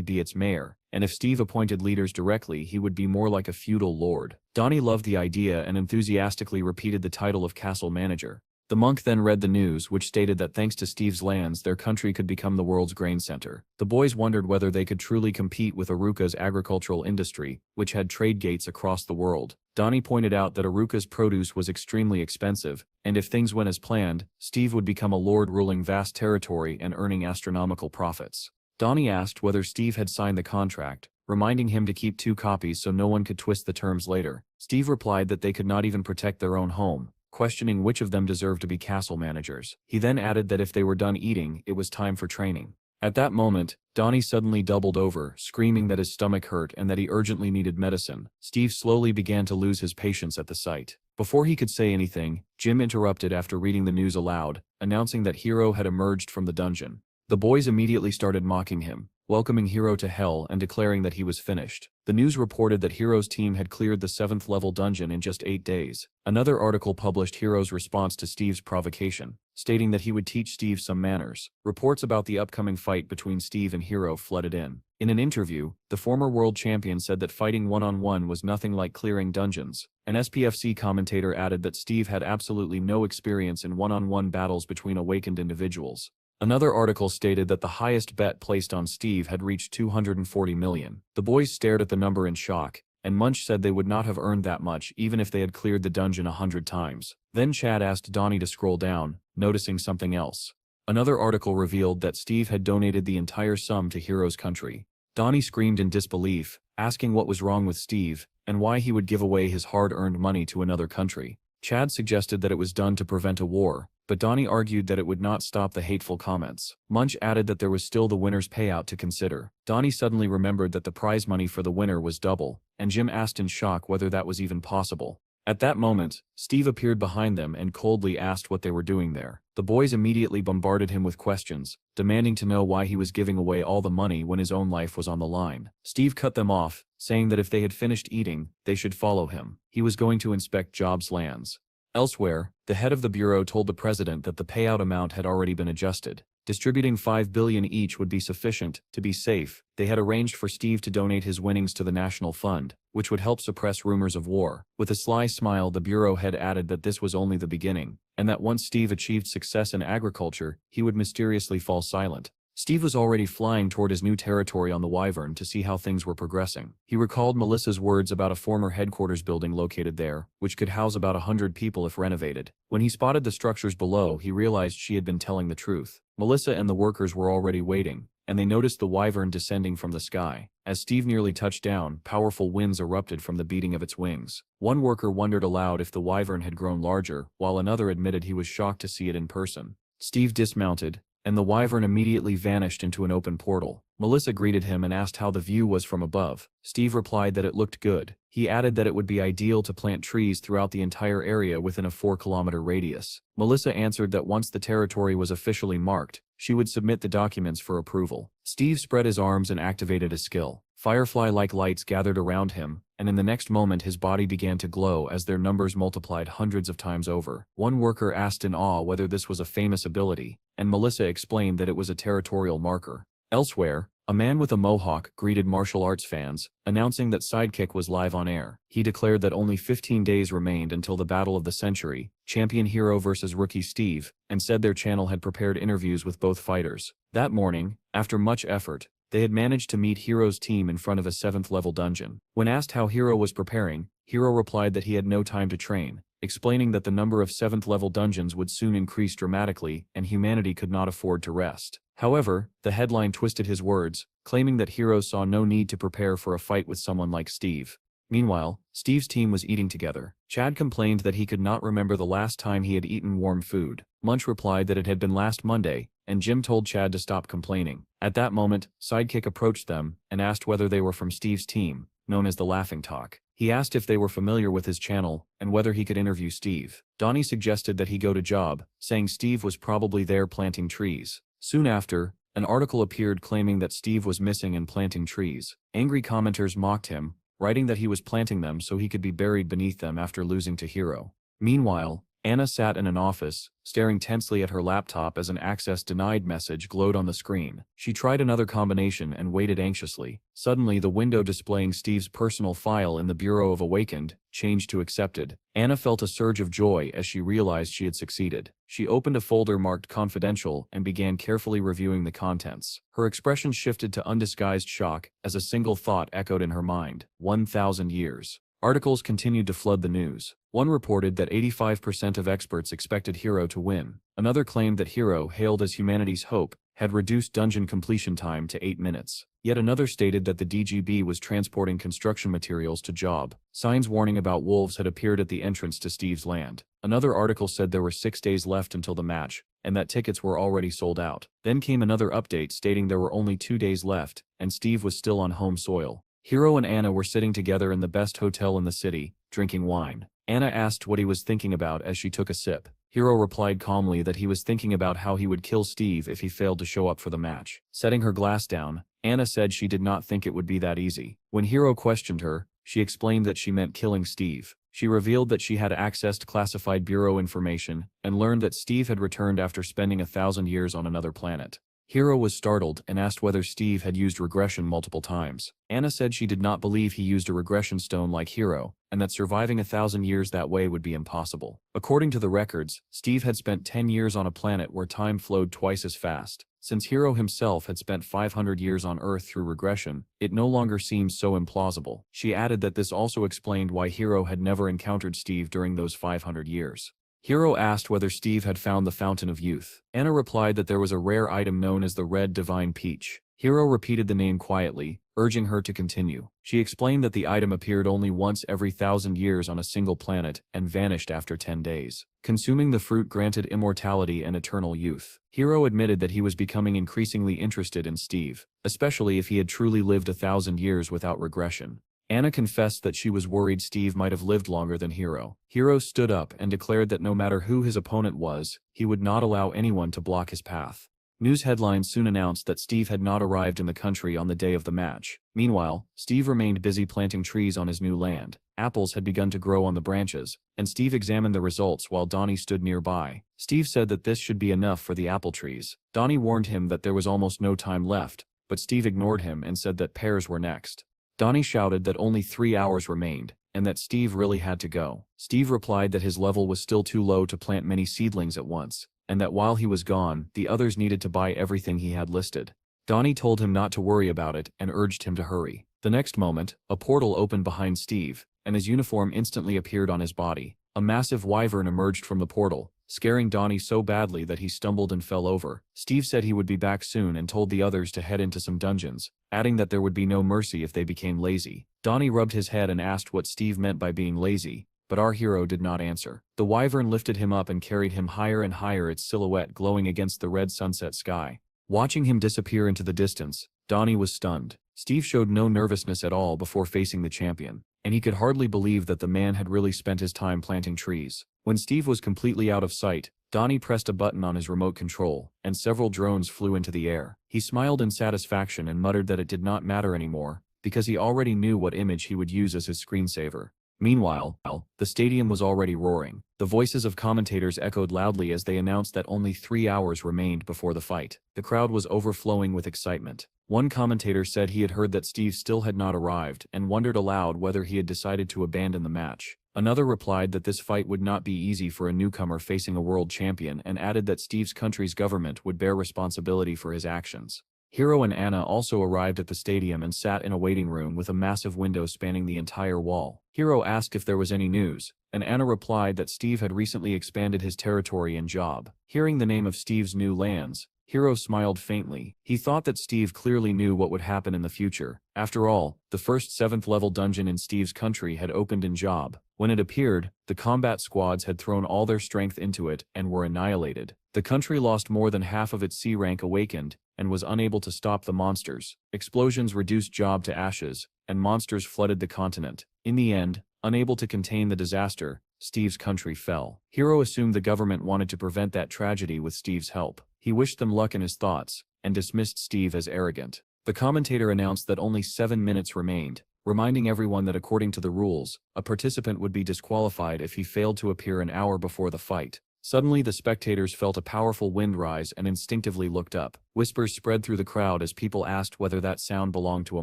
be its mayor, and if Steve appointed leaders directly he would be more like a feudal lord. Donnie loved the idea and enthusiastically repeated the title of castle manager. The monk then read the news, which stated that thanks to Steve's lands their country could become the world's grain center. The boys wondered whether they could truly compete with Aruka's agricultural industry, which had trade gates across the world. Donnie pointed out that Aruka's produce was extremely expensive, and if things went as planned, Steve would become a lord ruling vast territory and earning astronomical profits. Donnie asked whether Steve had signed the contract, reminding him to keep 2 copies so no one could twist the terms later. Steve replied that they could not even protect their own home, questioning which of them deserved to be castle managers. He then added that if they were done eating, it was time for training. At that moment, Donnie suddenly doubled over, screaming that his stomach hurt and that he urgently needed medicine. Steve slowly began to lose his patience at the sight. Before he could say anything, Jim interrupted after reading the news aloud, announcing that Hiro had emerged from the dungeon. The boys immediately started mocking him, welcoming Hiro to hell and declaring that he was finished. The news reported that Hiro's team had cleared the 7th level dungeon in just 8 days. Another article published Hiro's response to Steve's provocation, stating that he would teach Steve some manners. Reports about the upcoming fight between Steve and Hiro flooded in. In an interview, the former world champion said that fighting one-on-one was nothing like clearing dungeons. An SPFC commentator added that Steve had absolutely no experience in one-on-one battles between awakened individuals. Another article stated that the highest bet placed on Steve had reached 240 million. The boys stared at the number in shock, and Munch said they would not have earned that much even if they had cleared the dungeon 100 times. Then Chad asked Donnie to scroll down, noticing something else. Another article revealed that Steve had donated the entire sum to Hiro's country. Donnie screamed in disbelief, asking what was wrong with Steve, and why he would give away his hard-earned money to another country. Chad suggested that it was done to prevent a war, but Donnie argued that it would not stop the hateful comments. Munch added that there was still the winner's payout to consider. Donnie suddenly remembered that the prize money for the winner was double, and Jim asked in shock whether that was even possible. At that moment, Steve appeared behind them and coldly asked what they were doing there. The boys immediately bombarded him with questions, demanding to know why he was giving away all the money when his own life was on the line. Steve cut them off, saying that if they had finished eating, they should follow him. He was going to inspect Jobs' lands. Elsewhere, the head of the bureau told the president that the payout amount had already been adjusted. Distributing $5 billion each would be sufficient. To be safe, they had arranged for Steve to donate his winnings to the National Fund, which would help suppress rumors of war. With a sly smile, the bureau head added that this was only the beginning, and that once Steve achieved success in agriculture, he would mysteriously fall silent. Steve was already flying toward his new territory on the Wyvern to see how things were progressing. He recalled Melissa's words about a former headquarters building located there, which could house about 100 people if renovated. When he spotted the structures below, he realized she had been telling the truth. Melissa and the workers were already waiting, and they noticed the Wyvern descending from the sky. As Steve nearly touched down, powerful winds erupted from the beating of its wings. One worker wondered aloud if the Wyvern had grown larger, while another admitted he was shocked to see it in person. Steve dismounted, and the Wyvern immediately vanished into an open portal. Melissa greeted him and asked how the view was from above. Steve replied that it looked good. He added that it would be ideal to plant trees throughout the entire area within a 4-kilometer radius. Melissa answered that once the territory was officially marked, she would submit the documents for approval. Steve spread his arms and activated a skill. Firefly-like lights gathered around him, and in the next moment his body began to glow as their numbers multiplied hundreds of times over. One worker asked in awe whether this was a famous ability, and Melissa explained that it was a territorial marker. Elsewhere, a man with a mohawk greeted martial arts fans, announcing that Sidekick was live on air. He declared that only 15 days remained until the battle of the century, Champion Hiro versus Rookie Steve, and said their channel had prepared interviews with both fighters. That morning, after much effort, they had managed to meet Hiro's team in front of a 7th-level dungeon. When asked how Hiro was preparing, Hiro replied that he had no time to train, explaining that the number of 7th-level dungeons would soon increase dramatically and humanity could not afford to rest. However, the headline twisted his words, claiming that Hiro saw no need to prepare for a fight with someone like Steve. Meanwhile, Steve's team was eating together. Chad complained that he could not remember the last time he had eaten warm food. Munch replied that it had been last Monday, and Jim told Chad to stop complaining. At that moment, Sidekick approached them and asked whether they were from Steve's team, known as the Laughing Talk. He asked if they were familiar with his channel and whether he could interview Steve. Donnie suggested that he go to Job, saying Steve was probably there planting trees. Soon after, An article appeared claiming that Steve was missing and planting trees. Angry commenters mocked him, writing that he was planting them so he could be buried beneath them after losing to Hiro. Meanwhile, Anna sat in an office, staring tensely at her laptop as an access denied message glowed on the screen. She tried another combination and waited anxiously. Suddenly, the window displaying Steve's personal file in the Bureau of Awakened changed to accepted. Anna felt a surge of joy as she realized she had succeeded. She opened a folder marked confidential and began carefully reviewing the contents. Her expression shifted to undisguised shock as a single thought echoed in her mind: 1,000 years. Articles continued to flood the news. One reported that 85% of experts expected Hiro to win. Another claimed that Hiro, hailed as humanity's hope, had reduced dungeon completion time to 8 minutes. Yet another stated that the DGB was transporting construction materials to job. Signs warning about wolves had appeared at the entrance to Steve's land. Another article said there were 6 days left until the match, and that tickets were already sold out. Then came another update stating there were only 2 days left, and Steve was still on home soil. Hiro and Anna were sitting together in the best hotel in the city, drinking wine. Anna asked what he was thinking about as she took a sip. Hiro replied calmly that he was thinking about how he would kill Steve if he failed to show up for the match. Setting her glass down, Anna said she did not think it would be that easy. When Hiro questioned her, she explained that she meant killing Steve. She revealed that she had accessed classified bureau information and learned that Steve had returned after spending 1,000 years on another planet. Hiro was startled and asked whether Steve had used regression multiple times. Anna said she did not believe he used a regression stone like Hiro, and that surviving 1,000 years that way would be impossible. According to the records, Steve had spent 10 years on a planet where time flowed twice as fast. Since Hiro himself had spent 500 years on Earth through regression, it no longer seems so implausible. She added that this also explained why Hiro had never encountered Steve during those 500 years. Hiro asked whether Steve had found the Fountain of Youth. Anna replied that there was a rare item known as the Red Divine Peach. Hiro repeated the name quietly, urging her to continue. She explained that the item appeared only once every 1,000 years on a single planet and vanished after 10 days. Consuming the fruit granted immortality and eternal youth. Hiro admitted that he was becoming increasingly interested in Steve, especially if he had truly lived 1,000 years without regression. Anna confessed that she was worried Steve might have lived longer than Hiro. Hiro stood up and declared that no matter who his opponent was, he would not allow anyone to block his path. News headlines soon announced that Steve had not arrived in the country on the day of the match. Meanwhile, Steve remained busy planting trees on his new land. Apples had begun to grow on the branches, and Steve examined the results while Donnie stood nearby. Steve said that this should be enough for the apple trees. Donnie warned him that there was almost no time left, but Steve ignored him and said that pears were next. Donnie shouted that only 3 hours remained, and that Steve really had to go. Steve replied that his level was still too low to plant many seedlings at once, and that while he was gone, the others needed to buy everything he had listed. Donnie told him not to worry about it and urged him to hurry. The next moment, a portal opened behind Steve, and his uniform instantly appeared on his body. A massive wyvern emerged from the portal, scaring Donnie so badly that he stumbled and fell over. Steve said he would be back soon and told the others to head into some dungeons, adding that there would be no mercy if they became lazy. Donnie rubbed his head and asked what Steve meant by being lazy, but our hero did not answer. The wyvern lifted him up and carried him higher and higher, its silhouette glowing against the red sunset sky. Watching him disappear into the distance, Donnie was stunned. Steve showed no nervousness at all before facing the champion, and he could hardly believe that the man had really spent his time planting trees. When Steve was completely out of sight, Donnie pressed a button on his remote control, and several drones flew into the air. He smiled in satisfaction and muttered that it did not matter anymore, because he already knew what image he would use as his screensaver. Meanwhile, the stadium was already roaring. The voices of commentators echoed loudly as they announced that only 3 hours remained before the fight. The crowd was overflowing with excitement. One commentator said he had heard that Steve still had not arrived and wondered aloud whether he had decided to abandon the match. Another replied that this fight would not be easy for a newcomer facing a world champion and added that Steve's country's government would bear responsibility for his actions. Hiro and Anna also arrived at the stadium and sat in a waiting room with a massive window spanning the entire wall. Hiro asked if there was any news, and Anna replied that Steve had recently expanded his territory and job. Hearing the name of Steve's new lands, Hiro smiled faintly. He thought that Steve clearly knew what would happen in the future. After all, the first 7th level dungeon in Steve's country had opened in Job. When it appeared, the combat squads had thrown all their strength into it and were annihilated. The country lost more than half of its C rank awakened and was unable to stop the monsters. Explosions reduced Job to ashes, and monsters flooded the continent. In the end, unable to contain the disaster, Steve's country fell. Hiro assumed the government wanted to prevent that tragedy with Steve's help. He wished them luck in his thoughts, and dismissed Steve as arrogant. The commentator announced that only 7 minutes remained, reminding everyone that according to the rules, a participant would be disqualified if he failed to appear an hour before the fight. Suddenly the spectators felt a powerful wind rise and instinctively looked up. Whispers spread through the crowd as people asked whether that sound belonged to a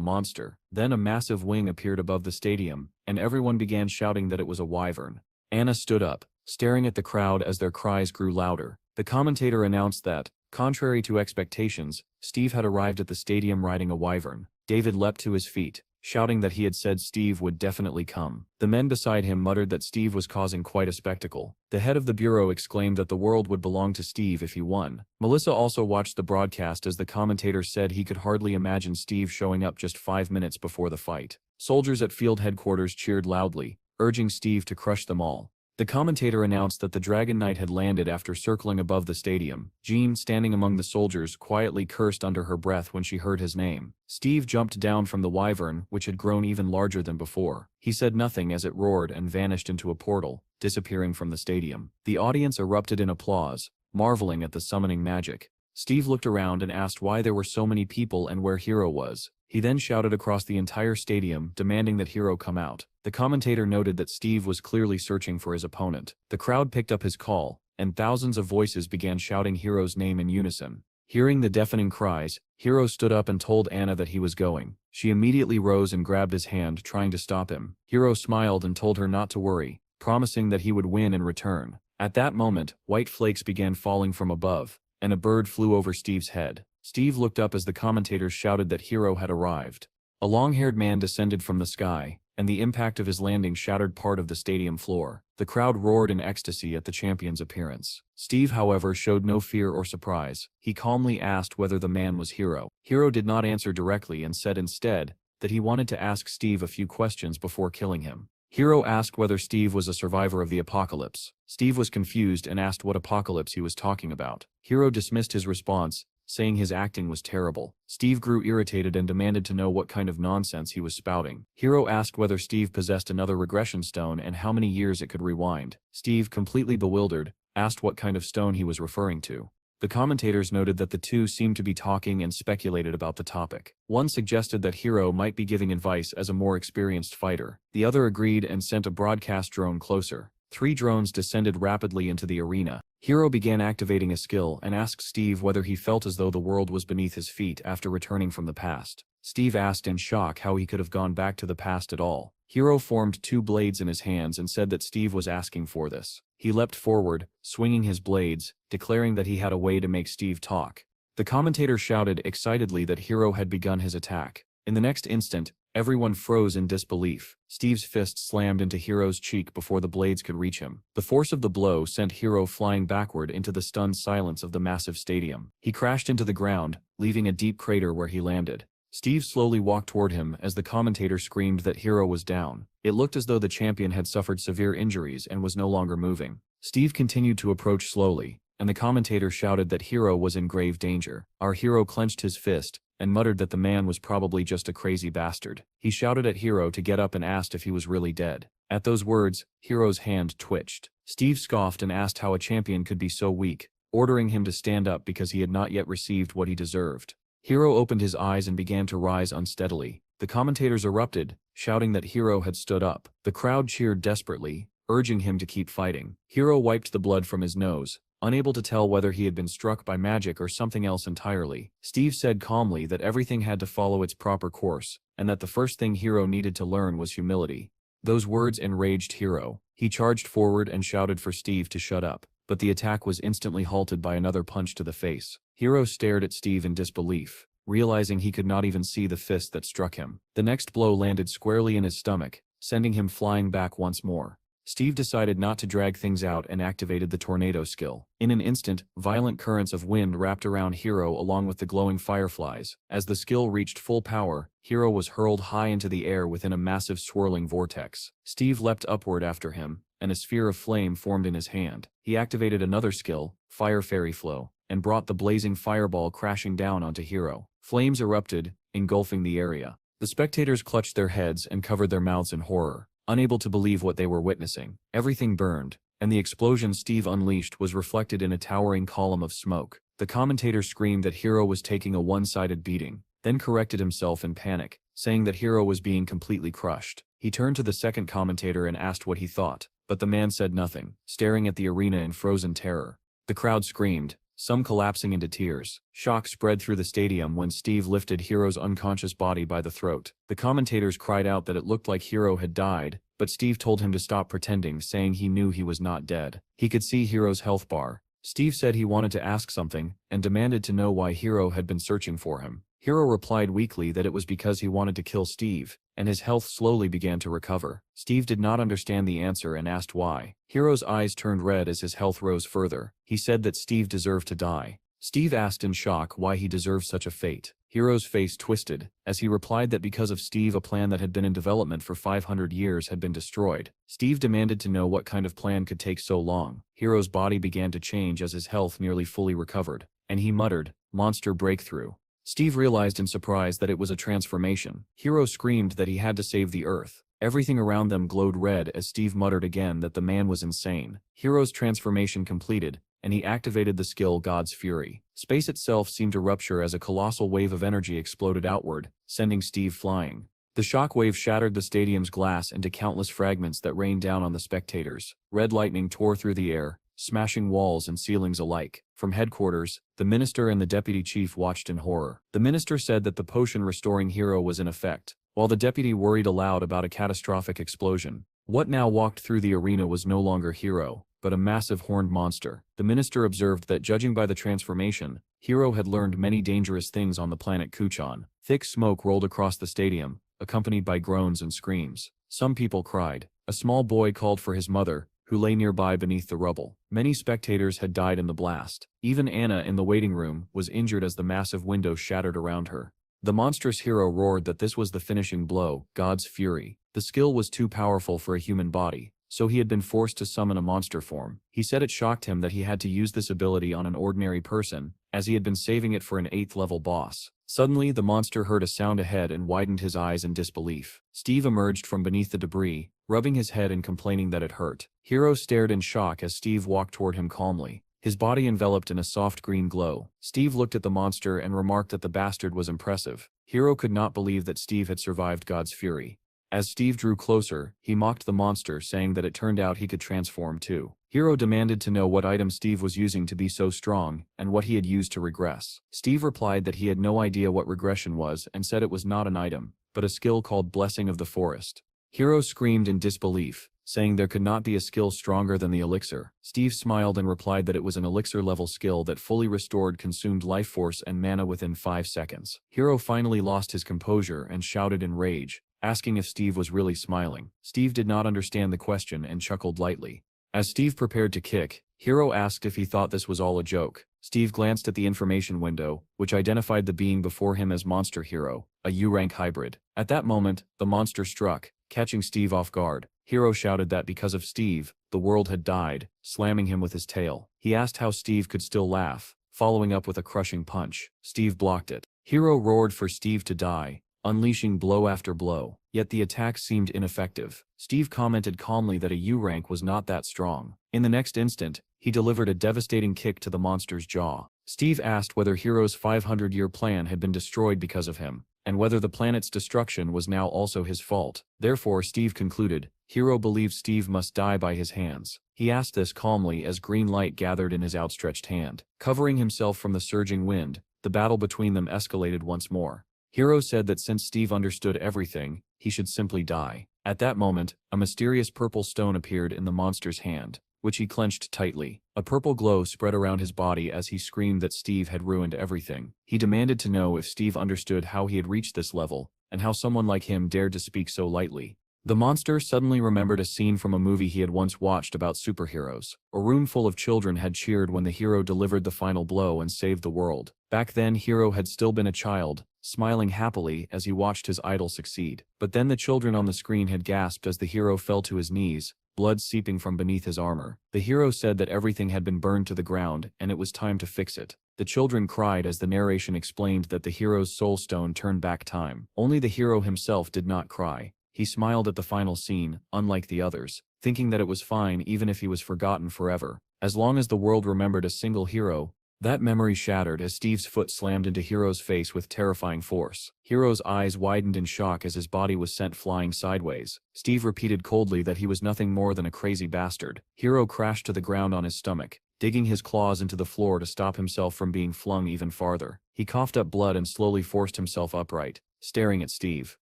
monster. Then a massive wing appeared above the stadium, and everyone began shouting that it was a wyvern. Anna stood up, staring at the crowd as their cries grew louder. The commentator announced that, contrary to expectations, Steve had arrived at the stadium riding a wyvern. David leapt to his feet, shouting that he had said Steve would definitely come. The men beside him muttered that Steve was causing quite a spectacle. The head of the bureau exclaimed that the world would belong to Steve if he won. Melissa also watched the broadcast as the commentator said he could hardly imagine Steve showing up just 5 minutes before the fight. Soldiers at field headquarters cheered loudly, urging Steve to crush them all. The commentator announced that the Dragon Knight had landed after circling above the stadium. Jean, standing among the soldiers, quietly cursed under her breath when she heard his name. Steve jumped down from the wyvern, which had grown even larger than before. He said nothing as it roared and vanished into a portal, disappearing from the stadium. The audience erupted in applause, marveling at the summoning magic. Steve looked around and asked why there were so many people and where Hero was. He then shouted across the entire stadium, demanding that Hero come out. The commentator noted that Steve was clearly searching for his opponent. The crowd picked up his call, and thousands of voices began shouting Hero's name in unison. Hearing the deafening cries, Hero stood up and told Anna that he was going. She immediately rose and grabbed his hand, trying to stop him. Hero smiled and told her not to worry, promising that he would win in return. At that moment, white flakes began falling from above, and a bird flew over Steve's head. Steve looked up as the commentators shouted that Hero had arrived. A long-haired man descended from the sky, and the impact of his landing shattered part of the stadium floor. The crowd roared in ecstasy at the champion's appearance. Steve, however, showed no fear or surprise. He calmly asked whether the man was Hero. Hero did not answer directly and said instead that he wanted to ask Steve a few questions before killing him. Hero asked whether Steve was a survivor of the apocalypse. Steve was confused and asked what apocalypse he was talking about. Hero dismissed his response, saying his acting was terrible. Steve grew irritated and demanded to know what kind of nonsense he was spouting. Hero asked whether Steve possessed another regression stone and how many years it could rewind. Steve, completely bewildered, asked what kind of stone he was referring to. The commentators noted that the two seemed to be talking and speculated about the topic. One suggested that Hero might be giving advice as a more experienced fighter. The other agreed and sent a broadcast drone closer. 3 drones descended rapidly into the arena. Hero began activating a skill and asked Steve whether he felt as though the world was beneath his feet after returning from the past. Steve asked in shock how he could have gone back to the past at all. Hero formed 2 blades in his hands and said that Steve was asking for this. He leapt forward, swinging his blades, declaring that he had a way to make Steve talk. The commentator shouted excitedly that Hero had begun his attack. In the next instant, everyone froze in disbelief. Steve's fist slammed into Hero's cheek before the blades could reach him. The force of the blow sent Hero flying backward into the stunned silence of the massive stadium. He crashed into the ground, leaving a deep crater where he landed. Steve slowly walked toward him as the commentator screamed that Hero was down. It looked as though the champion had suffered severe injuries and was no longer moving. Steve continued to approach slowly, and the commentator shouted that Hero was in grave danger. Our hero clenched his fist and muttered that the man was probably just a crazy bastard. He shouted at Hero to get up and asked if he was really dead. At those words, Hero's hand twitched. Steve scoffed and asked how a champion could be so weak, ordering him to stand up because he had not yet received what he deserved. Hero opened his eyes and began to rise unsteadily. The commentators erupted, shouting that Hero had stood up. The crowd cheered desperately, urging him to keep fighting. Hero wiped the blood from his nose, unable to tell whether he had been struck by magic or something else entirely. Steve said calmly that everything had to follow its proper course, and that the first thing Hero needed to learn was humility. Those words enraged Hero. He charged forward and shouted for Steve to shut up, but the attack was instantly halted by another punch to the face. Hero stared at Steve in disbelief, realizing he could not even see the fist that struck him. The next blow landed squarely in his stomach, sending him flying back once more. Steve decided not to drag things out and activated the tornado skill. In an instant, violent currents of wind wrapped around Hero along with the glowing fireflies. As the skill reached full power, Hero was hurled high into the air within a massive swirling vortex. Steve leapt upward after him, and a sphere of flame formed in his hand. He activated another skill, Fire Fairy Flow, and brought the blazing fireball crashing down onto Hero. Flames erupted, engulfing the area. The spectators clutched their heads and covered their mouths in horror, unable to believe what they were witnessing. Everything burned, and the explosion Steve unleashed was reflected in a towering column of smoke. The commentator screamed that Hiro was taking a one-sided beating, then corrected himself in panic, saying that Hiro was being completely crushed. He turned to the second commentator and asked what he thought, but the man said nothing, staring at the arena in frozen terror. The crowd screamed, some collapsing into tears. Shock spread through the stadium when Steve lifted Hiro's unconscious body by the throat. The commentators cried out that it looked like Hiro had died, but Steve told him to stop pretending, saying he knew he was not dead. He could see Hiro's health bar. Steve said he wanted to ask something, and demanded to know why Hiro had been searching for him. Hiro replied weakly that it was because he wanted to kill Steve, and his health slowly began to recover. Steve did not understand the answer and asked why. Hiro's eyes turned red as his health rose further. He said that Steve deserved to die. Steve asked in shock why he deserved such a fate. Hiro's face twisted, as he replied that because of Steve a plan that had been in development for 500 years had been destroyed. Steve demanded to know what kind of plan could take so long. Hiro's body began to change as his health nearly fully recovered, and he muttered, "Monster breakthrough." Steve realized in surprise that it was a transformation. Hiro screamed that he had to save the Earth. Everything around them glowed red as Steve muttered again that the man was insane. Hiro's transformation completed, and he activated the skill God's Fury. Space itself seemed to rupture as a colossal wave of energy exploded outward, sending Steve flying. The shock wave shattered the stadium's glass into countless fragments that rained down on the spectators. Red lightning tore through the air, smashing walls and ceilings alike. From headquarters, the minister and the deputy chief watched in horror. The minister said that the potion restoring Hiro was in effect, while the deputy worried aloud about a catastrophic explosion. What now walked through the arena was no longer Hiro, but a massive horned monster. The minister observed that judging by the transformation, Hiro had learned many dangerous things on the planet Kuchan. Thick smoke rolled across the stadium, accompanied by groans and screams. Some people cried. A small boy called for his mother, who lay nearby beneath the rubble. Many spectators had died in the blast. Even Anna in the waiting room was injured as the massive window shattered around her. The monstrous Hiro roared that this was the finishing blow, God's Fury. The skill was too powerful for a human body, so he had been forced to summon a monster form. He said it shocked him that he had to use this ability on an ordinary person, as he had been saving it for an 8th level boss. Suddenly the monster heard a sound ahead and widened his eyes in disbelief. Steve emerged from beneath the debris, rubbing his head and complaining that it hurt. Hiro stared in shock as Steve walked toward him calmly, his body enveloped in a soft green glow. Steve looked at the monster and remarked that the bastard was impressive. Hiro could not believe that Steve had survived God's Fury. As Steve drew closer, he mocked the monster, saying that it turned out he could transform too. Hiro demanded to know what item Steve was using to be so strong, and what he had used to regress. Steve replied that he had no idea what regression was and said it was not an item, but a skill called Blessing of the Forest. Hiro screamed in disbelief, saying there could not be a skill stronger than the elixir. Steve smiled and replied that it was an elixir-level skill that fully restored consumed life force and mana within 5 seconds. Hiro finally lost his composure and shouted in rage, asking if Steve was really smiling. Steve did not understand the question and chuckled lightly. As Steve prepared to kick, Hiro asked if he thought this was all a joke. Steve glanced at the information window, which identified the being before him as Monster Hiro, a U-rank hybrid. At that moment, the monster struck, catching Steve off guard. Hiro shouted that because of Steve, the world had died, slamming him with his tail. He asked how Steve could still laugh, following up with a crushing punch. Steve blocked it. Hiro roared for Steve to die, unleashing blow after blow, yet the attack seemed ineffective. Steve commented calmly that a U-rank was not that strong. In the next instant, he delivered a devastating kick to the monster's jaw. Steve asked whether Hiro's 500-year plan had been destroyed because of him, and whether the planet's destruction was now also his fault. Therefore, Steve concluded, Hiro believes Steve must die by his hands. He asked this calmly as green light gathered in his outstretched hand. Covering himself from the surging wind, the battle between them escalated once more. Hiro said that since Steve understood everything, he should simply die. At that moment, a mysterious purple stone appeared in the monster's hand, which he clenched tightly. A purple glow spread around his body as he screamed that Steve had ruined everything. He demanded to know if Steve understood how he had reached this level, and how someone like him dared to speak so lightly. The monster suddenly remembered a scene from a movie he had once watched about superheroes. A room full of children had cheered when the hero delivered the final blow and saved the world. Back then, Hiro had still been a child, smiling happily as he watched his idol succeed. But then the children on the screen had gasped as the hero fell to his knees, blood seeping from beneath his armor. The hero said that everything had been burned to the ground and it was time to fix it. The children cried as the narration explained that the hero's soul stone turned back time. Only the hero himself did not cry. He smiled at the final scene, unlike the others, thinking that it was fine even if he was forgotten forever. As long as the world remembered a single hero, That memory shattered as Steve's foot slammed into Hiro's face with terrifying force. Hiro's eyes widened in shock as his body was sent flying sideways. Steve repeated coldly that he was nothing more than a crazy bastard. Hiro crashed to the ground on his stomach, digging his claws into the floor to stop himself from being flung even farther. He coughed up blood and slowly forced himself upright, staring at Steve.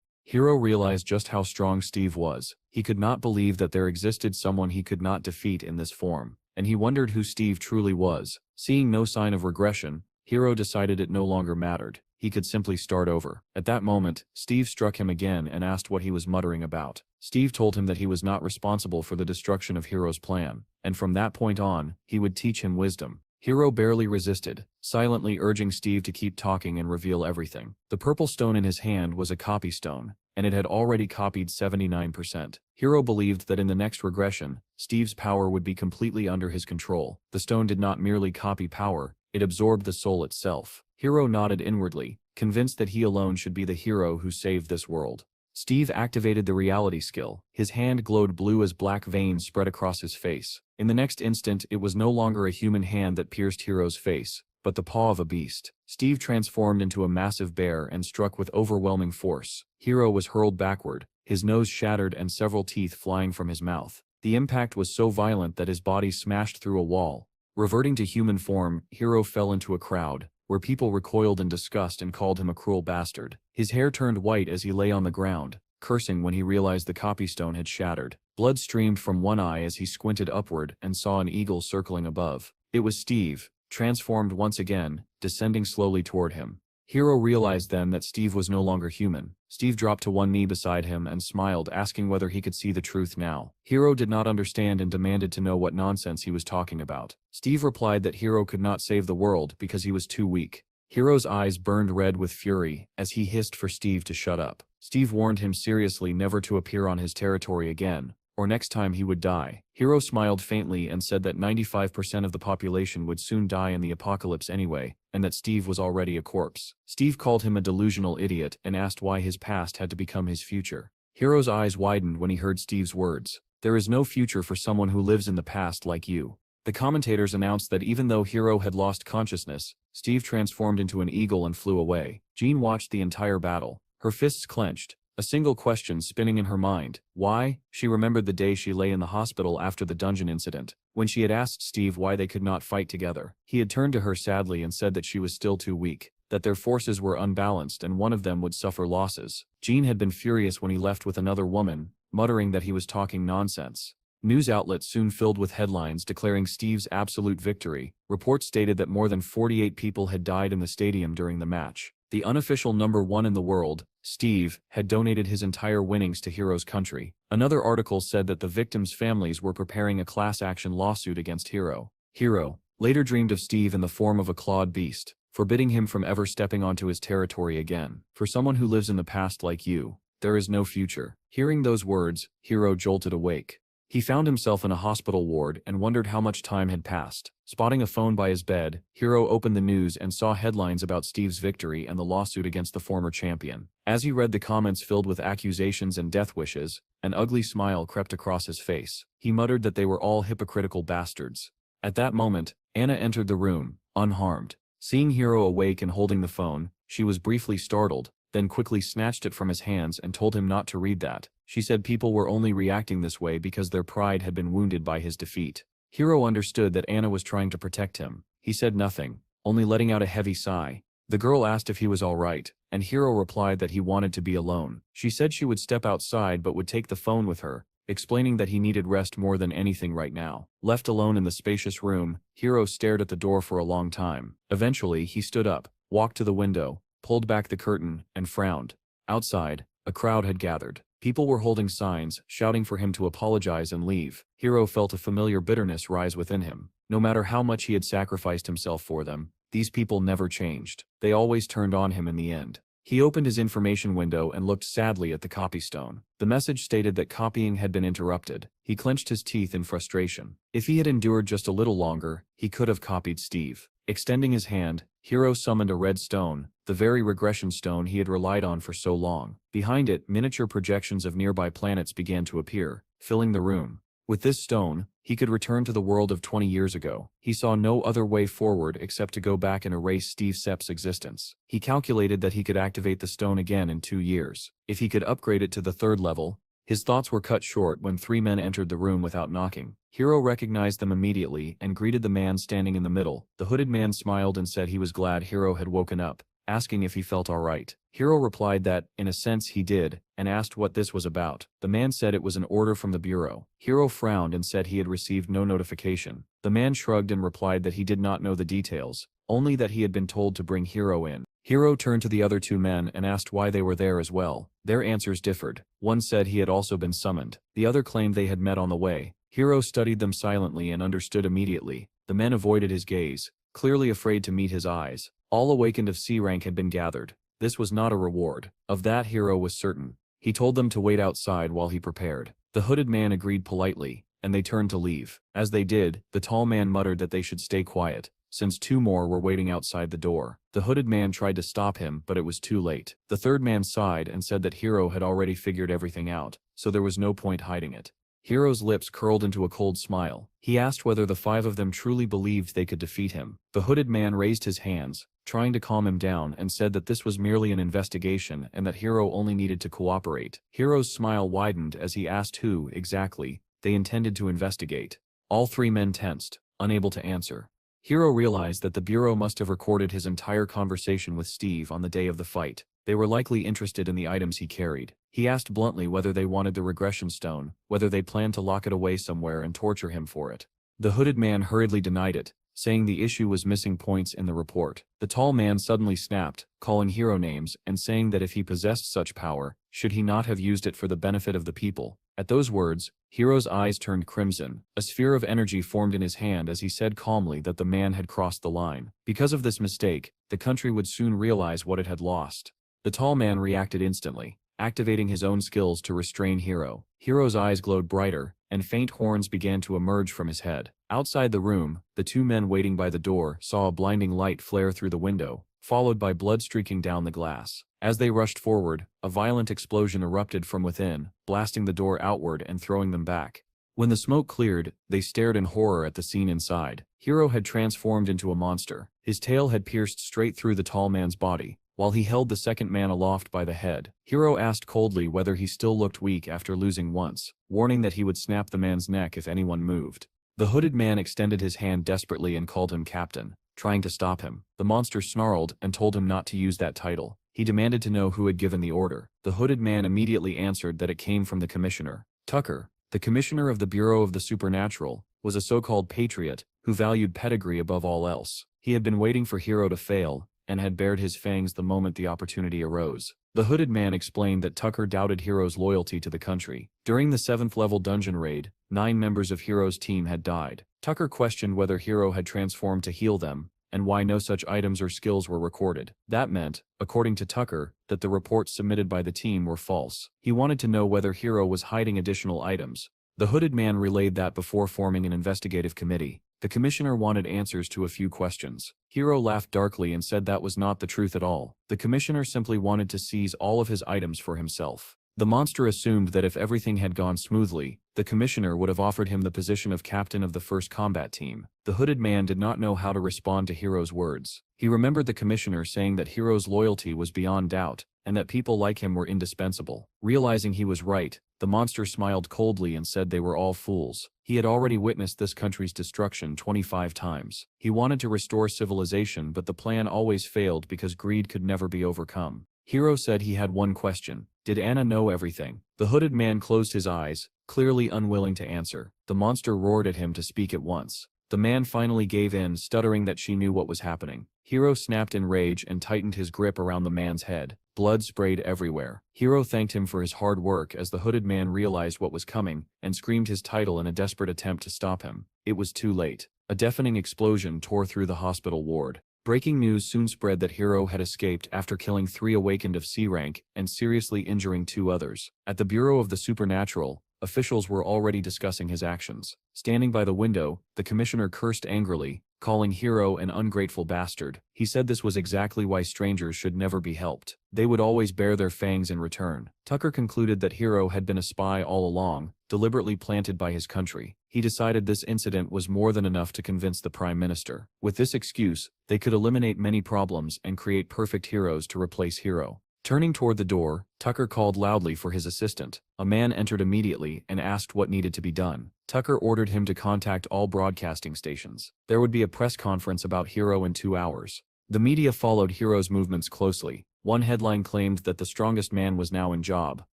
Hiro realized just how strong Steve was. He could not believe that there existed someone he could not defeat in this form, and he wondered who Steve truly was. Seeing no sign of regression, Hiro decided it no longer mattered. He could simply start over. At that moment, Steve struck him again and asked what he was muttering about. Steve told him that he was not responsible for the destruction of Hiro's plan, and from that point on, he would teach him wisdom. Hiro barely resisted, silently urging Steve to keep talking and reveal everything. The purple stone in his hand was a copy stone, and it had already copied 79%. Hiro believed that in the next regression, Steve's power would be completely under his control. The stone did not merely copy power, it absorbed the soul itself. Hiro nodded inwardly, convinced that he alone should be the hero who saved this world. Steve activated the reality skill. His hand glowed blue as black veins spread across his face. In the next instant, it was no longer a human hand that pierced Hiro's face, but the paw of a beast. Steve transformed into a massive bear and struck with overwhelming force. Hiro was hurled backward, his nose shattered and several teeth flying from his mouth. The impact was so violent that his body smashed through a wall. Reverting to human form, Hiro fell into a crowd, where people recoiled in disgust and called him a cruel bastard. His hair turned white as he lay on the ground, cursing when he realized the copy stone had shattered. Blood streamed from one eye as he squinted upward and saw an eagle circling above. It was Steve, transformed once again, descending slowly toward him. Hiro realized then that Steve was no longer human. Steve dropped to one knee beside him and smiled, asking whether he could see the truth now. Hiro did not understand and demanded to know what nonsense he was talking about. Steve replied that Hiro could not save the world because he was too weak. Hiro's eyes burned red with fury as he hissed for Steve to shut up. Steve warned him seriously never to appear on his territory again, or next time he would die. Hiro smiled faintly and said that 95% of the population would soon die in the apocalypse anyway, and that Steve was already a corpse. Steve called him a delusional idiot and asked why his past had to become his future. Hiro's eyes widened when he heard Steve's words. There is no future for someone who lives in the past like you. The commentators announced that even though Hiro had lost consciousness, Steve transformed into an eagle and flew away. Jean watched the entire battle, her fists clenched, a single question spinning in her mind. Why? She remembered the day she lay in the hospital after the dungeon incident, when she had asked Steve why they could not fight together. He had turned to her sadly and said that she was still too weak, that their forces were unbalanced and one of them would suffer losses. Jean had been furious when he left with another woman, muttering that he was talking nonsense. News outlets soon filled with headlines declaring Steve's absolute victory. Reports stated that more than 48 people had died in the stadium during the match. The unofficial number one in the world, Steve, had donated his entire winnings to Hiro's country. Another article said that the victims' families were preparing a class action lawsuit against Hiro. Hiro later dreamed of Steve in the form of a clawed beast, forbidding him from ever stepping onto his territory again. For someone who lives in the past like you, there is no future. Hearing those words, Hiro jolted awake. He found himself in a hospital ward and wondered how much time had passed. Spotting a phone by his bed, Hiro opened the news and saw headlines about Steve's victory and the lawsuit against the former champion. As he read the comments filled with accusations and death wishes, an ugly smile crept across his face. He muttered that they were all hypocritical bastards. At that moment, Anna entered the room, unharmed. Seeing Hiro awake and holding the phone, she was briefly startled, then quickly snatched it from his hands and told him not to read that. She said people were only reacting this way because their pride had been wounded by his defeat. Hiro understood that Anna was trying to protect him. He said nothing, only letting out a heavy sigh. The girl asked if he was all right, and Hiro replied that he wanted to be alone. She said she would step outside but would take the phone with her, explaining that he needed rest more than anything right now. Left alone in the spacious room, Hiro stared at the door for a long time. Eventually, he stood up, walked to the window, pulled back the curtain, and frowned. Outside, a crowd had gathered. People were holding signs, shouting for him to apologize and leave. Hiro felt a familiar bitterness rise within him. No matter how much he had sacrificed himself for them, these people never changed. They always turned on him in the end. He opened his information window and looked sadly at the copy stone. The message stated that copying had been interrupted. He clenched his teeth in frustration. If he had endured just a little longer, he could have copied Steve. Extending his hand, Hiro summoned a red stone, the very regression stone he had relied on for so long. Behind it, miniature projections of nearby planets began to appear, filling the room. With this stone, He could return to the world of 20 years ago. He saw no other way forward except to go back and erase Steve Sepp's existence. He calculated that he could activate the stone again in 2 years. If he could upgrade it to the 3rd level. His thoughts were cut short when 3 men entered the room without knocking. Hiro recognized them immediately and greeted the man standing in the middle. The hooded man smiled and said he was glad Hiro had woken up, asking if he felt alright. Hiro replied that, in a sense, he did, and asked what this was about. The man said it was an order from the bureau. Hiro frowned and said he had received no notification. The man shrugged and replied that he did not know the details, only that he had been told to bring Hiro in. Hiro turned to the other 2 men and asked why they were there as well. Their answers differed. One said he had also been summoned. The other claimed they had met on the way. Hiro studied them silently and understood immediately. The men avoided his gaze, clearly afraid to meet his eyes. All awakened of C rank had been gathered. This was not a reward. Of that Hiro was certain. He told them to wait outside while he prepared. The hooded man agreed politely, and they turned to leave. As they did, the tall man muttered that they should stay quiet, since 2 more were waiting outside the door. The hooded man tried to stop him, but it was too late. The 3rd man sighed and said that Hiro had already figured everything out, so there was no point hiding it. Hiro's lips curled into a cold smile. He asked whether the 5 of them truly believed they could defeat him. The hooded man raised his hands, trying to calm him down, and said that this was merely an investigation and that Hiro only needed to cooperate. Hiro's smile widened as he asked who, exactly, they intended to investigate. All 3 men tensed, unable to answer. Hiro realized that the bureau must have recorded his entire conversation with Steve on the day of the fight. They were likely interested in the items he carried. He asked bluntly whether they wanted the regression stone, whether they planned to lock it away somewhere and torture him for it. The hooded man hurriedly denied it, saying the issue was missing points in the report. The tall man suddenly snapped, calling Hiro names and saying that if he possessed such power, should he not have used it for the benefit of the people? At those words, Hiro's eyes turned crimson. A sphere of energy formed in his hand as he said calmly that the man had crossed the line. Because of this mistake, the country would soon realize what it had lost. The tall man reacted instantly, activating his own skills to restrain Hiro. Hiro's eyes glowed brighter, and faint horns began to emerge from his head. Outside the room, the 2 men waiting by the door saw a blinding light flare through the window, followed by blood streaking down the glass. As they rushed forward, a violent explosion erupted from within, blasting the door outward and throwing them back. When the smoke cleared, they stared in horror at the scene inside. Hiro had transformed into a monster. His tail had pierced straight through the tall man's body, while he held the 2nd man aloft by the head. Hiro asked coldly whether he still looked weak after losing once, warning that he would snap the man's neck if anyone moved. The hooded man extended his hand desperately and called him captain, trying to stop him. The monster snarled and told him not to use that title. He demanded to know who had given the order. The hooded man immediately answered that it came from the commissioner. Tucker, the commissioner of the Bureau of the Supernatural, was a so-called patriot who valued pedigree above all else. He had been waiting for Hiro to fail, and had bared his fangs the moment the opportunity arose. The hooded man explained that Tucker doubted Hiro's loyalty to the country. During the 7th level dungeon raid, 9 members of Hiro's team had died. Tucker questioned whether Hiro had transformed to heal them, and why no such items or skills were recorded. That meant, according to Tucker, that the reports submitted by the team were false. He wanted to know whether Hiro was hiding additional items. The hooded man relayed that before forming an investigative committee. The commissioner wanted answers to a few questions. Hiro laughed darkly and said that was not the truth at all. The commissioner simply wanted to seize all of his items for himself. The monster assumed that if everything had gone smoothly, the commissioner would have offered him the position of captain of the first combat team. The hooded man did not know how to respond to Hiro's words. He remembered the commissioner saying that Hiro's loyalty was beyond doubt, and that people like him were indispensable. Realizing he was right, the monster smiled coldly and said they were all fools. He had already witnessed this country's destruction 25 times. He wanted to restore civilization, but the plan always failed because greed could never be overcome. Hiro said he had one question. Did Anna know everything? The hooded man closed his eyes, clearly unwilling to answer. The monster roared at him to speak at once. The man finally gave in, stuttering that she knew what was happening. Hiro snapped in rage and tightened his grip around the man's head. Blood sprayed everywhere. Hiro thanked him for his hard work as the hooded man realized what was coming and screamed his title in a desperate attempt to stop him. It was too late. A deafening explosion tore through the hospital ward. Breaking news soon spread that Hiro had escaped after killing 3 awakened of C rank and seriously injuring 2 others. At the Bureau of the Supernatural, officials were already discussing his actions. Standing by the window, the commissioner cursed angrily, calling Hero an ungrateful bastard. He said this was exactly why strangers should never be helped. They would always bear their fangs in return. Tucker concluded that Hero had been a spy all along, deliberately planted by his country. He decided this incident was more than enough to convince the Prime Minister. With this excuse, they could eliminate many problems and create perfect heroes to replace Hero. Turning toward the door, Tucker called loudly for his assistant. A man entered immediately and asked what needed to be done. Tucker ordered him to contact all broadcasting stations. There would be a press conference about Hero in 2 hours. The media followed Hero's movements closely. One headline claimed that the strongest man was now in job.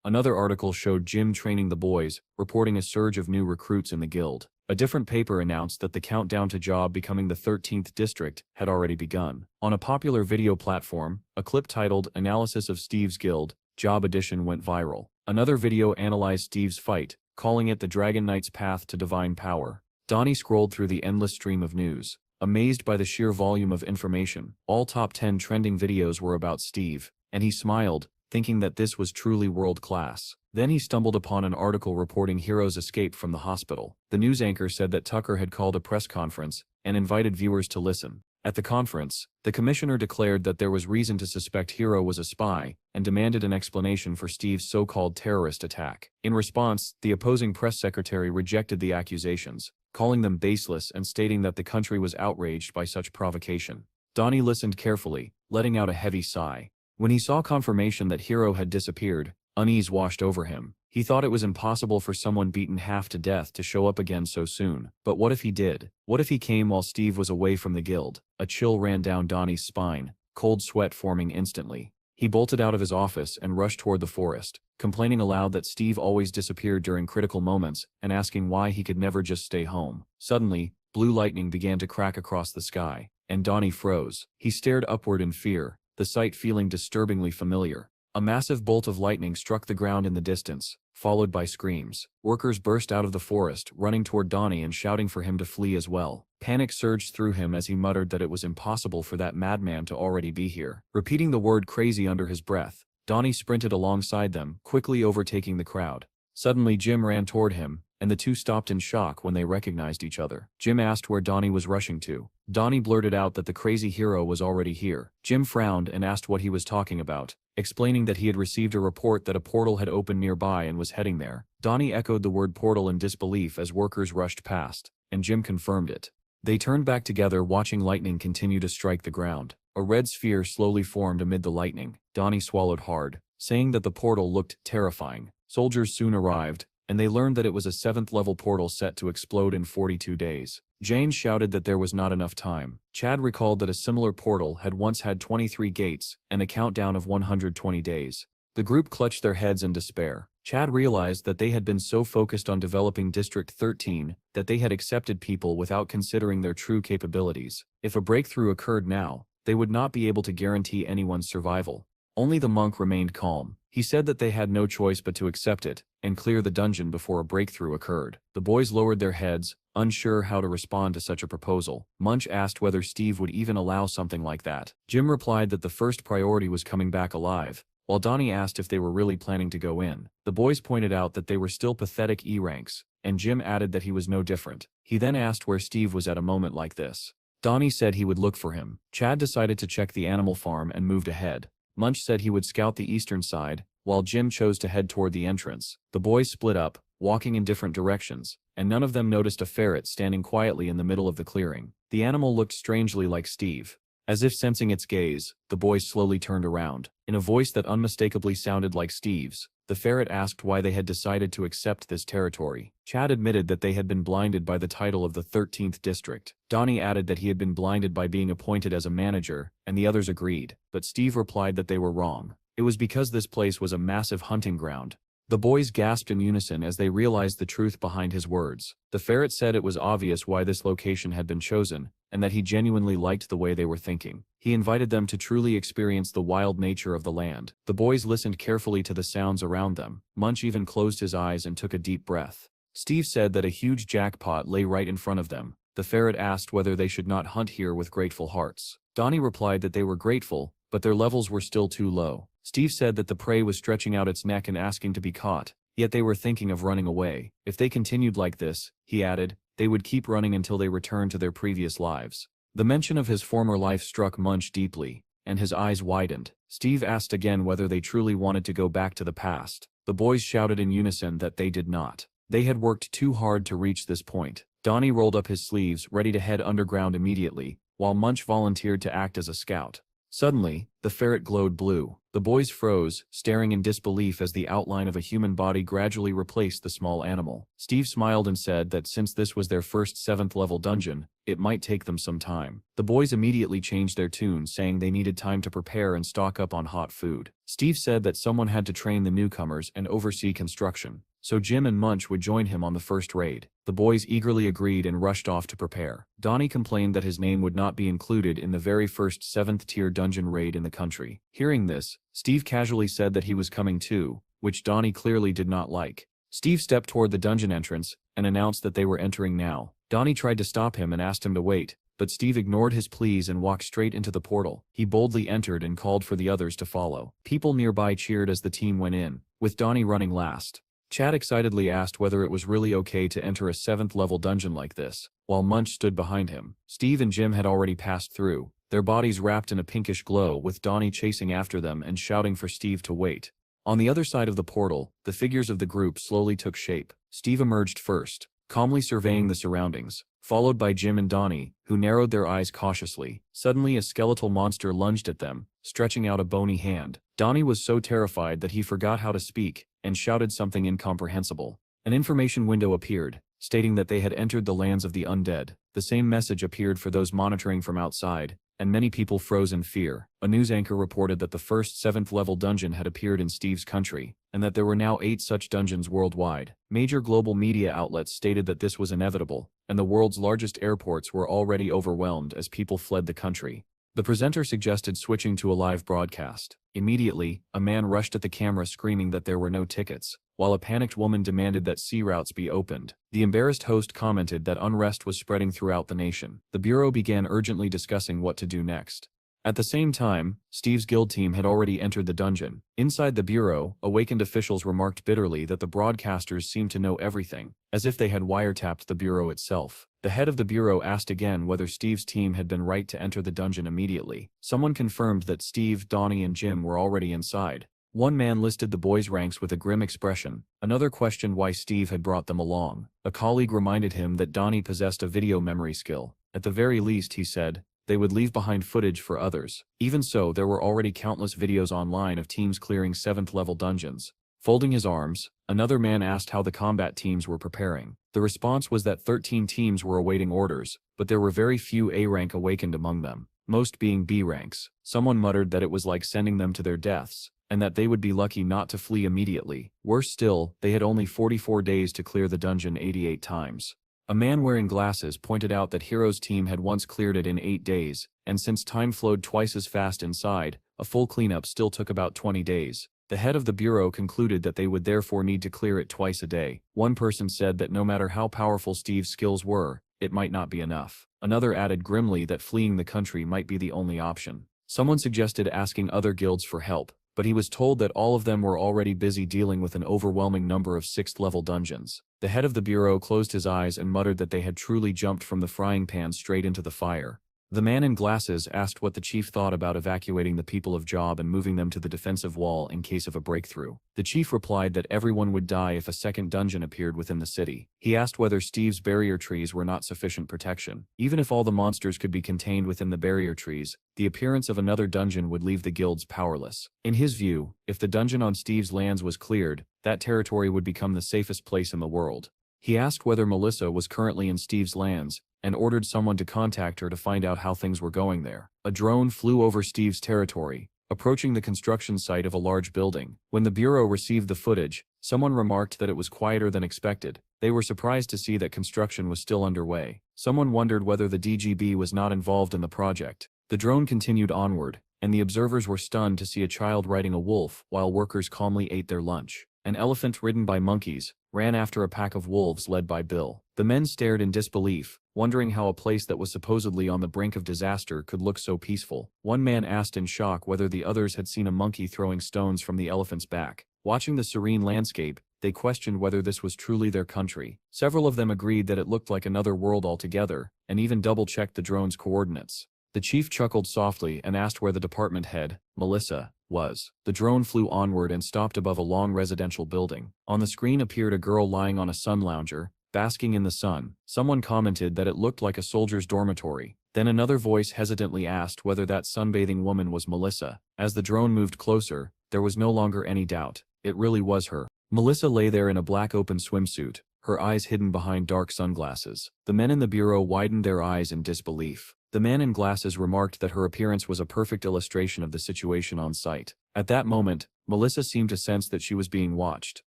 Another article showed Jim training the boys, reporting a surge of new recruits in the guild. A different paper announced that the countdown to job becoming the 13th district had already begun. On a popular video platform, a clip titled "Analysis of Steve's Guild, Job Edition" went viral. Another video analyzed Steve's fight, calling it the Dragon Knight's path to divine power. Donnie scrolled through the endless stream of news, amazed by the sheer volume of information. All top 10 trending videos were about Steve, and he smiled, thinking that this was truly world-class. Then he stumbled upon an article reporting Hero's escape from the hospital. The news anchor said that Tucker had called a press conference and invited viewers to listen. At the conference, the commissioner declared that there was reason to suspect Hero was a spy and demanded an explanation for Steve's so-called terrorist attack. In response, the opposing press secretary rejected the accusations, calling them baseless and stating that the country was outraged by such provocation. Donnie listened carefully, letting out a heavy sigh. When he saw confirmation that Hero had disappeared, unease washed over him. He thought it was impossible for someone beaten half to death to show up again so soon. But what if he did? What if he came while Steve was away from the guild? A chill ran down Donnie's spine, cold sweat forming instantly. He bolted out of his office and rushed toward the forest, complaining aloud that Steve always disappeared during critical moments and asking why he could never just stay home. Suddenly, blue lightning began to crack across the sky, and Donnie froze. He stared upward in fear, the sight feeling disturbingly familiar. A massive bolt of lightning struck the ground in the distance, followed by screams. Workers burst out of the forest, running toward Donnie and shouting for him to flee as well. Panic surged through him as he muttered that it was impossible for that madman to already be here. Repeating the word crazy under his breath, Donnie sprinted alongside them, quickly overtaking the crowd. Suddenly Jim ran toward him, and the two stopped in shock when they recognized each other. Jim asked where Donnie was rushing to. Donnie blurted out that the crazy Hero was already here. Jim frowned and asked what he was talking about, explaining that he had received a report that a portal had opened nearby and was heading there. Donnie echoed the word portal in disbelief as workers rushed past, and Jim confirmed it. They turned back together, watching lightning continue to strike the ground. A red sphere slowly formed amid the lightning. Donnie swallowed hard, saying that the portal looked terrifying. Soldiers soon arrived, and they learned that it was a 7th-level portal set to explode in 42 days. Jane shouted that there was not enough time. Chad recalled that a similar portal had once had 23 gates and a countdown of 120 days. The group clutched their heads in despair. Chad realized that they had been so focused on developing District 13 that they had accepted people without considering their true capabilities. If a breakthrough occurred now, they would not be able to guarantee anyone's survival. Only the monk remained calm. He said that they had no choice but to accept it and clear the dungeon before a breakthrough occurred. The boys lowered their heads, unsure how to respond to such a proposal. Munch asked whether Steve would even allow something like that. Jim replied that the first priority was coming back alive, while Donnie asked if they were really planning to go in. The boys pointed out that they were still pathetic E-ranks, and Jim added that he was no different. He then asked where Steve was at a moment like this. Donnie said he would look for him. Chad decided to check the animal farm and moved ahead. Munch said he would scout the eastern side, while Jim chose to head toward the entrance. The boys split up, walking in different directions, and none of them noticed a ferret standing quietly in the middle of the clearing. The animal looked strangely like Steve. As if sensing its gaze, the boys slowly turned around. In a voice that unmistakably sounded like Steve's, the ferret asked why they had decided to accept this territory. Chad admitted that they had been blinded by the title of the 13th district. Donnie added that he had been blinded by being appointed as a manager, and the others agreed, but Steve replied that they were wrong. It was because this place was a massive hunting ground. The boys gasped in unison as they realized the truth behind his words. The ferret said it was obvious why this location had been chosen, and that he genuinely liked the way they were thinking. He invited them to truly experience the wild nature of the land. The boys listened carefully to the sounds around them. Munch even closed his eyes and took a deep breath. Steve said that a huge jackpot lay right in front of them. The ferret asked whether they should not hunt here with grateful hearts. Donnie replied that they were grateful, but their levels were still too low. Steve said that the prey was stretching out its neck and asking to be caught, yet they were thinking of running away. If they continued like this, he added, they would keep running until they returned to their previous lives. The mention of his former life struck Munch deeply, and his eyes widened. Steve asked again whether they truly wanted to go back to the past. The boys shouted in unison that they did not. They had worked too hard to reach this point. Donnie rolled up his sleeves, ready to head underground immediately, while Munch volunteered to act as a scout. Suddenly, the ferret glowed blue. The boys froze, staring in disbelief as the outline of a human body gradually replaced the small animal. Steve smiled and said that since this was their first 7th level dungeon, it might take them some time. The boys immediately changed their tune, saying they needed time to prepare and stock up on hot food. Steve said that someone had to train the newcomers and oversee construction, so Jim and Munch would join him on the first raid. The boys eagerly agreed and rushed off to prepare. Donnie complained that his name would not be included in the very first 7th tier dungeon raid in the country. Hearing this, Steve casually said that he was coming too, which Donnie clearly did not like. Steve stepped toward the dungeon entrance and announced that they were entering now. Donnie tried to stop him and asked him to wait, but Steve ignored his pleas and walked straight into the portal. He boldly entered and called for the others to follow. People nearby cheered as the team went in, with Donnie running last. Chad excitedly asked whether it was really okay to enter a 7th level dungeon like this, while Munch stood behind him. Steve and Jim had already passed through, their bodies wrapped in a pinkish glow, with Donnie chasing after them and shouting for Steve to wait. On the other side of the portal, the figures of the group slowly took shape. Steve emerged first, calmly surveying the surroundings, followed by Jim and Donnie, who narrowed their eyes cautiously. Suddenly a skeletal monster lunged at them, stretching out a bony hand. Donnie was so terrified that he forgot how to speak, and shouted something incomprehensible. An information window appeared, stating that they had entered the lands of the undead. The same message appeared for those monitoring from outside, and many people froze in fear. A news anchor reported that the first 7th level dungeon had appeared in Steve's country, and that there were now 8 such dungeons worldwide. Major global media outlets stated that this was inevitable, and the world's largest airports were already overwhelmed as people fled the country. The presenter suggested switching to a live broadcast. Immediately, a man rushed at the camera screaming that there were no tickets, while a panicked woman demanded that sea routes be opened. The embarrassed host commented that unrest was spreading throughout the nation. The bureau began urgently discussing what to do next. At the same time, Steve's guild team had already entered the dungeon. Inside the bureau, awakened officials remarked bitterly that the broadcasters seemed to know everything, as if they had wiretapped the bureau itself. The head of the bureau asked again whether Steve's team had been right to enter the dungeon immediately. Someone confirmed that Steve, Donnie, and Jim were already inside. One man listed the boys' ranks with a grim expression. Another questioned why Steve had brought them along. A colleague reminded him that Donnie possessed a video memory skill. At the very least, he said, they would leave behind footage for others. Even so, there were already countless videos online of teams clearing 7th level dungeons. Folding his arms, another man asked how the combat teams were preparing. The response was that 13 teams were awaiting orders, but there were very few A rank awakened among them, most being B ranks. Someone muttered that it was like sending them to their deaths, and that they would be lucky not to flee immediately. Worse still, they had only 44 days to clear the dungeon 88 times. A man wearing glasses pointed out that Hero's team had once cleared it in 8 days, and since time flowed twice as fast inside, a full cleanup still took about 20 days. The head of the bureau concluded that they would therefore need to clear it twice a day. One person said that no matter how powerful Steve's skills were, it might not be enough. Another added grimly that fleeing the country might be the only option. Someone suggested asking other guilds for help, but he was told that all of them were already busy dealing with an overwhelming number of 6th level dungeons. The head of the bureau closed his eyes and muttered that they had truly jumped from the frying pan straight into the fire. The man in glasses asked what the chief thought about evacuating the people of Job and moving them to the defensive wall in case of a breakthrough. The chief replied that everyone would die if a second dungeon appeared within the city. He asked whether Steve's barrier trees were not sufficient protection. Even if all the monsters could be contained within the barrier trees, the appearance of another dungeon would leave the guilds powerless. In his view, if the dungeon on Steve's lands was cleared, that territory would become the safest place in the world. He asked whether Melissa was currently in Steve's lands, and ordered someone to contact her to find out how things were going there. A drone flew over Steve's territory, approaching the construction site of a large building. When the bureau received the footage, someone remarked that it was quieter than expected. They were surprised to see that construction was still underway. Someone wondered whether the DGB was not involved in the project. The drone continued onward, and the observers were stunned to see a child riding a wolf while workers calmly ate their lunch. An elephant ridden by monkeys ran after a pack of wolves led by Bill. The men stared in disbelief, wondering how a place that was supposedly on the brink of disaster could look so peaceful. One man asked in shock whether the others had seen a monkey throwing stones from the elephant's back. Watching the serene landscape, they questioned whether this was truly their country. Several of them agreed that it looked like another world altogether, and even double-checked the drone's coordinates. The chief chuckled softly and asked where the department head, Melissa, was. The drone flew onward and stopped above a long residential building. On the screen appeared a girl lying on a sun lounger, basking in the sun. Someone commented that it looked like a soldier's dormitory. Then another voice hesitantly asked whether that sunbathing woman was Melissa. As the drone moved closer, there was no longer any doubt. It really was her. Melissa lay there in a black open swimsuit, her eyes hidden behind dark sunglasses. The men in the bureau widened their eyes in disbelief. The man in glasses remarked that her appearance was a perfect illustration of the situation on site. At that moment, Melissa seemed to sense that she was being watched.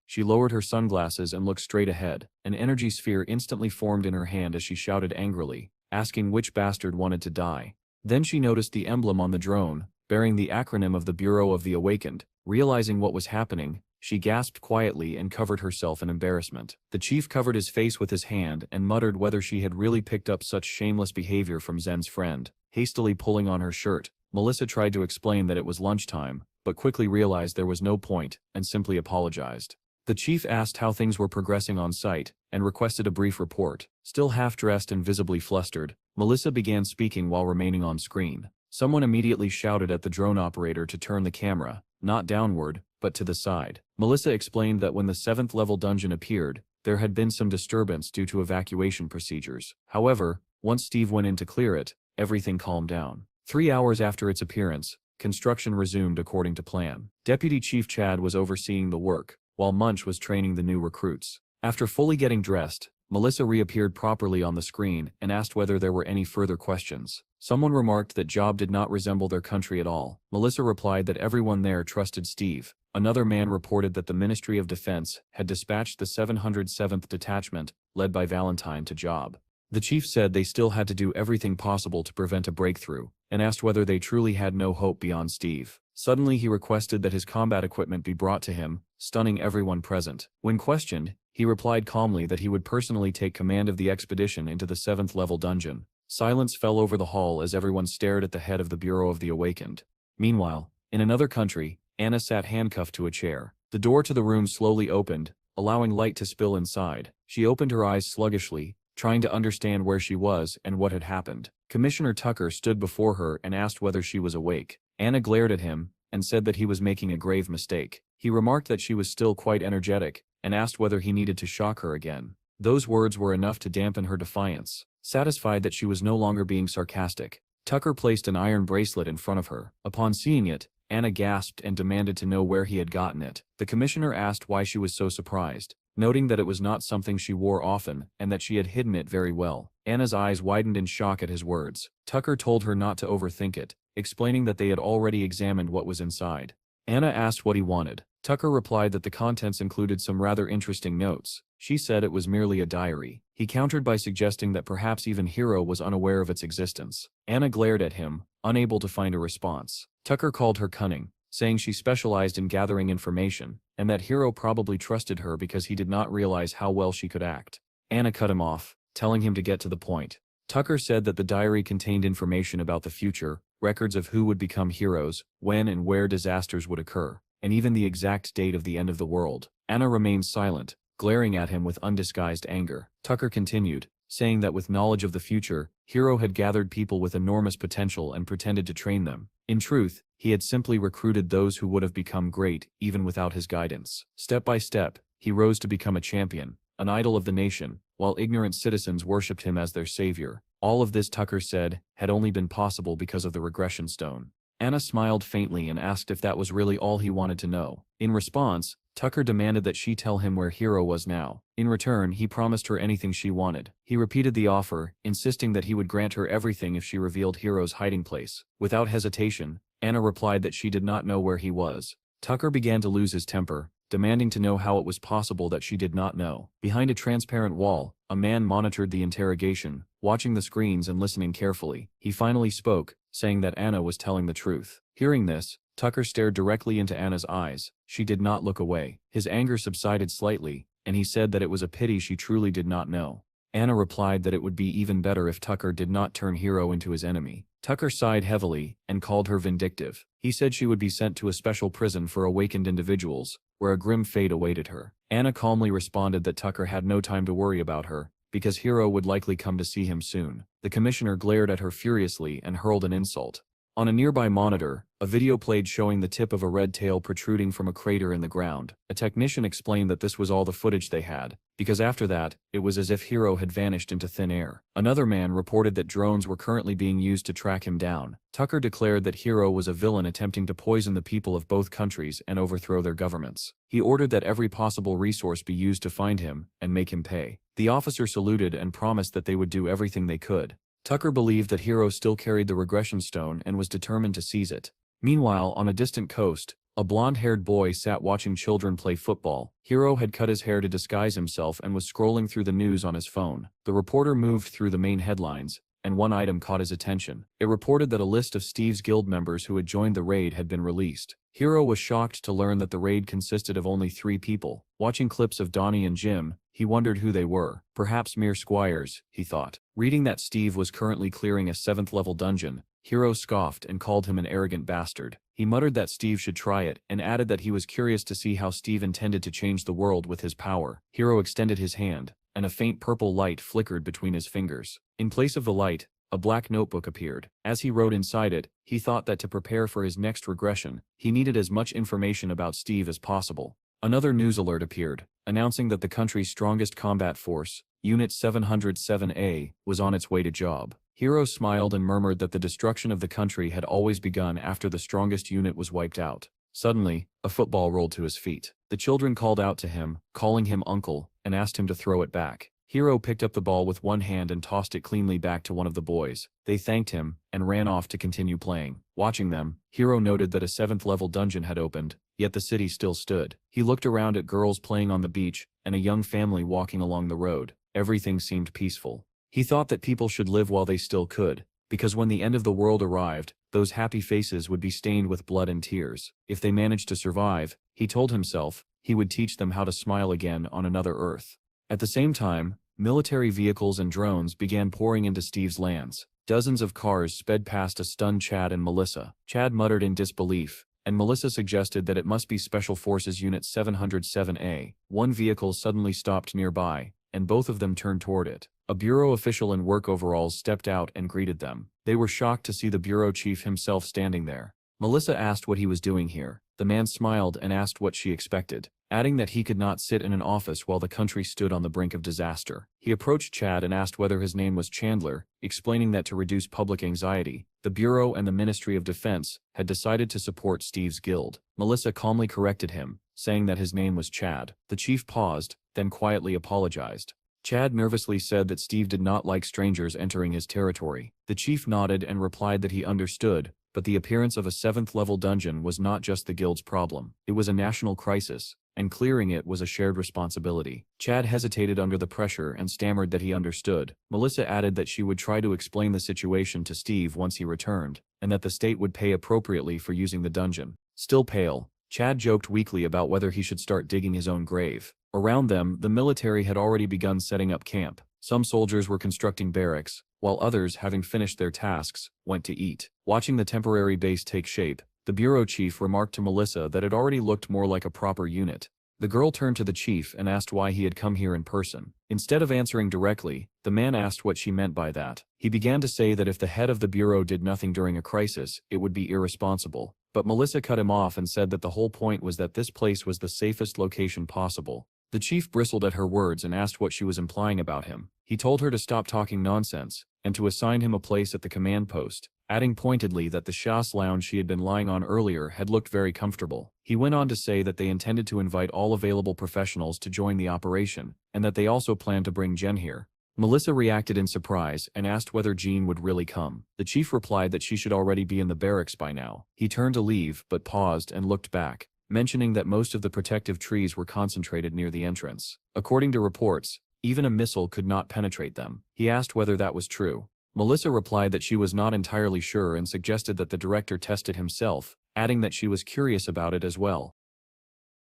She lowered her sunglasses and looked straight ahead. An energy sphere instantly formed in her hand as she shouted angrily, asking which bastard wanted to die. Then she noticed the emblem on the drone, bearing the acronym of the Bureau of the Awakened. Realizing what was happening, she gasped quietly and covered herself in embarrassment. The chief covered his face with his hand and muttered whether she had really picked up such shameless behavior from Zen's friend. Hastily pulling on her shirt, Melissa tried to explain that it was lunchtime, but quickly realized there was no point, and simply apologized. The chief asked how things were progressing on site, and requested a brief report. Still half-dressed and visibly flustered, Melissa began speaking while remaining on screen. Someone immediately shouted at the drone operator to turn the camera, not downward, but to the side. Melissa explained that when the 7th level dungeon appeared, there had been some disturbance due to evacuation procedures. However, once Steve went in to clear it, everything calmed down. 3 hours after its appearance, construction resumed according to plan. Deputy Chief Chad was overseeing the work, while Munch was training the new recruits. After fully getting dressed, Melissa reappeared properly on the screen and asked whether there were any further questions. Someone remarked that job did not resemble their country at all. Melissa replied that everyone there trusted Steve. Another man reported that the Ministry of Defense had dispatched the 707th Detachment, led by Valentine, to job. The chief said they still had to do everything possible to prevent a breakthrough, and asked whether they truly had no hope beyond Steve. Suddenly he requested that his combat equipment be brought to him, stunning everyone present. When questioned, he replied calmly that he would personally take command of the expedition into the 7th level dungeon. Silence fell over the hall as everyone stared at the head of the Bureau of the Awakened. Meanwhile, in another country, Anna sat handcuffed to a chair. The door to the room slowly opened, allowing light to spill inside. She opened her eyes sluggishly, trying to understand where she was and what had happened. Commissioner Tucker stood before her and asked whether she was awake. Anna glared at him and said that he was making a grave mistake. He remarked that she was still quite energetic and asked whether he needed to shock her again. Those words were enough to dampen her defiance. Satisfied that she was no longer being sarcastic, Tucker placed an iron bracelet in front of her. Upon seeing it, Anna gasped and demanded to know where he had gotten it. The commissioner asked why she was so surprised, noting that it was not something she wore often and that she had hidden it very well. Anna's eyes widened in shock at his words. Tucker told her not to overthink it, explaining that they had already examined what was inside. Anna asked what he wanted. Tucker replied that the contents included some rather interesting notes. She said it was merely a diary. He countered by suggesting that perhaps even Hiro was unaware of its existence. Anna glared at him, unable to find a response. Tucker called her cunning, saying she specialized in gathering information, and that Hiro probably trusted her because he did not realize how well she could act. Anna cut him off, telling him to get to the point. Tucker said that the diary contained information about the future, records of who would become heroes, when and where disasters would occur, and even the exact date of the end of the world. Anna remained silent, glaring at him with undisguised anger. Tucker continued, saying that with knowledge of the future, Hiro had gathered people with enormous potential and pretended to train them. In truth, he had simply recruited those who would have become great even without his guidance. Step by step, he rose to become a champion, an idol of the nation, while ignorant citizens worshipped him as their savior. All of this, Tucker said, had only been possible because of the regression stone. Anna smiled faintly and asked if that was really all he wanted to know. In response, Tucker demanded that she tell him where Hiro was now. In return, he promised her anything she wanted. He repeated the offer, insisting that he would grant her everything if she revealed Hiro's hiding place. Without hesitation, Anna replied that she did not know where he was. Tucker began to lose his temper, demanding to know how it was possible that she did not know. Behind a transparent wall, a man monitored the interrogation, watching the screens and listening carefully. He finally spoke, saying that Anna was telling the truth. Hearing this, Tucker stared directly into Anna's eyes. She did not look away. His anger subsided slightly, and he said that it was a pity she truly did not know. Anna replied that it would be even better if Tucker did not turn Hiro into his enemy. Tucker sighed heavily and called her vindictive. He said she would be sent to a special prison for awakened individuals, where a grim fate awaited her. Anna calmly responded that Tucker had no time to worry about her, because Hiro would likely come to see him soon. The commissioner glared at her furiously and hurled an insult. On a nearby monitor, a video played showing the tip of a red tail protruding from a crater in the ground. A technician explained that this was all the footage they had, because after that, it was as if Hiro had vanished into thin air. Another man reported that drones were currently being used to track him down. Tucker declared that Hiro was a villain attempting to poison the people of both countries and overthrow their governments. He ordered that every possible resource be used to find him and make him pay. The officer saluted and promised that they would do everything they could. Tucker believed that Hiro still carried the regression stone and was determined to seize it. Meanwhile, on a distant coast, a blonde-haired boy sat watching children play football. Hiro had cut his hair to disguise himself and was scrolling through the news on his phone. The reporter moved through the main headlines, and one item caught his attention. It reported that a list of Steve's guild members who had joined the raid had been released. Hiro was shocked to learn that the raid consisted of only 3 people. Watching clips of Donnie and Jim, he wondered who they were. Perhaps mere squires, he thought. Reading that Steve was currently clearing a 7th-level dungeon, Hiro scoffed and called him an arrogant bastard. He muttered that Steve should try it and added that he was curious to see how Steve intended to change the world with his power. Hiro extended his hand, and a faint purple light flickered between his fingers. In place of the light, a black notebook appeared. As he wrote inside it, he thought that to prepare for his next regression, he needed as much information about Steve as possible. Another news alert appeared, announcing that the country's strongest combat force, Unit 707A, was on its way to job. Hiro smiled and murmured that the destruction of the country had always begun after the strongest unit was wiped out. Suddenly, a football rolled to his feet. The children called out to him, calling him uncle, and asked him to throw it back. Hiro picked up the ball with one hand and tossed it cleanly back to one of the boys. They thanked him, and ran off to continue playing. Watching them, Hiro noted that a 7th-level dungeon had opened, yet the city still stood. He looked around at girls playing on the beach, and a young family walking along the road. Everything seemed peaceful. He thought that people should live while they still could, because when the end of the world arrived, those happy faces would be stained with blood and tears. If they managed to survive, he told himself, he would teach them how to smile again on another Earth. At the same time, military vehicles and drones began pouring into Steve's lands. Dozens of cars sped past a stunned Chad and Melissa. Chad muttered in disbelief, and Melissa suggested that it must be Special Forces Unit 707A. One vehicle suddenly stopped nearby, and both of them turned toward it. A bureau official in work overalls stepped out and greeted them. They were shocked to see the bureau chief himself standing there. Melissa asked what he was doing here. The man smiled and asked what she expected, adding that he could not sit in an office while the country stood on the brink of disaster. He approached Chad and asked whether his name was Chandler, explaining that to reduce public anxiety, the Bureau and the Ministry of Defense had decided to support Steve's guild. Melissa calmly corrected him, saying that his name was Chad. The chief paused, then quietly apologized. Chad nervously said that Steve did not like strangers entering his territory. The chief nodded and replied that he understood, but the appearance of a 7th-level dungeon was not just the guild's problem. It was a national crisis, and clearing it was a shared responsibility. Chad hesitated under the pressure and stammered that he understood. Melissa added that she would try to explain the situation to Steve once he returned, and that the state would pay appropriately for using the dungeon. Still pale, Chad joked weakly about whether he should start digging his own grave. Around them, the military had already begun setting up camp. Some soldiers were constructing barracks, while others, having finished their tasks, went to eat. Watching the temporary base take shape, the bureau chief remarked to Melissa that it already looked more like a proper unit. The girl turned to the chief and asked why he had come here in person. Instead of answering directly, the man asked what she meant by that. He began to say that if the head of the bureau did nothing during a crisis, it would be irresponsible. But Melissa cut him off and said that the whole point was that this place was the safest location possible. The chief bristled at her words and asked what she was implying about him. He told her to stop talking nonsense, and to assign him a place at the command post, adding pointedly that the chasse lounge she had been lying on earlier had looked very comfortable. He went on to say that they intended to invite all available professionals to join the operation, and that they also planned to bring Jen here. Melissa reacted in surprise and asked whether Jean would really come. The chief replied that she should already be in the barracks by now. He turned to leave but paused and looked back, mentioning that most of the protective trees were concentrated near the entrance. According to reports, even a missile could not penetrate them. He asked whether that was true. Melissa replied that she was not entirely sure and suggested that the director test it himself, adding that she was curious about it as well.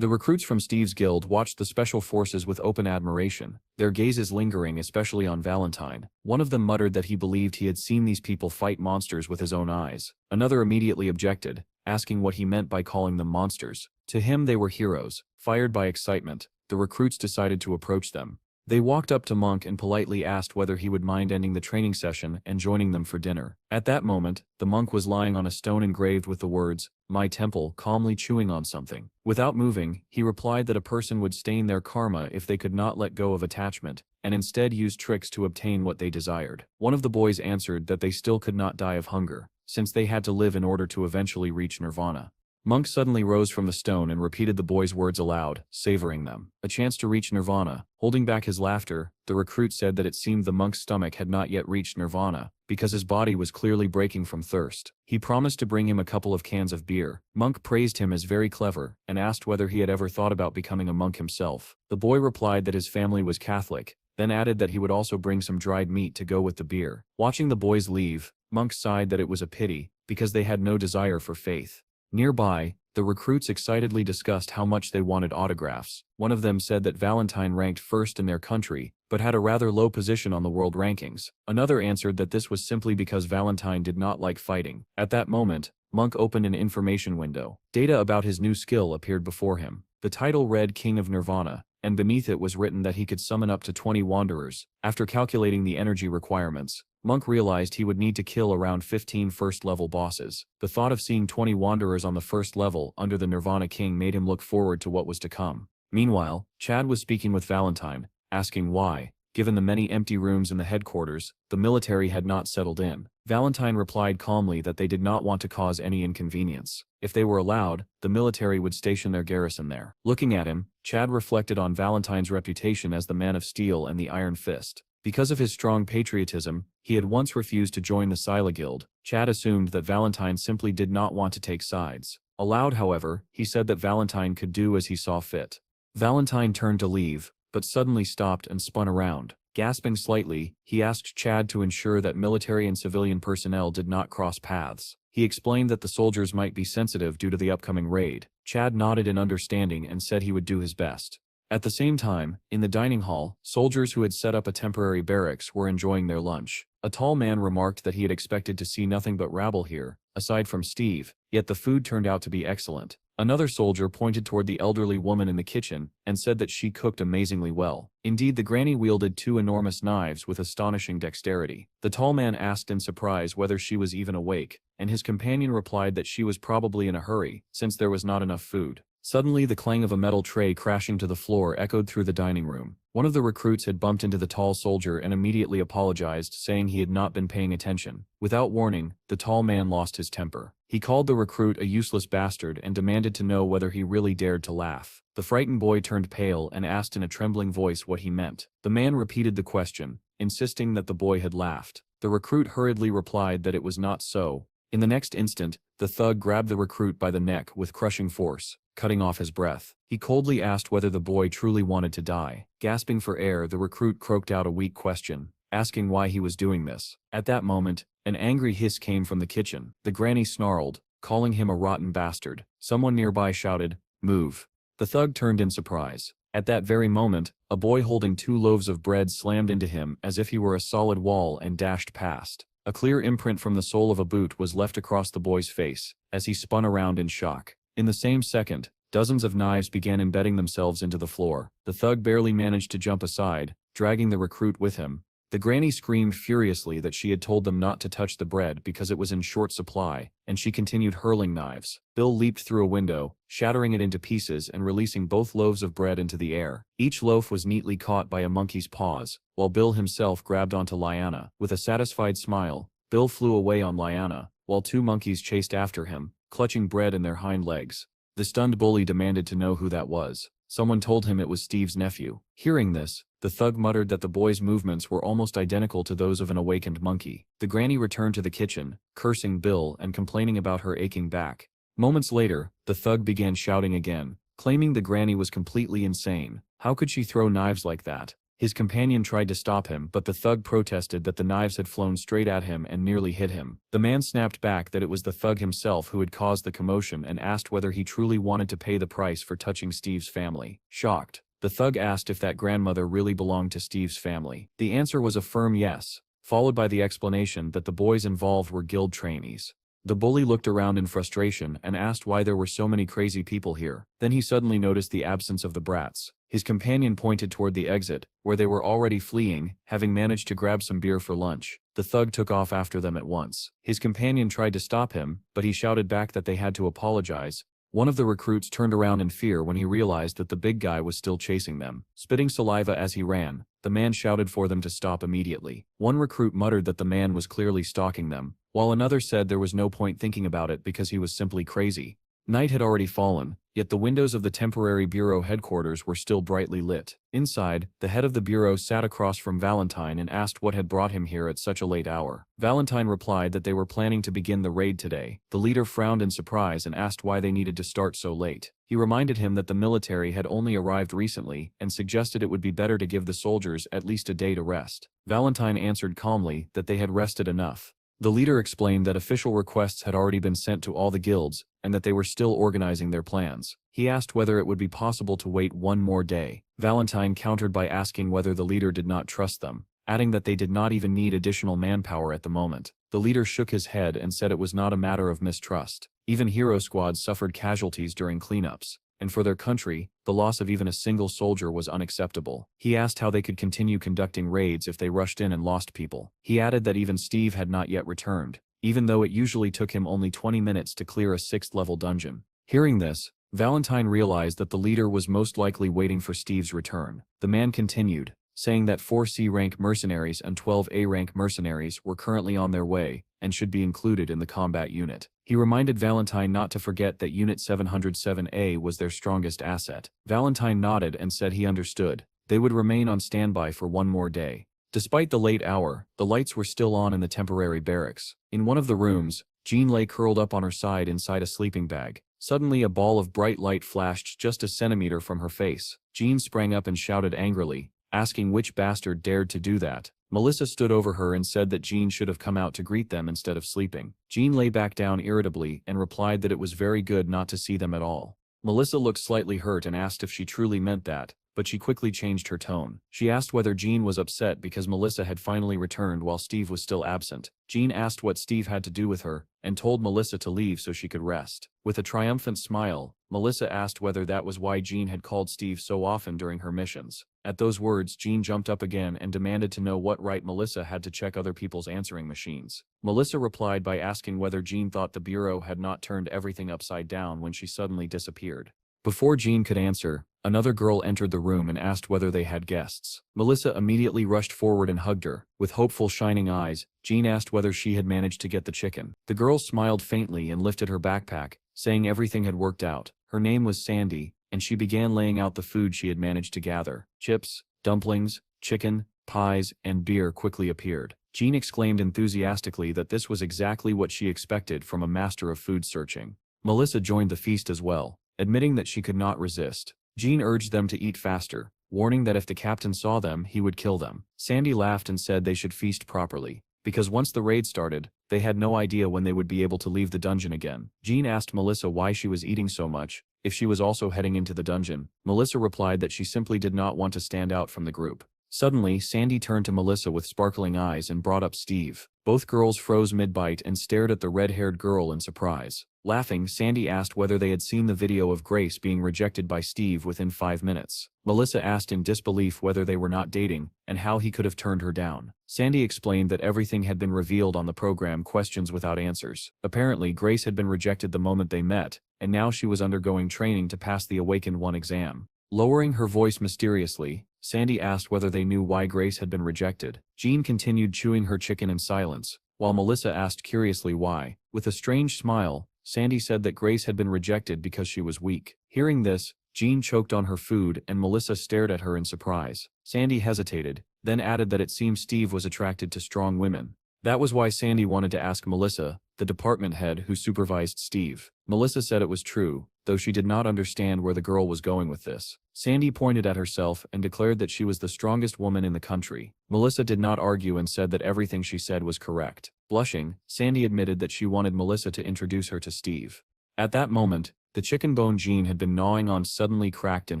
The recruits from Steve's guild watched the special forces with open admiration, their gazes lingering especially on Valentine. One of them muttered that he believed he had seen these people fight monsters with his own eyes. Another immediately objected, asking what he meant by calling them monsters. To him they were heroes. Fired by excitement, the recruits decided to approach them. They walked up to Monk and politely asked whether he would mind ending the training session and joining them for dinner. At that moment, the monk was lying on a stone engraved with the words, "My temple," calmly chewing on something. Without moving, he replied that a person would stain their karma if they could not let go of attachment, and instead use tricks to obtain what they desired. One of the boys answered that they still could not die of hunger, since they had to live in order to eventually reach nirvana. Monk suddenly rose from the stone and repeated the boy's words aloud, savoring them. A chance to reach nirvana. Holding back his laughter, the recruit said that it seemed the monk's stomach had not yet reached nirvana, because his body was clearly breaking from thirst. He promised to bring him a couple of cans of beer. Monk praised him as very clever, and asked whether he had ever thought about becoming a monk himself. The boy replied that his family was Catholic, then added that he would also bring some dried meat to go with the beer. Watching the boys leave, Monk sighed that it was a pity, because they had no desire for faith. Nearby, the recruits excitedly discussed how much they wanted autographs. One of them said that Valentine ranked first in their country, but had a rather low position on the world rankings. Another answered that this was simply because Valentine did not like fighting. At that moment, Monk opened an information window. Data about his new skill appeared before him. The title read King of Nirvana, and beneath it was written that he could summon up to 20 wanderers. After calculating the energy requirements, Monk realized he would need to kill around 15 first-level bosses. The thought of seeing 20 wanderers on the first level under the Nirvana King made him look forward to what was to come. Meanwhile, Chad was speaking with Valentine, asking why, given the many empty rooms in the headquarters, the military had not settled in. Valentine replied calmly that they did not want to cause any inconvenience. If they were allowed, the military would station their garrison there. Looking at him, Chad reflected on Valentine's reputation as the man of steel and the iron fist. Because of his strong patriotism, he had once refused to join the Scylla Guild. Chad assumed that Valentine simply did not want to take sides. Aloud, however, he said that Valentine could do as he saw fit. Valentine turned to leave, but suddenly stopped and spun around. Gasping slightly, he asked Chad to ensure that military and civilian personnel did not cross paths. He explained that the soldiers might be sensitive due to the upcoming raid. Chad nodded in understanding and said he would do his best. At the same time, in the dining hall, soldiers who had set up a temporary barracks were enjoying their lunch. A tall man remarked that he had expected to see nothing but rabble here, aside from Steve, yet the food turned out to be excellent. Another soldier pointed toward the elderly woman in the kitchen and said that she cooked amazingly well. Indeed, the granny wielded 2 enormous knives with astonishing dexterity. The tall man asked in surprise whether she was even awake, and his companion replied that she was probably in a hurry, since there was not enough food. Suddenly, the clang of a metal tray crashing to the floor echoed through the dining room. One of the recruits had bumped into the tall soldier and immediately apologized, saying he had not been paying attention. Without warning, the tall man lost his temper. He called the recruit a useless bastard and demanded to know whether he really dared to laugh. The frightened boy turned pale and asked in a trembling voice what he meant. The man repeated the question, insisting that the boy had laughed. The recruit hurriedly replied that it was not so. In the next instant, the thug grabbed the recruit by the neck with crushing force, cutting off his breath. He coldly asked whether the boy truly wanted to die. Gasping for air, the recruit croaked out a weak question, asking why he was doing this. At that moment, an angry hiss came from the kitchen. The granny snarled, calling him a rotten bastard. Someone nearby shouted, "Move." The thug turned in surprise. At that very moment, a boy holding 2 loaves of bread slammed into him as if he were a solid wall and dashed past. A clear imprint from the sole of a boot was left across the boy's face, as he spun around in shock. In the same second, dozens of knives began embedding themselves into the floor. The thug barely managed to jump aside, dragging the recruit with him. The granny screamed furiously that she had told them not to touch the bread because it was in short supply, and she continued hurling knives. Bill leaped through a window, shattering it into pieces and releasing both loaves of bread into the air. Each loaf was neatly caught by a monkey's paws, while Bill himself grabbed onto Lyanna. With a satisfied smile, Bill flew away on Lyanna, while 2 monkeys chased after him, clutching bread in their hind legs. The stunned bully demanded to know who that was. Someone told him it was Steve's nephew. Hearing this, the thug muttered that the boy's movements were almost identical to those of an awakened monkey. The granny returned to the kitchen, cursing Bill and complaining about her aching back. Moments later, the thug began shouting again, claiming the granny was completely insane. How could she throw knives like that? His companion tried to stop him, but the thug protested that the knives had flown straight at him and nearly hit him. The man snapped back that it was the thug himself who had caused the commotion and asked whether he truly wanted to pay the price for touching Steve's family. Shocked, the thug asked if that grandmother really belonged to Steve's family. The answer was a firm yes, followed by the explanation that the boys involved were guild trainees. The bully looked around in frustration and asked why there were so many crazy people here. Then he suddenly noticed the absence of the brats. His companion pointed toward the exit, where they were already fleeing, having managed to grab some beer for lunch. The thug took off after them at once. His companion tried to stop him, but he shouted back that they had to apologize. One of the recruits turned around in fear when he realized that the big guy was still chasing them. Spitting saliva as he ran, the man shouted for them to stop immediately. One recruit muttered that the man was clearly stalking them, while another said there was no point thinking about it because he was simply crazy. Night had already fallen, yet the windows of the temporary bureau headquarters were still brightly lit. Inside, the head of the bureau sat across from Valentine and asked what had brought him here at such a late hour. Valentine replied that they were planning to begin the raid today. The leader frowned in surprise and asked why they needed to start so late. He reminded him that the military had only arrived recently and suggested it would be better to give the soldiers at least a day to rest. Valentine answered calmly that they had rested enough. The leader explained that official requests had already been sent to all the guilds, and that they were still organizing their plans. He asked whether it would be possible to wait one more day. Valentine countered by asking whether the leader did not trust them, adding that they did not even need additional manpower at the moment. The leader shook his head and said it was not a matter of mistrust. Even hero squads suffered casualties during cleanups, and for their country, the loss of even a single soldier was unacceptable. He asked how they could continue conducting raids if they rushed in and lost people. He added that even Steve had not yet returned, even though it usually took him only 20 minutes to clear a 6th-level dungeon. Hearing this, Valentine realized that the leader was most likely waiting for Steve's return. The man continued, saying that 4 C-rank mercenaries and 12 A-rank mercenaries were currently on their way and should be included in the combat unit. He reminded Valentine not to forget that Unit 707A was their strongest asset. Valentine nodded and said he understood. They would remain on standby for one more day. Despite the late hour, the lights were still on in the temporary barracks. In one of the rooms, Jean lay curled up on her side inside a sleeping bag. Suddenly a ball of bright light flashed just a centimeter from her face. Jean sprang up and shouted angrily, asking which bastard dared to do that. Melissa stood over her and said that Jean should have come out to greet them instead of sleeping. Jean lay back down irritably and replied that it was very good not to see them at all. Melissa looked slightly hurt and asked if she truly meant that, but she quickly changed her tone. She asked whether Jean was upset because Melissa had finally returned while Steve was still absent. Jean asked what Steve had to do with her, and told Melissa to leave so she could rest. With a triumphant smile, Melissa asked whether that was why Jean had called Steve so often during her missions. At those words, Jean jumped up again and demanded to know what right Melissa had to check other people's answering machines. Melissa replied by asking whether Jean thought the bureau had not turned everything upside down when she suddenly disappeared. Before Jean could answer, another girl entered the room and asked whether they had guests. Melissa immediately rushed forward and hugged her. With hopeful shining eyes, Jean asked whether she had managed to get the chicken. The girl smiled faintly and lifted her backpack, saying everything had worked out. Her name was Sandy, and she began laying out the food she had managed to gather. Chips, dumplings, chicken, pies, and beer quickly appeared. Jean exclaimed enthusiastically that this was exactly what she expected from a master of food searching. Melissa joined the feast as well, admitting that she could not resist. Jean urged them to eat faster, warning that if the captain saw them, he would kill them. Sandy laughed and said they should feast properly, because once the raid started, they had no idea when they would be able to leave the dungeon again. Jean asked Melissa why she was eating so much, if she was also heading into the dungeon. Melissa replied that she simply did not want to stand out from the group. Suddenly, Sandy turned to Melissa with sparkling eyes and brought up Steve. Both girls froze mid-bite and stared at the red-haired girl in surprise. Laughing, Sandy asked whether they had seen the video of Grace being rejected by Steve within 5 minutes. Melissa asked in disbelief whether they were not dating, and how he could have turned her down. Sandy explained that everything had been revealed on the program Questions Without Answers. Apparently, Grace had been rejected the moment they met, and now she was undergoing training to pass the Awakened 1 exam. Lowering her voice mysteriously, Sandy asked whether they knew why Grace had been rejected. Jean continued chewing her chicken in silence, while Melissa asked curiously why. With a strange smile, Sandy said that Grace had been rejected because she was weak. Hearing this, Jean choked on her food and Melissa stared at her in surprise. Sandy hesitated, then added that it seemed Steve was attracted to strong women. That was why Sandy wanted to ask Melissa, the department head who supervised Steve. Melissa said it was true, though she did not understand where the girl was going with this. Sandy pointed at herself and declared that she was the strongest woman in the country. Melissa did not argue and said that everything she said was correct. Blushing, Sandy admitted that she wanted Melissa to introduce her to Steve. At that moment, the chicken bone Jean had been gnawing on suddenly cracked in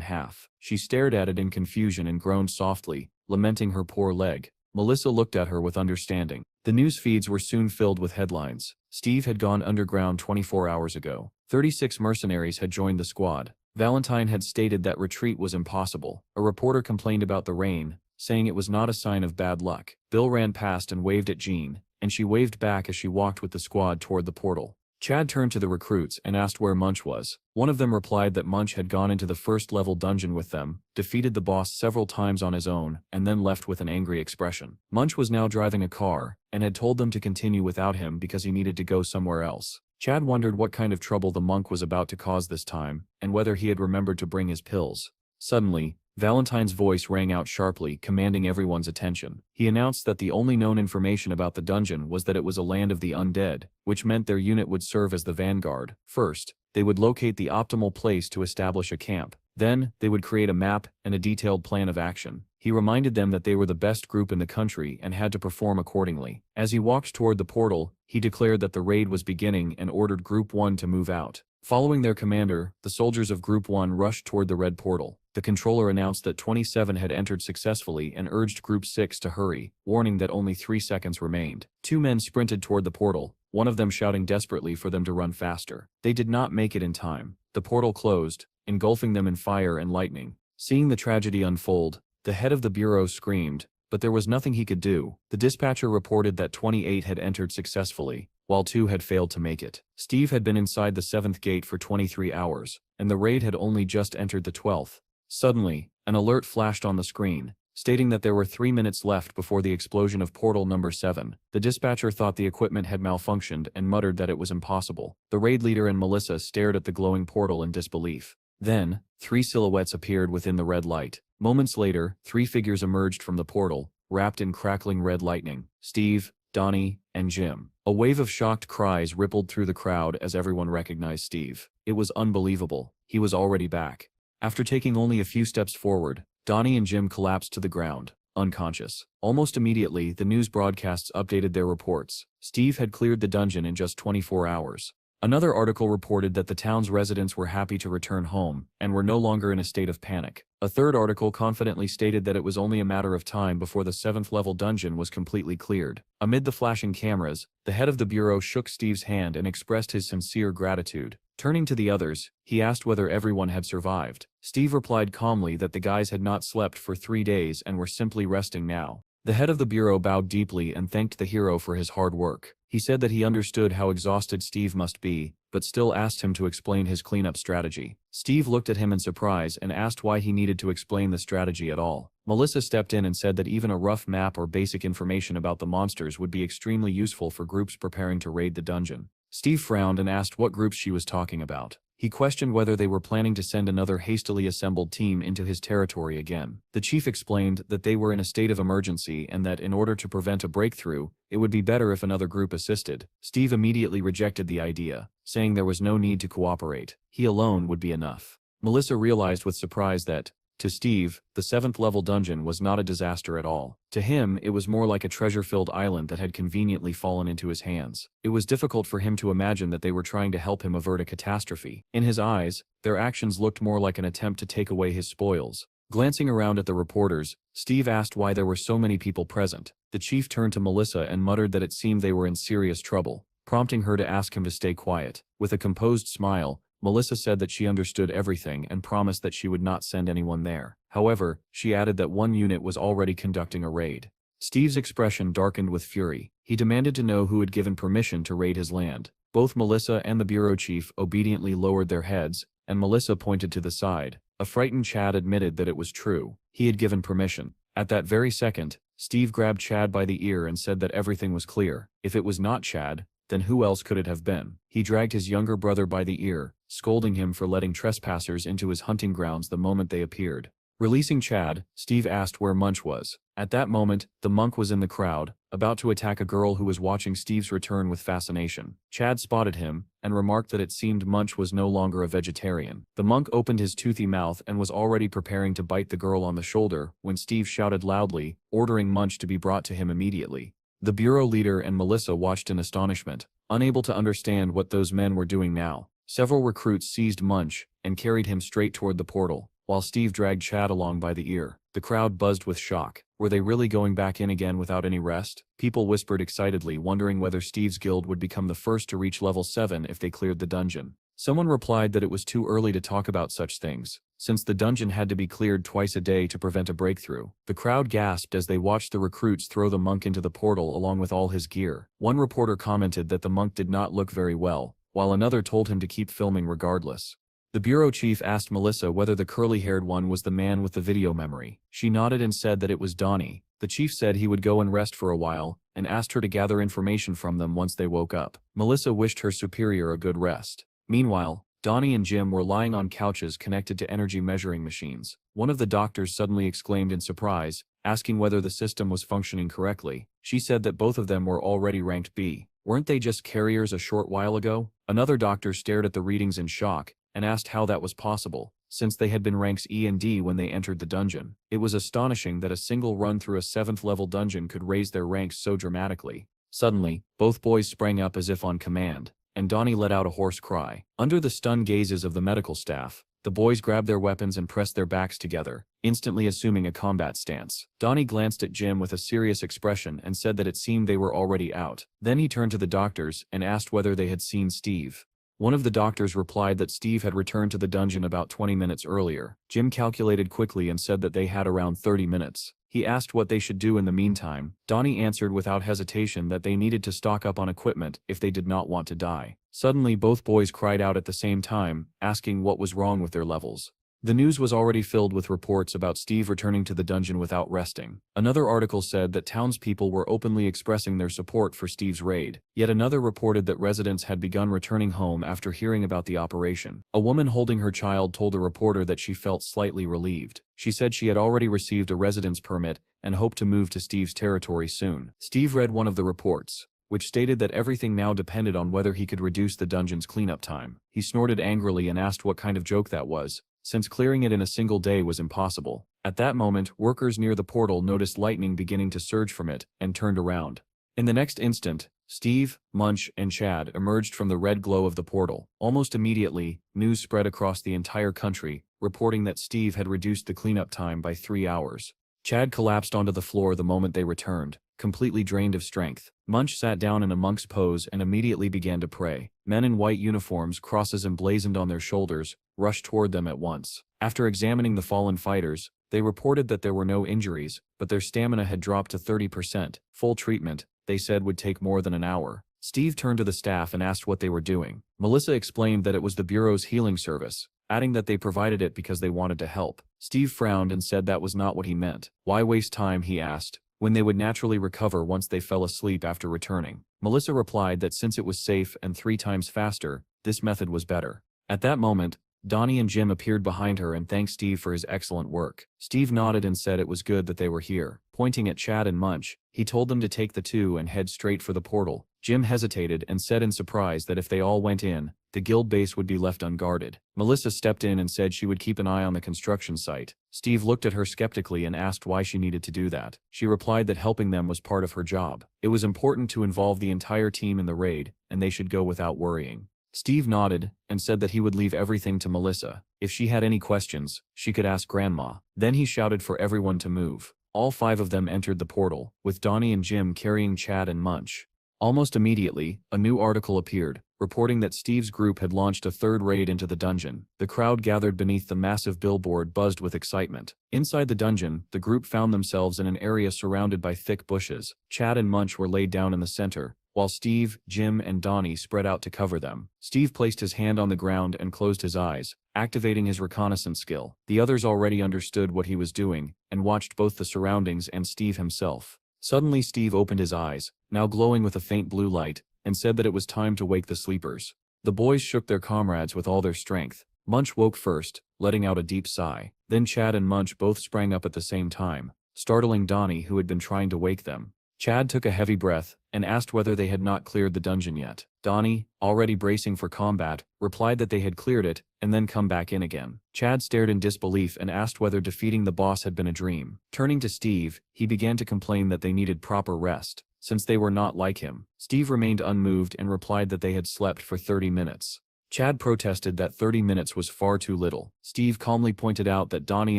half. She stared at it in confusion and groaned softly, lamenting her poor leg. Melissa looked at her with understanding. The news feeds were soon filled with headlines. Steve had gone underground 24 hours ago. 36 mercenaries had joined the squad. Valentine had stated that retreat was impossible. A reporter complained about the rain, saying it was not a sign of bad luck. Bill ran past and waved at Jean, and she waved back as she walked with the squad toward the portal. Chad turned to the recruits and asked where Munch was. One of them replied that Munch had gone into the first-level dungeon with them, defeated the boss several times on his own, and then left with an angry expression. Munch was now driving a car, and had told them to continue without him because he needed to go somewhere else. Chad wondered what kind of trouble the monk was about to cause this time, and whether he had remembered to bring his pills. Suddenly, Valentine's voice rang out sharply, commanding everyone's attention. He announced that the only known information about the dungeon was that it was a land of the undead, which meant their unit would serve as the vanguard. First, they would locate the optimal place to establish a camp. Then, they would create a map and a detailed plan of action. He reminded them that they were the best group in the country and had to perform accordingly. As he walked toward the portal, he declared that the raid was beginning and ordered Group 1 to move out. Following their commander, the soldiers of Group 1 rushed toward the red portal. The controller announced that 27 had entered successfully and urged Group 6 to hurry, warning that only 3 seconds remained. 2 men sprinted toward the portal, one of them shouting desperately for them to run faster. They did not make it in time. The portal closed, engulfing them in fire and lightning. Seeing the tragedy unfold, the head of the bureau screamed, but there was nothing he could do. The dispatcher reported that 28 had entered successfully, while 2 had failed to make it. Steve had been inside the 7th gate for 23 hours, and the raid had only just entered the 12th. Suddenly, an alert flashed on the screen, stating that there were 3 minutes left before the explosion of portal number 7. The dispatcher thought the equipment had malfunctioned and muttered that it was impossible. The raid leader and Melissa stared at the glowing portal in disbelief. Then, 3 silhouettes appeared within the red light. Moments later, 3 figures emerged from the portal, wrapped in crackling red lightning. Steve, Donnie, and Jim. A wave of shocked cries rippled through the crowd as everyone recognized Steve. It was unbelievable. He was already back. After taking only a few steps forward, Donnie and Jim collapsed to the ground, unconscious. Almost immediately, the news broadcasts updated their reports. Steve had cleared the dungeon in just 24 hours. Another article reported that the town's residents were happy to return home, and were no longer in a state of panic. A third article confidently stated that it was only a matter of time before the 7th-level dungeon was completely cleared. Amid the flashing cameras, the head of the bureau shook Steve's hand and expressed his sincere gratitude. Turning to the others, he asked whether everyone had survived. Steve replied calmly that the guys had not slept for 3 days and were simply resting now. The head of the bureau bowed deeply and thanked the hero for his hard work. He said that he understood how exhausted Steve must be, but still asked him to explain his cleanup strategy. Steve looked at him in surprise and asked why he needed to explain the strategy at all. Melissa stepped in and said that even a rough map or basic information about the monsters would be extremely useful for groups preparing to raid the dungeon. Steve frowned and asked what groups she was talking about. He questioned whether they were planning to send another hastily assembled team into his territory again. The chief explained that they were in a state of emergency and that in order to prevent a breakthrough, it would be better if another group assisted. Steve immediately rejected the idea, saying there was no need to cooperate. He alone would be enough. Melissa realized with surprise that, to Steve, the 7th-level dungeon was not a disaster at all. To him, it was more like a treasure-filled island that had conveniently fallen into his hands. It was difficult for him to imagine that they were trying to help him avert a catastrophe. In his eyes, their actions looked more like an attempt to take away his spoils. Glancing around at the reporters, Steve asked why there were so many people present. The chief turned to Melissa and muttered that it seemed they were in serious trouble, prompting her to ask him to stay quiet. With a composed smile, Melissa said that she understood everything and promised that she would not send anyone there. However, she added that one unit was already conducting a raid. Steve's expression darkened with fury. He demanded to know who had given permission to raid his land. Both Melissa and the bureau chief obediently lowered their heads, and Melissa pointed to the side. A frightened Chad admitted that it was true. He had given permission. At that very second, Steve grabbed Chad by the ear and said that everything was clear. If it was not Chad, then who else could it have been? He dragged his younger brother by the ear, scolding him for letting trespassers into his hunting grounds the moment they appeared. Releasing Chad, Steve asked where Munch was. At that moment, the monk was in the crowd, about to attack a girl who was watching Steve's return with fascination. Chad spotted him, and remarked that it seemed Munch was no longer a vegetarian. The monk opened his toothy mouth and was already preparing to bite the girl on the shoulder when Steve shouted loudly, ordering Munch to be brought to him immediately. The bureau leader and Melissa watched in astonishment, unable to understand what those men were doing now. Several recruits seized Munch and carried him straight toward the portal, while Steve dragged Chad along by the ear. The crowd buzzed with shock. Were they really going back in again without any rest? People whispered excitedly, wondering whether Steve's guild would become the first to reach level 7 if they cleared the dungeon. Someone replied that it was too early to talk about such things, since the dungeon had to be cleared twice a day to prevent a breakthrough. The crowd gasped as they watched the recruits throw the monk into the portal along with all his gear. One reporter commented that the monk did not look very well, while another told him to keep filming regardless. The bureau chief asked Melissa whether the curly-haired one was the man with the video memory. She nodded and said that it was Donnie. The chief said he would go and rest for a while, and asked her to gather information from them once they woke up. Melissa wished her superior a good rest. Meanwhile, Donnie and Jim were lying on couches connected to energy measuring machines. One of the doctors suddenly exclaimed in surprise, asking whether the system was functioning correctly. She said that both of them were already ranked B. Weren't they just carriers a short while ago? Another doctor stared at the readings in shock, and asked how that was possible, since they had been ranks E and D when they entered the dungeon. It was astonishing that a single run through a 7th-level dungeon could raise their ranks so dramatically. Suddenly, both boys sprang up as if on command, and Donnie let out a hoarse cry. Under the stunned gazes of the medical staff, the boys grabbed their weapons and pressed their backs together, instantly assuming a combat stance. Donnie glanced at Jim with a serious expression and said that it seemed they were already out. Then he turned to the doctors and asked whether they had seen Steve. One of the doctors replied that Steve had returned to the dungeon about 20 minutes earlier. Jim calculated quickly and said that they had around 30 minutes. He asked what they should do in the meantime. Donnie answered without hesitation that they needed to stock up on equipment if they did not want to die. Suddenly both boys cried out at the same time, asking what was wrong with their levels. The news was already filled with reports about Steve returning to the dungeon without resting. Another article said that townspeople were openly expressing their support for Steve's raid. Yet another reported that residents had begun returning home after hearing about the operation. A woman holding her child told a reporter that she felt slightly relieved. She said she had already received a residence permit and hoped to move to Steve's territory soon. Steve read one of the reports, which stated that everything now depended on whether he could reduce the dungeon's cleanup time. He snorted angrily and asked what kind of joke that was, since clearing it in a single day was impossible. At that moment, workers near the portal noticed lightning beginning to surge from it, and turned around. In the next instant, Steve, Munch, and Chad emerged from the red glow of the portal. Almost immediately, news spread across the entire country, reporting that Steve had reduced the cleanup time by 3 hours. Chad collapsed onto the floor the moment they returned, completely drained of strength. Munch sat down in a monk's pose and immediately began to pray. Men in white uniforms, crosses emblazoned on their shoulders, rushed toward them at once. After examining the fallen fighters, they reported that there were no injuries, but their stamina had dropped to 30%. Full treatment, they said, would take more than an hour. Steve turned to the staff and asked what they were doing. Melissa explained that it was the Bureau's healing service, adding that they provided it because they wanted to help. Steve frowned and said that was not what he meant. Why waste time, he asked, when they would naturally recover once they fell asleep after returning. Melissa replied that since it was safe and 3 times faster, this method was better. At that moment, Donnie and Jim appeared behind her and thanked Steve for his excellent work. Steve nodded and said it was good that they were here. Pointing at Chad and Munch, he told them to take the 2 and head straight for the portal. Jim hesitated and said in surprise that if they all went in, the guild base would be left unguarded. Melissa stepped in and said she would keep an eye on the construction site. Steve looked at her skeptically and asked why she needed to do that. She replied that helping them was part of her job. It was important to involve the entire team in the raid, and they should go without worrying. Steve nodded and said that he would leave everything to Melissa. If she had any questions, she could ask Grandma. Then he shouted for everyone to move. All 5 of them entered the portal, with Donnie and Jim carrying Chad and Munch. Almost immediately, a new article appeared, reporting that Steve's group had launched a 3rd raid into the dungeon. The crowd gathered beneath the massive billboard buzzed with excitement. Inside the dungeon, the group found themselves in an area surrounded by thick bushes. Chad and Munch were laid down in the center, while Steve, Jim, and Donnie spread out to cover them. Steve placed his hand on the ground and closed his eyes, activating his reconnaissance skill. The others already understood what he was doing, and watched both the surroundings and Steve himself. Suddenly Steve opened his eyes, now glowing with a faint blue light, and said that it was time to wake the sleepers. The boys shook their comrades with all their strength. Munch woke first, letting out a deep sigh. Then Chad and Munch both sprang up at the same time, startling Donnie, who had been trying to wake them. Chad took a heavy breath and asked whether they had not cleared the dungeon yet. Donnie, already bracing for combat, replied that they had cleared it and then come back in again. Chad stared in disbelief and asked whether defeating the boss had been a dream. Turning to Steve, he began to complain that they needed proper rest, since they were not like him. Steve remained unmoved and replied that they had slept for 30 minutes. Chad protested that 30 minutes was far too little. Steve calmly pointed out that Donnie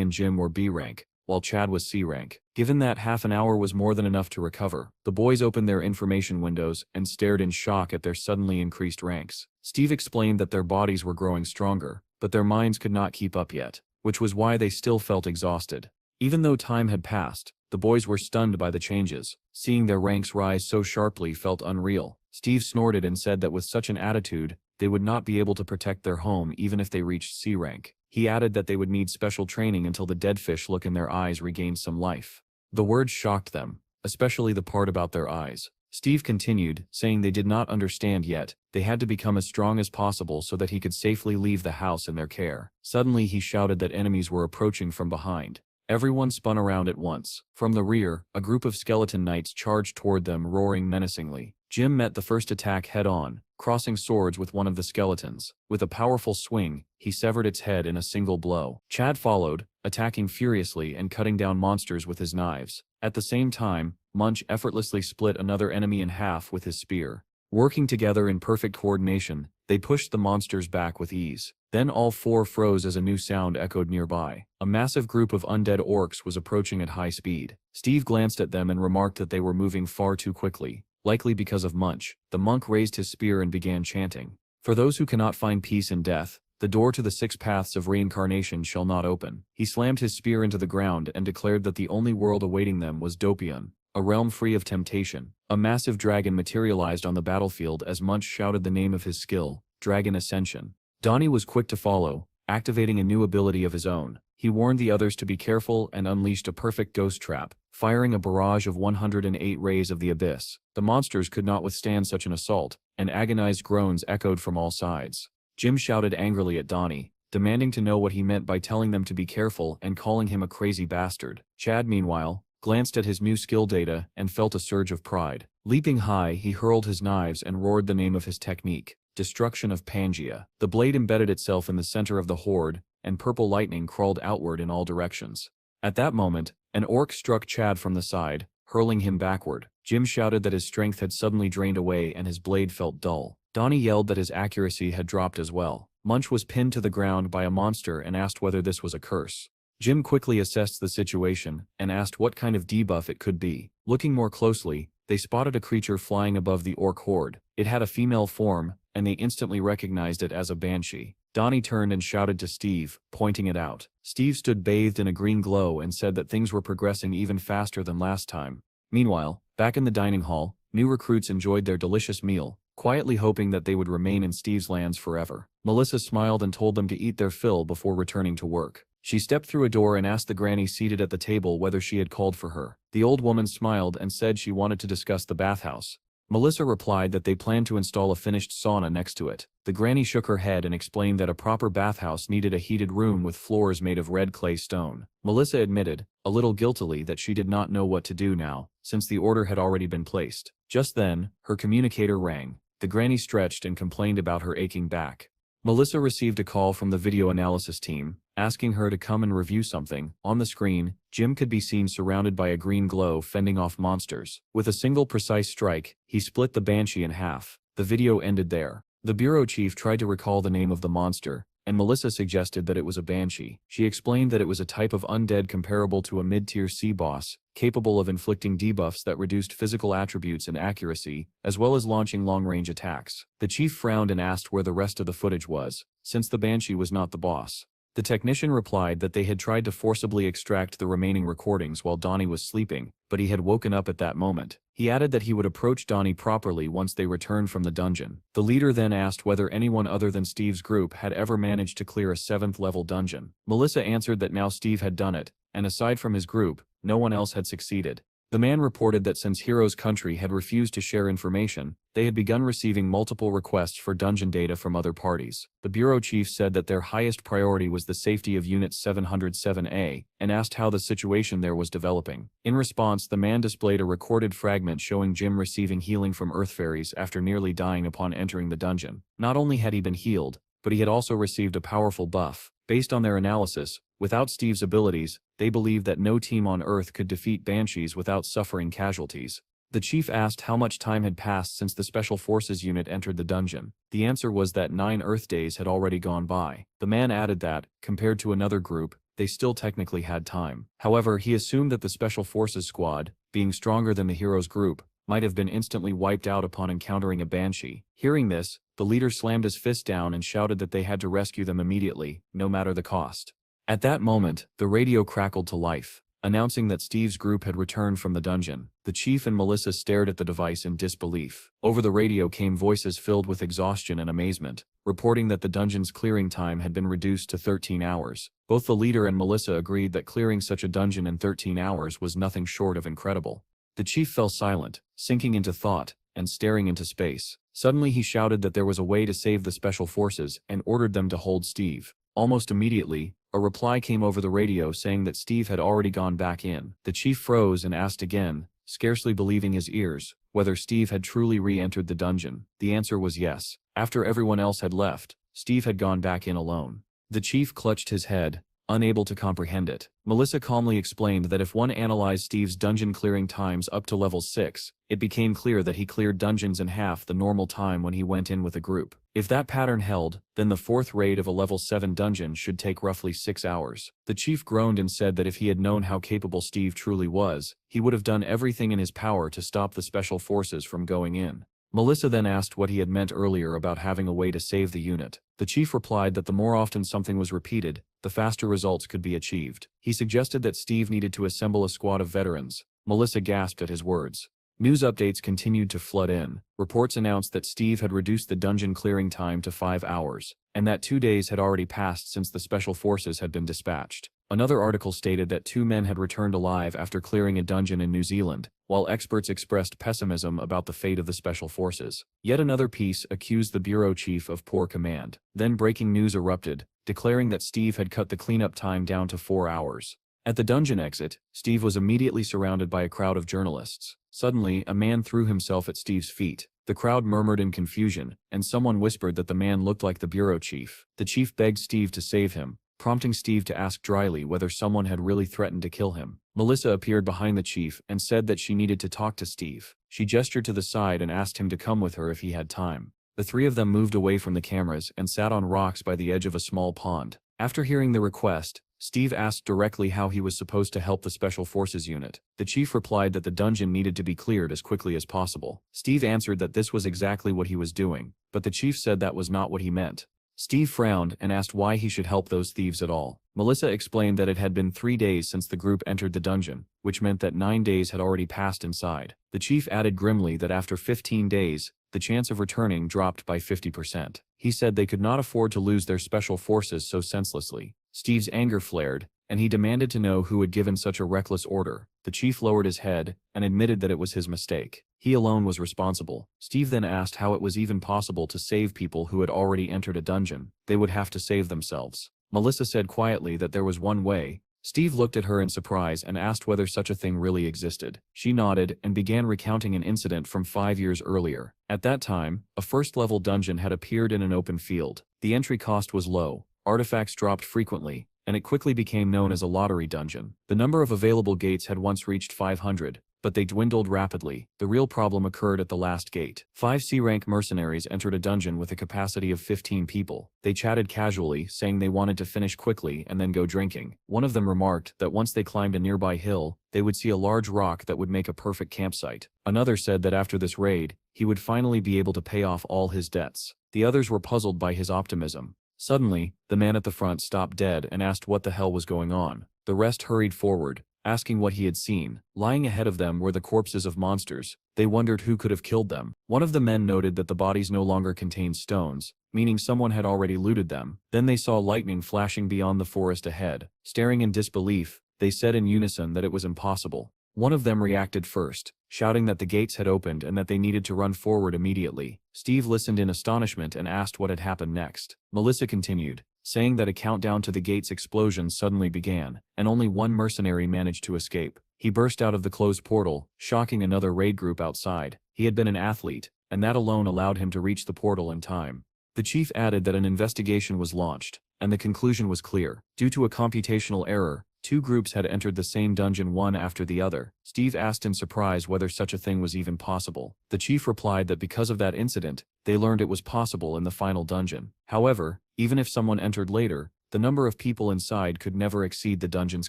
and Jim were B rank, while Chad was C rank. Given that half an hour was more than enough to recover, the boys opened their information windows and stared in shock at their suddenly increased ranks. Steve explained that their bodies were growing stronger, but their minds could not keep up yet, which was why they still felt exhausted. Even though time had passed, the boys were stunned by the changes. Seeing their ranks rise so sharply felt unreal. Steve snorted and said that with such an attitude, they would not be able to protect their home even if they reached C rank. He added that they would need special training until the dead fish look in their eyes regained some life. The words shocked them, especially the part about their eyes. Steve continued, saying they did not understand yet. They had to become as strong as possible so that he could safely leave the house in their care. Suddenly he shouted that enemies were approaching from behind. Everyone spun around at once. From the rear, a group of skeleton knights charged toward them, roaring menacingly. Jim met the first attack head-on, crossing swords with one of the skeletons. With a powerful swing, he severed its head in a single blow. Chad followed, attacking furiously and cutting down monsters with his knives. At the same time, Munch effortlessly split another enemy in half with his spear. Working together in perfect coordination, they pushed the monsters back with ease. Then all four froze as a new sound echoed nearby. A massive group of undead orcs was approaching at high speed. Steve glanced at them and remarked that they were moving far too quickly, likely because of Munch. The monk raised his spear and began chanting. For those who cannot find peace in death, the door to the 6 paths of reincarnation shall not open. He slammed his spear into the ground and declared that the only world awaiting them was Dopion, a realm free of temptation. A massive dragon materialized on the battlefield as Munch shouted the name of his skill, Dragon Ascension. Donnie was quick to follow, activating a new ability of his own. He warned the others to be careful and unleashed a perfect ghost trap, firing a barrage of 108 rays of the abyss. The monsters could not withstand such an assault, and agonized groans echoed from all sides. Jim shouted angrily at Donnie, demanding to know what he meant by telling them to be careful and calling him a crazy bastard. Chad, meanwhile, glanced at his new skill data and felt a surge of pride. Leaping high, he hurled his knives and roared the name of his technique, Destruction of Pangaea. The blade embedded itself in the center of the horde, and purple lightning crawled outward in all directions. At that moment, an orc struck Chad from the side, hurling him backward. Jim shouted that his strength had suddenly drained away and his blade felt dull. Donnie yelled that his accuracy had dropped as well. Munch was pinned to the ground by a monster and asked whether this was a curse. Jim quickly assessed the situation and asked what kind of debuff it could be. Looking more closely, they spotted a creature flying above the orc horde. It had a female form, and they instantly recognized it as a banshee. Donnie turned and shouted to Steve, pointing it out. Steve stood bathed in a green glow and said that things were progressing even faster than last time. Meanwhile, back in the dining hall, new recruits enjoyed their delicious meal, quietly hoping that they would remain in Steve's lands forever. Melissa smiled and told them to eat their fill before returning to work. She stepped through a door and asked the granny seated at the table whether she had called for her. The old woman smiled and said she wanted to discuss the bathhouse. Melissa replied that they planned to install a finished sauna next to it. The granny shook her head and explained that a proper bathhouse needed a heated room with floors made of red clay stone. Melissa admitted, a little guiltily, that she did not know what to do now, since the order had already been placed. Just then, her communicator rang. The granny stretched and complained about her aching back. Melissa received a call from the video analysis team, asking her to come and review something. On the screen, Jim could be seen surrounded by a green glow fending off monsters. With a single precise strike, he split the banshee in half. The video ended there. The bureau chief tried to recall the name of the monster, and Melissa suggested that it was a banshee. She explained that it was a type of undead comparable to a mid-tier C boss, capable of inflicting debuffs that reduced physical attributes and accuracy, as well as launching long-range attacks. The chief frowned and asked where the rest of the footage was, since the banshee was not the boss. The technician replied that they had tried to forcibly extract the remaining recordings while Donnie was sleeping, but he had woken up at that moment. He added that he would approach Donnie properly once they returned from the dungeon. The leader then asked whether anyone other than Steve's group had ever managed to clear a 7th-level dungeon. Melissa answered that now Steve had done it, and aside from his group, no one else had succeeded. The man reported that since Hero's country had refused to share information, they had begun receiving multiple requests for dungeon data from other parties. The bureau chief said that their highest priority was the safety of Unit 707A, and asked how the situation there was developing. In response, the man displayed a recorded fragment showing Jim receiving healing from Earth fairies after nearly dying upon entering the dungeon. Not only had he been healed, but he had also received a powerful buff. Based on their analysis, without Steve's abilities, they believed that no team on Earth could defeat Banshees without suffering casualties. The chief asked how much time had passed since the Special Forces unit entered the dungeon. The answer was that 9 Earth days had already gone by. The man added that, compared to another group, they still technically had time. However, he assumed that the Special Forces squad, being stronger than the heroes group, might have been instantly wiped out upon encountering a Banshee. Hearing this, the leader slammed his fist down and shouted that they had to rescue them immediately, no matter the cost. At that moment, the radio crackled to life, announcing that Steve's group had returned from the dungeon. The chief and Melissa stared at the device in disbelief. Over the radio came voices filled with exhaustion and amazement, reporting that the dungeon's clearing time had been reduced to 13 hours. Both the leader and Melissa agreed that clearing such a dungeon in 13 hours was nothing short of incredible. The chief fell silent, sinking into thought, and staring into space. Suddenly he shouted that there was a way to save the Special Forces and ordered them to hold Steve. Almost immediately, a reply came over the radio saying that Steve had already gone back in. The chief froze and asked again, scarcely believing his ears, whether Steve had truly re-entered the dungeon. The answer was yes. After everyone else had left, Steve had gone back in alone. The chief clutched his head, unable to comprehend it. Melissa calmly explained that if one analyzed Steve's dungeon clearing times up to level 6, it became clear that he cleared dungeons in half the normal time when he went in with a group. If that pattern held, then the 4th raid of a level 7 dungeon should take roughly 6 hours. The chief groaned and said that if he had known how capable Steve truly was, he would have done everything in his power to stop the Special Forces from going in. Melissa then asked what he had meant earlier about having a way to save the unit. The chief replied that the more often something was repeated, the faster results could be achieved. He suggested that Steve needed to assemble a squad of veterans. Melissa gasped at his words. News updates continued to flood in. Reports announced that Steve had reduced the dungeon clearing time to 5 hours, and that 2 days had already passed since the Special Forces had been dispatched. Another article stated that 2 men had returned alive after clearing a dungeon in New Zealand, while experts expressed pessimism about the fate of the Special Forces. Yet another piece accused the bureau chief of poor command. Then breaking news erupted, declaring that Steve had cut the cleanup time down to 4 hours. At the dungeon exit, Steve was immediately surrounded by a crowd of journalists. Suddenly, a man threw himself at Steve's feet. The crowd murmured in confusion, and someone whispered that the man looked like the bureau chief. The chief begged Steve to save him, prompting Steve to ask dryly whether someone had really threatened to kill him. Melissa appeared behind the chief and said that she needed to talk to Steve. She gestured to the side and asked him to come with her if he had time. The 3 of them moved away from the cameras and sat on rocks by the edge of a small pond. After hearing the request, Steve asked directly how he was supposed to help the Special Forces unit. The chief replied that the dungeon needed to be cleared as quickly as possible. Steve answered that this was exactly what he was doing, but the chief said that was not what he meant. Steve frowned and asked why he should help those thieves at all. Melissa explained that it had been 3 days since the group entered the dungeon, which meant that 9 days had already passed inside. The chief added grimly that after 15 days, the chance of returning dropped by 50%. He said they could not afford to lose their Special Forces so senselessly. Steve's anger flared, and he demanded to know who had given such a reckless order. The chief lowered his head and admitted that it was his mistake. He alone was responsible. Steve then asked how it was even possible to save people who had already entered a dungeon. They would have to save themselves. Melissa said quietly that there was one way. Steve looked at her in surprise and asked whether such a thing really existed. She nodded and began recounting an incident from 5 years earlier. At that time, a first-level dungeon had appeared in an open field. The entry cost was low, artifacts dropped frequently, and it quickly became known as a lottery dungeon. The number of available gates had once reached 500, but they dwindled rapidly. The real problem occurred at the last gate. 5 C-rank mercenaries entered a dungeon with a capacity of 15 people. They chatted casually, saying they wanted to finish quickly and then go drinking. One of them remarked that once they climbed a nearby hill, they would see a large rock that would make a perfect campsite. Another said that after this raid, he would finally be able to pay off all his debts. The others were puzzled by his optimism. Suddenly, the man at the front stopped dead and asked what the hell was going on. The rest hurried forward, asking what he had seen. Lying ahead of them were the corpses of monsters. They wondered who could have killed them. One of the men noted that the bodies no longer contained stones, meaning someone had already looted them. Then they saw lightning flashing beyond the forest ahead. Staring in disbelief, they said in unison that it was impossible. One of them reacted first, shouting that the gates had opened and that they needed to run forward immediately. Steve listened in astonishment and asked what had happened next. Melissa continued, saying that a countdown to the gate's explosion suddenly began, and only one mercenary managed to escape. He burst out of the closed portal, shocking another raid group outside. He had been an athlete, and that alone allowed him to reach the portal in time. The chief added that an investigation was launched, and the conclusion was clear. Due to a computational error, two groups had entered the same dungeon one after the other. Steve asked in surprise whether such a thing was even possible. The chief replied that because of that incident, they learned it was possible in the final dungeon. However, even if someone entered later, the number of people inside could never exceed the dungeon's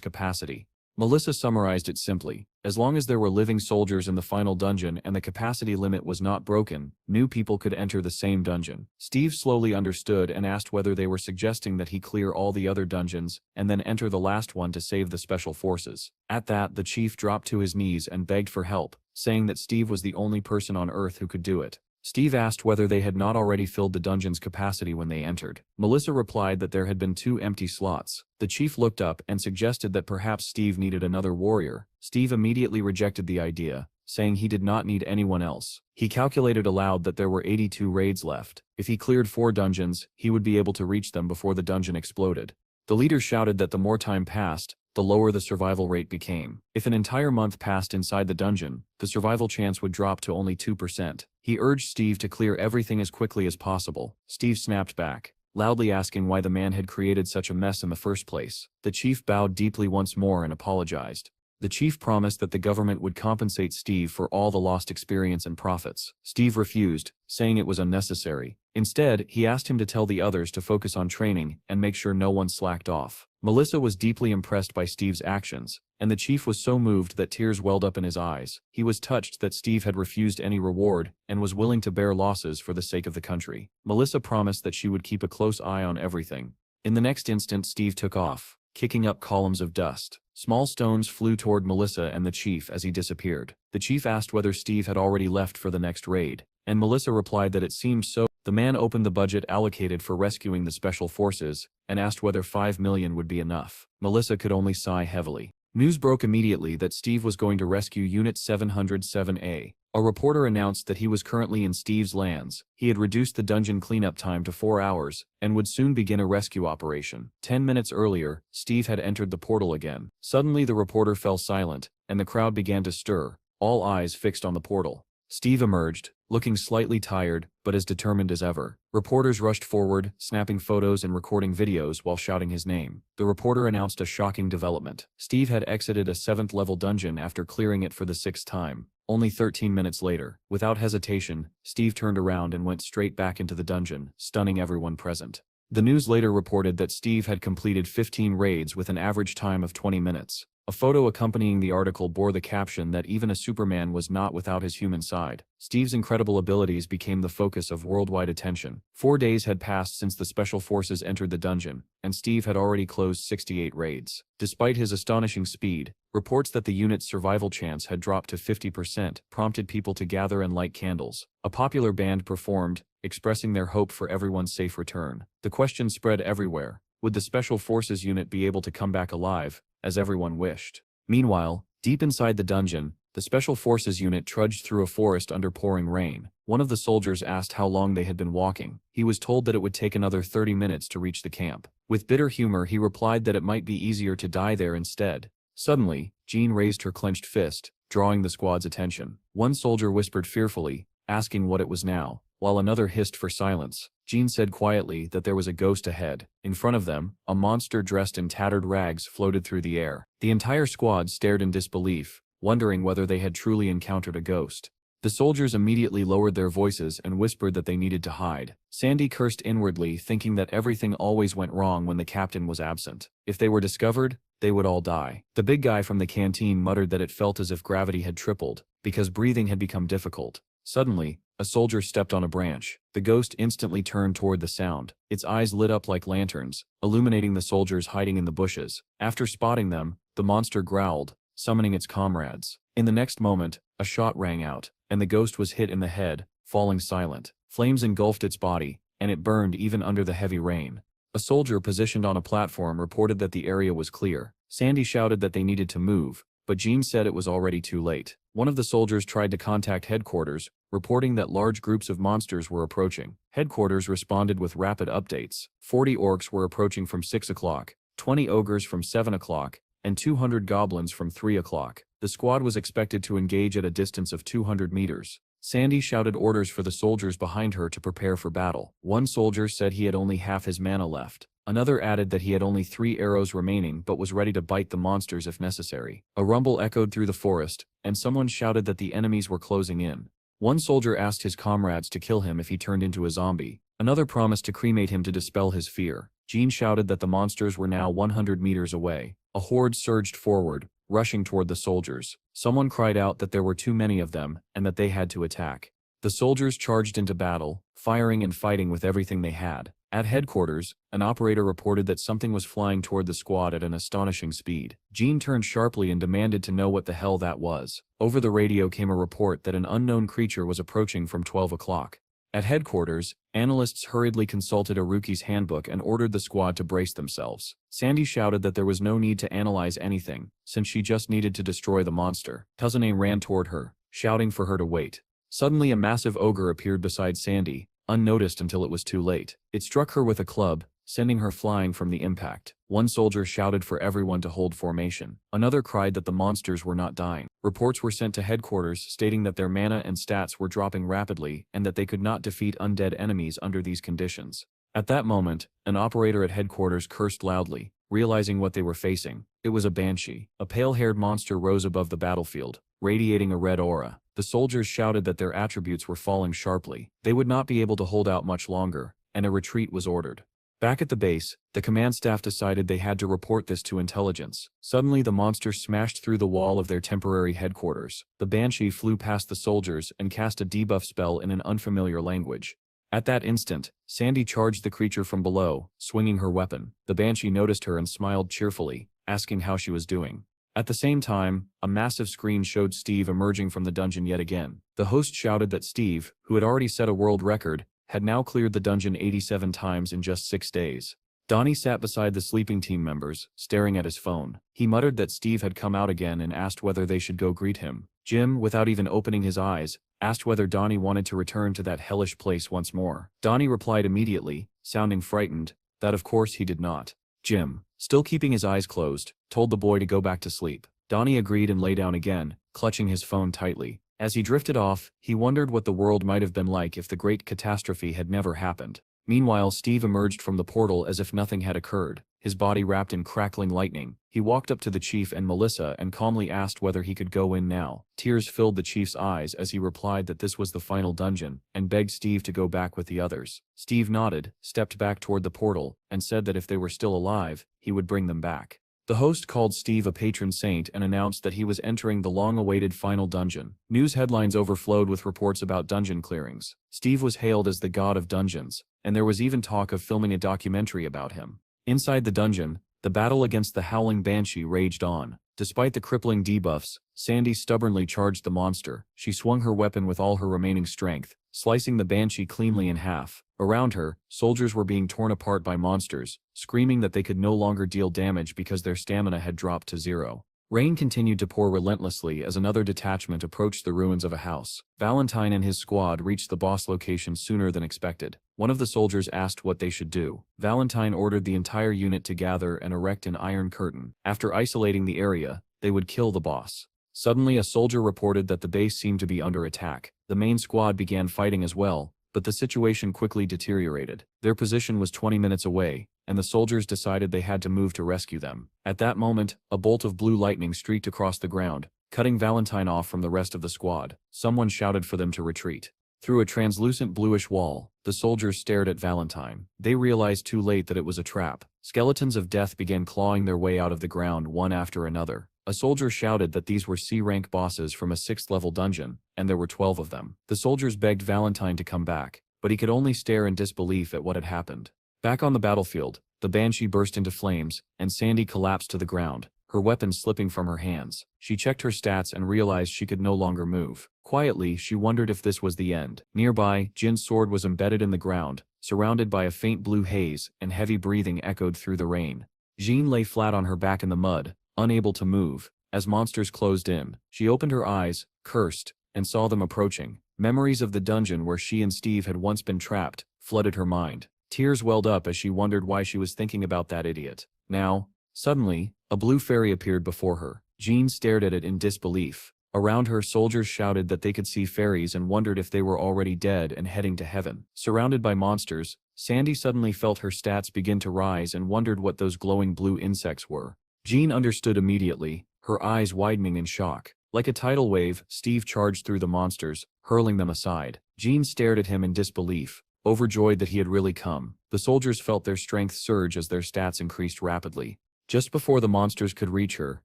capacity. Melissa summarized it simply: as long as there were living soldiers in the final dungeon and the capacity limit was not broken, new people could enter the same dungeon. Steve slowly understood and asked whether they were suggesting that he clear all the other dungeons and then enter the last one to save the special forces. At that, the chief dropped to his knees and begged for help, saying that Steve was the only person on Earth who could do it. Steve asked whether they had not already filled the dungeon's capacity when they entered. Melissa replied that there had been 2 empty slots. The chief looked up and suggested that perhaps Steve needed another warrior. Steve immediately rejected the idea, saying he did not need anyone else. He calculated aloud that there were 82 raids left. If he cleared 4 dungeons, he would be able to reach them before the dungeon exploded. The leader shouted that the more time passed, the lower the survival rate became. If an entire month passed inside the dungeon, the survival chance would drop to only 2%. He urged Steve to clear everything as quickly as possible. Steve snapped back, loudly asking why the man had created such a mess in the first place. The chief bowed deeply once more and apologized. The chief promised that the government would compensate Steve for all the lost experience and profits. Steve refused, saying it was unnecessary. Instead, he asked him to tell the others to focus on training and make sure no one slacked off. Melissa was deeply impressed by Steve's actions, and the chief was so moved that tears welled up in his eyes. He was touched that Steve had refused any reward and was willing to bear losses for the sake of the country. Melissa promised that she would keep a close eye on everything. In the next instant, Steve took off, kicking up columns of dust. Small stones flew toward Melissa and the chief as he disappeared. The chief asked whether Steve had already left for the next raid, and Melissa replied that it seemed so. The man opened the budget allocated for rescuing the special forces and asked whether 5 million would be enough. Melissa could only sigh heavily. News broke immediately that Steve was going to rescue Unit 707A. A reporter announced that he was currently in Steve's lands. He had reduced the dungeon cleanup time to 4 hours and would soon begin a rescue operation. 10 minutes earlier, Steve had entered the portal again. Suddenly the reporter fell silent, and the crowd began to stir, all eyes fixed on the portal. Steve emerged, looking slightly tired, but as determined as ever. Reporters rushed forward, snapping photos and recording videos while shouting his name. The reporter announced a shocking development. Steve had exited a 7th-level dungeon after clearing it for the 6th time. Only 13 minutes later, without hesitation, Steve turned around and went straight back into the dungeon, stunning everyone present. The news later reported that Steve had completed 15 raids with an average time of 20 minutes. A photo accompanying the article bore the caption that even a Superman was not without his human side. Steve's incredible abilities became the focus of worldwide attention. 4 days had passed since the special forces entered the dungeon, and Steve had already closed 68 raids. Despite his astonishing speed, reports that the unit's survival chance had dropped to 50% prompted people to gather and light candles. A popular band performed, expressing their hope for everyone's safe return. The question spread everywhere: would the special forces unit be able to come back alive, as everyone wished? Meanwhile, deep inside the dungeon, the Special Forces unit trudged through a forest under pouring rain. One of the soldiers asked how long they had been walking. He was told that it would take another 30 minutes to reach the camp. With bitter humor, he replied that it might be easier to die there instead. Suddenly, Jean raised her clenched fist, drawing the squad's attention. One soldier whispered fearfully, asking what it was now, while another hissed for silence. Jean said quietly that there was a ghost ahead. In front of them, a monster dressed in tattered rags floated through the air. The entire squad stared in disbelief, wondering whether they had truly encountered a ghost. The soldiers immediately lowered their voices and whispered that they needed to hide. Sandy cursed inwardly, thinking that everything always went wrong when the captain was absent. If they were discovered, they would all die. The big guy from the canteen muttered that it felt as if gravity had tripled, because breathing had become difficult. Suddenly, a soldier stepped on a branch. The ghost instantly turned toward the sound. Its eyes lit up like lanterns, illuminating the soldiers hiding in the bushes. After spotting them, the monster growled, summoning its comrades. In the next moment, a shot rang out, and the ghost was hit in the head, falling silent. Flames engulfed its body, and it burned even under the heavy rain. A soldier positioned on a platform reported that the area was clear. Sandy shouted that they needed to move, but Jean said it was already too late. One of the soldiers tried to contact headquarters, reporting that large groups of monsters were approaching. Headquarters responded with rapid updates. 40 orcs were approaching from 6 o'clock, 20 ogres from 7 o'clock, and 200 goblins from 3 o'clock. The squad was expected to engage at a distance of 200 meters. Sandy shouted orders for the soldiers behind her to prepare for battle. One soldier said he had only half his mana left. Another added that he had only 3 arrows remaining but was ready to bite the monsters if necessary. A rumble echoed through the forest, and someone shouted that the enemies were closing in. One soldier asked his comrades to kill him if he turned into a zombie. Another promised to cremate him to dispel his fear. Jean shouted that the monsters were now 100 meters away. A horde surged forward, rushing toward the soldiers. Someone cried out that there were too many of them, and that they had to attack. The soldiers charged into battle, firing and fighting with everything they had. At headquarters, an operator reported that something was flying toward the squad at an astonishing speed. Jean turned sharply and demanded to know what the hell that was. Over the radio came a report that an unknown creature was approaching from 12 o'clock. At headquarters, analysts hurriedly consulted Aruki's handbook and ordered the squad to brace themselves. Sandy shouted that there was no need to analyze anything, since she just needed to destroy the monster. Kazune ran toward her, shouting for her to wait. Suddenly a massive ogre appeared beside Sandy, unnoticed until it was too late. It struck her with a club, sending her flying from the impact. One soldier shouted for everyone to hold formation. Another cried that the monsters were not dying. Reports were sent to headquarters stating that their mana and stats were dropping rapidly and that they could not defeat undead enemies under these conditions. At that moment, an operator at headquarters cursed loudly, realizing what they were facing. It was a banshee. A pale-haired monster rose above the battlefield, radiating a red aura. The soldiers shouted that their attributes were falling sharply. They would not be able to hold out much longer, and a retreat was ordered. Back at the base, the command staff decided they had to report this to intelligence. Suddenly the monster smashed through the wall of their temporary headquarters. The banshee flew past the soldiers and cast a debuff spell in an unfamiliar language. At that instant, Sandy charged the creature from below, swinging her weapon. The banshee noticed her and smiled cheerfully, asking how she was doing. At the same time, a massive screen showed Steve emerging from the dungeon yet again. The host shouted that Steve, who had already set a world record, had now cleared the dungeon 87 times in just 6 days. Donnie sat beside the sleeping team members, staring at his phone. He muttered that Steve had come out again and asked whether they should go greet him. Jim, without even opening his eyes, asked whether Donnie wanted to return to that hellish place once more. Donnie replied immediately, sounding frightened, that of course he did not. Jim, still keeping his eyes closed, told the boy to go back to sleep. Donnie agreed and lay down again, clutching his phone tightly. As he drifted off, he wondered what the world might have been like if the great catastrophe had never happened. Meanwhile, Steve emerged from the portal as if nothing had occurred, his body wrapped in crackling lightning. He walked up to the chief and Melissa and calmly asked whether he could go in now. Tears filled the chief's eyes as he replied that this was the final dungeon, and begged Steve to go back with the others. Steve nodded, stepped back toward the portal, and said that if they were still alive, he would bring them back. The host called Steve a patron saint and announced that he was entering the long-awaited final dungeon. News headlines overflowed with reports about dungeon clearings. Steve was hailed as the god of dungeons, and there was even talk of filming a documentary about him. Inside the dungeon, the battle against the howling banshee raged on. Despite the crippling debuffs, Sandy stubbornly charged the monster. She swung her weapon with all her remaining strength, slicing the banshee cleanly in half. Around her, soldiers were being torn apart by monsters, screaming that they could no longer deal damage because their stamina had dropped to 0. Rain continued to pour relentlessly as another detachment approached the ruins of a house. Valentine and his squad reached the boss location sooner than expected. One of the soldiers asked what they should do. Valentine ordered the entire unit to gather and erect an iron curtain. After isolating the area, they would kill the boss. Suddenly a soldier reported that the base seemed to be under attack. The main squad began fighting as well, but the situation quickly deteriorated. Their position was 20 minutes away, and the soldiers decided they had to move to rescue them. At that moment, a bolt of blue lightning streaked across the ground, cutting Valentine off from the rest of the squad. Someone shouted for them to retreat. Through a translucent bluish wall, the soldiers stared at Valentine. They realized too late that it was a trap. Skeletons of death began clawing their way out of the ground one after another. A soldier shouted that these were C-rank bosses from a 6th-level dungeon, and there were 12 of them. The soldiers begged Valentine to come back, but he could only stare in disbelief at what had happened. Back on the battlefield, the banshee burst into flames, and Sandy collapsed to the ground, her weapon slipping from her hands. She checked her stats and realized she could no longer move. Quietly, she wondered if this was the end. Nearby, Jin's sword was embedded in the ground, surrounded by a faint blue haze, and heavy breathing echoed through the rain. Jean lay flat on her back in the mud, unable to move, As monsters closed in, she opened her eyes, cursed, and saw them approaching. Memories of the dungeon where she and Steve had once been trapped flooded her mind. Tears welled up as she wondered why she was thinking about that idiot. Now, suddenly, a blue fairy appeared before her. Jean stared at it in disbelief. Around her, soldiers shouted that they could see fairies and wondered if they were already dead and heading to heaven. Surrounded by monsters, Sandy suddenly felt her stats begin to rise and wondered what those glowing blue insects were. Jean understood immediately, her eyes widening in shock. Like a tidal wave, Steve charged through the monsters, hurling them aside. Jean stared at him in disbelief, overjoyed that he had really come. The soldiers felt their strength surge as their stats increased rapidly. Just before the monsters could reach her,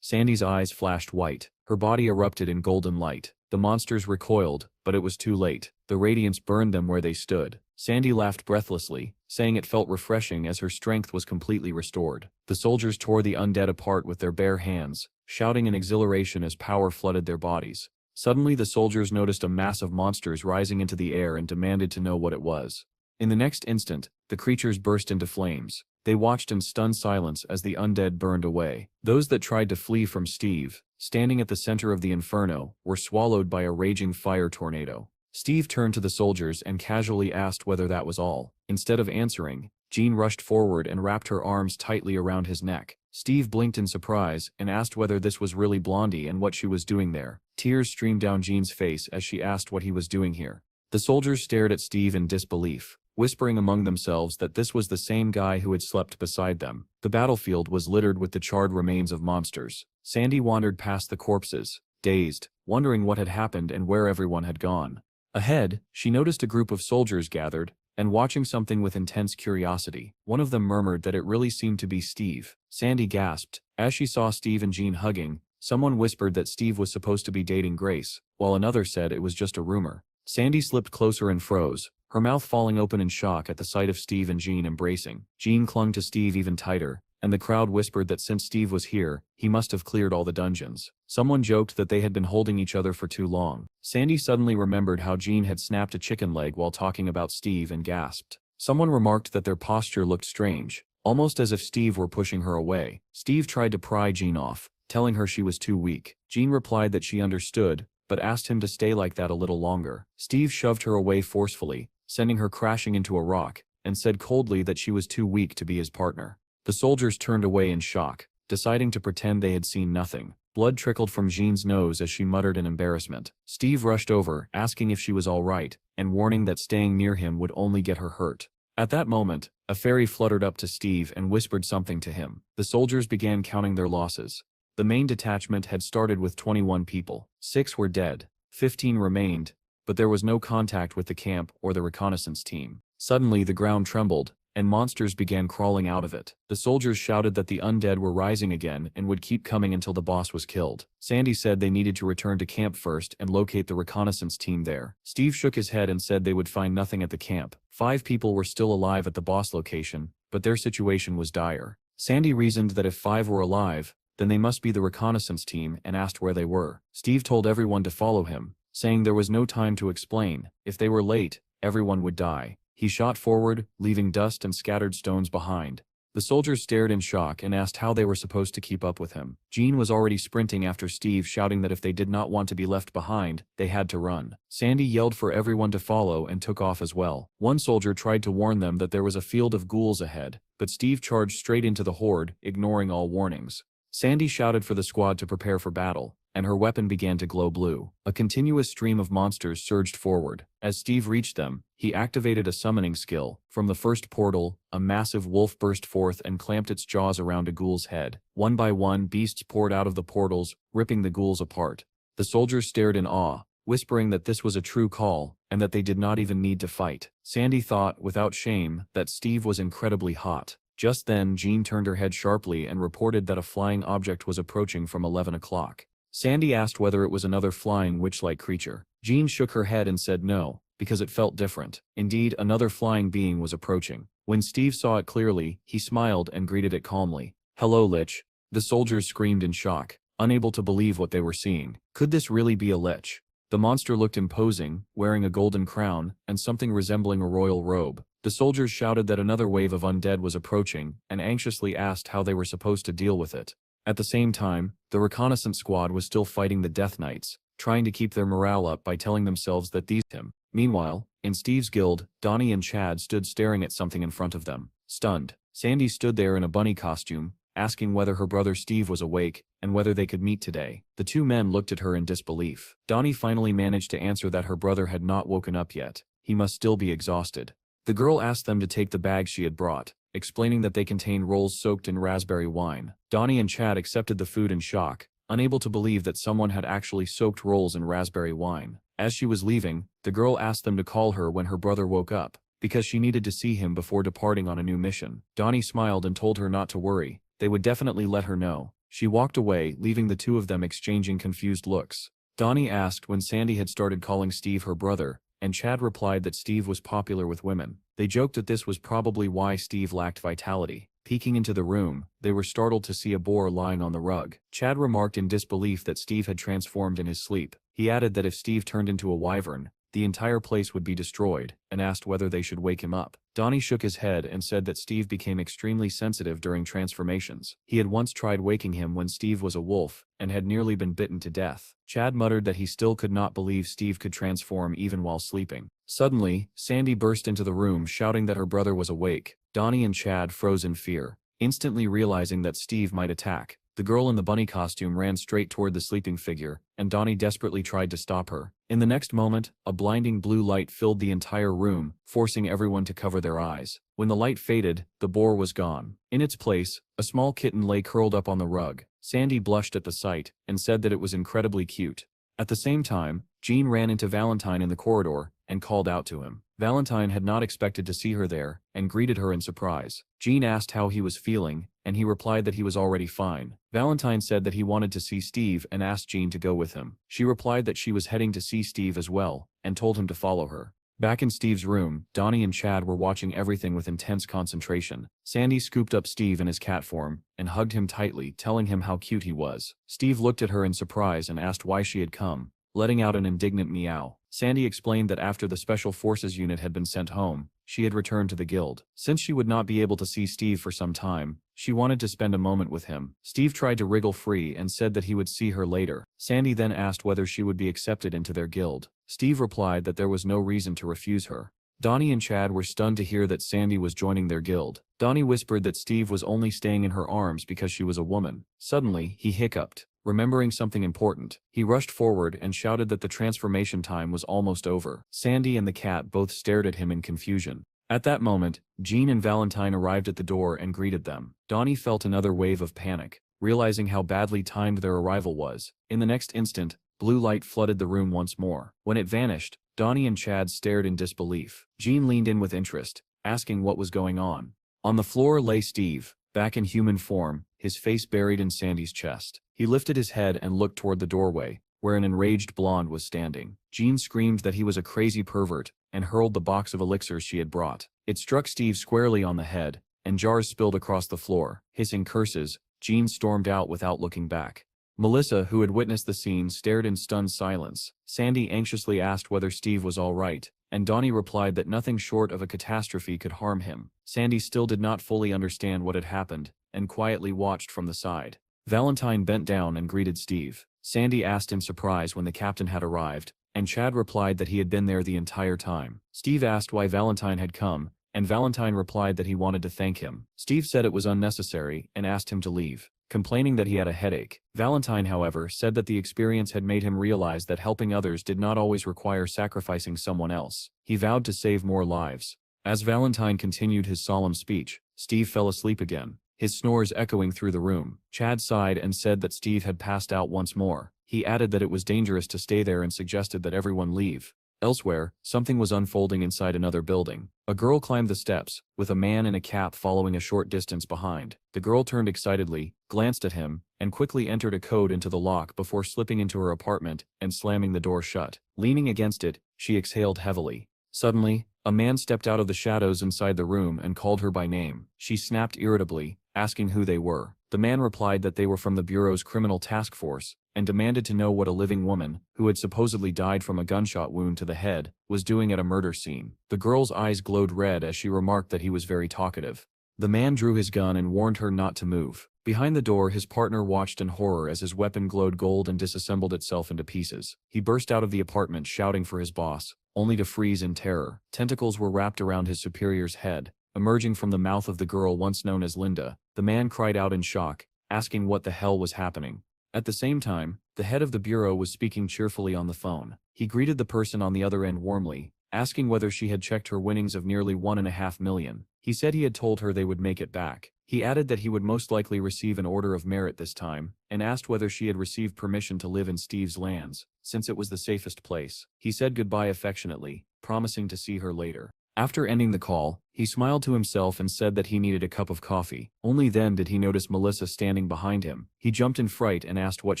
Sandy's eyes flashed white. Her body erupted in golden light. The monsters recoiled, but it was too late. The radiance burned them where they stood. Sandy laughed breathlessly, saying it felt refreshing as her strength was completely restored. The soldiers tore the undead apart with their bare hands, shouting in exhilaration as power flooded their bodies. Suddenly the soldiers noticed a mass of monsters rising into the air and demanded to know what it was. In the next instant, the creatures burst into flames. They watched in stunned silence as the undead burned away. Those that tried to flee from Steve, standing at the center of the inferno, were swallowed by a raging fire tornado. Steve turned to the soldiers and casually asked whether that was all. Instead of answering, Jean rushed forward and wrapped her arms tightly around his neck. Steve blinked in surprise and asked whether this was really Blondie and what she was doing there. Tears streamed down Jean's face as she asked what he was doing here. The soldiers stared at Steve in disbelief, whispering among themselves that this was the same guy who had slept beside them. The battlefield was littered with the charred remains of monsters. Sandy wandered past the corpses, dazed, wondering what had happened and where everyone had gone. Ahead, she noticed a group of soldiers gathered and watching something with intense curiosity. One of them murmured that it really seemed to be Steve. Sandy gasped. As she saw Steve and Jean hugging, someone whispered that Steve was supposed to be dating Grace, while another said it was just a rumor. Sandy slipped closer and froze, her mouth falling open in shock at the sight of Steve and Jean embracing. Jean clung to Steve even tighter, and the crowd whispered that since Steve was here, he must have cleared all the dungeons. Someone joked that they had been holding each other for too long. Sandy suddenly remembered how Jean had snapped a chicken leg while talking about Steve and gasped. Someone remarked that their posture looked strange, almost as if Steve were pushing her away. Steve tried to pry Jean off, telling her she was too weak. Jean replied that she understood, but asked him to stay like that a little longer. Steve shoved her away forcefully, sending her crashing into a rock, and said coldly that she was too weak to be his partner. The soldiers turned away in shock, deciding to pretend they had seen nothing. Blood trickled from Jean's nose as she muttered in embarrassment. Steve rushed over, asking if she was all right, and warning that staying near him would only get her hurt. At that moment, a fairy fluttered up to Steve and whispered something to him. The soldiers began counting their losses. The main detachment had started with 21 people. 6 were dead, 15 remained, but there was no contact with the camp or the reconnaissance team. Suddenly the ground trembled, and monsters began crawling out of it. The soldiers shouted that the undead were rising again and would keep coming until the boss was killed. Sandy said they needed to return to camp first and locate the reconnaissance team there. Steve shook his head and said they would find nothing at the camp. 5 people were still alive at the boss location, but their situation was dire. Sandy reasoned that if 5 were alive, then they must be the reconnaissance team and asked where they were. Steve told everyone to follow him, saying there was no time to explain. If they were late, everyone would die. He shot forward, leaving dust and scattered stones behind. The soldiers stared in shock and asked how they were supposed to keep up with him. Jean was already sprinting after Steve, shouting that if they did not want to be left behind, they had to run. Sandy yelled for everyone to follow and took off as well. One soldier tried to warn them that there was a field of ghouls ahead, but Steve charged straight into the horde, ignoring all warnings. Sandy shouted for the squad to prepare for battle, and her weapon began to glow blue. A continuous stream of monsters surged forward. As Steve reached them, he activated a summoning skill. From the first portal, a massive wolf burst forth and clamped its jaws around a ghoul's head. One by one, beasts poured out of the portals, ripping the ghouls apart. The soldiers stared in awe, whispering that this was a true call, and that they did not even need to fight. Sandy thought, without shame, that Steve was incredibly hot. Just then, Jean turned her head sharply and reported that a flying object was approaching from 11 o'clock. Sandy asked whether it was another flying witch-like creature. Jean shook her head and said no, because it felt different. Indeed, another flying being was approaching. When Steve saw it clearly, he smiled and greeted it calmly. "Hello, Lich." The soldiers screamed in shock, unable to believe what they were seeing. Could this really be a Lich? The monster looked imposing, wearing a golden crown and something resembling a royal robe. The soldiers shouted that another wave of undead was approaching and anxiously asked how they were supposed to deal with it. At the same time, the reconnaissance squad was still fighting the Death Knights, trying to keep their morale up by telling themselves that these him. Meanwhile, in Steve's guild, Donnie and Chad stood staring at something in front of them. Stunned, Sandy stood there in a bunny costume, asking whether her brother Steve was awake and whether they could meet today. The two men looked at her in disbelief. Donnie finally managed to answer that her brother had not woken up yet. He must still be exhausted. The girl asked them to take the bags she had brought, explaining that they contained rolls soaked in raspberry wine. Donnie and Chad accepted the food in shock, unable to believe that someone had actually soaked rolls in raspberry wine. As she was leaving, the girl asked them to call her when her brother woke up, because she needed to see him before departing on a new mission. Donnie smiled and told her not to worry. They would definitely let her know. She walked away, leaving the two of them exchanging confused looks. Donnie asked when Sandy had started calling Steve her brother, and Chad replied that Steve was popular with women. They joked that this was probably why Steve lacked vitality. Peeking into the room, they were startled to see a boar lying on the rug. Chad remarked in disbelief that Steve had transformed in his sleep. He added that if Steve turned into a wyvern, the entire place would be destroyed, and asked whether they should wake him up. Donnie shook his head and said that Steve became extremely sensitive during transformations. He had once tried waking him when Steve was a wolf, and had nearly been bitten to death. Chad muttered that he still could not believe Steve could transform even while sleeping. Suddenly, Sandy burst into the room shouting that her brother was awake. Donnie and Chad froze in fear, instantly realizing that Steve might attack. The girl in the bunny costume ran straight toward the sleeping figure, and Donnie desperately tried to stop her. In the next moment, a blinding blue light filled the entire room, forcing everyone to cover their eyes. When the light faded, the boar was gone. In its place, a small kitten lay curled up on the rug. Sandy blushed at the sight, and said that it was incredibly cute. At the same time, Jean ran into Valentine in the corridor, and called out to him. Valentine had not expected to see her there, and greeted her in surprise. Jean asked how he was feeling, and he replied that he was already fine. Valentine said that he wanted to see Steve and asked Jean to go with him. She replied that she was heading to see Steve as well, and told him to follow her. Back in Steve's room, Donnie and Chad were watching everything with intense concentration. Sandy scooped up Steve in his cat form, and hugged him tightly, telling him how cute he was. Steve looked at her in surprise and asked why she had come, letting out an indignant meow. Sandy explained that after the Special Forces unit had been sent home, she had returned to the guild. Since she would not be able to see Steve for some time, she wanted to spend a moment with him. Steve tried to wriggle free and said that he would see her later. Sandy then asked whether she would be accepted into their guild. Steve replied that there was no reason to refuse her. Donnie and Chad were stunned to hear that Sandy was joining their guild. Donnie whispered that Steve was only staying in her arms because she was a woman. Suddenly, he hiccuped. Remembering something important, he rushed forward and shouted that the transformation time was almost over. Sandy and the cat both stared at him in confusion. At that moment, Jean and Valentine arrived at the door and greeted them. Donnie felt another wave of panic, realizing how badly timed their arrival was. In the next instant, blue light flooded the room once more. When it vanished, Donnie and Chad stared in disbelief. Jean leaned in with interest, asking what was going on. On the floor lay Steve, back in human form, his face buried in Sandy's chest. He lifted his head and looked toward the doorway, where an enraged blonde was standing. Jean screamed that he was a crazy pervert, and hurled the box of elixirs she had brought. It struck Steve squarely on the head, and jars spilled across the floor. Hissing curses, Jean stormed out without looking back. Melissa, who had witnessed the scene, stared in stunned silence. Sandy anxiously asked whether Steve was all right, and Donnie replied that nothing short of a catastrophe could harm him. Sandy still did not fully understand what had happened, and quietly watched from the side. Valentine bent down and greeted Steve. Sandy asked in surprise when the captain had arrived, and Chad replied that he had been there the entire time. Steve asked why Valentine had come, and Valentine replied that he wanted to thank him. Steve said it was unnecessary and asked him to leave, complaining that he had a headache. Valentine, however, said that the experience had made him realize that helping others did not always require sacrificing someone else. He vowed to save more lives. As Valentine continued his solemn speech, Steve fell asleep again, his snores echoing through the room. Chad sighed and said that Steve had passed out once more. He added that it was dangerous to stay there and suggested that everyone leave. Elsewhere, something was unfolding inside another building. A girl climbed the steps, with a man in a cap following a short distance behind. The girl turned excitedly, glanced at him, and quickly entered a code into the lock before slipping into her apartment and slamming the door shut. Leaning against it, she exhaled heavily. Suddenly, a man stepped out of the shadows inside the room and called her by name. She snapped irritably, asking who they were. The man replied that they were from the Bureau's criminal task force, and demanded to know what a living woman, who had supposedly died from a gunshot wound to the head, was doing at a murder scene. The girl's eyes glowed red as she remarked that he was very talkative. The man drew his gun and warned her not to move. Behind the door, his partner watched in horror as his weapon glowed gold and disassembled itself into pieces. He burst out of the apartment shouting for his boss, only to freeze in terror. Tentacles were wrapped around his superior's head, emerging from the mouth of the girl once known as Linda. The man cried out in shock, asking what the hell was happening. At the same time, the head of the bureau was speaking cheerfully on the phone. He greeted the person on the other end warmly, asking whether she had checked her winnings of nearly $1.5 million. He said he had told her they would make it back. He added that he would most likely receive an order of merit this time, and asked whether she had received permission to live in Steve's lands, since it was the safest place. He said goodbye affectionately, promising to see her later. After ending the call, he smiled to himself and said that he needed a cup of coffee. Only then did he notice Melissa standing behind him. He jumped in fright and asked what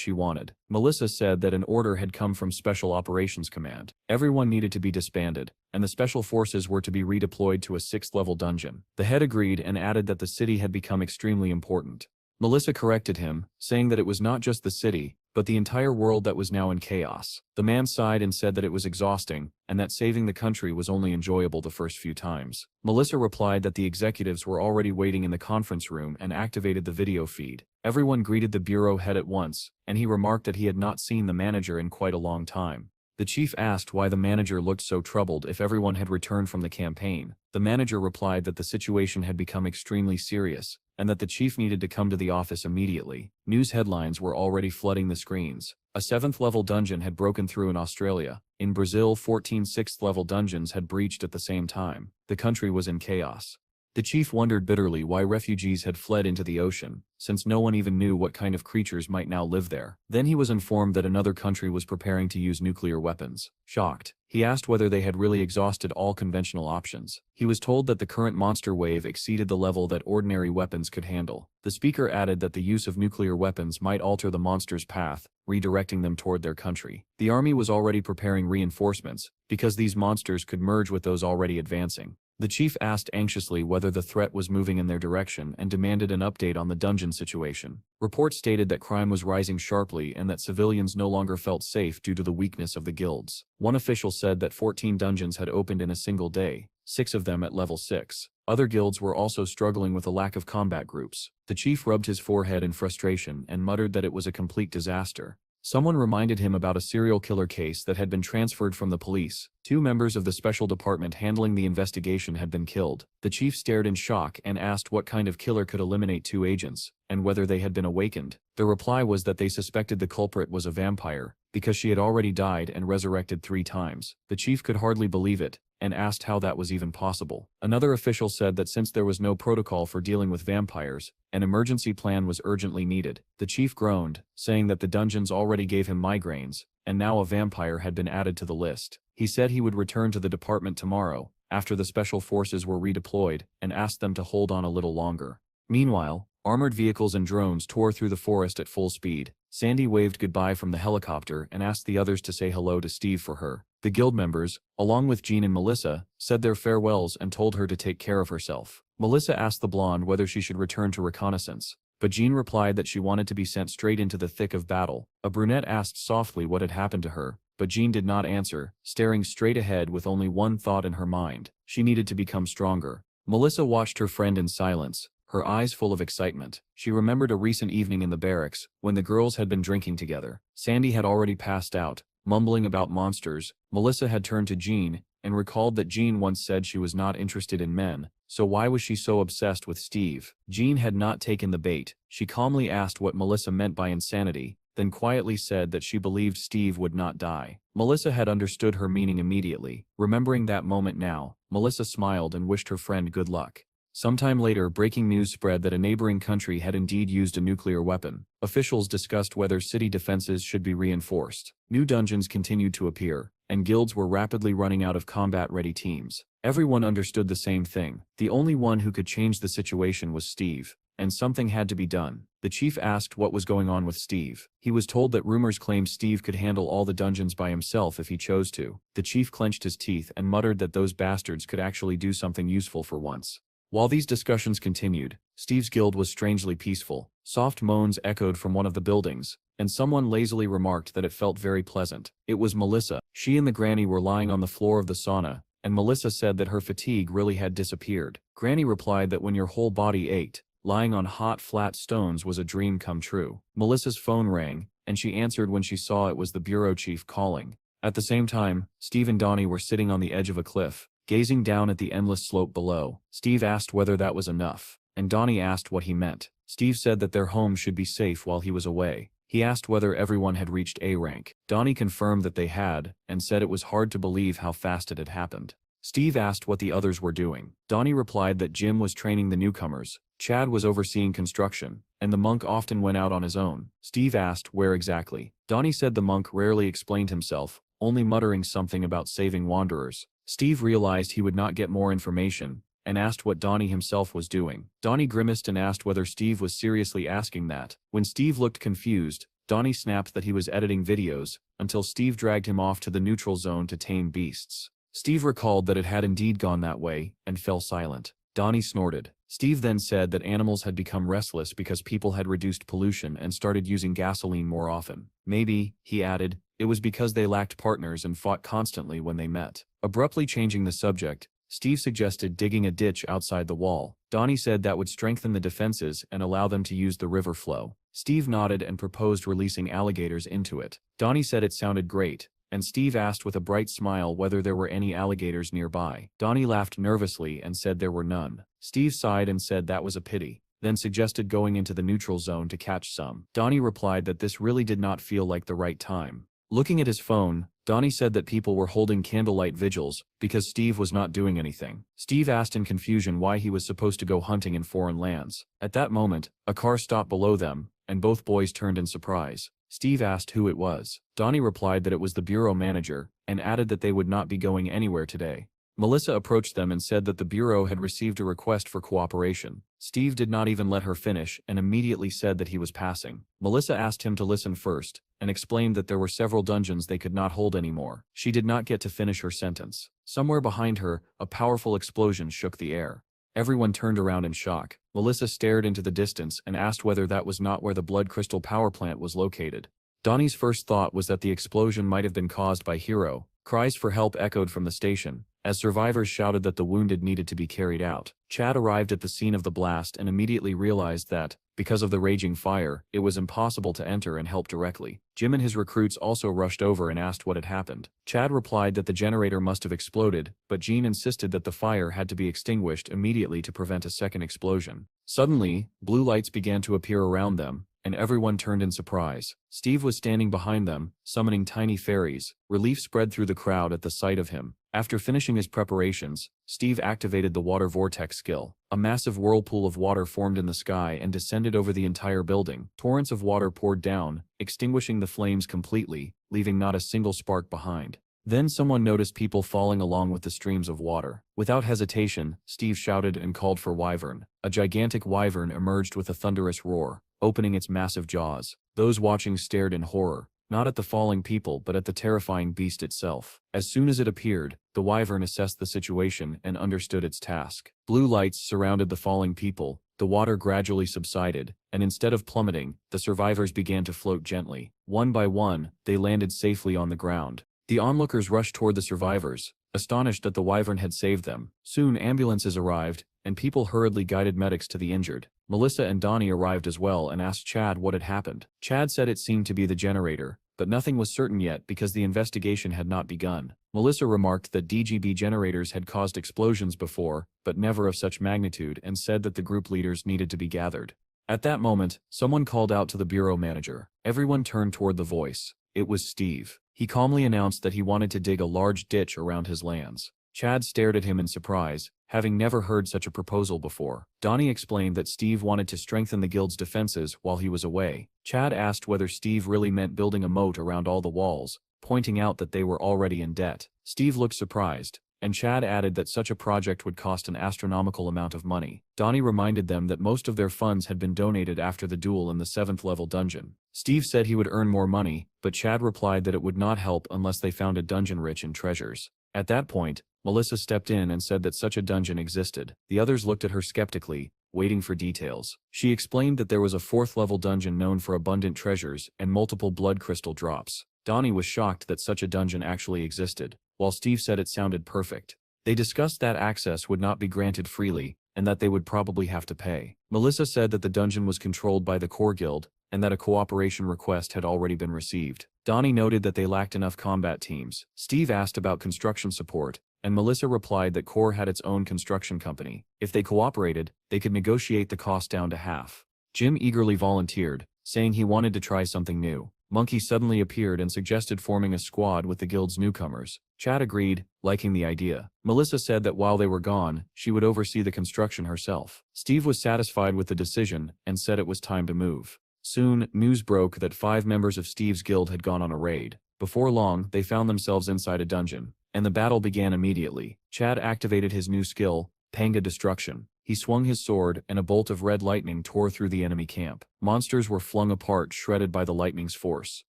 she wanted. Melissa said that an order had come from Special Operations Command. Everyone needed to be disbanded, and the special forces were to be redeployed to a 6th-level dungeon. The head agreed and added that the city had become extremely important. Melissa corrected him, saying that it was not just the city, but the entire world that was now in chaos. The man sighed and said that it was exhausting, and that saving the country was only enjoyable the first few times. Melissa replied that the executives were already waiting in the conference room and activated the video feed. Everyone greeted the bureau head at once, and he remarked that he had not seen the manager in quite a long time. The chief asked why the manager looked so troubled if everyone had returned from the campaign. The manager replied that the situation had become extremely serious, and that the chief needed to come to the office immediately. News headlines were already flooding the screens. A 7th-level dungeon had broken through in Australia. In Brazil, 14 6th-level dungeons had breached at the same time. The country was in chaos. The chief wondered bitterly why refugees had fled into the ocean, since no one even knew what kind of creatures might now live there. Then he was informed that another country was preparing to use nuclear weapons. Shocked, he asked whether they had really exhausted all conventional options. He was told that the current monster wave exceeded the level that ordinary weapons could handle. The speaker added that the use of nuclear weapons might alter the monster's path, redirecting them toward their country. The army was already preparing reinforcements, because these monsters could merge with those already advancing. The chief asked anxiously whether the threat was moving in their direction and demanded an update on the dungeon situation. Reports stated that crime was rising sharply and that civilians no longer felt safe due to the weakness of the guilds. One official said that 14 dungeons had opened in a single day, 6 of them at level 6. Other guilds were also struggling with a lack of combat groups. The chief rubbed his forehead in frustration and muttered that it was a complete disaster. Someone reminded him about a serial killer case that had been transferred from the police. 2 members of the special department handling the investigation had been killed. The chief stared in shock and asked what kind of killer could eliminate 2 agents, and whether they had been awakened. The reply was that they suspected the culprit was a vampire, because she had already died and resurrected 3 times. The chief could hardly believe it, and asked how that was even possible. Another official said that since there was no protocol for dealing with vampires, an emergency plan was urgently needed. The chief groaned, saying that the dungeons already gave him migraines, and now a vampire had been added to the list. He said he would return to the department tomorrow, after the special forces were redeployed, and asked them to hold on a little longer. Meanwhile, armored vehicles and drones tore through the forest at full speed. Sandy waved goodbye from the helicopter and asked the others to say hello to Steve for her. The guild members, along with Jean and Melissa, said their farewells and told her to take care of herself. Melissa asked the blonde whether she should return to reconnaissance, but Jean replied that she wanted to be sent straight into the thick of battle. A brunette asked softly what had happened to her, but Jean did not answer, staring straight ahead with only one thought in her mind. She needed to become stronger. Melissa watched her friend in silence, her eyes full of excitement. She remembered a recent evening in the barracks, when the girls had been drinking together. Sandy had already passed out, mumbling about monsters. Melissa had turned to Jean, and recalled that Jean once said she was not interested in men, so why was she so obsessed with Steve? Jean had not taken the bait. She calmly asked what Melissa meant by insanity, then quietly said that she believed Steve would not die. Melissa had understood her meaning immediately. Remembering that moment now, Melissa smiled and wished her friend good luck. Sometime later, breaking news spread that a neighboring country had indeed used a nuclear weapon. Officials discussed whether city defenses should be reinforced. New dungeons continued to appear, and guilds were rapidly running out of combat-ready teams. Everyone understood the same thing. The only one who could change the situation was Steve, and something had to be done. The chief asked what was going on with Steve. He was told that rumors claimed Steve could handle all the dungeons by himself if he chose to. The chief clenched his teeth and muttered that those bastards could actually do something useful for once. While these discussions continued, Steve's guild was strangely peaceful. Soft moans echoed from one of the buildings, and someone lazily remarked that it felt very pleasant. It was Melissa. She and the granny were lying on the floor of the sauna, and Melissa said that her fatigue really had disappeared. Granny replied that when your whole body ached, lying on hot flat stones was a dream come true. Melissa's phone rang, and she answered when she saw it was the bureau chief calling. At the same time, Steve and Donnie were sitting on the edge of a cliff, gazing down at the endless slope below. Steve asked whether that was enough, and Donnie asked what he meant. Steve said that their home should be safe while he was away. He asked whether everyone had reached A rank. Donnie confirmed that they had, and said it was hard to believe how fast it had happened. Steve asked what the others were doing. Donnie replied that Jim was training the newcomers, Chad was overseeing construction, and the monk often went out on his own. Steve asked where exactly. Donnie said the monk rarely explained himself, only muttering something about saving wanderers. Steve realized he would not get more information, and asked what Donnie himself was doing. Donnie grimaced and asked whether Steve was seriously asking that. When Steve looked confused, Donnie snapped that he was editing videos, until Steve dragged him off to the neutral zone to tame beasts. Steve recalled that it had indeed gone that way, and fell silent. Donnie snorted. Steve then said that animals had become restless because people had reduced pollution and started using gasoline more often. Maybe, he added, it was because they lacked partners and fought constantly when they met. Abruptly changing the subject, Steve suggested digging a ditch outside the wall. Donnie said that would strengthen the defenses and allow them to use the river flow. Steve nodded and proposed releasing alligators into it. Donnie said it sounded great, and Steve asked with a bright smile whether there were any alligators nearby. Donnie laughed nervously and said there were none. Steve sighed and said that was a pity, then suggested going into the neutral zone to catch some. Donnie replied that this really did not feel like the right time. Looking at his phone, Donnie said that people were holding candlelight vigils because Steve was not doing anything. Steve asked in confusion why he was supposed to go hunting in foreign lands. At that moment, a car stopped below them, and both boys turned in surprise. Steve asked who it was. Donnie replied that it was the bureau manager, and added that they would not be going anywhere today. Melissa approached them and said that the bureau had received a request for cooperation. Steve did not even let her finish and immediately said that he was passing. Melissa asked him to listen first, and explained that there were several dungeons they could not hold anymore. She did not get to finish her sentence. Somewhere behind her, a powerful explosion shook the air. Everyone turned around in shock. Melissa stared into the distance and asked whether that was not where the blood crystal power plant was located. Donnie's first thought was that the explosion might have been caused by Hero. Cries for help echoed from the station, as survivors shouted that the wounded needed to be carried out. Chad arrived at the scene of the blast and immediately realized that, because of the raging fire, it was impossible to enter and help directly. Jim and his recruits also rushed over and asked what had happened. Chad replied that the generator must have exploded, but Jean insisted that the fire had to be extinguished immediately to prevent a second explosion. Suddenly, blue lights began to appear around them, and everyone turned in surprise. Steve was standing behind them, summoning tiny fairies. Relief spread through the crowd at the sight of him. After finishing his preparations, Steve activated the water vortex skill. A massive whirlpool of water formed in the sky and descended over the entire building. Torrents of water poured down, extinguishing the flames completely, leaving not a single spark behind. Then someone noticed people falling along with the streams of water. Without hesitation, Steve shouted and called for Wyvern. A gigantic wyvern emerged with a thunderous roar, opening its massive jaws. Those watching stared in horror, not at the falling people but at the terrifying beast itself. As soon as it appeared, the wyvern assessed the situation and understood its task. Blue lights surrounded the falling people, the water gradually subsided, and instead of plummeting, the survivors began to float gently. One by one, they landed safely on the ground. The onlookers rushed toward the survivors, astonished that the wyvern had saved them. Soon ambulances arrived, and people hurriedly guided medics to the injured. Melissa and Donnie arrived as well and asked Chad what had happened. Chad said it seemed to be the generator, but nothing was certain yet because the investigation had not begun. Melissa remarked that DGB generators had caused explosions before, but never of such magnitude, and said that the group leaders needed to be gathered. At that moment, someone called out to the bureau manager. Everyone turned toward the voice. It was Steve. He calmly announced that he wanted to dig a large ditch around his lands. Chad stared at him in surprise, having never heard such a proposal before. Donnie explained that Steve wanted to strengthen the guild's defenses while he was away. Chad asked whether Steve really meant building a moat around all the walls, pointing out that they were already in debt. Steve looked surprised, and Chad added that such a project would cost an astronomical amount of money. Donnie reminded them that most of their funds had been donated after the duel in the 7th level dungeon. Steve said he would earn more money, but Chad replied that it would not help unless they found a dungeon rich in treasures. At that point, Melissa stepped in and said that such a dungeon existed. The others looked at her skeptically, waiting for details. She explained that there was a 4th level dungeon known for abundant treasures and multiple blood crystal drops. Donnie was shocked that such a dungeon actually existed, while Steve said it sounded perfect. They discussed that access would not be granted freely, and that they would probably have to pay. Melissa said that the dungeon was controlled by the core guild, and that a cooperation request had already been received. Donnie noted that they lacked enough combat teams. Steve asked about construction support, and Melissa replied that Core had its own construction company. If they cooperated, they could negotiate the cost down to half. Jim eagerly volunteered, saying he wanted to try something new. Monkey suddenly appeared and suggested forming a squad with the guild's newcomers. Chad agreed, liking the idea. Melissa said that while they were gone, she would oversee the construction herself. Steve was satisfied with the decision and said it was time to move. Soon, news broke that 5 members of Steve's guild had gone on a raid. Before long, they found themselves inside a dungeon, and the battle began immediately. Chad activated his new skill, Panga Destruction. He swung his sword, and a bolt of red lightning tore through the enemy camp. Monsters were flung apart, shredded by the lightning's force.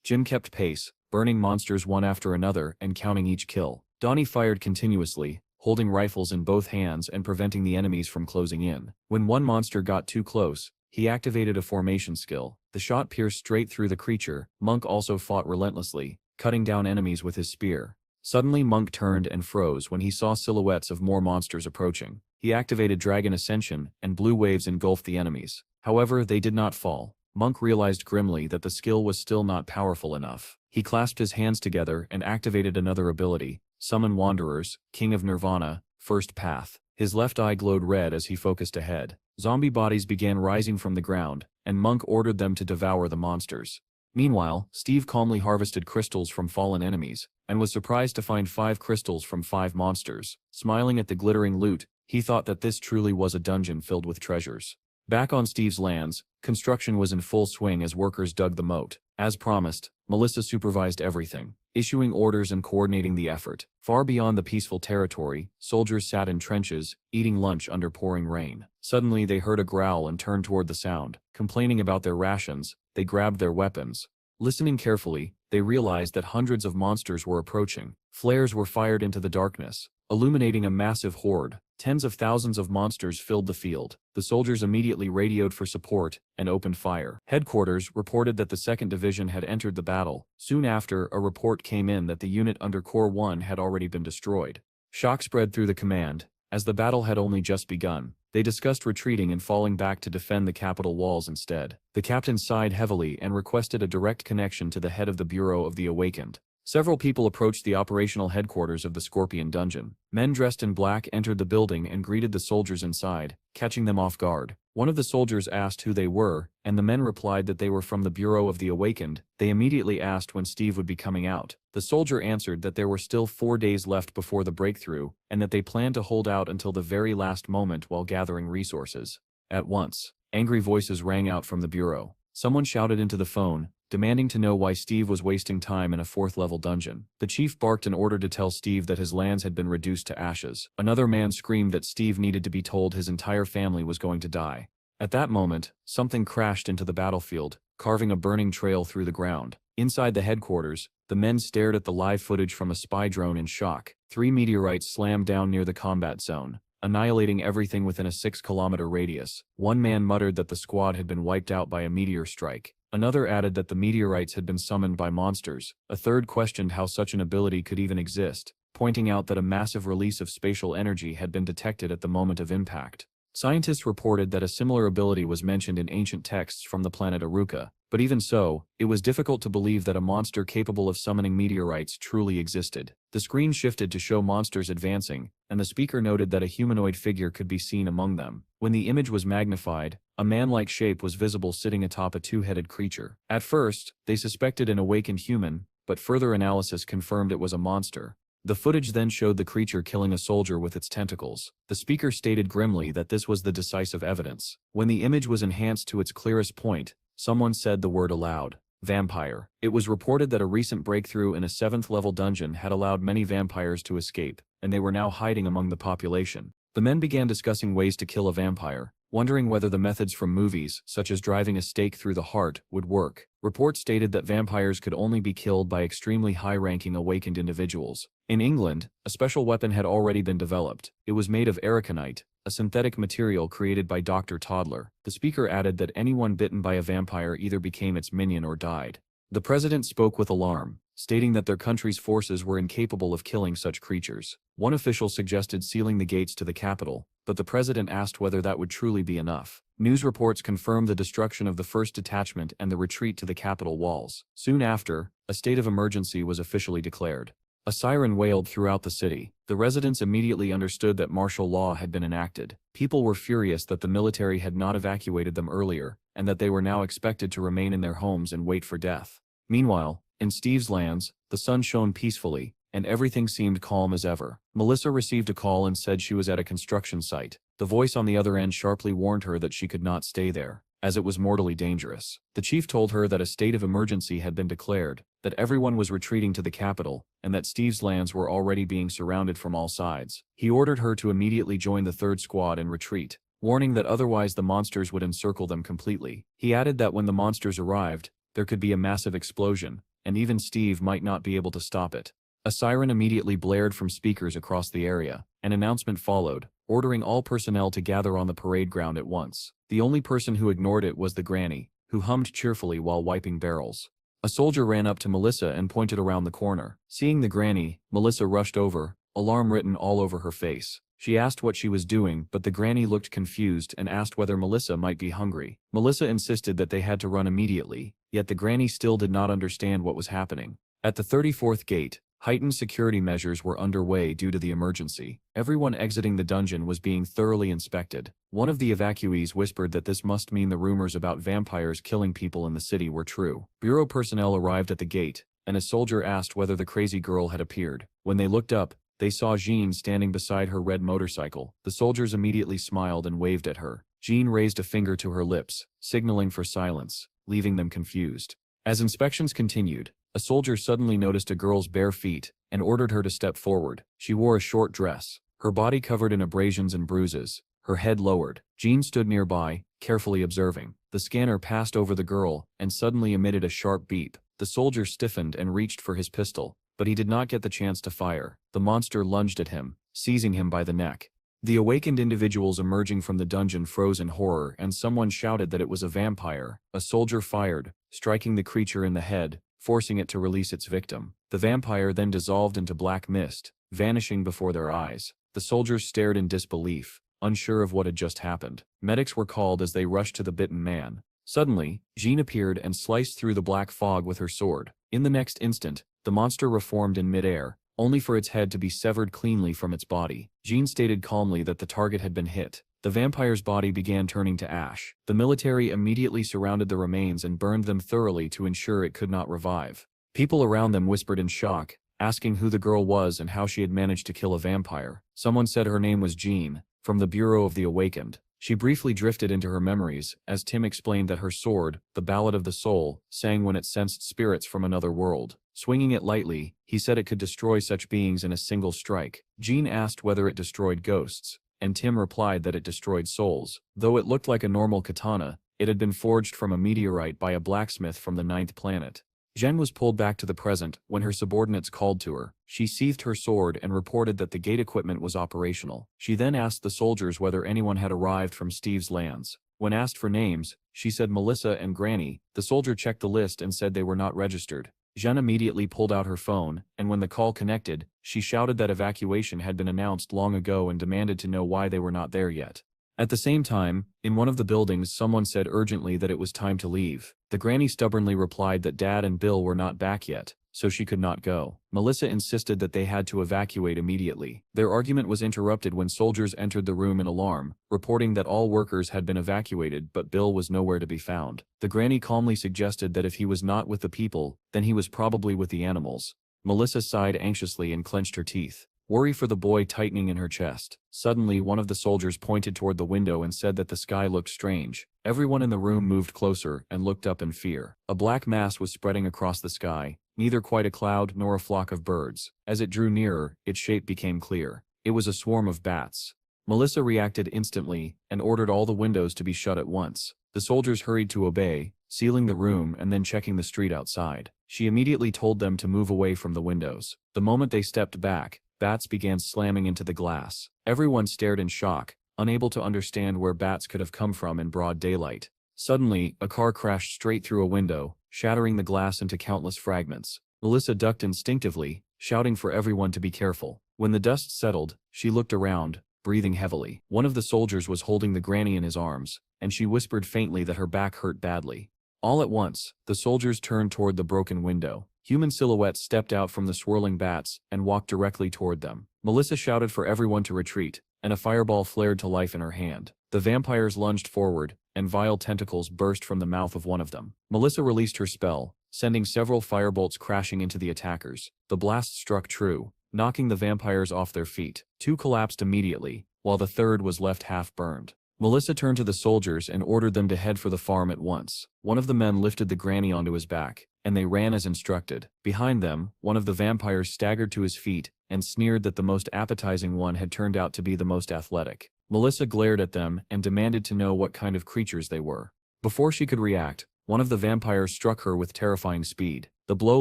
Jim kept pace, burning monsters one after another and counting each kill. Donnie fired continuously, holding rifles in both hands and preventing the enemies from closing in. When one monster got too close, he activated a formation skill. The shot pierced straight through the creature. Monk also fought relentlessly, cutting down enemies with his spear. Suddenly Monk turned and froze when he saw silhouettes of more monsters approaching. He activated Dragon Ascension, and blue waves engulfed the enemies. However, they did not fall. Monk realized grimly that the skill was still not powerful enough. He clasped his hands together and activated another ability, Summon Wanderers, King of Nirvana, First Path. His left eye glowed red as he focused ahead. Zombie bodies began rising from the ground, and Monk ordered them to devour the monsters. Meanwhile, Steve calmly harvested crystals from fallen enemies, and was surprised to find 5 crystals from 5 monsters. Smiling at the glittering loot, he thought that this truly was a dungeon filled with treasures. Back on Steve's lands, construction was in full swing as workers dug the moat. As promised, Melissa supervised everything, issuing orders and coordinating the effort. Far beyond the peaceful territory, soldiers sat in trenches, eating lunch under pouring rain. Suddenly they heard a growl and turned toward the sound. Complaining about their rations, they grabbed their weapons. Listening carefully, they realized that hundreds of monsters were approaching. Flares were fired into the darkness, illuminating a massive horde. Tens of thousands of monsters filled the field. The soldiers immediately radioed for support and opened fire. Headquarters reported that the 2nd Division had entered the battle. Soon after, a report came in that the unit under Corps 1 had already been destroyed. Shock spread through the command. As the battle had only just begun, they discussed retreating and falling back to defend the capital walls instead. The captain sighed heavily and requested a direct connection to the head of the Bureau of the Awakened. Several people approached the operational headquarters of the Scorpion Dungeon. Men dressed in black entered the building and greeted the soldiers inside, catching them off guard. One of the soldiers asked who they were, and the men replied that they were from the Bureau of the Awakened. They immediately asked when Steve would be coming out. The soldier answered that there were still 4 days left before the breakthrough, and that they planned to hold out until the very last moment while gathering resources. At once, angry voices rang out from the Bureau. Someone shouted into the phone, demanding to know why Steve was wasting time in a 4th-level dungeon. The chief barked an order to tell Steve that his lands had been reduced to ashes. Another man screamed that Steve needed to be told his entire family was going to die. At that moment, something crashed into the battlefield, carving a burning trail through the ground. Inside the headquarters, the men stared at the live footage from a spy drone in shock. 3 meteorites slammed down near the combat zone, annihilating everything within a 6-kilometer radius. One man muttered that the squad had been wiped out by a meteor strike. Another added that the meteorites had been summoned by monsters. A third questioned how such an ability could even exist, pointing out that a massive release of spatial energy had been detected at the moment of impact. Scientists reported that a similar ability was mentioned in ancient texts from the planet Aruka, but even so, it was difficult to believe that a monster capable of summoning meteorites truly existed. The screen shifted to show monsters advancing, and the speaker noted that a humanoid figure could be seen among them. When the image was magnified, a man-like shape was visible sitting atop a 2-headed creature. At first, they suspected an awakened human, but further analysis confirmed it was a monster. The footage then showed the creature killing a soldier with its tentacles. The speaker stated grimly that this was the decisive evidence. When the image was enhanced to its clearest point, someone said the word aloud: vampire. It was reported that a recent breakthrough in a 7th-level dungeon had allowed many vampires to escape, and they were now hiding among the population. The men began discussing ways to kill a vampire, wondering whether the methods from movies, such as driving a stake through the heart, would work. Reports stated that vampires could only be killed by extremely high-ranking awakened individuals. In England, a special weapon had already been developed. It was made of araconite, a synthetic material created by Dr. Toddler. The speaker added that anyone bitten by a vampire either became its minion or died. The president spoke with alarm, stating that their country's forces were incapable of killing such creatures. One official suggested sealing the gates to the capital, but the president asked whether that would truly be enough. News reports confirmed the destruction of the first detachment and the retreat to the capital walls. Soon after, a state of emergency was officially declared. A siren wailed throughout the city. The residents immediately understood that martial law had been enacted. People were furious that the military had not evacuated them earlier, and that they were now expected to remain in their homes and wait for death. Meanwhile, in Steve's lands, the sun shone peacefully, and everything seemed calm as ever. Melissa received a call and said she was at a construction site. The voice on the other end sharply warned her that she could not stay there, as it was mortally dangerous. The chief told her that a state of emergency had been declared, that everyone was retreating to the capital, and that Steve's lands were already being surrounded from all sides. He ordered her to immediately join the third squad and retreat, warning that otherwise the monsters would encircle them completely. He added that when the monsters arrived, there could be a massive explosion, and even Steve might not be able to stop it. A siren immediately blared from speakers across the area. An announcement followed, ordering all personnel to gather on the parade ground at once. The only person who ignored it was the granny, who hummed cheerfully while wiping barrels. A soldier ran up to Melissa and pointed around the corner. Seeing the granny, Melissa rushed over, alarm written all over her face. She asked what she was doing, but the granny looked confused and asked whether Melissa might be hungry. Melissa insisted that they had to run immediately, yet the granny still did not understand what was happening. At the 34th gate, heightened security measures were underway due to the emergency. Everyone exiting the dungeon was being thoroughly inspected. One of the evacuees whispered that this must mean the rumors about vampires killing people in the city were true. Bureau personnel arrived at the gate, and a soldier asked whether the crazy girl had appeared. When they looked up, they saw Jean standing beside her red motorcycle. The soldiers immediately smiled and waved at her. Jean raised a finger to her lips, signaling for silence, leaving them confused. As inspections continued, a soldier suddenly noticed a girl's bare feet and ordered her to step forward. She wore a short dress, her body covered in abrasions and bruises, her head lowered. Jean stood nearby, carefully observing. The scanner passed over the girl and suddenly emitted a sharp beep. The soldier stiffened and reached for his pistol, but he did not get the chance to fire. The monster lunged at him, seizing him by the neck. The awakened individuals emerging from the dungeon froze in horror, and someone shouted that it was a vampire. A soldier fired, striking the creature in the head, forcing it to release its victim. The vampire then dissolved into black mist, vanishing before their eyes. The soldiers stared in disbelief, unsure of what had just happened. Medics were called as they rushed to the bitten man. Suddenly, Jean appeared and sliced through the black fog with her sword. In the next instant, the monster reformed in midair, only for its head to be severed cleanly from its body. Jean stated calmly that the target had been hit. The vampire's body began turning to ash. The military immediately surrounded the remains and burned them thoroughly to ensure it could not revive. People around them whispered in shock, asking who the girl was and how she had managed to kill a vampire. Someone said her name was Jean, from the Bureau of the Awakened. She briefly drifted into her memories, as Tim explained that her sword, the Ballad of the Soul, sang when it sensed spirits from another world. Swinging it lightly, he said it could destroy such beings in a single strike. Jean asked whether it destroyed ghosts, and Tim replied that it destroyed souls. Though it looked like a normal katana, it had been forged from a meteorite by a blacksmith from the 9th planet. Jen was pulled back to the present when her subordinates called to her. She sheathed her sword and reported that the gate equipment was operational. She then asked the soldiers whether anyone had arrived from Steve's lands. When asked for names, she said Melissa and Granny. The soldier checked the list and said they were not registered. Jen immediately pulled out her phone, and when the call connected, she shouted that evacuation had been announced long ago and demanded to know why they were not there yet. At the same time, in one of the buildings someone said urgently that it was time to leave. The granny stubbornly replied that Dad and Bill were not back yet, so she could not go. Melissa insisted that they had to evacuate immediately. Their argument was interrupted when soldiers entered the room in alarm, reporting that all workers had been evacuated but Bill was nowhere to be found. The granny calmly suggested that if he was not with the people, then he was probably with the animals. Melissa sighed anxiously and clenched her teeth, worry for the boy tightening in her chest. Suddenly, one of the soldiers pointed toward the window and said that the sky looked strange. Everyone in the room moved closer and looked up in fear. A black mass was spreading across the sky, neither quite a cloud nor a flock of birds. As it drew nearer, its shape became clear. It was a swarm of bats. Melissa reacted instantly and ordered all the windows to be shut at once. The soldiers hurried to obey, sealing the room and then checking the street outside. She immediately told them to move away from the windows. The moment they stepped back, bats began slamming into the glass. Everyone stared in shock, unable to understand where bats could have come from in broad daylight. Suddenly, a car crashed straight through a window, shattering the glass into countless fragments. Melissa ducked instinctively, shouting for everyone to be careful. When the dust settled, she looked around, breathing heavily. One of the soldiers was holding the granny in his arms, and she whispered faintly that her back hurt badly. All at once, the soldiers turned toward the broken window. Human silhouettes stepped out from the swirling bats and walked directly toward them. Melissa shouted for everyone to retreat, and a fireball flared to life in her hand. The vampires lunged forward, and vile tentacles burst from the mouth of one of them. Melissa released her spell, sending several firebolts crashing into the attackers. The blast struck true, knocking the vampires off their feet. Two collapsed immediately, while the third was left half burned. Melissa turned to the soldiers and ordered them to head for the farm at once. One of the men lifted the granny onto his back, and they ran as instructed. Behind them, one of the vampires staggered to his feet and sneered that the most appetizing one had turned out to be the most athletic. Melissa glared at them and demanded to know what kind of creatures they were. Before she could react, one of the vampires struck her with terrifying speed. The blow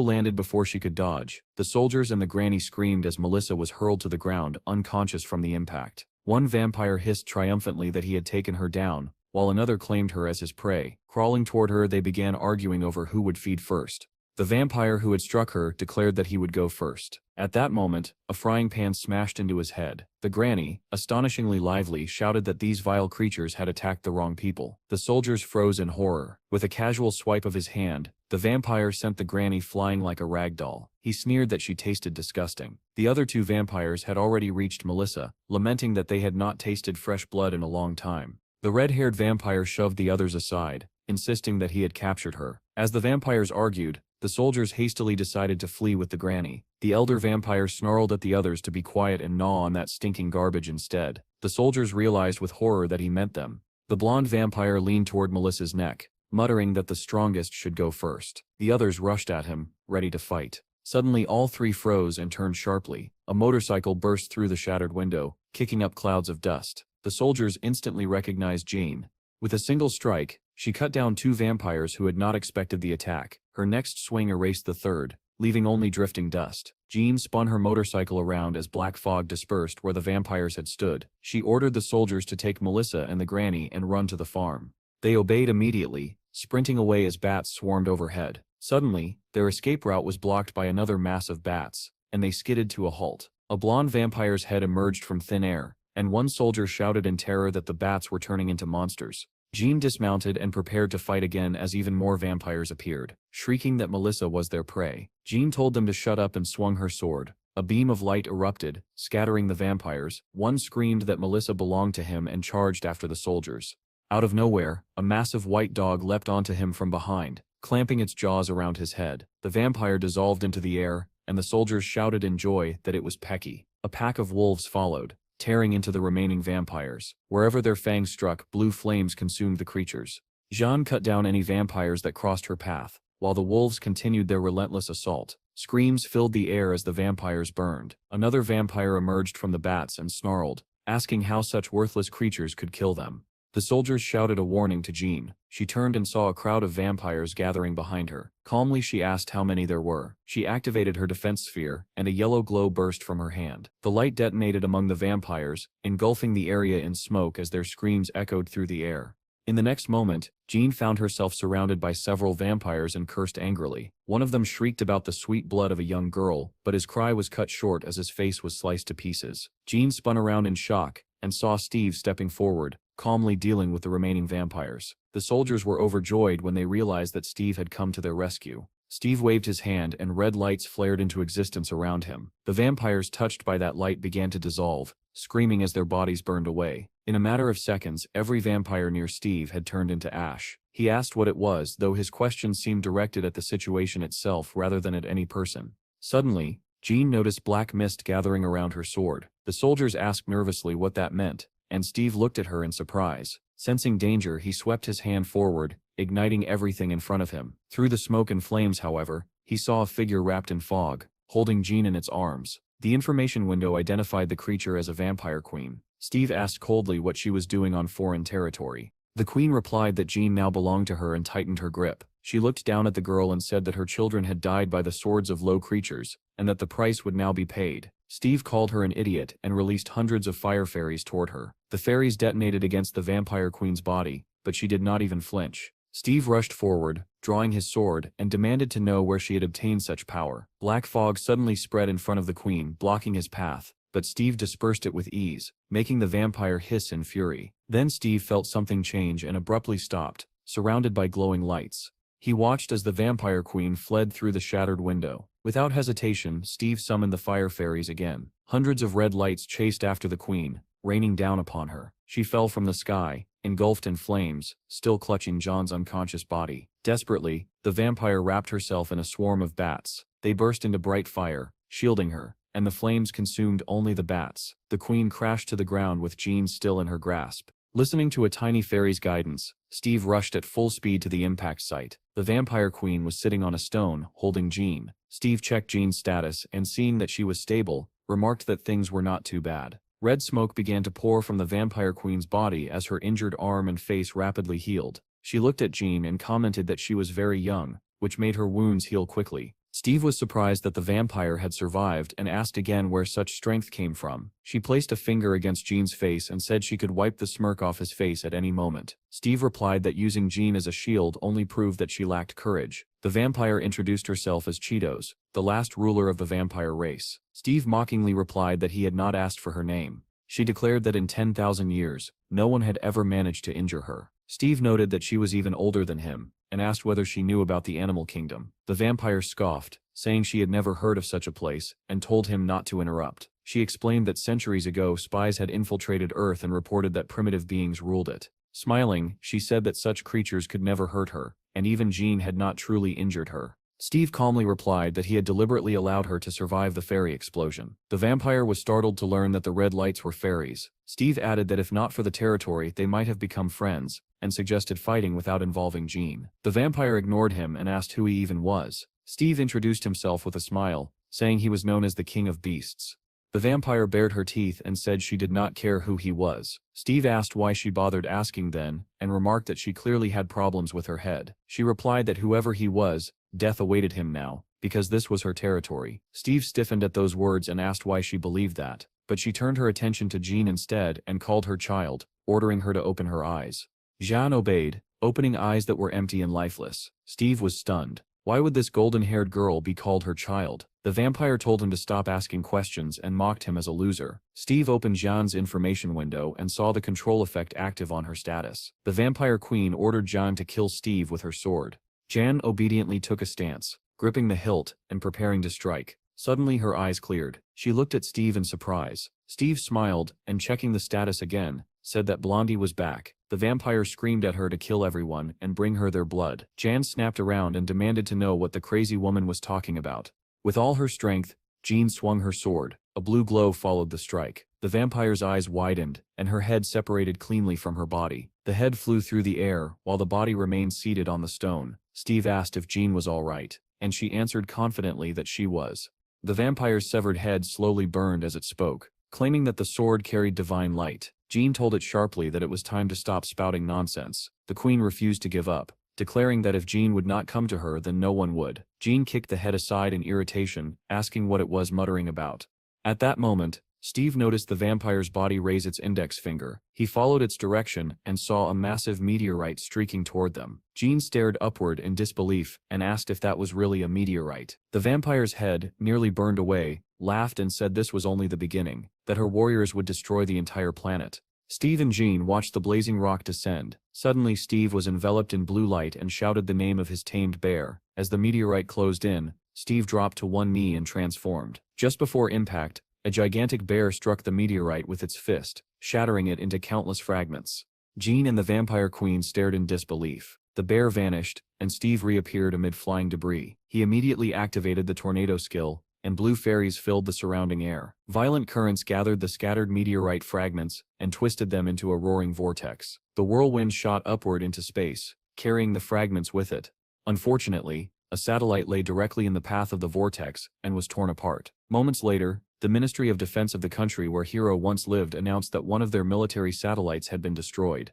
landed before she could dodge. The soldiers and the granny screamed as Melissa was hurled to the ground, unconscious from the impact. One vampire hissed triumphantly that he had taken her down, while another claimed her as his prey. Crawling toward her, they began arguing over who would feed first. The vampire who had struck her declared that he would go first. At that moment, a frying pan smashed into his head. The granny, astonishingly lively, shouted that these vile creatures had attacked the wrong people. The soldiers froze in horror. With a casual swipe of his hand, the vampire sent the granny flying like a rag doll. He sneered that she tasted disgusting. The other two vampires had already reached Melissa, lamenting that they had not tasted fresh blood in a long time. The red-haired vampire shoved the others aside, insisting that he had captured her. As the vampires argued, the soldiers hastily decided to flee with the granny. The elder vampire snarled at the others to be quiet and gnaw on that stinking garbage instead. The soldiers realized with horror that he meant them. The blonde vampire leaned toward Melissa's neck, muttering that the strongest should go first. The others rushed at him, ready to fight. Suddenly all three froze and turned sharply. A motorcycle burst through the shattered window, kicking up clouds of dust. The soldiers instantly recognized Jean. With a single strike, she cut down two vampires who had not expected the attack. Her next swing erased the third, leaving only drifting dust. Jean spun her motorcycle around as black fog dispersed where the vampires had stood. She ordered the soldiers to take Melissa and the granny and run to the farm. They obeyed immediately, sprinting away as bats swarmed overhead. Suddenly, their escape route was blocked by another mass of bats, and they skidded to a halt. A blonde vampire's head emerged from thin air, and one soldier shouted in terror that the bats were turning into monsters. Jean dismounted and prepared to fight again as even more vampires appeared, shrieking that Melissa was their prey. Jean told them to shut up and swung her sword. A beam of light erupted, scattering the vampires. One screamed that Melissa belonged to him and charged after the soldiers. Out of nowhere, a massive white dog leapt onto him from behind, clamping its jaws around his head. The vampire dissolved into the air, and the soldiers shouted in joy that it was Pecky. A pack of wolves followed, tearing into the remaining vampires. Wherever their fangs struck, blue flames consumed the creatures. Jeanne cut down any vampires that crossed her path, while the wolves continued their relentless assault. Screams filled the air as the vampires burned. Another vampire emerged from the bats and snarled, asking how such worthless creatures could kill them. The soldiers shouted a warning to Jean. She turned and saw a crowd of vampires gathering behind her. Calmly she asked how many there were. She activated her defense sphere, and a yellow glow burst from her hand. The light detonated among the vampires, engulfing the area in smoke as their screams echoed through the air. In the next moment, Jean found herself surrounded by several vampires and cursed angrily. One of them shrieked about the sweet blood of a young girl, but his cry was cut short as his face was sliced to pieces. Jean spun around in shock, and saw Steve stepping forward, calmly dealing with the remaining vampires. The soldiers were overjoyed when they realized that Steve had come to their rescue. Steve waved his hand and red lights flared into existence around him. The vampires touched by that light began to dissolve, screaming as their bodies burned away. In a matter of seconds, every vampire near Steve had turned into ash. He asked what it was, though his question seemed directed at the situation itself rather than at any person. Suddenly, Jean noticed black mist gathering around her sword. The soldiers asked nervously what that meant, and Steve looked at her in surprise. Sensing danger, he swept his hand forward, igniting everything in front of him. Through the smoke and flames, however, he saw a figure wrapped in fog, holding Jean in its arms. The information window identified the creature as a vampire queen. Steve asked coldly what she was doing on foreign territory. The queen replied that Jean now belonged to her and tightened her grip. She looked down at the girl and said that her children had died by the swords of low creatures, and that the price would now be paid. Steve called her an idiot and released hundreds of fire fairies toward her. The fairies detonated against the vampire queen's body, but she did not even flinch. Steve rushed forward, drawing his sword, and demanded to know where she had obtained such power. Black fog suddenly spread in front of the queen, blocking his path, but Steve dispersed it with ease, making the vampire hiss in fury. Then Steve felt something change and abruptly stopped, surrounded by glowing lights. He watched as the vampire queen fled through the shattered window. Without hesitation, Steve summoned the fire fairies again. Hundreds of red lights chased after the queen, raining down upon her. She fell from the sky, engulfed in flames, still clutching John's unconscious body. Desperately, the vampire wrapped herself in a swarm of bats. They burst into bright fire, shielding her, and the flames consumed only the bats. The queen crashed to the ground with Jean still in her grasp. Listening to a tiny fairy's guidance, Steve rushed at full speed to the impact site. The vampire queen was sitting on a stone, holding Jean. Steve checked Jean's status and, seeing that she was stable, remarked that things were not too bad. Red smoke began to pour from the vampire queen's body as her injured arm and face rapidly healed. She looked at Jean and commented that she was very young, which made her wounds heal quickly. Steve was surprised that the vampire had survived and asked again where such strength came from. She placed a finger against Jean's face and said she could wipe the smirk off his face at any moment. Steve replied that using Jean as a shield only proved that she lacked courage. The vampire introduced herself as Cheetos, the last ruler of the vampire race. Steve mockingly replied that he had not asked for her name. She declared that in 10,000 years, no one had ever managed to injure her. Steve noted that she was even older than him, and asked whether she knew about the animal kingdom. The vampire scoffed, saying she had never heard of such a place, and told him not to interrupt. She explained that centuries ago spies had infiltrated Earth and reported that primitive beings ruled it. Smiling, she said that such creatures could never hurt her, and even Jean had not truly injured her. Steve calmly replied that he had deliberately allowed her to survive the fairy explosion. The vampire was startled to learn that the red lights were fairies. Steve added that if not for the territory they might have become friends, and suggested fighting without involving Jean. The vampire ignored him and asked who he even was. Steve introduced himself with a smile, saying he was known as the King of Beasts. The vampire bared her teeth and said she did not care who he was. Steve asked why she bothered asking then, and remarked that she clearly had problems with her head. She replied that whoever he was, death awaited him now, because this was her territory. Steve stiffened at those words and asked why she believed that, but she turned her attention to Jean instead and called her child, ordering her to open her eyes. Jean obeyed, opening eyes that were empty and lifeless. Steve was stunned. Why would this golden-haired girl be called her child? The vampire told him to stop asking questions and mocked him as a loser. Steve opened Jean's information window and saw the control effect active on her status. The vampire queen ordered Jean to kill Steve with her sword. Jean obediently took a stance, gripping the hilt and preparing to strike. Suddenly her eyes cleared. She looked at Steve in surprise. Steve smiled and, checking the status again, said that Blondie was back. The vampire screamed at her to kill everyone and bring her their blood. Jean snapped around and demanded to know what the crazy woman was talking about. With all her strength, Jean swung her sword. A blue glow followed the strike. The vampire's eyes widened, and her head separated cleanly from her body. The head flew through the air, while the body remained seated on the stone. Steve asked if Jean was all right, and she answered confidently that she was. The vampire's severed head slowly burned as it spoke, claiming that the sword carried divine light. Jean told it sharply that it was time to stop spouting nonsense. The queen refused to give up, declaring that if Jean would not come to her then no one would. Jean kicked the head aside in irritation, asking what it was muttering about. At that moment, Steve noticed the vampire's body raise its index finger. He followed its direction and saw a massive meteorite streaking toward them. Jean stared upward in disbelief and asked if that was really a meteorite. The vampire's head, nearly burned away, laughed and said this was only the beginning, that her warriors would destroy the entire planet. Steve and Jean watched the blazing rock descend. Suddenly Steve was enveloped in blue light and shouted the name of his tamed bear. As the meteorite closed in, Steve dropped to one knee and transformed. Just before impact, a gigantic bear struck the meteorite with its fist, shattering it into countless fragments. Jean and the vampire queen stared in disbelief. The bear vanished, and Steve reappeared amid flying debris. He immediately activated the tornado skill, and blue fairies filled the surrounding air. Violent currents gathered the scattered meteorite fragments and twisted them into a roaring vortex. The whirlwind shot upward into space, carrying the fragments with it. Unfortunately, a satellite lay directly in the path of the vortex and was torn apart. Moments later, the Ministry of Defense of the country where Hero once lived announced that one of their military satellites had been destroyed.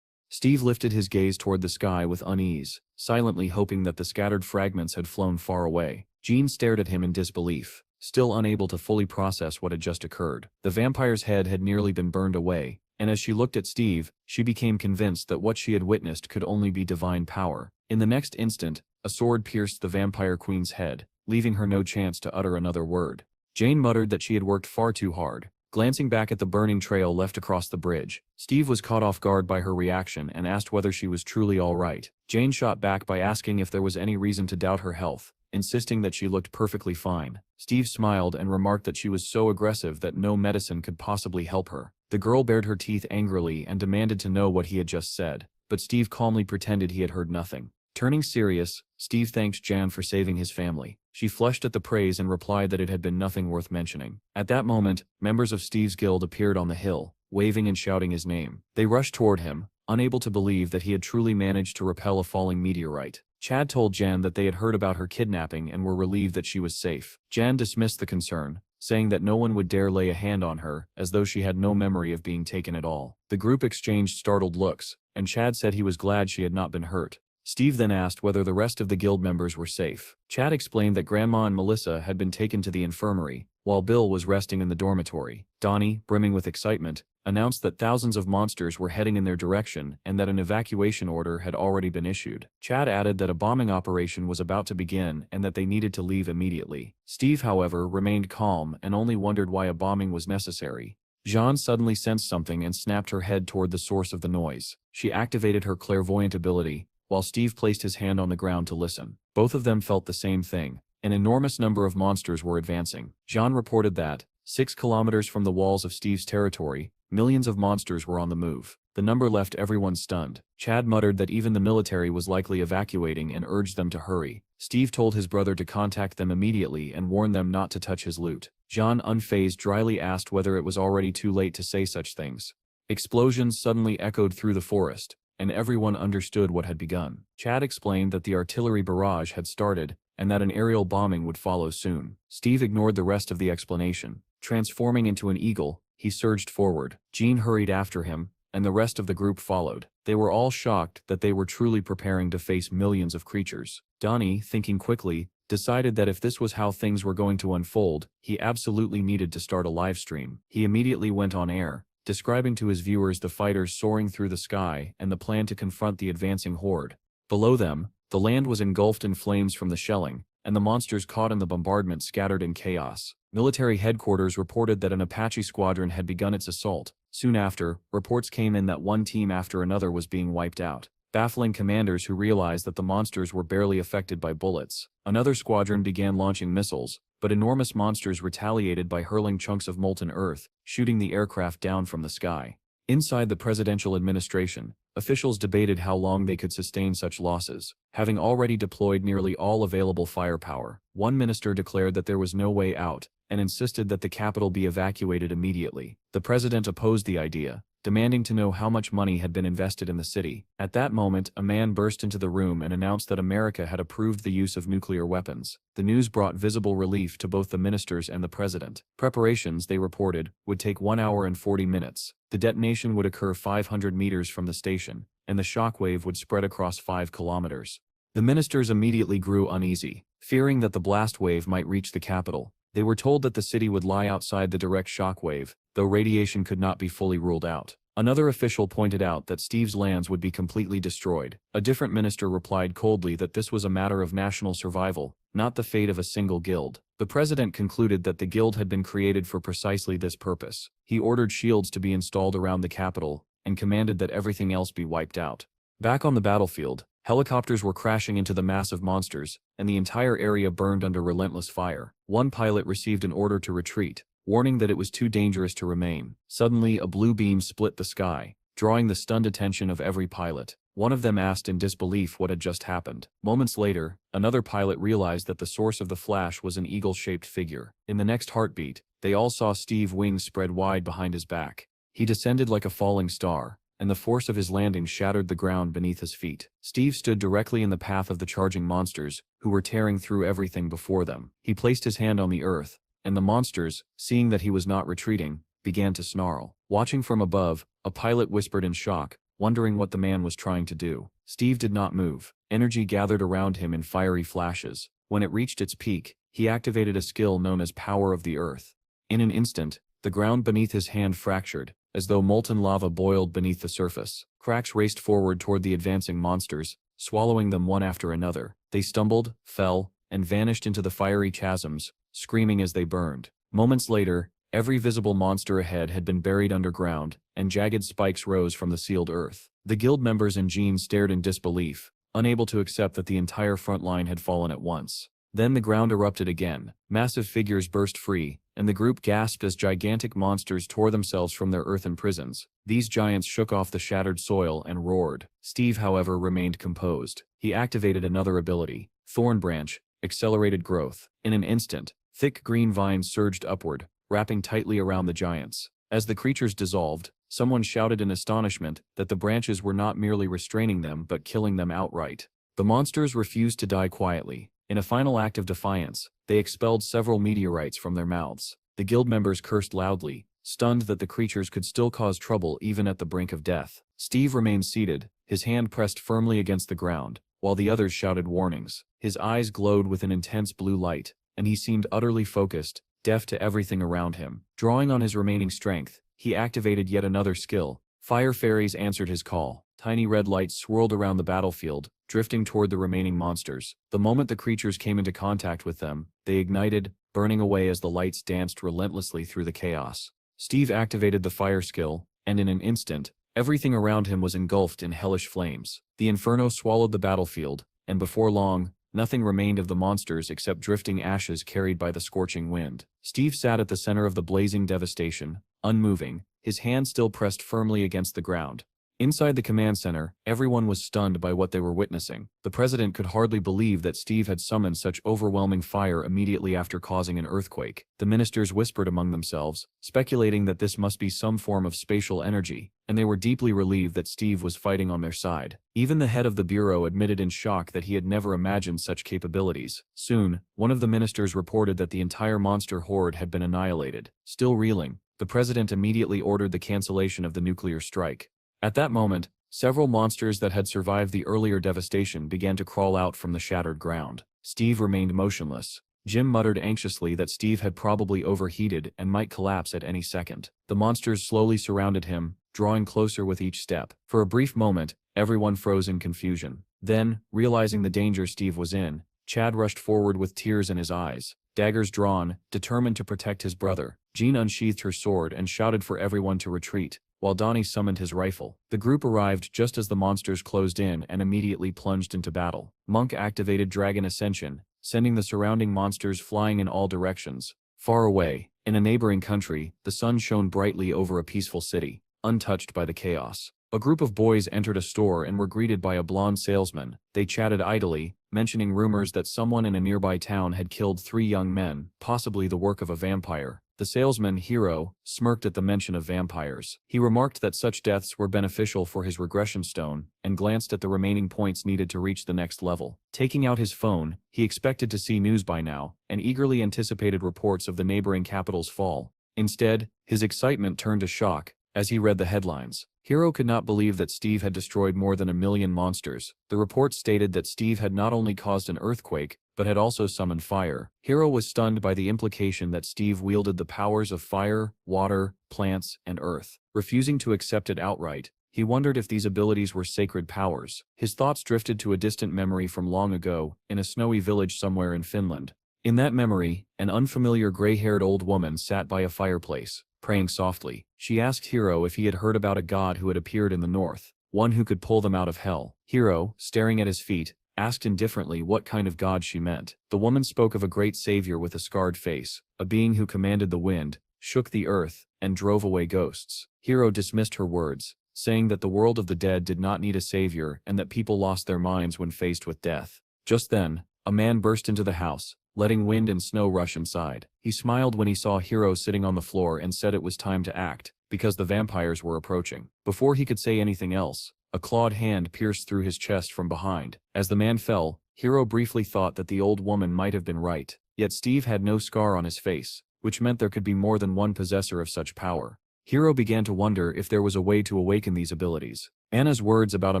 Steve lifted his gaze toward the sky with unease, silently hoping that the scattered fragments had flown far away. Jean stared at him in disbelief, still unable to fully process what had just occurred. The vampire's head had nearly been burned away, and as she looked at Steve, she became convinced that what she had witnessed could only be divine power. In the next instant, a sword pierced the vampire queen's head, leaving her no chance to utter another word. Jane muttered that she had worked far too hard. Glancing back at the burning trail left across the bridge, Steve was caught off guard by her reaction and asked whether she was truly all right. Jane shot back by asking if there was any reason to doubt her health, insisting that she looked perfectly fine. Steve smiled and remarked that she was so aggressive that no medicine could possibly help her. The girl bared her teeth angrily and demanded to know what he had just said, but Steve calmly pretended he had heard nothing. Turning serious, Steve thanked Jan for saving his family. She flushed at the praise and replied that it had been nothing worth mentioning. At that moment, members of Steve's guild appeared on the hill, waving and shouting his name. They rushed toward him, unable to believe that he had truly managed to repel a falling meteorite. Chad told Jan that they had heard about her kidnapping and were relieved that she was safe. Jan dismissed the concern, saying that no one would dare lay a hand on her, as though she had no memory of being taken at all. The group exchanged startled looks, and Chad said he was glad she had not been hurt. Steve then asked whether the rest of the guild members were safe. Chad explained that Grandma and Melissa had been taken to the infirmary, while Bill was resting in the dormitory. Donnie, brimming with excitement, announced that thousands of monsters were heading in their direction and that an evacuation order had already been issued. Chad added that a bombing operation was about to begin and that they needed to leave immediately. Steve, however, remained calm and only wondered why a bombing was necessary. Jean suddenly sensed something and snapped her head toward the source of the noise. She activated her clairvoyant ability, while Steve placed his hand on the ground to listen. Both of them felt the same thing. An enormous number of monsters were advancing. Jean reported that, 6 kilometers from the walls of Steve's territory, millions of monsters were on the move. The number left everyone stunned. Chad muttered that even the military was likely evacuating and urged them to hurry. Steve told his brother to contact them immediately and warn them not to touch his loot. Jean, unfazed, dryly asked whether it was already too late to say such things. Explosions suddenly echoed through the forest, and everyone understood what had begun. Chad explained that the artillery barrage had started, and that an aerial bombing would follow soon. Steve ignored the rest of the explanation. Transforming into an eagle, he surged forward. Jean hurried after him, and the rest of the group followed. They were all shocked that they were truly preparing to face millions of creatures. Donnie, thinking quickly, decided that if this was how things were going to unfold, he absolutely needed to start a live stream. He immediately went on air, describing to his viewers the fighters soaring through the sky and the plan to confront the advancing horde. Below them, the land was engulfed in flames from the shelling, and the monsters caught in the bombardment scattered in chaos. Military headquarters reported that an Apache squadron had begun its assault. Soon after, reports came in that one team after another was being wiped out, baffling commanders who realized that the monsters were barely affected by bullets. Another squadron began launching missiles, but enormous monsters retaliated by hurling chunks of molten earth, shooting the aircraft down from the sky. Inside the presidential administration, officials debated how long they could sustain such losses. Having already deployed nearly all available firepower, one minister declared that there was no way out, and insisted that the capital be evacuated immediately. The president opposed the idea, demanding to know how much money had been invested in the city. At that moment, a man burst into the room and announced that America had approved the use of nuclear weapons. The news brought visible relief to both the ministers and the president. Preparations, they reported, would take 1 hour and 40 minutes. The detonation would occur 500 meters from the station, and the shockwave would spread across 5 kilometers. The ministers immediately grew uneasy, fearing that the blast wave might reach the capital. They were told that the city would lie outside the direct shockwave, though radiation could not be fully ruled out. Another official pointed out that Steve's lands would be completely destroyed. A different minister replied coldly that this was a matter of national survival, not the fate of a single guild. The president concluded that the guild had been created for precisely this purpose. He ordered shields to be installed around the capital, and commanded that everything else be wiped out. Back on the battlefield, helicopters were crashing into the massive monsters, and the entire area burned under relentless fire. One pilot received an order to retreat, warning that it was too dangerous to remain. Suddenly, a blue beam split the sky, drawing the stunned attention of every pilot. One of them asked in disbelief what had just happened. Moments later, another pilot realized that the source of the flash was an eagle-shaped figure. In the next heartbeat, they all saw Steve's wings spread wide behind his back. He descended like a falling star, and the force of his landing shattered the ground beneath his feet. Steve stood directly in the path of the charging monsters, who were tearing through everything before them. He placed his hand on the earth, and the monsters, seeing that he was not retreating, began to snarl. Watching from above, a pilot whispered in shock, wondering what the man was trying to do. Steve did not move. Energy gathered around him in fiery flashes. When it reached its peak, he activated a skill known as Power of the Earth. In an instant, the ground beneath his hand fractured, as though molten lava boiled beneath the surface. Cracks raced forward toward the advancing monsters, swallowing them one after another. They stumbled, fell, and vanished into the fiery chasms, screaming as they burned. Moments later, every visible monster ahead had been buried underground, and jagged spikes rose from the sealed earth. The guild members and Jean stared in disbelief, unable to accept that the entire front line had fallen at once. Then the ground erupted again, massive figures burst free, and the group gasped as gigantic monsters tore themselves from their earthen prisons. These giants shook off the shattered soil and roared. Steve, however, remained composed. He activated another ability, Thorn Branch, accelerated growth. In an instant, thick green vines surged upward, wrapping tightly around the giants. As the creatures dissolved, someone shouted in astonishment that the branches were not merely restraining them but killing them outright. The monsters refused to die quietly. In a final act of defiance, they expelled several meteorites from their mouths. The guild members cursed loudly, stunned that the creatures could still cause trouble even at the brink of death. Steve remained seated, his hand pressed firmly against the ground, while the others shouted warnings. His eyes glowed with an intense blue light, and he seemed utterly focused, deaf to everything around him. Drawing on his remaining strength, he activated yet another skill. Fire fairies answered his call. Tiny red lights swirled around the battlefield, drifting toward the remaining monsters. The moment the creatures came into contact with them, they ignited, burning away as the lights danced relentlessly through the chaos. Steve activated the fire skill, and in an instant, everything around him was engulfed in hellish flames. The inferno swallowed the battlefield, and before long, nothing remained of the monsters except drifting ashes carried by the scorching wind. Steve sat at the center of the blazing devastation, unmoving, his hand still pressed firmly against the ground. Inside the command center, everyone was stunned by what they were witnessing. The president could hardly believe that Steve had summoned such overwhelming fire immediately after causing an earthquake. The ministers whispered among themselves, speculating that this must be some form of spatial energy, and they were deeply relieved that Steve was fighting on their side. Even the head of the bureau admitted in shock that he had never imagined such capabilities. Soon, one of the ministers reported that the entire monster horde had been annihilated. Still reeling, the president immediately ordered the cancellation of the nuclear strike. At that moment, several monsters that had survived the earlier devastation began to crawl out from the shattered ground. Steve remained motionless. Jim muttered anxiously that Steve had probably overheated and might collapse at any second. The monsters slowly surrounded him, drawing closer with each step. For a brief moment, everyone froze in confusion. Then, realizing the danger Steve was in, Chad rushed forward with tears in his eyes, daggers drawn, determined to protect his brother. Jean unsheathed her sword and shouted for everyone to retreat, while Donnie summoned his rifle. The group arrived just as the monsters closed in and immediately plunged into battle. Monk activated Dragon Ascension, sending the surrounding monsters flying in all directions. Far away, in a neighboring country, the sun shone brightly over a peaceful city, untouched by the chaos. A group of boys entered a store and were greeted by a blonde salesman. They chatted idly, mentioning rumors that someone in a nearby town had killed 3 young men, possibly the work of a vampire. The salesman, Hero, smirked at the mention of vampires. He remarked that such deaths were beneficial for his regression stone, and glanced at the remaining points needed to reach the next level. Taking out his phone, he expected to see news by now, and eagerly anticipated reports of the neighboring capital's fall. Instead, his excitement turned to shock as he read the headlines. Hero could not believe that Steve had destroyed more than 1 million monsters. The report stated that Steve had not only caused an earthquake, but had also summoned fire. Hero was stunned by the implication that Steve wielded the powers of fire, water, plants, and earth. Refusing to accept it outright, he wondered if these abilities were sacred powers. His thoughts drifted to a distant memory from long ago, in a snowy village somewhere in Finland. In that memory, an unfamiliar gray-haired old woman sat by a fireplace, praying softly. She asked Hero if he had heard about a god who had appeared in the north, one who could pull them out of hell. Hero, staring at his feet, asked indifferently what kind of god she meant. The woman spoke of a great savior with a scarred face, a being who commanded the wind, shook the earth, and drove away ghosts. Hero dismissed her words, saying that the world of the dead did not need a savior and that people lost their minds when faced with death. Just then, a man burst into the house, letting wind and snow rush inside. He smiled when he saw Hero sitting on the floor and said it was time to act, because the vampires were approaching. Before he could say anything else, a clawed hand pierced through his chest from behind. As the man fell, Hero briefly thought that the old woman might have been right. Yet Steve had no scar on his face, which meant there could be more than one possessor of such power. Hero began to wonder if there was a way to awaken these abilities. Anna's words about a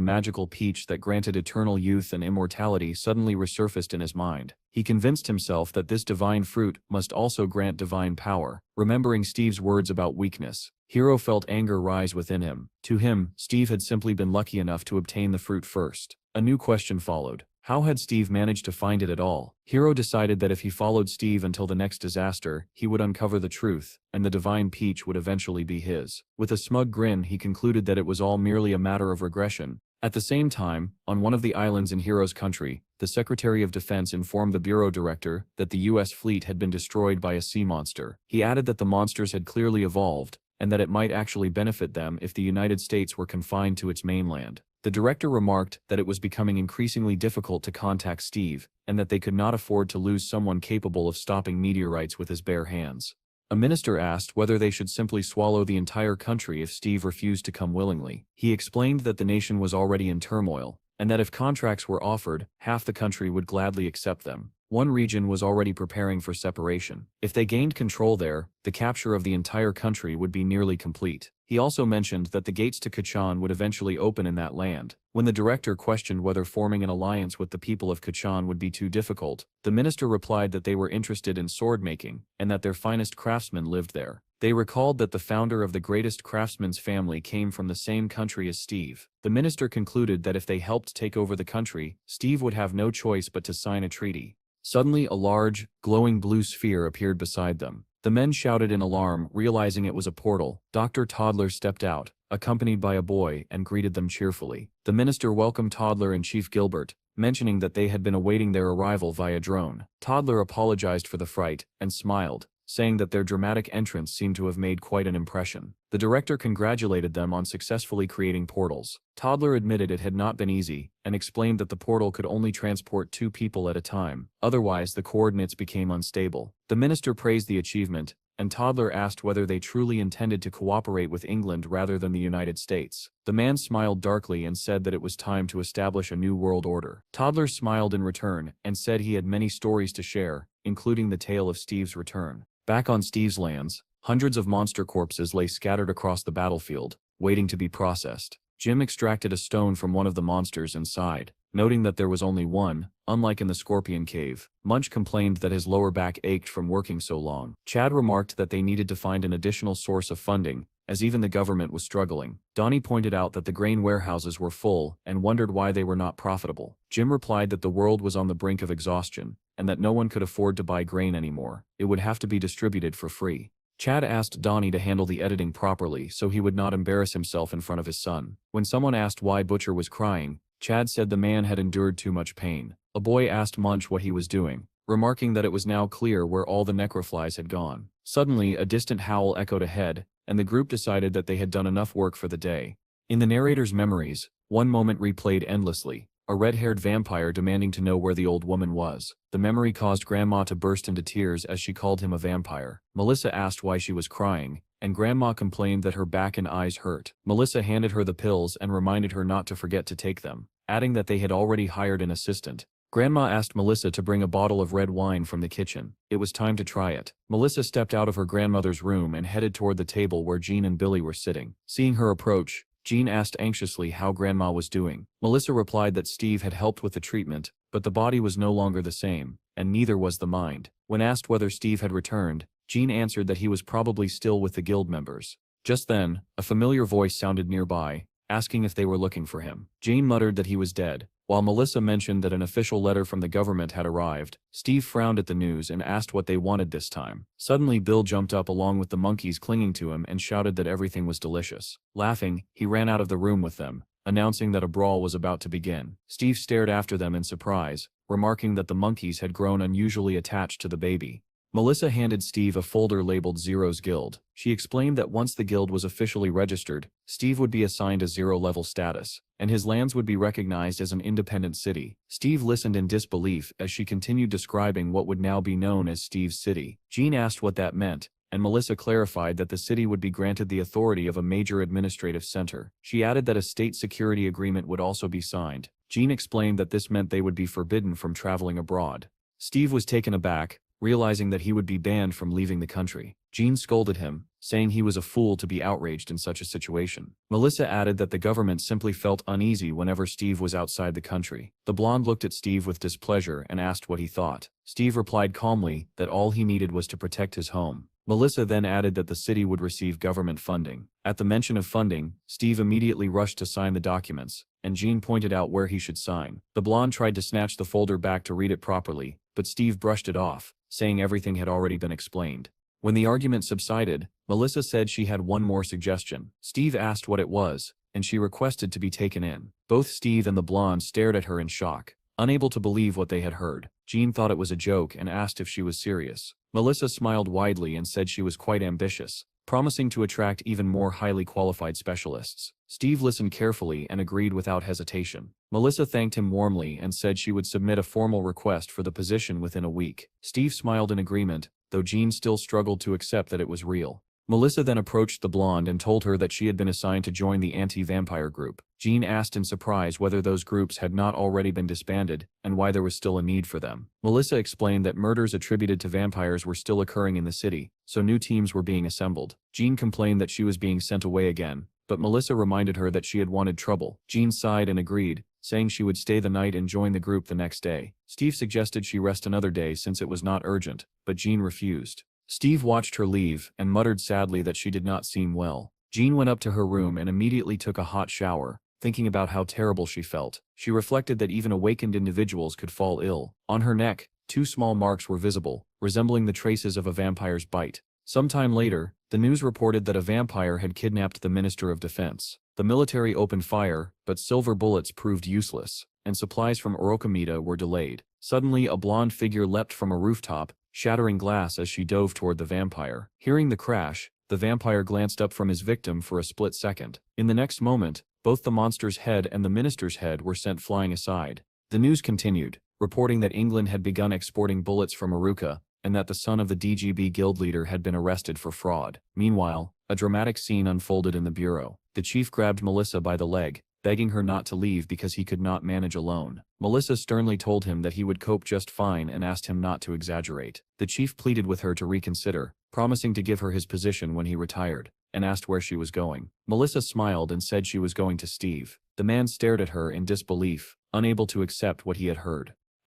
magical peach that granted eternal youth and immortality suddenly resurfaced in his mind. He convinced himself that this divine fruit must also grant divine power, remembering Steve's words about weakness. Hiro felt anger rise within him. To him, Steve had simply been lucky enough to obtain the fruit first. A new question followed. How had Steve managed to find it at all? Hiro decided that if he followed Steve until the next disaster, he would uncover the truth, and the divine peach would eventually be his. With a smug grin, he concluded that it was all merely a matter of regression. At the same time, on one of the islands in Hiro's country, the Secretary of Defense informed the bureau director that the U.S. fleet had been destroyed by a sea monster. He added that the monsters had clearly evolved, and that it might actually benefit them if the United States were confined to its mainland. The director remarked that it was becoming increasingly difficult to contact Steve, and that they could not afford to lose someone capable of stopping meteorites with his bare hands. A minister asked whether they should simply swallow the entire country if Steve refused to come willingly. He explained that the nation was already in turmoil, and that if contracts were offered, half the country would gladly accept them. One region was already preparing for separation. If they gained control there, the capture of the entire country would be nearly complete. He also mentioned that the gates to Kachan would eventually open in that land. When the director questioned whether forming an alliance with the people of Kachan would be too difficult, the minister replied that they were interested in sword-making, and that their finest craftsmen lived there. They recalled that the founder of the greatest craftsman's family came from the same country as Steve. The minister concluded that if they helped take over the country, Steve would have no choice but to sign a treaty. Suddenly, a large, glowing blue sphere appeared beside them. The men shouted in alarm, realizing it was a portal. Dr. Toddler stepped out, accompanied by a boy, and greeted them cheerfully. The minister welcomed Toddler and Chief Gilbert, mentioning that they had been awaiting their arrival via drone. Toddler apologized for the fright, and smiled, saying that their dramatic entrance seemed to have made quite an impression. The director congratulated them on successfully creating portals. Toddler admitted it had not been easy, and explained that the portal could only transport 2 people at a time, otherwise the coordinates became unstable. The minister praised the achievement, and Toddler asked whether they truly intended to cooperate with England rather than the United States. The man smiled darkly and said that it was time to establish a new world order. Toddler smiled in return, and said he had many stories to share, including the tale of Steve's return. Back on Steve's lands, hundreds of monster corpses lay scattered across the battlefield, waiting to be processed. Jim extracted a stone from one of the monsters and sighed, noting that there was only one, unlike in the Scorpion Cave. Munch complained that his lower back ached from working so long. Chad remarked that they needed to find an additional source of funding, as even the government was struggling. Donnie pointed out that the grain warehouses were full and wondered why they were not profitable. Jim replied that the world was on the brink of exhaustion, and that no one could afford to buy grain anymore. It would have to be distributed for free. Chad asked Donnie to handle the editing properly so he would not embarrass himself in front of his son. When someone asked why Butcher was crying, Chad said the man had endured too much pain. A boy asked Munch what he was doing, remarking that it was now clear where all the necroflies had gone. Suddenly, a distant howl echoed ahead, and the group decided that they had done enough work for the day. In the narrator's memories, one moment replayed endlessly. A red-haired vampire demanding to know where the old woman was. The memory caused Grandma to burst into tears as she called him a vampire. Melissa asked why she was crying, and Grandma complained that her back and eyes hurt. Melissa handed her the pills and reminded her not to forget to take them, adding that they had already hired an assistant. Grandma asked Melissa to bring a bottle of red wine from the kitchen. It was time to try it. Melissa stepped out of her grandmother's room and headed toward the table where Jean and Billy were sitting. Seeing her approach, Jean asked anxiously how Grandma was doing. Melissa replied that Steve had helped with the treatment, but the body was no longer the same, and neither was the mind. When asked whether Steve had returned, Jean answered that he was probably still with the guild members. Just then, a familiar voice sounded nearby, asking if they were looking for him. Jean muttered that he was dead. While Melissa mentioned that an official letter from the government had arrived, Steve frowned at the news and asked what they wanted this time. Suddenly Bill jumped up along with the monkeys clinging to him and shouted that everything was delicious. Laughing, he ran out of the room with them, announcing that a brawl was about to begin. Steve stared after them in surprise, remarking that the monkeys had grown unusually attached to the baby. Melissa handed Steve a folder labeled Zero's Guild. She explained that once the guild was officially registered, Steve would be assigned a zero-level status, and his lands would be recognized as an independent city. Steve listened in disbelief as she continued describing what would now be known as Steve's City. Jean asked what that meant, and Melissa clarified that the city would be granted the authority of a major administrative center. She added that a state security agreement would also be signed. Jean explained that this meant they would be forbidden from traveling abroad. Steve was taken aback, realizing that he would be banned from leaving the country. Jean scolded him, saying he was a fool to be outraged in such a situation. Melissa added that the government simply felt uneasy whenever Steve was outside the country. The blonde looked at Steve with displeasure and asked what he thought. Steve replied calmly that all he needed was to protect his home. Melissa then added that the city would receive government funding. At the mention of funding, Steve immediately rushed to sign the documents, and Jean pointed out where he should sign. The blonde tried to snatch the folder back to read it properly, but Steve brushed it off, saying everything had already been explained. When the argument subsided, Melissa said she had one more suggestion. Steve asked what it was, and she requested to be taken in. Both Steve and the blonde stared at her in shock, unable to believe what they had heard. Jean thought it was a joke and asked if she was serious. Melissa smiled widely and said she was quite ambitious, promising to attract even more highly qualified specialists. Steve listened carefully and agreed without hesitation. Melissa thanked him warmly and said she would submit a formal request for the position within a week. Steve smiled in agreement, though Jean still struggled to accept that it was real. Melissa then approached the blonde and told her that she had been assigned to join the anti-vampire group. Jean asked in surprise whether those groups had not already been disbanded, and why there was still a need for them. Melissa explained that murders attributed to vampires were still occurring in the city, so new teams were being assembled. Jean complained that she was being sent away again, but Melissa reminded her that she had wanted trouble. Jean sighed and agreed, saying she would stay the night and join the group the next day. Steve suggested she rest another day since it was not urgent, but Jean refused. Steve watched her leave and muttered sadly that she did not seem well. Jean went up to her room and immediately took a hot shower, thinking about how terrible she felt. She reflected that even awakened individuals could fall ill. On her neck, 2 small marks were visible, resembling the traces of a vampire's bite. Sometime later, the news reported that a vampire had kidnapped the Minister of Defense. The military opened fire, but silver bullets proved useless, and supplies from Orokamita were delayed. Suddenly, a blonde figure leapt from a rooftop, shattering glass as she dove toward the vampire. Hearing the crash, the vampire glanced up from his victim for a split second. In the next moment, both the monster's head and the minister's head were sent flying aside. The news continued, reporting that England had begun exporting bullets from Aruka, and that the son of the DGB guild leader had been arrested for fraud. Meanwhile, a dramatic scene unfolded in the bureau. The chief grabbed Melissa by the leg, begging her not to leave because he could not manage alone. Melissa sternly told him that he would cope just fine and asked him not to exaggerate. The chief pleaded with her to reconsider, promising to give her his position when he retired, and asked where she was going. Melissa smiled and said she was going to Steve. The man stared at her in disbelief, unable to accept what he had heard.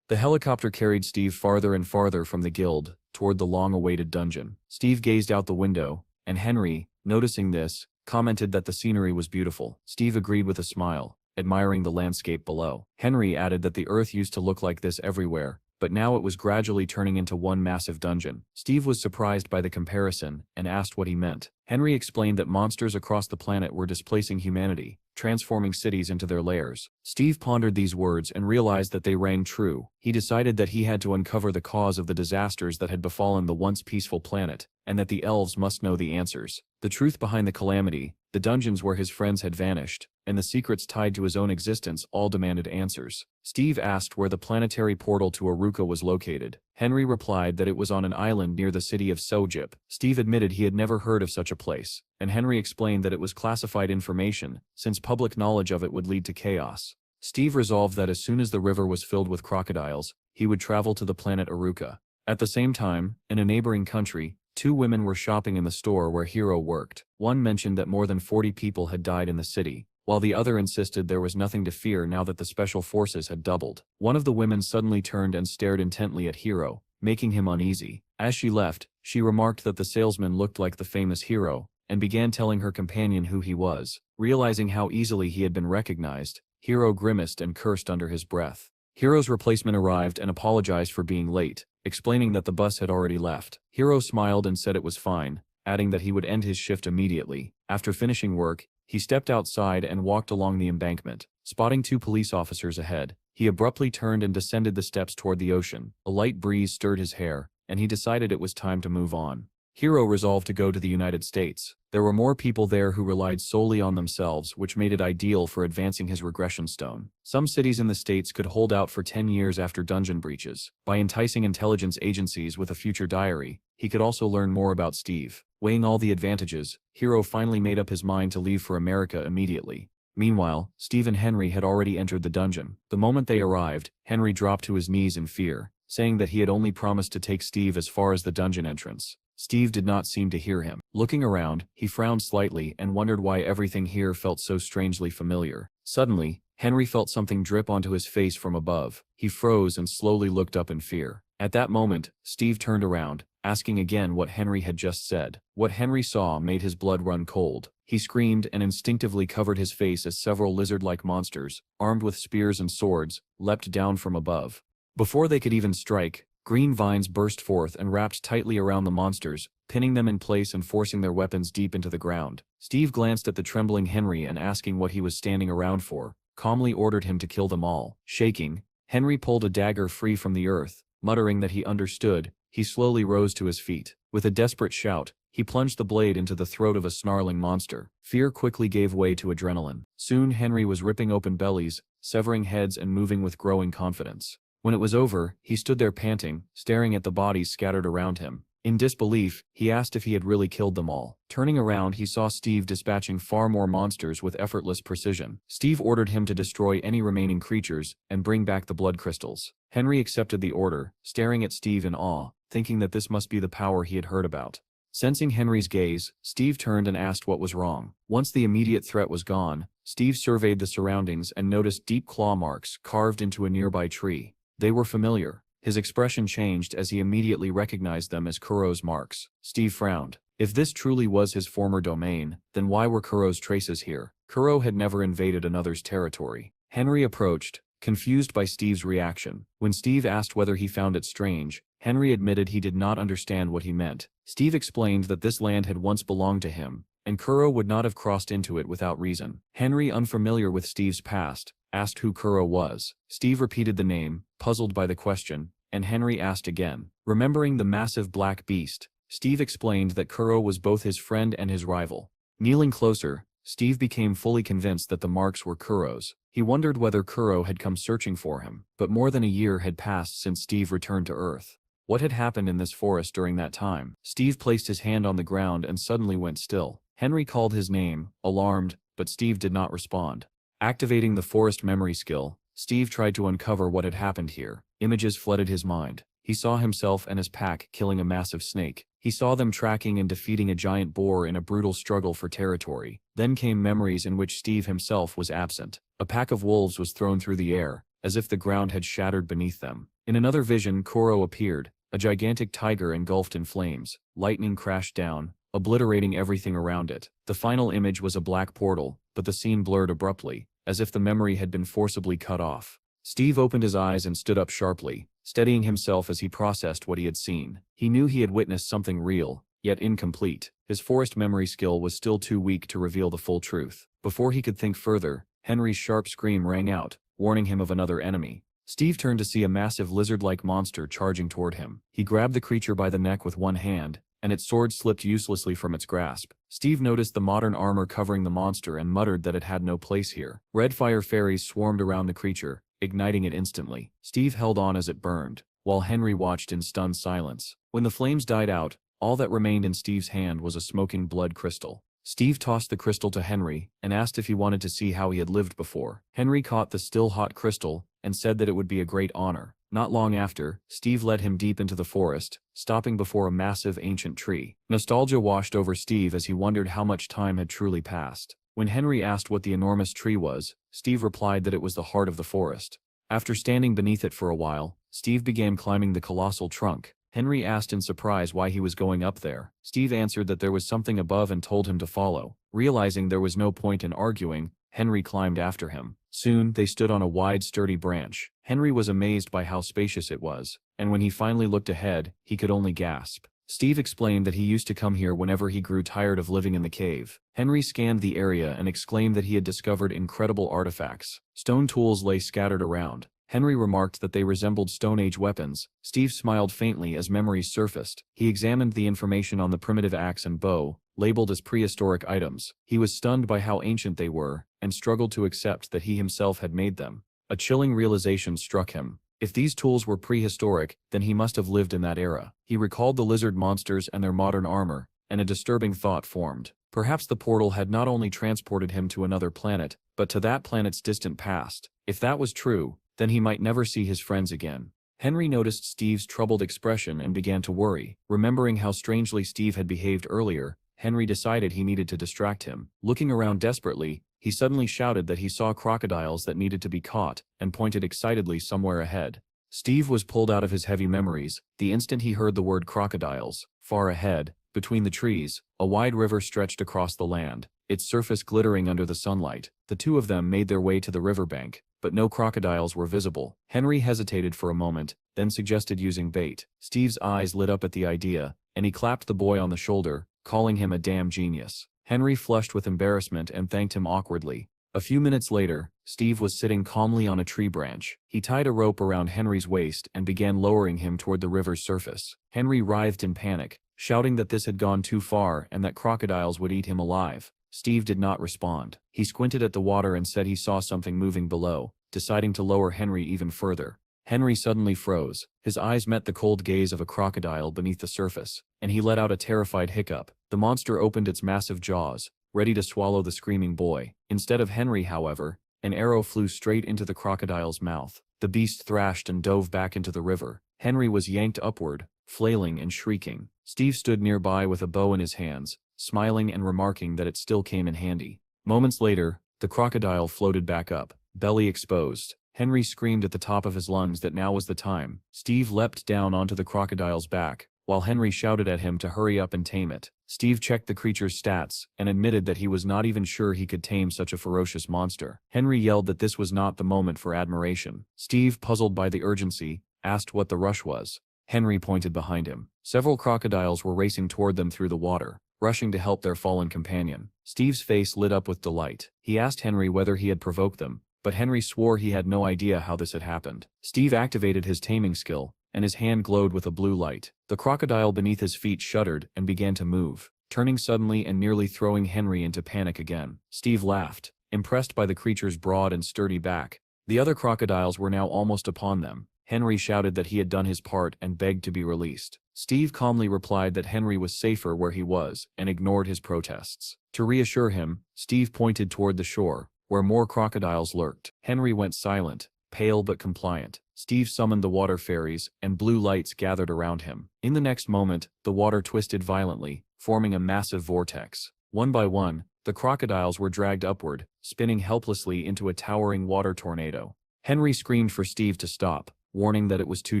The helicopter carried Steve farther and farther from the guild, toward the long-awaited dungeon. Steve gazed out the window, and Henry, noticing this, commented that the scenery was beautiful. Steve agreed with a smile, admiring the landscape below. Henry added that the earth used to look like this everywhere, but now it was gradually turning into one massive dungeon. Steve was surprised by the comparison and asked what he meant. Henry explained that monsters across the planet were displacing humanity, transforming cities into their lairs. Steve pondered these words and realized that they rang true. He decided that he had to uncover the cause of the disasters that had befallen the once peaceful planet, and that the elves must know the answers. The truth behind the calamity, the dungeons where his friends had vanished, and the secrets tied to his own existence all demanded answers. Steve asked where the planetary portal to Aruka was located. Henry replied that it was on an island near the city of Sojip. Steve admitted he had never heard of such a place, and Henry explained that it was classified information, since public knowledge of it would lead to chaos. Steve resolved that as soon as the river was filled with crocodiles, he would travel to the planet Aruka. At the same time, in a neighboring country, 2 women were shopping in the store where Hiro worked. One mentioned that more than 40 people had died in the city, while the other insisted there was nothing to fear now that the special forces had doubled. One of the women suddenly turned and stared intently at Hiro, making him uneasy. As she left, she remarked that the salesman looked like the famous Hiro, and began telling her companion who he was. Realizing how easily he had been recognized, Hiro grimaced and cursed under his breath. Hiro's replacement arrived and apologized for being late, explaining that the bus had already left. Hiro smiled and said it was fine, adding that he would end his shift immediately. After finishing work, he stepped outside and walked along the embankment. Spotting 2 police officers ahead, he abruptly turned and descended the steps toward the ocean. A light breeze stirred his hair, and he decided it was time to move on. Hiro resolved to go to the United States. There were more people there who relied solely on themselves, which made it ideal for advancing his regression stone. Some cities in the States could hold out for 10 years after dungeon breaches. By enticing intelligence agencies with a future diary, he could also learn more about Steve. Weighing all the advantages, Hiro finally made up his mind to leave for America immediately. Meanwhile, Steve and Henry had already entered the dungeon. The moment they arrived, Henry dropped to his knees in fear, saying that he had only promised to take Steve as far as the dungeon entrance. Steve did not seem to hear him. Looking around, he frowned slightly and wondered why everything here felt so strangely familiar. Suddenly, Henry felt something drip onto his face from above. He froze and slowly looked up in fear. At that moment, Steve turned around, asking again what Henry had just said. What Henry saw made his blood run cold. He screamed and instinctively covered his face as several lizard-like monsters, armed with spears and swords, leapt down from above. Before they could even strike, green vines burst forth and wrapped tightly around the monsters, pinning them in place and forcing their weapons deep into the ground. Steve glanced at the trembling Henry and asking what he was standing around for, calmly ordered him to kill them all. Shaking, Henry pulled a dagger free from the earth. Muttering that he understood, he slowly rose to his feet. With a desperate shout, he plunged the blade into the throat of a snarling monster. Fear quickly gave way to adrenaline. Soon Henry was ripping open bellies, severing heads and moving with growing confidence. When it was over, he stood there panting, staring at the bodies scattered around him. In disbelief, he asked if he had really killed them all. Turning around, he saw Steve dispatching far more monsters with effortless precision. Steve ordered him to destroy any remaining creatures and bring back the blood crystals. Henry accepted the order, staring at Steve in awe, thinking that this must be the power he had heard about. Sensing Henry's gaze, Steve turned and asked what was wrong. Once the immediate threat was gone, Steve surveyed the surroundings and noticed deep claw marks carved into a nearby tree. They were familiar. His expression changed as he immediately recognized them as Kuro's marks. Steve frowned. If this truly was his former domain, then why were Kuro's traces here? Kuro had never invaded another's territory. Henry approached, confused by Steve's reaction. When Steve asked whether he found it strange, Henry admitted he did not understand what he meant. Steve explained that this land had once belonged to him, and Kuro would not have crossed into it without reason. Henry, unfamiliar with Steve's past, asked who Kuro was. Steve repeated the name, puzzled by the question, and Henry asked again. Remembering the massive black beast, Steve explained that Kuro was both his friend and his rival. Kneeling closer, Steve became fully convinced that the marks were Kuro's. He wondered whether Kuro had come searching for him, but more than a year had passed since Steve returned to Earth. What had happened in this forest during that time? Steve placed his hand on the ground and suddenly went still. Henry called his name, alarmed, but Steve did not respond. Activating the forest memory skill, Steve tried to uncover what had happened here. Images flooded his mind. He saw himself and his pack killing a massive snake. He saw them tracking and defeating a giant boar in a brutal struggle for territory. Then came memories in which Steve himself was absent. A pack of wolves was thrown through the air, as if the ground had shattered beneath them. In another vision, Kuro appeared, a gigantic tiger engulfed in flames. Lightning crashed down, obliterating everything around it. The final image was a black portal, but the scene blurred abruptly, as if the memory had been forcibly cut off. Steve opened his eyes and stood up sharply, steadying himself as he processed what he had seen. He knew he had witnessed something real, yet incomplete. His forest memory skill was still too weak to reveal the full truth. Before he could think further, Henry's sharp scream rang out, warning him of another enemy. Steve turned to see a massive lizard-like monster charging toward him. He grabbed the creature by the neck with one hand, and its sword slipped uselessly from its grasp. Steve noticed the modern armor covering the monster and muttered that it had no place here. Red fire fairies swarmed around the creature, igniting it instantly. Steve held on as it burned, while Henry watched in stunned silence. When the flames died out, all that remained in Steve's hand was a smoking blood crystal. Steve tossed the crystal to Henry and asked if he wanted to see how he had lived before. Henry caught the still-hot crystal and said that it would be a great honor. Not long after, Steve led him deep into the forest, stopping before a massive ancient tree. Nostalgia washed over Steve as he wondered how much time had truly passed. When Henry asked what the enormous tree was, Steve replied that it was the heart of the forest. After standing beneath it for a while, Steve began climbing the colossal trunk. Henry asked in surprise why he was going up there. Steve answered that there was something above and told him to follow. Realizing there was no point in arguing, Henry climbed after him. Soon, they stood on a wide, sturdy branch. Henry was amazed by how spacious it was, and when he finally looked ahead, he could only gasp. Steve explained that he used to come here whenever he grew tired of living in the cave. Henry scanned the area and exclaimed that he had discovered incredible artifacts. Stone tools lay scattered around. Henry remarked that they resembled Stone Age weapons. Steve smiled faintly as memories surfaced. He examined the information on the primitive axe and bow, labeled as prehistoric items. He was stunned by how ancient they were, and struggled to accept that he himself had made them. A chilling realization struck him. If these tools were prehistoric, then he must have lived in that era. He recalled the lizard monsters and their modern armor, and a disturbing thought formed. Perhaps the portal had not only transported him to another planet, but to that planet's distant past. If that was true, then he might never see his friends again. Henry noticed Steve's troubled expression and began to worry. Remembering how strangely Steve had behaved earlier, Henry decided he needed to distract him. Looking around desperately, he suddenly shouted that he saw crocodiles that needed to be caught, and pointed excitedly somewhere ahead. Steve was pulled out of his heavy memories the instant he heard the word crocodiles. Far ahead, between the trees, a wide river stretched across the land, its surface glittering under the sunlight. The two of them made their way to the riverbank, but no crocodiles were visible. Henry hesitated for a moment, then suggested using bait. Steve's eyes lit up at the idea, and he clapped the boy on the shoulder, calling him a damn genius. Henry flushed with embarrassment and thanked him awkwardly. A few minutes later, Steve was sitting calmly on a tree branch. He tied a rope around Henry's waist and began lowering him toward the river's surface. Henry writhed in panic, shouting that this had gone too far and that crocodiles would eat him alive. Steve did not respond. He squinted at the water and said he saw something moving below, deciding to lower Henry even further. Henry suddenly froze. His eyes met the cold gaze of a crocodile beneath the surface, and he let out a terrified hiccup. The monster opened its massive jaws, ready to swallow the screaming boy. Instead of Henry, however, an arrow flew straight into the crocodile's mouth. The beast thrashed and dove back into the river. Henry was yanked upward, flailing and shrieking. Steve stood nearby with a bow in his hands, smiling and remarking that it still came in handy. Moments later, the crocodile floated back up, belly exposed. Henry screamed at the top of his lungs that now was the time. Steve leapt down onto the crocodile's back, while Henry shouted at him to hurry up and tame it. Steve checked the creature's stats and admitted that he was not even sure he could tame such a ferocious monster. Henry yelled that this was not the moment for admiration. Steve, puzzled by the urgency, asked what the rush was. Henry pointed behind him. Several crocodiles were racing toward them through the water, rushing to help their fallen companion. Steve's face lit up with delight. He asked Henry whether he had provoked them, but Henry swore he had no idea how this had happened. Steve activated his taming skill, and his hand glowed with a blue light. The crocodile beneath his feet shuddered and began to move, turning suddenly and nearly throwing Henry into panic again. Steve laughed, impressed by the creature's broad and sturdy back. The other crocodiles were now almost upon them. Henry shouted that he had done his part and begged to be released. Steve calmly replied that Henry was safer where he was and ignored his protests. To reassure him, Steve pointed toward the shore, where more crocodiles lurked. Henry went silent, pale but compliant. Steve summoned the water fairies, and blue lights gathered around him. In the next moment, the water twisted violently, forming a massive vortex. One by one, the crocodiles were dragged upward, spinning helplessly into a towering water tornado. Henry screamed for Steve to stop, warning that it was too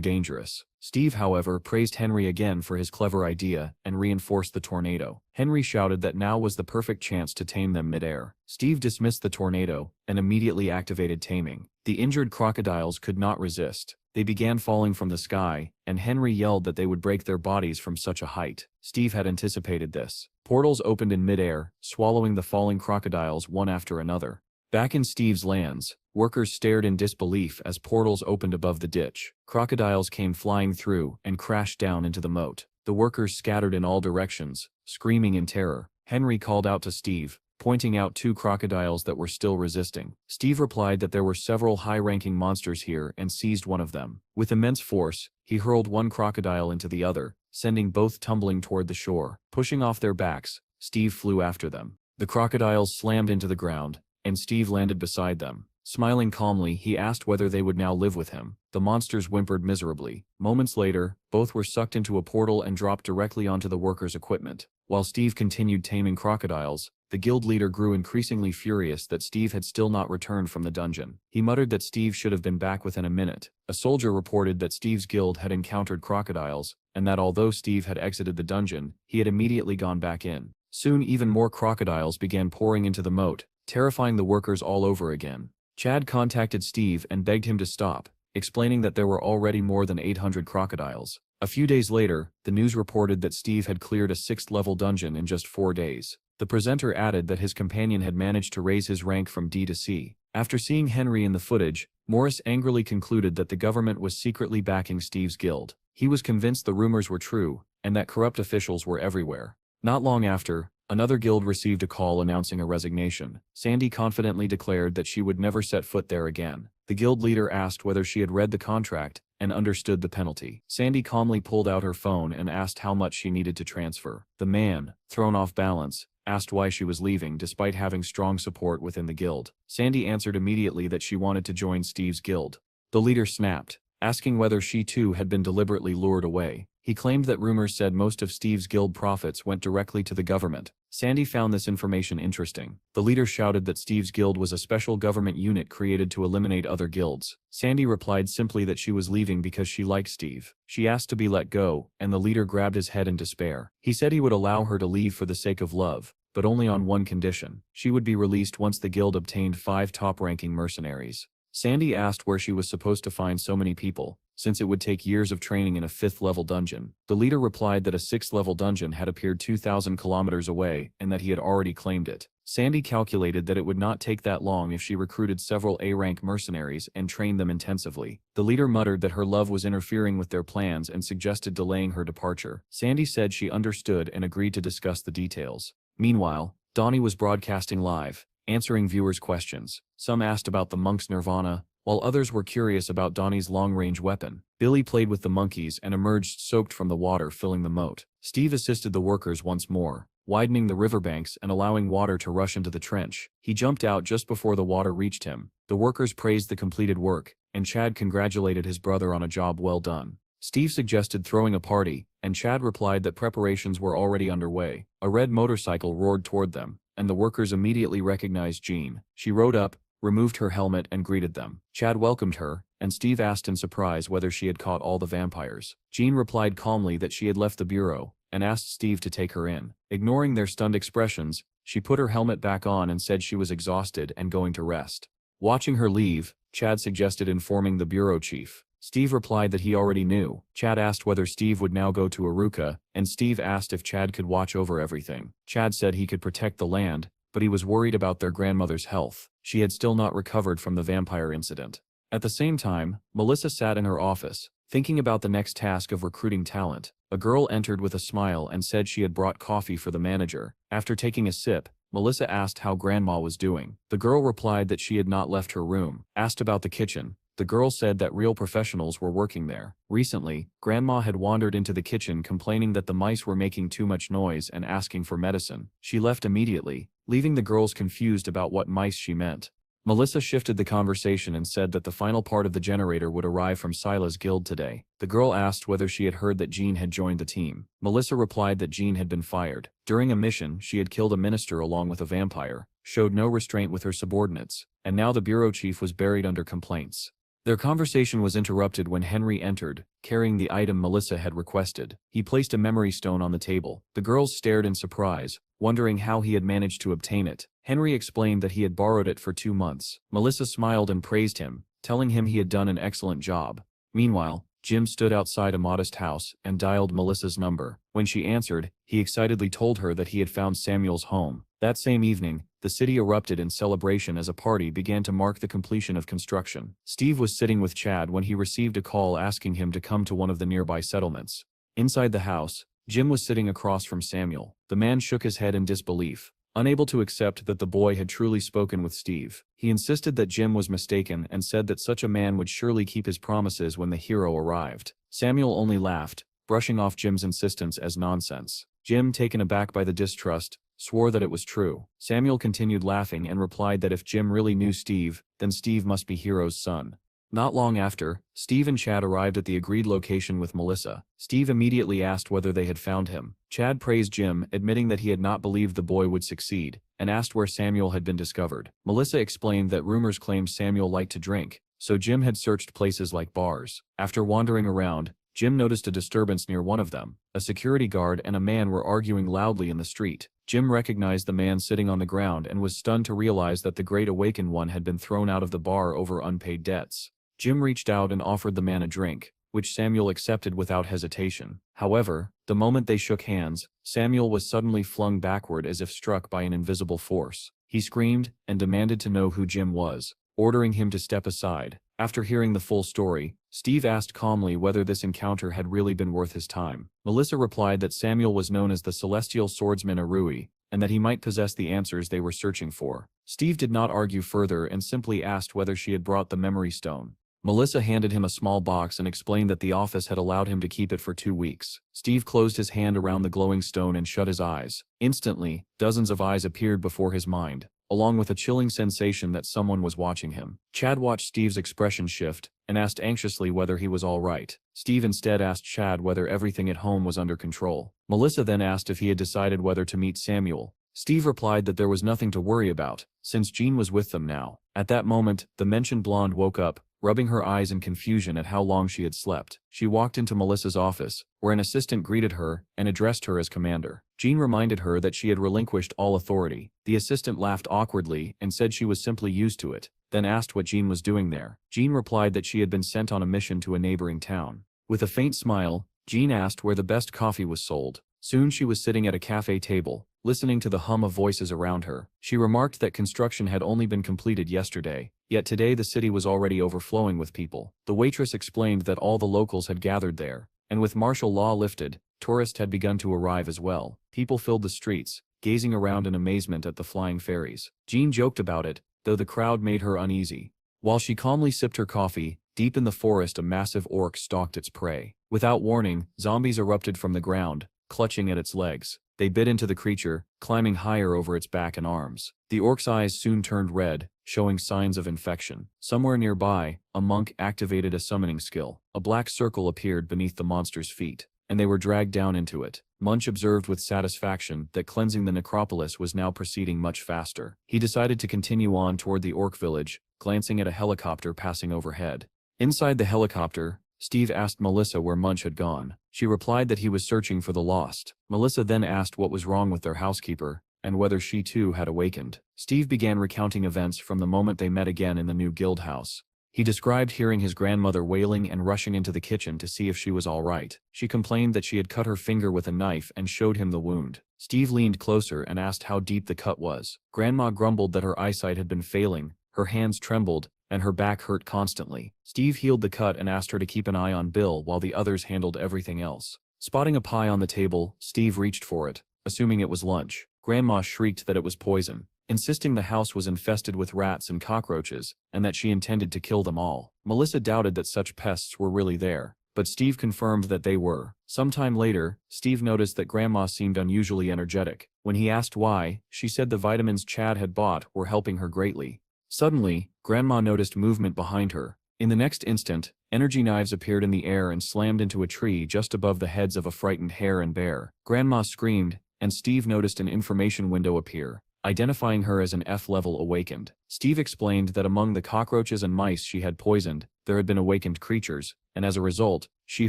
dangerous. Steve, however, praised Henry again for his clever idea and reinforced the tornado. Henry shouted that now was the perfect chance to tame them midair. Steve dismissed the tornado and immediately activated taming. The injured crocodiles could not resist. They began falling from the sky, and Henry yelled that they would break their bodies from such a height. Steve had anticipated this. Portals opened in midair, swallowing the falling crocodiles one after another. Back in Steve's lands, workers stared in disbelief as portals opened above the ditch. Crocodiles came flying through and crashed down into the moat. The workers scattered in all directions, screaming in terror. Henry called out to Steve, pointing out two crocodiles that were still resisting. Steve replied that there were several high-ranking monsters here and seized one of them. With immense force, he hurled one crocodile into the other, sending both tumbling toward the shore. Pushing off their backs, Steve flew after them. The crocodiles slammed into the ground, and Steve landed beside them. Smiling calmly, he asked whether they would now live with him. The monsters whimpered miserably. Moments later, both were sucked into a portal and dropped directly onto the workers' equipment. While Steve continued taming crocodiles, the guild leader grew increasingly furious that Steve had still not returned from the dungeon. He muttered that Steve should have been back within a minute. A soldier reported that Steve's guild had encountered crocodiles, and that although Steve had exited the dungeon, he had immediately gone back in. Soon even more crocodiles began pouring into the moat, terrifying the workers all over again. Chad contacted Steve and begged him to stop, explaining that there were already more than 800 crocodiles. A few days later, the news reported that Steve had cleared a 6th-level dungeon in just 4 days. The presenter added that his companion had managed to raise his rank from D to C. After seeing Henry in the footage, Morris angrily concluded that the government was secretly backing Steve's guild. He was convinced the rumors were true, and that corrupt officials were everywhere. Not long after, another guild received a call announcing a resignation. Sandy confidently declared that she would never set foot there again. The guild leader asked whether she had read the contract and understood the penalty. Sandy calmly pulled out her phone and asked how much she needed to transfer. The man, thrown off balance, asked why she was leaving despite having strong support within the guild. Sandy answered immediately that she wanted to join Steve's guild. The leader snapped, asking whether she too had been deliberately lured away. He claimed that rumors said most of Steve's guild profits went directly to the government. Sandy found this information interesting. The leader shouted that Steve's guild was a special government unit created to eliminate other guilds. Sandy replied simply that she was leaving because she liked Steve. She asked to be let go, and the leader grabbed his head in despair. He said he would allow her to leave for the sake of love, but only on one condition. She would be released once the guild obtained 5 top-ranking mercenaries. Sandy asked where she was supposed to find so many people, since it would take years of training in a 5th-level dungeon. The leader replied that a 6th-level dungeon had appeared 2,000 kilometers away and that he had already claimed it. Sandy calculated that it would not take that long if she recruited several A-rank mercenaries and trained them intensively. The leader muttered that her love was interfering with their plans and suggested delaying her departure. Sandy said she understood and agreed to discuss the details. Meanwhile, Donnie was broadcasting live, answering viewers' questions. Some asked about the monk's nirvana, while others were curious about Donnie's long-range weapon. Billy played with the monkeys and emerged soaked from the water filling the moat. Steve assisted the workers once more, widening the riverbanks and allowing water to rush into the trench. He jumped out just before the water reached him. The workers praised the completed work, and Chad congratulated his brother on a job well done. Steve suggested throwing a party, and Chad replied that preparations were already underway. A red motorcycle roared toward them, and the workers immediately recognized Jean. She rode up, removed her helmet and greeted them. Chad welcomed her, and Steve asked in surprise whether she had caught all the vampires. Jean replied calmly that she had left the bureau, and asked Steve to take her in. Ignoring their stunned expressions, she put her helmet back on and said she was exhausted and going to rest. Watching her leave, Chad suggested informing the bureau chief. Steve replied that he already knew. Chad asked whether Steve would now go to Aruka, and Steve asked if Chad could watch over everything. Chad said he could protect the land, but he was worried about their grandmother's health. She had still not recovered from the vampire incident. At the same time, Melissa sat in her office, thinking about the next task of recruiting talent. A girl entered with a smile and said she had brought coffee for the manager. After taking a sip, Melissa asked how Grandma was doing. The girl replied that she had not left her room. Asked about the kitchen, the girl said that real professionals were working there. Recently, Grandma had wandered into the kitchen complaining that the mice were making too much noise and asking for medicine. She left immediately, leaving the girls confused about what mice she meant. Melissa shifted the conversation and said that the final part of the generator would arrive from Sila's guild today. The girl asked whether she had heard that Jean had joined the team. Melissa replied that Jean had been fired. During a mission, she had killed a minister along with a vampire, showed no restraint with her subordinates, and now the bureau chief was buried under complaints. Their conversation was interrupted when Henry entered, carrying the item Melissa had requested. He placed a memory stone on the table. The girls stared in surprise, wondering how he had managed to obtain it. Henry explained that he had borrowed it for 2 months. Melissa smiled and praised him, telling him he had done an excellent job. Meanwhile, Jim stood outside a modest house and dialed Melissa's number. When she answered, he excitedly told her that he had found Samuel's home. That same evening, the city erupted in celebration as a party began to mark the completion of construction. Steve was sitting with Chad when he received a call asking him to come to one of the nearby settlements. Inside the house, Jim was sitting across from Samuel. The man shook his head in disbelief, unable to accept that the boy had truly spoken with Steve. He insisted that Jim was mistaken and said that such a man would surely keep his promises when the hero arrived. Samuel only laughed, brushing off Jim's insistence as nonsense. Jim, taken aback by the distrust, swore that it was true. Samuel continued laughing and replied that if Jim really knew Steve, then Steve must be Hero's son. Not long after, Steve and Chad arrived at the agreed location with Melissa. Steve immediately asked whether they had found him. Chad praised Jim, admitting that he had not believed the boy would succeed, and asked where Samuel had been discovered. Melissa explained that rumors claimed Samuel liked to drink, so Jim had searched places like bars. After wandering around, Jim noticed a disturbance near one of them. A security guard and a man were arguing loudly in the street. Jim recognized the man sitting on the ground and was stunned to realize that the Great Awakened One had been thrown out of the bar over unpaid debts. Jim reached out and offered the man a drink, which Samuel accepted without hesitation. However, the moment they shook hands, Samuel was suddenly flung backward as if struck by an invisible force. He screamed and demanded to know who Jim was, ordering him to step aside. After hearing the full story, Steve asked calmly whether this encounter had really been worth his time. Melissa replied that Samuel was known as the Celestial Swordsman Arui, and that he might possess the answers they were searching for. Steve did not argue further and simply asked whether she had brought the memory stone. Melissa handed him a small box and explained that the office had allowed him to keep it for 2 weeks. Steve closed his hand around the glowing stone and shut his eyes. Instantly, dozens of eyes appeared before his mind. along with a chilling sensation that someone was watching him. Chad watched Steve's expression shift and asked anxiously whether he was all right. Steve instead asked Chad whether everything at home was under control. Melissa then asked if he had decided whether to meet Samuel. Steve replied that there was nothing to worry about, since Jean was with them now. At that moment, the mentioned blonde woke up, rubbing her eyes in confusion at how long she had slept. She walked into Melissa's office, where an assistant greeted her and addressed her as commander. Jean reminded her that she had relinquished all authority. The assistant laughed awkwardly and said she was simply used to it, then asked what Jean was doing there. Jean replied that she had been sent on a mission to a neighboring town. With a faint smile, Jean asked where the best coffee was sold. Soon she was sitting at a cafe table, listening to the hum of voices around her. She remarked that construction had only been completed yesterday, yet today the city was already overflowing with people. The waitress explained that all the locals had gathered there, and with martial law lifted, tourists had begun to arrive as well. People filled the streets, gazing around in amazement at the flying fairies. Jean joked about it, though the crowd made her uneasy. While she calmly sipped her coffee, deep in the forest a massive orc stalked its prey. Without warning, zombies erupted from the ground, clutching at its legs. They bit into the creature, climbing higher over its back and arms. The orc's eyes soon turned red, showing signs of infection. Somewhere nearby, a monk activated a summoning skill. A black circle appeared beneath the monster's feet, and they were dragged down into it. Munch observed with satisfaction that cleansing the necropolis was now proceeding much faster. He decided to continue on toward the orc village, glancing at a helicopter passing overhead. Inside the helicopter, Steve asked Melissa where Munch had gone. She replied that he was searching for the lost. Melissa then asked what was wrong with their housekeeper, and whether she too had awakened. Steve began recounting events from the moment they met again in the new guild house. He described hearing his grandmother wailing and rushing into the kitchen to see if she was all right. She complained that she had cut her finger with a knife and showed him the wound. Steve leaned closer and asked how deep the cut was. Grandma grumbled that her eyesight had been failing, her hands trembled, and her back hurt constantly. Steve healed the cut and asked her to keep an eye on Bill while the others handled everything else. Spotting a pie on the table, Steve reached for it, assuming it was lunch. Grandma shrieked that it was poison, insisting the house was infested with rats and cockroaches, and that she intended to kill them all. Melissa doubted that such pests were really there, but Steve confirmed that they were. Sometime later, Steve noticed that Grandma seemed unusually energetic. When he asked why, she said the vitamins Chad had bought were helping her greatly. Suddenly, Grandma noticed movement behind her. In the next instant, energy knives appeared in the air and slammed into a tree just above the heads of a frightened hare and bear. Grandma screamed, and Steve noticed an information window appear, identifying her as an F-level awakened. Steve explained that among the cockroaches and mice she had poisoned, there had been awakened creatures, and as a result, she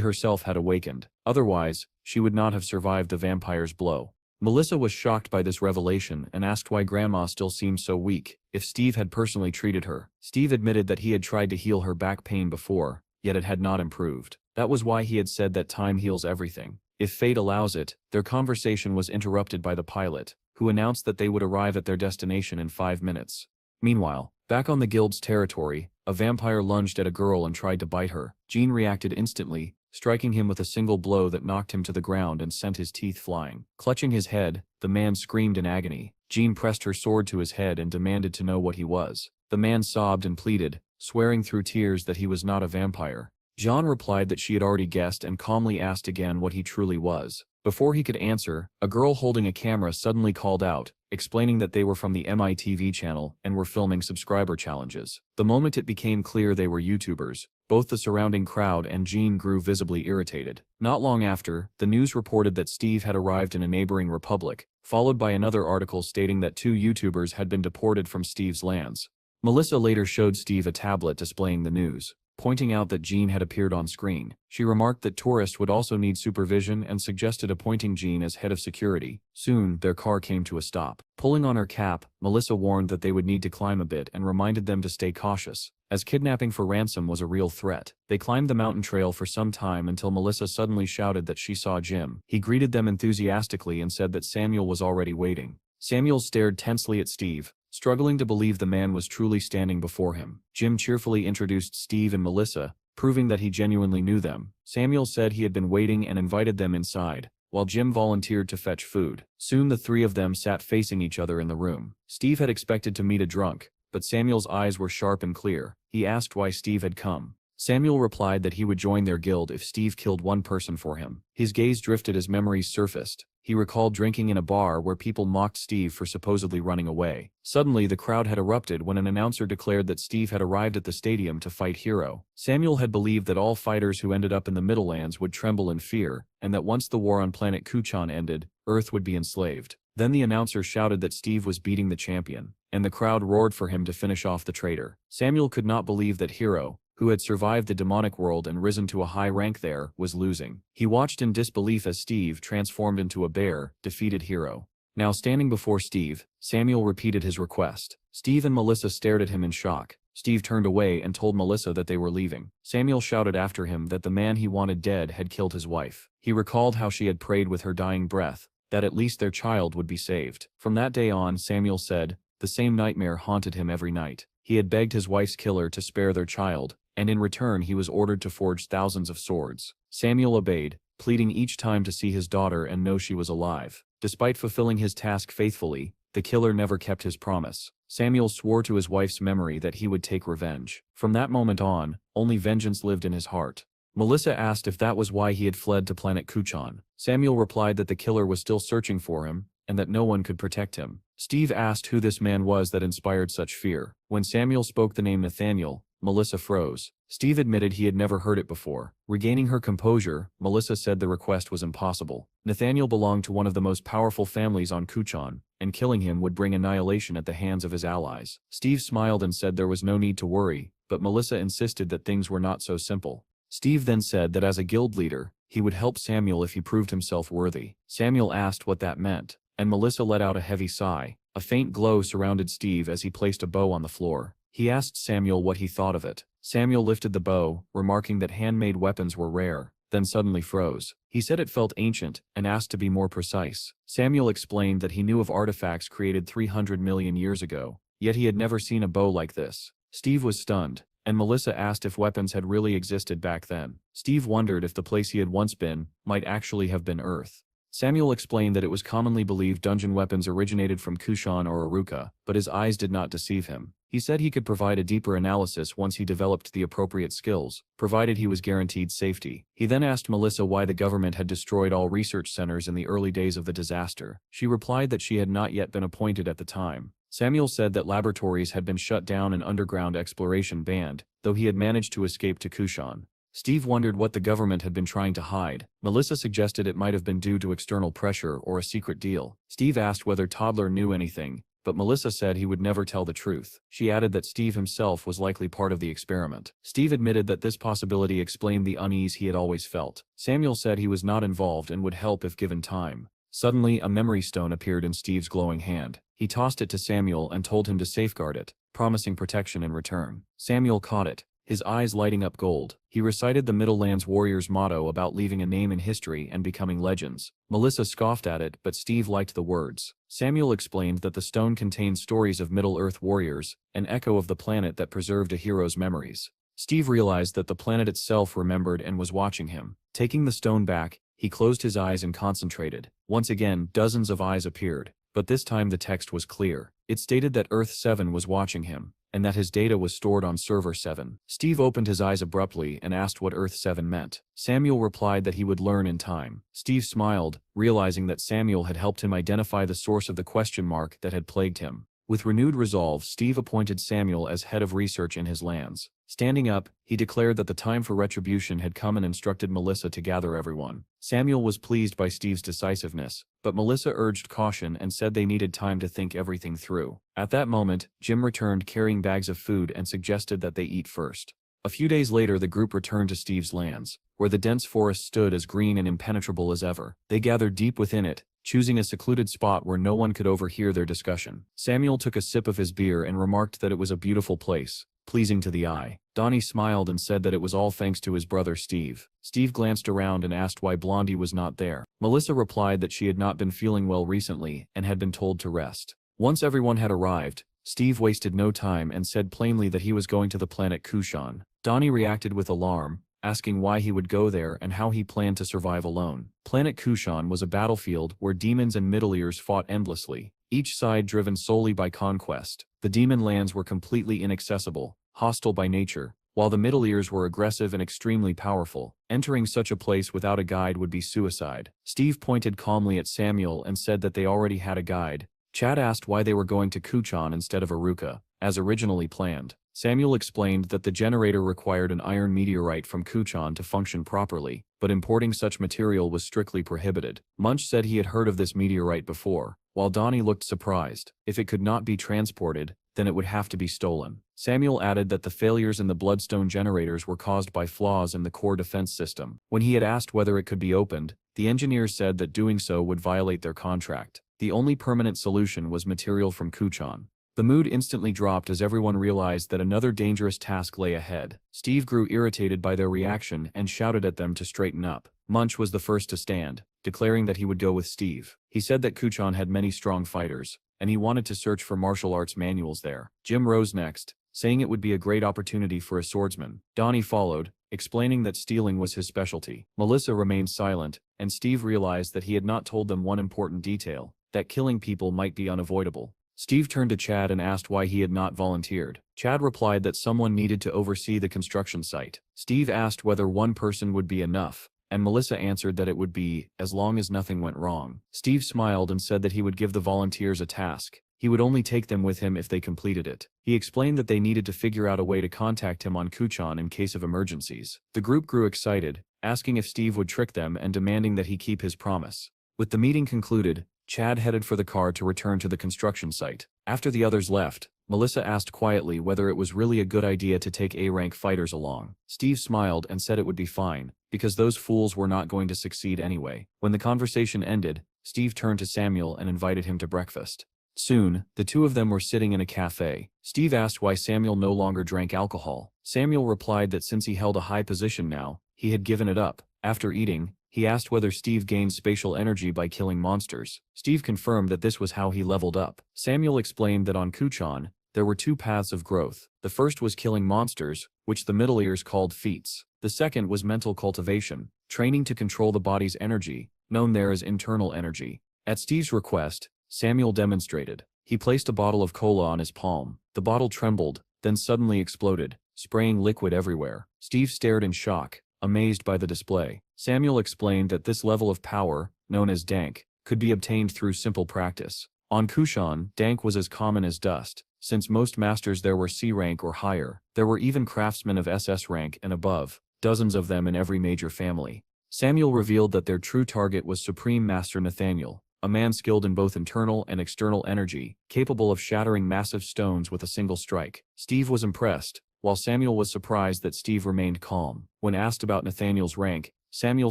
herself had awakened. Otherwise, she would not have survived the vampire's blow. Melissa was shocked by this revelation and asked why Grandma still seemed so weak, if Steve had personally treated her. Steve admitted that he had tried to heal her back pain before, yet it had not improved. That was why he had said that time heals everything. If fate allows it, their conversation was interrupted by the pilot, who announced that they would arrive at their destination in 5 minutes. Meanwhile, back on the guild's territory, a vampire lunged at a girl and tried to bite her. Jean reacted instantly, striking him with a single blow that knocked him to the ground and sent his teeth flying. Clutching his head, the man screamed in agony. Jean pressed her sword to his head and demanded to know what he was. The man sobbed and pleaded, swearing through tears that he was not a vampire. Jean replied that she had already guessed and calmly asked again what he truly was. Before he could answer, a girl holding a camera suddenly called out, explaining that they were from the MITV channel and were filming subscriber challenges. The moment it became clear they were YouTubers, both the surrounding crowd and Jean grew visibly irritated. Not long after, the news reported that Steve had arrived in a neighboring republic, followed by another article stating that 2 YouTubers had been deported from Steve's lands. Melissa later showed Steve a tablet displaying the news, pointing out that Jean had appeared on screen. She remarked that tourists would also need supervision and suggested appointing Jean as head of security. Soon, their car came to a stop. Pulling on her cap, Melissa warned that they would need to climb a bit and reminded them to stay cautious, as kidnapping for ransom was a real threat. They climbed the mountain trail for some time until Melissa suddenly shouted that she saw Jim. He greeted them enthusiastically and said that Samuel was already waiting. Samuel stared tensely at Steve, struggling to believe the man was truly standing before him. Jim cheerfully introduced Steve and Melissa, proving that he genuinely knew them. Samuel said he had been waiting and invited them inside, while Jim volunteered to fetch food. Soon the 3 of them sat facing each other in the room. Steve had expected to meet a drunk, but Samuel's eyes were sharp and clear. He asked why Steve had come. Samuel replied that he would join their guild if Steve killed one person for him. His gaze drifted as memories surfaced. He recalled drinking in a bar where people mocked Steve for supposedly running away. Suddenly, the crowd had erupted when an announcer declared that Steve had arrived at the stadium to fight Hero. Samuel had believed that all fighters who ended up in the Middlelands would tremble in fear, and that once the war on planet Kuchan ended, Earth would be enslaved. Then the announcer shouted that Steve was beating the champion, and the crowd roared for him to finish off the traitor. Samuel could not believe that Hero, who had survived the demonic world and risen to a high rank there, was losing. He watched in disbelief as Steve, transformed into a bear, defeated Hero. Now standing before Steve, Samuel repeated his request. Steve and Melissa stared at him in shock. Steve turned away and told Melissa that they were leaving. Samuel shouted after him that the man he wanted dead had killed his wife. He recalled how she had prayed with her dying breath, that at least their child would be saved. From that day on, Samuel said, the same nightmare haunted him every night. He had begged his wife's killer to spare their child, and in return he was ordered to forge thousands of swords. Samuel obeyed, pleading each time to see his daughter and know she was alive. Despite fulfilling his task faithfully, the killer never kept his promise. Samuel swore to his wife's memory that he would take revenge. From that moment on, only vengeance lived in his heart. Melissa asked if that was why he had fled to planet Kuchan. Samuel replied that the killer was still searching for him, and that no one could protect him. Steve asked who this man was that inspired such fear. When Samuel spoke the name Nathaniel, Melissa froze. Steve admitted he had never heard it before. Regaining her composure, Melissa said the request was impossible. Nathaniel belonged to one of the most powerful families on Kuchan, and killing him would bring annihilation at the hands of his allies. Steve smiled and said there was no need to worry, but Melissa insisted that things were not so simple. Steve then said that as a guild leader, he would help Samuel if he proved himself worthy. Samuel asked what that meant, and Melissa let out a heavy sigh. A faint glow surrounded Steve as he placed a bow on the floor. He asked Samuel what he thought of it. Samuel lifted the bow, remarking that handmade weapons were rare, then suddenly froze. He said it felt ancient, and asked to be more precise. Samuel explained that he knew of artifacts created 300 million years ago, yet he had never seen a bow like this. Steve was stunned, and Melissa asked if weapons had really existed back then. Steve wondered if the place he had once been might actually have been Earth. Samuel explained that it was commonly believed dungeon weapons originated from Kushan or Aruka, but his eyes did not deceive him. He said he could provide a deeper analysis once he developed the appropriate skills, provided he was guaranteed safety. He then asked Melissa why the government had destroyed all research centers in the early days of the disaster. She replied that she had not yet been appointed at the time. Samuel said that laboratories had been shut down and underground exploration banned, though he had managed to escape to Kushan. Steve wondered what the government had been trying to hide. Melissa suggested it might have been due to external pressure or a secret deal. Steve asked whether Toddler knew anything, but Melissa said he would never tell the truth. She added that Steve himself was likely part of the experiment. Steve admitted that this possibility explained the unease he had always felt. Samuel said he was not involved and would help if given time. Suddenly, a memory stone appeared in Steve's glowing hand. He tossed it to Samuel and told him to safeguard it, promising protection in return. Samuel caught it, his eyes lighting up gold. He recited the Middlelands warrior's motto about leaving a name in history and becoming legends. Melissa scoffed at it, but Steve liked the words. Samuel explained that the stone contained stories of Middle-earth warriors, an echo of the planet that preserved a hero's memories. Steve realized that the planet itself remembered and was watching him. Taking the stone back, he closed his eyes and concentrated. Once again, dozens of eyes appeared, but this time the text was clear. It stated that Earth 7 was watching him, and that his data was stored on Server 7. Steve opened his eyes abruptly and asked what Earth 7 meant. Samuel replied that he would learn in time. Steve smiled, realizing that Samuel had helped him identify the source of the question mark that had plagued him. With renewed resolve, Steve appointed Samuel as head of research in his lands. Standing up, he declared that the time for retribution had come and instructed Melissa to gather everyone. Samuel was pleased by Steve's decisiveness, but Melissa urged caution and said they needed time to think everything through. At that moment, Jim returned carrying bags of food and suggested that they eat first. A few days later, the group returned to Steve's lands, where the dense forest stood as green and impenetrable as ever. They gathered deep within it, choosing a secluded spot where no one could overhear their discussion. Samuel took a sip of his beer and remarked that it was a beautiful place, pleasing to the eye. Donnie smiled and said that it was all thanks to his brother Steve. Steve glanced around and asked why Blondie was not there. Melissa replied that she had not been feeling well recently and had been told to rest. Once everyone had arrived, Steve wasted no time and said plainly that he was going to the planet Kushan. Donnie reacted with alarm, asking why he would go there and how he planned to survive alone. Planet Kushan was a battlefield where demons and Middle-ears fought endlessly, each side driven solely by conquest. The demon lands were completely inaccessible, hostile by nature, while the middle ears were aggressive and extremely powerful. Entering such a place without a guide would be suicide. Steve pointed calmly at Samuel and said that they already had a guide. Chad asked why they were going to Kuchan instead of Aruka, as originally planned. Samuel explained that the generator required an iron meteorite from Kuchan to function properly, but importing such material was strictly prohibited. Munch said he had heard of this meteorite before, while Donnie looked surprised. If it could not be transported, then it would have to be stolen. Samuel added that the failures in the Bloodstone generators were caused by flaws in the core defense system. When he had asked whether it could be opened, the engineers said that doing so would violate their contract. The only permanent solution was material from Kuchan. The mood instantly dropped as everyone realized that another dangerous task lay ahead. Steve grew irritated by their reaction and shouted at them to straighten up. Munch was the first to stand, declaring that he would go with Steve. He said that Kuchan had many strong fighters, and he wanted to search for martial arts manuals there. Jim rose next, saying it would be a great opportunity for a swordsman. Donnie followed, explaining that stealing was his specialty. Melissa remained silent, and Steve realized that he had not told them one important detail, that killing people might be unavoidable. Steve turned to Chad and asked why he had not volunteered. Chad replied that someone needed to oversee the construction site. Steve asked whether one person would be enough, and Melissa answered that it would be, as long as nothing went wrong. Steve smiled and said that he would give the volunteers a task. He would only take them with him if they completed it. He explained that they needed to figure out a way to contact him on Kuchan in case of emergencies. The group grew excited, asking if Steve would trick them and demanding that he keep his promise. With the meeting concluded, Chad headed for the car to return to the construction site. After the others left, Melissa asked quietly whether it was really a good idea to take A-rank fighters along. Steve smiled and said it would be fine, because those fools were not going to succeed anyway. When the conversation ended, Steve turned to Samuel and invited him to breakfast. Soon, the two of them were sitting in a cafe. Steve asked why Samuel no longer drank alcohol. Samuel replied that since he held a high position now, he had given it up. After eating, he asked whether Steve gained spatial energy by killing monsters. Steve confirmed that this was how he leveled up. Samuel explained that on Kuchan, there were two paths of growth. The first was killing monsters, which the middle ears called feats. The second was mental cultivation, training to control the body's energy, known there as internal energy. At Steve's request, Samuel demonstrated. He placed a bottle of cola on his palm. The bottle trembled, then suddenly exploded, spraying liquid everywhere. Steve stared in shock, amazed by the display. Samuel explained that this level of power, known as dank, could be obtained through simple practice. On Kuchan, dank was as common as dust. Since most masters there were C rank or higher, there were even craftsmen of SS rank and above, dozens of them in every major family. Samuel revealed that their true target was Supreme Master Nathaniel, a man skilled in both internal and external energy, capable of shattering massive stones with a single strike. Steve was impressed, while Samuel was surprised that Steve remained calm. When asked about Nathaniel's rank, Samuel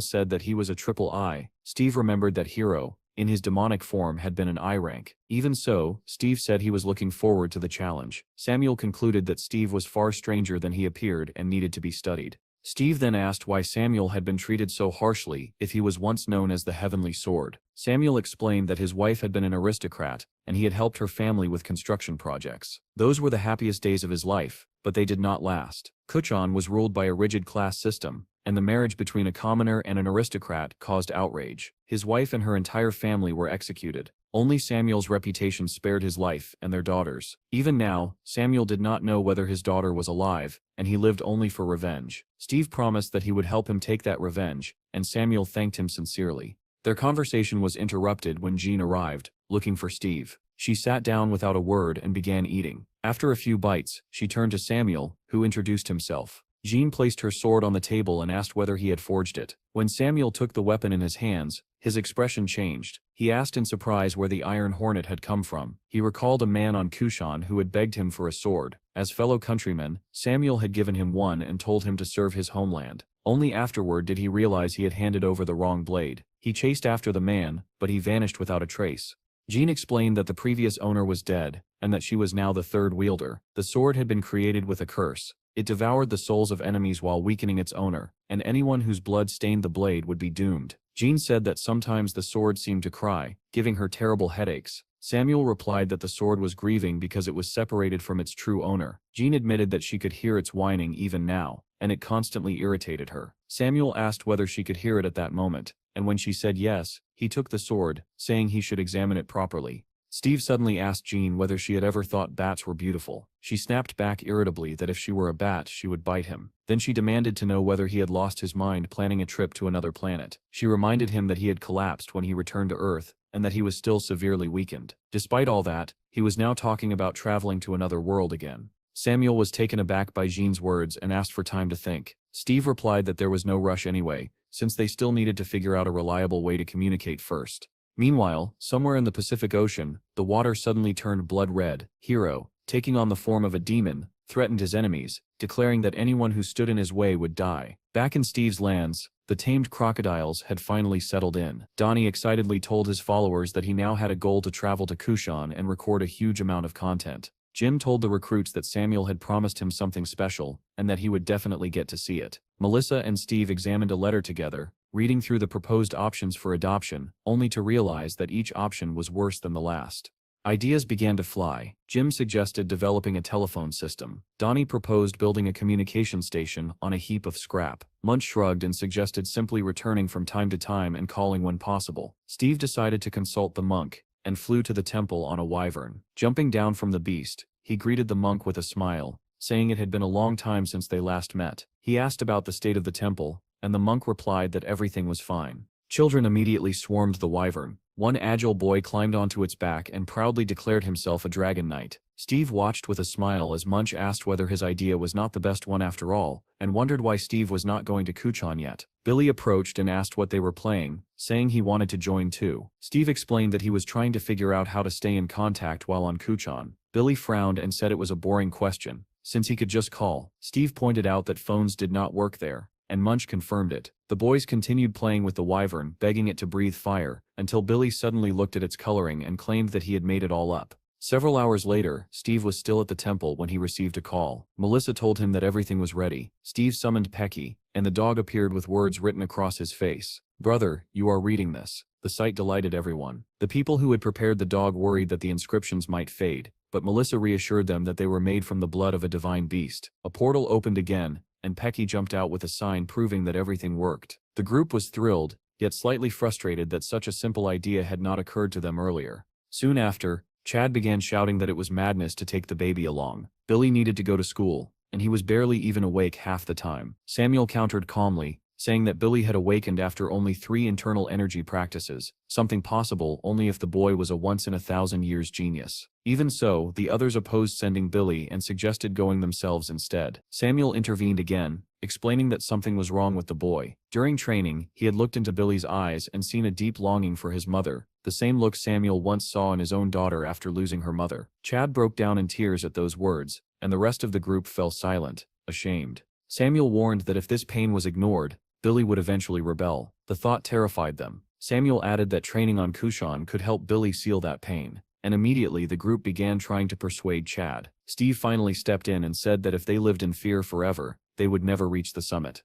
said that he was a triple I. Steve remembered that Hero, in his demonic form, had been an I rank. Even so, Steve said he was looking forward to the challenge. Samuel concluded that Steve was far stranger than he appeared and needed to be studied. Steve then asked why Samuel had been treated so harshly if he was once known as the Heavenly Sword. Samuel explained that his wife had been an aristocrat, and he had helped her family with construction projects. Those were the happiest days of his life, but they did not last. Kuchan was ruled by a rigid class system, and the marriage between a commoner and an aristocrat caused outrage. His wife and her entire family were executed. Only Samuel's reputation spared his life and their daughters. Even now, Samuel did not know whether his daughter was alive, and he lived only for revenge. Steve promised that he would help him take that revenge, and Samuel thanked him sincerely. Their conversation was interrupted when Jean arrived, looking for Steve. She sat down without a word and began eating. After a few bites, she turned to Samuel, who introduced himself. Jean placed her sword on the table and asked whether he had forged it. When Samuel took the weapon in his hands, his expression changed. He asked in surprise where the Iron Hornet had come from. He recalled a man on Kuchan who had begged him for a sword. As fellow countrymen, Samuel had given him one and told him to serve his homeland. Only afterward did he realize he had handed over the wrong blade. He chased after the man, but he vanished without a trace. Jean explained that the previous owner was dead, and that she was now the third wielder. The sword had been created with a curse. It devoured the souls of enemies while weakening its owner, and anyone whose blood stained the blade would be doomed. Jean said that sometimes the sword seemed to cry, giving her terrible headaches. Samuel replied that the sword was grieving because it was separated from its true owner. Jean admitted that she could hear its whining even now, and it constantly irritated her. Samuel asked whether she could hear it at that moment, and when she said yes, he took the sword, saying he should examine it properly. Steve suddenly asked Jean whether she had ever thought bats were beautiful. She snapped back irritably that if she were a bat she would bite him. Then she demanded to know whether he had lost his mind planning a trip to another planet. She reminded him that he had collapsed when he returned to Earth, and that he was still severely weakened. Despite all that, he was now talking about traveling to another world again. Samuel was taken aback by Jean's words and asked for time to think. Steve replied that there was no rush anyway, since they still needed to figure out a reliable way to communicate first. Meanwhile, somewhere in the Pacific Ocean, the water suddenly turned blood red. Hero, taking on the form of a demon, threatened his enemies, declaring that anyone who stood in his way would die. Back in Steve's lands, the tamed crocodiles had finally settled in. Donnie excitedly told his followers that he now had a goal to travel to Kushan and record a huge amount of content. Jim told the recruits that Samuel had promised him something special, and that he would definitely get to see it. Melissa and Steve examined a letter together, reading through the proposed options for adoption, only to realize that each option was worse than the last. Ideas began to fly. Jim suggested developing a telephone system. Donnie proposed building a communication station on a heap of scrap. Munch shrugged and suggested simply returning from time to time and calling when possible. Steve decided to consult the monk, and flew to the temple on a wyvern. Jumping down from the beast, he greeted the monk with a smile, saying it had been a long time since they last met. He asked about the state of the temple, and the monk replied that everything was fine. Children immediately swarmed the wyvern. One agile boy climbed onto its back and proudly declared himself a dragon knight. Steve watched with a smile as Munch asked whether his idea was not the best one after all, and wondered why Steve was not going to Kuchan yet. Billy approached and asked what they were playing, saying he wanted to join too. Steve explained that he was trying to figure out how to stay in contact while on Kuchan. Billy frowned and said it was a boring question, since he could just call. Steve pointed out that phones did not work there, and Munch confirmed it. The boys continued playing with the wyvern, begging it to breathe fire, until Billy suddenly looked at its coloring and claimed that he had made it all up. Several hours later, Steve was still at the temple when he received a call. Melissa told him that everything was ready. Steve summoned Pecky, and the dog appeared with words written across his face. "Brother, you are reading this." The sight delighted everyone. The people who had prepared the dog worried that the inscriptions might fade, but Melissa reassured them that they were made from the blood of a divine beast. A portal opened again, and Pecky jumped out with a sign proving that everything worked. The group was thrilled, yet slightly frustrated that such a simple idea had not occurred to them earlier. Soon after, Chad began shouting that it was madness to take the baby along. Billy needed to go to school, and he was barely even awake half the time. Samuel countered calmly, saying that Billy had awakened after only 3 internal energy practices, something possible only if the boy was a once-in-a-thousand-years genius. Even so, the others opposed sending Billy and suggested going themselves instead. Samuel intervened again, explaining that something was wrong with the boy. During training, he had looked into Billy's eyes and seen a deep longing for his mother, the same look Samuel once saw in his own daughter after losing her mother. Chad broke down in tears at those words, and the rest of the group fell silent, ashamed. Samuel warned that if this pain was ignored, Billy would eventually rebel. The thought terrified them. Samuel added that training on Kushan could help Billy seal that pain, and immediately the group began trying to persuade Chad. Steve finally stepped in and said that if they lived in fear forever, they would never reach the summit.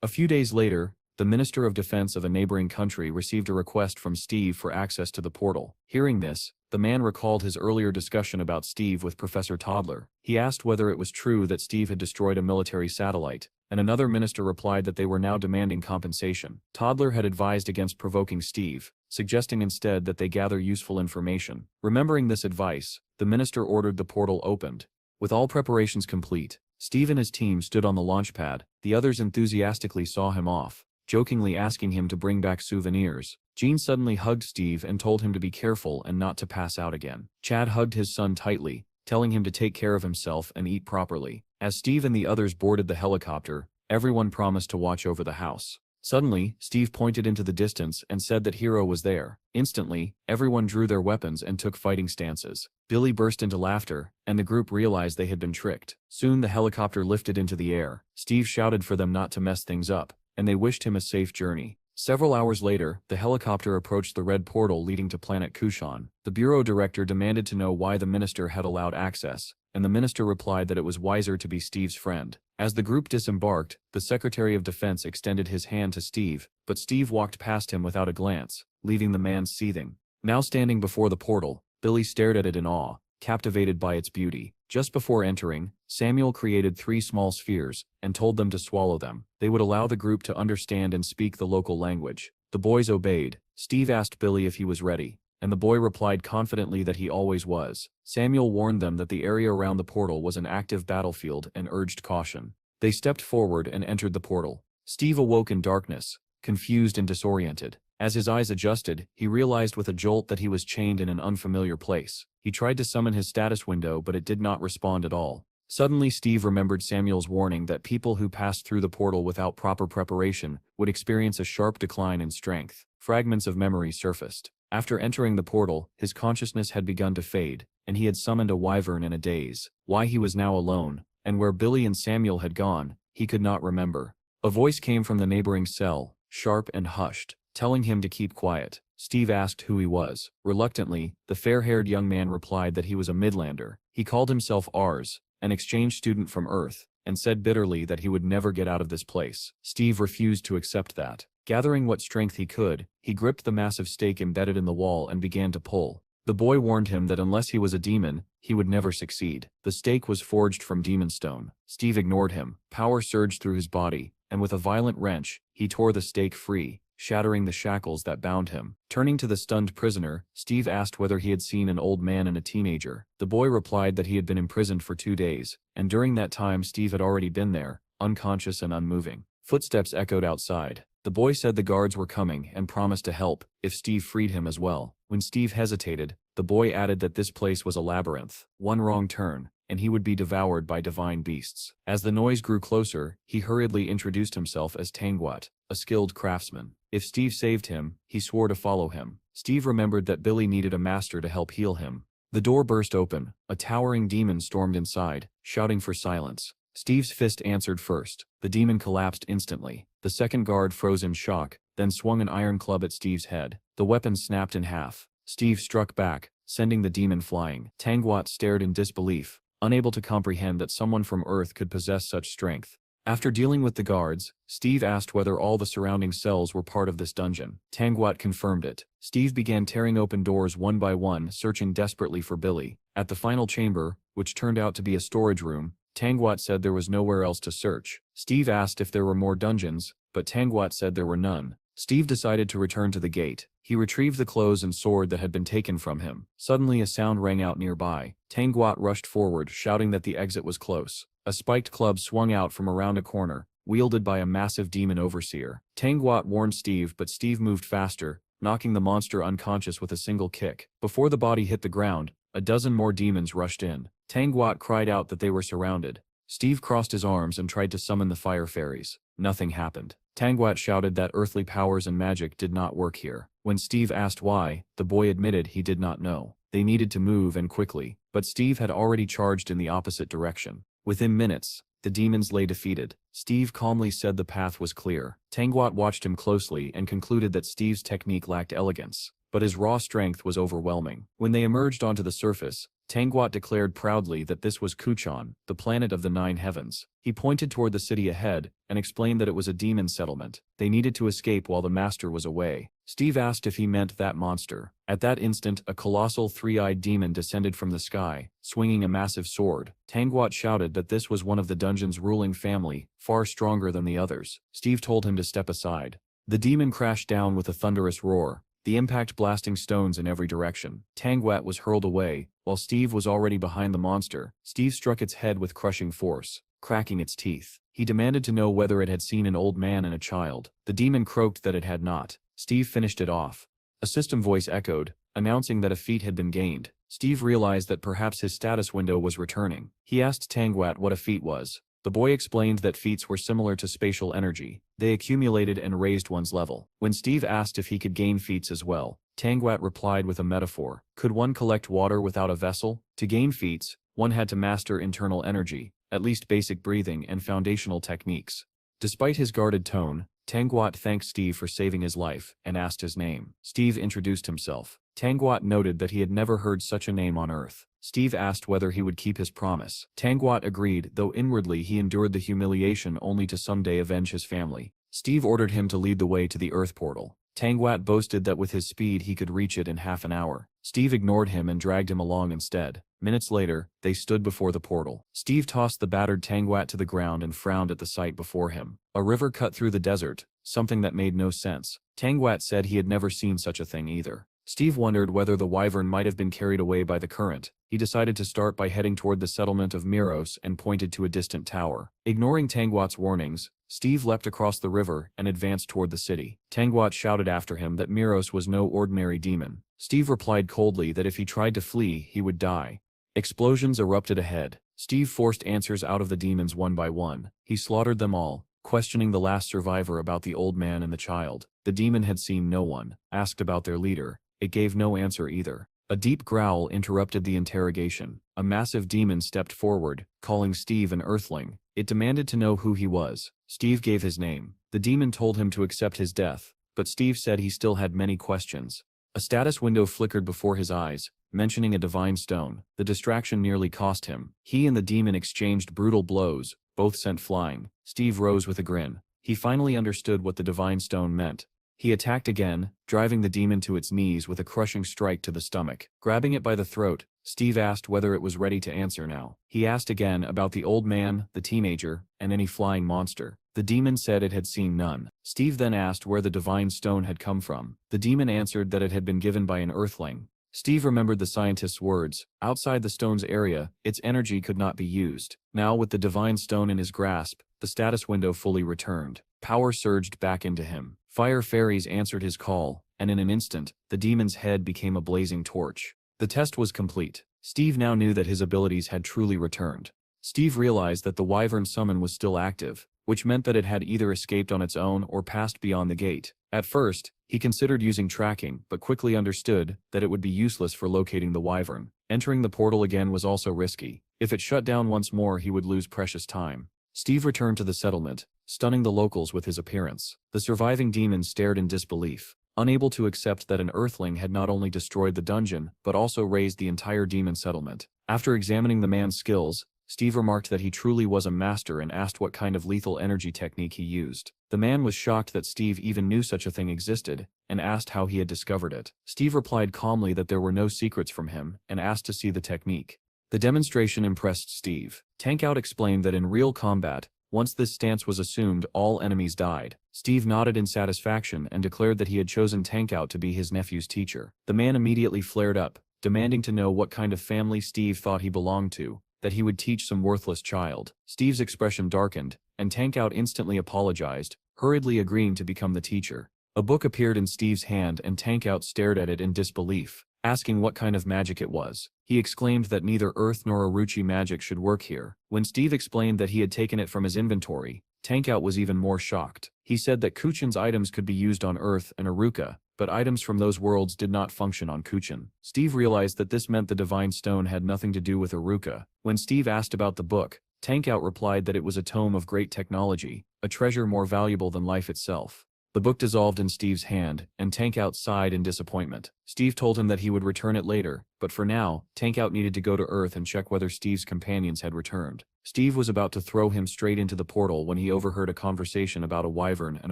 A few days later, the Minister of Defense of a neighboring country received a request from Steve for access to the portal. Hearing this, the man recalled his earlier discussion about Steve with Professor Toddler. He asked whether it was true that Steve had destroyed a military satellite, and another minister replied that they were now demanding compensation. Toddler had advised against provoking Steve, suggesting instead that they gather useful information. Remembering this advice, the minister ordered the portal opened. With all preparations complete, Steve and his team stood on the launch pad. The others enthusiastically saw him off, jokingly asking him to bring back souvenirs. Jean suddenly hugged Steve and told him to be careful and not to pass out again. Chad hugged his son tightly, telling him to take care of himself and eat properly. As Steve and the others boarded the helicopter, everyone promised to watch over the house. Suddenly, Steve pointed into the distance and said that Hero was there. Instantly, everyone drew their weapons and took fighting stances. Billy burst into laughter, and the group realized they had been tricked. Soon the helicopter lifted into the air. Steve shouted for them not to mess things up, and they wished him a safe journey. Several hours later, the helicopter approached the red portal leading to planet Kushan. The bureau director demanded to know why the minister had allowed access, and the minister replied that it was wiser to be Steve's friend. As the group disembarked, the Secretary of Defense extended his hand to Steve, but Steve walked past him without a glance, leaving the man seething. Now standing before the portal, Billy stared at it in awe, captivated by its beauty. Just before entering, Samuel created 3 small spheres, and told them to swallow them. They would allow the group to understand and speak the local language. The boys obeyed. Steve asked Billy if he was ready, and the boy replied confidently that he always was. Samuel warned them that the area around the portal was an active battlefield and urged caution. They stepped forward and entered the portal. Steve awoke in darkness, confused and disoriented. As his eyes adjusted, he realized with a jolt that he was chained in an unfamiliar place. He tried to summon his status window, but it did not respond at all. Suddenly Steve remembered Samuel's warning that people who passed through the portal without proper preparation would experience a sharp decline in strength. Fragments of memory surfaced. After entering the portal, his consciousness had begun to fade, and he had summoned a wyvern in a daze. Why he was now alone, and where Billy and Samuel had gone, he could not remember. A voice came from the neighboring cell, sharp and hushed, telling him to keep quiet. Steve asked who he was. Reluctantly, the fair-haired young man replied that he was a Midlander. He called himself Ars, an exchange student from Earth, and said bitterly that he would never get out of this place. Steve refused to accept that. Gathering what strength he could, he gripped the massive stake embedded in the wall and began to pull. The boy warned him that unless he was a demon, he would never succeed. The stake was forged from demon stone. Steve ignored him. Power surged through his body, and with a violent wrench, he tore the stake free, shattering the shackles that bound him. Turning to the stunned prisoner, Steve asked whether he had seen an old man and a teenager. The boy replied that he had been imprisoned for 2 days, and during that time Steve had already been there, unconscious and unmoving. Footsteps echoed outside. The boy said the guards were coming and promised to help if Steve freed him as well. When Steve hesitated, the boy added that this place was a labyrinth. One wrong turn, and he would be devoured by divine beasts. As the noise grew closer, he hurriedly introduced himself as Tangwat, a skilled craftsman. If Steve saved him, he swore to follow him. Steve remembered that Billy needed a master to help heal him. The door burst open. A towering demon stormed inside, shouting for silence. Steve's fist answered first. The demon collapsed instantly. The second guard froze in shock, then swung an iron club at Steve's head. The weapon snapped in half. Steve struck back, sending the demon flying. Tangwat stared in disbelief, unable to comprehend that someone from Earth could possess such strength. After dealing with the guards, Steve asked whether all the surrounding cells were part of this dungeon. Tangwat confirmed it. Steve began tearing open doors one by one, searching desperately for Billy. At the final chamber, which turned out to be a storage room, Tangwat said there was nowhere else to search. Steve asked if there were more dungeons, but Tangwat said there were none. Steve decided to return to the gate. He retrieved the clothes and sword that had been taken from him. Suddenly a sound rang out nearby. Tangwat rushed forward, shouting that the exit was close. A spiked club swung out from around a corner, wielded by a massive demon overseer. Tangwat warned Steve, but Steve moved faster, knocking the monster unconscious with a single kick. Before the body hit the ground, a dozen more demons rushed in. Tangwat cried out that they were surrounded. Steve crossed his arms and tried to summon the fire fairies. Nothing happened. Tangwat shouted that earthly powers and magic did not work here. When Steve asked why, the boy admitted he did not know. They needed to move and quickly, but Steve had already charged in the opposite direction. Within minutes, the demons lay defeated. Steve calmly said the path was clear. Tangwat watched him closely and concluded that Steve's technique lacked elegance, but his raw strength was overwhelming. When they emerged onto the surface, Tangwat declared proudly that this was Kuchan, the planet of the 9 heavens. He pointed toward the city ahead and explained that it was a demon settlement. They needed to escape while the master was away. Steve asked if he meant that monster. At that instant, a colossal 3-eyed demon descended from the sky, swinging a massive sword. Tangwat shouted that this was one of the dungeon's ruling family, far stronger than the others. Steve told him to step aside. The demon crashed down with a thunderous roar, the impact blasting stones in every direction. Tangwat was hurled away, while Steve was already behind the monster. Steve struck its head with crushing force, cracking its teeth. He demanded to know whether it had seen an old man and a child. The demon croaked that it had not. Steve finished it off. A system voice echoed, announcing that a feat had been gained. Steve realized that perhaps his status window was returning. He asked Tangwat what a feat was. The boy explained that feats were similar to spatial energy. They accumulated and raised one's level. When Steve asked if he could gain feats as well, Tangwat replied with a metaphor. Could one collect water without a vessel? To gain feats, one had to master internal energy, at least basic breathing and foundational techniques. Despite his guarded tone, Tangwat thanked Steve for saving his life and asked his name. Steve introduced himself. Tangwat noted that he had never heard such a name on Earth. Steve asked whether he would keep his promise. Tangwat agreed, though inwardly he endured the humiliation only to someday avenge his family. Steve ordered him to lead the way to the Earth portal. Tangwat boasted that with his speed he could reach it in half an hour. Steve ignored him and dragged him along instead. Minutes later, they stood before the portal. Steve tossed the battered Tangwat to the ground and frowned at the sight before him. A river cut through the desert, something that made no sense. Tangwat said he had never seen such a thing either. Steve wondered whether the wyvern might have been carried away by the current. He decided to start by heading toward the settlement of Miros and pointed to a distant tower. Ignoring Tangwat's warnings, Steve leapt across the river and advanced toward the city. Tangwat shouted after him that Miros was no ordinary demon. Steve replied coldly that if he tried to flee, he would die. Explosions erupted ahead. Steve forced answers out of the demons one by one. He slaughtered them all, questioning the last survivor about the old man and the child. The demon had seen no one. Asked about their leader, it gave no answer either. A deep growl interrupted the interrogation. A massive demon stepped forward, calling Steve an earthling. It demanded to know who he was. Steve gave his name. The demon told him to accept his death, but Steve said he still had many questions. A status window flickered before his eyes, mentioning a divine stone. The distraction nearly cost him. He and the demon exchanged brutal blows, both sent flying. Steve rose with a grin. He finally understood what the divine stone meant. He attacked again, driving the demon to its knees with a crushing strike to the stomach. Grabbing it by the throat, Steve asked whether it was ready to answer now. He asked again about the old man, the teenager, and any flying monster. The demon said it had seen none. Steve then asked where the divine stone had come from. The demon answered that it had been given by an earthling. Steve remembered the scientist's words. Outside the stone's area, its energy could not be used. Now with the divine stone in his grasp, the status window fully returned. Power surged back into him. Fire fairies answered his call, and in an instant, the demon's head became a blazing torch. The test was complete. Steve now knew that his abilities had truly returned. Steve realized that the wyvern summon was still active, which meant that it had either escaped on its own or passed beyond the gate. At first, he considered using tracking, but quickly understood that it would be useless for locating the wyvern. Entering the portal again was also risky. If it shut down once more, he would lose precious time. Steve returned to the settlement, stunning the locals with his appearance. The surviving demon stared in disbelief, unable to accept that an earthling had not only destroyed the dungeon, but also razed the entire demon settlement. After examining the man's skills, Steve remarked that he truly was a master and asked what kind of lethal energy technique he used. The man was shocked that Steve even knew such a thing existed, and asked how he had discovered it. Steve replied calmly that there were no secrets from him, and asked to see the technique. The demonstration impressed Steve. Tankout explained that in real combat, once this stance was assumed, all enemies died. Steve nodded in satisfaction and declared that he had chosen Tankout to be his nephew's teacher. The man immediately flared up, demanding to know what kind of family Steve thought he belonged to, that he would teach some worthless child. Steve's expression darkened, and Tankout instantly apologized, hurriedly agreeing to become the teacher. A book appeared in Steve's hand and Tankout stared at it in disbelief, asking what kind of magic it was. He exclaimed that neither Earth nor Uruchi magic should work here. When Steve explained that he had taken it from his inventory, Tankout was even more shocked. He said that Kuchin's items could be used on Earth and Uruka, but items from those worlds did not function on Kuchin. Steve realized that this meant the Divine Stone had nothing to do with Uruka. When Steve asked about the book, Tankout replied that it was a tome of great technology, a treasure more valuable than life itself. The book dissolved in Steve's hand, and Tankout sighed in disappointment. Steve told him that he would return it later, but for now, Tankout needed to go to Earth and check whether Steve's companions had returned. Steve was about to throw him straight into the portal when he overheard a conversation about a wyvern and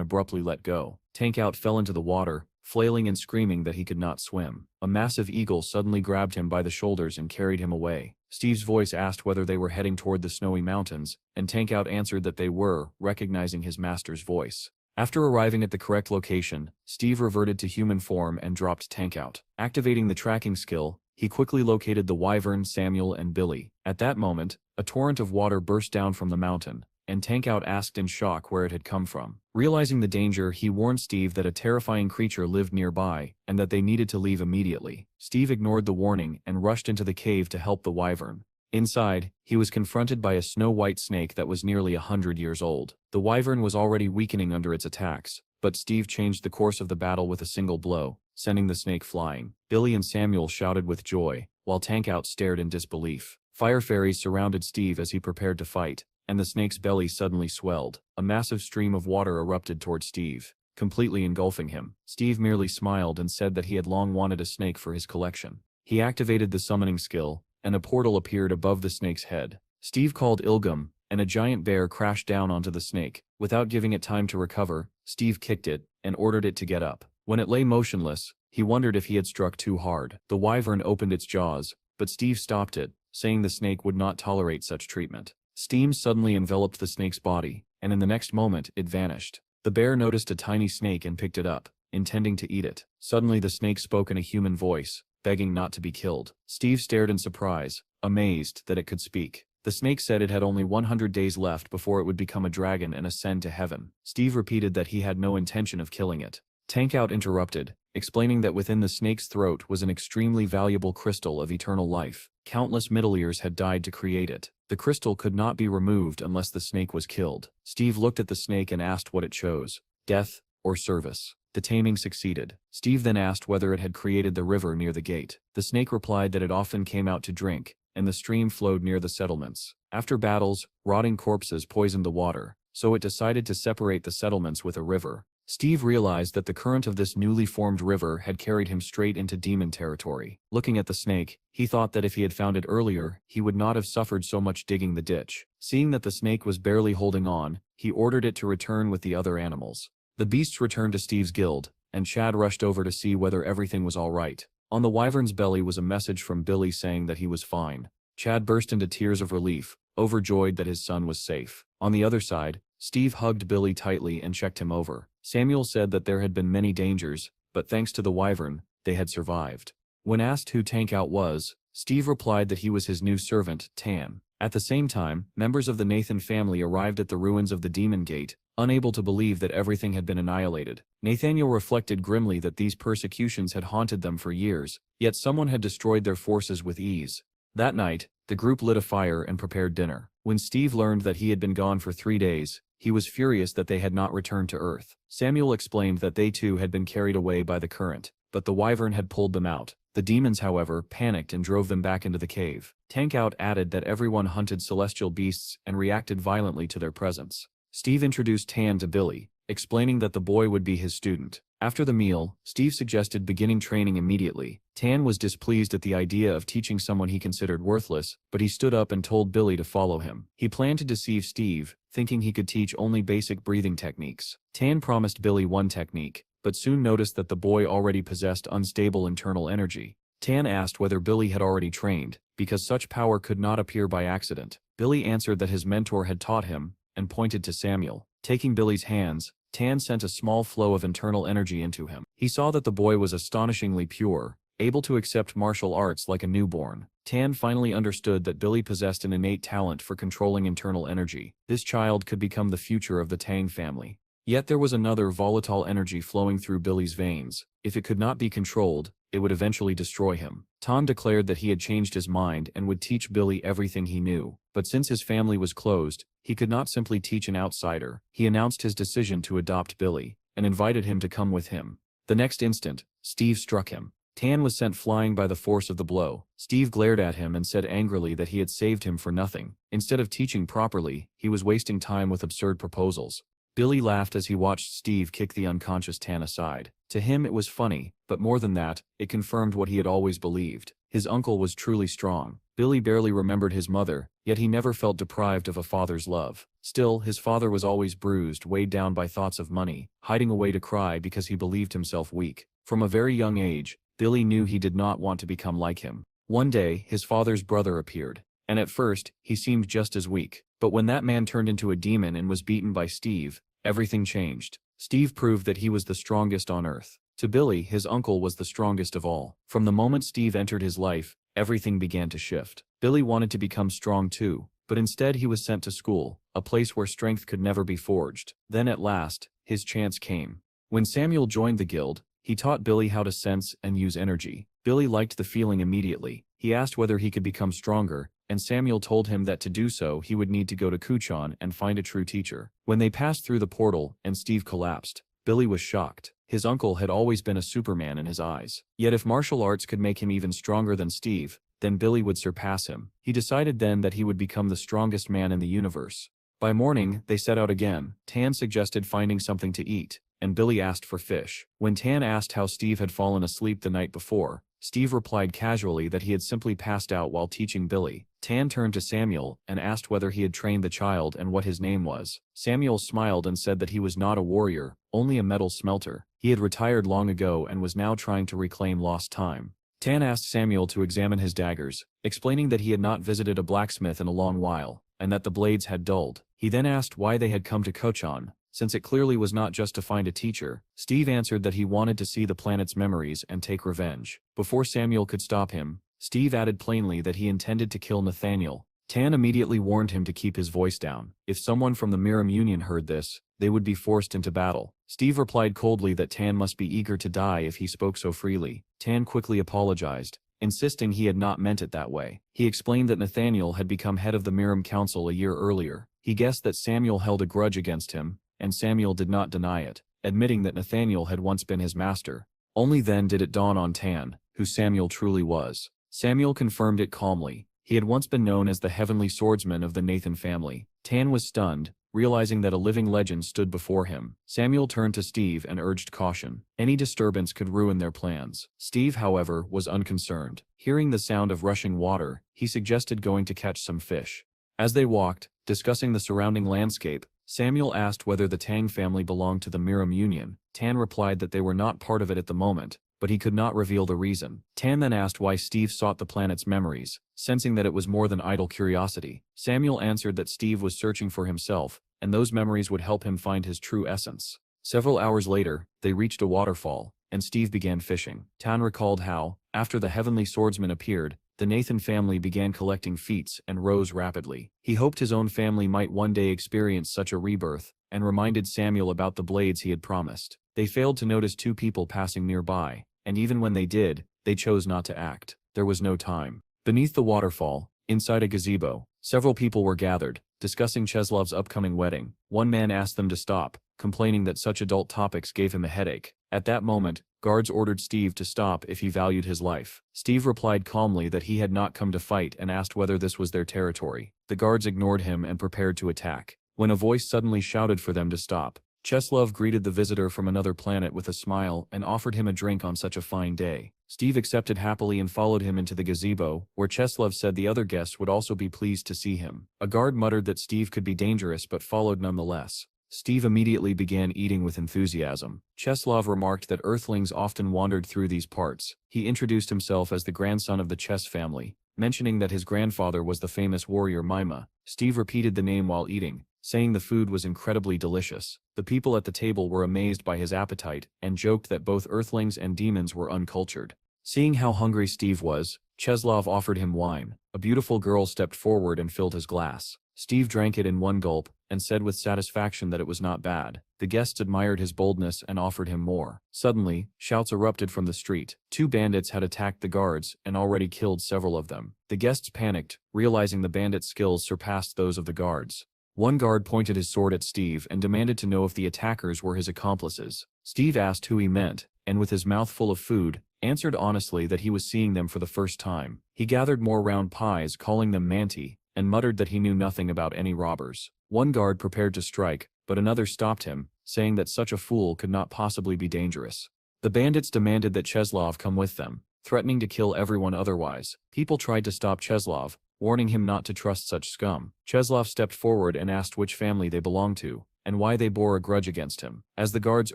abruptly let go. Tankout fell into the water, flailing and screaming that he could not swim. A massive eagle suddenly grabbed him by the shoulders and carried him away. Steve's voice asked whether they were heading toward the snowy mountains, and Tankout answered that they were, recognizing his master's voice. After arriving at the correct location, Steve reverted to human form and dropped Tankout. Activating the tracking skill, he quickly located the wyvern, Samuel, and Billy. At that moment, a torrent of water burst down from the mountain, and Tankout asked in shock where it had come from. Realizing the danger, he warned Steve that a terrifying creature lived nearby, and that they needed to leave immediately. Steve ignored the warning and rushed into the cave to help the wyvern. Inside, he was confronted by a snow-white snake that was nearly 100 years old. The wyvern was already weakening under its attacks, but Steve changed the course of the battle with a single blow, sending the snake flying. Billy and Samuel shouted with joy, while Tankout stared in disbelief. Fire fairies surrounded Steve as he prepared to fight, and the snake's belly suddenly swelled. A massive stream of water erupted toward Steve, completely engulfing him. Steve merely smiled and said that he had long wanted a snake for his collection. He activated the summoning skill, and a portal appeared above the snake's head. Steve called Ilgum, and a giant bear crashed down onto the snake. Without giving it time to recover, Steve kicked it, and ordered it to get up. When it lay motionless, he wondered if he had struck too hard. The wyvern opened its jaws, but Steve stopped it, saying the snake would not tolerate such treatment. Steam suddenly enveloped the snake's body, and in the next moment, it vanished. The bear noticed a tiny snake and picked it up. intending to eat it. Suddenly the snake spoke in a human voice, begging not to be killed. Steve stared in surprise, amazed that it could speak. The snake said it had only 100 days left before it would become a dragon and ascend to heaven. Steve repeated that he had no intention of killing it. Tankout interrupted, explaining that within the snake's throat was an extremely valuable crystal of eternal life. Countless Middle-ears had died to create it. The crystal could not be removed unless the snake was killed. Steve looked at the snake and asked what it chose, death or service. The taming succeeded. Steve then asked whether it had created the river near the gate. The snake replied that it often came out to drink, and the stream flowed near the settlements. After battles, rotting corpses poisoned the water, so it decided to separate the settlements with a river. Steve realized that the current of this newly formed river had carried him straight into demon territory. Looking at the snake, he thought that if he had found it earlier, he would not have suffered so much digging the ditch. Seeing that the snake was barely holding on, he ordered it to return with the other animals. The beasts returned to Steve's guild, and Chad rushed over to see whether everything was all right. On the wyvern's belly was a message from Billy saying that he was fine. Chad burst into tears of relief, overjoyed that his son was safe. On the other side, Steve hugged Billy tightly and checked him over. Samuel said that there had been many dangers, but thanks to the wyvern, they had survived. When asked who Tankout was, Steve replied that he was his new servant, Tan. At the same time, members of the Nathan family arrived at the ruins of the Demon Gate, unable to believe that everything had been annihilated. Nathaniel reflected grimly that these persecutions had haunted them for years, yet someone had destroyed their forces with ease. That night, the group lit a fire and prepared dinner. When Steve learned that he had been gone for 3 days, he was furious that they had not returned to Earth. Samuel explained that they too had been carried away by the current, but the wyvern had pulled them out. The demons, however, panicked and drove them back into the cave. Tankout added that everyone hunted celestial beasts and reacted violently to their presence. Steve introduced Tan to Billy, explaining that the boy would be his student. After the meal, Steve suggested beginning training immediately. Tan was displeased at the idea of teaching someone he considered worthless, but he stood up and told Billy to follow him. He planned to deceive Steve, thinking he could teach only basic breathing techniques. Tan promised Billy one technique, but soon noticed that the boy already possessed unstable internal energy. Tan asked whether Billy had already trained, because such power could not appear by accident. Billy answered that his mentor had taught him, and pointed to Samuel. Taking Billy's hands, Tan sent a small flow of internal energy into him. He saw that the boy was astonishingly pure, able to accept martial arts like a newborn. Tan finally understood that Billy possessed an innate talent for controlling internal energy. This child could become the future of the Tang family. Yet there was another volatile energy flowing through Billy's veins. If it could not be controlled, it would eventually destroy him. Tan declared that he had changed his mind and would teach Billy everything he knew. But since his family was closed, he could not simply teach an outsider. He announced his decision to adopt Billy, and invited him to come with him. The next instant, Steve struck him. Tan was sent flying by the force of the blow. Steve glared at him and said angrily that he had saved him for nothing. Instead of teaching properly, he was wasting time with absurd proposals. Billy laughed as he watched Steve kick the unconscious Tan aside. To him it was funny, but more than that, it confirmed what he had always believed. His uncle was truly strong. Billy barely remembered his mother, yet he never felt deprived of a father's love. Still, his father was always bruised, weighed down by thoughts of money, hiding away to cry because he believed himself weak. From a very young age, Billy knew he did not want to become like him. One day, his father's brother appeared, and at first, he seemed just as weak. But when that man turned into a demon and was beaten by Steve, everything changed. Steve proved that he was the strongest on Earth. To Billy, his uncle was the strongest of all. From the moment Steve entered his life, everything began to shift. Billy wanted to become strong too, but instead he was sent to school, a place where strength could never be forged. Then at last, his chance came. When Samuel joined the guild, he taught Billy how to sense and use energy. Billy liked the feeling immediately. He asked whether he could become stronger, and Samuel told him that to do so he would need to go to Kuchan and find a true teacher. When they passed through the portal and Steve collapsed, Billy was shocked. His uncle had always been a Superman in his eyes. Yet if martial arts could make him even stronger than Steve, then Billy would surpass him. He decided then that he would become the strongest man in the universe. By morning, they set out again. Tan suggested finding something to eat, and Billy asked for fish. When Tan asked how Steve had fallen asleep the night before, Steve replied casually that he had simply passed out while teaching Billy. Tan turned to Samuel and asked whether he had trained the child and what his name was. Samuel smiled and said that he was not a warrior, only a metal smelter. He had retired long ago and was now trying to reclaim lost time. Tan asked Samuel to examine his daggers, explaining that he had not visited a blacksmith in a long while, and that the blades had dulled. He then asked why they had come to Kuchan. Since it clearly was not just to find a teacher, Steve answered that he wanted to see the planet's memories and take revenge. Before Samuel could stop him, Steve added plainly that he intended to kill Nathaniel. Tan immediately warned him to keep his voice down. If someone from the Miram Union heard this, they would be forced into battle. Steve replied coldly that Tan must be eager to die if he spoke so freely. Tan quickly apologized, insisting he had not meant it that way. He explained that Nathaniel had become head of the Miram Council a year earlier. He guessed that Samuel held a grudge against him, and Samuel did not deny it, admitting that Nathaniel had once been his master. Only then did it dawn on Tan who Samuel truly was. Samuel confirmed it calmly. He had once been known as the Heavenly Swordsman of the Nathan family. Tan was stunned, realizing that a living legend stood before him. Samuel turned to Steve and urged caution. Any disturbance could ruin their plans. Steve, however, was unconcerned. Hearing the sound of rushing water, he suggested going to catch some fish. As they walked, discussing the surrounding landscape, Samuel asked whether the Tang family belonged to the Miram Union. Tan replied that they were not part of it at the moment, but he could not reveal the reason. Tan then asked why Steve sought the planet's memories, sensing that it was more than idle curiosity. Samuel answered that Steve was searching for himself, and those memories would help him find his true essence. Several hours later, they reached a waterfall, and Steve began fishing. Tan recalled how, after the Heavenly Swordsman appeared, the Nathan family began collecting feats and rose rapidly. He hoped his own family might one day experience such a rebirth, and reminded Samuel about the blades he had promised. They failed to notice two people passing nearby, and even when they did, they chose not to act. There was no time. Beneath the waterfall, inside a gazebo, several people were gathered, discussing Cheslov's upcoming wedding. One man asked them to stop, complaining that such adult topics gave him a headache. At that moment, guards ordered Steve to stop if he valued his life. Steve replied calmly that he had not come to fight and asked whether this was their territory. The guards ignored him and prepared to attack, when a voice suddenly shouted for them to stop. Cheslov greeted the visitor from another planet with a smile and offered him a drink on such a fine day. Steve accepted happily and followed him into the gazebo, where Cheslov said the other guests would also be pleased to see him. A guard muttered that Steve could be dangerous but followed nonetheless. Steve immediately began eating with enthusiasm. Cheslov remarked that Earthlings often wandered through these parts. He introduced himself as the grandson of the Chess family, mentioning that his grandfather was the famous warrior Manhwa. Steve repeated the name while eating, saying the food was incredibly delicious. The people at the table were amazed by his appetite and joked that both Earthlings and demons were uncultured. Seeing how hungry Steve was, Cheslov offered him wine. A beautiful girl stepped forward and filled his glass. Steve drank it in one gulp, and said with satisfaction that it was not bad. The guests admired his boldness and offered him more. Suddenly, shouts erupted from the street. Two bandits had attacked the guards and already killed several of them. The guests panicked, realizing the bandits' skills surpassed those of the guards. One guard pointed his sword at Steve and demanded to know if the attackers were his accomplices. Steve asked who he meant, and with his mouth full of food, answered honestly that he was seeing them for the first time. He gathered more round pies, calling them manti, and muttered that he knew nothing about any robbers. One guard prepared to strike, but another stopped him, saying that such a fool could not possibly be dangerous. The bandits demanded that Cheslov come with them, threatening to kill everyone otherwise. People tried to stop Cheslov, warning him not to trust such scum. Cheslov stepped forward and asked which family they belonged to, and why they bore a grudge against him. As the guards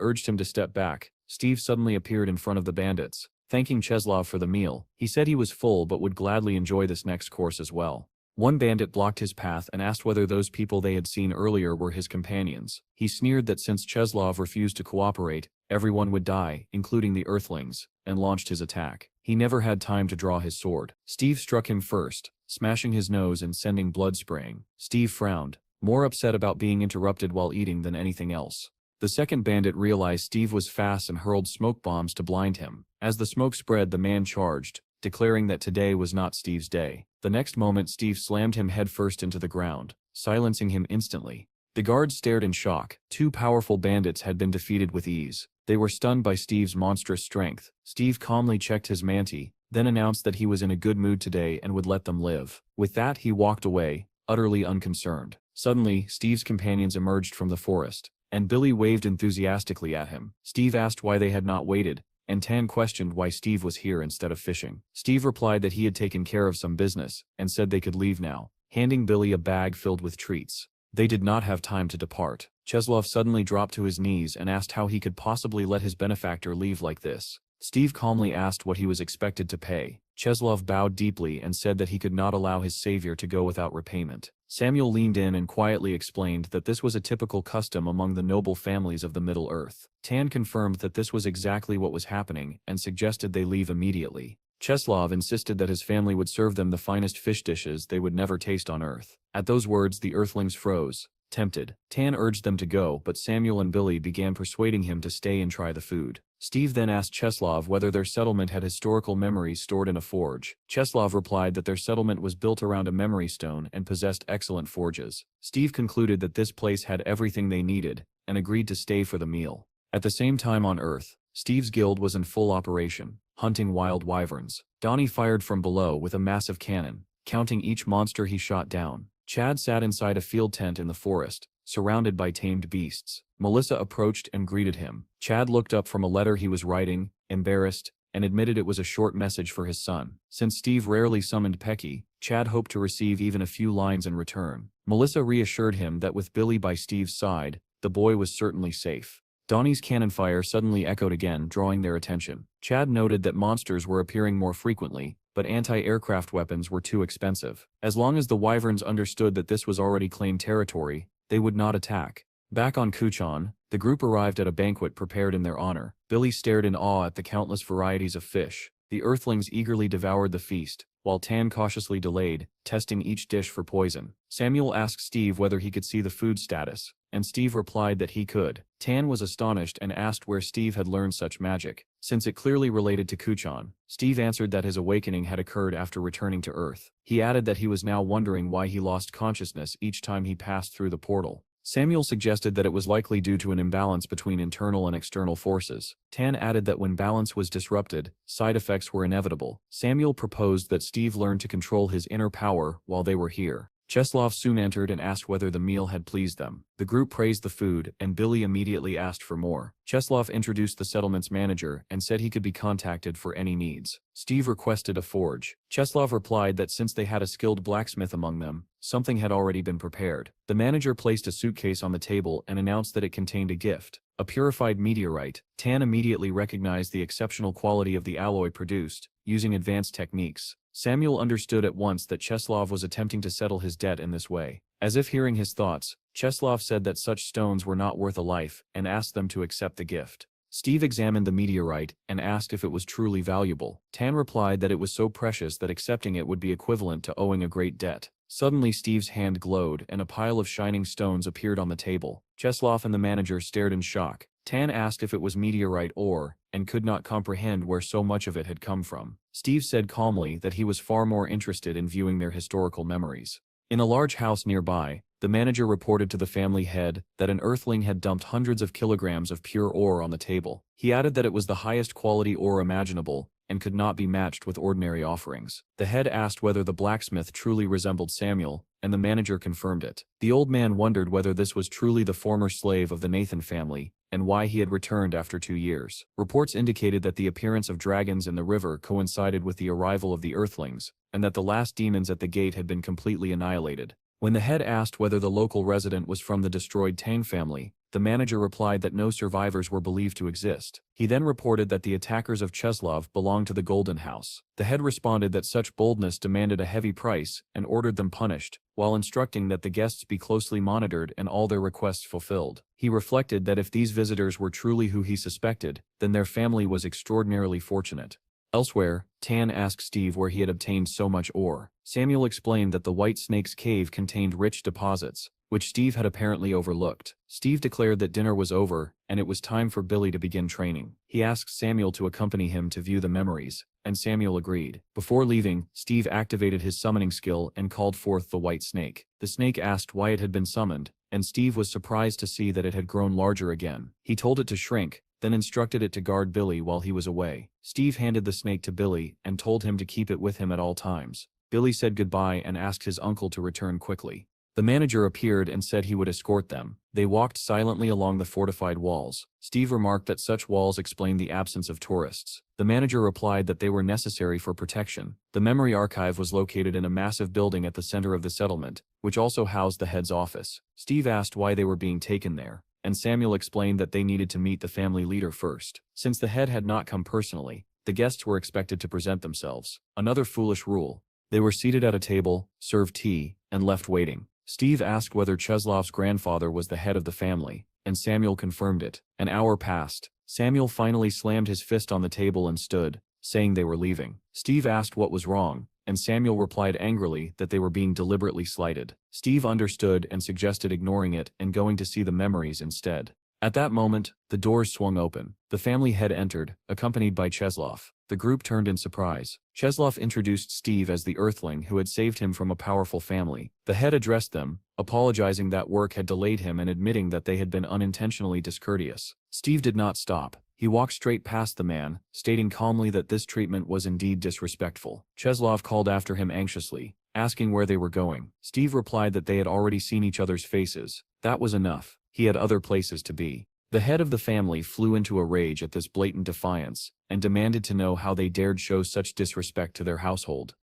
urged him to step back, Steve suddenly appeared in front of the bandits, thanking Cheslov for the meal. He said he was full but would gladly enjoy this next course as well. One bandit blocked his path and asked whether those people they had seen earlier were his companions. He sneered that since Cheslov refused to cooperate, everyone would die, including the Earthlings, and launched his attack. He never had time to draw his sword. Steve struck him first, smashing his nose and sending blood spraying. Steve frowned, more upset about being interrupted while eating than anything else. The second bandit realized Steve was fast and hurled smoke bombs to blind him. As the smoke spread, the man charged, declaring that today was not Steve's day. The next moment, Steve slammed him headfirst into the ground, silencing him instantly. The guards stared in shock. Two powerful bandits had been defeated with ease. They were stunned by Steve's monstrous strength. Steve calmly checked his manti, then announced that he was in a good mood today and would let them live. With that, he walked away, utterly unconcerned. Suddenly, Steve's companions emerged from the forest, and Billy waved enthusiastically at him. Steve asked why they had not waited, and Tan questioned why Steve was here instead of fishing. Steve replied that he had taken care of some business, and said they could leave now, handing Billy a bag filled with treats. They did not have time to depart. Cheslov suddenly dropped to his knees and asked how he could possibly let his benefactor leave like this. Steve calmly asked what he was expected to pay. Cheslov bowed deeply and said that he could not allow his savior to go without repayment. Samuel leaned in and quietly explained that this was a typical custom among the noble families of the Middle Earth. Tan confirmed that this was exactly what was happening and suggested they leave immediately. Cheslov insisted that his family would serve them the finest fish dishes they would never taste on Earth. At those words, the Earthlings froze, tempted. Tan urged them to go, but Samuel and Billy began persuading him to stay and try the food. Steve then asked Cheslov whether their settlement had historical memories stored in a forge. Cheslov replied that their settlement was built around a memory stone and possessed excellent forges. Steve concluded that this place had everything they needed, and agreed to stay for the meal. At the same time on Earth, Steve's guild was in full operation, hunting wild wyverns. Donnie fired from below with a massive cannon, counting each monster he shot down. Chad sat inside a field tent in the forest, surrounded by tamed beasts. Melissa approached and greeted him. Chad looked up from a letter he was writing, embarrassed, and admitted it was a short message for his son. Since Steve rarely summoned Pecky, Chad hoped to receive even a few lines in return. Melissa reassured him that with Billy by Steve's side, the boy was certainly safe. Donnie's cannon fire suddenly echoed again, drawing their attention. Chad noted that monsters were appearing more frequently, but anti-aircraft weapons were too expensive. As long as the wyverns understood that this was already claimed territory, they would not attack. Back on Kuchan, the group arrived at a banquet prepared in their honor. Billy stared in awe at the countless varieties of fish. The Earthlings eagerly devoured the feast, while Tan cautiously delayed, testing each dish for poison. Samuel asked Steve whether he could see the food status, and Steve replied that he could. Tan was astonished and asked where Steve had learned such magic. Since it clearly related to Kuchan, Steve answered that his awakening had occurred after returning to Earth. He added that he was now wondering why he lost consciousness each time he passed through the portal. Samuel suggested that it was likely due to an imbalance between internal and external forces. Tan added that when balance was disrupted, side effects were inevitable. Samuel proposed that Steve learn to control his inner power while they were here. Cheslov soon entered and asked whether the meal had pleased them. The group praised the food, and Billy immediately asked for more. Cheslov introduced the settlement's manager and said he could be contacted for any needs. Steve requested a forge. Cheslov replied that since they had a skilled blacksmith among them, something had already been prepared. The manager placed a suitcase on the table and announced that it contained a gift, a purified meteorite. Tan immediately recognized the exceptional quality of the alloy produced, using advanced techniques. Samuel understood at once that Cheslov was attempting to settle his debt in this way. As if hearing his thoughts, Cheslov said that such stones were not worth a life and asked them to accept the gift. Steve examined the meteorite and asked if it was truly valuable. Tan replied that it was so precious that accepting it would be equivalent to owing a great debt. Suddenly Steve's hand glowed and a pile of shining stones appeared on the table. Cheslov and the manager stared in shock. Tan asked if it was meteorite ore, and could not comprehend where so much of it had come from. Steve said calmly that he was far more interested in viewing their historical memories. In a large house nearby, the manager reported to the family head that an Earthling had dumped hundreds of kilograms of pure ore on the table. He added that it was the highest quality ore imaginable, and could not be matched with ordinary offerings. The head asked whether the blacksmith truly resembled Samuel, and the manager confirmed it. The old man wondered whether this was truly the former slave of the Nathan family, and why he had returned after 2 years. Reports indicated that the appearance of dragons in the river coincided with the arrival of the Earthlings, and that the last demons at the gate had been completely annihilated. When the head asked whether the local resident was from the destroyed Tang family, the manager replied that no survivors were believed to exist. He then reported that the attackers of Cheslov belonged to the Golden House. The head responded that such boldness demanded a heavy price and ordered them punished, while instructing that the guests be closely monitored and all their requests fulfilled. He reflected that if these visitors were truly who he suspected, then their family was extraordinarily fortunate. Elsewhere, Tan asked Steve where he had obtained so much ore. Samuel explained that the White Snake's cave contained rich deposits, which Steve had apparently overlooked. Steve declared that dinner was over, and it was time for Billy to begin training. He asked Samuel to accompany him to view the memories, and Samuel agreed. Before leaving, Steve activated his summoning skill and called forth the White Snake. The snake asked why it had been summoned, and Steve was surprised to see that it had grown larger again. He told it to shrink, then instructed it to guard Billy while he was away. Steve handed the snake to Billy and told him to keep it with him at all times. Billy said goodbye and asked his uncle to return quickly. The manager appeared and said he would escort them. They walked silently along the fortified walls. Steve remarked that such walls explained the absence of tourists. The manager replied that they were necessary for protection. The memory archive was located in a massive building at the center of the settlement, which also housed the head's office. Steve asked why they were being taken there, and Samuel explained that they needed to meet the family leader first. Since the head had not come personally, the guests were expected to present themselves. Another foolish rule. They were seated at a table, served tea, and left waiting. Steve asked whether Cheslov's grandfather was the head of the family, and Samuel confirmed it. An hour passed. Samuel finally slammed his fist on the table and stood, saying they were leaving. Steve asked what was wrong, and Samuel replied angrily that they were being deliberately slighted. Steve understood and suggested ignoring it and going to see the memories instead. At that moment, the doors swung open. The family head entered, accompanied by Cheslov. The group turned in surprise. Cheslov introduced Steve as the Earthling who had saved him from a powerful family. The head addressed them, apologizing that work had delayed him and admitting that they had been unintentionally discourteous. Steve did not stop. He walked straight past the man, stating calmly that this treatment was indeed disrespectful. Cheslov called after him anxiously, asking where they were going. Steve replied that they had already seen each other's faces. That was enough. He had other places to be. The head of the family flew into a rage at this blatant defiance, and demanded to know how they dared show such disrespect to their household.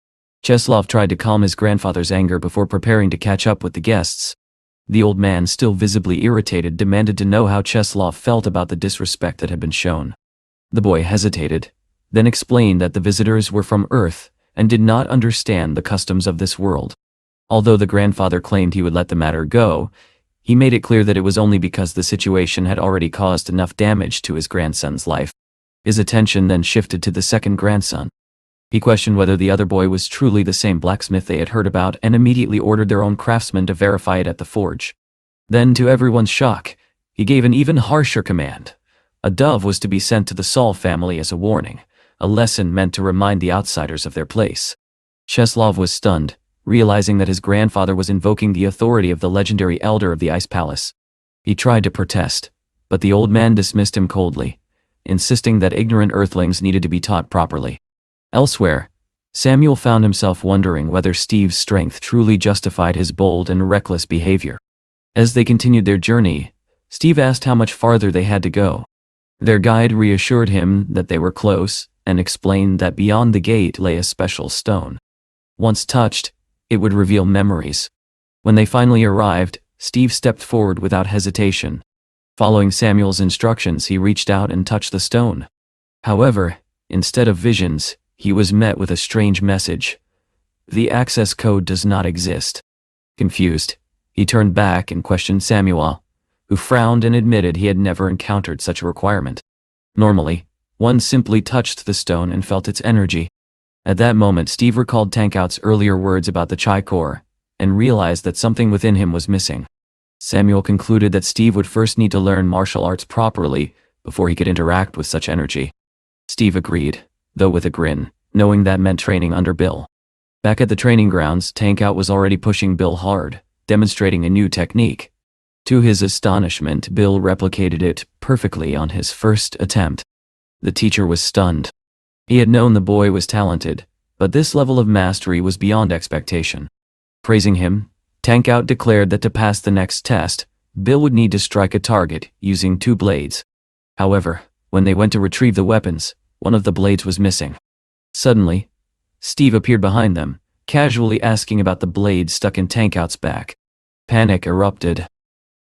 Cheslov tried to calm his grandfather's anger before preparing to catch up with the guests. The old man, still visibly irritated, demanded to know how Cheslov felt about the disrespect that had been shown. The boy hesitated, then explained that the visitors were from Earth and did not understand the customs of this world. Although the grandfather claimed he would let the matter go, he made it clear that it was only because the situation had already caused enough damage to his grandson's life. His attention then shifted to the second grandson. He questioned whether the other boy was truly the same blacksmith they had heard about and immediately ordered their own craftsman to verify it at the forge. Then, to everyone's shock, he gave an even harsher command. A dove was to be sent to the Saul family as a warning, a lesson meant to remind the outsiders of their place. Cheslov was stunned, realizing that his grandfather was invoking the authority of the legendary elder of the Ice Palace. He tried to protest, but the old man dismissed him coldly, insisting that ignorant earthlings needed to be taught properly. Elsewhere, Samuel found himself wondering whether Steve's strength truly justified his bold and reckless behavior. As they continued their journey, Steve asked how much farther they had to go. Their guide reassured him that they were close and explained that beyond the gate lay a special stone. Once touched, it would reveal memories. When they finally arrived, Steve stepped forward without hesitation. Following Samuel's instructions, he reached out and touched the stone. However, instead of visions, he was met with a strange message. The access code does not exist. Confused, he turned back and questioned Samuel, who frowned and admitted he had never encountered such a requirement. Normally, one simply touched the stone and felt its energy. At that moment, Steve recalled Tankout's earlier words about the Chai Core, and realized that something within him was missing. Samuel concluded that Steve would first need to learn martial arts properly before he could interact with such energy. Steve agreed, though with a grin, knowing that meant training under Bill. Back at the training grounds, Tankout was already pushing Bill hard, demonstrating a new technique. To his astonishment, Bill replicated it perfectly on his first attempt. The teacher was stunned. He had known the boy was talented, but this level of mastery was beyond expectation. Praising him, Tankout declared that to pass the next test, Bill would need to strike a target using 2 blades. However, when they went to retrieve the weapons, one of the blades was missing. Suddenly, Steve appeared behind them, casually asking about the blade stuck in Tankout's back. Panic erupted.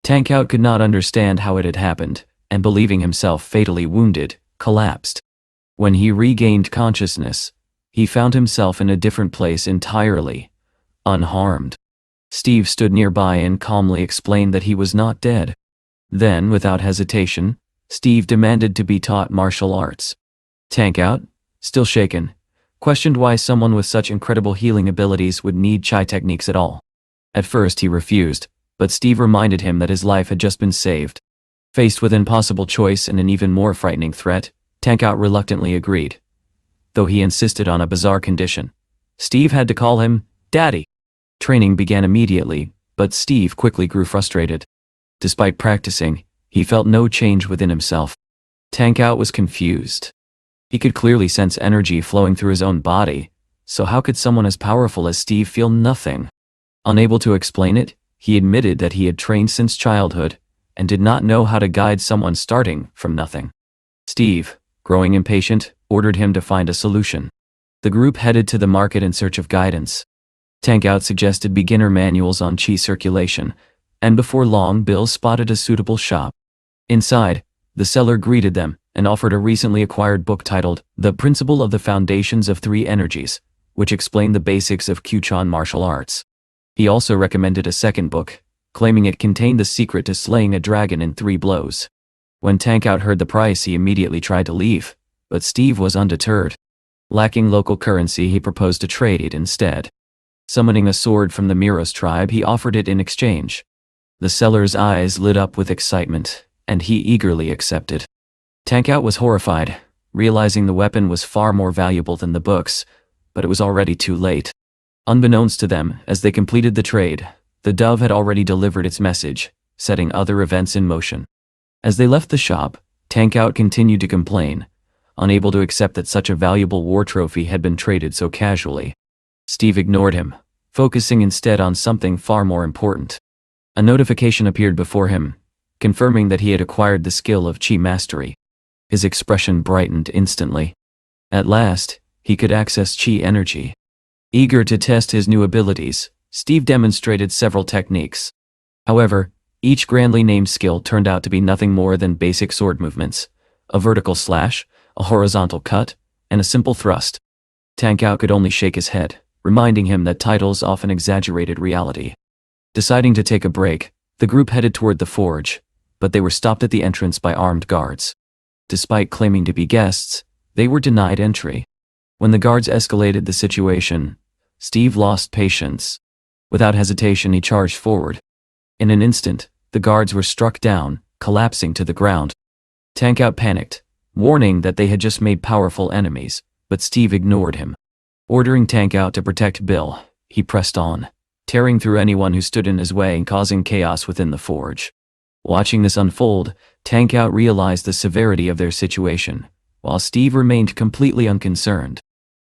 Tankout could not understand how it had happened, and believing himself fatally wounded, collapsed. When he regained consciousness, he found himself in a different place entirely, unharmed. Steve stood nearby and calmly explained that he was not dead. Then, without hesitation, Steve demanded to be taught martial arts. Tankout, still shaken, questioned why someone with such incredible healing abilities would need Chai techniques at all. At first he refused, but Steve reminded him that his life had just been saved. Faced with an impossible choice and an even more frightening threat, Tankout reluctantly agreed. Though he insisted on a bizarre condition, Steve had to call him Daddy. Training began immediately, but Steve quickly grew frustrated. Despite practicing, he felt no change within himself. Tankout was confused. He could clearly sense energy flowing through his own body, so how could someone as powerful as Steve feel nothing? Unable to explain it, he admitted that he had trained since childhood, and did not know how to guide someone starting from nothing. Steve, growing impatient, ordered him to find a solution. The group headed to the market in search of guidance. Tankout suggested beginner manuals on chi circulation, and before long Bill spotted a suitable shop. Inside, the seller greeted them and offered a recently acquired book titled The Principle of the Foundations of Three Energies, which explained the basics of Kyuchan martial arts. He also recommended a second book, claiming it contained the secret to slaying a dragon in 3 blows. When Tankout heard the price, he immediately tried to leave, but Steve was undeterred. Lacking local currency, he proposed to trade it instead. Summoning a sword from the Miros tribe, he offered it in exchange. The seller's eyes lit up with excitement, and he eagerly accepted. Tankout was horrified, realizing the weapon was far more valuable than the books, but it was already too late. Unbeknownst to them, as they completed the trade, the dove had already delivered its message, setting other events in motion. As they left the shop, Tankout continued to complain, unable to accept that such a valuable war trophy had been traded so casually. Steve ignored him, focusing instead on something far more important. A notification appeared before him, confirming that he had acquired the skill of chi mastery. His expression brightened instantly. At last, he could access chi energy. Eager to test his new abilities, Steve demonstrated several techniques. However, each grandly named skill turned out to be nothing more than basic sword movements: a vertical slash, a horizontal cut, and a simple thrust. Tankout could only shake his head, reminding him that titles often exaggerated reality. Deciding to take a break, the group headed toward the forge, but they were stopped at the entrance by armed guards. Despite claiming to be guests, they were denied entry. When the guards escalated the situation, Steve lost patience. Without hesitation, he charged forward. In an instant, the guards were struck down, collapsing to the ground. Tankout panicked, warning that they had just made powerful enemies, but Steve ignored him. Ordering Tankout to protect Bill, he pressed on, tearing through anyone who stood in his way and causing chaos within the forge. Watching this unfold, Tankout realized the severity of their situation, while Steve remained completely unconcerned.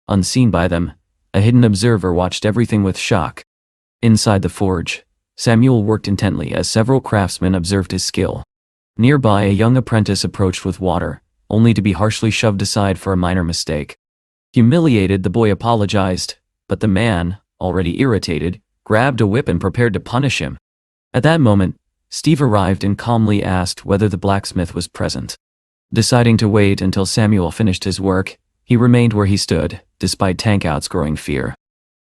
Unseen by them, a hidden observer watched everything with shock. Inside the forge, Samuel worked intently as several craftsmen observed his skill. Nearby, a young apprentice approached with water, only to be harshly shoved aside for a minor mistake. Humiliated, the boy apologized, but the man, already irritated, grabbed a whip and prepared to punish him. At that moment, Steve arrived and calmly asked whether the blacksmith was present. Deciding to wait until Samuel finished his work, he remained where he stood, despite Tankout's growing fear.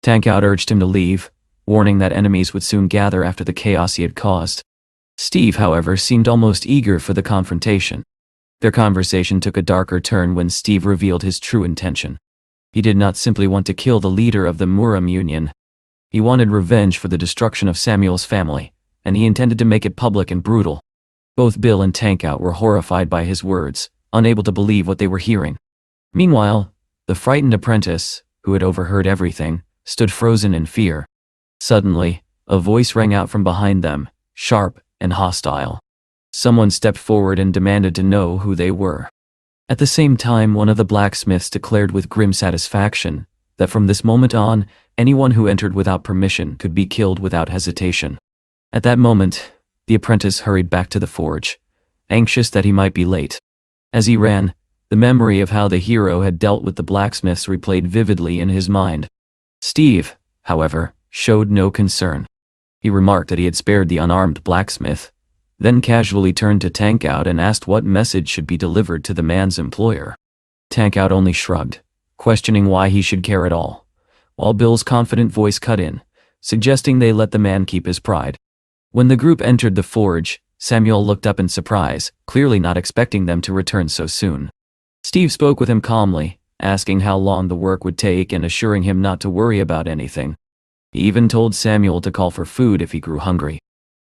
Tankout urged him to leave, warning that enemies would soon gather after the chaos he had caused. Steve, however, seemed almost eager for the confrontation. Their conversation took a darker turn when Steve revealed his true intention. He did not simply want to kill the leader of the Muram Union. He wanted revenge for the destruction of Samuel's family, and he intended to make it public and brutal. Both Bill and Tankout were horrified by his words, unable to believe what they were hearing. Meanwhile, the frightened apprentice, who had overheard everything, stood frozen in fear. Suddenly, a voice rang out from behind them, sharp and hostile. Someone stepped forward and demanded to know who they were. At the same time, one of the blacksmiths declared with grim satisfaction that from this moment on, anyone who entered without permission could be killed without hesitation. At that moment, the apprentice hurried back to the forge, anxious that he might be late. As he ran, the memory of how the hero had dealt with the blacksmiths replayed vividly in his mind. Steve, however, showed no concern. He remarked that he had spared the unarmed blacksmith, then casually turned to Tankout and asked what message should be delivered to the man's employer. Tankout only shrugged, questioning why he should care at all, while Bill's confident voice cut in, suggesting they let the man keep his pride. When the group entered the forge, Samuel looked up in surprise, clearly not expecting them to return so soon. Steve spoke with him calmly, asking how long the work would take and assuring him not to worry about anything. He even told Samuel to call for food if he grew hungry.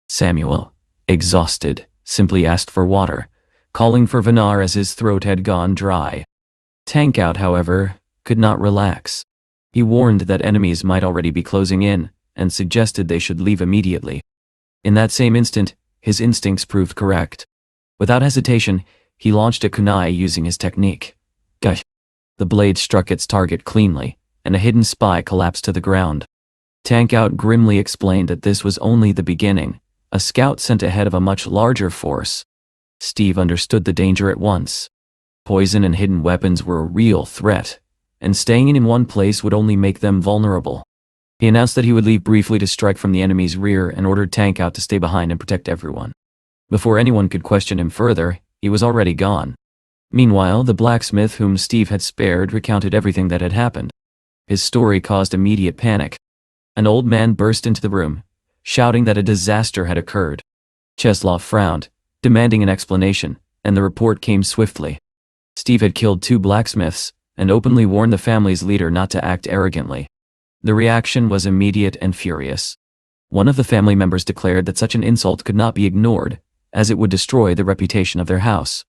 Samuel, exhausted, simply asked for water, calling for Vinar as his throat had gone dry. Tankout, however, could not relax. He warned that enemies might already be closing in, and suggested they should leave immediately. In that same instant, his instincts proved correct. Without hesitation, he launched a kunai using his technique. Gush! The blade struck its target cleanly, and a hidden spy collapsed to the ground. Tankout grimly explained that this was only the beginning, a scout sent ahead of a much larger force. Steve understood the danger at once. Poison and hidden weapons were a real threat, and staying in one place would only make them vulnerable. He announced that he would leave briefly to strike from the enemy's rear and ordered Tankout to stay behind and protect everyone. Before anyone could question him further, he was already gone. Meanwhile, the blacksmith whom Steve had spared recounted everything that had happened. His story caused immediate panic. An old man burst into the room, shouting that a disaster had occurred. Cheslov frowned, demanding an explanation, and the report came swiftly. Steve had killed 2 blacksmiths, and openly warned the family's leader not to act arrogantly. The reaction was immediate and furious. One of the family members declared that such an insult could not be ignored, as it would destroy the reputation of their house.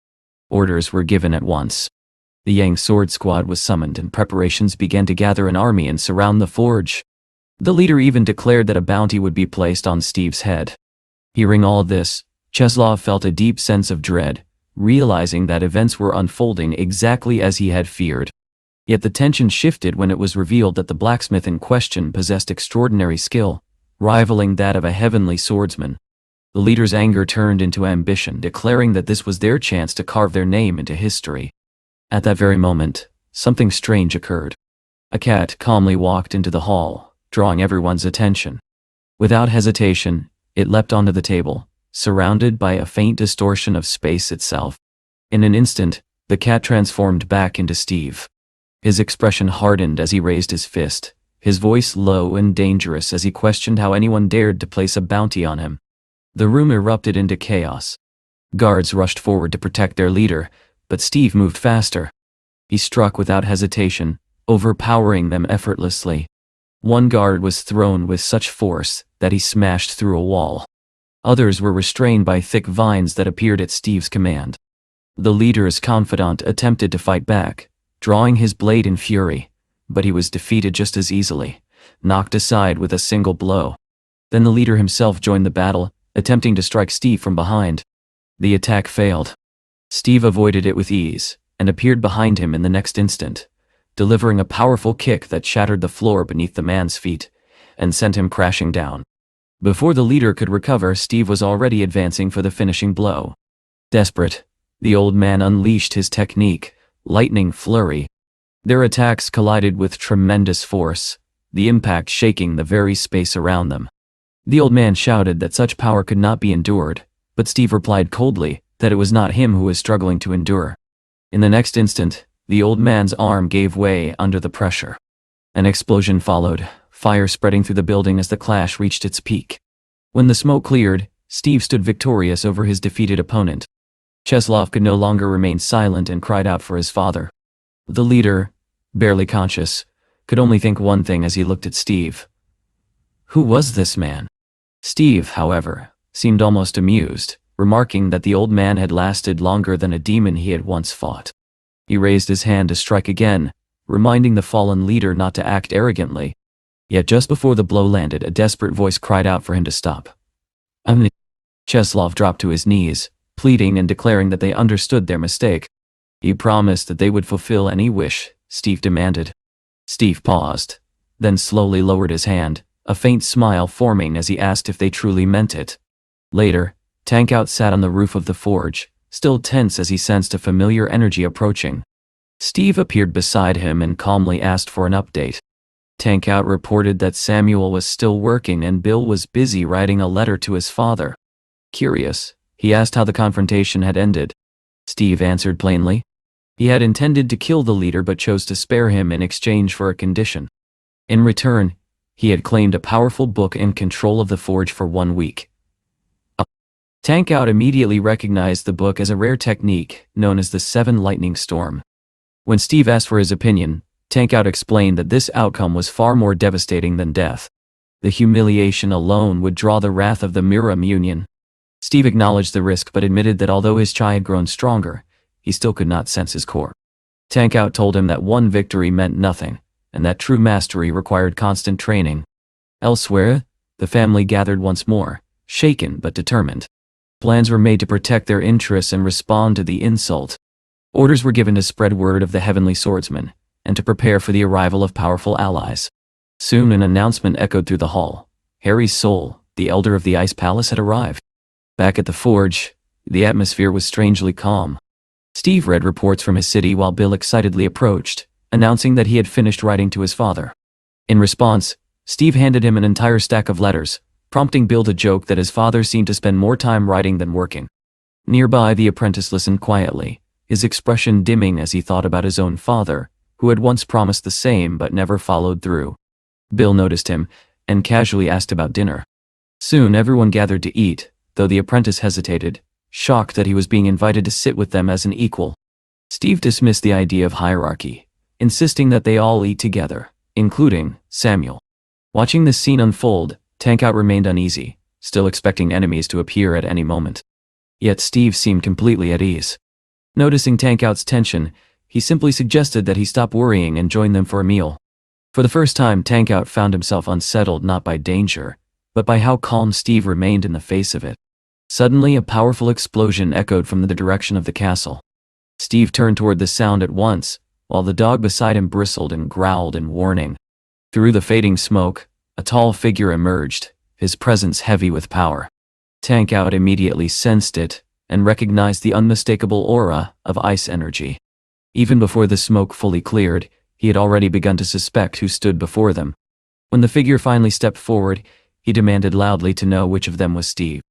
Orders were given at once. The Yang Sword Squad was summoned and preparations began to gather an army and surround the forge. The leader even declared that a bounty would be placed on Steve's head. Hearing all this, Cheslov felt a deep sense of dread, realizing that events were unfolding exactly as he had feared. Yet the tension shifted when it was revealed that the blacksmith in question possessed extraordinary skill, rivaling that of a heavenly swordsman. The leader's anger turned into ambition, declaring that this was their chance to carve their name into history. At that very moment, something strange occurred. A cat calmly walked into the hall, drawing everyone's attention. Without hesitation, it leapt onto the table, surrounded by a faint distortion of space itself. In an instant, the cat transformed back into Steve. His expression hardened as he raised his fist, his voice low and dangerous as he questioned how anyone dared to place a bounty on him. The room erupted into chaos. Guards rushed forward to protect their leader, but Steve moved faster. He struck without hesitation, overpowering them effortlessly. One guard was thrown with such force that he smashed through a wall. Others were restrained by thick vines that appeared at Steve's command. The leader's confidant attempted to fight back, drawing his blade in fury, but he was defeated just as easily, knocked aside with a single blow. Then the leader himself joined the battle, attempting to strike Steve from behind. The attack failed. Steve avoided it with ease, and appeared behind him in the next instant, delivering a powerful kick that shattered the floor beneath the man's feet, and sent him crashing down. Before the leader could recover, Steve was already advancing for the finishing blow. Desperate, the old man unleashed his technique, lightning flurry. Their attacks collided with tremendous force, the impact shaking the very space around them. The old man shouted that such power could not be endured, but Steve replied coldly that it was not him who was struggling to endure. In the next instant, the old man's arm gave way under the pressure. An explosion followed, fire spreading through the building as the clash reached its peak. When the smoke cleared, Steve stood victorious over his defeated opponent. Cheslov could no longer remain silent and cried out for his father. The leader, barely conscious, could only think one thing as he looked at Steve. Who was this man? Steve, however, seemed almost amused, remarking that the old man had lasted longer than a demon he had once fought. He raised his hand to strike again, reminding the fallen leader not to act arrogantly. Yet just before the blow landed, a desperate voice cried out for him to stop. Cheslov dropped to his knees, pleading and declaring that they understood their mistake. He promised that they would fulfill any wish, Steve demanded. Steve paused, then slowly lowered his hand, a faint smile forming as he asked if they truly meant it. Later, Tankout sat on the roof of the forge, still tense as he sensed a familiar energy approaching. Steve appeared beside him and calmly asked for an update. Tankout reported that Samuel was still working and Bill was busy writing a letter to his father. Curious, he asked how the confrontation had ended. Steve answered plainly. He had intended to kill the leader but chose to spare him in exchange for a condition. In return, he had claimed a powerful book and control of the forge for 1 week. Tankout immediately recognized the book as a rare technique known as the 7 Lightning Storm. When Steve asked for his opinion, Tankout explained that this outcome was far more devastating than death. The humiliation alone would draw the wrath of the Miram Union. Steve acknowledged the risk but admitted that although his chi had grown stronger, he still could not sense his core. Tankout told him that one victory meant nothing, and that true mastery required constant training. Elsewhere, the family gathered once more, shaken but determined. Plans were made to protect their interests and respond to the insult. Orders were given to spread word of the heavenly swordsman, and to prepare for the arrival of powerful allies. Soon an announcement echoed through the hall. Harry's soul, the elder of the Ice Palace, had arrived. Back at the forge, the atmosphere was strangely calm. Steve read reports from his city while Bill excitedly approached, announcing that he had finished writing to his father. In response, Steve handed him an entire stack of letters, prompting Bill to joke that his father seemed to spend more time writing than working. Nearby, the apprentice listened quietly, his expression dimming as he thought about his own father, who had once promised the same but never followed through. Bill noticed him, and casually asked about dinner. Soon everyone gathered to eat, though the apprentice hesitated, shocked that he was being invited to sit with them as an equal. Steve dismissed the idea of hierarchy, insisting that they all eat together, including Samuel. Watching this scene unfold, Tankout remained uneasy, still expecting enemies to appear at any moment. Yet Steve seemed completely at ease. Noticing Tankout's tension, he simply suggested that he stop worrying and join them for a meal. For the first time, Tankout found himself unsettled not by danger, but by how calm Steve remained in the face of it. Suddenly, a powerful explosion echoed from the direction of the castle. Steve turned toward the sound at once, while the dog beside him bristled and growled in warning. Through the fading smoke, a tall figure emerged, his presence heavy with power. Tankout immediately sensed it, and recognized the unmistakable aura of ice energy. Even before the smoke fully cleared, he had already begun to suspect who stood before them. When the figure finally stepped forward, he demanded loudly to know which of them was Steve.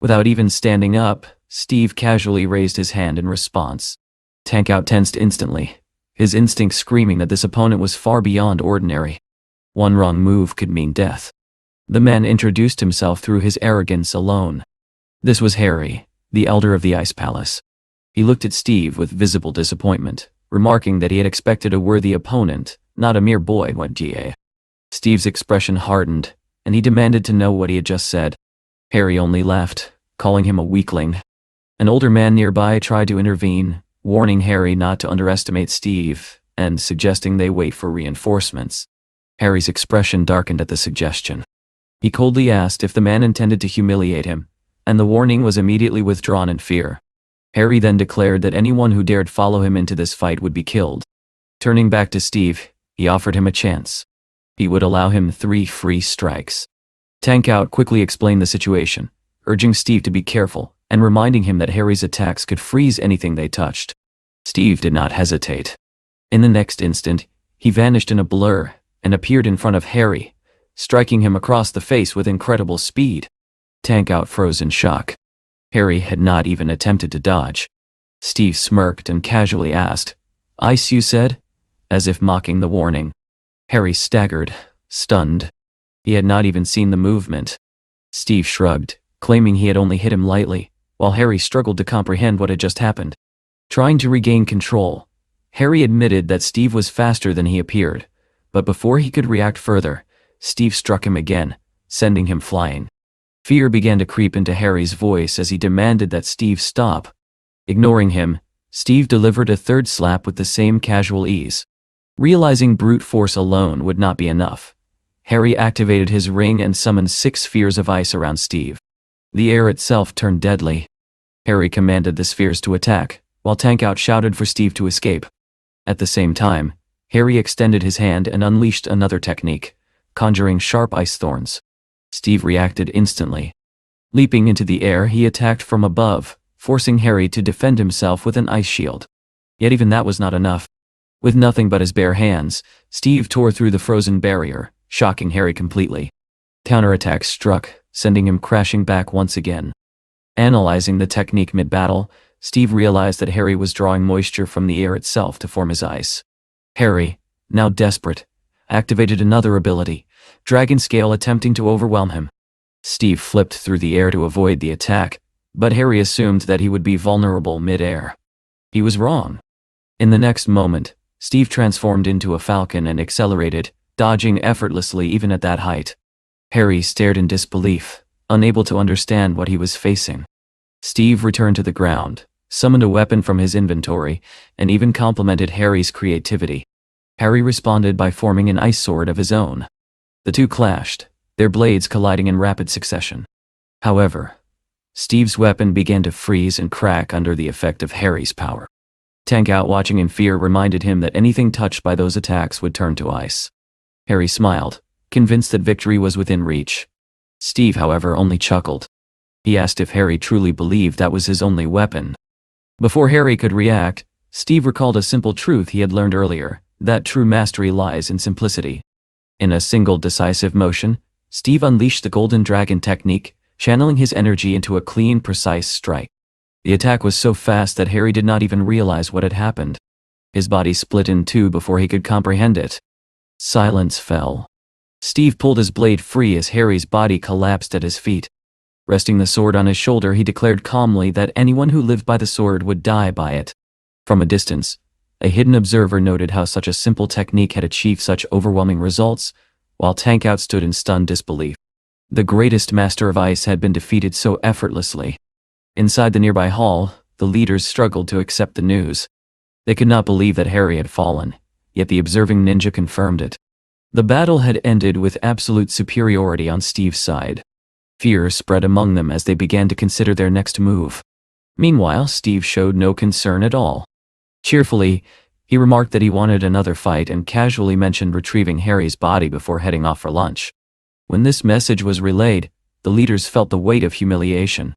Without even standing up, Steve casually raised his hand in response. Tankout tensed instantly, his instincts screaming that this opponent was far beyond ordinary. One wrong move could mean death. The man introduced himself through his arrogance alone. This was Harry, the elder of the Ice Palace. He looked at Steve with visible disappointment, remarking that he had expected a worthy opponent, not a mere boy. Steve's expression hardened, and he demanded to know what he had just said. Harry only laughed, calling him a weakling. An older man nearby tried to intervene, warning Harry not to underestimate Steve, and suggesting they wait for reinforcements. Harry's expression darkened at the suggestion. He coldly asked if the man intended to humiliate him, and the warning was immediately withdrawn in fear. Harry then declared that anyone who dared follow him into this fight would be killed. Turning back to Steve, he offered him a chance. He would allow him 3 free strikes. Tankout quickly explained the situation, urging Steve to be careful, and reminding him that Harry's attacks could freeze anything they touched. Steve did not hesitate. In the next instant, he vanished in a blur, and appeared in front of Harry, striking him across the face with incredible speed. Tankout froze in shock. Harry had not even attempted to dodge. Steve smirked and casually asked, "Ice, you said?" as if mocking the warning. Harry staggered, stunned. He had not even seen the movement. Steve shrugged, claiming he had only hit him lightly, while Harry struggled to comprehend what had just happened. Trying to regain control, Harry admitted that Steve was faster than he appeared, but before he could react further, Steve struck him again, sending him flying. Fear began to creep into Harry's voice as he demanded that Steve stop. Ignoring him, Steve delivered a third slap with the same casual ease. Realizing brute force alone would not be enough, Harry activated his ring and summoned 6 spheres of ice around Steve. The air itself turned deadly. Harry commanded the spheres to attack, while Tankout shouted for Steve to escape. At the same time, Harry extended his hand and unleashed another technique, conjuring sharp ice thorns. Steve reacted instantly. Leaping into the air, he attacked from above, forcing Harry to defend himself with an ice shield. Yet even that was not enough. With nothing but his bare hands, Steve tore through the frozen barrier, shocking Harry completely. Counterattacks struck, sending him crashing back once again. Analyzing the technique mid-battle, Steve realized that Harry was drawing moisture from the air itself to form his ice. Harry, now desperate, activated another ability, Dragon Scale, attempting to overwhelm him. Steve flipped through the air to avoid the attack, but Harry assumed that he would be vulnerable mid-air. He was wrong. In the next moment, Steve transformed into a falcon and accelerated, dodging effortlessly even at that height. Harry stared in disbelief, unable to understand what he was facing. Steve returned to the ground, summoned a weapon from his inventory, and even complimented Harry's creativity. Harry responded by forming an ice sword of his own. The two clashed, their blades colliding in rapid succession. However, Steve's weapon began to freeze and crack under the effect of Harry's power. Tankout, watching in fear, reminded him that anything touched by those attacks would turn to ice. Harry smiled, convinced that victory was within reach. Steve, however, only chuckled. He asked if Harry truly believed that was his only weapon. Before Harry could react, Steve recalled a simple truth he had learned earlier, that true mastery lies in simplicity. In a single decisive motion, Steve unleashed the Golden Dragon technique, channeling his energy into a clean, precise strike. The attack was so fast that Harry did not even realize what had happened. His body split in two before he could comprehend it. Silence fell. Steve pulled his blade free as Harry's body collapsed at his feet. Resting the sword on his shoulder, he declared calmly that anyone who lived by the sword would die by it. From a distance, a hidden observer noted how such a simple technique had achieved such overwhelming results, while Tankout stood in stunned disbelief. The greatest master of ice had been defeated so effortlessly. Inside the nearby hall, the leaders struggled to accept the news. They could not believe that Harry had fallen, yet the observing ninja confirmed it. The battle had ended with absolute superiority on Steve's side. Fear spread among them as they began to consider their next move. Meanwhile, Steve showed no concern at all. Cheerfully, he remarked that he wanted another fight and casually mentioned retrieving Harry's body before heading off for lunch. When this message was relayed, the leaders felt the weight of humiliation.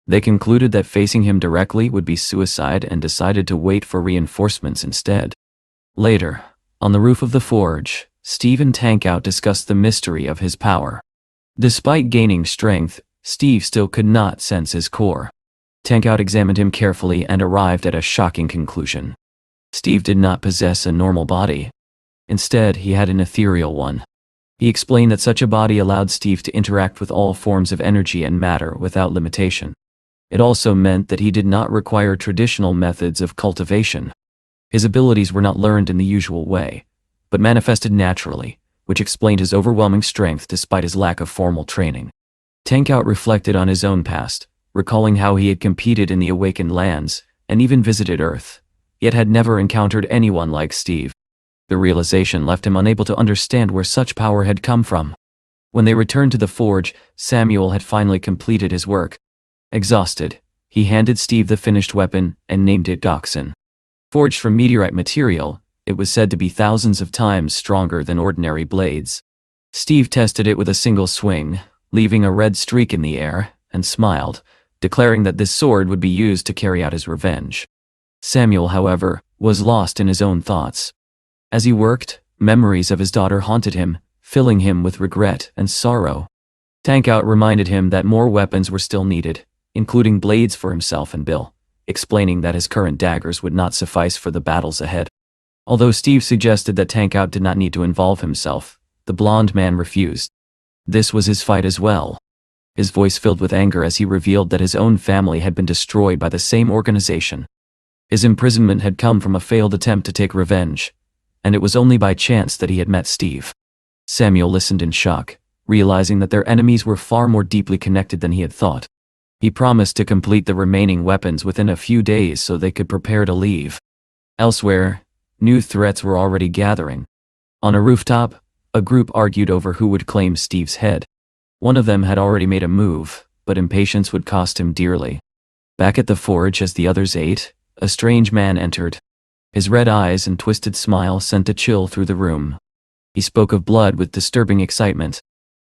They concluded that facing him directly would be suicide and decided to wait for reinforcements instead. Later, on the roof of the forge, Steve and Tankout discussed the mystery of his power. Despite gaining strength, Steve still could not sense his core. Tankout examined him carefully and arrived at a shocking conclusion. Steve did not possess a normal body. Instead, he had an ethereal one. He explained that such a body allowed Steve to interact with all forms of energy and matter without limitation. It also meant that he did not require traditional methods of cultivation. His abilities were not learned in the usual way, but manifested naturally, which explained his overwhelming strength despite his lack of formal training. Tankout reflected on his own past, recalling how he had competed in the awakened lands and even visited Earth, yet had never encountered anyone like Steve. The realization left him unable to understand where such power had come from. When they returned to the forge, Samuel had finally completed his work. Exhausted, he handed Steve the finished weapon and named it Dachshund. Forged from meteorite material, it was said to be thousands of times stronger than ordinary blades. Steve tested it with a single swing, leaving a red streak in the air, and smiled, declaring that this sword would be used to carry out his revenge. Samuel, however, was lost in his own thoughts. As he worked, memories of his daughter haunted him, filling him with regret and sorrow. Tankout reminded him that more weapons were still needed, including blades for himself and Bill, explaining that his current daggers would not suffice for the battles ahead. Although Steve suggested that Tankout did not need to involve himself, the blonde man refused. This was his fight as well. His voice filled with anger as he revealed that his own family had been destroyed by the same organization. His imprisonment had come from a failed attempt to take revenge, and it was only by chance that he had met Steve. Samuel listened in shock, realizing that their enemies were far more deeply connected than he had thought. He promised to complete the remaining weapons within a few days so they could prepare to leave. Elsewhere, new threats were already gathering. On a rooftop, a group argued over who would claim Steve's head. One of them had already made a move, but impatience would cost him dearly. Back at the forge as the others ate, a strange man entered. His red eyes and twisted smile sent a chill through the room. He spoke of blood with disturbing excitement.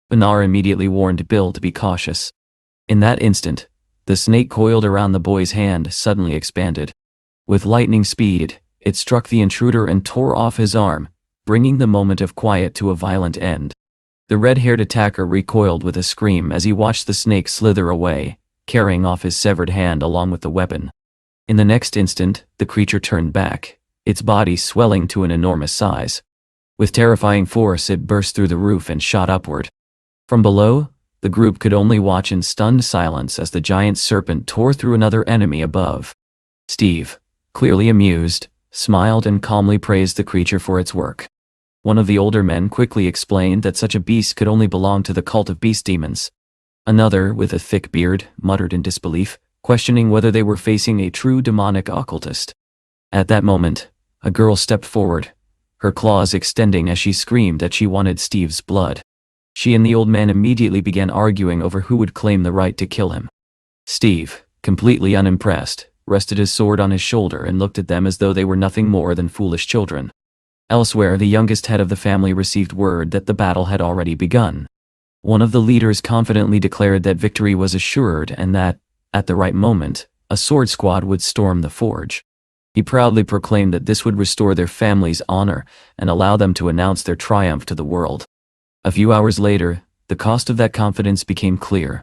Benar immediately warned Bill to be cautious. In that instant, the snake coiled around the boy's hand suddenly expanded. With lightning speed, it struck the intruder and tore off his arm, bringing the moment of quiet to a violent end. The red-haired attacker recoiled with a scream as he watched the snake slither away, carrying off his severed hand along with the weapon. In the next instant, the creature turned back, its body swelling to an enormous size. With terrifying force, it burst through the roof and shot upward. From below, the group could only watch in stunned silence as the giant serpent tore through another enemy above. Steve, clearly amused, smiled and calmly praised the creature for its work. One of the older men quickly explained that such a beast could only belong to the cult of beast demons. Another, with a thick beard, muttered in disbelief, questioning whether they were facing a true demonic occultist. At that moment, a girl stepped forward, her claws extending as she screamed that she wanted Steve's blood. She and the old man immediately began arguing over who would claim the right to kill him. Steve, completely unimpressed, rested his sword on his shoulder and looked at them as though they were nothing more than foolish children. Elsewhere, the youngest head of the family received word that the battle had already begun. One of the leaders confidently declared that victory was assured and that, at the right moment, a sword squad would storm the forge. He proudly proclaimed that this would restore their family's honor and allow them to announce their triumph to the world. A few hours later, the cost of that confidence became clear.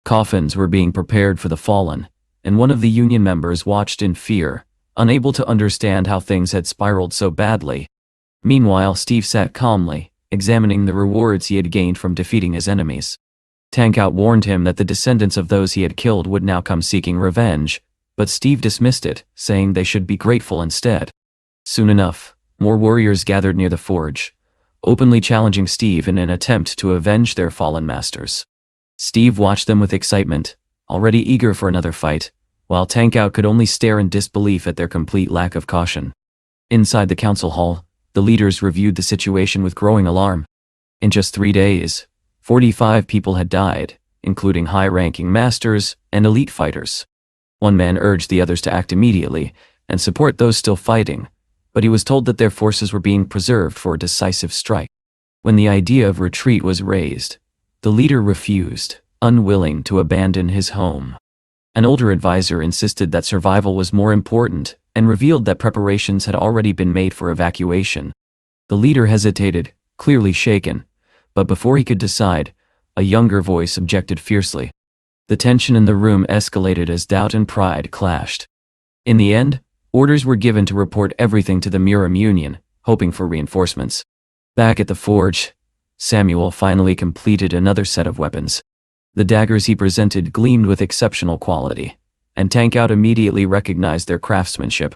Coffins were being prepared for the fallen, and one of the union members watched in fear, unable to understand how things had spiraled so badly. Meanwhile, Steve sat calmly, examining the rewards he had gained from defeating his enemies. Tank Out warned him that the descendants of those he had killed would now come seeking revenge, but Steve dismissed it, saying they should be grateful instead. Soon enough, more warriors gathered near the forge, openly challenging Steve in an attempt to avenge their fallen masters. Steve watched them with excitement, already eager for another fight, while Tank Out could only stare in disbelief at their complete lack of caution. Inside the council hall, the leaders reviewed the situation with growing alarm. In just 3 days, 45 people had died, including high-ranking masters and elite fighters. One man urged the others to act immediately and support those still fighting, but he was told that their forces were being preserved for a decisive strike. When the idea of retreat was raised, the leader refused, unwilling to abandon his home. An older advisor insisted that survival was more important and revealed that preparations had already been made for evacuation. The leader hesitated, clearly shaken, but before he could decide, a younger voice objected fiercely. The tension in the room escalated as doubt and pride clashed. In the end, orders were given to report everything to the Muram Union, hoping for reinforcements. Back at the forge, Samuel finally completed another set of weapons. The daggers he presented gleamed with exceptional quality, and Tank Out immediately recognized their craftsmanship.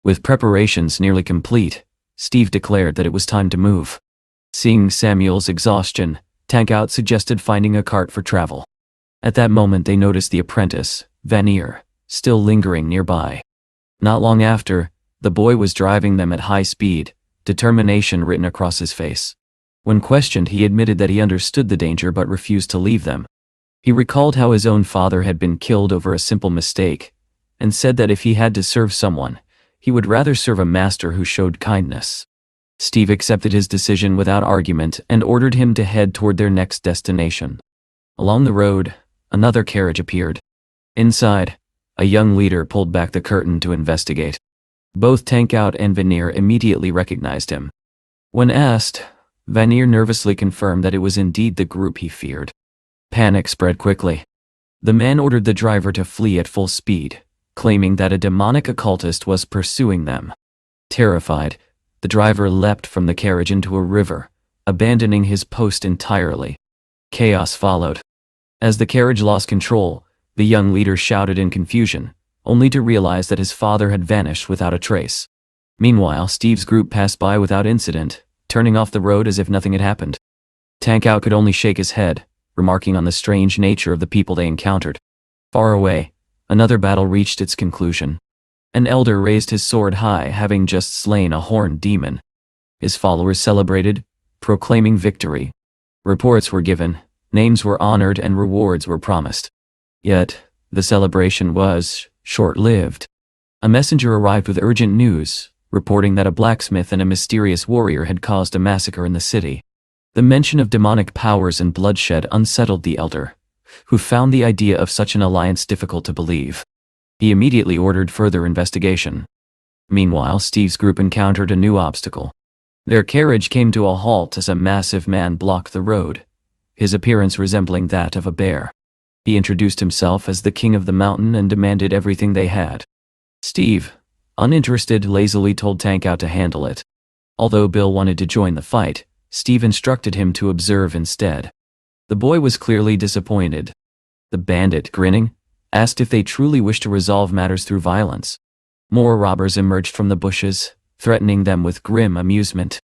With preparations nearly complete, Steve declared that it was time to move. Seeing Samuel's exhaustion, Tank Out suggested finding a cart for travel. At that moment they noticed the apprentice, Vanir, still lingering nearby. Not long after, the boy was driving them at high speed, determination written across his face. When questioned, he admitted that he understood the danger but refused to leave them. He recalled how his own father had been killed over a simple mistake, and said that if he had to serve someone, he would rather serve a master who showed kindness. Steve accepted his decision without argument and ordered him to head toward their next destination. Along the road, another carriage appeared. Inside, a young leader pulled back the curtain to investigate. Both Tank Out and Vanir immediately recognized him. When asked, Vanir nervously confirmed that it was indeed the group he feared. Panic spread quickly. The man ordered the driver to flee at full speed, claiming that a demonic occultist was pursuing them. Terrified, the driver leapt from the carriage into a river, abandoning his post entirely. Chaos followed. As the carriage lost control, the young leader shouted in confusion, only to realize that his father had vanished without a trace. Meanwhile, Steve's group passed by without incident, turning off the road as if nothing had happened. Tank Out could only shake his head, remarking on the strange nature of the people they encountered. Far away, another battle reached its conclusion. An elder raised his sword high, having just slain a horned demon. His followers celebrated, proclaiming victory. Reports were given, names were honored, and rewards were promised. Yet, the celebration was short-lived. A messenger arrived with urgent news, reporting that a blacksmith and a mysterious warrior had caused a massacre in the city. The mention of demonic powers and bloodshed unsettled the elder, who found the idea of such an alliance difficult to believe. He immediately ordered further investigation. Meanwhile, Steve's group encountered a new obstacle. Their carriage came to a halt as a massive man blocked the road, his appearance resembling that of a bear. He introduced himself as the king of the mountain and demanded everything they had. Steve, uninterested, lazily told Tank Out to handle it. Although Bill wanted to join the fight, Steve instructed him to observe instead. The boy was clearly disappointed. The bandit, grinning, asked if they truly wished to resolve matters through violence. More robbers emerged from the bushes, threatening them with grim amusement.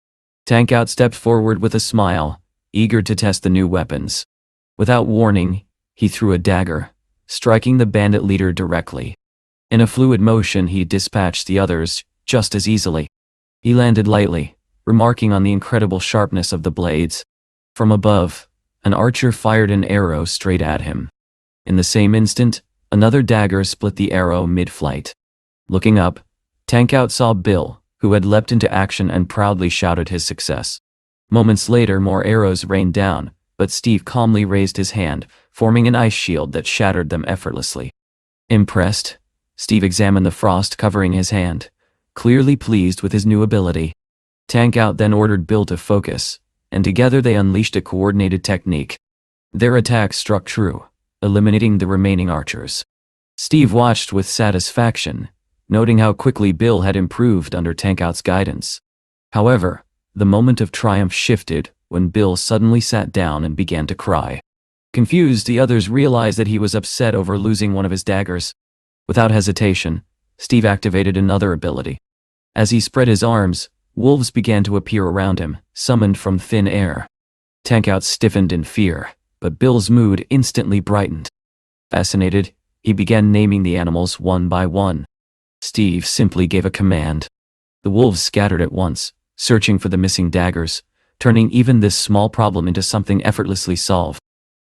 Tank Out stepped forward with a smile, eager to test the new weapons. Without warning, he threw a dagger, striking the bandit leader directly. In a fluid motion, he dispatched the others just as easily. He landed lightly, remarking on the incredible sharpness of the blades. From above, an archer fired an arrow straight at him. In the same instant, another dagger split the arrow mid-flight. Looking up, Tank Out saw Bill, who had leapt into action and proudly shouted his success. Moments later, more arrows rained down, but Steve calmly raised his hand, forming an ice shield that shattered them effortlessly. Impressed, Steve examined the frost covering his hand, clearly pleased with his new ability. Tank Out then ordered Bill to focus, and together they unleashed a coordinated technique. Their attacks struck true, eliminating the remaining archers. Steve watched with satisfaction, noting how quickly Bill had improved under Tank Out's guidance. However, the moment of triumph shifted when Bill suddenly sat down and began to cry. Confused, the others realized that he was upset over losing one of his daggers. Without hesitation, Steve activated another ability. As he spread his arms, wolves began to appear around him, summoned from thin air. Tankout stiffened in fear, but Bill's mood instantly brightened. Fascinated, he began naming the animals one by one. Steve simply gave a command. The wolves scattered at once, searching for the missing daggers, turning even this small problem into something effortlessly solved.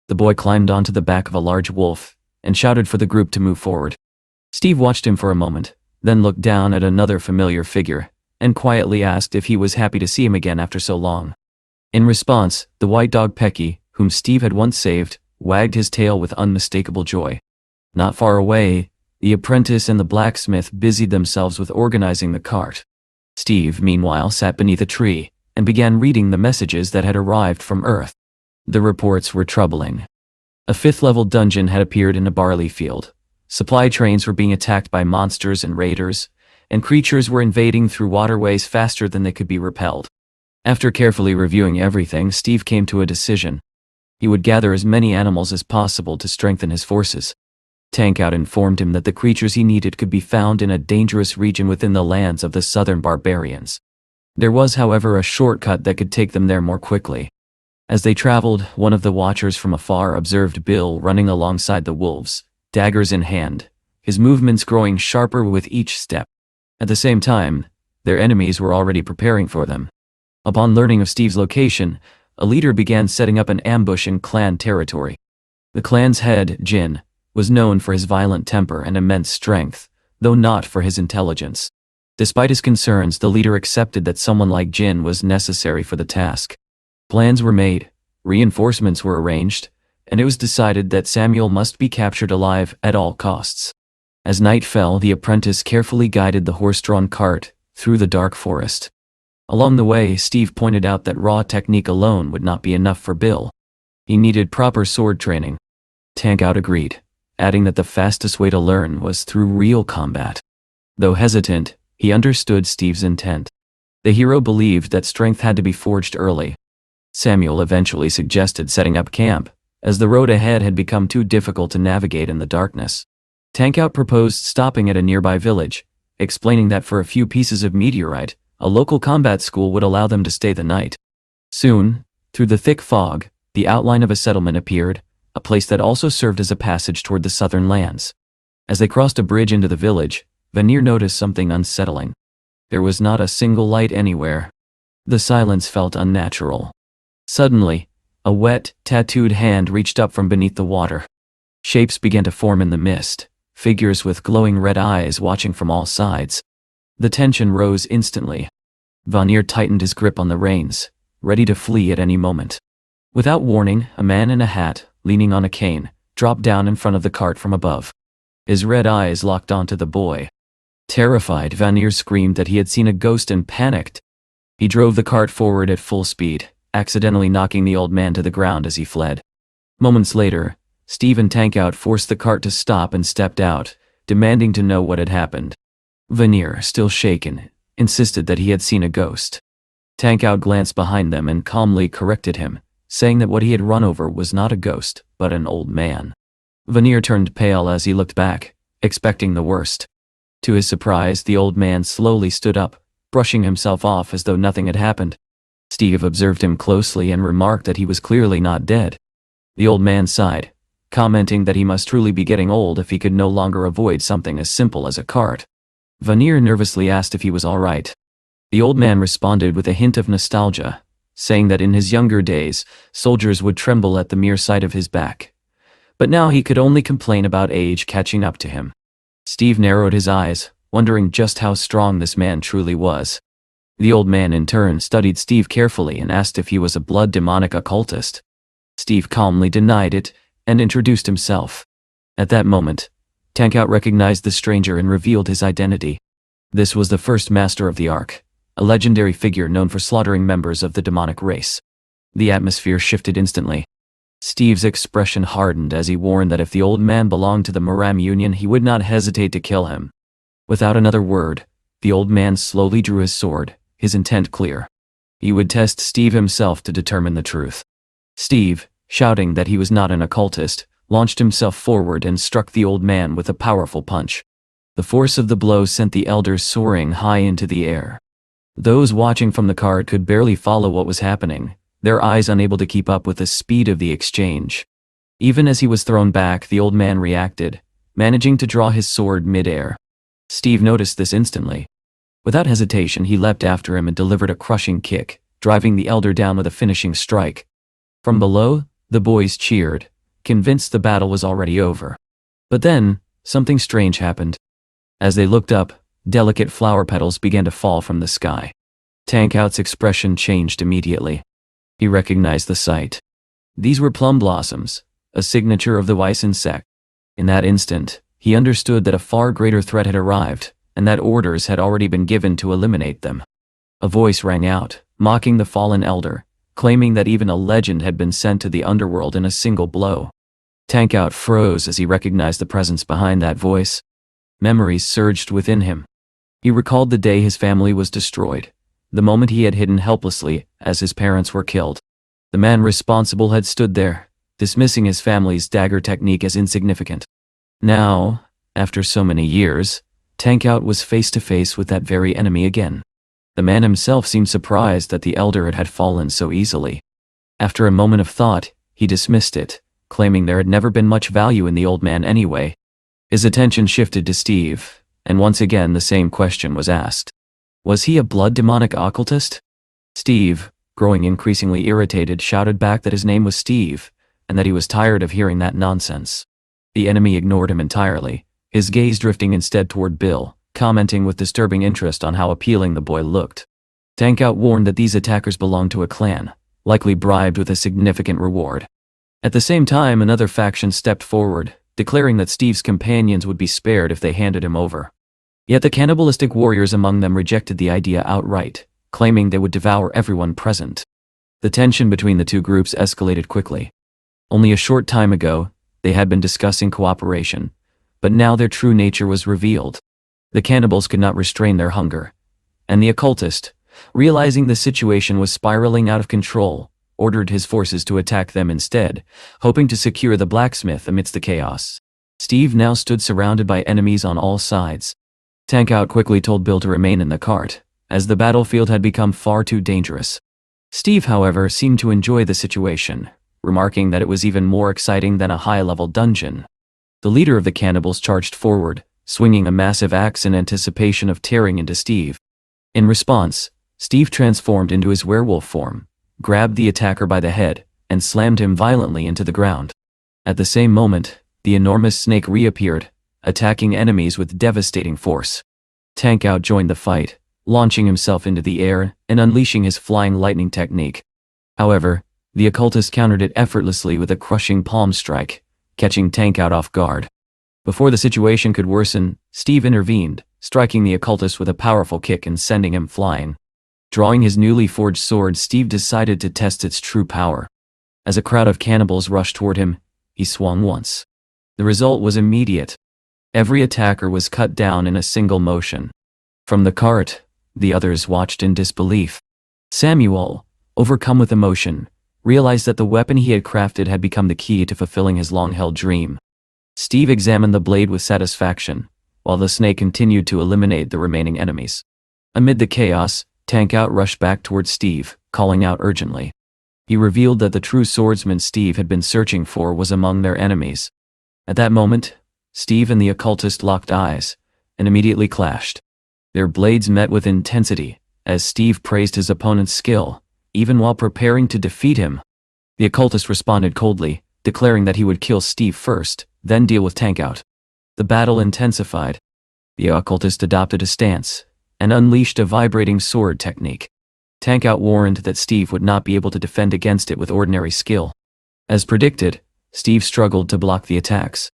The boy climbed onto the back of a large wolf and shouted for the group to move forward. Steve watched him for a moment, then looked down at another familiar figure and quietly asked if he was happy to see him again after so long. In response, the white dog Pecky, whom Steve had once saved, wagged his tail with unmistakable joy. Not far away, the apprentice and the blacksmith busied themselves with organizing the cart. Steve, meanwhile, sat beneath a tree and began reading the messages that had arrived from Earth. The reports were troubling. A 5th-level dungeon had appeared in a barley field. Supply trains were being attacked by monsters and raiders, and creatures were invading through waterways faster than they could be repelled. After carefully reviewing everything, Steve came to a decision. He would gather as many animals as possible to strengthen his forces. Tankout informed him that the creatures he needed could be found in a dangerous region within the lands of the southern barbarians. There was, however, a shortcut that could take them there more quickly. As they traveled, one of the watchers from afar observed Bill running alongside the wolves, daggers in hand, his movements growing sharper with each step. At the same time, their enemies were already preparing for them. Upon learning of Steve's location, a leader began setting up an ambush in clan territory. The clan's head, Jin, was known for his violent temper and immense strength, though not for his intelligence. Despite his concerns, the leader accepted that someone like Jin was necessary for the task. Plans were made, reinforcements were arranged, and it was decided that Samuel must be captured alive at all costs. As night fell, the apprentice carefully guided the horse-drawn cart through the dark forest. Along the way, Steve pointed out that raw technique alone would not be enough for Bill. He needed proper sword training. Tankout agreed, adding that the fastest way to learn was through real combat. Though hesitant, he understood Steve's intent. The hero believed that strength had to be forged early. Samuel eventually suggested setting up camp, as the road ahead had become too difficult to navigate in the darkness. Tankout proposed stopping at a nearby village, explaining that for a few pieces of meteorite, a local combat school would allow them to stay the night. Soon, through the thick fog, the outline of a settlement appeared, a place that also served as a passage toward the southern lands. As they crossed a bridge into the village, Vanir noticed something unsettling. There was not a single light anywhere. The silence felt unnatural. Suddenly, a wet, tattooed hand reached up from beneath the water. Shapes began to form in the mist, figures with glowing red eyes watching from all sides. The tension rose instantly. Vanir tightened his grip on the reins, ready to flee at any moment. Without warning, a man in a hat, leaning on a cane, dropped down in front of the cart from above. His red eyes locked onto the boy. Terrified, Vanir screamed that he had seen a ghost and panicked. He drove the cart forward at full speed, accidentally knocking the old man to the ground as he fled. Moments later, Steve and Tankout forced the cart to stop and stepped out, demanding to know what had happened. Vanir, still shaken, insisted that he had seen a ghost. Tankout glanced behind them and calmly corrected him, saying that what he had run over was not a ghost, but an old man. Vanir turned pale as he looked back, expecting the worst. To his surprise, the old man slowly stood up, brushing himself off as though nothing had happened. Steve observed him closely and remarked that he was clearly not dead. The old man sighed, commenting that he must truly be getting old if he could no longer avoid something as simple as a cart. Vanir nervously asked if he was all right. The old man responded with a hint of nostalgia, saying that in his younger days, soldiers would tremble at the mere sight of his back. But now he could only complain about age catching up to him. Steve narrowed his eyes, wondering just how strong this man truly was. The old man in turn studied Steve carefully and asked if he was a blood demonic occultist. Steve calmly denied it and introduced himself. At that moment, Tankout recognized the stranger and revealed his identity. This was the first master of the Ark, a legendary figure known for slaughtering members of the demonic race. The atmosphere shifted instantly. Steve's expression hardened as he warned that if the old man belonged to the Muram Union, he would not hesitate to kill him. Without another word, the old man slowly drew his sword, his intent clear. He would test Steve himself to determine the truth. Steve, shouting that he was not an occultist, launched himself forward and struck the old man with a powerful punch. The force of the blow sent the elder soaring high into the air. Those watching from the cart could barely follow what was happening, their eyes unable to keep up with the speed of the exchange. Even as he was thrown back, the old man reacted, managing to draw his sword mid-air. Steve noticed this instantly. Without hesitation, he leapt after him and delivered a crushing kick, driving the elder down with a finishing strike. From below, the boys cheered, convinced the battle was already over. But then, something strange happened. As they looked up, delicate flower petals began to fall from the sky. Tankout's expression changed immediately. He recognized the sight. These were plum blossoms, a signature of the Wyson sect. In that instant, he understood that a far greater threat had arrived, and that orders had already been given to eliminate them. A voice rang out, mocking the fallen elder, claiming that even a legend had been sent to the underworld in a single blow. Tankout froze as he recognized the presence behind that voice. Memories surged within him. He recalled the day his family was destroyed, the moment he had hidden helplessly as his parents were killed. The man responsible had stood there, dismissing his family's dagger technique as insignificant. Now, after so many years, Tankout was face to face with that very enemy again. The man himself seemed surprised that the elder had fallen so easily. After a moment of thought, he dismissed it, claiming there had never been much value in the old man anyway. His attention shifted to Steve, and once again the same question was asked. Was he a blood demonic occultist? Steve, growing increasingly irritated, shouted back that his name was Steve, and that he was tired of hearing that nonsense. The enemy ignored him entirely, his gaze drifting instead toward Bill, commenting with disturbing interest on how appealing the boy looked. Tankout warned that these attackers belonged to a clan, likely bribed with a significant reward. At the same time, another faction stepped forward, declaring that Steve's companions would be spared if they handed him over. Yet the cannibalistic warriors among them rejected the idea outright, claiming they would devour everyone present. The tension between the two groups escalated quickly. Only a short time ago, they had been discussing cooperation, but now their true nature was revealed. The cannibals could not restrain their hunger, and the occultist, realizing the situation was spiraling out of control, ordered his forces to attack them instead, hoping to secure the blacksmith amidst the chaos. Steve now stood surrounded by enemies on all sides. Tankout quickly told Bill to remain in the cart, as the battlefield had become far too dangerous. Steve, however, seemed to enjoy the situation, remarking that it was even more exciting than a high-level dungeon. The leader of the cannibals charged forward, swinging a massive axe in anticipation of tearing into Steve. In response, Steve transformed into his werewolf form, grabbed the attacker by the head, and slammed him violently into the ground. At the same moment, the enormous snake reappeared, attacking enemies with devastating force. Tankout joined the fight, launching himself into the air and unleashing his flying lightning technique. However, the occultist countered it effortlessly with a crushing palm strike, catching Tankout off guard. Before the situation could worsen, Steve intervened, striking the occultist with a powerful kick and sending him flying. Drawing his newly forged sword, Steve decided to test its true power. As a crowd of cannibals rushed toward him, he swung once. The result was immediate. Every attacker was cut down in a single motion. From the cart, the others watched in disbelief. Samuel, overcome with emotion, realized that the weapon he had crafted had become the key to fulfilling his long-held dream. Steve examined the blade with satisfaction, while the snake continued to eliminate the remaining enemies. Amid the chaos, Tankout rushed back towards Steve, calling out urgently. He revealed that the true swordsman Steve had been searching for was among their enemies. At that moment, Steve and the occultist locked eyes, and immediately clashed. Their blades met with intensity, as Steve praised his opponent's skill, even while preparing to defeat him. The occultist responded coldly, declaring that he would kill Steve first, then deal with Tankout. The battle intensified. The occultist adopted a stance, and unleashed a vibrating sword technique. Tankout warned that Steve would not be able to defend against it with ordinary skill. As predicted, Steve struggled to block the attacks.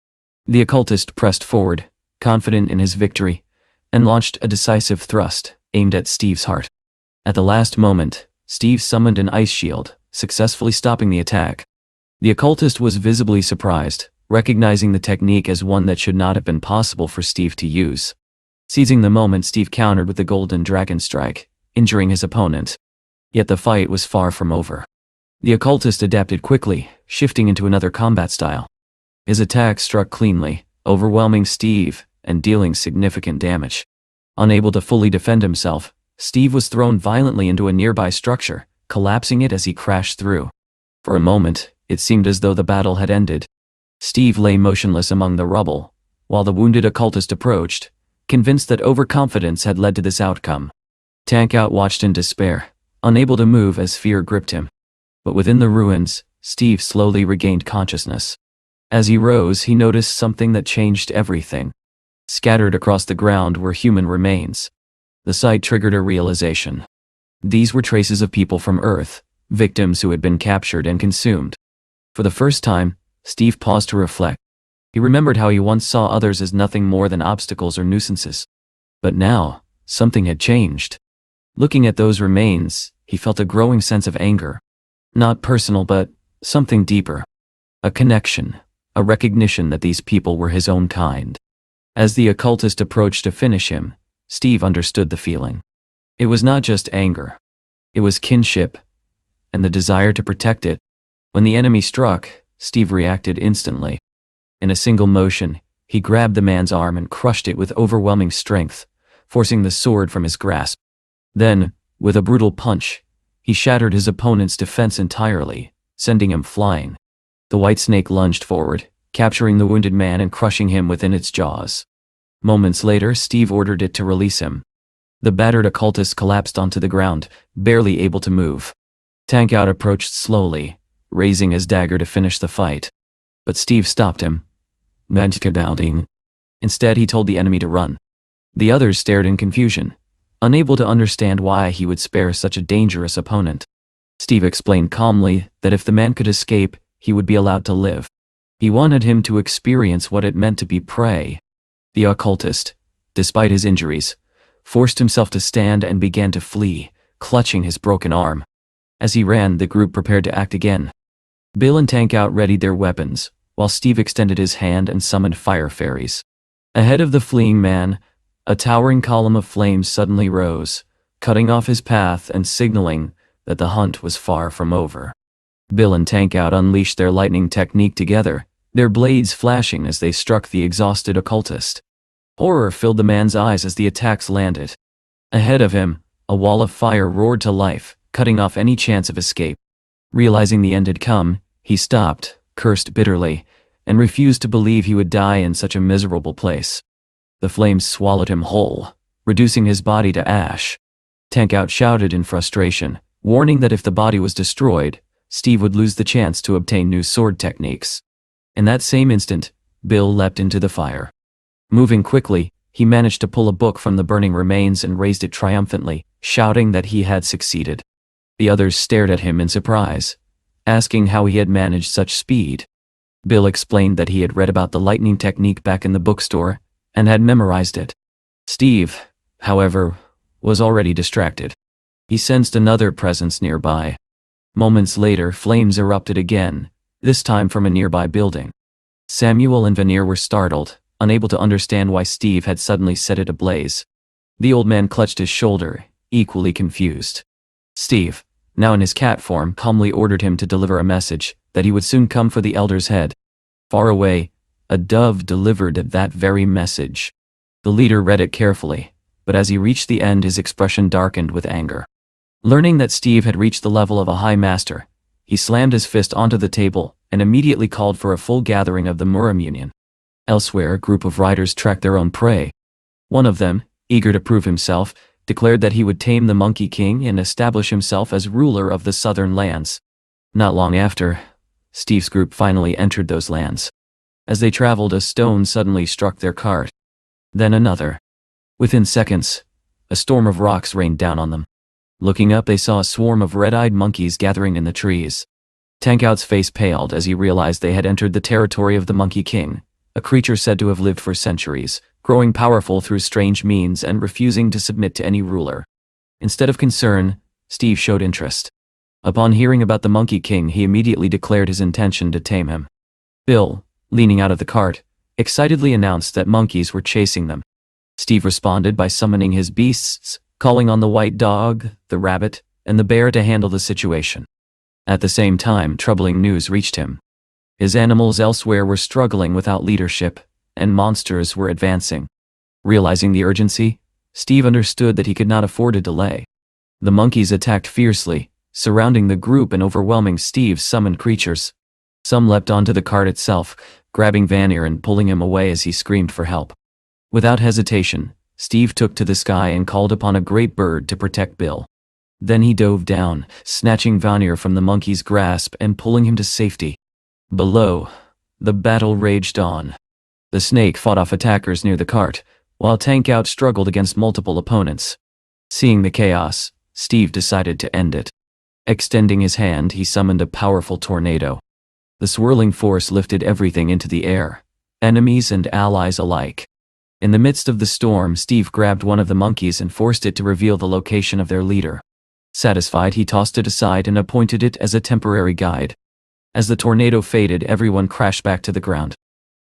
The occultist pressed forward, confident in his victory, and launched a decisive thrust, aimed at Steve's heart. At the last moment, Steve summoned an ice shield, successfully stopping the attack. The occultist was visibly surprised, recognizing the technique as one that should not have been possible for Steve to use. Seizing the moment, Steve countered with the golden dragon strike, injuring his opponent. Yet the fight was far from over. The occultist adapted quickly, shifting into another combat style. His attack struck cleanly, overwhelming Steve and dealing significant damage. Unable to fully defend himself, Steve was thrown violently into a nearby structure, collapsing it as he crashed through. For a moment, it seemed as though the battle had ended. Steve lay motionless among the rubble, while the wounded occultist approached, convinced that overconfidence had led to this outcome. Tankout watched in despair, unable to move as fear gripped him. But within the ruins, Steve slowly regained consciousness. As he rose, he noticed something that changed everything. Scattered across the ground were human remains. The sight triggered a realization. These were traces of people from Earth, victims who had been captured and consumed. For the first time, Steve paused to reflect. He remembered how he once saw others as nothing more than obstacles or nuisances. But now, something had changed. Looking at those remains, he felt a growing sense of anger. Not personal, but something deeper. A connection, a recognition that these people were his own kind. As the occultist approached to finish him, Steve understood the feeling. It was not just anger. It was kinship, and the desire to protect it. When the enemy struck, Steve reacted instantly. In a single motion, he grabbed the man's arm and crushed it with overwhelming strength, forcing the sword from his grasp. Then, with a brutal punch, he shattered his opponent's defense entirely, sending him flying. The white snake lunged forward, capturing the wounded man and crushing him within its jaws. Moments later, Steve ordered it to release him. The battered occultist collapsed onto the ground, barely able to move. Tankout approached slowly, raising his dagger to finish the fight. But Steve stopped him. Instead, he told the enemy to run. The others stared in confusion, unable to understand why he would spare such a dangerous opponent. Steve explained calmly that if the man could escape, he would be allowed to live. He wanted him to experience what it meant to be prey. The occultist, despite his injuries, forced himself to stand and began to flee, clutching his broken arm. As he ran, the group prepared to act again. Bill and Tankout readied their weapons, while Steve extended his hand and summoned fire fairies. Ahead of the fleeing man, a towering column of flames suddenly rose, cutting off his path and signaling that the hunt was far from over. Bill and Tankout unleashed their lightning technique together, their blades flashing as they struck the exhausted occultist. Horror filled the man's eyes as the attacks landed. Ahead of him, a wall of fire roared to life, cutting off any chance of escape. Realizing the end had come, he stopped, cursed bitterly, and refused to believe he would die in such a miserable place. The flames swallowed him whole, reducing his body to ash. Tankout shouted in frustration, warning that if the body was destroyed, Steve would lose the chance to obtain new sword techniques. In that same instant, Bill leapt into the fire. Moving quickly, he managed to pull a book from the burning remains and raised it triumphantly, shouting that he had succeeded. The others stared at him in surprise, asking how he had managed such speed. Bill explained that he had read about the lightning technique back in the bookstore and had memorized it. Steve, however, was already distracted. He sensed another presence nearby. Moments later, flames erupted again, this time from a nearby building. Samuel and Veneer were startled, unable to understand why Steve had suddenly set it ablaze. The old man clutched his shoulder, equally confused. Steve, now in his cat form, calmly ordered him to deliver a message, that he would soon come for the elder's head. Far away, a dove delivered that very message. The leader read it carefully, but as he reached the end, his expression darkened with anger. Learning that Steve had reached the level of a high master, he slammed his fist onto the table and immediately called for a full gathering of the Muram Union. Elsewhere, a group of riders tracked their own prey. One of them, eager to prove himself, declared that he would tame the Monkey King and establish himself as ruler of the southern lands. Not long after, Steve's group finally entered those lands. As they traveled, a stone suddenly struck their cart. Then another. Within seconds, a storm of rocks rained down on them. Looking up, they saw a swarm of red-eyed monkeys gathering in the trees. Tankout's face paled as he realized they had entered the territory of the Monkey King, a creature said to have lived for centuries, growing powerful through strange means and refusing to submit to any ruler. Instead of concern, Steve showed interest. Upon hearing about the Monkey King, he immediately declared his intention to tame him. Bill, leaning out of the cart, excitedly announced that monkeys were chasing them. Steve responded by summoning his beasts, calling on the white dog, the rabbit, and the bear to handle the situation. At the same time, troubling news reached him. His animals elsewhere were struggling without leadership, and monsters were advancing. Realizing the urgency, Steve understood that he could not afford a delay. The monkeys attacked fiercely, surrounding the group and overwhelming Steve's summoned creatures. Some leapt onto the cart itself, grabbing Vanir and pulling him away as he screamed for help. Without hesitation, Steve took to the sky and called upon a great bird to protect Bill. Then he dove down, snatching Vanir from the monkey's grasp and pulling him to safety. Below, the battle raged on. The snake fought off attackers near the cart, while Tank Out struggled against multiple opponents. Seeing the chaos, Steve decided to end it. Extending his hand, he summoned a powerful tornado. The swirling force lifted everything into the air, enemies and allies alike. In the midst of the storm, Steve grabbed one of the monkeys and forced it to reveal the location of their leader. Satisfied, he tossed it aside and appointed it as a temporary guide. As the tornado faded, everyone crashed back to the ground.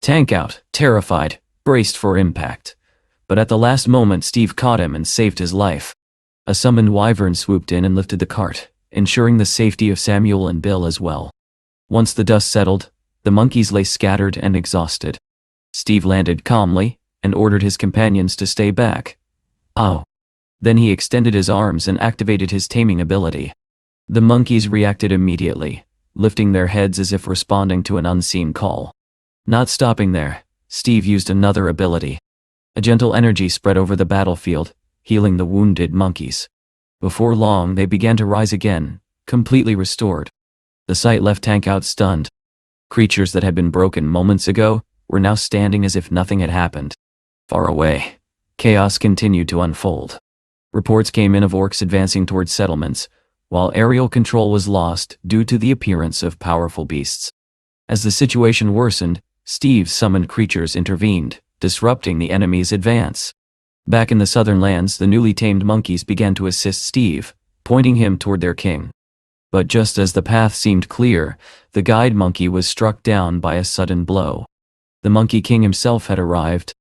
Tank Out, terrified, braced for impact. But at the last moment, Steve caught him and saved his life. A summoned wyvern swooped in and lifted the cart, ensuring the safety of Samuel and Bill as well. Once the dust settled, the monkeys lay scattered and exhausted. Steve landed calmly and ordered his companions to stay back. "Oh." Then he extended his arms and activated his taming ability. The monkeys reacted immediately, lifting their heads as if responding to an unseen call. Not stopping there, Steve used another ability. A gentle energy spread over the battlefield, healing the wounded monkeys. Before long, they began to rise again, completely restored. The sight left Tank Out stunned. Creatures that had been broken moments ago were now standing as if nothing had happened. Far away, chaos continued to unfold. Reports came in of orcs advancing towards settlements, while aerial control was lost due to the appearance of powerful beasts. As the situation worsened, Steve's summoned creatures intervened, disrupting the enemy's advance. Back in the southern lands, the newly tamed monkeys began to assist Steve, pointing him toward their king. But just as the path seemed clear, the guide monkey was struck down by a sudden blow. The Monkey King himself had arrived.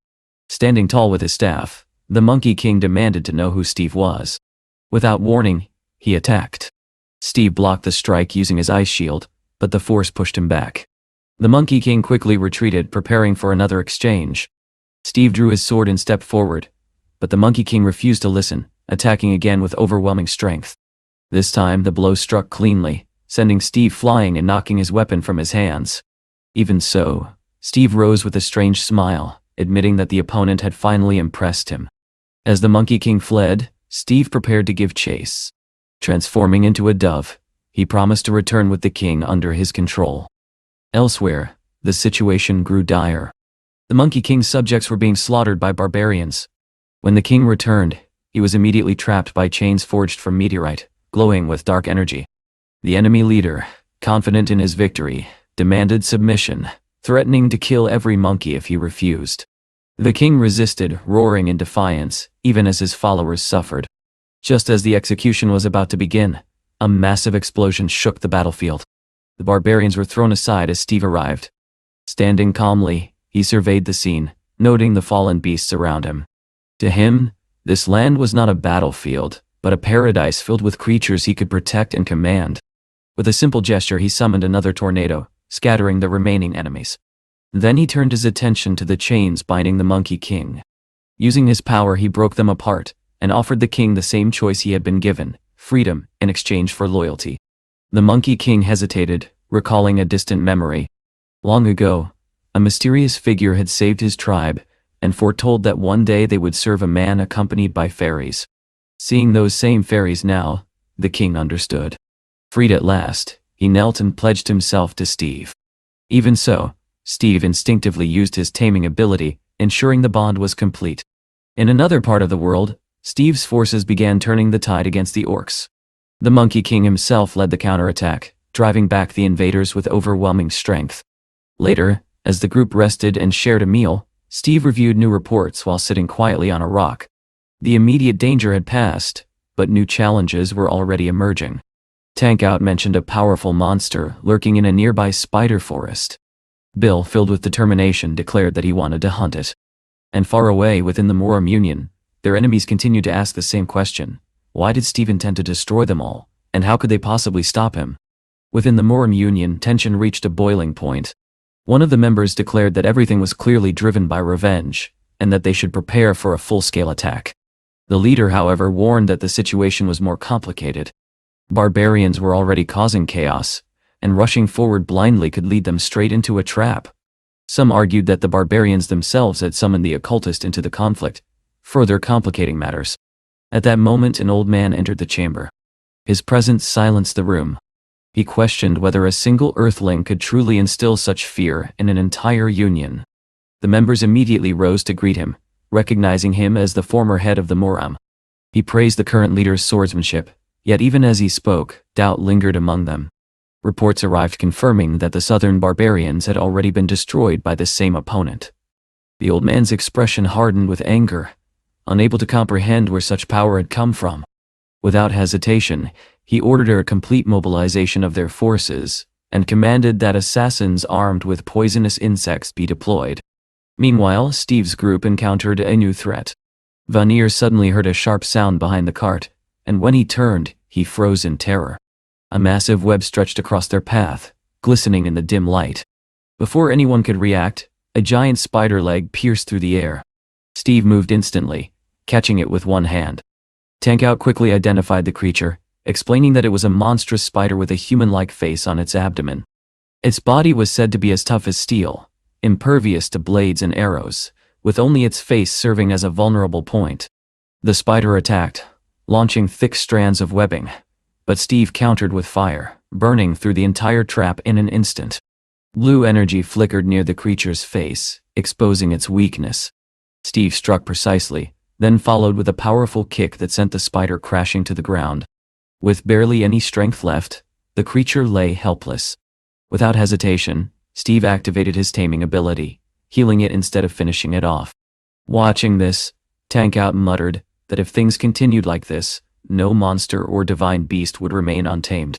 Standing tall with his staff, the Monkey King demanded to know who Steve was. Without warning, he attacked. Steve blocked the strike using his ice shield, but the force pushed him back. The Monkey King quickly retreated, preparing for another exchange. Steve drew his sword and stepped forward, but the Monkey King refused to listen, attacking again with overwhelming strength. This time, the blow struck cleanly, sending Steve flying and knocking his weapon from his hands. Even so, Steve rose with a strange smile, admitting that the opponent had finally impressed him. As the Monkey King fled, Steve prepared to give chase. Transforming into a dove, he promised to return with the king under his control. Elsewhere, the situation grew dire. The Monkey King's subjects were being slaughtered by barbarians. When the king returned, he was immediately trapped by chains forged from meteorite, glowing with dark energy. The enemy leader, confident in his victory, demanded submission, threatening to kill every monkey if he refused. The king resisted, roaring in defiance, even as his followers suffered. Just as the execution was about to begin, a massive explosion shook the battlefield. The barbarians were thrown aside as Steve arrived. Standing calmly, he surveyed the scene, noting the fallen beasts around him. To him, this land was not a battlefield, but a paradise filled with creatures he could protect and command. With a simple gesture, he summoned another tornado, scattering the remaining enemies. Then he turned his attention to the chains binding the Monkey King. Using his power, he broke them apart, and offered the king the same choice he had been given, freedom in exchange for loyalty. The Monkey King hesitated, recalling a distant memory. Long ago, a mysterious figure had saved his tribe, and foretold that one day they would serve a man accompanied by fairies. Seeing those same fairies now, the king understood. Freed at last, he knelt and pledged himself to Steve. Even so, Steve instinctively used his taming ability, ensuring the bond was complete. In another part of the world, Steve's forces began turning the tide against the orcs. The Monkey King himself led the counterattack, driving back the invaders with overwhelming strength. Later, as the group rested and shared a meal, Steve reviewed new reports while sitting quietly on a rock. The immediate danger had passed, but new challenges were already emerging. Tank Out mentioned a powerful monster lurking in a nearby spider forest. Bill, filled with determination, declared that he wanted to hunt it. And far away within the Moram Union, their enemies continued to ask the same question: Why did Steve intend to destroy them all, and how could they possibly stop him? Within the Moram Union, tension reached a boiling point. One of the members declared that everything was clearly driven by revenge, and that they should prepare for a full-scale attack. The leader, however, warned that the situation was more complicated. Barbarians were already causing chaos, and rushing forward blindly could lead them straight into a trap. Some argued that the barbarians themselves had summoned the occultist into the conflict, further complicating matters. At that moment, an old man entered the chamber. His presence silenced the room. He questioned whether a single earthling could truly instill such fear in an entire union. The members immediately rose to greet him, recognizing him as the former head of the Moram. He praised the current leader's swordsmanship, yet even as he spoke, doubt lingered among them. Reports arrived confirming that the southern barbarians had already been destroyed by the same opponent. The old man's expression hardened with anger, unable to comprehend where such power had come from. Without hesitation, he ordered a complete mobilization of their forces, and commanded that assassins armed with poisonous insects be deployed. Meanwhile, Steve's group encountered a new threat. Vanir suddenly heard a sharp sound behind the cart, and when he turned, he froze in terror. A massive web stretched across their path, glistening in the dim light. Before anyone could react, a giant spider leg pierced through the air. Steve moved instantly, catching it with one hand. Tankout quickly identified the creature, explaining that it was a monstrous spider with a human-like face on its abdomen. Its body was said to be as tough as steel, impervious to blades and arrows, with only its face serving as a vulnerable point. The spider attacked, launching thick strands of webbing, but Steve countered with fire, burning through the entire trap in an instant. Blue energy flickered near the creature's face, exposing its weakness. Steve struck precisely, then followed with a powerful kick that sent the spider crashing to the ground. With barely any strength left, the creature lay helpless. Without hesitation, Steve activated his taming ability, healing it instead of finishing it off. Watching this, Tankout muttered that if things continued like this, no monster or divine beast would remain untamed.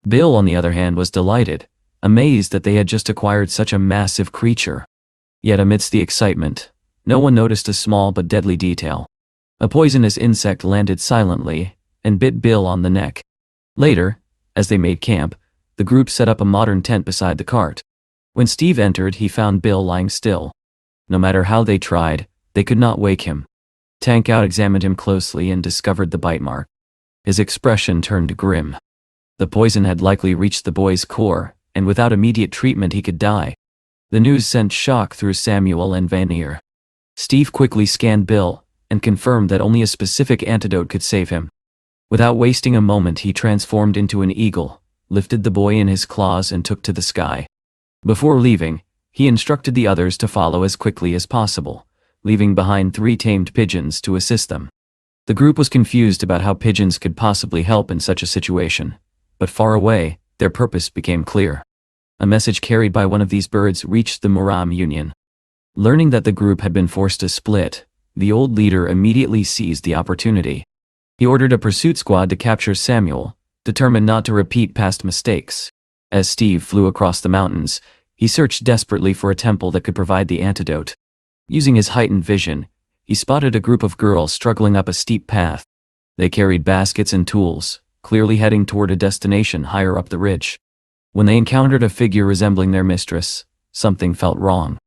Bill, on the other hand, was delighted, amazed that they had just acquired such a massive creature. Yet amidst the excitement, no one noticed a small but deadly detail. A poisonous insect landed silently and bit Bill on the neck. Later, as they made camp, the group set up a modern tent beside the cart. When Steve entered, he found Bill lying still. No matter how they tried, they could not wake him. Tankout examined him closely and discovered the bite mark. His expression turned grim. The poison had likely reached the boy's core, and without immediate treatment he could die. The news sent shock through Samuel and Vanir. Steve quickly scanned Bill, and confirmed that only a specific antidote could save him. Without wasting a moment, he transformed into an eagle, lifted the boy in his claws and took to the sky. Before leaving, he instructed the others to follow as quickly as possible, leaving behind 3 tamed pigeons to assist them. The group was confused about how pigeons could possibly help in such a situation, but far away, their purpose became clear. A message carried by one of these birds reached the Moram Union. Learning that the group had been forced to split, the old leader immediately seized the opportunity. He ordered a pursuit squad to capture Samuel, determined not to repeat past mistakes. As Steve flew across the mountains, he searched desperately for a temple that could provide the antidote. Using his heightened vision, he spotted a group of girls struggling up a steep path. They carried baskets and tools, clearly heading toward a destination higher up the ridge. When they encountered a figure resembling their mistress, something felt wrong.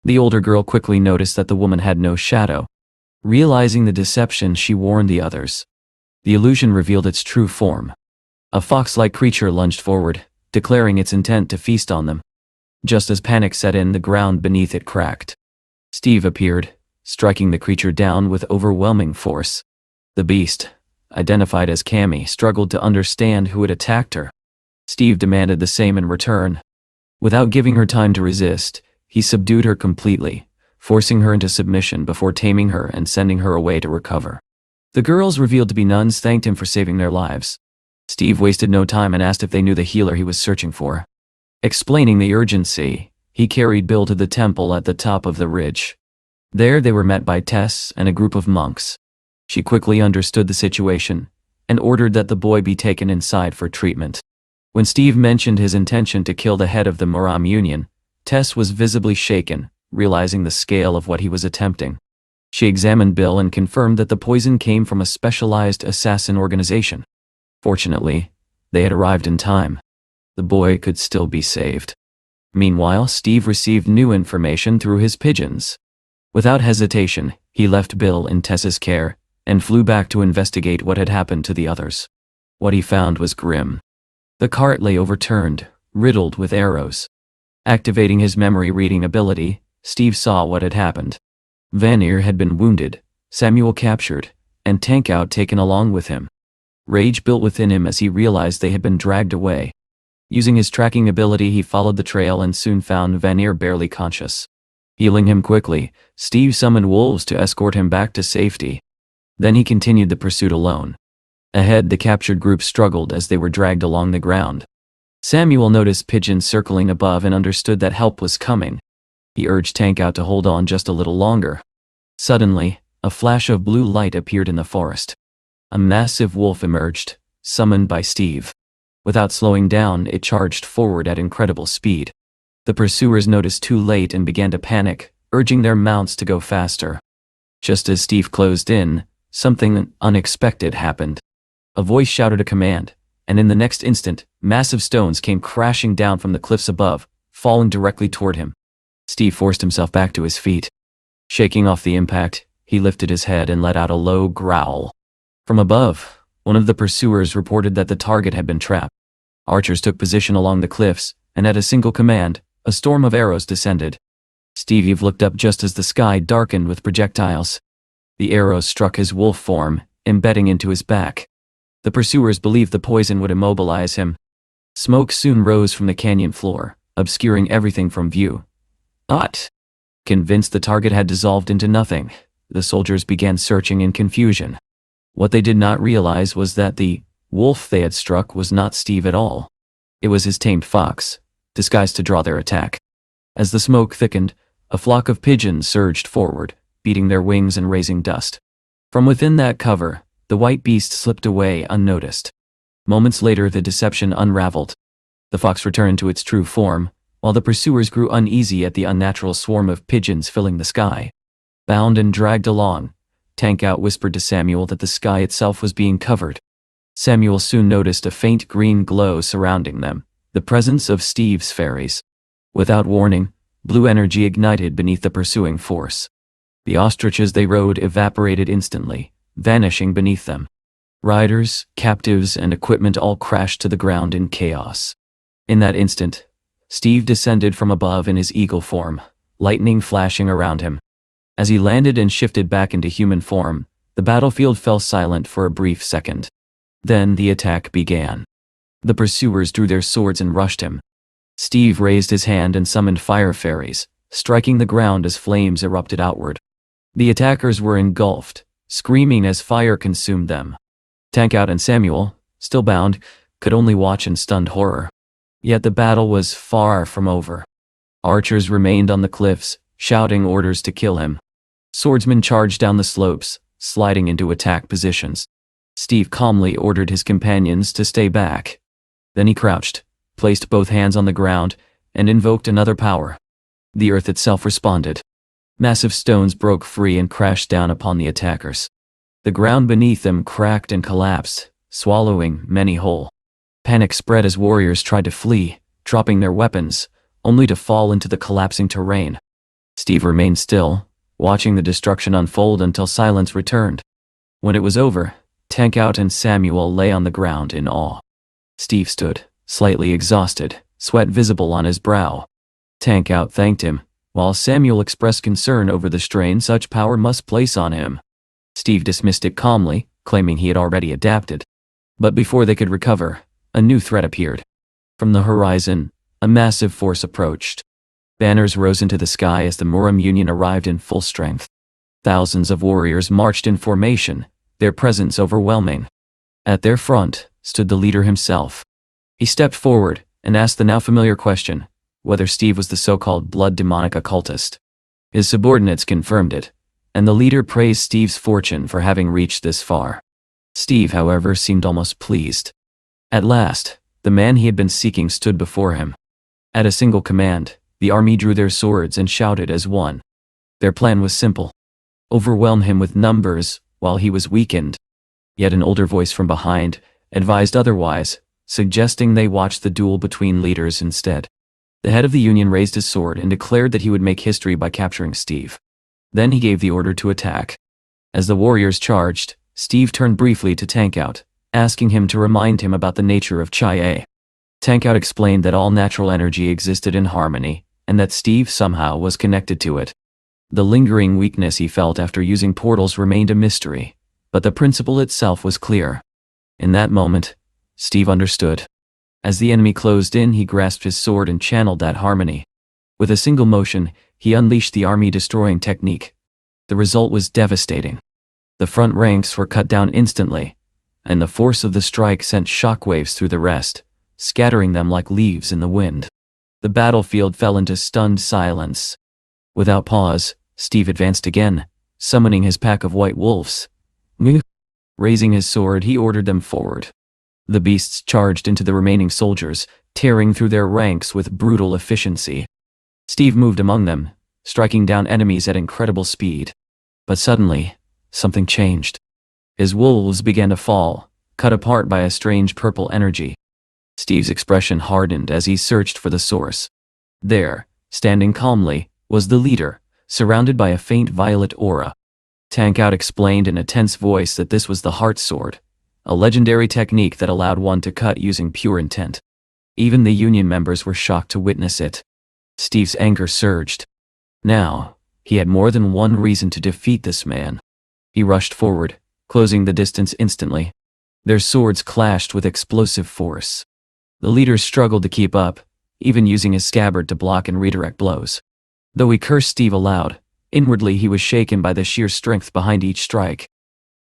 The older girl quickly noticed that the woman had no shadow. Realizing the deception, she warned the others. The illusion revealed its true form. A fox-like creature lunged forward, declaring its intent to feast on them. Just as panic set in, the ground beneath it cracked. Steve appeared, striking the creature down with overwhelming force. The beast, identified as Cammy, struggled to understand who had attacked her. Steve demanded the same in return. Without giving her time to resist, he subdued her completely, forcing her into submission before taming her and sending her away to recover. The girls, revealed to be nuns, thanked him for saving their lives. Steve wasted no time and asked if they knew the healer he was searching for. Explaining the urgency, he carried Bill to the temple at the top of the ridge. There they were met by Tess and a group of monks. She quickly understood the situation and ordered that the boy be taken inside for treatment. When Steve mentioned his intention to kill the head of the Moram Union, Tess was visibly shaken, realizing the scale of what he was attempting. She examined Bill and confirmed that the poison came from a specialized assassin organization. Fortunately, they had arrived in time. The boy could still be saved. Meanwhile, Steve received new information through his pigeons. Without hesitation, he left Bill in Tessa's care and flew back to investigate what had happened to the others. What he found was grim. The cart lay overturned, riddled with arrows. Activating his memory reading ability, Steve saw what had happened. Vanir had been wounded, Samuel captured, and Tankout taken along with him. Rage built within him as he realized they had been dragged away. Using his tracking ability, he followed the trail and soon found Vanir barely conscious. Healing him quickly, Steve summoned wolves to escort him back to safety. Then he continued the pursuit alone. Ahead, the captured group struggled as they were dragged along the ground. Samuel noticed pigeons circling above and understood that help was coming. He urged Tankout to hold on just a little longer. Suddenly, a flash of blue light appeared in the forest. A massive wolf emerged, summoned by Steve. Without slowing down, it charged forward at incredible speed. The pursuers noticed too late and began to panic, urging their mounts to go faster. Just as Steve closed in, something unexpected happened. A voice shouted a command, and in the next instant, massive stones came crashing down from the cliffs above, falling directly toward him. Steve forced himself back to his feet. Shaking off the impact, he lifted his head and let out a low growl. From above, one of the pursuers reported that the target had been trapped. Archers took position along the cliffs, and at a single command, a storm of arrows descended. Steve looked up just as the sky darkened with projectiles. The arrows struck his wolf form, embedding into his back. The pursuers believed the poison would immobilize him. Smoke soon rose from the canyon floor, obscuring everything from view. Convinced the target had dissolved into nothing, the soldiers began searching in confusion. What they did not realize was that the wolf they had struck was not Steve at all. It was his tamed fox, disguised to draw their attack. As the smoke thickened, a flock of pigeons surged forward, beating their wings and raising dust. From within that cover, the white beast slipped away unnoticed. Moments later, the deception unraveled. The fox returned to its true form, while the pursuers grew uneasy at the unnatural swarm of pigeons filling the sky. Bound and dragged along, Tankout whispered to Samuel that the sky itself was being covered. Samuel soon noticed a faint green glow surrounding them, the presence of Steve's fairies. Without warning, blue energy ignited beneath the pursuing force. The ostriches they rode evaporated instantly, vanishing beneath them. Riders, captives, and equipment all crashed to the ground in chaos. In that instant, Steve descended from above in his eagle form, lightning flashing around him. As he landed and shifted back into human form, the battlefield fell silent for a brief second. Then the attack began. The pursuers drew their swords and rushed him. Steve raised his hand and summoned fire fairies, striking the ground as flames erupted outward. The attackers were engulfed, screaming as fire consumed them. Tankout and Samuel, still bound, could only watch in stunned horror. Yet the battle was far from over. Archers remained on the cliffs, shouting orders to kill him. Swordsmen charged down the slopes, sliding into attack positions. Steve calmly ordered his companions to stay back. Then he crouched, placed both hands on the ground, and invoked another power. The earth itself responded. Massive stones broke free and crashed down upon the attackers. The ground beneath them cracked and collapsed, swallowing many whole. Panic spread as warriors tried to flee, dropping their weapons, only to fall into the collapsing terrain. Steve remained still, watching the destruction unfold until silence returned. When it was over, Tankout and Samuel lay on the ground in awe. Steve stood, slightly exhausted, sweat visible on his brow. Tankout thanked him, while Samuel expressed concern over the strain such power must place on him. Steve dismissed it calmly, claiming he had already adapted. But before they could recover, a new threat appeared. From the horizon, a massive force approached. Banners rose into the sky as the Muram Union arrived in full strength. Thousands of warriors marched in formation, their presence overwhelming. At their front stood the leader himself. He stepped forward and asked the now familiar question, whether Steve was the so-called blood demonic occultist. His subordinates confirmed it, and the leader praised Steve's fortune for having reached this far. Steve, however, seemed almost pleased. At last, the man he had been seeking stood before him. At a single command, the army drew their swords and shouted as one. Their plan was simple. overwhelm him with numbers while he was weakened. Yet an older voice from behind advised otherwise, suggesting they watch the duel between leaders instead. The head of the Union raised his sword and declared that he would make history by capturing Steve. Then he gave the order to attack. As the warriors charged, Steve turned briefly to Tankout, asking him to remind him about the nature of Chai. Tankout explained that all natural energy existed in harmony, and that Steve somehow was connected to it. The lingering weakness he felt after using portals remained a mystery, but the principle itself was clear. In that moment, Steve understood. As the enemy closed in, he grasped his sword and channeled that harmony. With a single motion, he unleashed the army-destroying technique. The result was devastating. The front ranks were cut down instantly, and the force of the strike sent shockwaves through the rest, scattering them like leaves in the wind. The battlefield fell into stunned silence. Without pause, Steve advanced again, summoning his pack of white wolves. Raising his sword, he ordered them forward. The beasts charged into the remaining soldiers, tearing through their ranks with brutal efficiency. Steve moved among them, striking down enemies at incredible speed. But suddenly, something changed. His wolves began to fall, cut apart by a strange purple energy. Steve's expression hardened as he searched for the source. There, standing calmly, was the leader, surrounded by a faint violet aura. Tankout explained in a tense voice that this was the Heart Sword, a legendary technique that allowed one to cut using pure intent. Even the Union members were shocked to witness it. Steve's anger surged. Now, he had more than one reason to defeat this man. He rushed forward, closing the distance instantly. Their swords clashed with explosive force. The leader struggled to keep up, even using his scabbard to block and redirect blows. Though he cursed Steve aloud, inwardly he was shaken by the sheer strength behind each strike.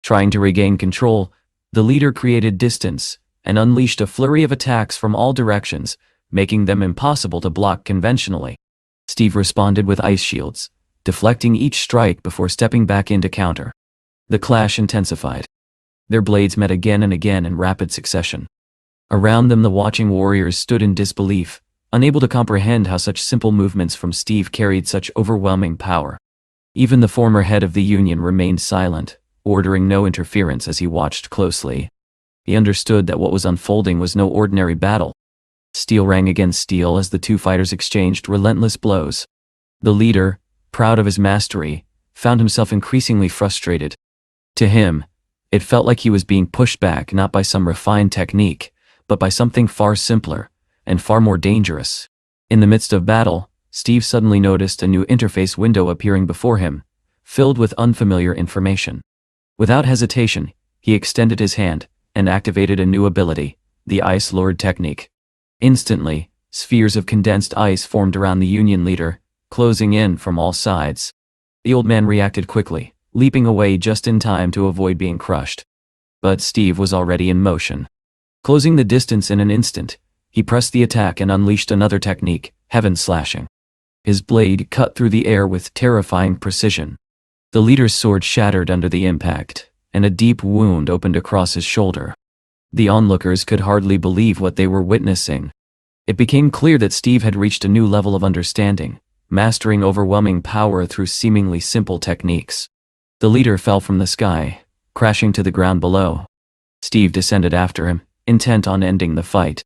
Trying to regain control, the leader created distance and unleashed a flurry of attacks from all directions, making them impossible to block conventionally. Steve responded with ice shields, deflecting each strike before stepping back in to counter. The clash intensified. Their blades met again and again in rapid succession. Around them the watching warriors stood in disbelief, unable to comprehend how such simple movements from Steve carried such overwhelming power. Even the former head of the Union remained silent, ordering no interference as he watched closely. He understood that what was unfolding was no ordinary battle. Steel rang against steel as the two fighters exchanged relentless blows. The leader, proud of his mastery, found himself increasingly frustrated. To him, it felt like he was being pushed back not by some refined technique, but by something far simpler and far more dangerous. In the midst of battle, Steve suddenly noticed a new interface window appearing before him, filled with unfamiliar information. Without hesitation, he extended his hand and activated a new ability, the Ice Lord technique. Instantly, spheres of condensed ice formed around the Union leader, closing in from all sides. The old man reacted quickly, leaping away just in time to avoid being crushed. But Steve was already in motion. Closing the distance in an instant, he pressed the attack and unleashed another technique, Heaven Slashing. His blade cut through the air with terrifying precision. The leader's sword shattered under the impact, and a deep wound opened across his shoulder. The onlookers could hardly believe what they were witnessing. It became clear that Steve had reached a new level of understanding, mastering overwhelming power through seemingly simple techniques. The leader fell from the sky, crashing to the ground below. Steve descended after him, intent on ending the fight.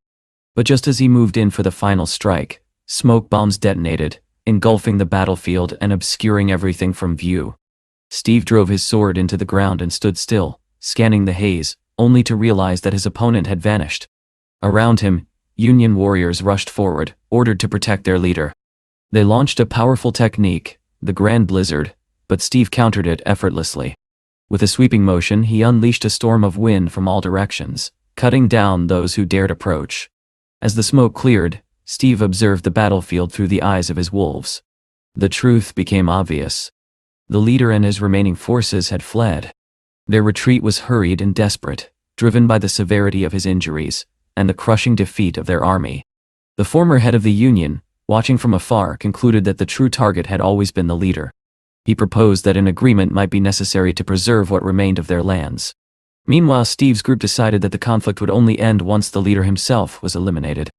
But just as he moved in for the final strike, smoke bombs detonated, engulfing the battlefield and obscuring everything from view. Steve drove his sword into the ground and stood still, scanning the haze, only to realize that his opponent had vanished. Around him, Union warriors rushed forward, ordered to protect their leader. They launched a powerful technique, the Grand Blizzard, but Steve countered it effortlessly. With a sweeping motion, he unleashed a storm of wind from all directions, cutting down those who dared approach. As the smoke cleared, Steve observed the battlefield through the eyes of his wolves. The truth became obvious. The leader and his remaining forces had fled. Their retreat was hurried and desperate, driven by the severity of his injuries and the crushing defeat of their army. The former head of the Union, watching from afar, concluded that the true target had always been the leader. He proposed that an agreement might be necessary to preserve what remained of their lands. Meanwhile, Steve's group decided that the conflict would only end once the leader himself was eliminated.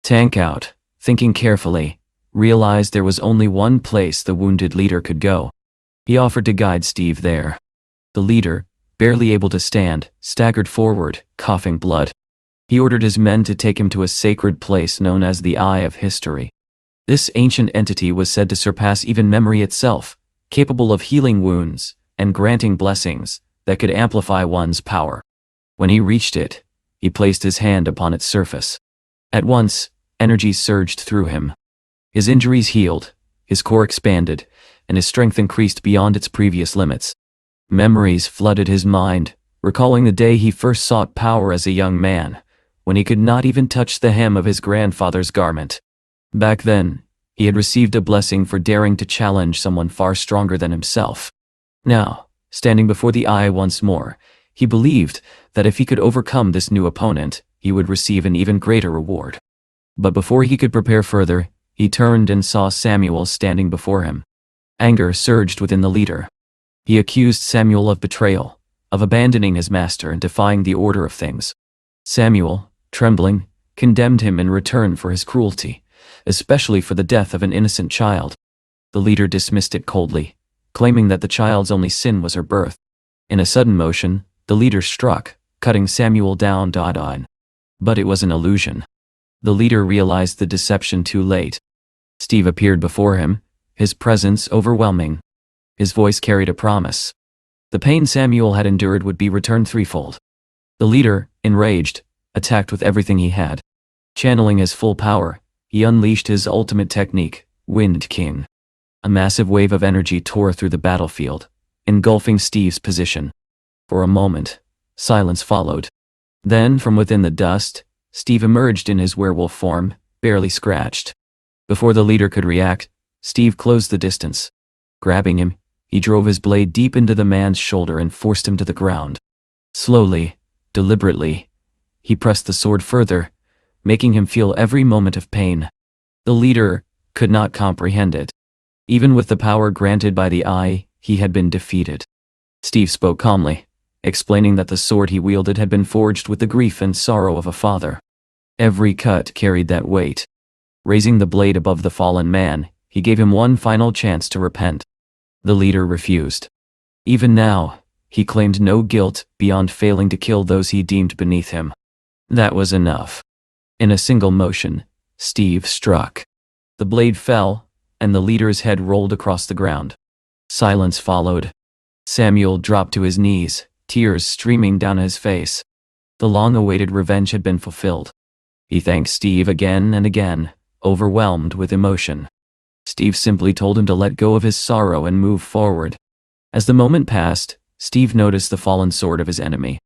Tankout, thinking carefully, realized there was only one place the wounded leader could go. He offered to guide Steve there. The leader, barely able to stand, staggered forward, coughing blood. He ordered his men to take him to a sacred place known as the Eye of History. This ancient entity was said to surpass even memory itself, capable of healing wounds and granting blessings that could amplify one's power. When he reached it, he placed his hand upon its surface. At once, energy surged through him. His injuries healed, his core expanded, and his strength increased beyond its previous limits. Memories flooded his mind, recalling the day he first sought power as a young man, when he could not even touch the hem of his grandfather's garment. Back then, he had received a blessing for daring to challenge someone far stronger than himself. Now, standing before the Eye once more, he believed that if he could overcome this new opponent, he would receive an even greater reward. But before he could prepare further, he turned and saw Samuel standing before him. Anger surged within the leader. He accused Samuel of betrayal, of abandoning his master and defying the order of things. Samuel, trembling, condemned him in return for his cruelty, especially for the death of an innocent child. The leader dismissed it coldly, claiming that the child's only sin was her birth. In a sudden motion, the leader struck, cutting Samuel down. But it was an illusion. The leader realized the deception too late. Steve appeared before him, his presence overwhelming. His voice carried a promise. The pain Samuel had endured would be returned threefold. The leader, enraged, attacked with everything he had. Channeling his full power, he unleashed his ultimate technique, Wind King. A massive wave of energy tore through the battlefield, engulfing Steve's position. For a moment, silence followed. Then, from within the dust, Steve emerged in his werewolf form, barely scratched. Before the leader could react, Steve closed the distance. Grabbing him, he drove his blade deep into the man's shoulder and forced him to the ground. Slowly, deliberately, he pressed the sword further, making him feel every moment of pain. The leader could not comprehend it. Even with the power granted by the Eye, he had been defeated. Steve spoke calmly, explaining that the sword he wielded had been forged with the grief and sorrow of a father. Every cut carried that weight. Raising the blade above the fallen man, he gave him one final chance to repent. The leader refused. Even now, he claimed no guilt beyond failing to kill those he deemed beneath him. That was enough. In a single motion, Steve struck. The blade fell, and the leader's head rolled across the ground. Silence followed. Samuel dropped to his knees, tears streaming down his face. The long-awaited revenge had been fulfilled. He thanked Steve again and again, overwhelmed with emotion. Steve simply told him to let go of his sorrow and move forward. As the moment passed, Steve noticed the fallen sword of his enemy.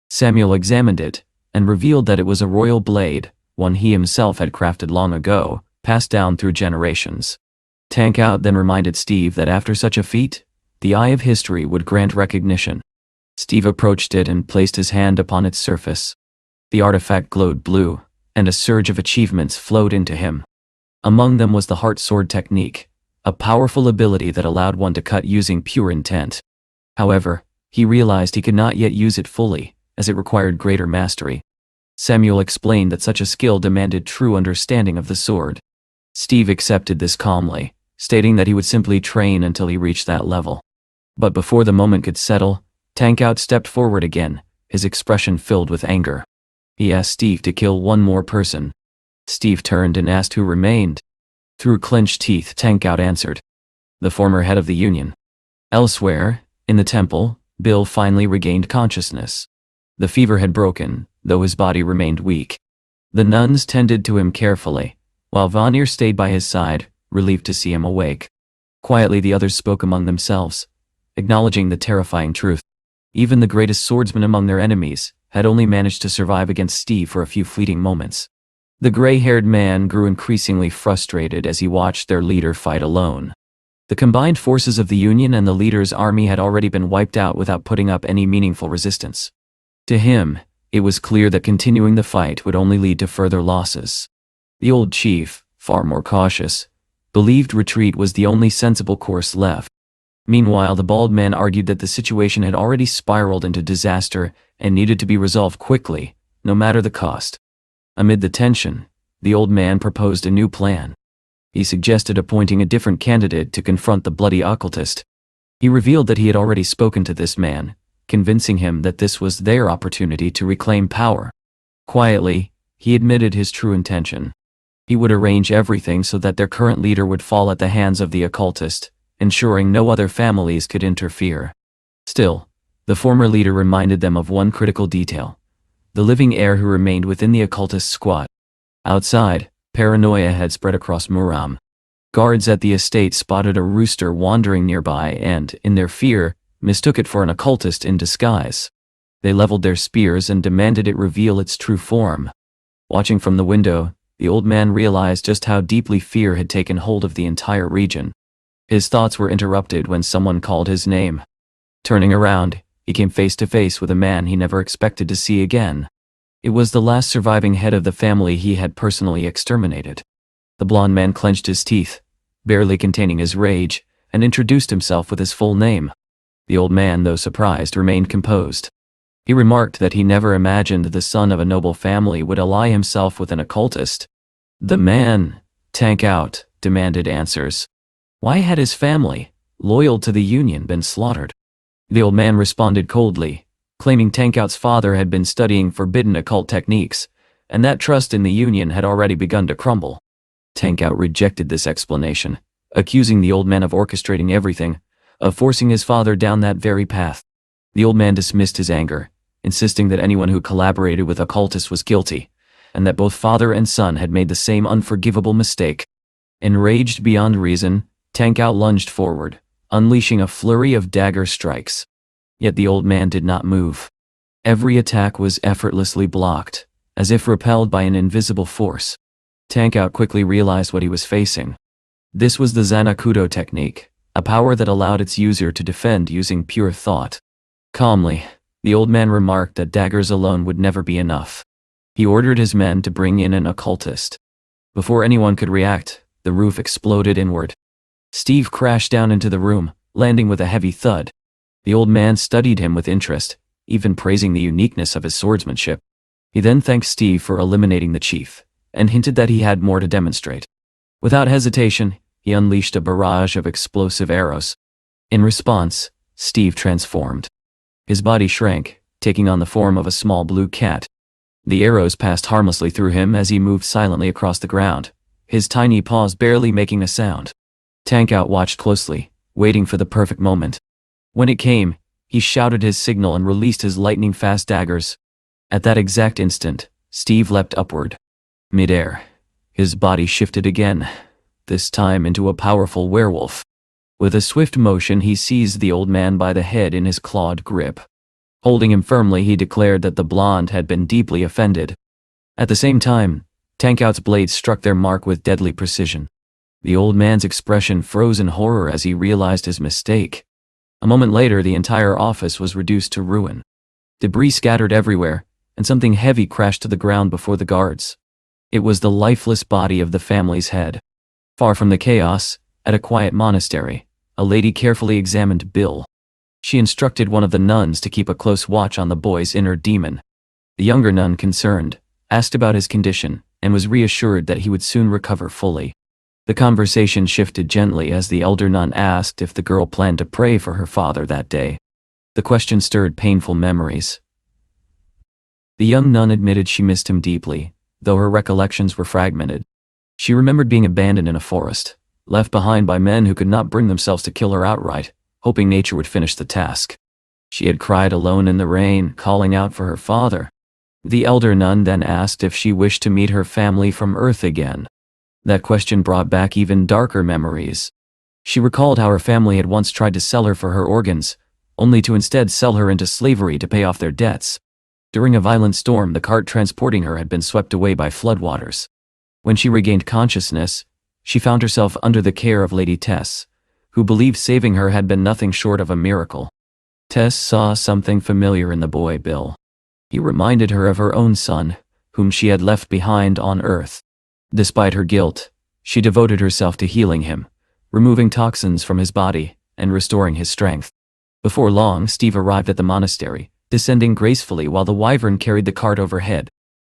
Samuel examined it, and revealed that it was a royal blade, one he himself had crafted long ago, passed down through generations. Tank Out then reminded Steve that after such a feat, the Eye of History would grant recognition. Steve approached it and placed his hand upon its surface. The artifact glowed blue, and a surge of achievements flowed into him. Among them was the Heart Sword technique, a powerful ability that allowed one to cut using pure intent. However, he realized he could not yet use it fully, as it required greater mastery. Samuel explained that such a skill demanded true understanding of the sword. Steve accepted this calmly, stating that he would simply train until he reached that level. But before the moment could settle, Tank Out stepped forward again, his expression filled with anger. He asked Steve to kill one more person. Steve turned and asked who remained. Through clenched teeth, Tank Out answered. The former head of the Union. Elsewhere, in the temple, Bill finally regained consciousness. The fever had broken, though his body remained weak. The nuns tended to him carefully, while Vanir stayed by his side, relieved to see him awake. Quietly the others spoke among themselves, acknowledging the terrifying truth. Even the greatest swordsman among their enemies had only managed to survive against Steve for a few fleeting moments. The gray-haired man grew increasingly frustrated as he watched their leader fight alone. The combined forces of the Union and the leader's army had already been wiped out without putting up any meaningful resistance. To him, it was clear that continuing the fight would only lead to further losses. The old chief, far more cautious, believed retreat was the only sensible course left. Meanwhile, the bald man argued that the situation had already spiraled into disaster and needed to be resolved quickly, no matter the cost. Amid the tension, the old man proposed a new plan. He suggested appointing a different candidate to confront the bloody occultist. He revealed that he had already spoken to this man, convincing him that this was their opportunity to reclaim power. Quietly, he admitted his true intention. He would arrange everything so that their current leader would fall at the hands of the occultist, ensuring no other families could interfere. Still, the former leader reminded them of one critical detail: the living heir who remained within the occultist's squat. Outside, paranoia had spread across Muram. Guards at the estate spotted a rooster wandering nearby and, in their fear, mistook it for an occultist in disguise. They leveled their spears and demanded it reveal its true form. Watching from the window, the old man realized just how deeply fear had taken hold of the entire region. His thoughts were interrupted when someone called his name. Turning around, he came face to face with a man he never expected to see again. It was the last surviving head of the family he had personally exterminated. The blond man clenched his teeth, barely containing his rage, and introduced himself with his full name. The old man, though surprised, remained composed. He remarked that he never imagined the son of a noble family would ally himself with an occultist. The man, Tank Out, demanded answers. Why had his family, loyal to the Union, been slaughtered? The old man responded coldly, claiming Tank Out's father had been studying forbidden occult techniques, and that trust in the Union had already begun to crumble. Tank Out rejected this explanation, accusing the old man of orchestrating everything, of forcing his father down that very path. The old man dismissed his anger, insisting that anyone who collaborated with occultists was guilty, and that both father and son had made the same unforgivable mistake. Enraged beyond reason, Tank Out lunged forward, unleashing a flurry of dagger strikes. Yet the old man did not move. Every attack was effortlessly blocked, as if repelled by an invisible force. Tank Out quickly realized what he was facing. This was the Zanakudo technique, a power that allowed its user to defend using pure thought. Calmly, the old man remarked that daggers alone would never be enough. He ordered his men to bring in an occultist. Before anyone could react, the roof exploded inward. Steve crashed down into the room, landing with a heavy thud. The old man studied him with interest, even praising the uniqueness of his swordsmanship. He then thanked Steve for eliminating the chief, and hinted that he had more to demonstrate. Without hesitation, he unleashed a barrage of explosive arrows. In response, Steve transformed. His body shrank, taking on the form of a small blue cat. The arrows passed harmlessly through him as he moved silently across the ground, his tiny paws barely making a sound. Tank Out watched closely, waiting for the perfect moment. When it came, he shouted his signal and released his lightning-fast daggers. At that exact instant, Steve leapt upward. Mid-air, his body shifted again, this time into a powerful werewolf. With a swift motion, he seized the old man by the head in his clawed grip. Holding him firmly, he declared that the blonde had been deeply offended. At the same time, Tank Out's blades struck their mark with deadly precision. The old man's expression froze in horror as he realized his mistake. A moment later, the entire office was reduced to ruin. Debris scattered everywhere, and something heavy crashed to the ground before the guards. It was the lifeless body of the family's head. Far from the chaos, at a quiet monastery, a lady carefully examined Bill. She instructed one of the nuns to keep a close watch on the boy's inner demon. The younger nun, concerned, asked about his condition, and was reassured that he would soon recover fully. The conversation shifted gently as the elder nun asked if the girl planned to pray for her father that day. The question stirred painful memories. The young nun admitted she missed him deeply, though her recollections were fragmented. She remembered being abandoned in a forest, left behind by men who could not bring themselves to kill her outright, hoping nature would finish the task. She had cried alone in the rain, calling out for her father. The elder nun then asked if she wished to meet her family from Earth again. That question brought back even darker memories. She recalled how her family had once tried to sell her for her organs, only to instead sell her into slavery to pay off their debts. During a violent storm, the cart transporting her had been swept away by floodwaters. When she regained consciousness, she found herself under the care of Lady Tess, who believed saving her had been nothing short of a miracle. Tess saw something familiar in the boy Bill. He reminded her of her own son, whom she had left behind on Earth. Despite her guilt, she devoted herself to healing him, removing toxins from his body and restoring his strength. Before long, Steve arrived at the monastery, descending gracefully while the wyvern carried the cart overhead.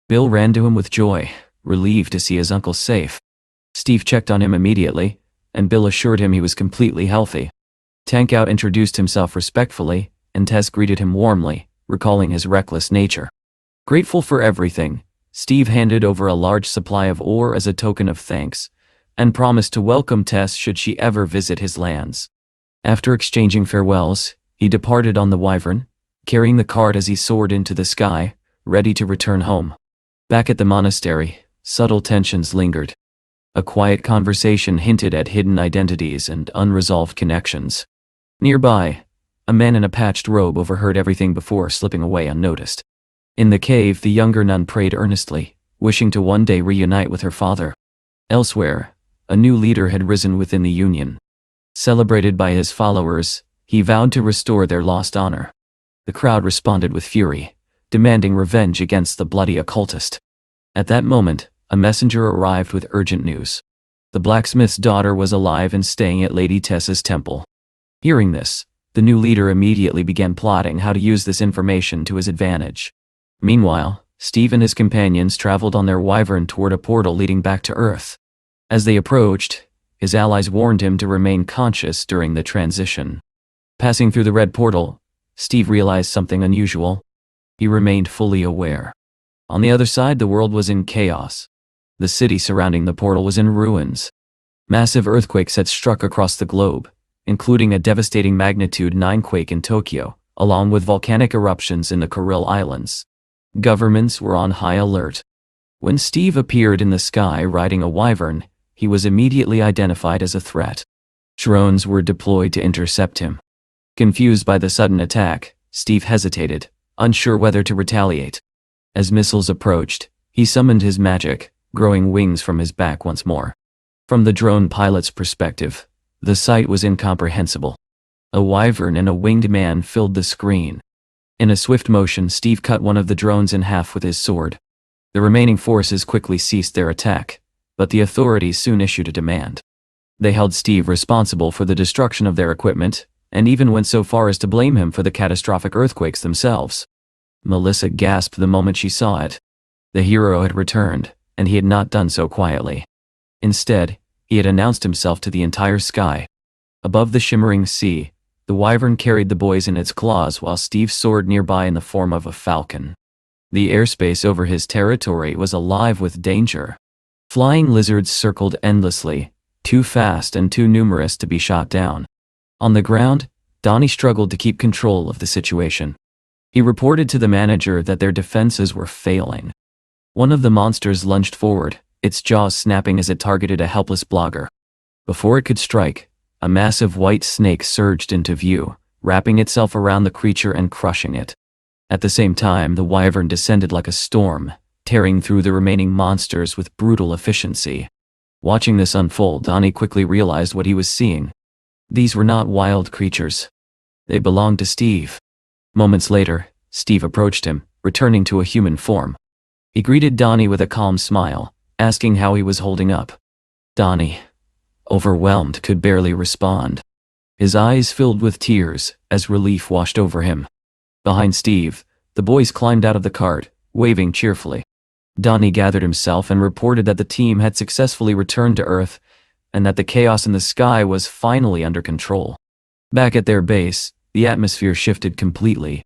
Bill ran to him with joy, relieved to see his uncle safe. Steve checked on him immediately, and Bill assured him he was completely healthy. Tankout introduced himself respectfully, and Tess greeted him warmly, recalling his reckless nature. Grateful for everything, Steve handed over a large supply of ore as a token of thanks, and promised to welcome Tess should she ever visit his lands. After exchanging farewells, he departed on the Wyvern, carrying the cart as he soared into the sky, ready to return home. Back at the monastery, subtle tensions lingered. A quiet conversation hinted at hidden identities and unresolved connections. Nearby, a man in a patched robe overheard everything before slipping away unnoticed. In the cave, the younger nun prayed earnestly, wishing to one day reunite with her father. Elsewhere, a new leader had risen within the Union. Celebrated by his followers, he vowed to restore their lost honor. The crowd responded with fury, demanding revenge against the bloody occultist. At that moment, a messenger arrived with urgent news. The blacksmith's daughter was alive and staying at Lady Tessa's temple. Hearing this, the new leader immediately began plotting how to use this information to his advantage. Meanwhile, Steve and his companions traveled on their wyvern toward a portal leading back to Earth. As they approached, his allies warned him to remain conscious during the transition. Passing through the red portal, Steve realized something unusual. He remained fully aware. On the other side, the world was in chaos. The city surrounding the portal was in ruins. Massive earthquakes had struck across the globe, including a devastating magnitude 9 quake in Tokyo, along with volcanic eruptions in the Kuril Islands. Governments were on high alert. When Steve appeared in the sky riding a wyvern, he was immediately identified as a threat. Drones were deployed to intercept him. Confused by the sudden attack, Steve hesitated, unsure whether to retaliate. As missiles approached, he summoned his magic, growing wings from his back once more. From the drone pilot's perspective, the sight was incomprehensible. A wyvern and a winged man filled the screen. In a swift motion, Steve cut one of the drones in half with his sword. The remaining forces quickly ceased their attack, but the authorities soon issued a demand. They held Steve responsible for the destruction of their equipment, and even went so far as to blame him for the catastrophic earthquakes themselves. Melissa gasped the moment she saw it. The hero had returned, and he had not done so quietly. Instead, he had announced himself to the entire sky. Above the shimmering sea, the wyvern carried the boys in its claws while Steve soared nearby in the form of a falcon. The airspace over his territory was alive with danger. Flying lizards circled endlessly, too fast and too numerous to be shot down. On the ground, Donnie struggled to keep control of the situation. He reported to the manager that their defenses were failing. One of the monsters lunged forward, its jaws snapping as it targeted a helpless blogger. Before it could strike, a massive white snake surged into view, wrapping itself around the creature and crushing it. At the same time, the wyvern descended like a storm, tearing through the remaining monsters with brutal efficiency. Watching this unfold, Donnie quickly realized what he was seeing. These were not wild creatures. They belonged to Steve. Moments later, Steve approached him, returning to a human form. He greeted Donnie with a calm smile, asking how he was holding up. Donnie, overwhelmed, could barely respond. His eyes filled with tears as relief washed over him. Behind Steve, the boys climbed out of the cart, waving cheerfully. Donnie gathered himself and reported that the team had successfully returned to Earth and that the chaos in the sky was finally under control. Back at their base, the atmosphere shifted completely.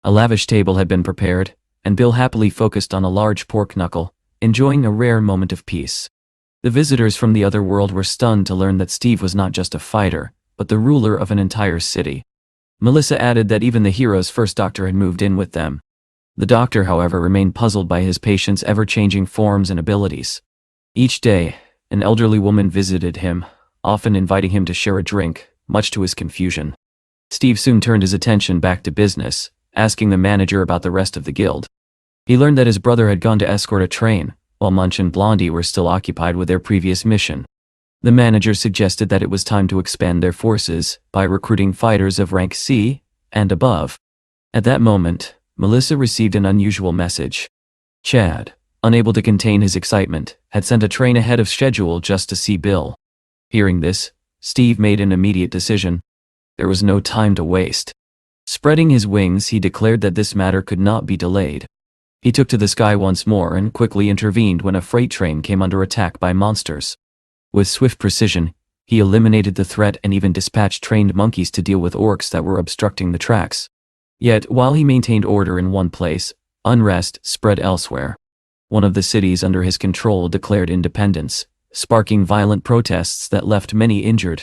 A lavish table had been prepared, and Bill happily focused on a large pork knuckle, enjoying a rare moment of peace. The visitors from the other world were stunned to learn that Steve was not just a fighter, but the ruler of an entire city. Melissa added that even the hero's first doctor had moved in with them. The doctor, however, remained puzzled by his patient's ever-changing forms and abilities. Each day, an elderly woman visited him, often inviting him to share a drink, much to his confusion. Steve soon turned his attention back to business, asking the manager about the rest of the guild. He learned that his brother had gone to escort a train, while Munch and Blondie were still occupied with their previous mission. The manager suggested that it was time to expand their forces by recruiting fighters of rank C and above. At that moment, Melissa received an unusual message. Chad, unable to contain his excitement, had sent a train ahead of schedule just to see Bill. Hearing this, Steve made an immediate decision. There was no time to waste. Spreading his wings, he declared that this matter could not be delayed. He took to the sky once more and quickly intervened when a freight train came under attack by monsters. With swift precision, He eliminated the threat and even dispatched trained monkeys to deal with orcs that were obstructing the tracks. Yet, while he maintained order in one place, unrest spread elsewhere. One of the cities under his control declared independence, sparking violent protests that left many injured.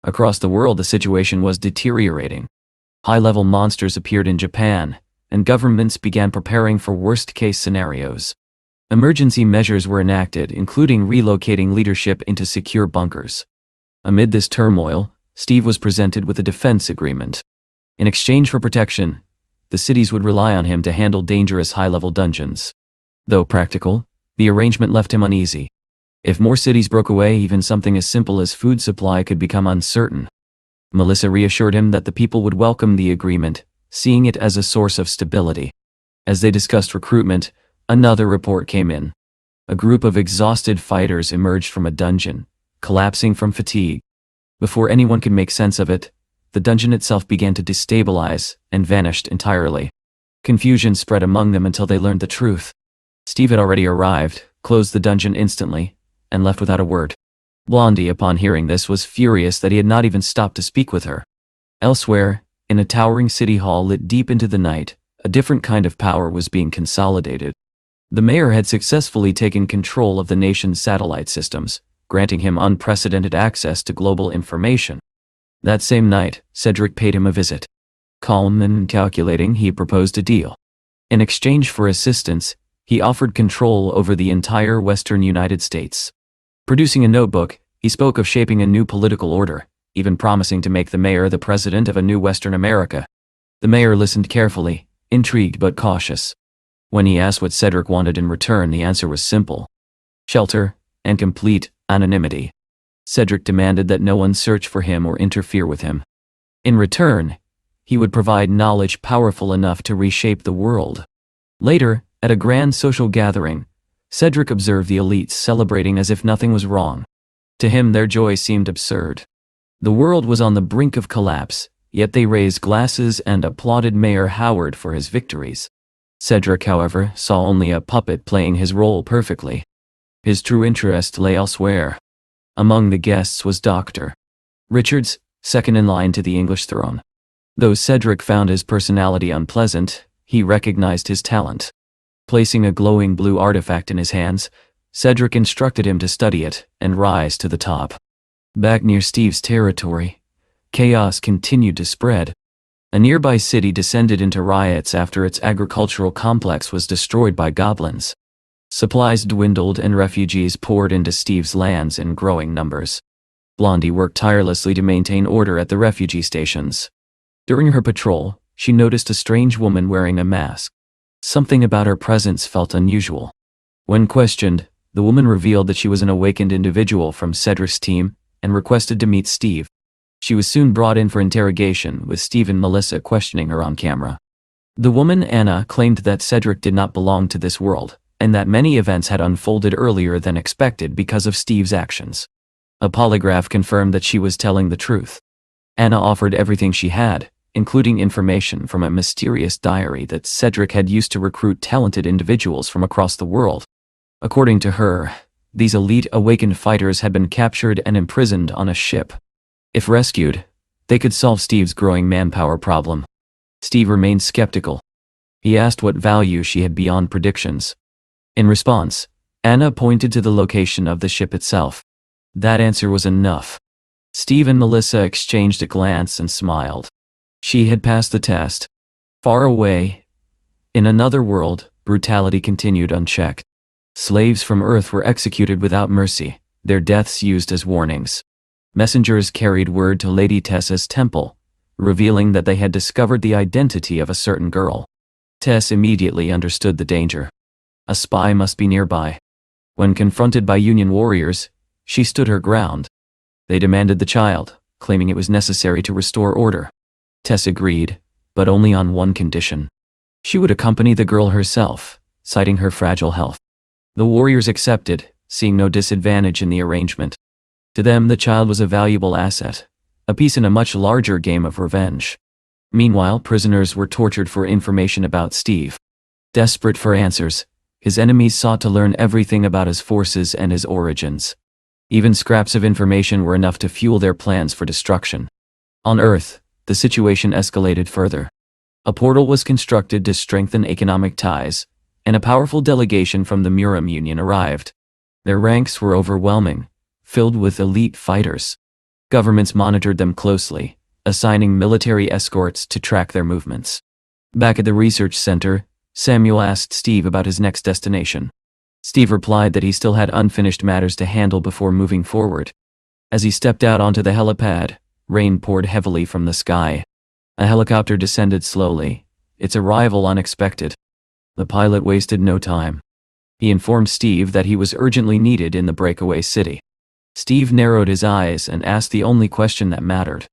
Across the world, the situation was deteriorating. High-level monsters appeared in Japan, and governments began preparing for worst-case scenarios. Emergency measures were enacted, including relocating leadership into secure bunkers. Amid this turmoil, Steve was presented with a defense agreement. In exchange for protection, the cities would rely on him to handle dangerous high-level dungeons. Though practical, the arrangement left him uneasy. If more cities broke away, even something as simple as food supply could become uncertain. Melissa reassured him that the people would welcome the agreement, seeing it as a source of stability. As they discussed recruitment, another report came in. A group of exhausted fighters emerged from a dungeon, collapsing from fatigue. Before anyone could make sense of it, the dungeon itself began to destabilize and vanished entirely. Confusion spread among them until they learned the truth. Steve had already arrived, closed the dungeon instantly, and left without a word. Blondie, upon hearing this, was furious that he had not even stopped to speak with her. Elsewhere, in a towering city hall lit deep into the night, a different kind of power was being consolidated. The mayor had successfully taken control of the nation's satellite systems, granting him unprecedented access to global information. That same night, Cedric paid him a visit. Calm and calculating, he proposed a deal. In exchange for assistance, he offered control over the entire western United States. Producing a notebook, he spoke of shaping a new political order, even promising to make the mayor the president of a new Western America. The mayor listened carefully, intrigued but cautious. When he asked what Cedric wanted in return, the answer was simple: shelter and complete anonymity. Cedric demanded that no one search for him or interfere with him. In return, he would provide knowledge powerful enough to reshape the world. Later, at a grand social gathering, Cedric observed the elites celebrating as if nothing was wrong. To him, their joy seemed absurd. The world was on the brink of collapse, yet they raised glasses and applauded Mayor Howard for his victories. Cedric, however, saw only a puppet playing his role perfectly. His true interest lay elsewhere. Among the guests was Dr. Richards, second in line to the English throne. Though Cedric found his personality unpleasant, he recognized his talent. Placing a glowing blue artifact in his hands, Cedric instructed him to study it and rise to the top. Back near Steve's territory, chaos continued to spread. A nearby city descended into riots after its agricultural complex was destroyed by goblins. Supplies dwindled and refugees poured into Steve's lands in growing numbers. Blondie worked tirelessly to maintain order at the refugee stations. During her patrol, she noticed a strange woman wearing a mask. Something about her presence felt unusual. When questioned, the woman revealed that she was an awakened individual from Cedric's team and requested to meet Steve. She was soon brought in for interrogation, with Steve and Melissa questioning her on camera. The woman, Anna, claimed that Cedric did not belong to this world, and that many events had unfolded earlier than expected because of Steve's actions. A polygraph confirmed that she was telling the truth. Anna offered everything she had, including information from a mysterious diary that Cedric had used to recruit talented individuals from across the world. According to her, these elite awakened fighters had been captured and imprisoned on a ship. If rescued, they could solve Steve's growing manpower problem. Steve remained skeptical. He asked what value she had beyond predictions. In response, Anna pointed to the location of the ship itself. That answer was enough. Steve and Melissa exchanged a glance and smiled. She had passed the test. Far away, in another world, brutality continued unchecked. Slaves from Earth were executed without mercy, their deaths used as warnings. Messengers carried word to Lady Tessa's temple, revealing that they had discovered the identity of a certain girl. Tess immediately understood the danger. A spy must be nearby. When confronted by Union warriors, she stood her ground. They demanded the child, claiming it was necessary to restore order. Tess agreed, but only on one condition. She would accompany the girl herself, citing her fragile health. The warriors accepted, seeing no disadvantage in the arrangement. To them, the child was a valuable asset, a piece in a much larger game of revenge. Meanwhile, prisoners were tortured for information about Steve. Desperate for answers, his enemies sought to learn everything about his forces and his origins. Even scraps of information were enough to fuel their plans for destruction. On Earth, the situation escalated further. A portal was constructed to strengthen economic ties, and a powerful delegation from the Muram Union arrived. Their ranks were overwhelming, filled with elite fighters. Governments monitored them closely, assigning military escorts to track their movements. Back at the research center, Samuel asked Steve about his next destination. Steve replied that he still had unfinished matters to handle before moving forward. As he stepped out onto the helipad, rain poured heavily from the sky. A helicopter descended slowly, its arrival unexpected. The pilot wasted no time. He informed Steve that he was urgently needed in the breakaway city. Steve narrowed his eyes and asked the only question that mattered.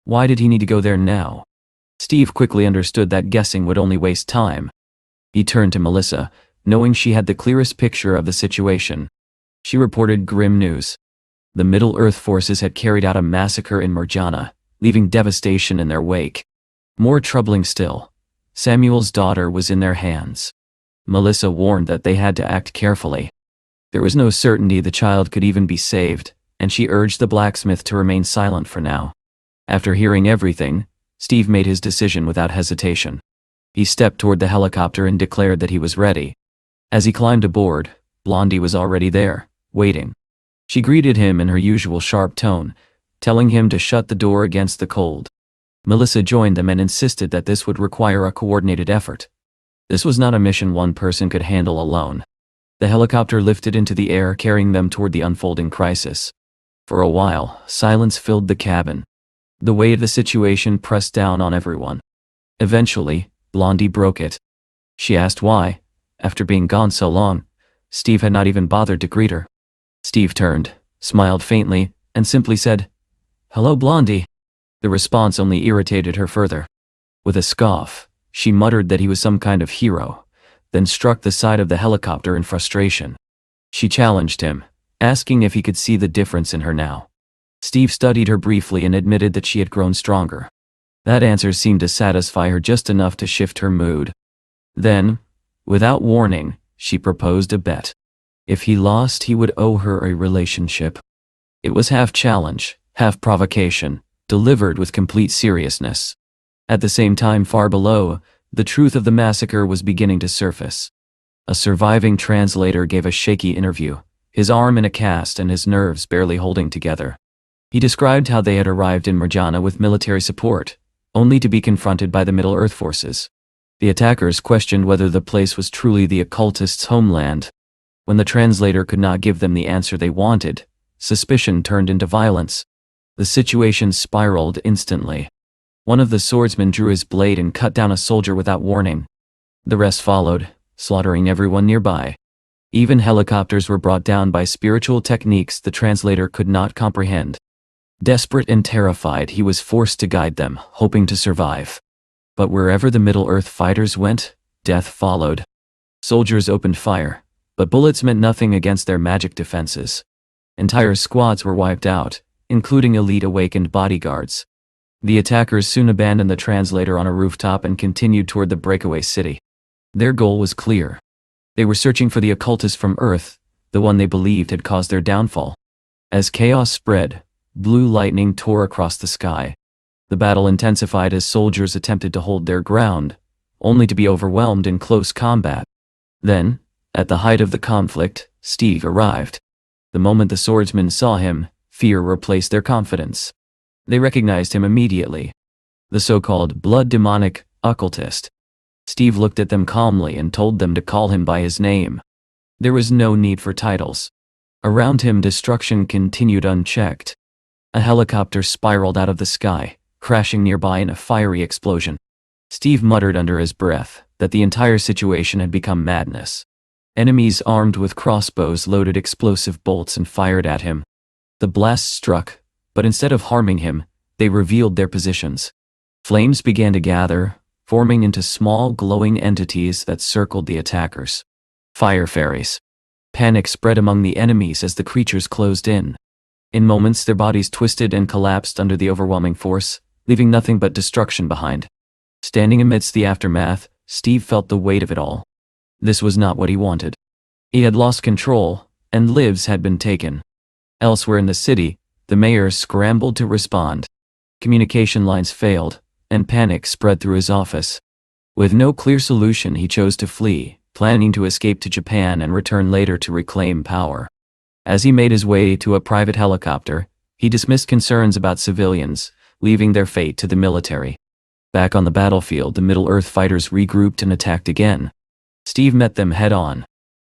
Why did he need to go there now? Steve quickly understood that guessing would only waste time. He turned to Melissa, knowing she had the clearest picture of the situation. She reported grim news. The Middle-earth forces had carried out a massacre in Murjana, leaving devastation in their wake. More troubling still, Samuel's daughter was in their hands. Melissa warned that they had to act carefully. There was no certainty the child could even be saved, and she urged the blacksmith to remain silent for now. After hearing everything, Steve made his decision without hesitation. He stepped toward the helicopter and declared that he was ready. As he climbed aboard, Blondie was already there, waiting. She greeted him in her usual sharp tone, telling him to shut the door against the cold. Melissa joined them and insisted that this would require a coordinated effort. This was not a mission one person could handle alone. The helicopter lifted into the air, carrying them toward the unfolding crisis. For a while, silence filled the cabin. The weight of the situation pressed down on everyone. Eventually, Blondie broke it. She asked why, after being gone so long, Steve had not even bothered to greet her. Steve turned, smiled faintly, and simply said, "Hello, Blondie." The response only irritated her further. With a scoff, she muttered that he was some kind of hero, then struck the side of the helicopter in frustration. She challenged him, asking if he could see the difference in her now. Steve studied her briefly and admitted that she had grown stronger. That answer seemed to satisfy her just enough to shift her mood. Then, without warning, she proposed a bet. If he lost, he would owe her a relationship. It was half challenge, half provocation, delivered with complete seriousness. At the same time, far below, the truth of the massacre was beginning to surface. A surviving translator gave a shaky interview, his arm in a cast and his nerves barely holding together. He described how they had arrived in Murjana with military support, only to be confronted by the Middle-earth forces. The attackers questioned whether the place was truly the occultists' homeland. When the translator could not give them the answer they wanted, suspicion turned into violence. The situation spiraled instantly. One of the swordsmen drew his blade and cut down a soldier without warning. The rest followed, slaughtering everyone nearby. Even helicopters were brought down by spiritual techniques the translator could not comprehend. Desperate and terrified, he was forced to guide them, hoping to survive. But wherever the Middle-earth fighters went, death followed. Soldiers opened fire, but bullets meant nothing against their magic defenses. Entire squads were wiped out, including elite awakened bodyguards. The attackers soon abandoned the translator on a rooftop and continued toward the breakaway city. Their goal was clear. They were searching for the occultist from Earth, the one they believed had caused their downfall. As chaos spread, blue lightning tore across the sky. The battle intensified as soldiers attempted to hold their ground, only to be overwhelmed in close combat. Then, at the height of the conflict, Steve arrived. The moment the swordsmen saw him, fear replaced their confidence. They recognized him immediately. The so-called blood demonic occultist. Steve looked at them calmly and told them to call him by his name. There was no need for titles. Around him, destruction continued unchecked. A helicopter spiraled out of the sky, crashing nearby in a fiery explosion. Steve muttered under his breath that the entire situation had become madness. Enemies armed with crossbows loaded explosive bolts and fired at him. The blasts struck, but instead of harming him, they revealed their positions. Flames began to gather, forming into small glowing entities that circled the attackers. Fire fairies. Panic spread among the enemies as the creatures closed in. In moments, their bodies twisted and collapsed under the overwhelming force, leaving nothing but destruction behind. Standing amidst the aftermath, Steve felt the weight of it all. This was not what he wanted. He had lost control, and lives had been taken. Elsewhere in the city, the mayor scrambled to respond. Communication lines failed, and panic spread through his office. With no clear solution, he chose to flee, planning to escape to Japan and return later to reclaim power. As he made his way to a private helicopter, he dismissed concerns about civilians, leaving their fate to the military. Back on the battlefield, the Middle-earth fighters regrouped and attacked again. Steve met them head-on.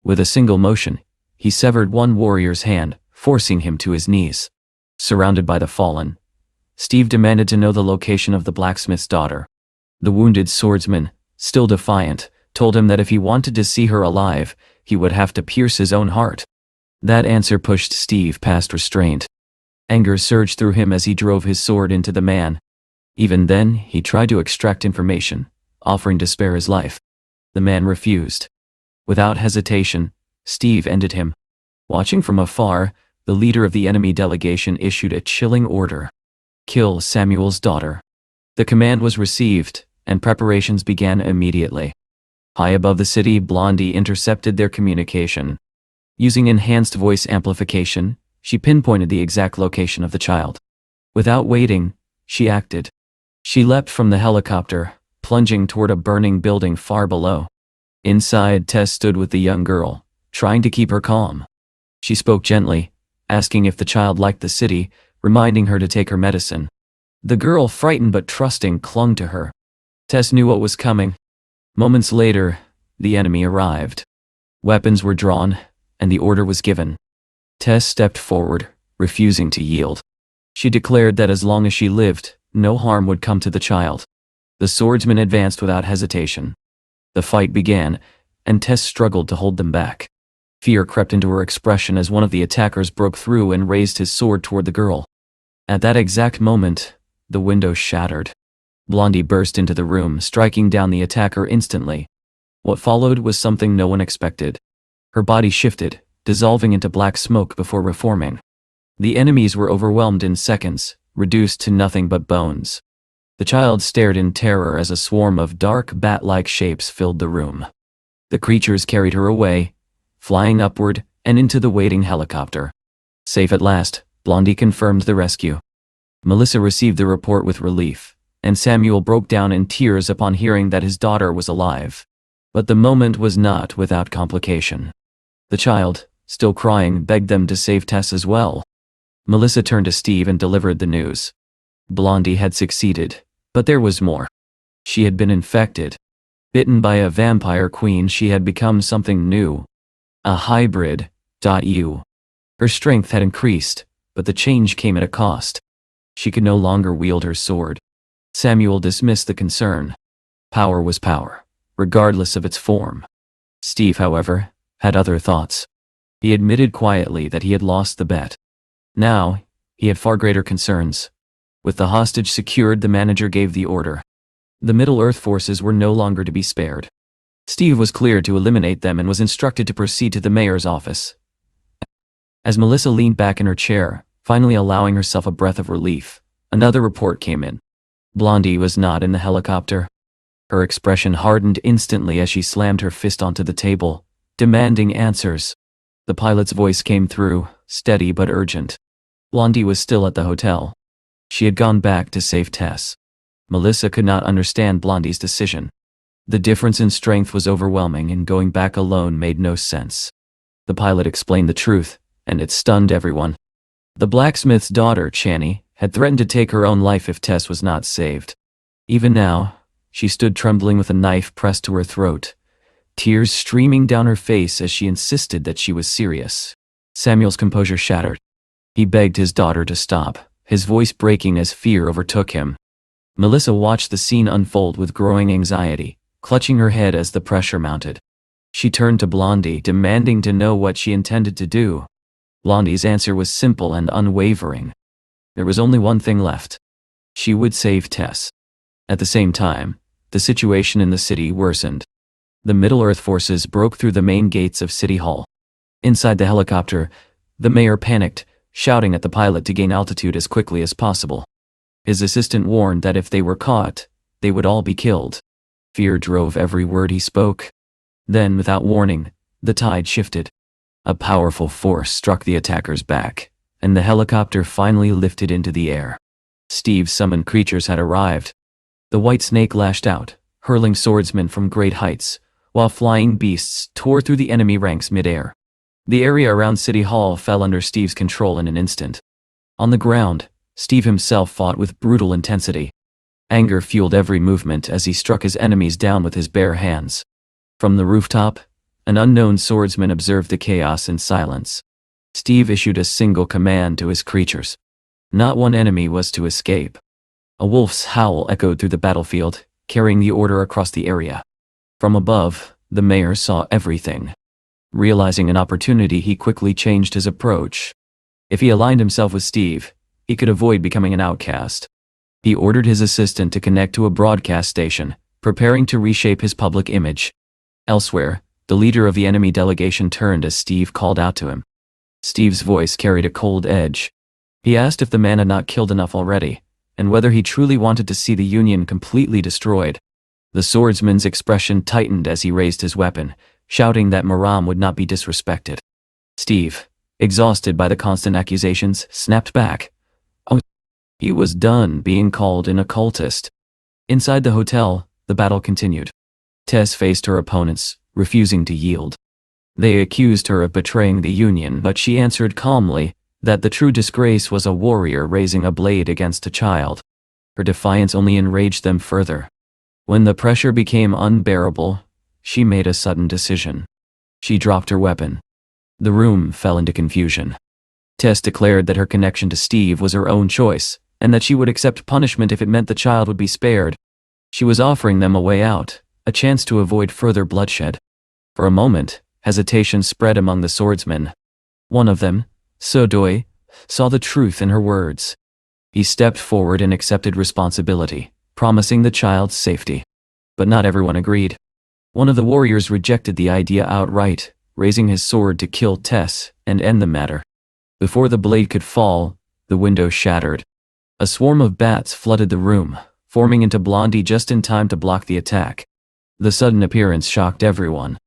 With a single motion, he severed one warrior's hand, forcing him to his knees. Surrounded by the fallen, Steve demanded to know the location of the blacksmith's daughter. The wounded swordsman, still defiant, told him that if he wanted to see her alive, he would have to pierce his own heart. That answer pushed Steve past restraint. Anger surged through him as he drove his sword into the man. Even then, he tried to extract information, offering to spare his life. The man refused. Without hesitation, Steve ended him. Watching from afar, the leader of the enemy delegation issued a chilling order: kill Samuel's daughter. The command was received, and preparations began immediately. High above the city, Blondie intercepted their communication. Using enhanced voice amplification, she pinpointed the exact location of the child. Without waiting, she acted. She leapt from the helicopter, plunging toward a burning building far below. Inside, Tess stood with the young girl, trying to keep her calm. She spoke gently, asking if the child liked the city, reminding her to take her medicine. The girl, frightened but trusting, clung to her. Tess knew what was coming. Moments later, the enemy arrived. Weapons were drawn, and the order was given. Tess stepped forward, refusing to yield. She declared that as long as she lived, no harm would come to the child. The swordsman advanced without hesitation. The fight began, and Tess struggled to hold them back. Fear crept into her expression as one of the attackers broke through and raised his sword toward the girl. At that exact moment, the window shattered. Blondie burst into the room, striking down the attacker instantly. What followed was something no one expected. Her body shifted, dissolving into black smoke before reforming. The enemies were overwhelmed in seconds, reduced to nothing but bones. The child stared in terror as a swarm of dark, bat-like shapes filled the room. The creatures carried her away, flying upward and into the waiting helicopter. Safe at last, Blondie confirmed the rescue. Melissa received the report with relief, and Samuel broke down in tears upon hearing that his daughter was alive. But the moment was not without complication. The child, still crying, begged them to save Tess as well. Melissa turned to Steve and delivered the news. Blondie had succeeded, but there was more. She had been infected. Bitten by a vampire queen, she had become something new. A hybrid. Her strength had increased, but the change came at a cost. She could no longer wield her sword. Samuel dismissed the concern. Power was power, regardless of its form. Steve, however, had other thoughts. He admitted quietly that he had lost the bet. Now, he had far greater concerns. With the hostage secured, the manager gave the order. The Middle-earth forces were no longer to be spared. Steve was cleared to eliminate them and was instructed to proceed to the mayor's office. As Melissa leaned back in her chair, finally allowing herself a breath of relief, another report came in. Blondie was not in the helicopter. Her expression hardened instantly as she slammed her fist onto the table, demanding answers. The pilot's voice came through, steady but urgent. Blondie was still at the hotel. She had gone back to save Tess. Melissa could not understand Blondie's decision. The difference in strength was overwhelming, and going back alone made no sense. The pilot explained the truth, and it stunned everyone. The blacksmith's daughter, Chani, had threatened to take her own life if Tess was not saved. Even now, she stood trembling with a knife pressed to her throat, tears streaming down her face as she insisted that she was serious. Samuel's composure shattered. He begged his daughter to stop, his voice breaking as fear overtook him. Melissa watched the scene unfold with growing anxiety, clutching her head as the pressure mounted. She turned to Blondie, demanding to know what she intended to do. Blondie's answer was simple and unwavering. There was only one thing left. She would save Tess. At the same time, the situation in the city worsened. The Middle-earth forces broke through the main gates of City Hall. Inside the helicopter, the mayor panicked, shouting at the pilot to gain altitude as quickly as possible. His assistant warned that if they were caught, they would all be killed. Fear drove every word he spoke. Then, without warning, the tide shifted. A powerful force struck the attacker's back, and the helicopter finally lifted into the air. Steve's summoned creatures had arrived. The white snake lashed out, hurling swordsmen from great heights, while flying beasts tore through the enemy ranks mid-air. The area around City Hall fell under Steve's control in an instant. On the ground, Steve himself fought with brutal intensity. Anger fueled every movement as he struck his enemies down with his bare hands. From the rooftop, an unknown swordsman observed the chaos in silence. Steve issued a single command to his creatures. Not one enemy was to escape. A wolf's howl echoed through the battlefield, carrying the order across the area. From above, the mayor saw everything. Realizing an opportunity, he quickly changed his approach. If he aligned himself with Steve, he could avoid becoming an outcast. He ordered his assistant to connect to a broadcast station, preparing to reshape his public image. Elsewhere, the leader of the enemy delegation turned as Steve called out to him. Steve's voice carried a cold edge. He asked if the man had not killed enough already, and whether he truly wanted to see the Union completely destroyed. The swordsman's expression tightened as he raised his weapon, shouting that Maram would not be disrespected. Steve, exhausted by the constant accusations, snapped back. Oh, he was done being called an occultist. Inside the hotel, the battle continued. Tess faced her opponents, refusing to yield. They accused her of betraying the Union, but she answered calmly that the true disgrace was a warrior raising a blade against a child. Her defiance only enraged them further. When the pressure became unbearable, she made a sudden decision. She dropped her weapon. The room fell into confusion. Tess declared that her connection to Steve was her own choice, and that she would accept punishment if it meant the child would be spared. She was offering them a way out, a chance to avoid further bloodshed. For a moment, hesitation spread among the swordsmen. One of them, Sodoi, saw the truth in her words. He stepped forward and accepted responsibility, promising the child's safety. But not everyone agreed. One of the warriors rejected the idea outright, raising his sword to kill Tess and end the matter. Before the blade could fall, the window shattered. A swarm of bats flooded the room, forming into Blondie just in time to block the attack. The sudden appearance shocked everyone.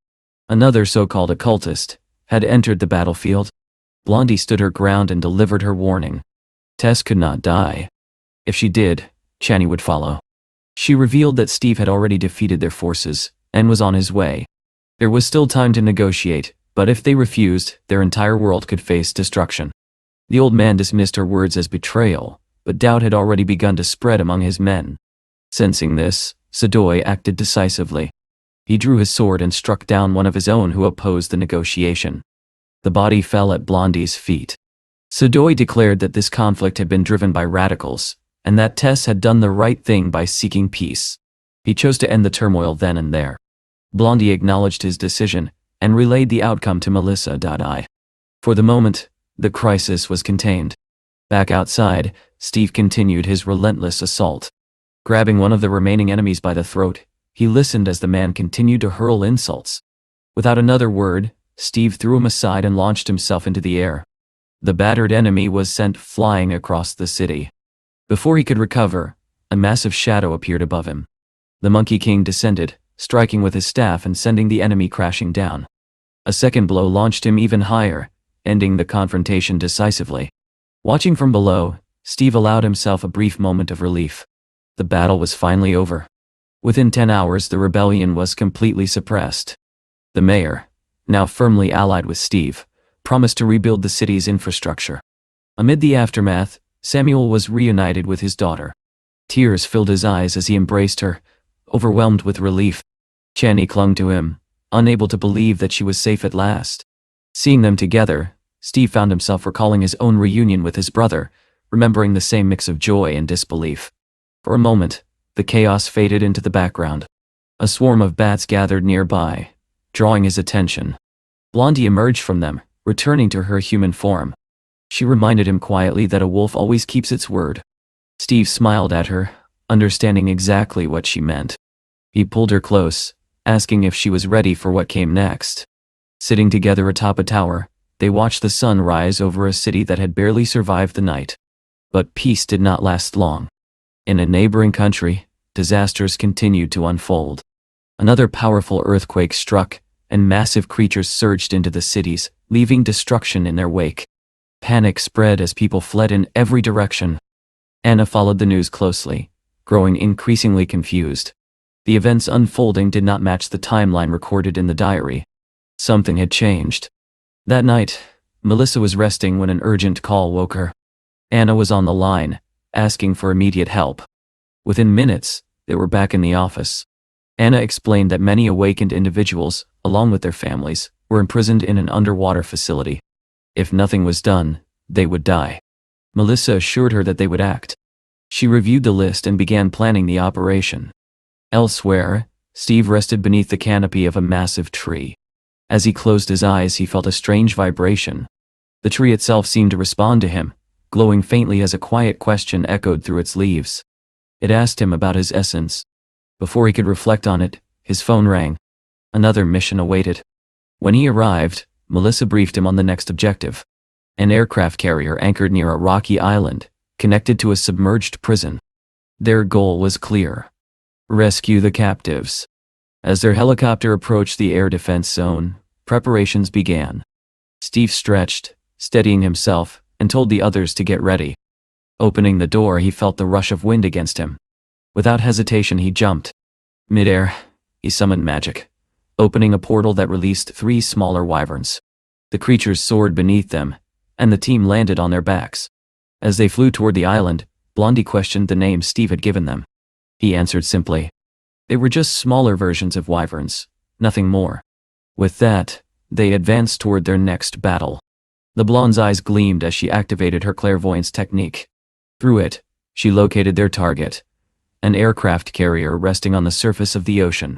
Another so-called occultist had entered the battlefield. Blondie stood her ground and delivered her warning. Tess could not die. If she did, Chani would follow. She revealed that Steve had already defeated their forces and was on his way. There was still time to negotiate, but if they refused, their entire world could face destruction. The old man dismissed her words as betrayal, but doubt had already begun to spread among his men. Sensing this, Sodoi acted decisively. He drew his sword and struck down one of his own who opposed the negotiation. The body fell at Blondie's feet. Sodoi declared that this conflict had been driven by radicals, and that Tess had done the right thing by seeking peace. He chose to end the turmoil then and there. Blondie acknowledged his decision and relayed the outcome to Melissa. For the moment, the crisis was contained. Back outside, Steve continued his relentless assault. Grabbing one of the remaining enemies by the throat, he listened as the man continued to hurl insults. Without another word, Steve threw him aside and launched himself into the air. The battered enemy was sent flying across the city. Before he could recover, a massive shadow appeared above him. The Monkey King descended, striking with his staff and sending the enemy crashing down. A second blow launched him even higher, ending the confrontation decisively. Watching from below, Steve allowed himself a brief moment of relief. The battle was finally over. Within 10 hours, the rebellion was completely suppressed. The mayor, now firmly allied with Steve, promised to rebuild the city's infrastructure. Amid the aftermath, Samuel was reunited with his daughter. Tears filled his eyes as he embraced her, overwhelmed with relief. Chani clung to him, unable to believe that she was safe at last. Seeing them together, Steve found himself recalling his own reunion with his brother, remembering the same mix of joy and disbelief. For a moment, the chaos faded into the background. A swarm of bats gathered nearby, drawing his attention. Blondie emerged from them, returning to her human form. She reminded him quietly that a wolf always keeps its word. Steve smiled at her, understanding exactly what she meant. He pulled her close, asking if she was ready for what came next. Sitting together atop a tower, they watched the sun rise over a city that had barely survived the night. But peace did not last long. In a neighboring country, disasters continued to unfold. Another powerful earthquake struck, and massive creatures surged into the cities, leaving destruction in their wake. Panic spread as people fled in every direction. Anna followed the news closely, growing increasingly confused. The events unfolding did not match the timeline recorded in the diary. Something had changed. That night, Melissa was resting when an urgent call woke her. Anna was on the line, asking for immediate help. Within minutes, they were back in the office. Anna explained that many awakened individuals, along with their families, were imprisoned in an underwater facility. If nothing was done, they would die. Melissa assured her that they would act. She reviewed the list and began planning the operation. Elsewhere, Steve rested beneath the canopy of a massive tree. As he closed his eyes, he felt a strange vibration. The tree itself seemed to respond to him, glowing faintly as a quiet question echoed through its leaves. It asked him about his essence. Before he could reflect on it, his phone rang. Another mission awaited. When he arrived, Melissa briefed him on the next objective. An aircraft carrier anchored near a rocky island, connected to a submerged prison. Their goal was clear: rescue the captives. As their helicopter approached the air defense zone, preparations began. Steve stretched, steadying himself, and told the others to get ready. Opening the door, he felt the rush of wind against him. Without hesitation, he jumped. Mid-air, he summoned magic, opening a portal that released 3 smaller wyverns. The creatures soared beneath them, and the team landed on their backs. As they flew toward the island, Blondie questioned the name Steve had given them. He answered simply. They were just smaller versions of wyverns, nothing more. With that, they advanced toward their next battle. The blonde's eyes gleamed as she activated her clairvoyance technique. Through it, she located their target, an aircraft carrier resting on the surface of the ocean.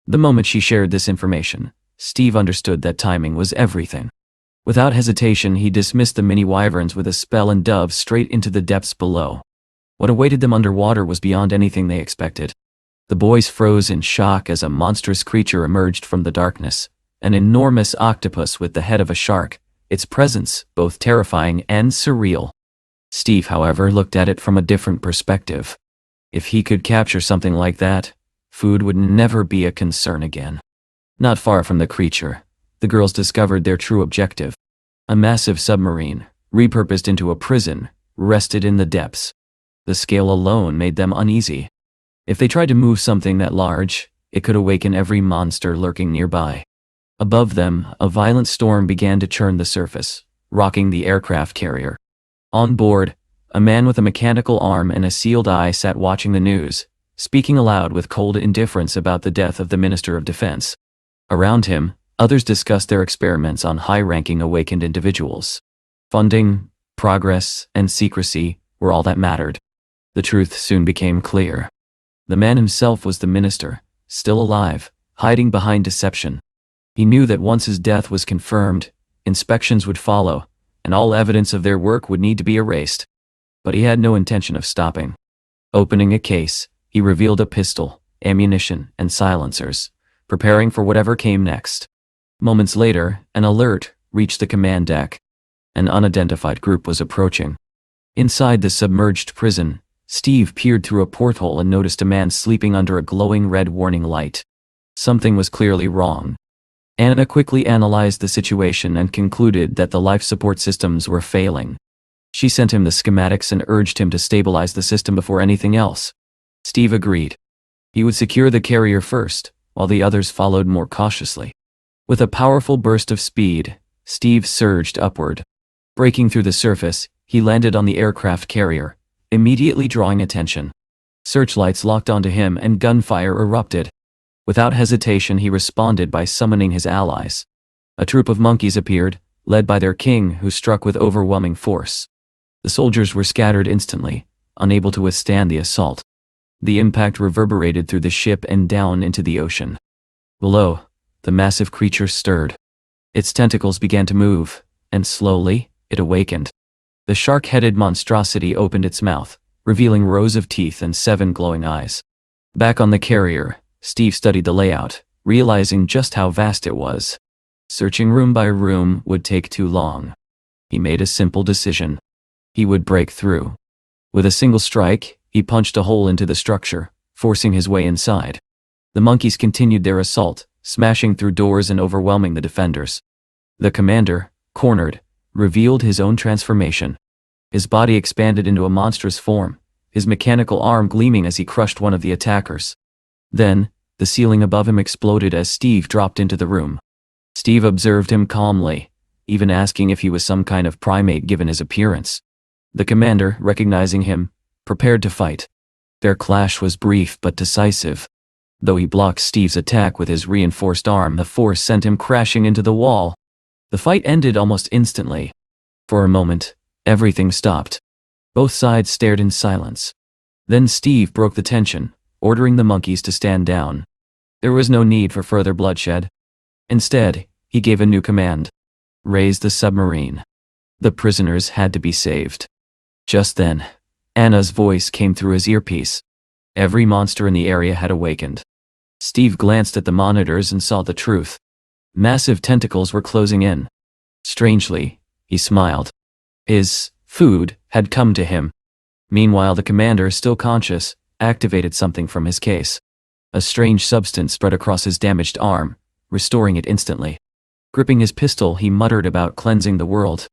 The moment she shared this information, Steve understood that timing was everything. Without hesitation, he dismissed the mini wyverns with a spell and dove straight into the depths below. What awaited them underwater was beyond anything they expected. The boys froze in shock as a monstrous creature emerged from the darkness, an enormous octopus with the head of a shark, its presence both terrifying and surreal. Steve, however, looked at it from a different perspective. If he could capture something like that, food would never be a concern again. Not far from the creature, the girls discovered their true objective. A massive submarine, repurposed into a prison, rested in the depths. The scale alone made them uneasy. If they tried to move something that large, it could awaken every monster lurking nearby. Above them, a violent storm began to churn the surface, rocking the aircraft carrier. On board, a man with a mechanical arm and a sealed eye sat watching the news, speaking aloud with cold indifference about the death of the Minister of Defense. Around him, others discussed their experiments on high-ranking awakened individuals. Funding, progress, and secrecy were all that mattered. The truth soon became clear. The man himself was the minister, still alive, hiding behind deception. He knew that once his death was confirmed, inspections would follow, and all evidence of their work would need to be erased. But he had no intention of stopping. Opening a case, he revealed a pistol, ammunition, and silencers, preparing for whatever came next. Moments later, an alert reached the command deck. An unidentified group was approaching. Inside the submerged prison, Steve peered through a porthole and noticed a man sleeping under a glowing red warning light. Something was clearly wrong. Anna quickly analyzed the situation and concluded that the life support systems were failing. She sent him the schematics and urged him to stabilize the system before anything else. Steve agreed. He would secure the carrier first, while the others followed more cautiously. With a powerful burst of speed, Steve surged upward. Breaking through the surface, he landed on the aircraft carrier, immediately drawing attention. Searchlights locked onto him and gunfire erupted. Without hesitation, he responded by summoning his allies. A troop of monkeys appeared, led by their king, who struck with overwhelming force. The soldiers were scattered instantly, unable to withstand the assault. The impact reverberated through the ship and down into the ocean. Below, the massive creature stirred. Its tentacles began to move, and slowly, it awakened. The shark-headed monstrosity opened its mouth, revealing rows of teeth and 7 glowing eyes. Back on the carrier, Steve studied the layout, realizing just how vast it was. Searching room by room would take too long. He made a simple decision. He would break through. With a single strike, he punched a hole into the structure, forcing his way inside. The monkeys continued their assault, smashing through doors and overwhelming the defenders. The commander, cornered, revealed his own transformation. His body expanded into a monstrous form, his mechanical arm gleaming as he crushed one of the attackers. Then, the ceiling above him exploded as Steve dropped into the room. Steve observed him calmly, even asking if he was some kind of primate given his appearance. The commander, recognizing him, prepared to fight. Their clash was brief but decisive. Though he blocked Steve's attack with his reinforced arm, the force sent him crashing into the wall. The fight ended almost instantly. For a moment, everything stopped. Both sides stared in silence. Then Steve broke the tension, ordering the monkeys to stand down. There was no need for further bloodshed. Instead, he gave a new command. Raise the submarine. The prisoners had to be saved. Just then, Anna's voice came through his earpiece. Every monster in the area had awakened. Steve glanced at the monitors and saw the truth. Massive tentacles were closing in. Strangely, he smiled. His food had come to him. Meanwhile, the commander, still conscious, activated something from his case. A strange substance spread across his damaged arm, restoring it instantly. Gripping his pistol, he muttered about cleansing the world.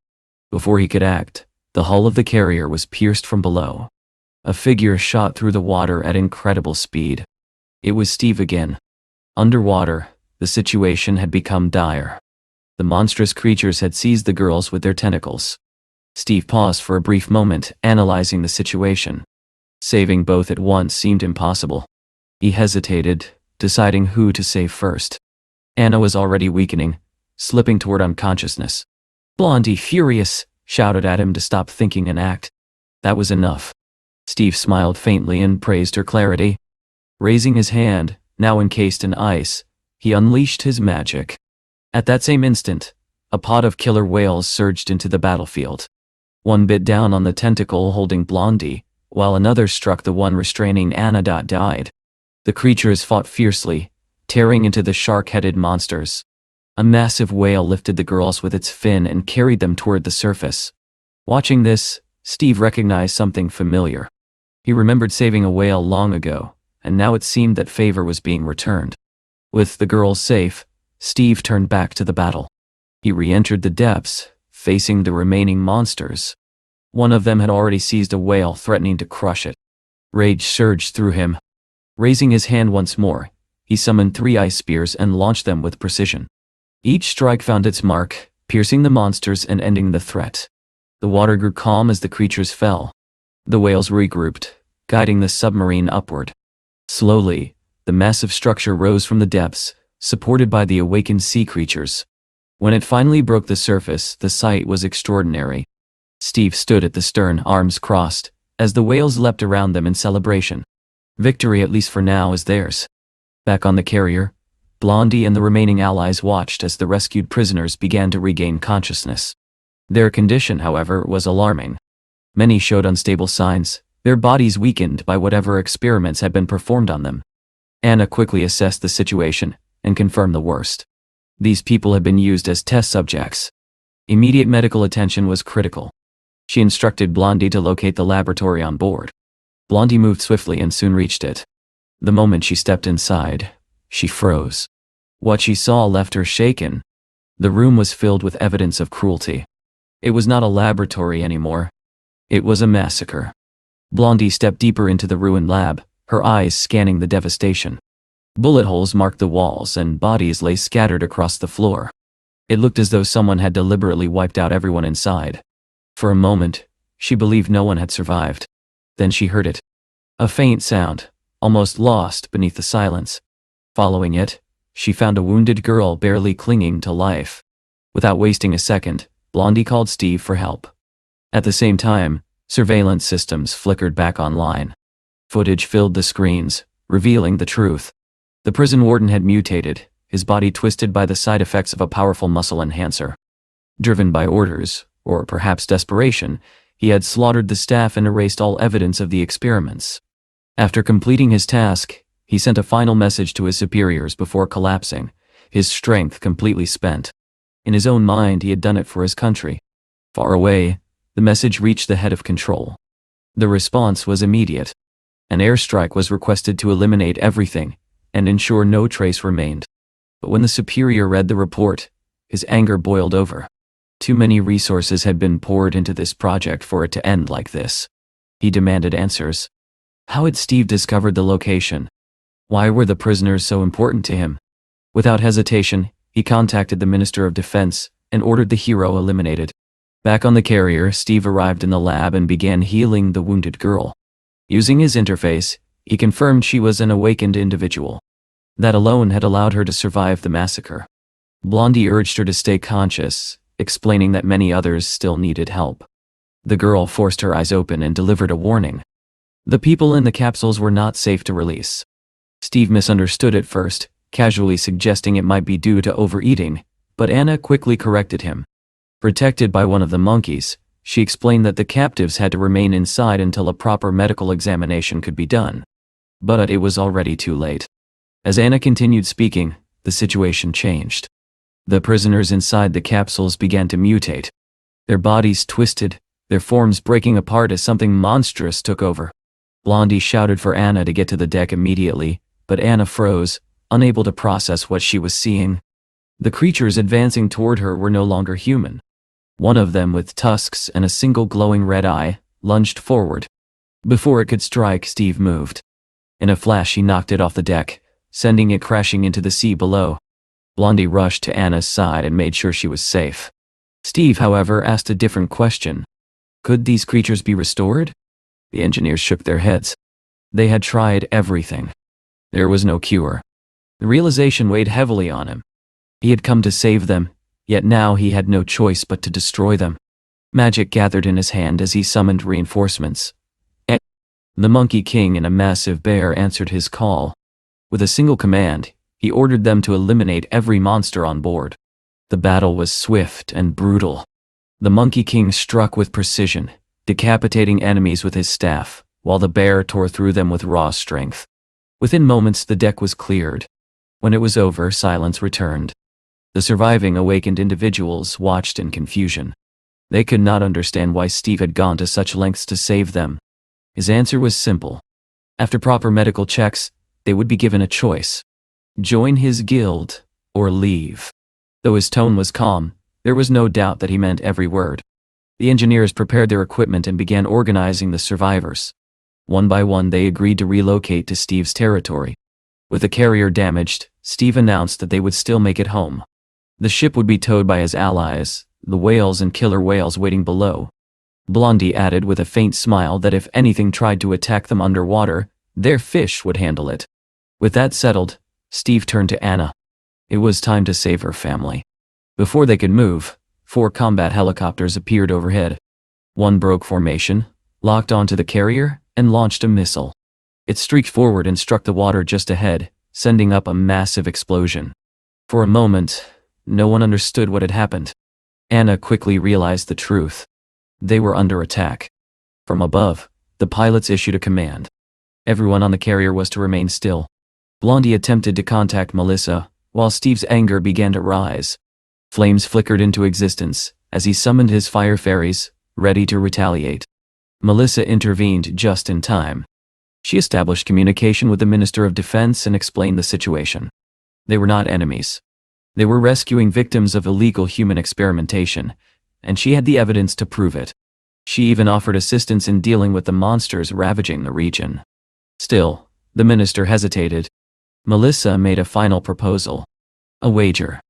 Before he could act, the hull of the carrier was pierced from below. A figure shot through the water at incredible speed. It was Steve again. Underwater, the situation had become dire. The monstrous creatures had seized the girls with their tentacles. Steve paused for a brief moment, analyzing the situation. Saving both at once seemed impossible. He hesitated, deciding who to save first. Anna was already weakening, slipping toward unconsciousness. Blondie, furious, shouted at him to stop thinking and act. That was enough. Steve smiled faintly and praised her clarity. Raising his hand, now encased in ice, he unleashed his magic. At that same instant, a pod of killer whales surged into the battlefield. One bit down on the tentacle holding Blondie, while another struck the one restraining Anna. Died. The creatures fought fiercely, tearing into the shark-headed monsters. A massive whale lifted the girls with its fin and carried them toward the surface. Watching this, Steve recognized something familiar. He remembered saving a whale long ago, and now it seemed that favor was being returned. With the girls safe, Steve turned back to the battle. He re-entered the depths, facing the remaining monsters. One of them had already seized a whale, threatening to crush it. Rage surged through him. Raising his hand once more, he summoned 3 ice spears and launched them with precision. Each strike found its mark, piercing the monsters and ending the threat. The water grew calm as the creatures fell. The whales regrouped, guiding the submarine upward. Slowly, the massive structure rose from the depths, supported by the awakened sea creatures. When it finally broke the surface, the sight was extraordinary. Steve stood at the stern, arms crossed, as the whales leapt around them in celebration. Victory, at least for now, is theirs. Back on the carrier, Blondie and the remaining allies watched as the rescued prisoners began to regain consciousness. Their condition, however, was alarming. Many showed unstable signs, their bodies weakened by whatever experiments had been performed on them. Anna quickly assessed the situation and confirmed the worst. These people had been used as test subjects. Immediate medical attention was critical. She instructed Blondie to locate the laboratory on board. Blondie moved swiftly and soon reached it. The moment she stepped inside, she froze. What she saw left her shaken. The room was filled with evidence of cruelty. It was not a laboratory anymore. It was a massacre. Blondie stepped deeper into the ruined lab, her eyes scanning the devastation. Bullet holes marked the walls and bodies lay scattered across the floor. It looked as though someone had deliberately wiped out everyone inside. For a moment, she believed no one had survived. Then she heard it. A faint sound, almost lost beneath the silence. Following it, she found a wounded girl barely clinging to life. Without wasting a second, Blondie called Steve for help. At the same time, surveillance systems flickered back online. Footage filled the screens, revealing the truth. The prison warden had mutated, his body twisted by the side effects of a powerful muscle enhancer. Driven by orders, or perhaps desperation, he had slaughtered the staff and erased all evidence of the experiments. After completing his task, he sent a final message to his superiors before collapsing, his strength completely spent. In his own mind, he had done it for his country. Far away, the message reached the head of control. The response was immediate. An airstrike was requested to eliminate everything and ensure no trace remained. But when the superior read the report, his anger boiled over. Too many resources had been poured into this project for it to end like this. He demanded answers. How had Steve discovered the location? Why were the prisoners so important to him? Without hesitation, he contacted the Minister of Defense and ordered the hero eliminated. Back on the carrier, Steve arrived in the lab and began healing the wounded girl. Using his interface, he confirmed she was an awakened individual. That alone had allowed her to survive the massacre. Blondie urged her to stay conscious, explaining that many others still needed help. The girl forced her eyes open and delivered a warning. The people in the capsules were not safe to release. Steve misunderstood at first, casually suggesting it might be due to overeating, but Anna quickly corrected him. Protected by one of the monkeys, she explained that the captives had to remain inside until a proper medical examination could be done. But it was already too late. As Anna continued speaking, the situation changed. The prisoners inside the capsules began to mutate. Their bodies twisted, their forms breaking apart as something monstrous took over. Blondie shouted for Anna to get to the deck immediately, but Anna froze, unable to process what she was seeing. The creatures advancing toward her were no longer human. One of them, with tusks and a single glowing red eye, lunged forward. Before it could strike, Steve moved. In a flash, he knocked it off the deck, sending it crashing into the sea below. Blondie rushed to Anna's side and made sure she was safe. Steve, however, asked a different question. Could these creatures be restored? The engineers shook their heads. They had tried everything. There was no cure. The realization weighed heavily on him. He had come to save them, yet now he had no choice but to destroy them. Magic gathered in his hand as he summoned reinforcements. The Monkey King and a massive bear answered his call. With a single command, he ordered them to eliminate every monster on board. The battle was swift and brutal. The Monkey King struck with precision, decapitating enemies with his staff, while the bear tore through them with raw strength. Within moments, the deck was cleared. When it was over, silence returned. The surviving awakened individuals watched in confusion. They could not understand why Steve had gone to such lengths to save them. His answer was simple. After proper medical checks, they would be given a choice. Join his guild, or leave. Though his tone was calm, there was no doubt that he meant every word. The engineers prepared their equipment and began organizing the survivors. One by one, they agreed to relocate to Steve's territory. With the carrier damaged, Steve announced that they would still make it home. The ship would be towed by his allies, the whales and killer whales waiting below. Blondie added with a faint smile that if anything tried to attack them underwater, their fish would handle it. With that settled, Steve turned to Anna. It was time to save her family. Before they could move, 4 combat helicopters appeared overhead. One broke formation, locked onto the carrier, and launched a missile. It streaked forward and struck the water just ahead, sending up a massive explosion. For a moment, no one understood what had happened. Anna quickly realized the truth. They were under attack. From above, the pilots issued a command. Everyone on the carrier was to remain still. Blondie attempted to contact Melissa, while Steve's anger began to rise. Flames flickered into existence as he summoned his fire fairies, ready to retaliate. Melissa intervened just in time. She established communication with the Minister of Defense and explained the situation. They were not enemies. They were rescuing victims of illegal human experimentation, and she had the evidence to prove it. She even offered assistance in dealing with the monsters ravaging the region. Still, the minister hesitated. Melissa made a final proposal. A wager.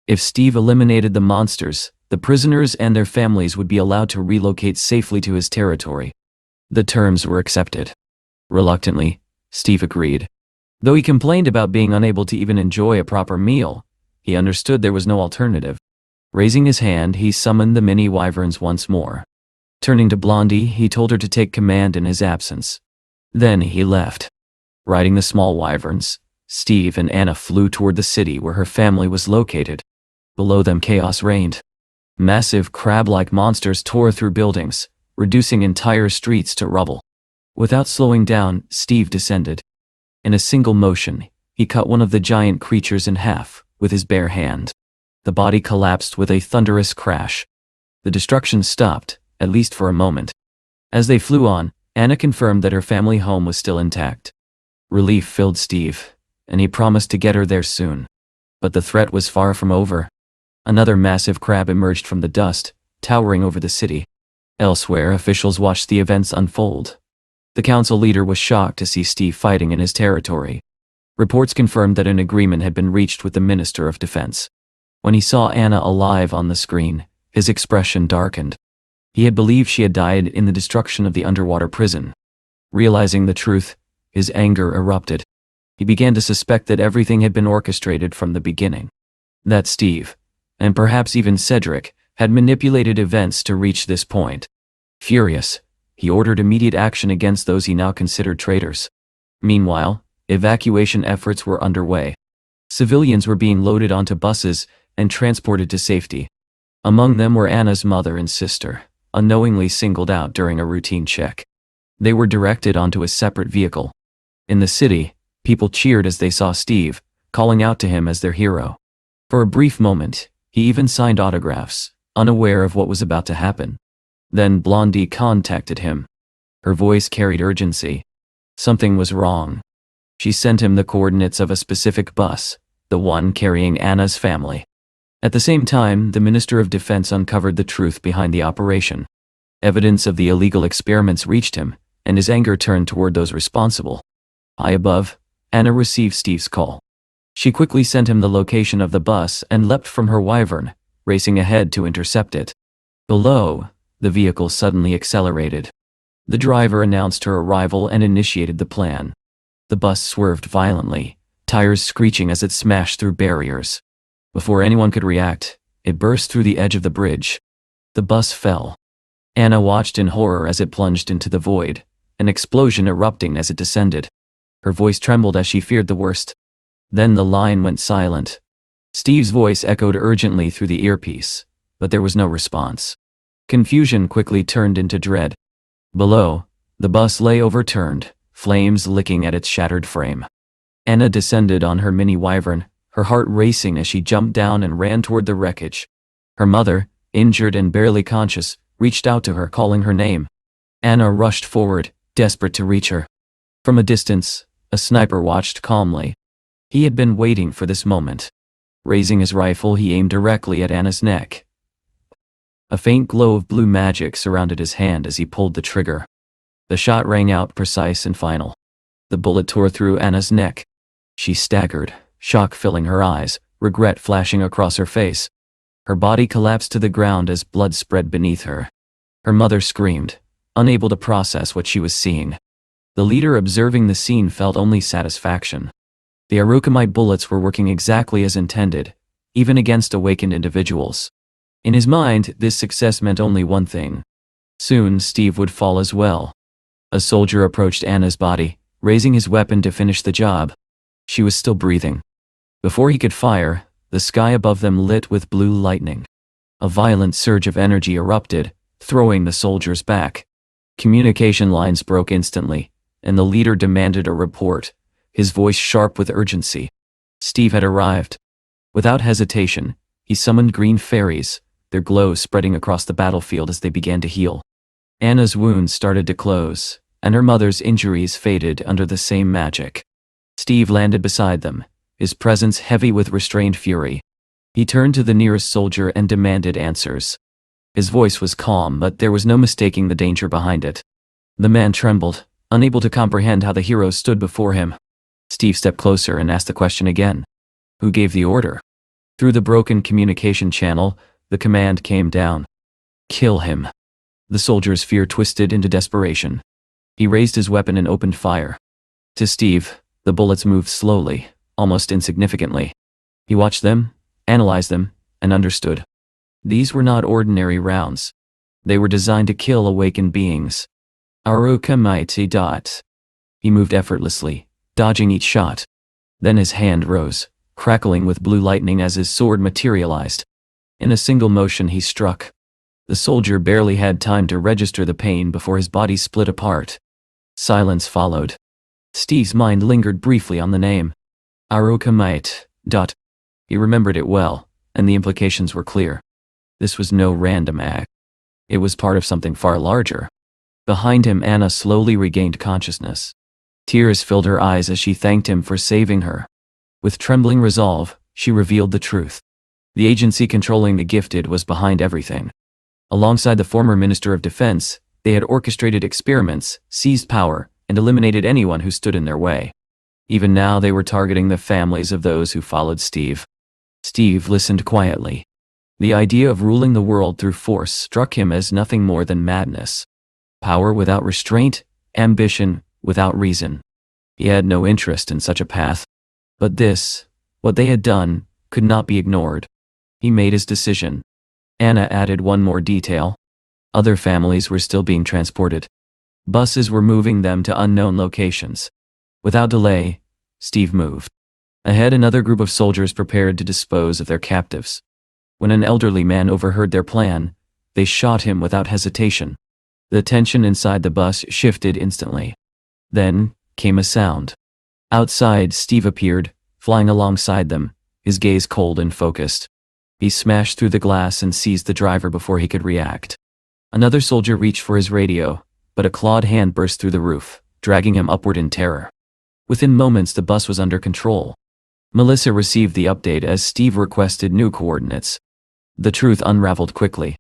If Steve eliminated the monsters, the prisoners and their families would be allowed to relocate safely to his territory. The terms were accepted. Reluctantly, Steve agreed. Though he complained about being unable to even enjoy a proper meal, he understood there was no alternative. Raising his hand, he summoned the mini wyverns once more. Turning to Blondie, he told her to take command in his absence. Then he left. Riding the small wyverns, Steve and Anna flew toward the city where her family was located. Below them, chaos reigned. Massive crab-like monsters tore through buildings, reducing entire streets to rubble. Without slowing down, Steve descended. In a single motion, he cut one of the giant creatures in half with his bare hand. The body collapsed with a thunderous crash. The destruction stopped, at least for a moment. As they flew on, Anna confirmed that her family home was still intact. Relief filled Steve, and he promised to get her there soon. But the threat was far from over. Another massive crab emerged from the dust, towering over the city. Elsewhere, officials watched the events unfold. The council leader was shocked to see Steve fighting in his territory. Reports confirmed that an agreement had been reached with the Minister of Defense. When he saw Anna alive on the screen, his expression darkened. He had believed she had died in the destruction of the underwater prison. Realizing the truth, his anger erupted. He began to suspect that everything had been orchestrated from the beginning. That Steve, and perhaps even Cedric, had manipulated events to reach this point. Furious, he ordered immediate action against those he now considered traitors. Meanwhile, evacuation efforts were underway. Civilians were being loaded onto buses and transported to safety. Among them were Anna's mother and sister, unknowingly singled out during a routine check. They were directed onto a separate vehicle. In the city, people cheered as they saw Steve, calling out to him as their hero. For a brief moment, he even signed autographs, unaware of what was about to happen. Then Blondie contacted him. Her voice carried urgency. Something was wrong. She sent him the coordinates of a specific bus, the one carrying Anna's family. At the same time, the Minister of Defense uncovered the truth behind the operation. Evidence of the illegal experiments reached him, and his anger turned toward those responsible. High above, Anna received Steve's call. She quickly sent him the location of the bus and leapt from her wyvern, racing ahead to intercept it. Below, the vehicle suddenly accelerated. The driver announced her arrival and initiated the plan. The bus swerved violently, tires screeching as it smashed through barriers. Before anyone could react, it burst through the edge of the bridge. The bus fell. Anna watched in horror as it plunged into the void, an explosion erupting as it descended. Her voice trembled as she feared the worst. Then the line went silent. Steve's voice echoed urgently through the earpiece, but there was no response. Confusion quickly turned into dread. Below, the bus lay overturned, flames licking at its shattered frame. Anna descended on her mini wyvern, her heart racing as she jumped down and ran toward the wreckage. Her mother, injured and barely conscious, reached out to her, calling her name. Anna rushed forward, desperate to reach her. From a distance, a sniper watched calmly. He had been waiting for this moment. Raising his rifle, he aimed directly at Anna's neck. A faint glow of blue magic surrounded his hand as he pulled the trigger. The shot rang out precise and final. The bullet tore through Anna's neck. She staggered, shock filling her eyes, regret flashing across her face. Her body collapsed to the ground as blood spread beneath her. Her mother screamed, unable to process what she was seeing. The leader observing the scene felt only satisfaction. The Arukamite bullets were working exactly as intended, even against awakened individuals. In his mind, this success meant only one thing. Soon, Steve would fall as well. A soldier approached Anna's body, raising his weapon to finish the job. She was still breathing. Before he could fire, the sky above them lit with blue lightning. A violent surge of energy erupted, throwing the soldiers back. Communication lines broke instantly, and the leader demanded a report, his voice sharp with urgency. Steve had arrived. Without hesitation, he summoned green fairies, their glow spreading across the battlefield as they began to heal. Anna's wounds started to close, and her mother's injuries faded under the same magic. Steve landed beside them, his presence heavy with restrained fury. He turned to the nearest soldier and demanded answers. His voice was calm, but there was no mistaking the danger behind it. The man trembled, unable to comprehend how the hero stood before him. Steve stepped closer and asked the question again. Who gave the order? Through the broken communication channel, the command came down. Kill him. The soldier's fear twisted into desperation. He raised his weapon and opened fire. To Steve, the bullets moved slowly, almost insignificantly. He watched them, analyzed them, and understood. These were not ordinary rounds. They were designed to kill awakened beings. Arukamite. He moved effortlessly, dodging each shot. Then his hand rose, crackling with blue lightning as his sword materialized. In a single motion he struck. The soldier barely had time to register the pain before his body split apart. Silence followed. Steve's mind lingered briefly on the name. Arukamite. He remembered it well, and the implications were clear. This was no random act. It was part of something far larger. Behind him, Anna slowly regained consciousness. Tears filled her eyes as she thanked him for saving her. With trembling resolve, she revealed the truth. The agency controlling the gifted was behind everything. Alongside the former Minister of Defense, they had orchestrated experiments, seized power, and eliminated anyone who stood in their way. Even now they were targeting the families of those who followed Steve. Steve listened quietly. The idea of ruling the world through force struck him as nothing more than madness. Power without restraint, ambition without reason. He had no interest in such a path. But this, what they had done, could not be ignored. He made his decision. Anna added one more detail. Other families were still being transported. Buses were moving them to unknown locations. Without delay, Steve moved. Ahead, another group of soldiers prepared to dispose of their captives. When an elderly man overheard their plan, they shot him without hesitation. The tension inside the bus shifted instantly. Then came a sound. Outside, Steve appeared, flying alongside them, his gaze cold and focused. He smashed through the glass and seized the driver before he could react. Another soldier reached for his radio, but a clawed hand burst through the roof, dragging him upward in terror. Within moments, the bus was under control. Melissa received the update as Steve requested new coordinates. The truth unraveled quickly.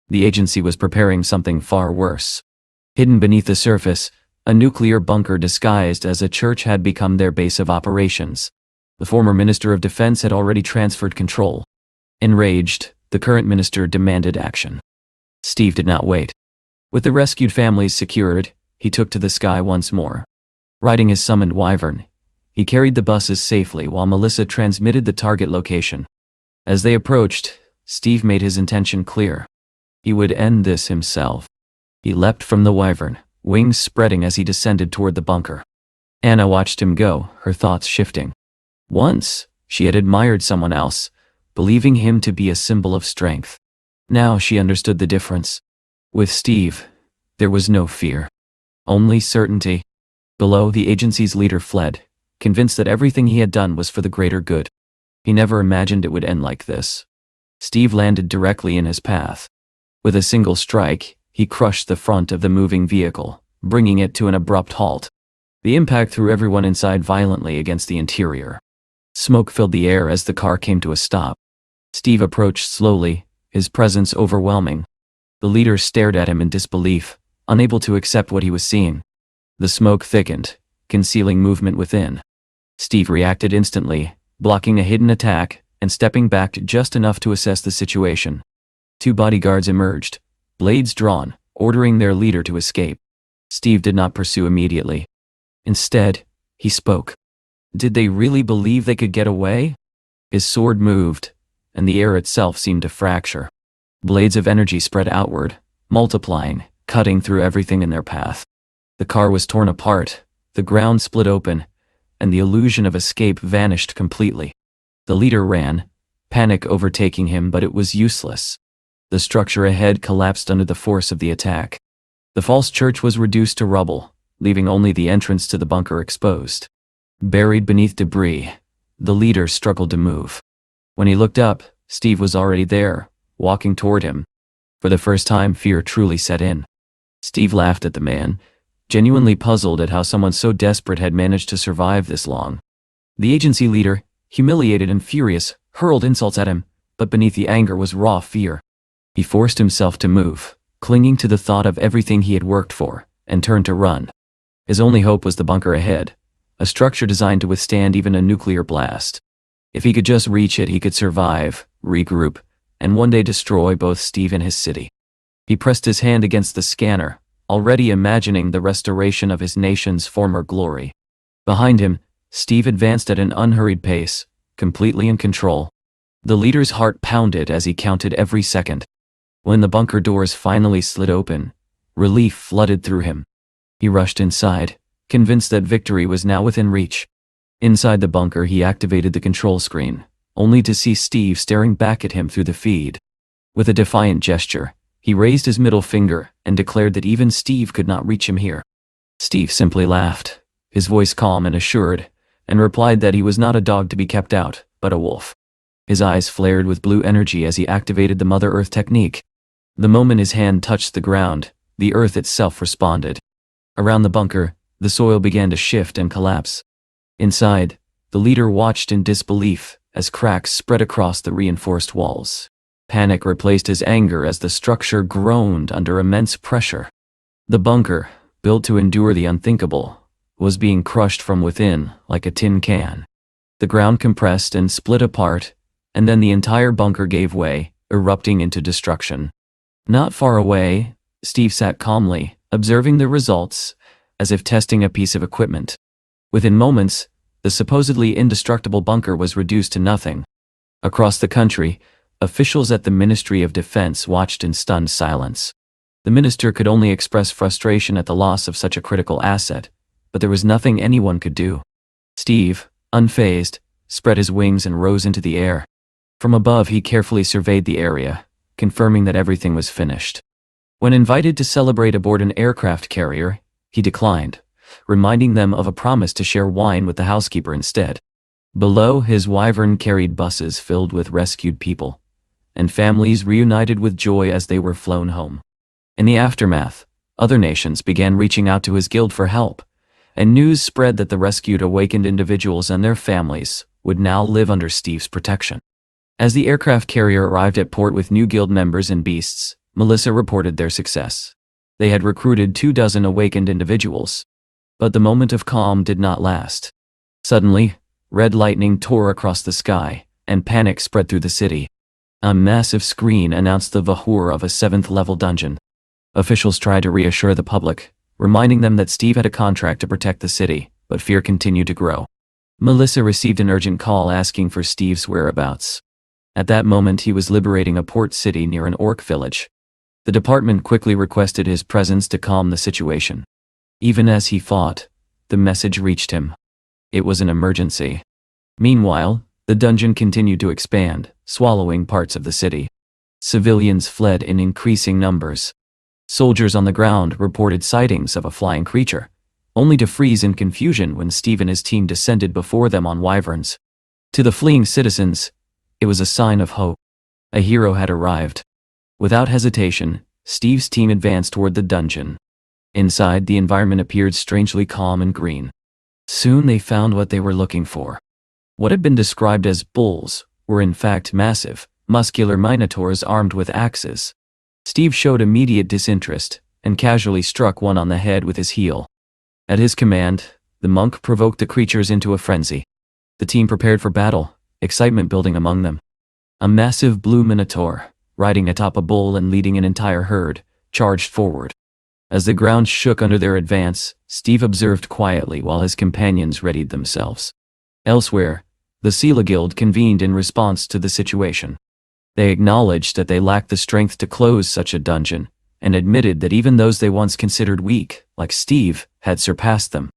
The agency was preparing something far worse. Hidden beneath the surface, a nuclear bunker disguised as a church had become their base of operations. The former Minister of Defense had already transferred control. Enraged, the current minister demanded action. Steve did not wait. With the rescued families secured, he took to the sky once more. Riding his summoned wyvern, he carried the buses safely while Melissa transmitted the target location. As they approached, Steve made his intention clear. He would end this himself. He leapt from the wyvern, wings spreading as he descended toward the bunker. Anna watched him go, her thoughts shifting. Once, she had admired someone else, believing him to be a symbol of strength. Now she understood the difference. With Steve, there was no fear. Only certainty. Below, the agency's leader fled, convinced that everything he had done was for the greater good. He never imagined it would end like this. Steve landed directly in his path. With a single strike, he crushed the front of the moving vehicle, bringing it to an abrupt halt. The impact threw everyone inside violently against the interior. Smoke filled the air as the car came to a stop. Steve approached slowly, his presence overwhelming. The leader stared at him in disbelief, unable to accept what he was seeing. The smoke thickened, concealing movement within. Steve reacted instantly, blocking a hidden attack and stepping back just enough to assess the situation. Two bodyguards emerged, blades drawn, ordering their leader to escape. Steve did not pursue immediately. Instead, he spoke. Did they really believe they could get away? His sword moved, and the air itself seemed to fracture. Blades of energy spread outward, multiplying, cutting through everything in their path. The car was torn apart, the ground split open, and the illusion of escape vanished completely. The leader ran, panic overtaking him, but it was useless. The structure ahead collapsed under the force of the attack. The false church was reduced to rubble, leaving only the entrance to the bunker exposed. Buried beneath debris, the leader struggled to move. When he looked up, Steve was already there, walking toward him. For the first time, fear truly set in. Steve laughed at the man, genuinely puzzled at how someone so desperate had managed to survive this long. The agency leader, humiliated and furious, hurled insults at him, but beneath the anger was raw fear. He forced himself to move, clinging to the thought of everything he had worked for, and turned to run. His only hope was the bunker ahead, a structure designed to withstand even a nuclear blast. If he could just reach it, he could survive, regroup, and one day destroy both Steve and his city. He pressed his hand against the scanner, already imagining the restoration of his nation's former glory. Behind him, Steve advanced at an unhurried pace, completely in control. The leader's heart pounded as he counted every second. When the bunker doors finally slid open, relief flooded through him. He rushed inside, convinced that victory was now within reach. Inside the bunker, he activated the control screen, only to see Steve staring back at him through the feed. With a defiant gesture, he raised his middle finger and declared that even Steve could not reach him here. Steve simply laughed, his voice calm and assured, and replied that he was not a dog to be kept out, but a wolf. His eyes flared with blue energy as he activated the Mother Earth technique. The moment his hand touched the ground, the earth itself responded. Around the bunker, the soil began to shift and collapse. Inside, the leader watched in disbelief, as cracks spread across the reinforced walls. Panic replaced his anger as the structure groaned under immense pressure. The bunker, built to endure the unthinkable, was being crushed from within like a tin can. The ground compressed and split apart, and then the entire bunker gave way, erupting into destruction. Not far away, Steve sat calmly, observing the results, as if testing a piece of equipment. Within moments, the supposedly indestructible bunker was reduced to nothing. Across the country, officials at the Ministry of Defense watched in stunned silence. The minister could only express frustration at the loss of such a critical asset, but there was nothing anyone could do. Steve, unfazed, spread his wings and rose into the air. From above he carefully surveyed the area, confirming that everything was finished. When invited to celebrate aboard an aircraft carrier, he declined, reminding them of a promise to share wine with the housekeeper instead. Below, his wyvern carried buses filled with rescued people, and families reunited with joy as they were flown home. In the aftermath, other nations began reaching out to his guild for help, and news spread that the rescued awakened individuals and their families would now live under Steve's protection. As the aircraft carrier arrived at port with new guild members and beasts, Melissa reported their success. They had recruited 24 awakened individuals. But the moment of calm did not last. Suddenly, red lightning tore across the sky, and panic spread through the city. A massive screen announced the vahur of a 7th-level dungeon. Officials tried to reassure the public, reminding them that Steve had a contract to protect the city, but fear continued to grow. Melissa received an urgent call asking for Steve's whereabouts. At that moment he was liberating a port city near an orc village. The department quickly requested his presence to calm the situation. Even as he fought, the message reached him. It was an emergency. Meanwhile, the dungeon continued to expand, swallowing parts of the city. Civilians fled in increasing numbers. Soldiers on the ground reported sightings of a flying creature, only to freeze in confusion when Steve and his team descended before them on wyverns. To the fleeing citizens, it was a sign of hope. A hero had arrived. Without hesitation, Steve's team advanced toward the dungeon. Inside, the environment appeared strangely calm and green. Soon they found what they were looking for. What had been described as bulls were in fact massive, muscular minotaurs armed with axes. Steve showed immediate disinterest and casually struck one on the head with his heel. At his command, the monk provoked the creatures into a frenzy. The team prepared for battle, excitement building among them. A massive blue minotaur, riding atop a bull and leading an entire herd, charged forward. As the ground shook under their advance, Steve observed quietly while his companions readied themselves. Elsewhere, the Sela Guild convened in response to the situation. They acknowledged that they lacked the strength to close such a dungeon, and admitted that even those they once considered weak, like Steve, had surpassed them.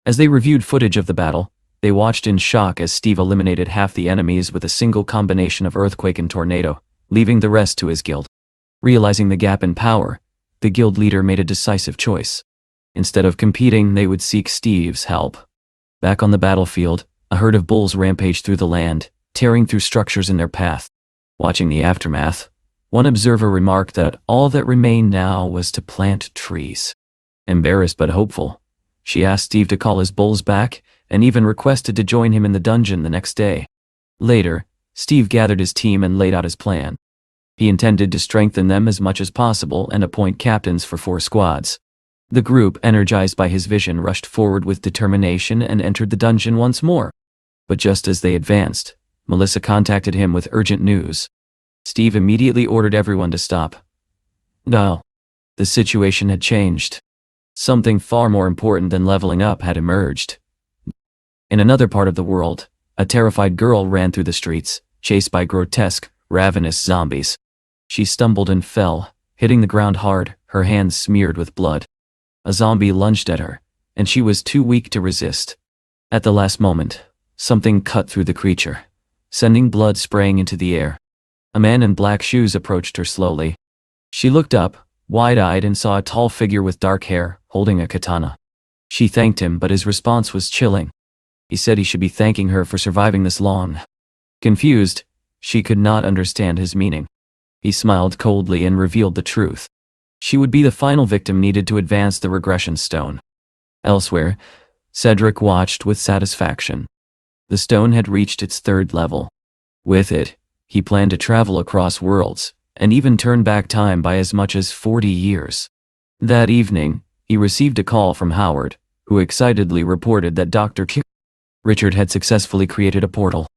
As they reviewed footage of the battle, they watched in shock as Steve eliminated half the enemies with a single combination of earthquake and tornado, leaving the rest to his guild. Realizing the gap in power, the guild leader made a decisive choice. Instead of competing, they would seek Steve's help. Back on the battlefield, a herd of bulls rampaged through the land, tearing through structures in their path. Watching the aftermath, one observer remarked that all that remained now was to plant trees. Embarrassed but hopeful, she asked Steve to call his bulls back, and even requested to join him in the dungeon the next day. Later, Steve gathered his team and laid out his plan. He intended to strengthen them as much as possible and appoint captains for 4 squads. The group, energized by his vision, rushed forward with determination and entered the dungeon once more. But just as they advanced, Melissa contacted him with urgent news. Steve immediately ordered everyone to stop. No. The situation had changed. Something far more important than leveling up had emerged. In another part of the world, a terrified girl ran through the streets, chased by grotesque, ravenous zombies. She stumbled and fell, hitting the ground hard, her hands smeared with blood. A zombie lunged at her, and she was too weak to resist. At the last moment, something cut through the creature, sending blood spraying into the air. A man in black shoes approached her slowly. She looked up, wide-eyed, and saw a tall figure with dark hair, holding a katana. She thanked him, but his response was chilling. He said he should be thanking her for surviving this long. Confused, she could not understand his meaning. He smiled coldly and revealed the truth. She would be the final victim needed to advance the regression stone. Elsewhere, Cedric watched with satisfaction. The stone had reached its 3rd level. With it, he planned to travel across worlds, and even turn back time by as much as 40 years. That evening, he received a call from Howard, who excitedly reported that Dr. Richard had successfully created a portal.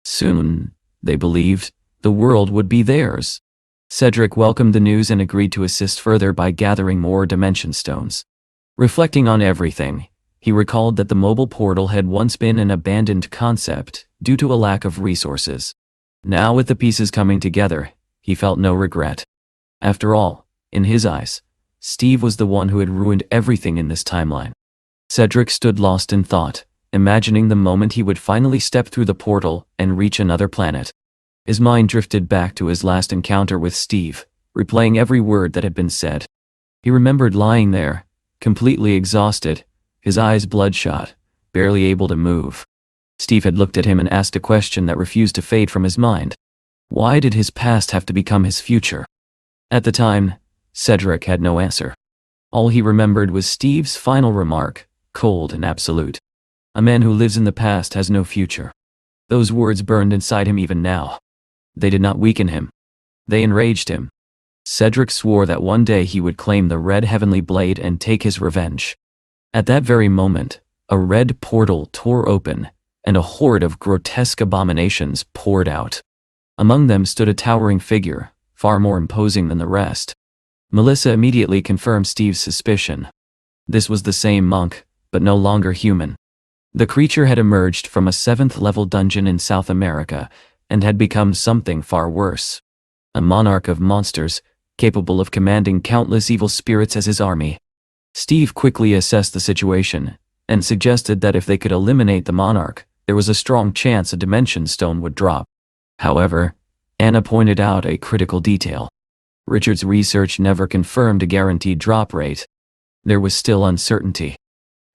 Soon, they believed, the world would be theirs. Cedric welcomed the news and agreed to assist further by gathering more dimension stones. Reflecting on everything, he recalled that the mobile portal had once been an abandoned concept due to a lack of resources. Now, with the pieces coming together, he felt no regret. After all, in his eyes, Steve was the one who had ruined everything in this timeline. Cedric stood lost in thought, imagining the moment he would finally step through the portal and reach another planet. His mind drifted back to his last encounter with Steve, replaying every word that had been said. He remembered lying there, completely exhausted, his eyes bloodshot, barely able to move. Steve had looked at him and asked a question that refused to fade from his mind. Why did his past have to become his future? At the time, Cedric had no answer. All he remembered was Steve's final remark, cold and absolute. A man who lives in the past has no future. Those words burned inside him even now. They did not weaken him. They enraged him. Cedric swore that one day he would claim the red heavenly blade and take his revenge. At that very moment, a red portal tore open, and a horde of grotesque abominations poured out. Among them stood a towering figure, far more imposing than the rest. Melissa immediately confirmed Steve's suspicion. This was the same monk, but no longer human. The creature had emerged from a 7th-level dungeon in South America, and had become something far worse. A monarch of monsters, capable of commanding countless evil spirits as his army. Steve quickly assessed the situation, and suggested that if they could eliminate the monarch, there was a strong chance a dimension stone would drop. However, Anna pointed out a critical detail. Richard's research never confirmed a guaranteed drop rate. There was still uncertainty.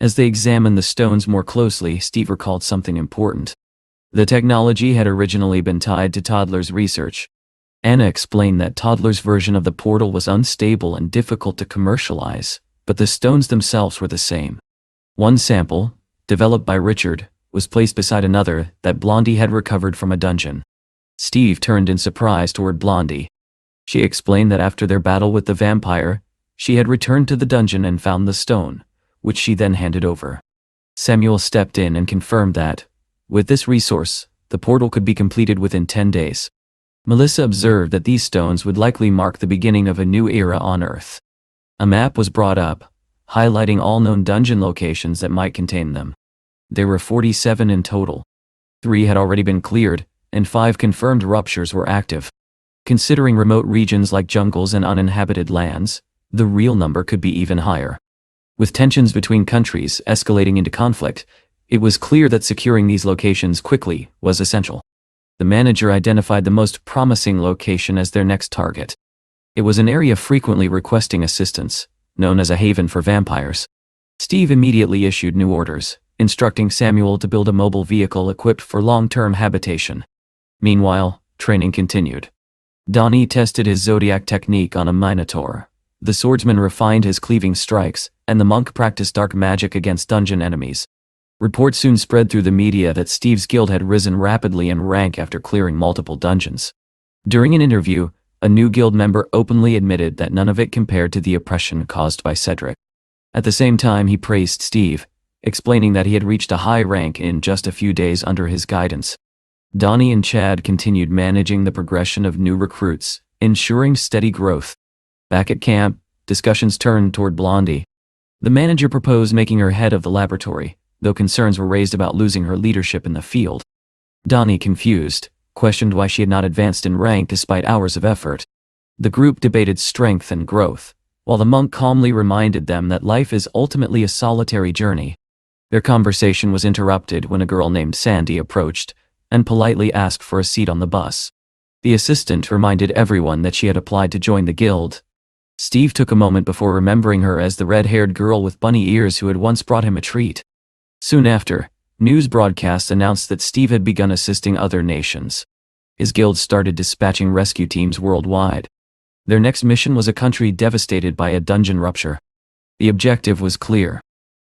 As they examined the stones more closely, Steve recalled something important. The technology had originally been tied to Toddler's research. Anna explained that Toddler's version of the portal was unstable and difficult to commercialize, but the stones themselves were the same. One sample, developed by Richard, was placed beside another that Blondie had recovered from a dungeon. Steve turned in surprise toward Blondie. She explained that after their battle with the vampire, she had returned to the dungeon and found the stone, which she then handed over. Samuel stepped in and confirmed that, with this resource, the portal could be completed within 10 days. Melissa observed that these stones would likely mark the beginning of a new era on Earth. A map was brought up, highlighting all known dungeon locations that might contain them. There were 47 in total. 3 had already been cleared, and 5 confirmed ruptures were active. Considering remote regions like jungles and uninhabited lands, the real number could be even higher. With tensions between countries escalating into conflict, it was clear that securing these locations quickly was essential. The manager identified the most promising location as their next target. It was an area frequently requesting assistance, known as a haven for vampires. Steve immediately issued new orders, instructing Samuel to build a mobile vehicle equipped for long-term habitation. Meanwhile, training continued. Donnie tested his zodiac technique on a minotaur. The swordsman refined his cleaving strikes, and the monk practiced dark magic against dungeon enemies. Reports soon spread through the media that Steve's guild had risen rapidly in rank after clearing multiple dungeons. During an interview, a new guild member openly admitted that none of it compared to the oppression caused by Cedric. At the same time, he praised Steve, explaining that he had reached a high rank in just a few days under his guidance. Donnie and Chad continued managing the progression of new recruits, ensuring steady growth. Back at camp, discussions turned toward Blondie. The manager proposed making her head of the laboratory, though concerns were raised about losing her leadership in the field. Donnie, confused, questioned why she had not advanced in rank despite hours of effort. The group debated strength and growth, while the monk calmly reminded them that life is ultimately a solitary journey. Their conversation was interrupted when a girl named Sandy approached and politely asked for a seat on the bus. The assistant reminded everyone that she had applied to join the guild. Steve took a moment before remembering her as the red-haired girl with bunny ears who had once brought him a treat. Soon after, news broadcasts announced that Steve had begun assisting other nations. His guild started dispatching rescue teams worldwide. Their next mission was a country devastated by a dungeon rupture. The objective was clear: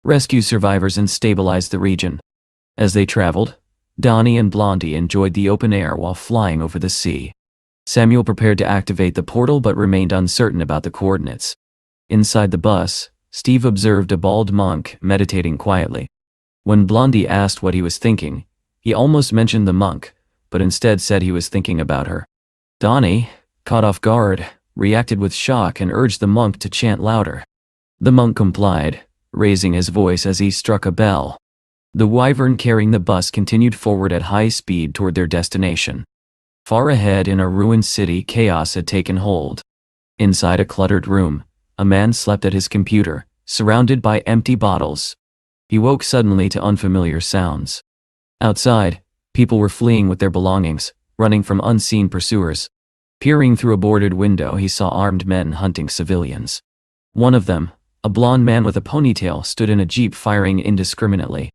rescue survivors and stabilize the region. As they traveled, Donnie and Blondie enjoyed the open air while flying over the sea. Samuel prepared to activate the portal but remained uncertain about the coordinates. Inside the bus, Steve observed a bald monk meditating quietly. When Blondie asked what he was thinking, he almost mentioned the monk, but instead said he was thinking about her. Donnie, caught off guard, reacted with shock and urged the monk to chant louder. The monk complied, raising his voice as he struck a bell. The wyvern carrying the bus continued forward at high speed toward their destination. Far ahead in a ruined city, chaos had taken hold. Inside a cluttered room, a man slept at his computer, surrounded by empty bottles. He woke suddenly to unfamiliar sounds. Outside, people were fleeing with their belongings, running from unseen pursuers. Peering through a boarded window, he saw armed men hunting civilians. One of them, a blond man with a ponytail, stood in a jeep firing indiscriminately.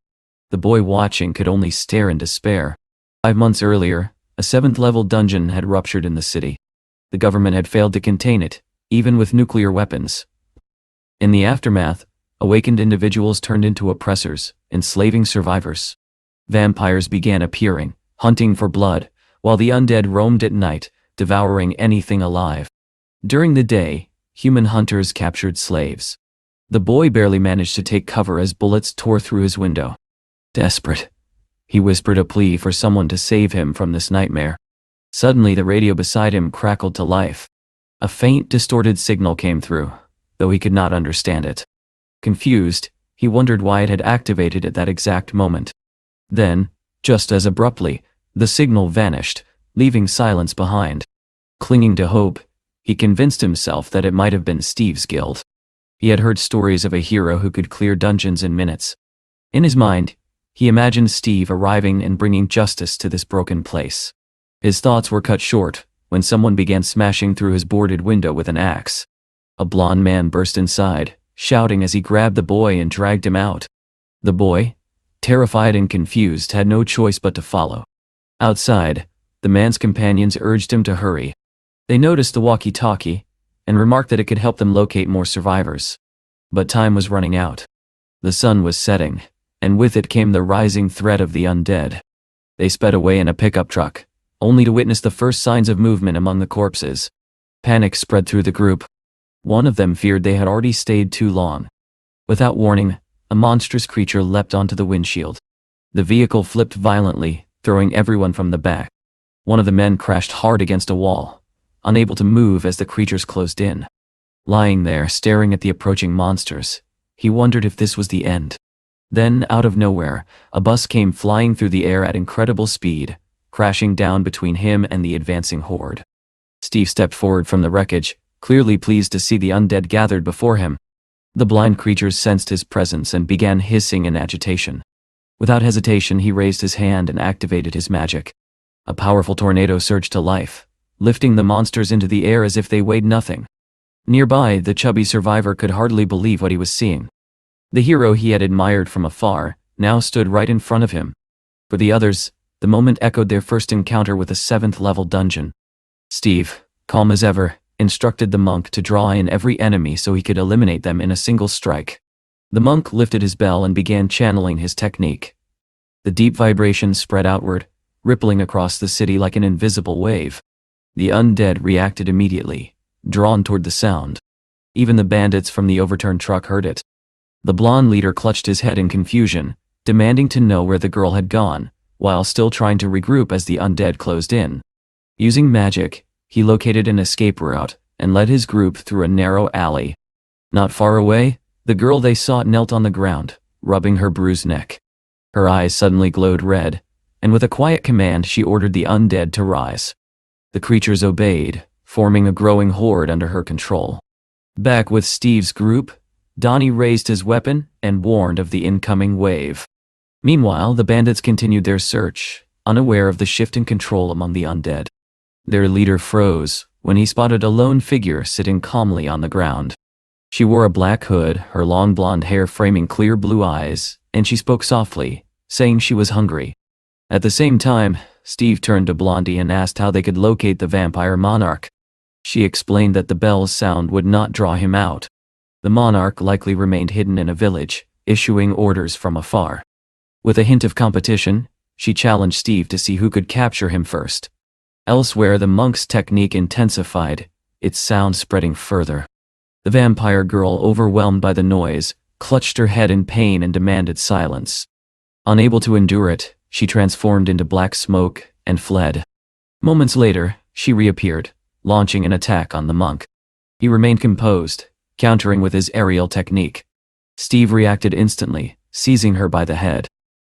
The boy watching could only stare in despair. 5 months earlier, a 7th-level dungeon had ruptured in the city. The government had failed to contain it, even with nuclear weapons. In the aftermath, awakened individuals turned into oppressors, enslaving survivors. Vampires began appearing, hunting for blood, while the undead roamed at night, devouring anything alive. During the day, human hunters captured slaves. The boy barely managed to take cover as bullets tore through his window. Desperate, he whispered a plea for someone to save him from this nightmare. Suddenly the radio beside him crackled to life. A faint, distorted signal came through, though he could not understand it. Confused, he wondered why it had activated at that exact moment. Then, just as abruptly, the signal vanished, leaving silence behind. Clinging to hope, he convinced himself that it might have been Steve's guild. He had heard stories of a hero who could clear dungeons in minutes. In his mind, he imagined Steve arriving and bringing justice to this broken place. His thoughts were cut short when someone began smashing through his boarded window with an axe. A blond man burst inside, shouting as he grabbed the boy and dragged him out. The boy, terrified and confused, had no choice but to follow. Outside, the man's companions urged him to hurry. They noticed the walkie-talkie and remarked that it could help them locate more survivors. But time was running out. The sun was setting, and with it came the rising threat of the undead. They sped away in a pickup truck, only to witness the first signs of movement among the corpses. Panic spread through the group. One of them feared they had already stayed too long. Without warning, a monstrous creature leapt onto the windshield. The vehicle flipped violently, throwing everyone from the back. One of the men crashed hard against a wall, unable to move as the creatures closed in. Lying there, staring at the approaching monsters, he wondered if this was the end. Then, out of nowhere, a bus came flying through the air at incredible speed, crashing down between him and the advancing horde. Steve stepped forward from the wreckage, clearly pleased to see the undead gathered before him. The blind creatures sensed his presence and began hissing in agitation. Without hesitation, he raised his hand and activated his magic. A powerful tornado surged to life, lifting the monsters into the air as if they weighed nothing. Nearby, the chubby survivor could hardly believe what he was seeing. The hero he had admired from afar now stood right in front of him. For the others, the moment echoed their first encounter with a 7th-level dungeon. Steve, calm as ever, instructed the monk to draw in every enemy so he could eliminate them in a single strike. The monk lifted his bell and began channeling his technique. The deep vibrations spread outward, rippling across the city like an invisible wave. The undead reacted immediately, drawn toward the sound. Even the bandits from the overturned truck heard it. The blonde leader clutched his head in confusion, demanding to know where the girl had gone, while still trying to regroup as the undead closed in. Using magic, he located an escape route and led his group through a narrow alley. Not far away, the girl they sought knelt on the ground, rubbing her bruised neck. Her eyes suddenly glowed red, and with a quiet command she ordered the undead to rise. The creatures obeyed, forming a growing horde under her control. Back with Steve's group, Donnie raised his weapon and warned of the incoming wave. Meanwhile, the bandits continued their search, unaware of the shift in control among the undead. Their leader froze when he spotted a lone figure sitting calmly on the ground. She wore a black hood, her long blonde hair framing clear blue eyes, and she spoke softly, saying she was hungry. At the same time, Steve turned to Blondie and asked how they could locate the vampire monarch. She explained that the bell's sound would not draw him out. The monarch likely remained hidden in a village, issuing orders from afar. With a hint of competition, she challenged Steve to see who could capture him first. Elsewhere, the monk's technique intensified, its sound spreading further. The vampire girl, overwhelmed by the noise, clutched her head in pain and demanded silence. Unable to endure it, she transformed into black smoke and fled. Moments later, she reappeared, launching an attack on the monk. He remained composed, countering with his aerial technique. Steve reacted instantly, seizing her by the head.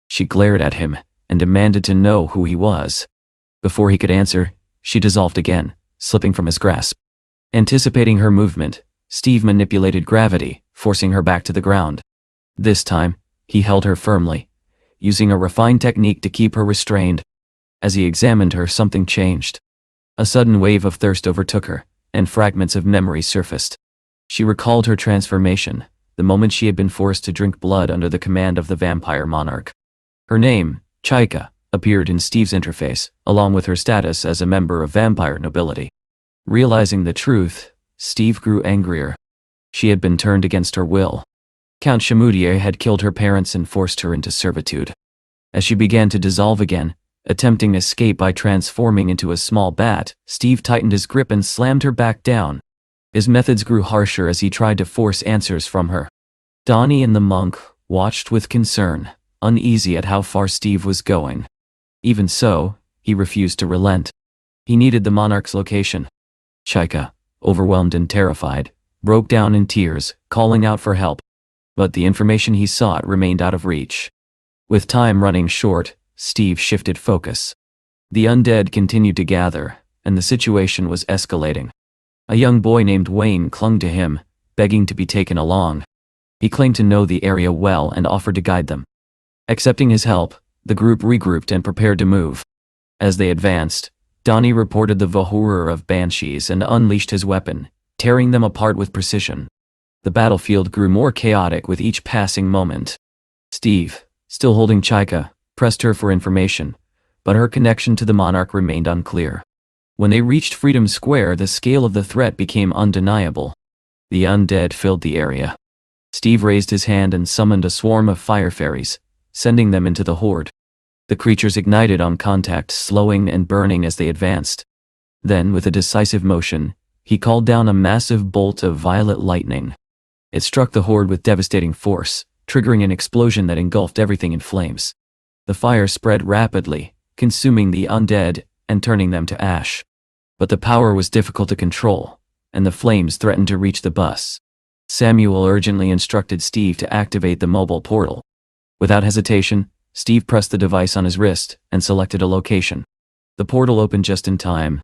She glared at him and demanded to know who he was. Before he could answer, she dissolved again, slipping from his grasp. Anticipating her movement, Steve manipulated gravity, forcing her back to the ground. This time, he held her firmly, using a refined technique to keep her restrained. As he examined her, something changed. A sudden wave of thirst overtook her, and fragments of memory surfaced. She recalled her transformation, the moment she had been forced to drink blood under the command of the vampire monarch. Her name, Chaika, appeared in Steve's interface, along with her status as a member of vampire nobility. Realizing the truth, Steve grew angrier. She had been turned against her will. Count Chamudier had killed her parents and forced her into servitude. As she began to dissolve again, attempting escape by transforming into a small bat, Steve tightened his grip and slammed her back down. His methods grew harsher as he tried to force answers from her. Donnie and the monk watched with concern, uneasy at how far Steve was going. Even so, he refused to relent. He needed the monarch's location. Chaika, overwhelmed and terrified, broke down in tears, calling out for help. But the information he sought remained out of reach. With time running short, Steve shifted focus. The undead continued to gather, and the situation was escalating. A young boy named Wayne clung to him, begging to be taken along. He claimed to know the area well and offered to guide them. Accepting his help, the group regrouped and prepared to move. As they advanced, Donnie reported the Vahurur of banshees and unleashed his weapon, tearing them apart with precision. The battlefield grew more chaotic with each passing moment. Steve, still holding Chaika, pressed her for information, but her connection to the monarch remained unclear. When they reached Freedom Square, the scale of the threat became undeniable. The undead filled the area. Steve raised his hand and summoned a swarm of fire fairies, sending them into the horde. The creatures ignited on contact, slowing and burning as they advanced. Then, with a decisive motion, he called down a massive bolt of violet lightning. It struck the horde with devastating force, triggering an explosion that engulfed everything in flames. The fire spread rapidly, consuming the undead and turning them to ash. But the power was difficult to control, and the flames threatened to reach the bus. Samuel urgently instructed Steve to activate the mobile portal. Without hesitation, Steve pressed the device on his wrist and selected a location. The portal opened just in time.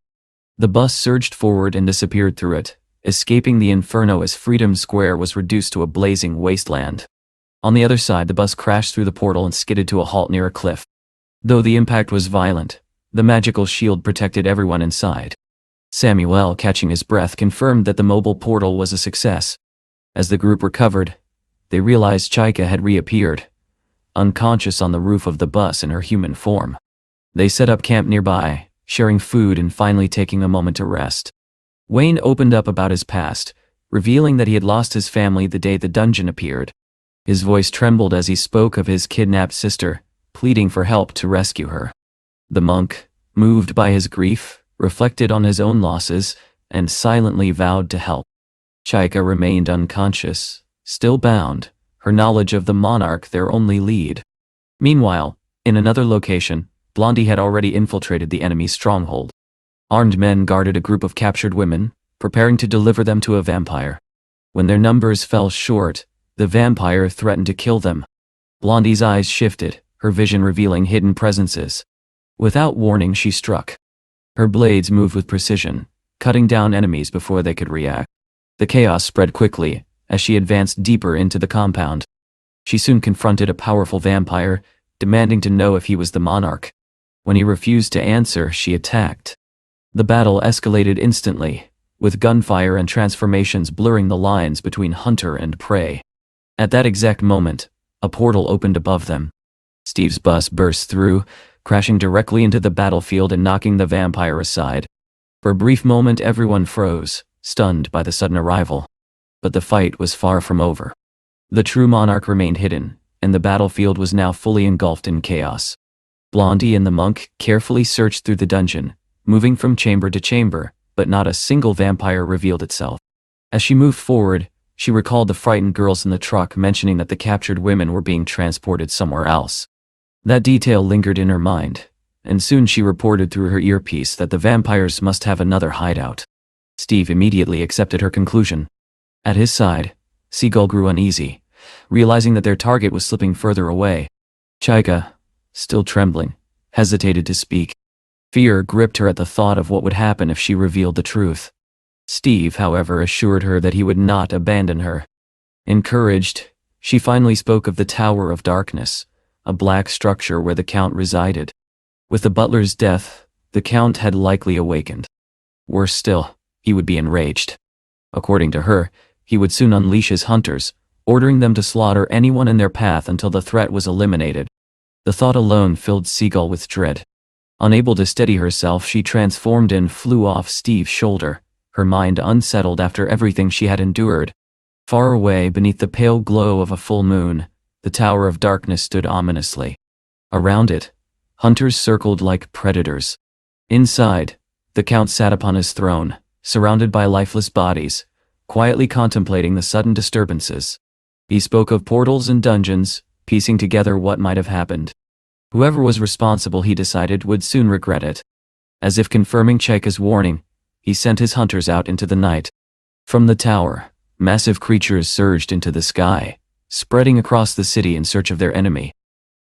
The bus surged forward and disappeared through it, escaping the inferno as Freedom Square was reduced to a blazing wasteland. On the other side, the bus crashed through the portal and skidded to a halt near a cliff. Though the impact was violent, the magical shield protected everyone inside. Samuel, catching his breath, confirmed that the mobile portal was a success. As the group recovered, they realized Chaika had reappeared, unconscious on the roof of the bus in her human form. They set up camp nearby, sharing food and finally taking a moment to rest. Wayne opened up about his past, revealing that he had lost his family the day the dungeon appeared. His voice trembled as he spoke of his kidnapped sister, pleading for help to rescue her. The monk, moved by his grief, reflected on his own losses and silently vowed to help. Chaika remained unconscious, still bound, her knowledge of the monarch their only lead. Meanwhile, in another location, Blondie had already infiltrated the enemy's stronghold. Armed men guarded a group of captured women, preparing to deliver them to a vampire. When their numbers fell short, the vampire threatened to kill them. Blondie's eyes shifted, her vision revealing hidden presences. Without warning, she struck. Her blades moved with precision, cutting down enemies before they could react. The chaos spread quickly as she advanced deeper into the compound. She soon confronted a powerful vampire, demanding to know if he was the monarch. When he refused to answer, she attacked. The battle escalated instantly, with gunfire and transformations blurring the lines between hunter and prey. At that exact moment, a portal opened above them. Steve's bus burst through, crashing directly into the battlefield and knocking the vampire aside. For a brief moment, everyone froze, stunned by the sudden arrival. But the fight was far from over. The true monarch remained hidden, and the battlefield was now fully engulfed in chaos. Blondie and the monk carefully searched through the dungeon, moving from chamber to chamber, but not a single vampire revealed itself. As she moved forward, she recalled the frightened girls in the truck mentioning that the captured women were being transported somewhere else. That detail lingered in her mind, and soon she reported through her earpiece that the vampires must have another hideout. Steve immediately accepted her conclusion. At his side, Seagull grew uneasy, realizing that their target was slipping further away. Chaika, still trembling, hesitated to speak. Fear gripped her at the thought of what would happen if she revealed the truth. Steve, however, assured her that he would not abandon her. Encouraged, she finally spoke of the Tower of Darkness, a black structure where the Count resided. With the butler's death, the Count had likely awakened. Worse still, he would be enraged. According to her, he would soon unleash his hunters, ordering them to slaughter anyone in their path until the threat was eliminated. The thought alone filled Seagull with dread. Unable to steady herself, she transformed and flew off Steve's shoulder, her mind unsettled after everything she had endured. Far away, beneath the pale glow of a full moon, the Tower of Darkness stood ominously. Around it, hunters circled like predators. Inside, the Count sat upon his throne, surrounded by lifeless bodies, quietly contemplating the sudden disturbances. He spoke of portals and dungeons, piecing together what might have happened. Whoever was responsible, he decided, would soon regret it. As if confirming Chaika's warning, he sent his hunters out into the night. From the tower, massive creatures surged into the sky, spreading across the city in search of their enemy.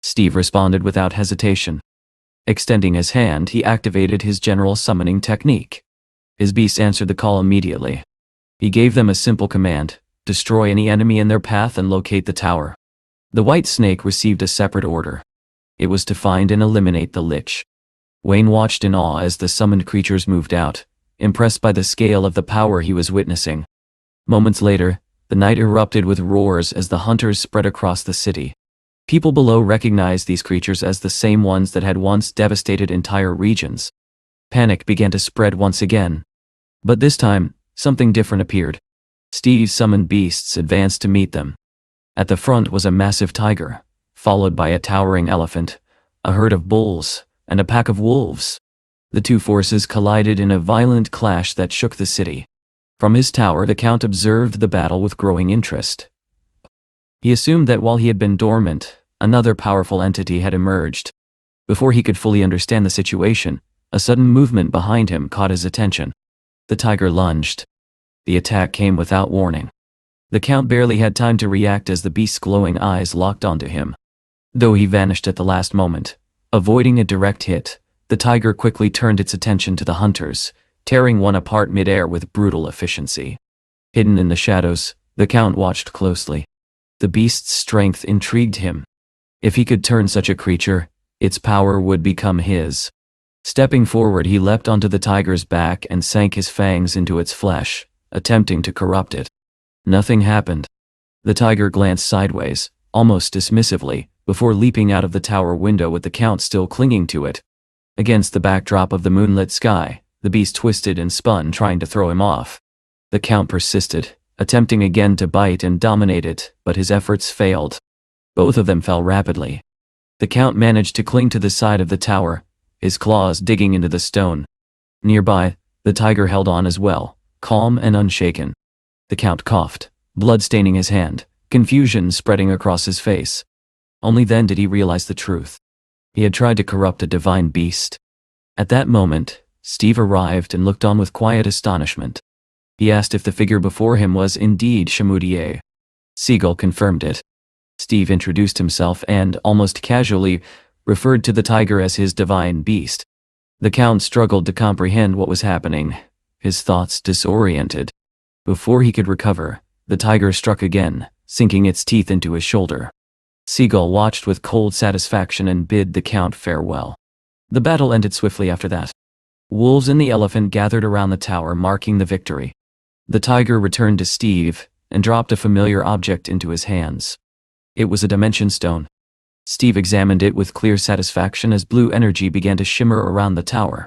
Steve responded without hesitation. Extending his hand, he activated his general summoning technique. His beasts answered the call immediately. He gave them a simple command: destroy any enemy in their path and locate the tower. The white snake received a separate order. It was to find and eliminate the Lich. Wayne watched in awe as the summoned creatures moved out, impressed by the scale of the power he was witnessing. Moments later, the night erupted with roars as the hunters spread across the city. People below recognized these creatures as the same ones that had once devastated entire regions. Panic began to spread once again. But this time, something different appeared. Steve's summoned beasts advanced to meet them. At the front was a massive tiger, followed by a towering elephant, a herd of bulls, and a pack of wolves. The two forces collided in a violent clash that shook the city. From his tower, the Count observed the battle with growing interest. He assumed that while he had been dormant, another powerful entity had emerged. Before he could fully understand the situation, a sudden movement behind him caught his attention. The tiger lunged. The attack came without warning. The Count barely had time to react as the beast's glowing eyes locked onto him. Though he vanished at the last moment, avoiding a direct hit, the tiger quickly turned its attention to the hunters, tearing one apart midair with brutal efficiency. Hidden in the shadows, the Count watched closely. The beast's strength intrigued him. If he could turn such a creature, its power would become his. Stepping forward, he leapt onto the tiger's back and sank his fangs into its flesh, attempting to corrupt it. Nothing happened. The tiger glanced sideways, almost dismissively, before leaping out of the tower window with the Count still clinging to it. Against the backdrop of the moonlit sky, the beast twisted and spun, trying to throw him off. The Count persisted, attempting again to bite and dominate it, but his efforts failed. Both of them fell rapidly. The Count managed to cling to the side of the tower, his claws digging into the stone. Nearby, the tiger held on as well, calm and unshaken. The Count coughed, blood staining his hand, confusion spreading across his face. Only then did he realize the truth. He had tried to corrupt a divine beast. At that moment, Steve arrived and looked on with quiet astonishment. He asked if the figure before him was indeed Shamudier. Seagull confirmed it. Steve introduced himself and, almost casually, referred to the tiger as his divine beast. The Count struggled to comprehend what was happening, his thoughts disoriented. Before he could recover, the tiger struck again, sinking its teeth into his shoulder. Seagull watched with cold satisfaction and bid the Count farewell. The battle ended swiftly after that. Wolves and the elephant gathered around the tower, marking the victory. The tiger returned to Steve and dropped a familiar object into his hands. It was a dimension stone. Steve examined it with clear satisfaction as blue energy began to shimmer around the tower.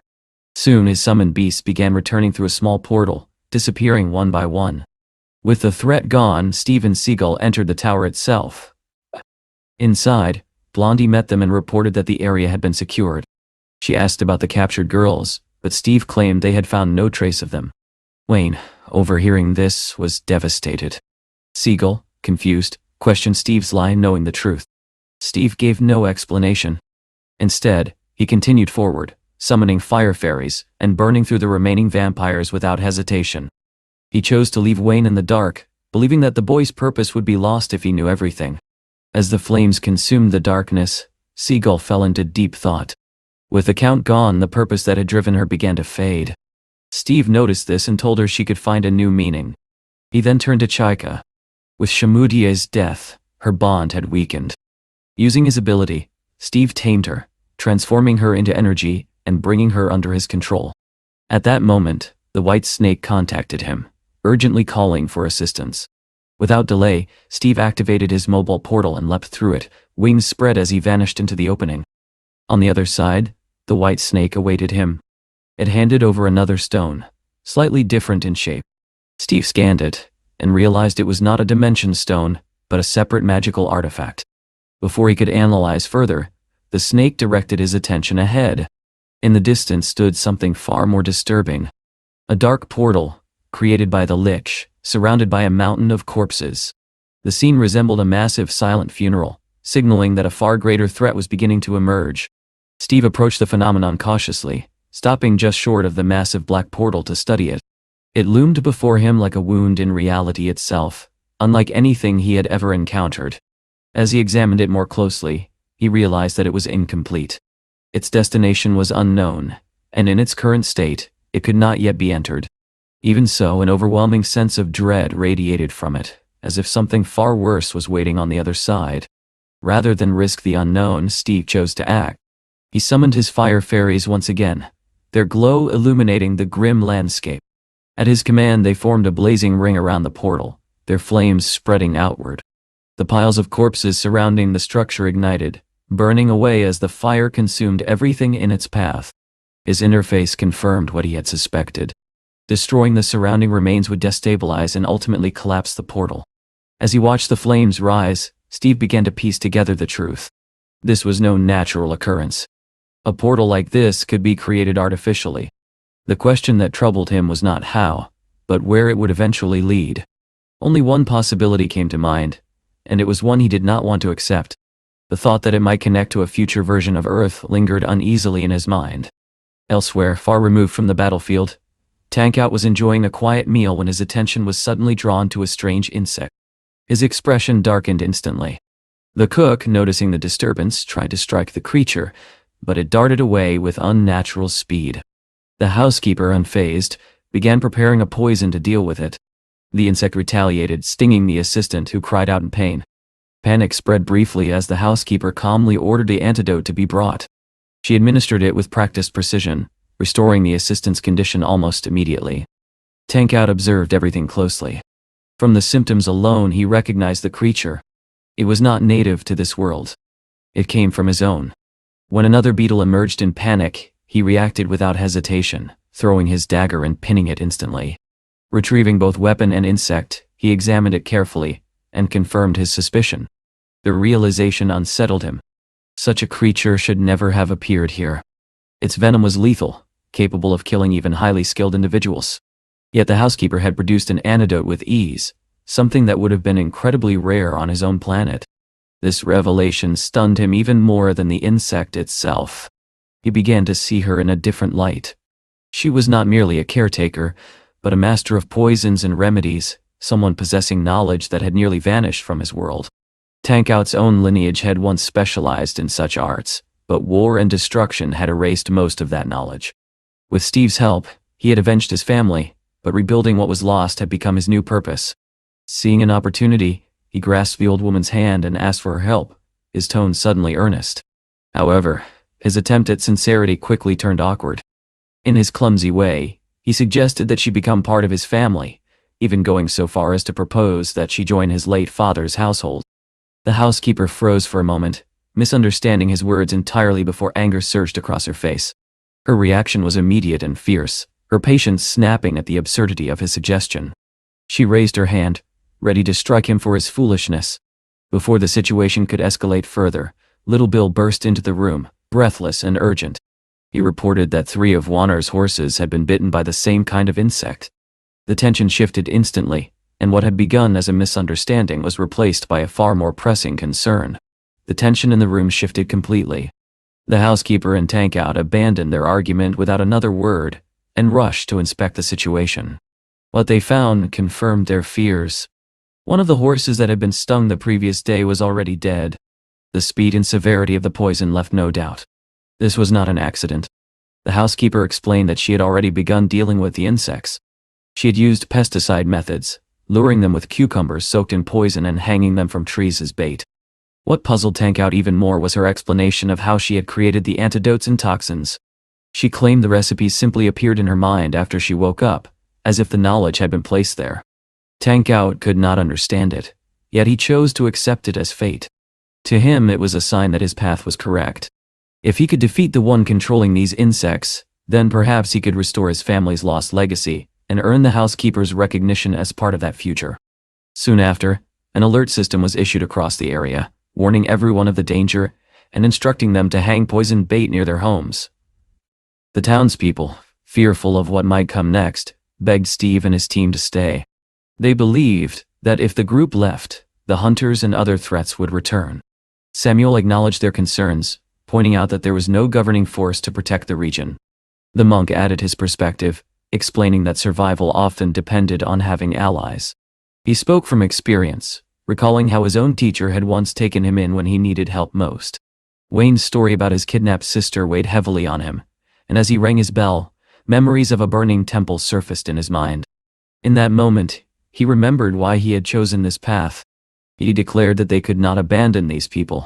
Soon his summoned beasts began returning through a small portal, disappearing one by one. With the threat gone, Steve and Seagull entered the tower itself. Inside, Blondie met them and reported that the area had been secured. She asked about the captured girls, but Steve claimed they had found no trace of them. Wayne, overhearing this, was devastated. Siegel, confused, questioned Steve's lie, knowing the truth. Steve gave no explanation. Instead, he continued forward, summoning fire fairies and burning through the remaining vampires without hesitation. He chose to leave Wayne in the dark, believing that the boy's purpose would be lost if he knew everything. As the flames consumed the darkness, Siegel fell into deep thought. With the Count gone, the purpose that had driven her began to fade. Steve noticed this and told her she could find a new meaning. He then turned to Chaika. With Shamudie's death, her bond had weakened. Using his ability, Steve tamed her, transforming her into energy and bringing her under his control. At that moment, the white snake contacted him, urgently calling for assistance. Without delay, Steve activated his mobile portal and leapt through it, wings spread as he vanished into the opening. On the other side, the white snake awaited him. It handed over another stone, slightly different in shape. Steve scanned it, and realized it was not a dimension stone, but a separate magical artifact. Before he could analyze further, the snake directed his attention ahead. In the distance stood something far more disturbing. A dark portal, created by the Lich, surrounded by a mountain of corpses. The scene resembled a massive silent funeral, signaling that a far greater threat was beginning to emerge. Steve approached the phenomenon cautiously, stopping just short of the massive black portal to study it. It loomed before him like a wound in reality itself, unlike anything he had ever encountered. As he examined it more closely, he realized that it was incomplete. Its destination was unknown, and in its current state, it could not yet be entered. Even so, an overwhelming sense of dread radiated from it, as if something far worse was waiting on the other side. Rather than risk the unknown, Steve chose to act. He summoned his fire fairies once again, their glow illuminating the grim landscape. At his command, they formed a blazing ring around the portal, their flames spreading outward. The piles of corpses surrounding the structure ignited, burning away as the fire consumed everything in its path. His interface confirmed what he had suspected. Destroying the surrounding remains would destabilize and ultimately collapse the portal. As he watched the flames rise, Steve began to piece together the truth. This was no natural occurrence. A portal like this could be created artificially. The question that troubled him was not how, but where it would eventually lead. Only one possibility came to mind, and it was one he did not want to accept. The thought that it might connect to a future version of Earth lingered uneasily in his mind. Elsewhere, far removed from the battlefield, Tankout was enjoying a quiet meal when his attention was suddenly drawn to a strange insect. His expression darkened instantly. The cook, noticing the disturbance, tried to strike the creature, but it darted away with unnatural speed. The housekeeper, unfazed, began preparing a poison to deal with it. The insect retaliated, stinging the assistant, who cried out in pain. Panic spread briefly as the housekeeper calmly ordered the antidote to be brought. She administered it with practiced precision, restoring the assistant's condition almost immediately. Tankout observed everything closely. From the symptoms alone, he recognized the creature. It was not native to this world. It came from his own. When another beetle emerged in panic, he reacted without hesitation, throwing his dagger and pinning it instantly. Retrieving both weapon and insect, he examined it carefully, and confirmed his suspicion. The realization unsettled him. Such a creature should never have appeared here. Its venom was lethal, capable of killing even highly skilled individuals. Yet the housekeeper had produced an antidote with ease, something that would have been incredibly rare on his own planet. This revelation stunned him even more than the insect itself. He began to see her in a different light. She was not merely a caretaker, but a master of poisons and remedies, someone possessing knowledge that had nearly vanished from his world. Tankout's own lineage had once specialized in such arts, but war and destruction had erased most of that knowledge. With Steve's help, he had avenged his family, but rebuilding what was lost had become his new purpose. Seeing an opportunity, he grasped the old woman's hand and asked for her help, his tone suddenly earnest. However, his attempt at sincerity quickly turned awkward. In his clumsy way, he suggested that she become part of his family, even going so far as to propose that she join his late father's household. The housekeeper froze for a moment, misunderstanding his words entirely before anger surged across her face. Her reaction was immediate and fierce, her patience snapping at the absurdity of his suggestion. She raised her hand, ready to strike him for his foolishness. Before the situation could escalate further, Little Bill burst into the room, breathless and urgent. He reported that 3 of Warner's horses had been bitten by the same kind of insect. The tension shifted instantly, and what had begun as a misunderstanding was replaced by a far more pressing concern. The tension in the room shifted completely. The housekeeper and Tankout abandoned their argument without another word and rushed to inspect the situation. What they found confirmed their fears. One of the horses that had been stung the previous day was already dead. The speed and severity of the poison left no doubt. This was not an accident. The housekeeper explained that she had already begun dealing with the insects. She had used pesticide methods, luring them with cucumbers soaked in poison and hanging them from trees as bait. What puzzled Tankout even more was her explanation of how she had created the antidotes and toxins. She claimed the recipes simply appeared in her mind after she woke up, as if the knowledge had been placed there. Tankout could not understand it, yet he chose to accept it as fate. To him, it was a sign that his path was correct. If he could defeat the one controlling these insects, then perhaps he could restore his family's lost legacy and earn the housekeeper's recognition as part of that future. Soon after, an alert system was issued across the area, warning everyone of the danger and instructing them to hang poisoned bait near their homes. The townspeople, fearful of what might come next, begged Steve and his team to stay. They believed that if the group left, the hunters and other threats would return. Samuel acknowledged their concerns, pointing out that there was no governing force to protect the region. The monk added his perspective, explaining that survival often depended on having allies. He spoke from experience, recalling how his own teacher had once taken him in when he needed help most. Wayne's story about his kidnapped sister weighed heavily on him, and as he rang his bell, memories of a burning temple surfaced in his mind. In that moment, he remembered why he had chosen this path. He declared that they could not abandon these people.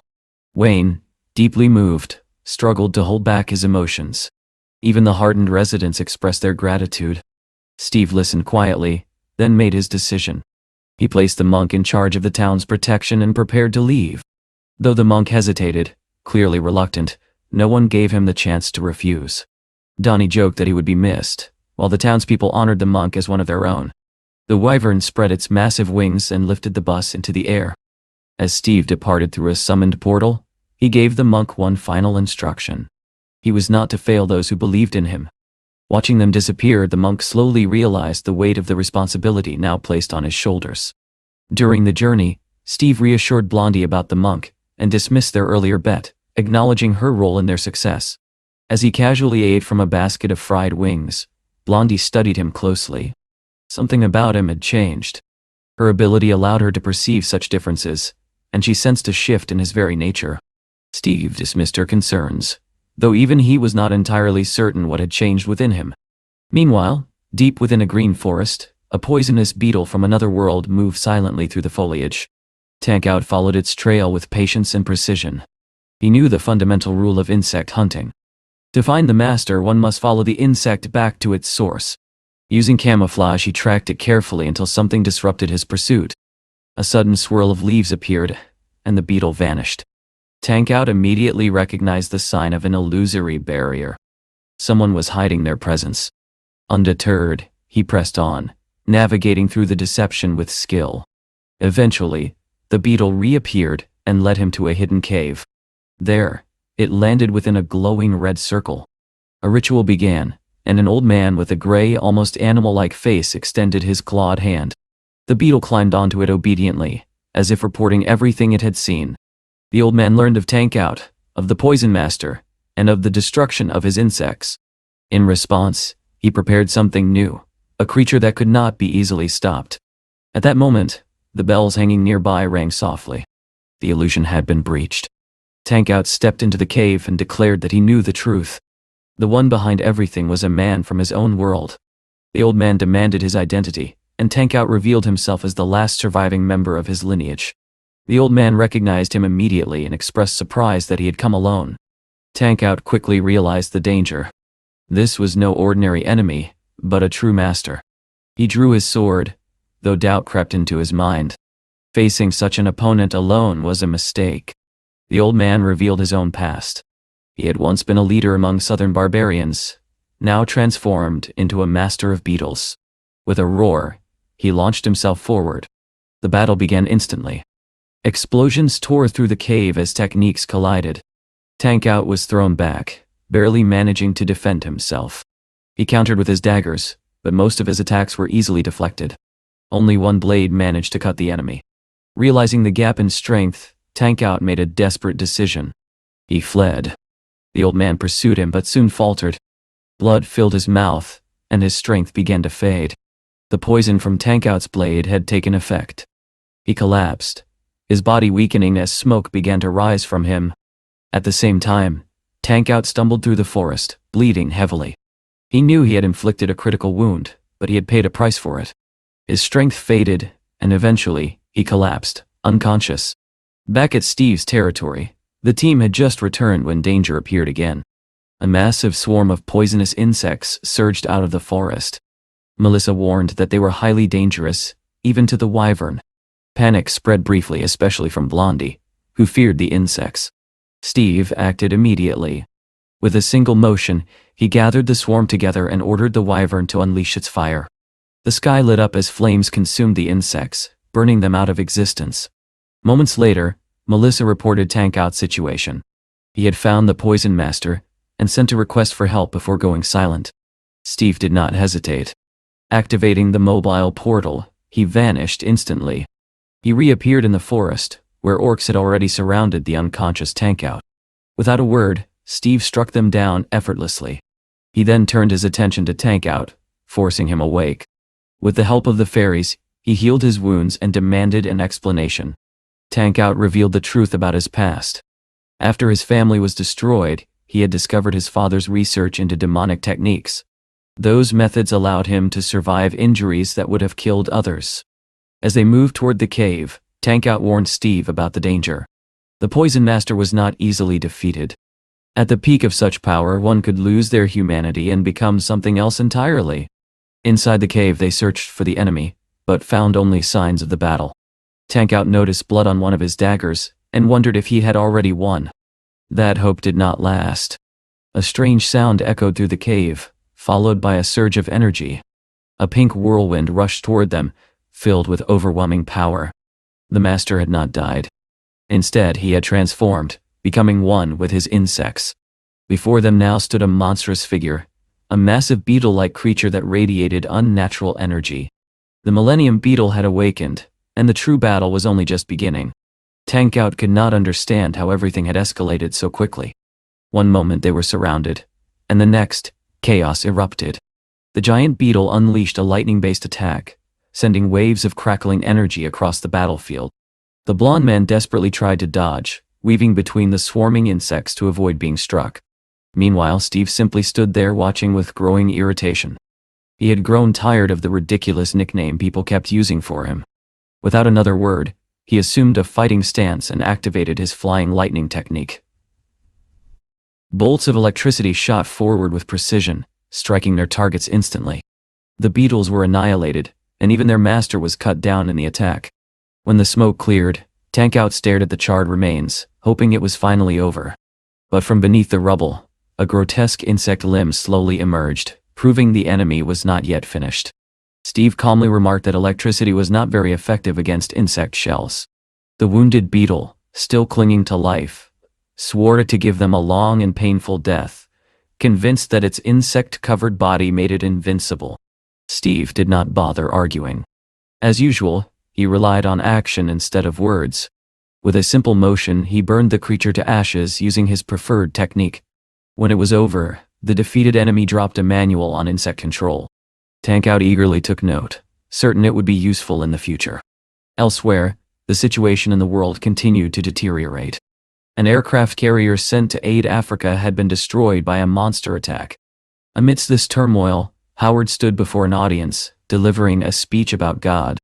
Wayne, deeply moved, struggled to hold back his emotions. Even the hardened residents expressed their gratitude. Steve listened quietly, then made his decision. He placed the monk in charge of the town's protection and prepared to leave. Though the monk hesitated, clearly reluctant, no one gave him the chance to refuse. Donnie joked that he would be missed, while the townspeople honored the monk as one of their own. The wyvern spread its massive wings and lifted the bus into the air. As Steve departed through a summoned portal, he gave the monk one final instruction. He was not to fail those who believed in him. Watching them disappear, the monk slowly realized the weight of the responsibility now placed on his shoulders. During the journey, Steve reassured Blondie about the monk and dismissed their earlier bet, acknowledging her role in their success. As he casually ate from a basket of fried wings, Blondie studied him closely. Something about him had changed. Her ability allowed her to perceive such differences, and she sensed a shift in his very nature. Steve dismissed her concerns, though even he was not entirely certain what had changed within him. Meanwhile, deep within a green forest, a poisonous beetle from another world moved silently through the foliage. Tankout followed its trail with patience and precision. He knew the fundamental rule of insect hunting. To find the master, one must follow the insect back to its source. Using camouflage, he tracked it carefully until something disrupted his pursuit. A sudden swirl of leaves appeared, and the beetle vanished. Tankout immediately recognized the sign of an illusory barrier. Someone was hiding their presence. Undeterred, he pressed on, navigating through the deception with skill. Eventually, the beetle reappeared and led him to a hidden cave. There, it landed within a glowing red circle. A ritual began, and an old man with a gray, almost animal-like face extended his clawed hand. The beetle climbed onto it obediently, as if reporting everything it had seen. The old man learned of Tankout, of the Poison Master, and of the destruction of his insects. In response, he prepared something new, a creature that could not be easily stopped. At that moment, the bells hanging nearby rang softly. The illusion had been breached. Tankout stepped into the cave and declared that he knew the truth. The one behind everything was a man from his own world. The old man demanded his identity, and Tankout revealed himself as the last surviving member of his lineage. The old man recognized him immediately and expressed surprise that he had come alone. Tankout quickly realized the danger. This was no ordinary enemy, but a true master. He drew his sword, though doubt crept into his mind. Facing such an opponent alone was a mistake. The old man revealed his own past. He had once been a leader among southern barbarians, now transformed into a master of beetles. With a roar, he launched himself forward. The battle began instantly. Explosions tore through the cave as techniques collided. Tank Out was thrown back, barely managing to defend himself. He countered with his daggers, but most of his attacks were easily deflected. Only one blade managed to cut the enemy. Realizing the gap in strength, Tank Out made a desperate decision. He fled. The old man pursued him but soon faltered. Blood filled his mouth, and his strength began to fade. The poison from Tank Out's blade had taken effect. He collapsed, his body weakening as smoke began to rise from him. At the same time, Tank Out stumbled through the forest, bleeding heavily. He knew he had inflicted a critical wound, but he had paid a price for it. His strength faded, and eventually, he collapsed, unconscious. Back at Steve's territory, the team had just returned when danger appeared again. A massive swarm of poisonous insects surged out of the forest. Melissa warned that they were highly dangerous, even to the wyvern. Panic spread briefly, especially from Blondie, who feared the insects. Steve acted immediately. With a single motion, he gathered the swarm together and ordered the wyvern to unleash its fire. The sky lit up as flames consumed the insects, burning them out of existence. Moments later, Melissa reported Tank Out's situation. He had found the poison master and sent a request for help before going silent. Steve did not hesitate. Activating the mobile portal, he vanished instantly. He reappeared in the forest, where orcs had already surrounded the unconscious Tank Out. Without a word, Steve struck them down effortlessly. He then turned his attention to Tank Out, forcing him awake. With the help of the fairies, he healed his wounds and demanded an explanation. Tank Out revealed the truth about his past. After his family was destroyed, he had discovered his father's research into demonic techniques. Those methods allowed him to survive injuries that would have killed others. As they moved toward the cave, Tank Out warned Steve about the danger. The Poison Master was not easily defeated. At the peak of such power, one could lose their humanity and become something else entirely. Inside the cave they searched for the enemy, but found only signs of the battle. Tank Out noticed blood on one of his daggers, and wondered if he had already won. That hope did not last. A strange sound echoed through the cave, followed by a surge of energy. A pink whirlwind rushed toward them, filled with overwhelming power. The master had not died. Instead, he had transformed, becoming one with his insects. Before them now stood a monstrous figure, a massive beetle-like creature that radiated unnatural energy. The Millennium Beetle had awakened, and the true battle was only just beginning. Tank Out could not understand how everything had escalated so quickly. One moment they were surrounded, and the next, chaos erupted. The giant beetle unleashed a lightning-based attack, sending waves of crackling energy across the battlefield. The blond man desperately tried to dodge, weaving between the swarming insects to avoid being struck. Meanwhile, Steve simply stood there watching with growing irritation. He had grown tired of the ridiculous nickname people kept using for him. Without another word, he assumed a fighting stance and activated his flying lightning technique. Bolts of electricity shot forward with precision, striking their targets instantly. The beetles were annihilated, and even their master was cut down in the attack. When the smoke cleared, Tank Out stared at the charred remains, hoping it was finally over. But from beneath the rubble, a grotesque insect limb slowly emerged, proving the enemy was not yet finished. Steve calmly remarked that electricity was not very effective against insect shells. The wounded beetle, still clinging to life, swore to give them a long and painful death, convinced that its insect-covered body made it invincible. Steve did not bother arguing. As usual, he relied on action instead of words. With a simple motion, he burned the creature to ashes using his preferred technique. When it was over, the defeated enemy dropped a manual on insect control. Tank Out eagerly took note, certain it would be useful in the future. Elsewhere, the situation in the world continued to deteriorate. An aircraft carrier sent to aid Africa had been destroyed by a monster attack. Amidst this turmoil, Howard stood before an audience, delivering a speech about God.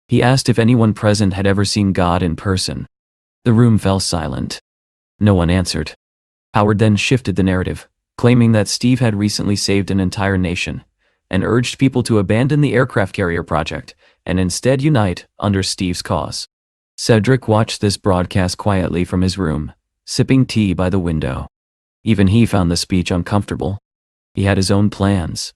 He asked if anyone present had ever seen God in person. The room fell silent. No one answered. Howard then shifted the narrative, claiming that Steve had recently saved an entire nation, and urged people to abandon the aircraft carrier project and instead unite under Steve's cause. Cedric watched this broadcast quietly from his room, sipping tea by the window. Even he found the speech uncomfortable. He had his own plans.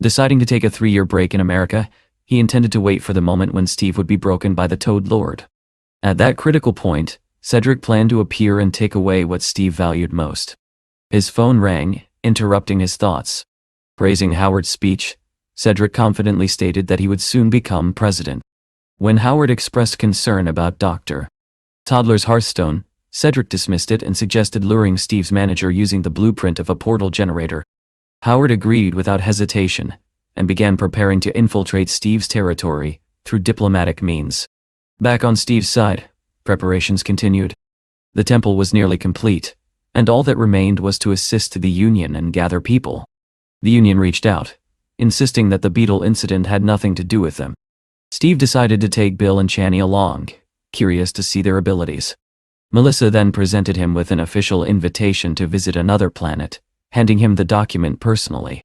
Deciding to take a 3-year break in America, he intended to wait for the moment when Steve would be broken by the Toad Lord. At that critical point, Cedric planned to appear and take away what Steve valued most. His phone rang, interrupting his thoughts. Praising Howard's speech, Cedric confidently stated that he would soon become president. When Howard expressed concern about Dr. Toddler's Hearthstone, Cedric dismissed it and suggested luring Steve's manager using the blueprint of a portal generator. Howard agreed without hesitation, and began preparing to infiltrate Steve's territory through diplomatic means. Back on Steve's side, preparations continued. The temple was nearly complete, and all that remained was to assist the Union and gather people. The Union reached out, insisting that the beetle incident had nothing to do with them. Steve decided to take Bill and Channy along, curious to see their abilities. Melissa then presented him with an official invitation to visit another planet, handing him the document personally.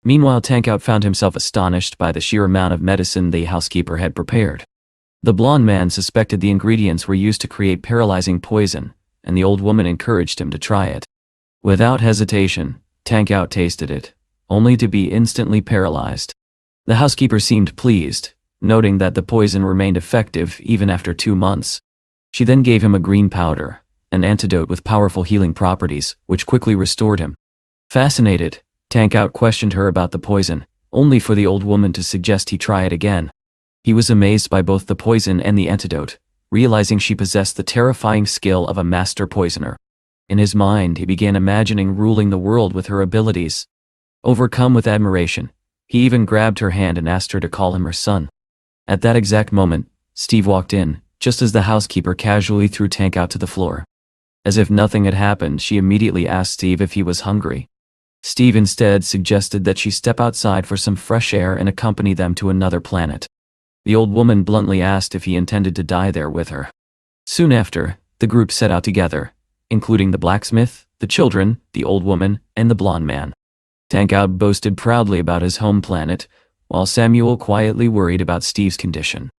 Meanwhile, Tankout found himself astonished by the sheer amount of medicine the housekeeper had prepared. The blonde man suspected the ingredients were used to create paralyzing poison, and the old woman encouraged him to try it. Without hesitation, Tankout tasted it, only to be instantly paralyzed. The housekeeper seemed pleased, noting that the poison remained effective even after 2 months. She then gave him a green powder, an antidote with powerful healing properties, which quickly restored him. Fascinated, Tankout questioned her about the poison, only for the old woman to suggest he try it again. He was amazed by both the poison and the antidote, realizing she possessed the terrifying skill of a master poisoner. In his mind, he began imagining ruling the world with her abilities. Overcome with admiration, he even grabbed her hand and asked her to call him her son. At that exact moment, Steve walked in, just as the housekeeper casually threw Tankout to the floor. As if nothing had happened, she immediately asked Steve if he was hungry. Steve instead suggested that she step outside for some fresh air and accompany them to another planet. The old woman bluntly asked if he intended to die there with her. Soon after, the group set out together, including the blacksmith, the children, the old woman, and the blonde man. Tankout boasted proudly about his home planet, while Samuel quietly worried about Steve's condition.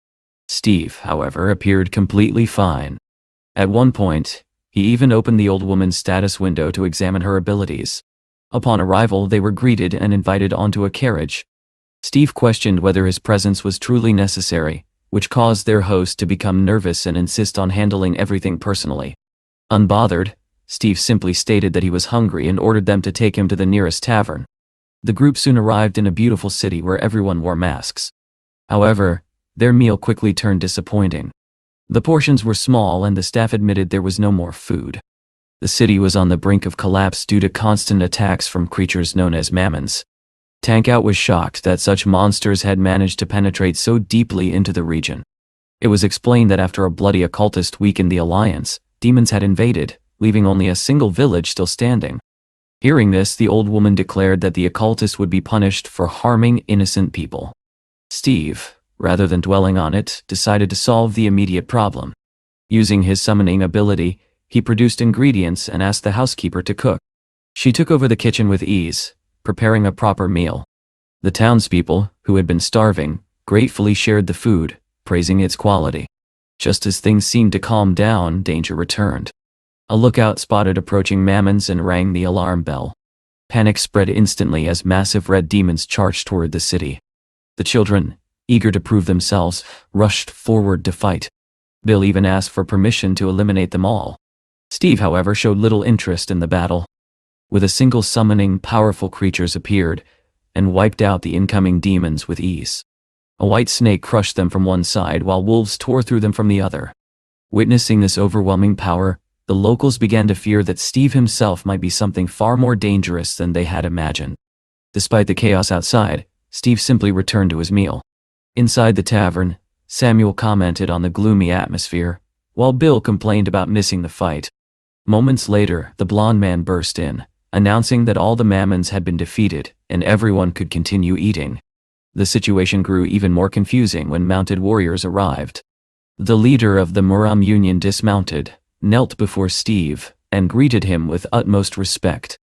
Steve, however, appeared completely fine. At one point, he even opened the old woman's status window to examine her abilities. Upon arrival, they were greeted and invited onto a carriage. Steve questioned whether his presence was truly necessary, which caused their host to become nervous and insist on handling everything personally. Unbothered, Steve simply stated that he was hungry and ordered them to take him to the nearest tavern. The group soon arrived in a beautiful city where everyone wore masks. However, their meal quickly turned disappointing. The portions were small and the staff admitted there was no more food. The city was on the brink of collapse due to constant attacks from creatures known as mammons. Tankout was shocked that such monsters had managed to penetrate so deeply into the region. It was explained that after a bloody occultist weakened the alliance, demons had invaded, leaving only a single village still standing. Hearing this, the old woman declared that the occultist would be punished for harming innocent people. Steve, rather than dwelling on it, decided to solve the immediate problem. Using his summoning ability, he produced ingredients and asked the housekeeper to cook. She took over the kitchen with ease, preparing a proper meal. The townspeople, who had been starving, gratefully shared the food, praising its quality. Just as things seemed to calm down, danger returned. A lookout spotted approaching mammons and rang the alarm bell. Panic spread instantly as massive red demons charged toward the city. The children, eager to prove themselves, rushed forward to fight. Bill even asked for permission to eliminate them all. Steve, however, showed little interest in the battle. With a single summoning, powerful creatures appeared and wiped out the incoming demons with ease. A white snake crushed them from one side while wolves tore through them from the other. Witnessing this overwhelming power, the locals began to fear that Steve himself might be something far more dangerous than they had imagined. Despite the chaos outside, Steve simply returned to his meal. Inside the tavern, Samuel commented on the gloomy atmosphere, while Bill complained about missing the fight. Moments later, the blonde man burst in, announcing that all the mammons had been defeated and everyone could continue eating. The situation grew even more confusing when mounted warriors arrived. The leader of the Muram Union dismounted, knelt before Steve, and greeted him with utmost respect.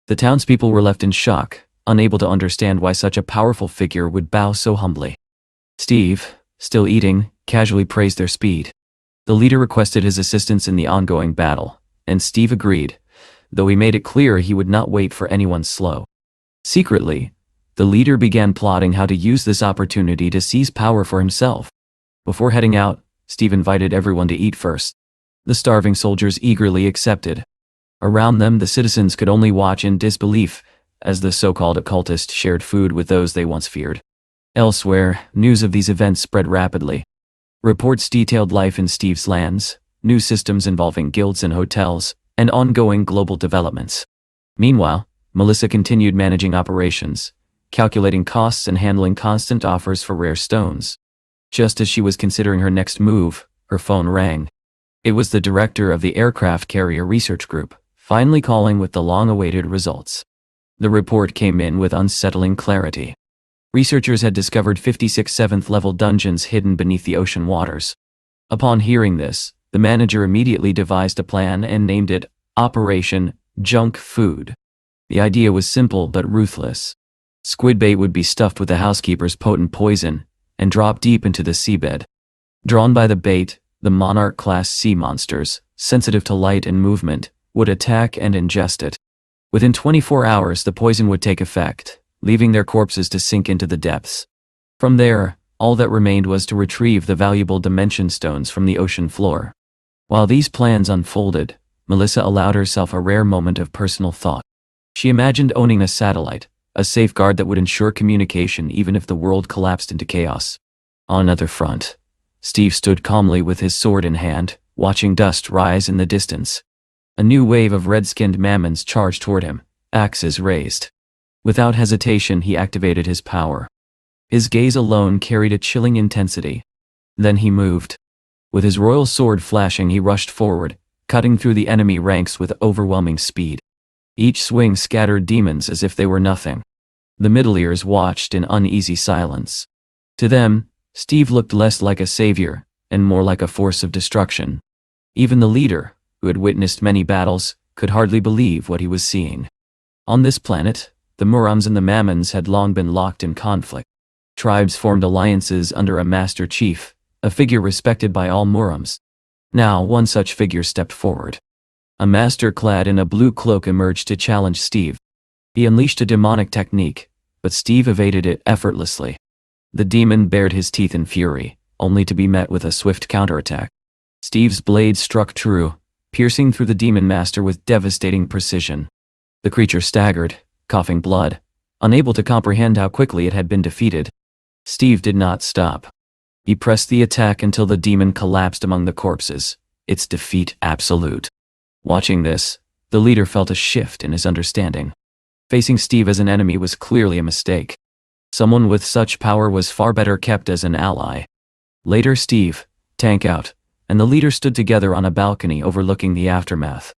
The townspeople were left in shock, unable to understand why such a powerful figure would bow so humbly. Steve, still eating, casually praised their speed. The leader requested his assistance in the ongoing battle, and Steve agreed, though he made it clear he would not wait for anyone slow. Secretly, the leader began plotting how to use this opportunity to seize power for himself. Before heading out, Steve invited everyone to eat first. The starving soldiers eagerly accepted. Around them, the citizens could only watch in disbelief as the so-called occultist shared food with those they once feared. Elsewhere, news of these events spread rapidly. Reports detailed life in Steve's lands, new systems involving guilds and hotels, and ongoing global developments. Meanwhile, Melissa continued managing operations, calculating costs and handling constant offers for rare stones. Just as she was considering her next move, her phone rang. It was the director of the aircraft carrier research group, finally calling with the long-awaited results. The report came in with unsettling clarity. Researchers had discovered 56 7th-level dungeons hidden beneath the ocean waters. Upon hearing this, the manager immediately devised a plan and named it Operation Junk Food. The idea was simple but ruthless. Squid bait would be stuffed with the housekeeper's potent poison and dropped deep into the seabed. Drawn by the bait, the monarch-class sea monsters, sensitive to light and movement, would attack and ingest it. Within 24 hours, the poison would take effect, leaving their corpses to sink into the depths. From there, all that remained was to retrieve the valuable dimension stones from the ocean floor. While these plans unfolded, Melissa allowed herself a rare moment of personal thought. She imagined owning a satellite, a safeguard that would ensure communication even if the world collapsed into chaos. On another front, Steve stood calmly with his sword in hand, watching dust rise in the distance. A new wave of red-skinned mammons charged toward him, axes raised. Without hesitation, he activated his power. His gaze alone carried a chilling intensity. Then he moved. With his royal sword flashing, he rushed forward, cutting through the enemy ranks with overwhelming speed. Each swing scattered demons as if they were nothing. The middle ears watched in uneasy silence. To them, Steve looked less like a savior and more like a force of destruction. Even the leader, who had witnessed many battles, could hardly believe what he was seeing. On this planet, the Murams and the Mammons had long been locked in conflict. Tribes formed alliances under a master chief, a figure respected by all Murams. Now, one such figure stepped forward. A master clad in a blue cloak emerged to challenge Steve. He unleashed a demonic technique, but Steve evaded it effortlessly. The demon bared his teeth in fury, only to be met with a swift counterattack. Steve's blade struck true, piercing through the demon master with devastating precision. The creature staggered, coughing blood, unable to comprehend how quickly it had been defeated. Steve did not stop. He pressed the attack until the demon collapsed among the corpses, its defeat absolute. Watching this, the leader felt a shift in his understanding. Facing Steve as an enemy was clearly a mistake. Someone with such power was far better kept as an ally. Later, Steve, tank out, and the leader stood together on a balcony overlooking the aftermath.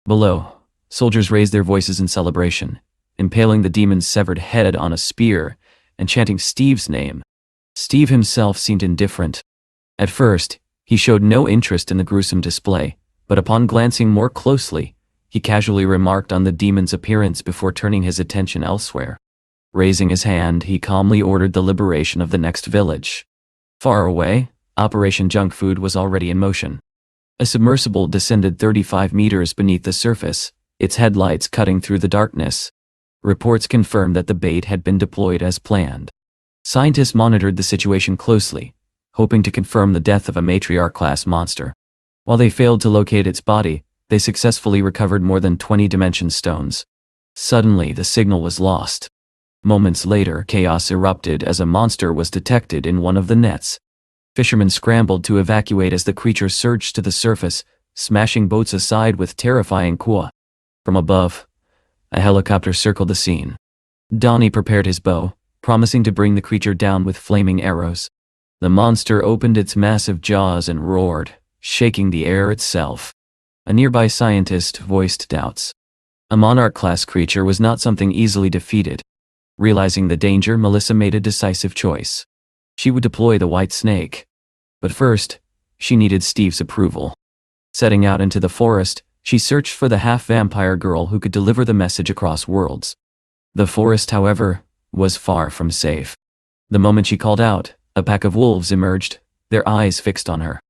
Below, soldiers raised their voices in celebration, impaling the demon's severed head on a spear and chanting Steve's name. Steve himself seemed indifferent. At first, he showed no interest in the gruesome display, but upon glancing more closely, he casually remarked on the demon's appearance before turning his attention elsewhere. Raising his hand, he calmly ordered the liberation of the next village. Far away, Operation Junk Food was already in motion. A submersible descended 35 meters beneath the surface, its headlights cutting through the darkness. Reports confirmed that the bait had been deployed as planned. Scientists monitored the situation closely, hoping to confirm the death of a matriarch-class monster. While they failed to locate its body, they successfully recovered more than 20 dimension stones. Suddenly, the signal was lost. Moments later, chaos erupted as a monster was detected in one of the nets. Fishermen scrambled to evacuate as the creature surged to the surface, smashing boats aside with terrifying quah. From above, a helicopter circled the scene. Donnie prepared his bow, promising to bring the creature down with flaming arrows. The monster opened its massive jaws and roared, shaking the air itself. A nearby scientist voiced doubts. A monarch-class creature was not something easily defeated. Realizing the danger, Melissa made a decisive choice. She would deploy the white snake. But first, she needed Steve's approval. Setting out into the forest, she searched for the half-vampire girl who could deliver the message across worlds. The forest, however, was far from safe. The moment she called out, a pack of wolves emerged, their eyes fixed on her.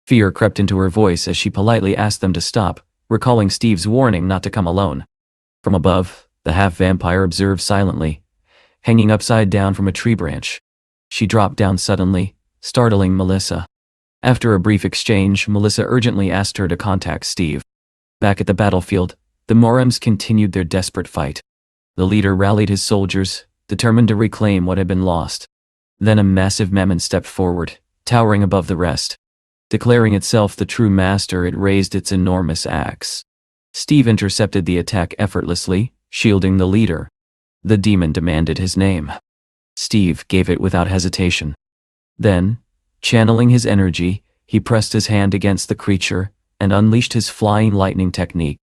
Fear crept into her voice as she politely asked them to stop, recalling Steve's warning not to come alone. From above, the half-vampire observed silently, hanging upside down from a tree branch. She dropped down suddenly, startling Melissa. After a brief exchange, Melissa urgently asked her to contact Steve. Back at the battlefield, the Morems continued their desperate fight. The leader rallied his soldiers, determined to reclaim what had been lost. Then a massive mammoth stepped forward, towering above the rest. Declaring itself the true master, it raised its enormous axe. Steve intercepted the attack effortlessly, shielding the leader. The demon demanded his name. Steve gave it without hesitation. Then, channeling his energy, he pressed his hand against the creature and unleashed his flying lightning technique.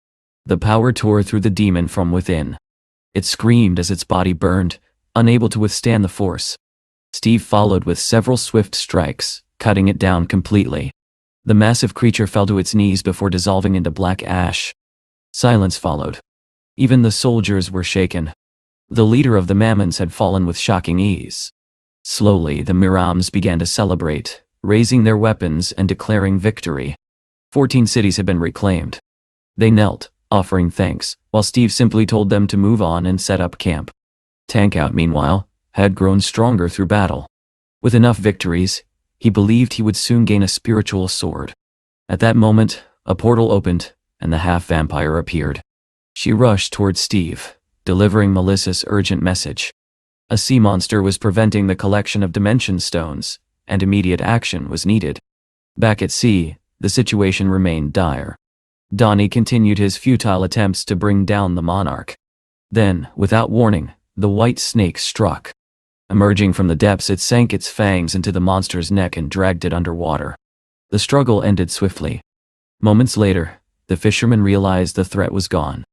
The power tore through the demon from within. It screamed as its body burned, unable to withstand the force. Steve followed with several swift strikes, cutting it down completely. The massive creature fell to its knees before dissolving into black ash. Silence followed. Even the soldiers were shaken. The leader of the Mammons had fallen with shocking ease. Slowly, the Mirams began to celebrate, raising their weapons and declaring victory. 14 cities had been reclaimed. They knelt, offering thanks, while Steve simply told them to move on and set up camp. Tankout, meanwhile, had grown stronger through battle. With enough victories, he believed he would soon gain a spiritual sword. At that moment, a portal opened, and the half-vampire appeared. She rushed towards Steve, delivering Melissa's urgent message. A sea monster was preventing the collection of dimension stones, and immediate action was needed. Back at sea, the situation remained dire. Donnie continued his futile attempts to bring down the monarch. Then, without warning, the white snake struck. Emerging from the depths, it sank its fangs into the monster's neck and dragged it underwater. The struggle ended swiftly. Moments later, the fisherman realized the threat was gone.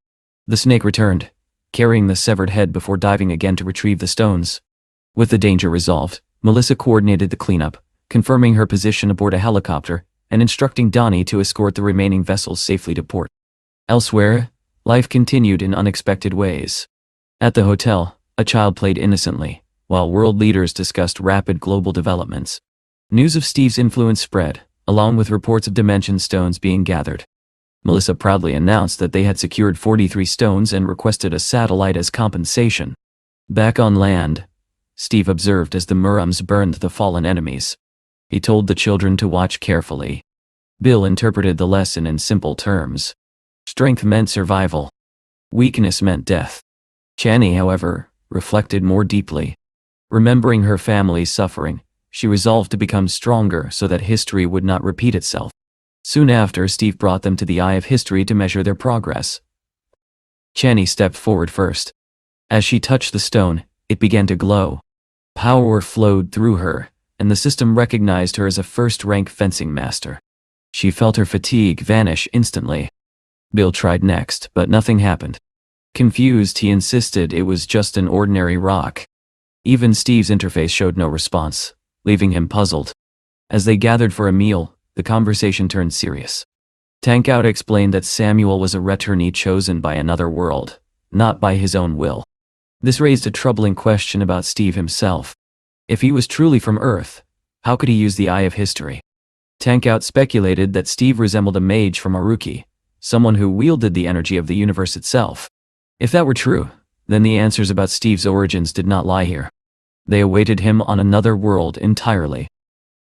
The snake returned, carrying the severed head before diving again to retrieve the stones. With the danger resolved, Melissa coordinated the cleanup, confirming her position aboard a helicopter and instructing Donnie to escort the remaining vessels safely to port. Elsewhere, life continued in unexpected ways. At the hotel, a child played innocently, while world leaders discussed rapid global developments. News of Steve's influence spread, along with reports of dimension stones being gathered. Melissa proudly announced that they had secured 43 stones and requested a satellite as compensation. Back on land, Steve observed as the Murams burned the fallen enemies. He told the children to watch carefully. Bill interpreted the lesson in simple terms. Strength meant survival. Weakness meant death. Chani, however, reflected more deeply. Remembering her family's suffering, she resolved to become stronger so that history would not repeat itself. Soon after, Steve brought them to the Eye of History to measure their progress. Chani stepped forward first. As she touched the stone, it began to glow. Power flowed through her, and the system recognized her as a first-rank fencing master. She felt her fatigue vanish instantly. Bill tried next, but nothing happened. Confused, he insisted it was just an ordinary rock. Even Steve's interface showed no response, leaving him puzzled. As they gathered for a meal, the conversation turned serious. Tankout explained that Samuel was a returnee chosen by another world, not by his own will. This raised a troubling question about Steve himself. If he was truly from Earth, how could he use the Eye of History? Tankout speculated that Steve resembled a mage from Aruki, someone who wielded the energy of the universe itself. If that were true, then the answers about Steve's origins did not lie here. They awaited him on another world entirely.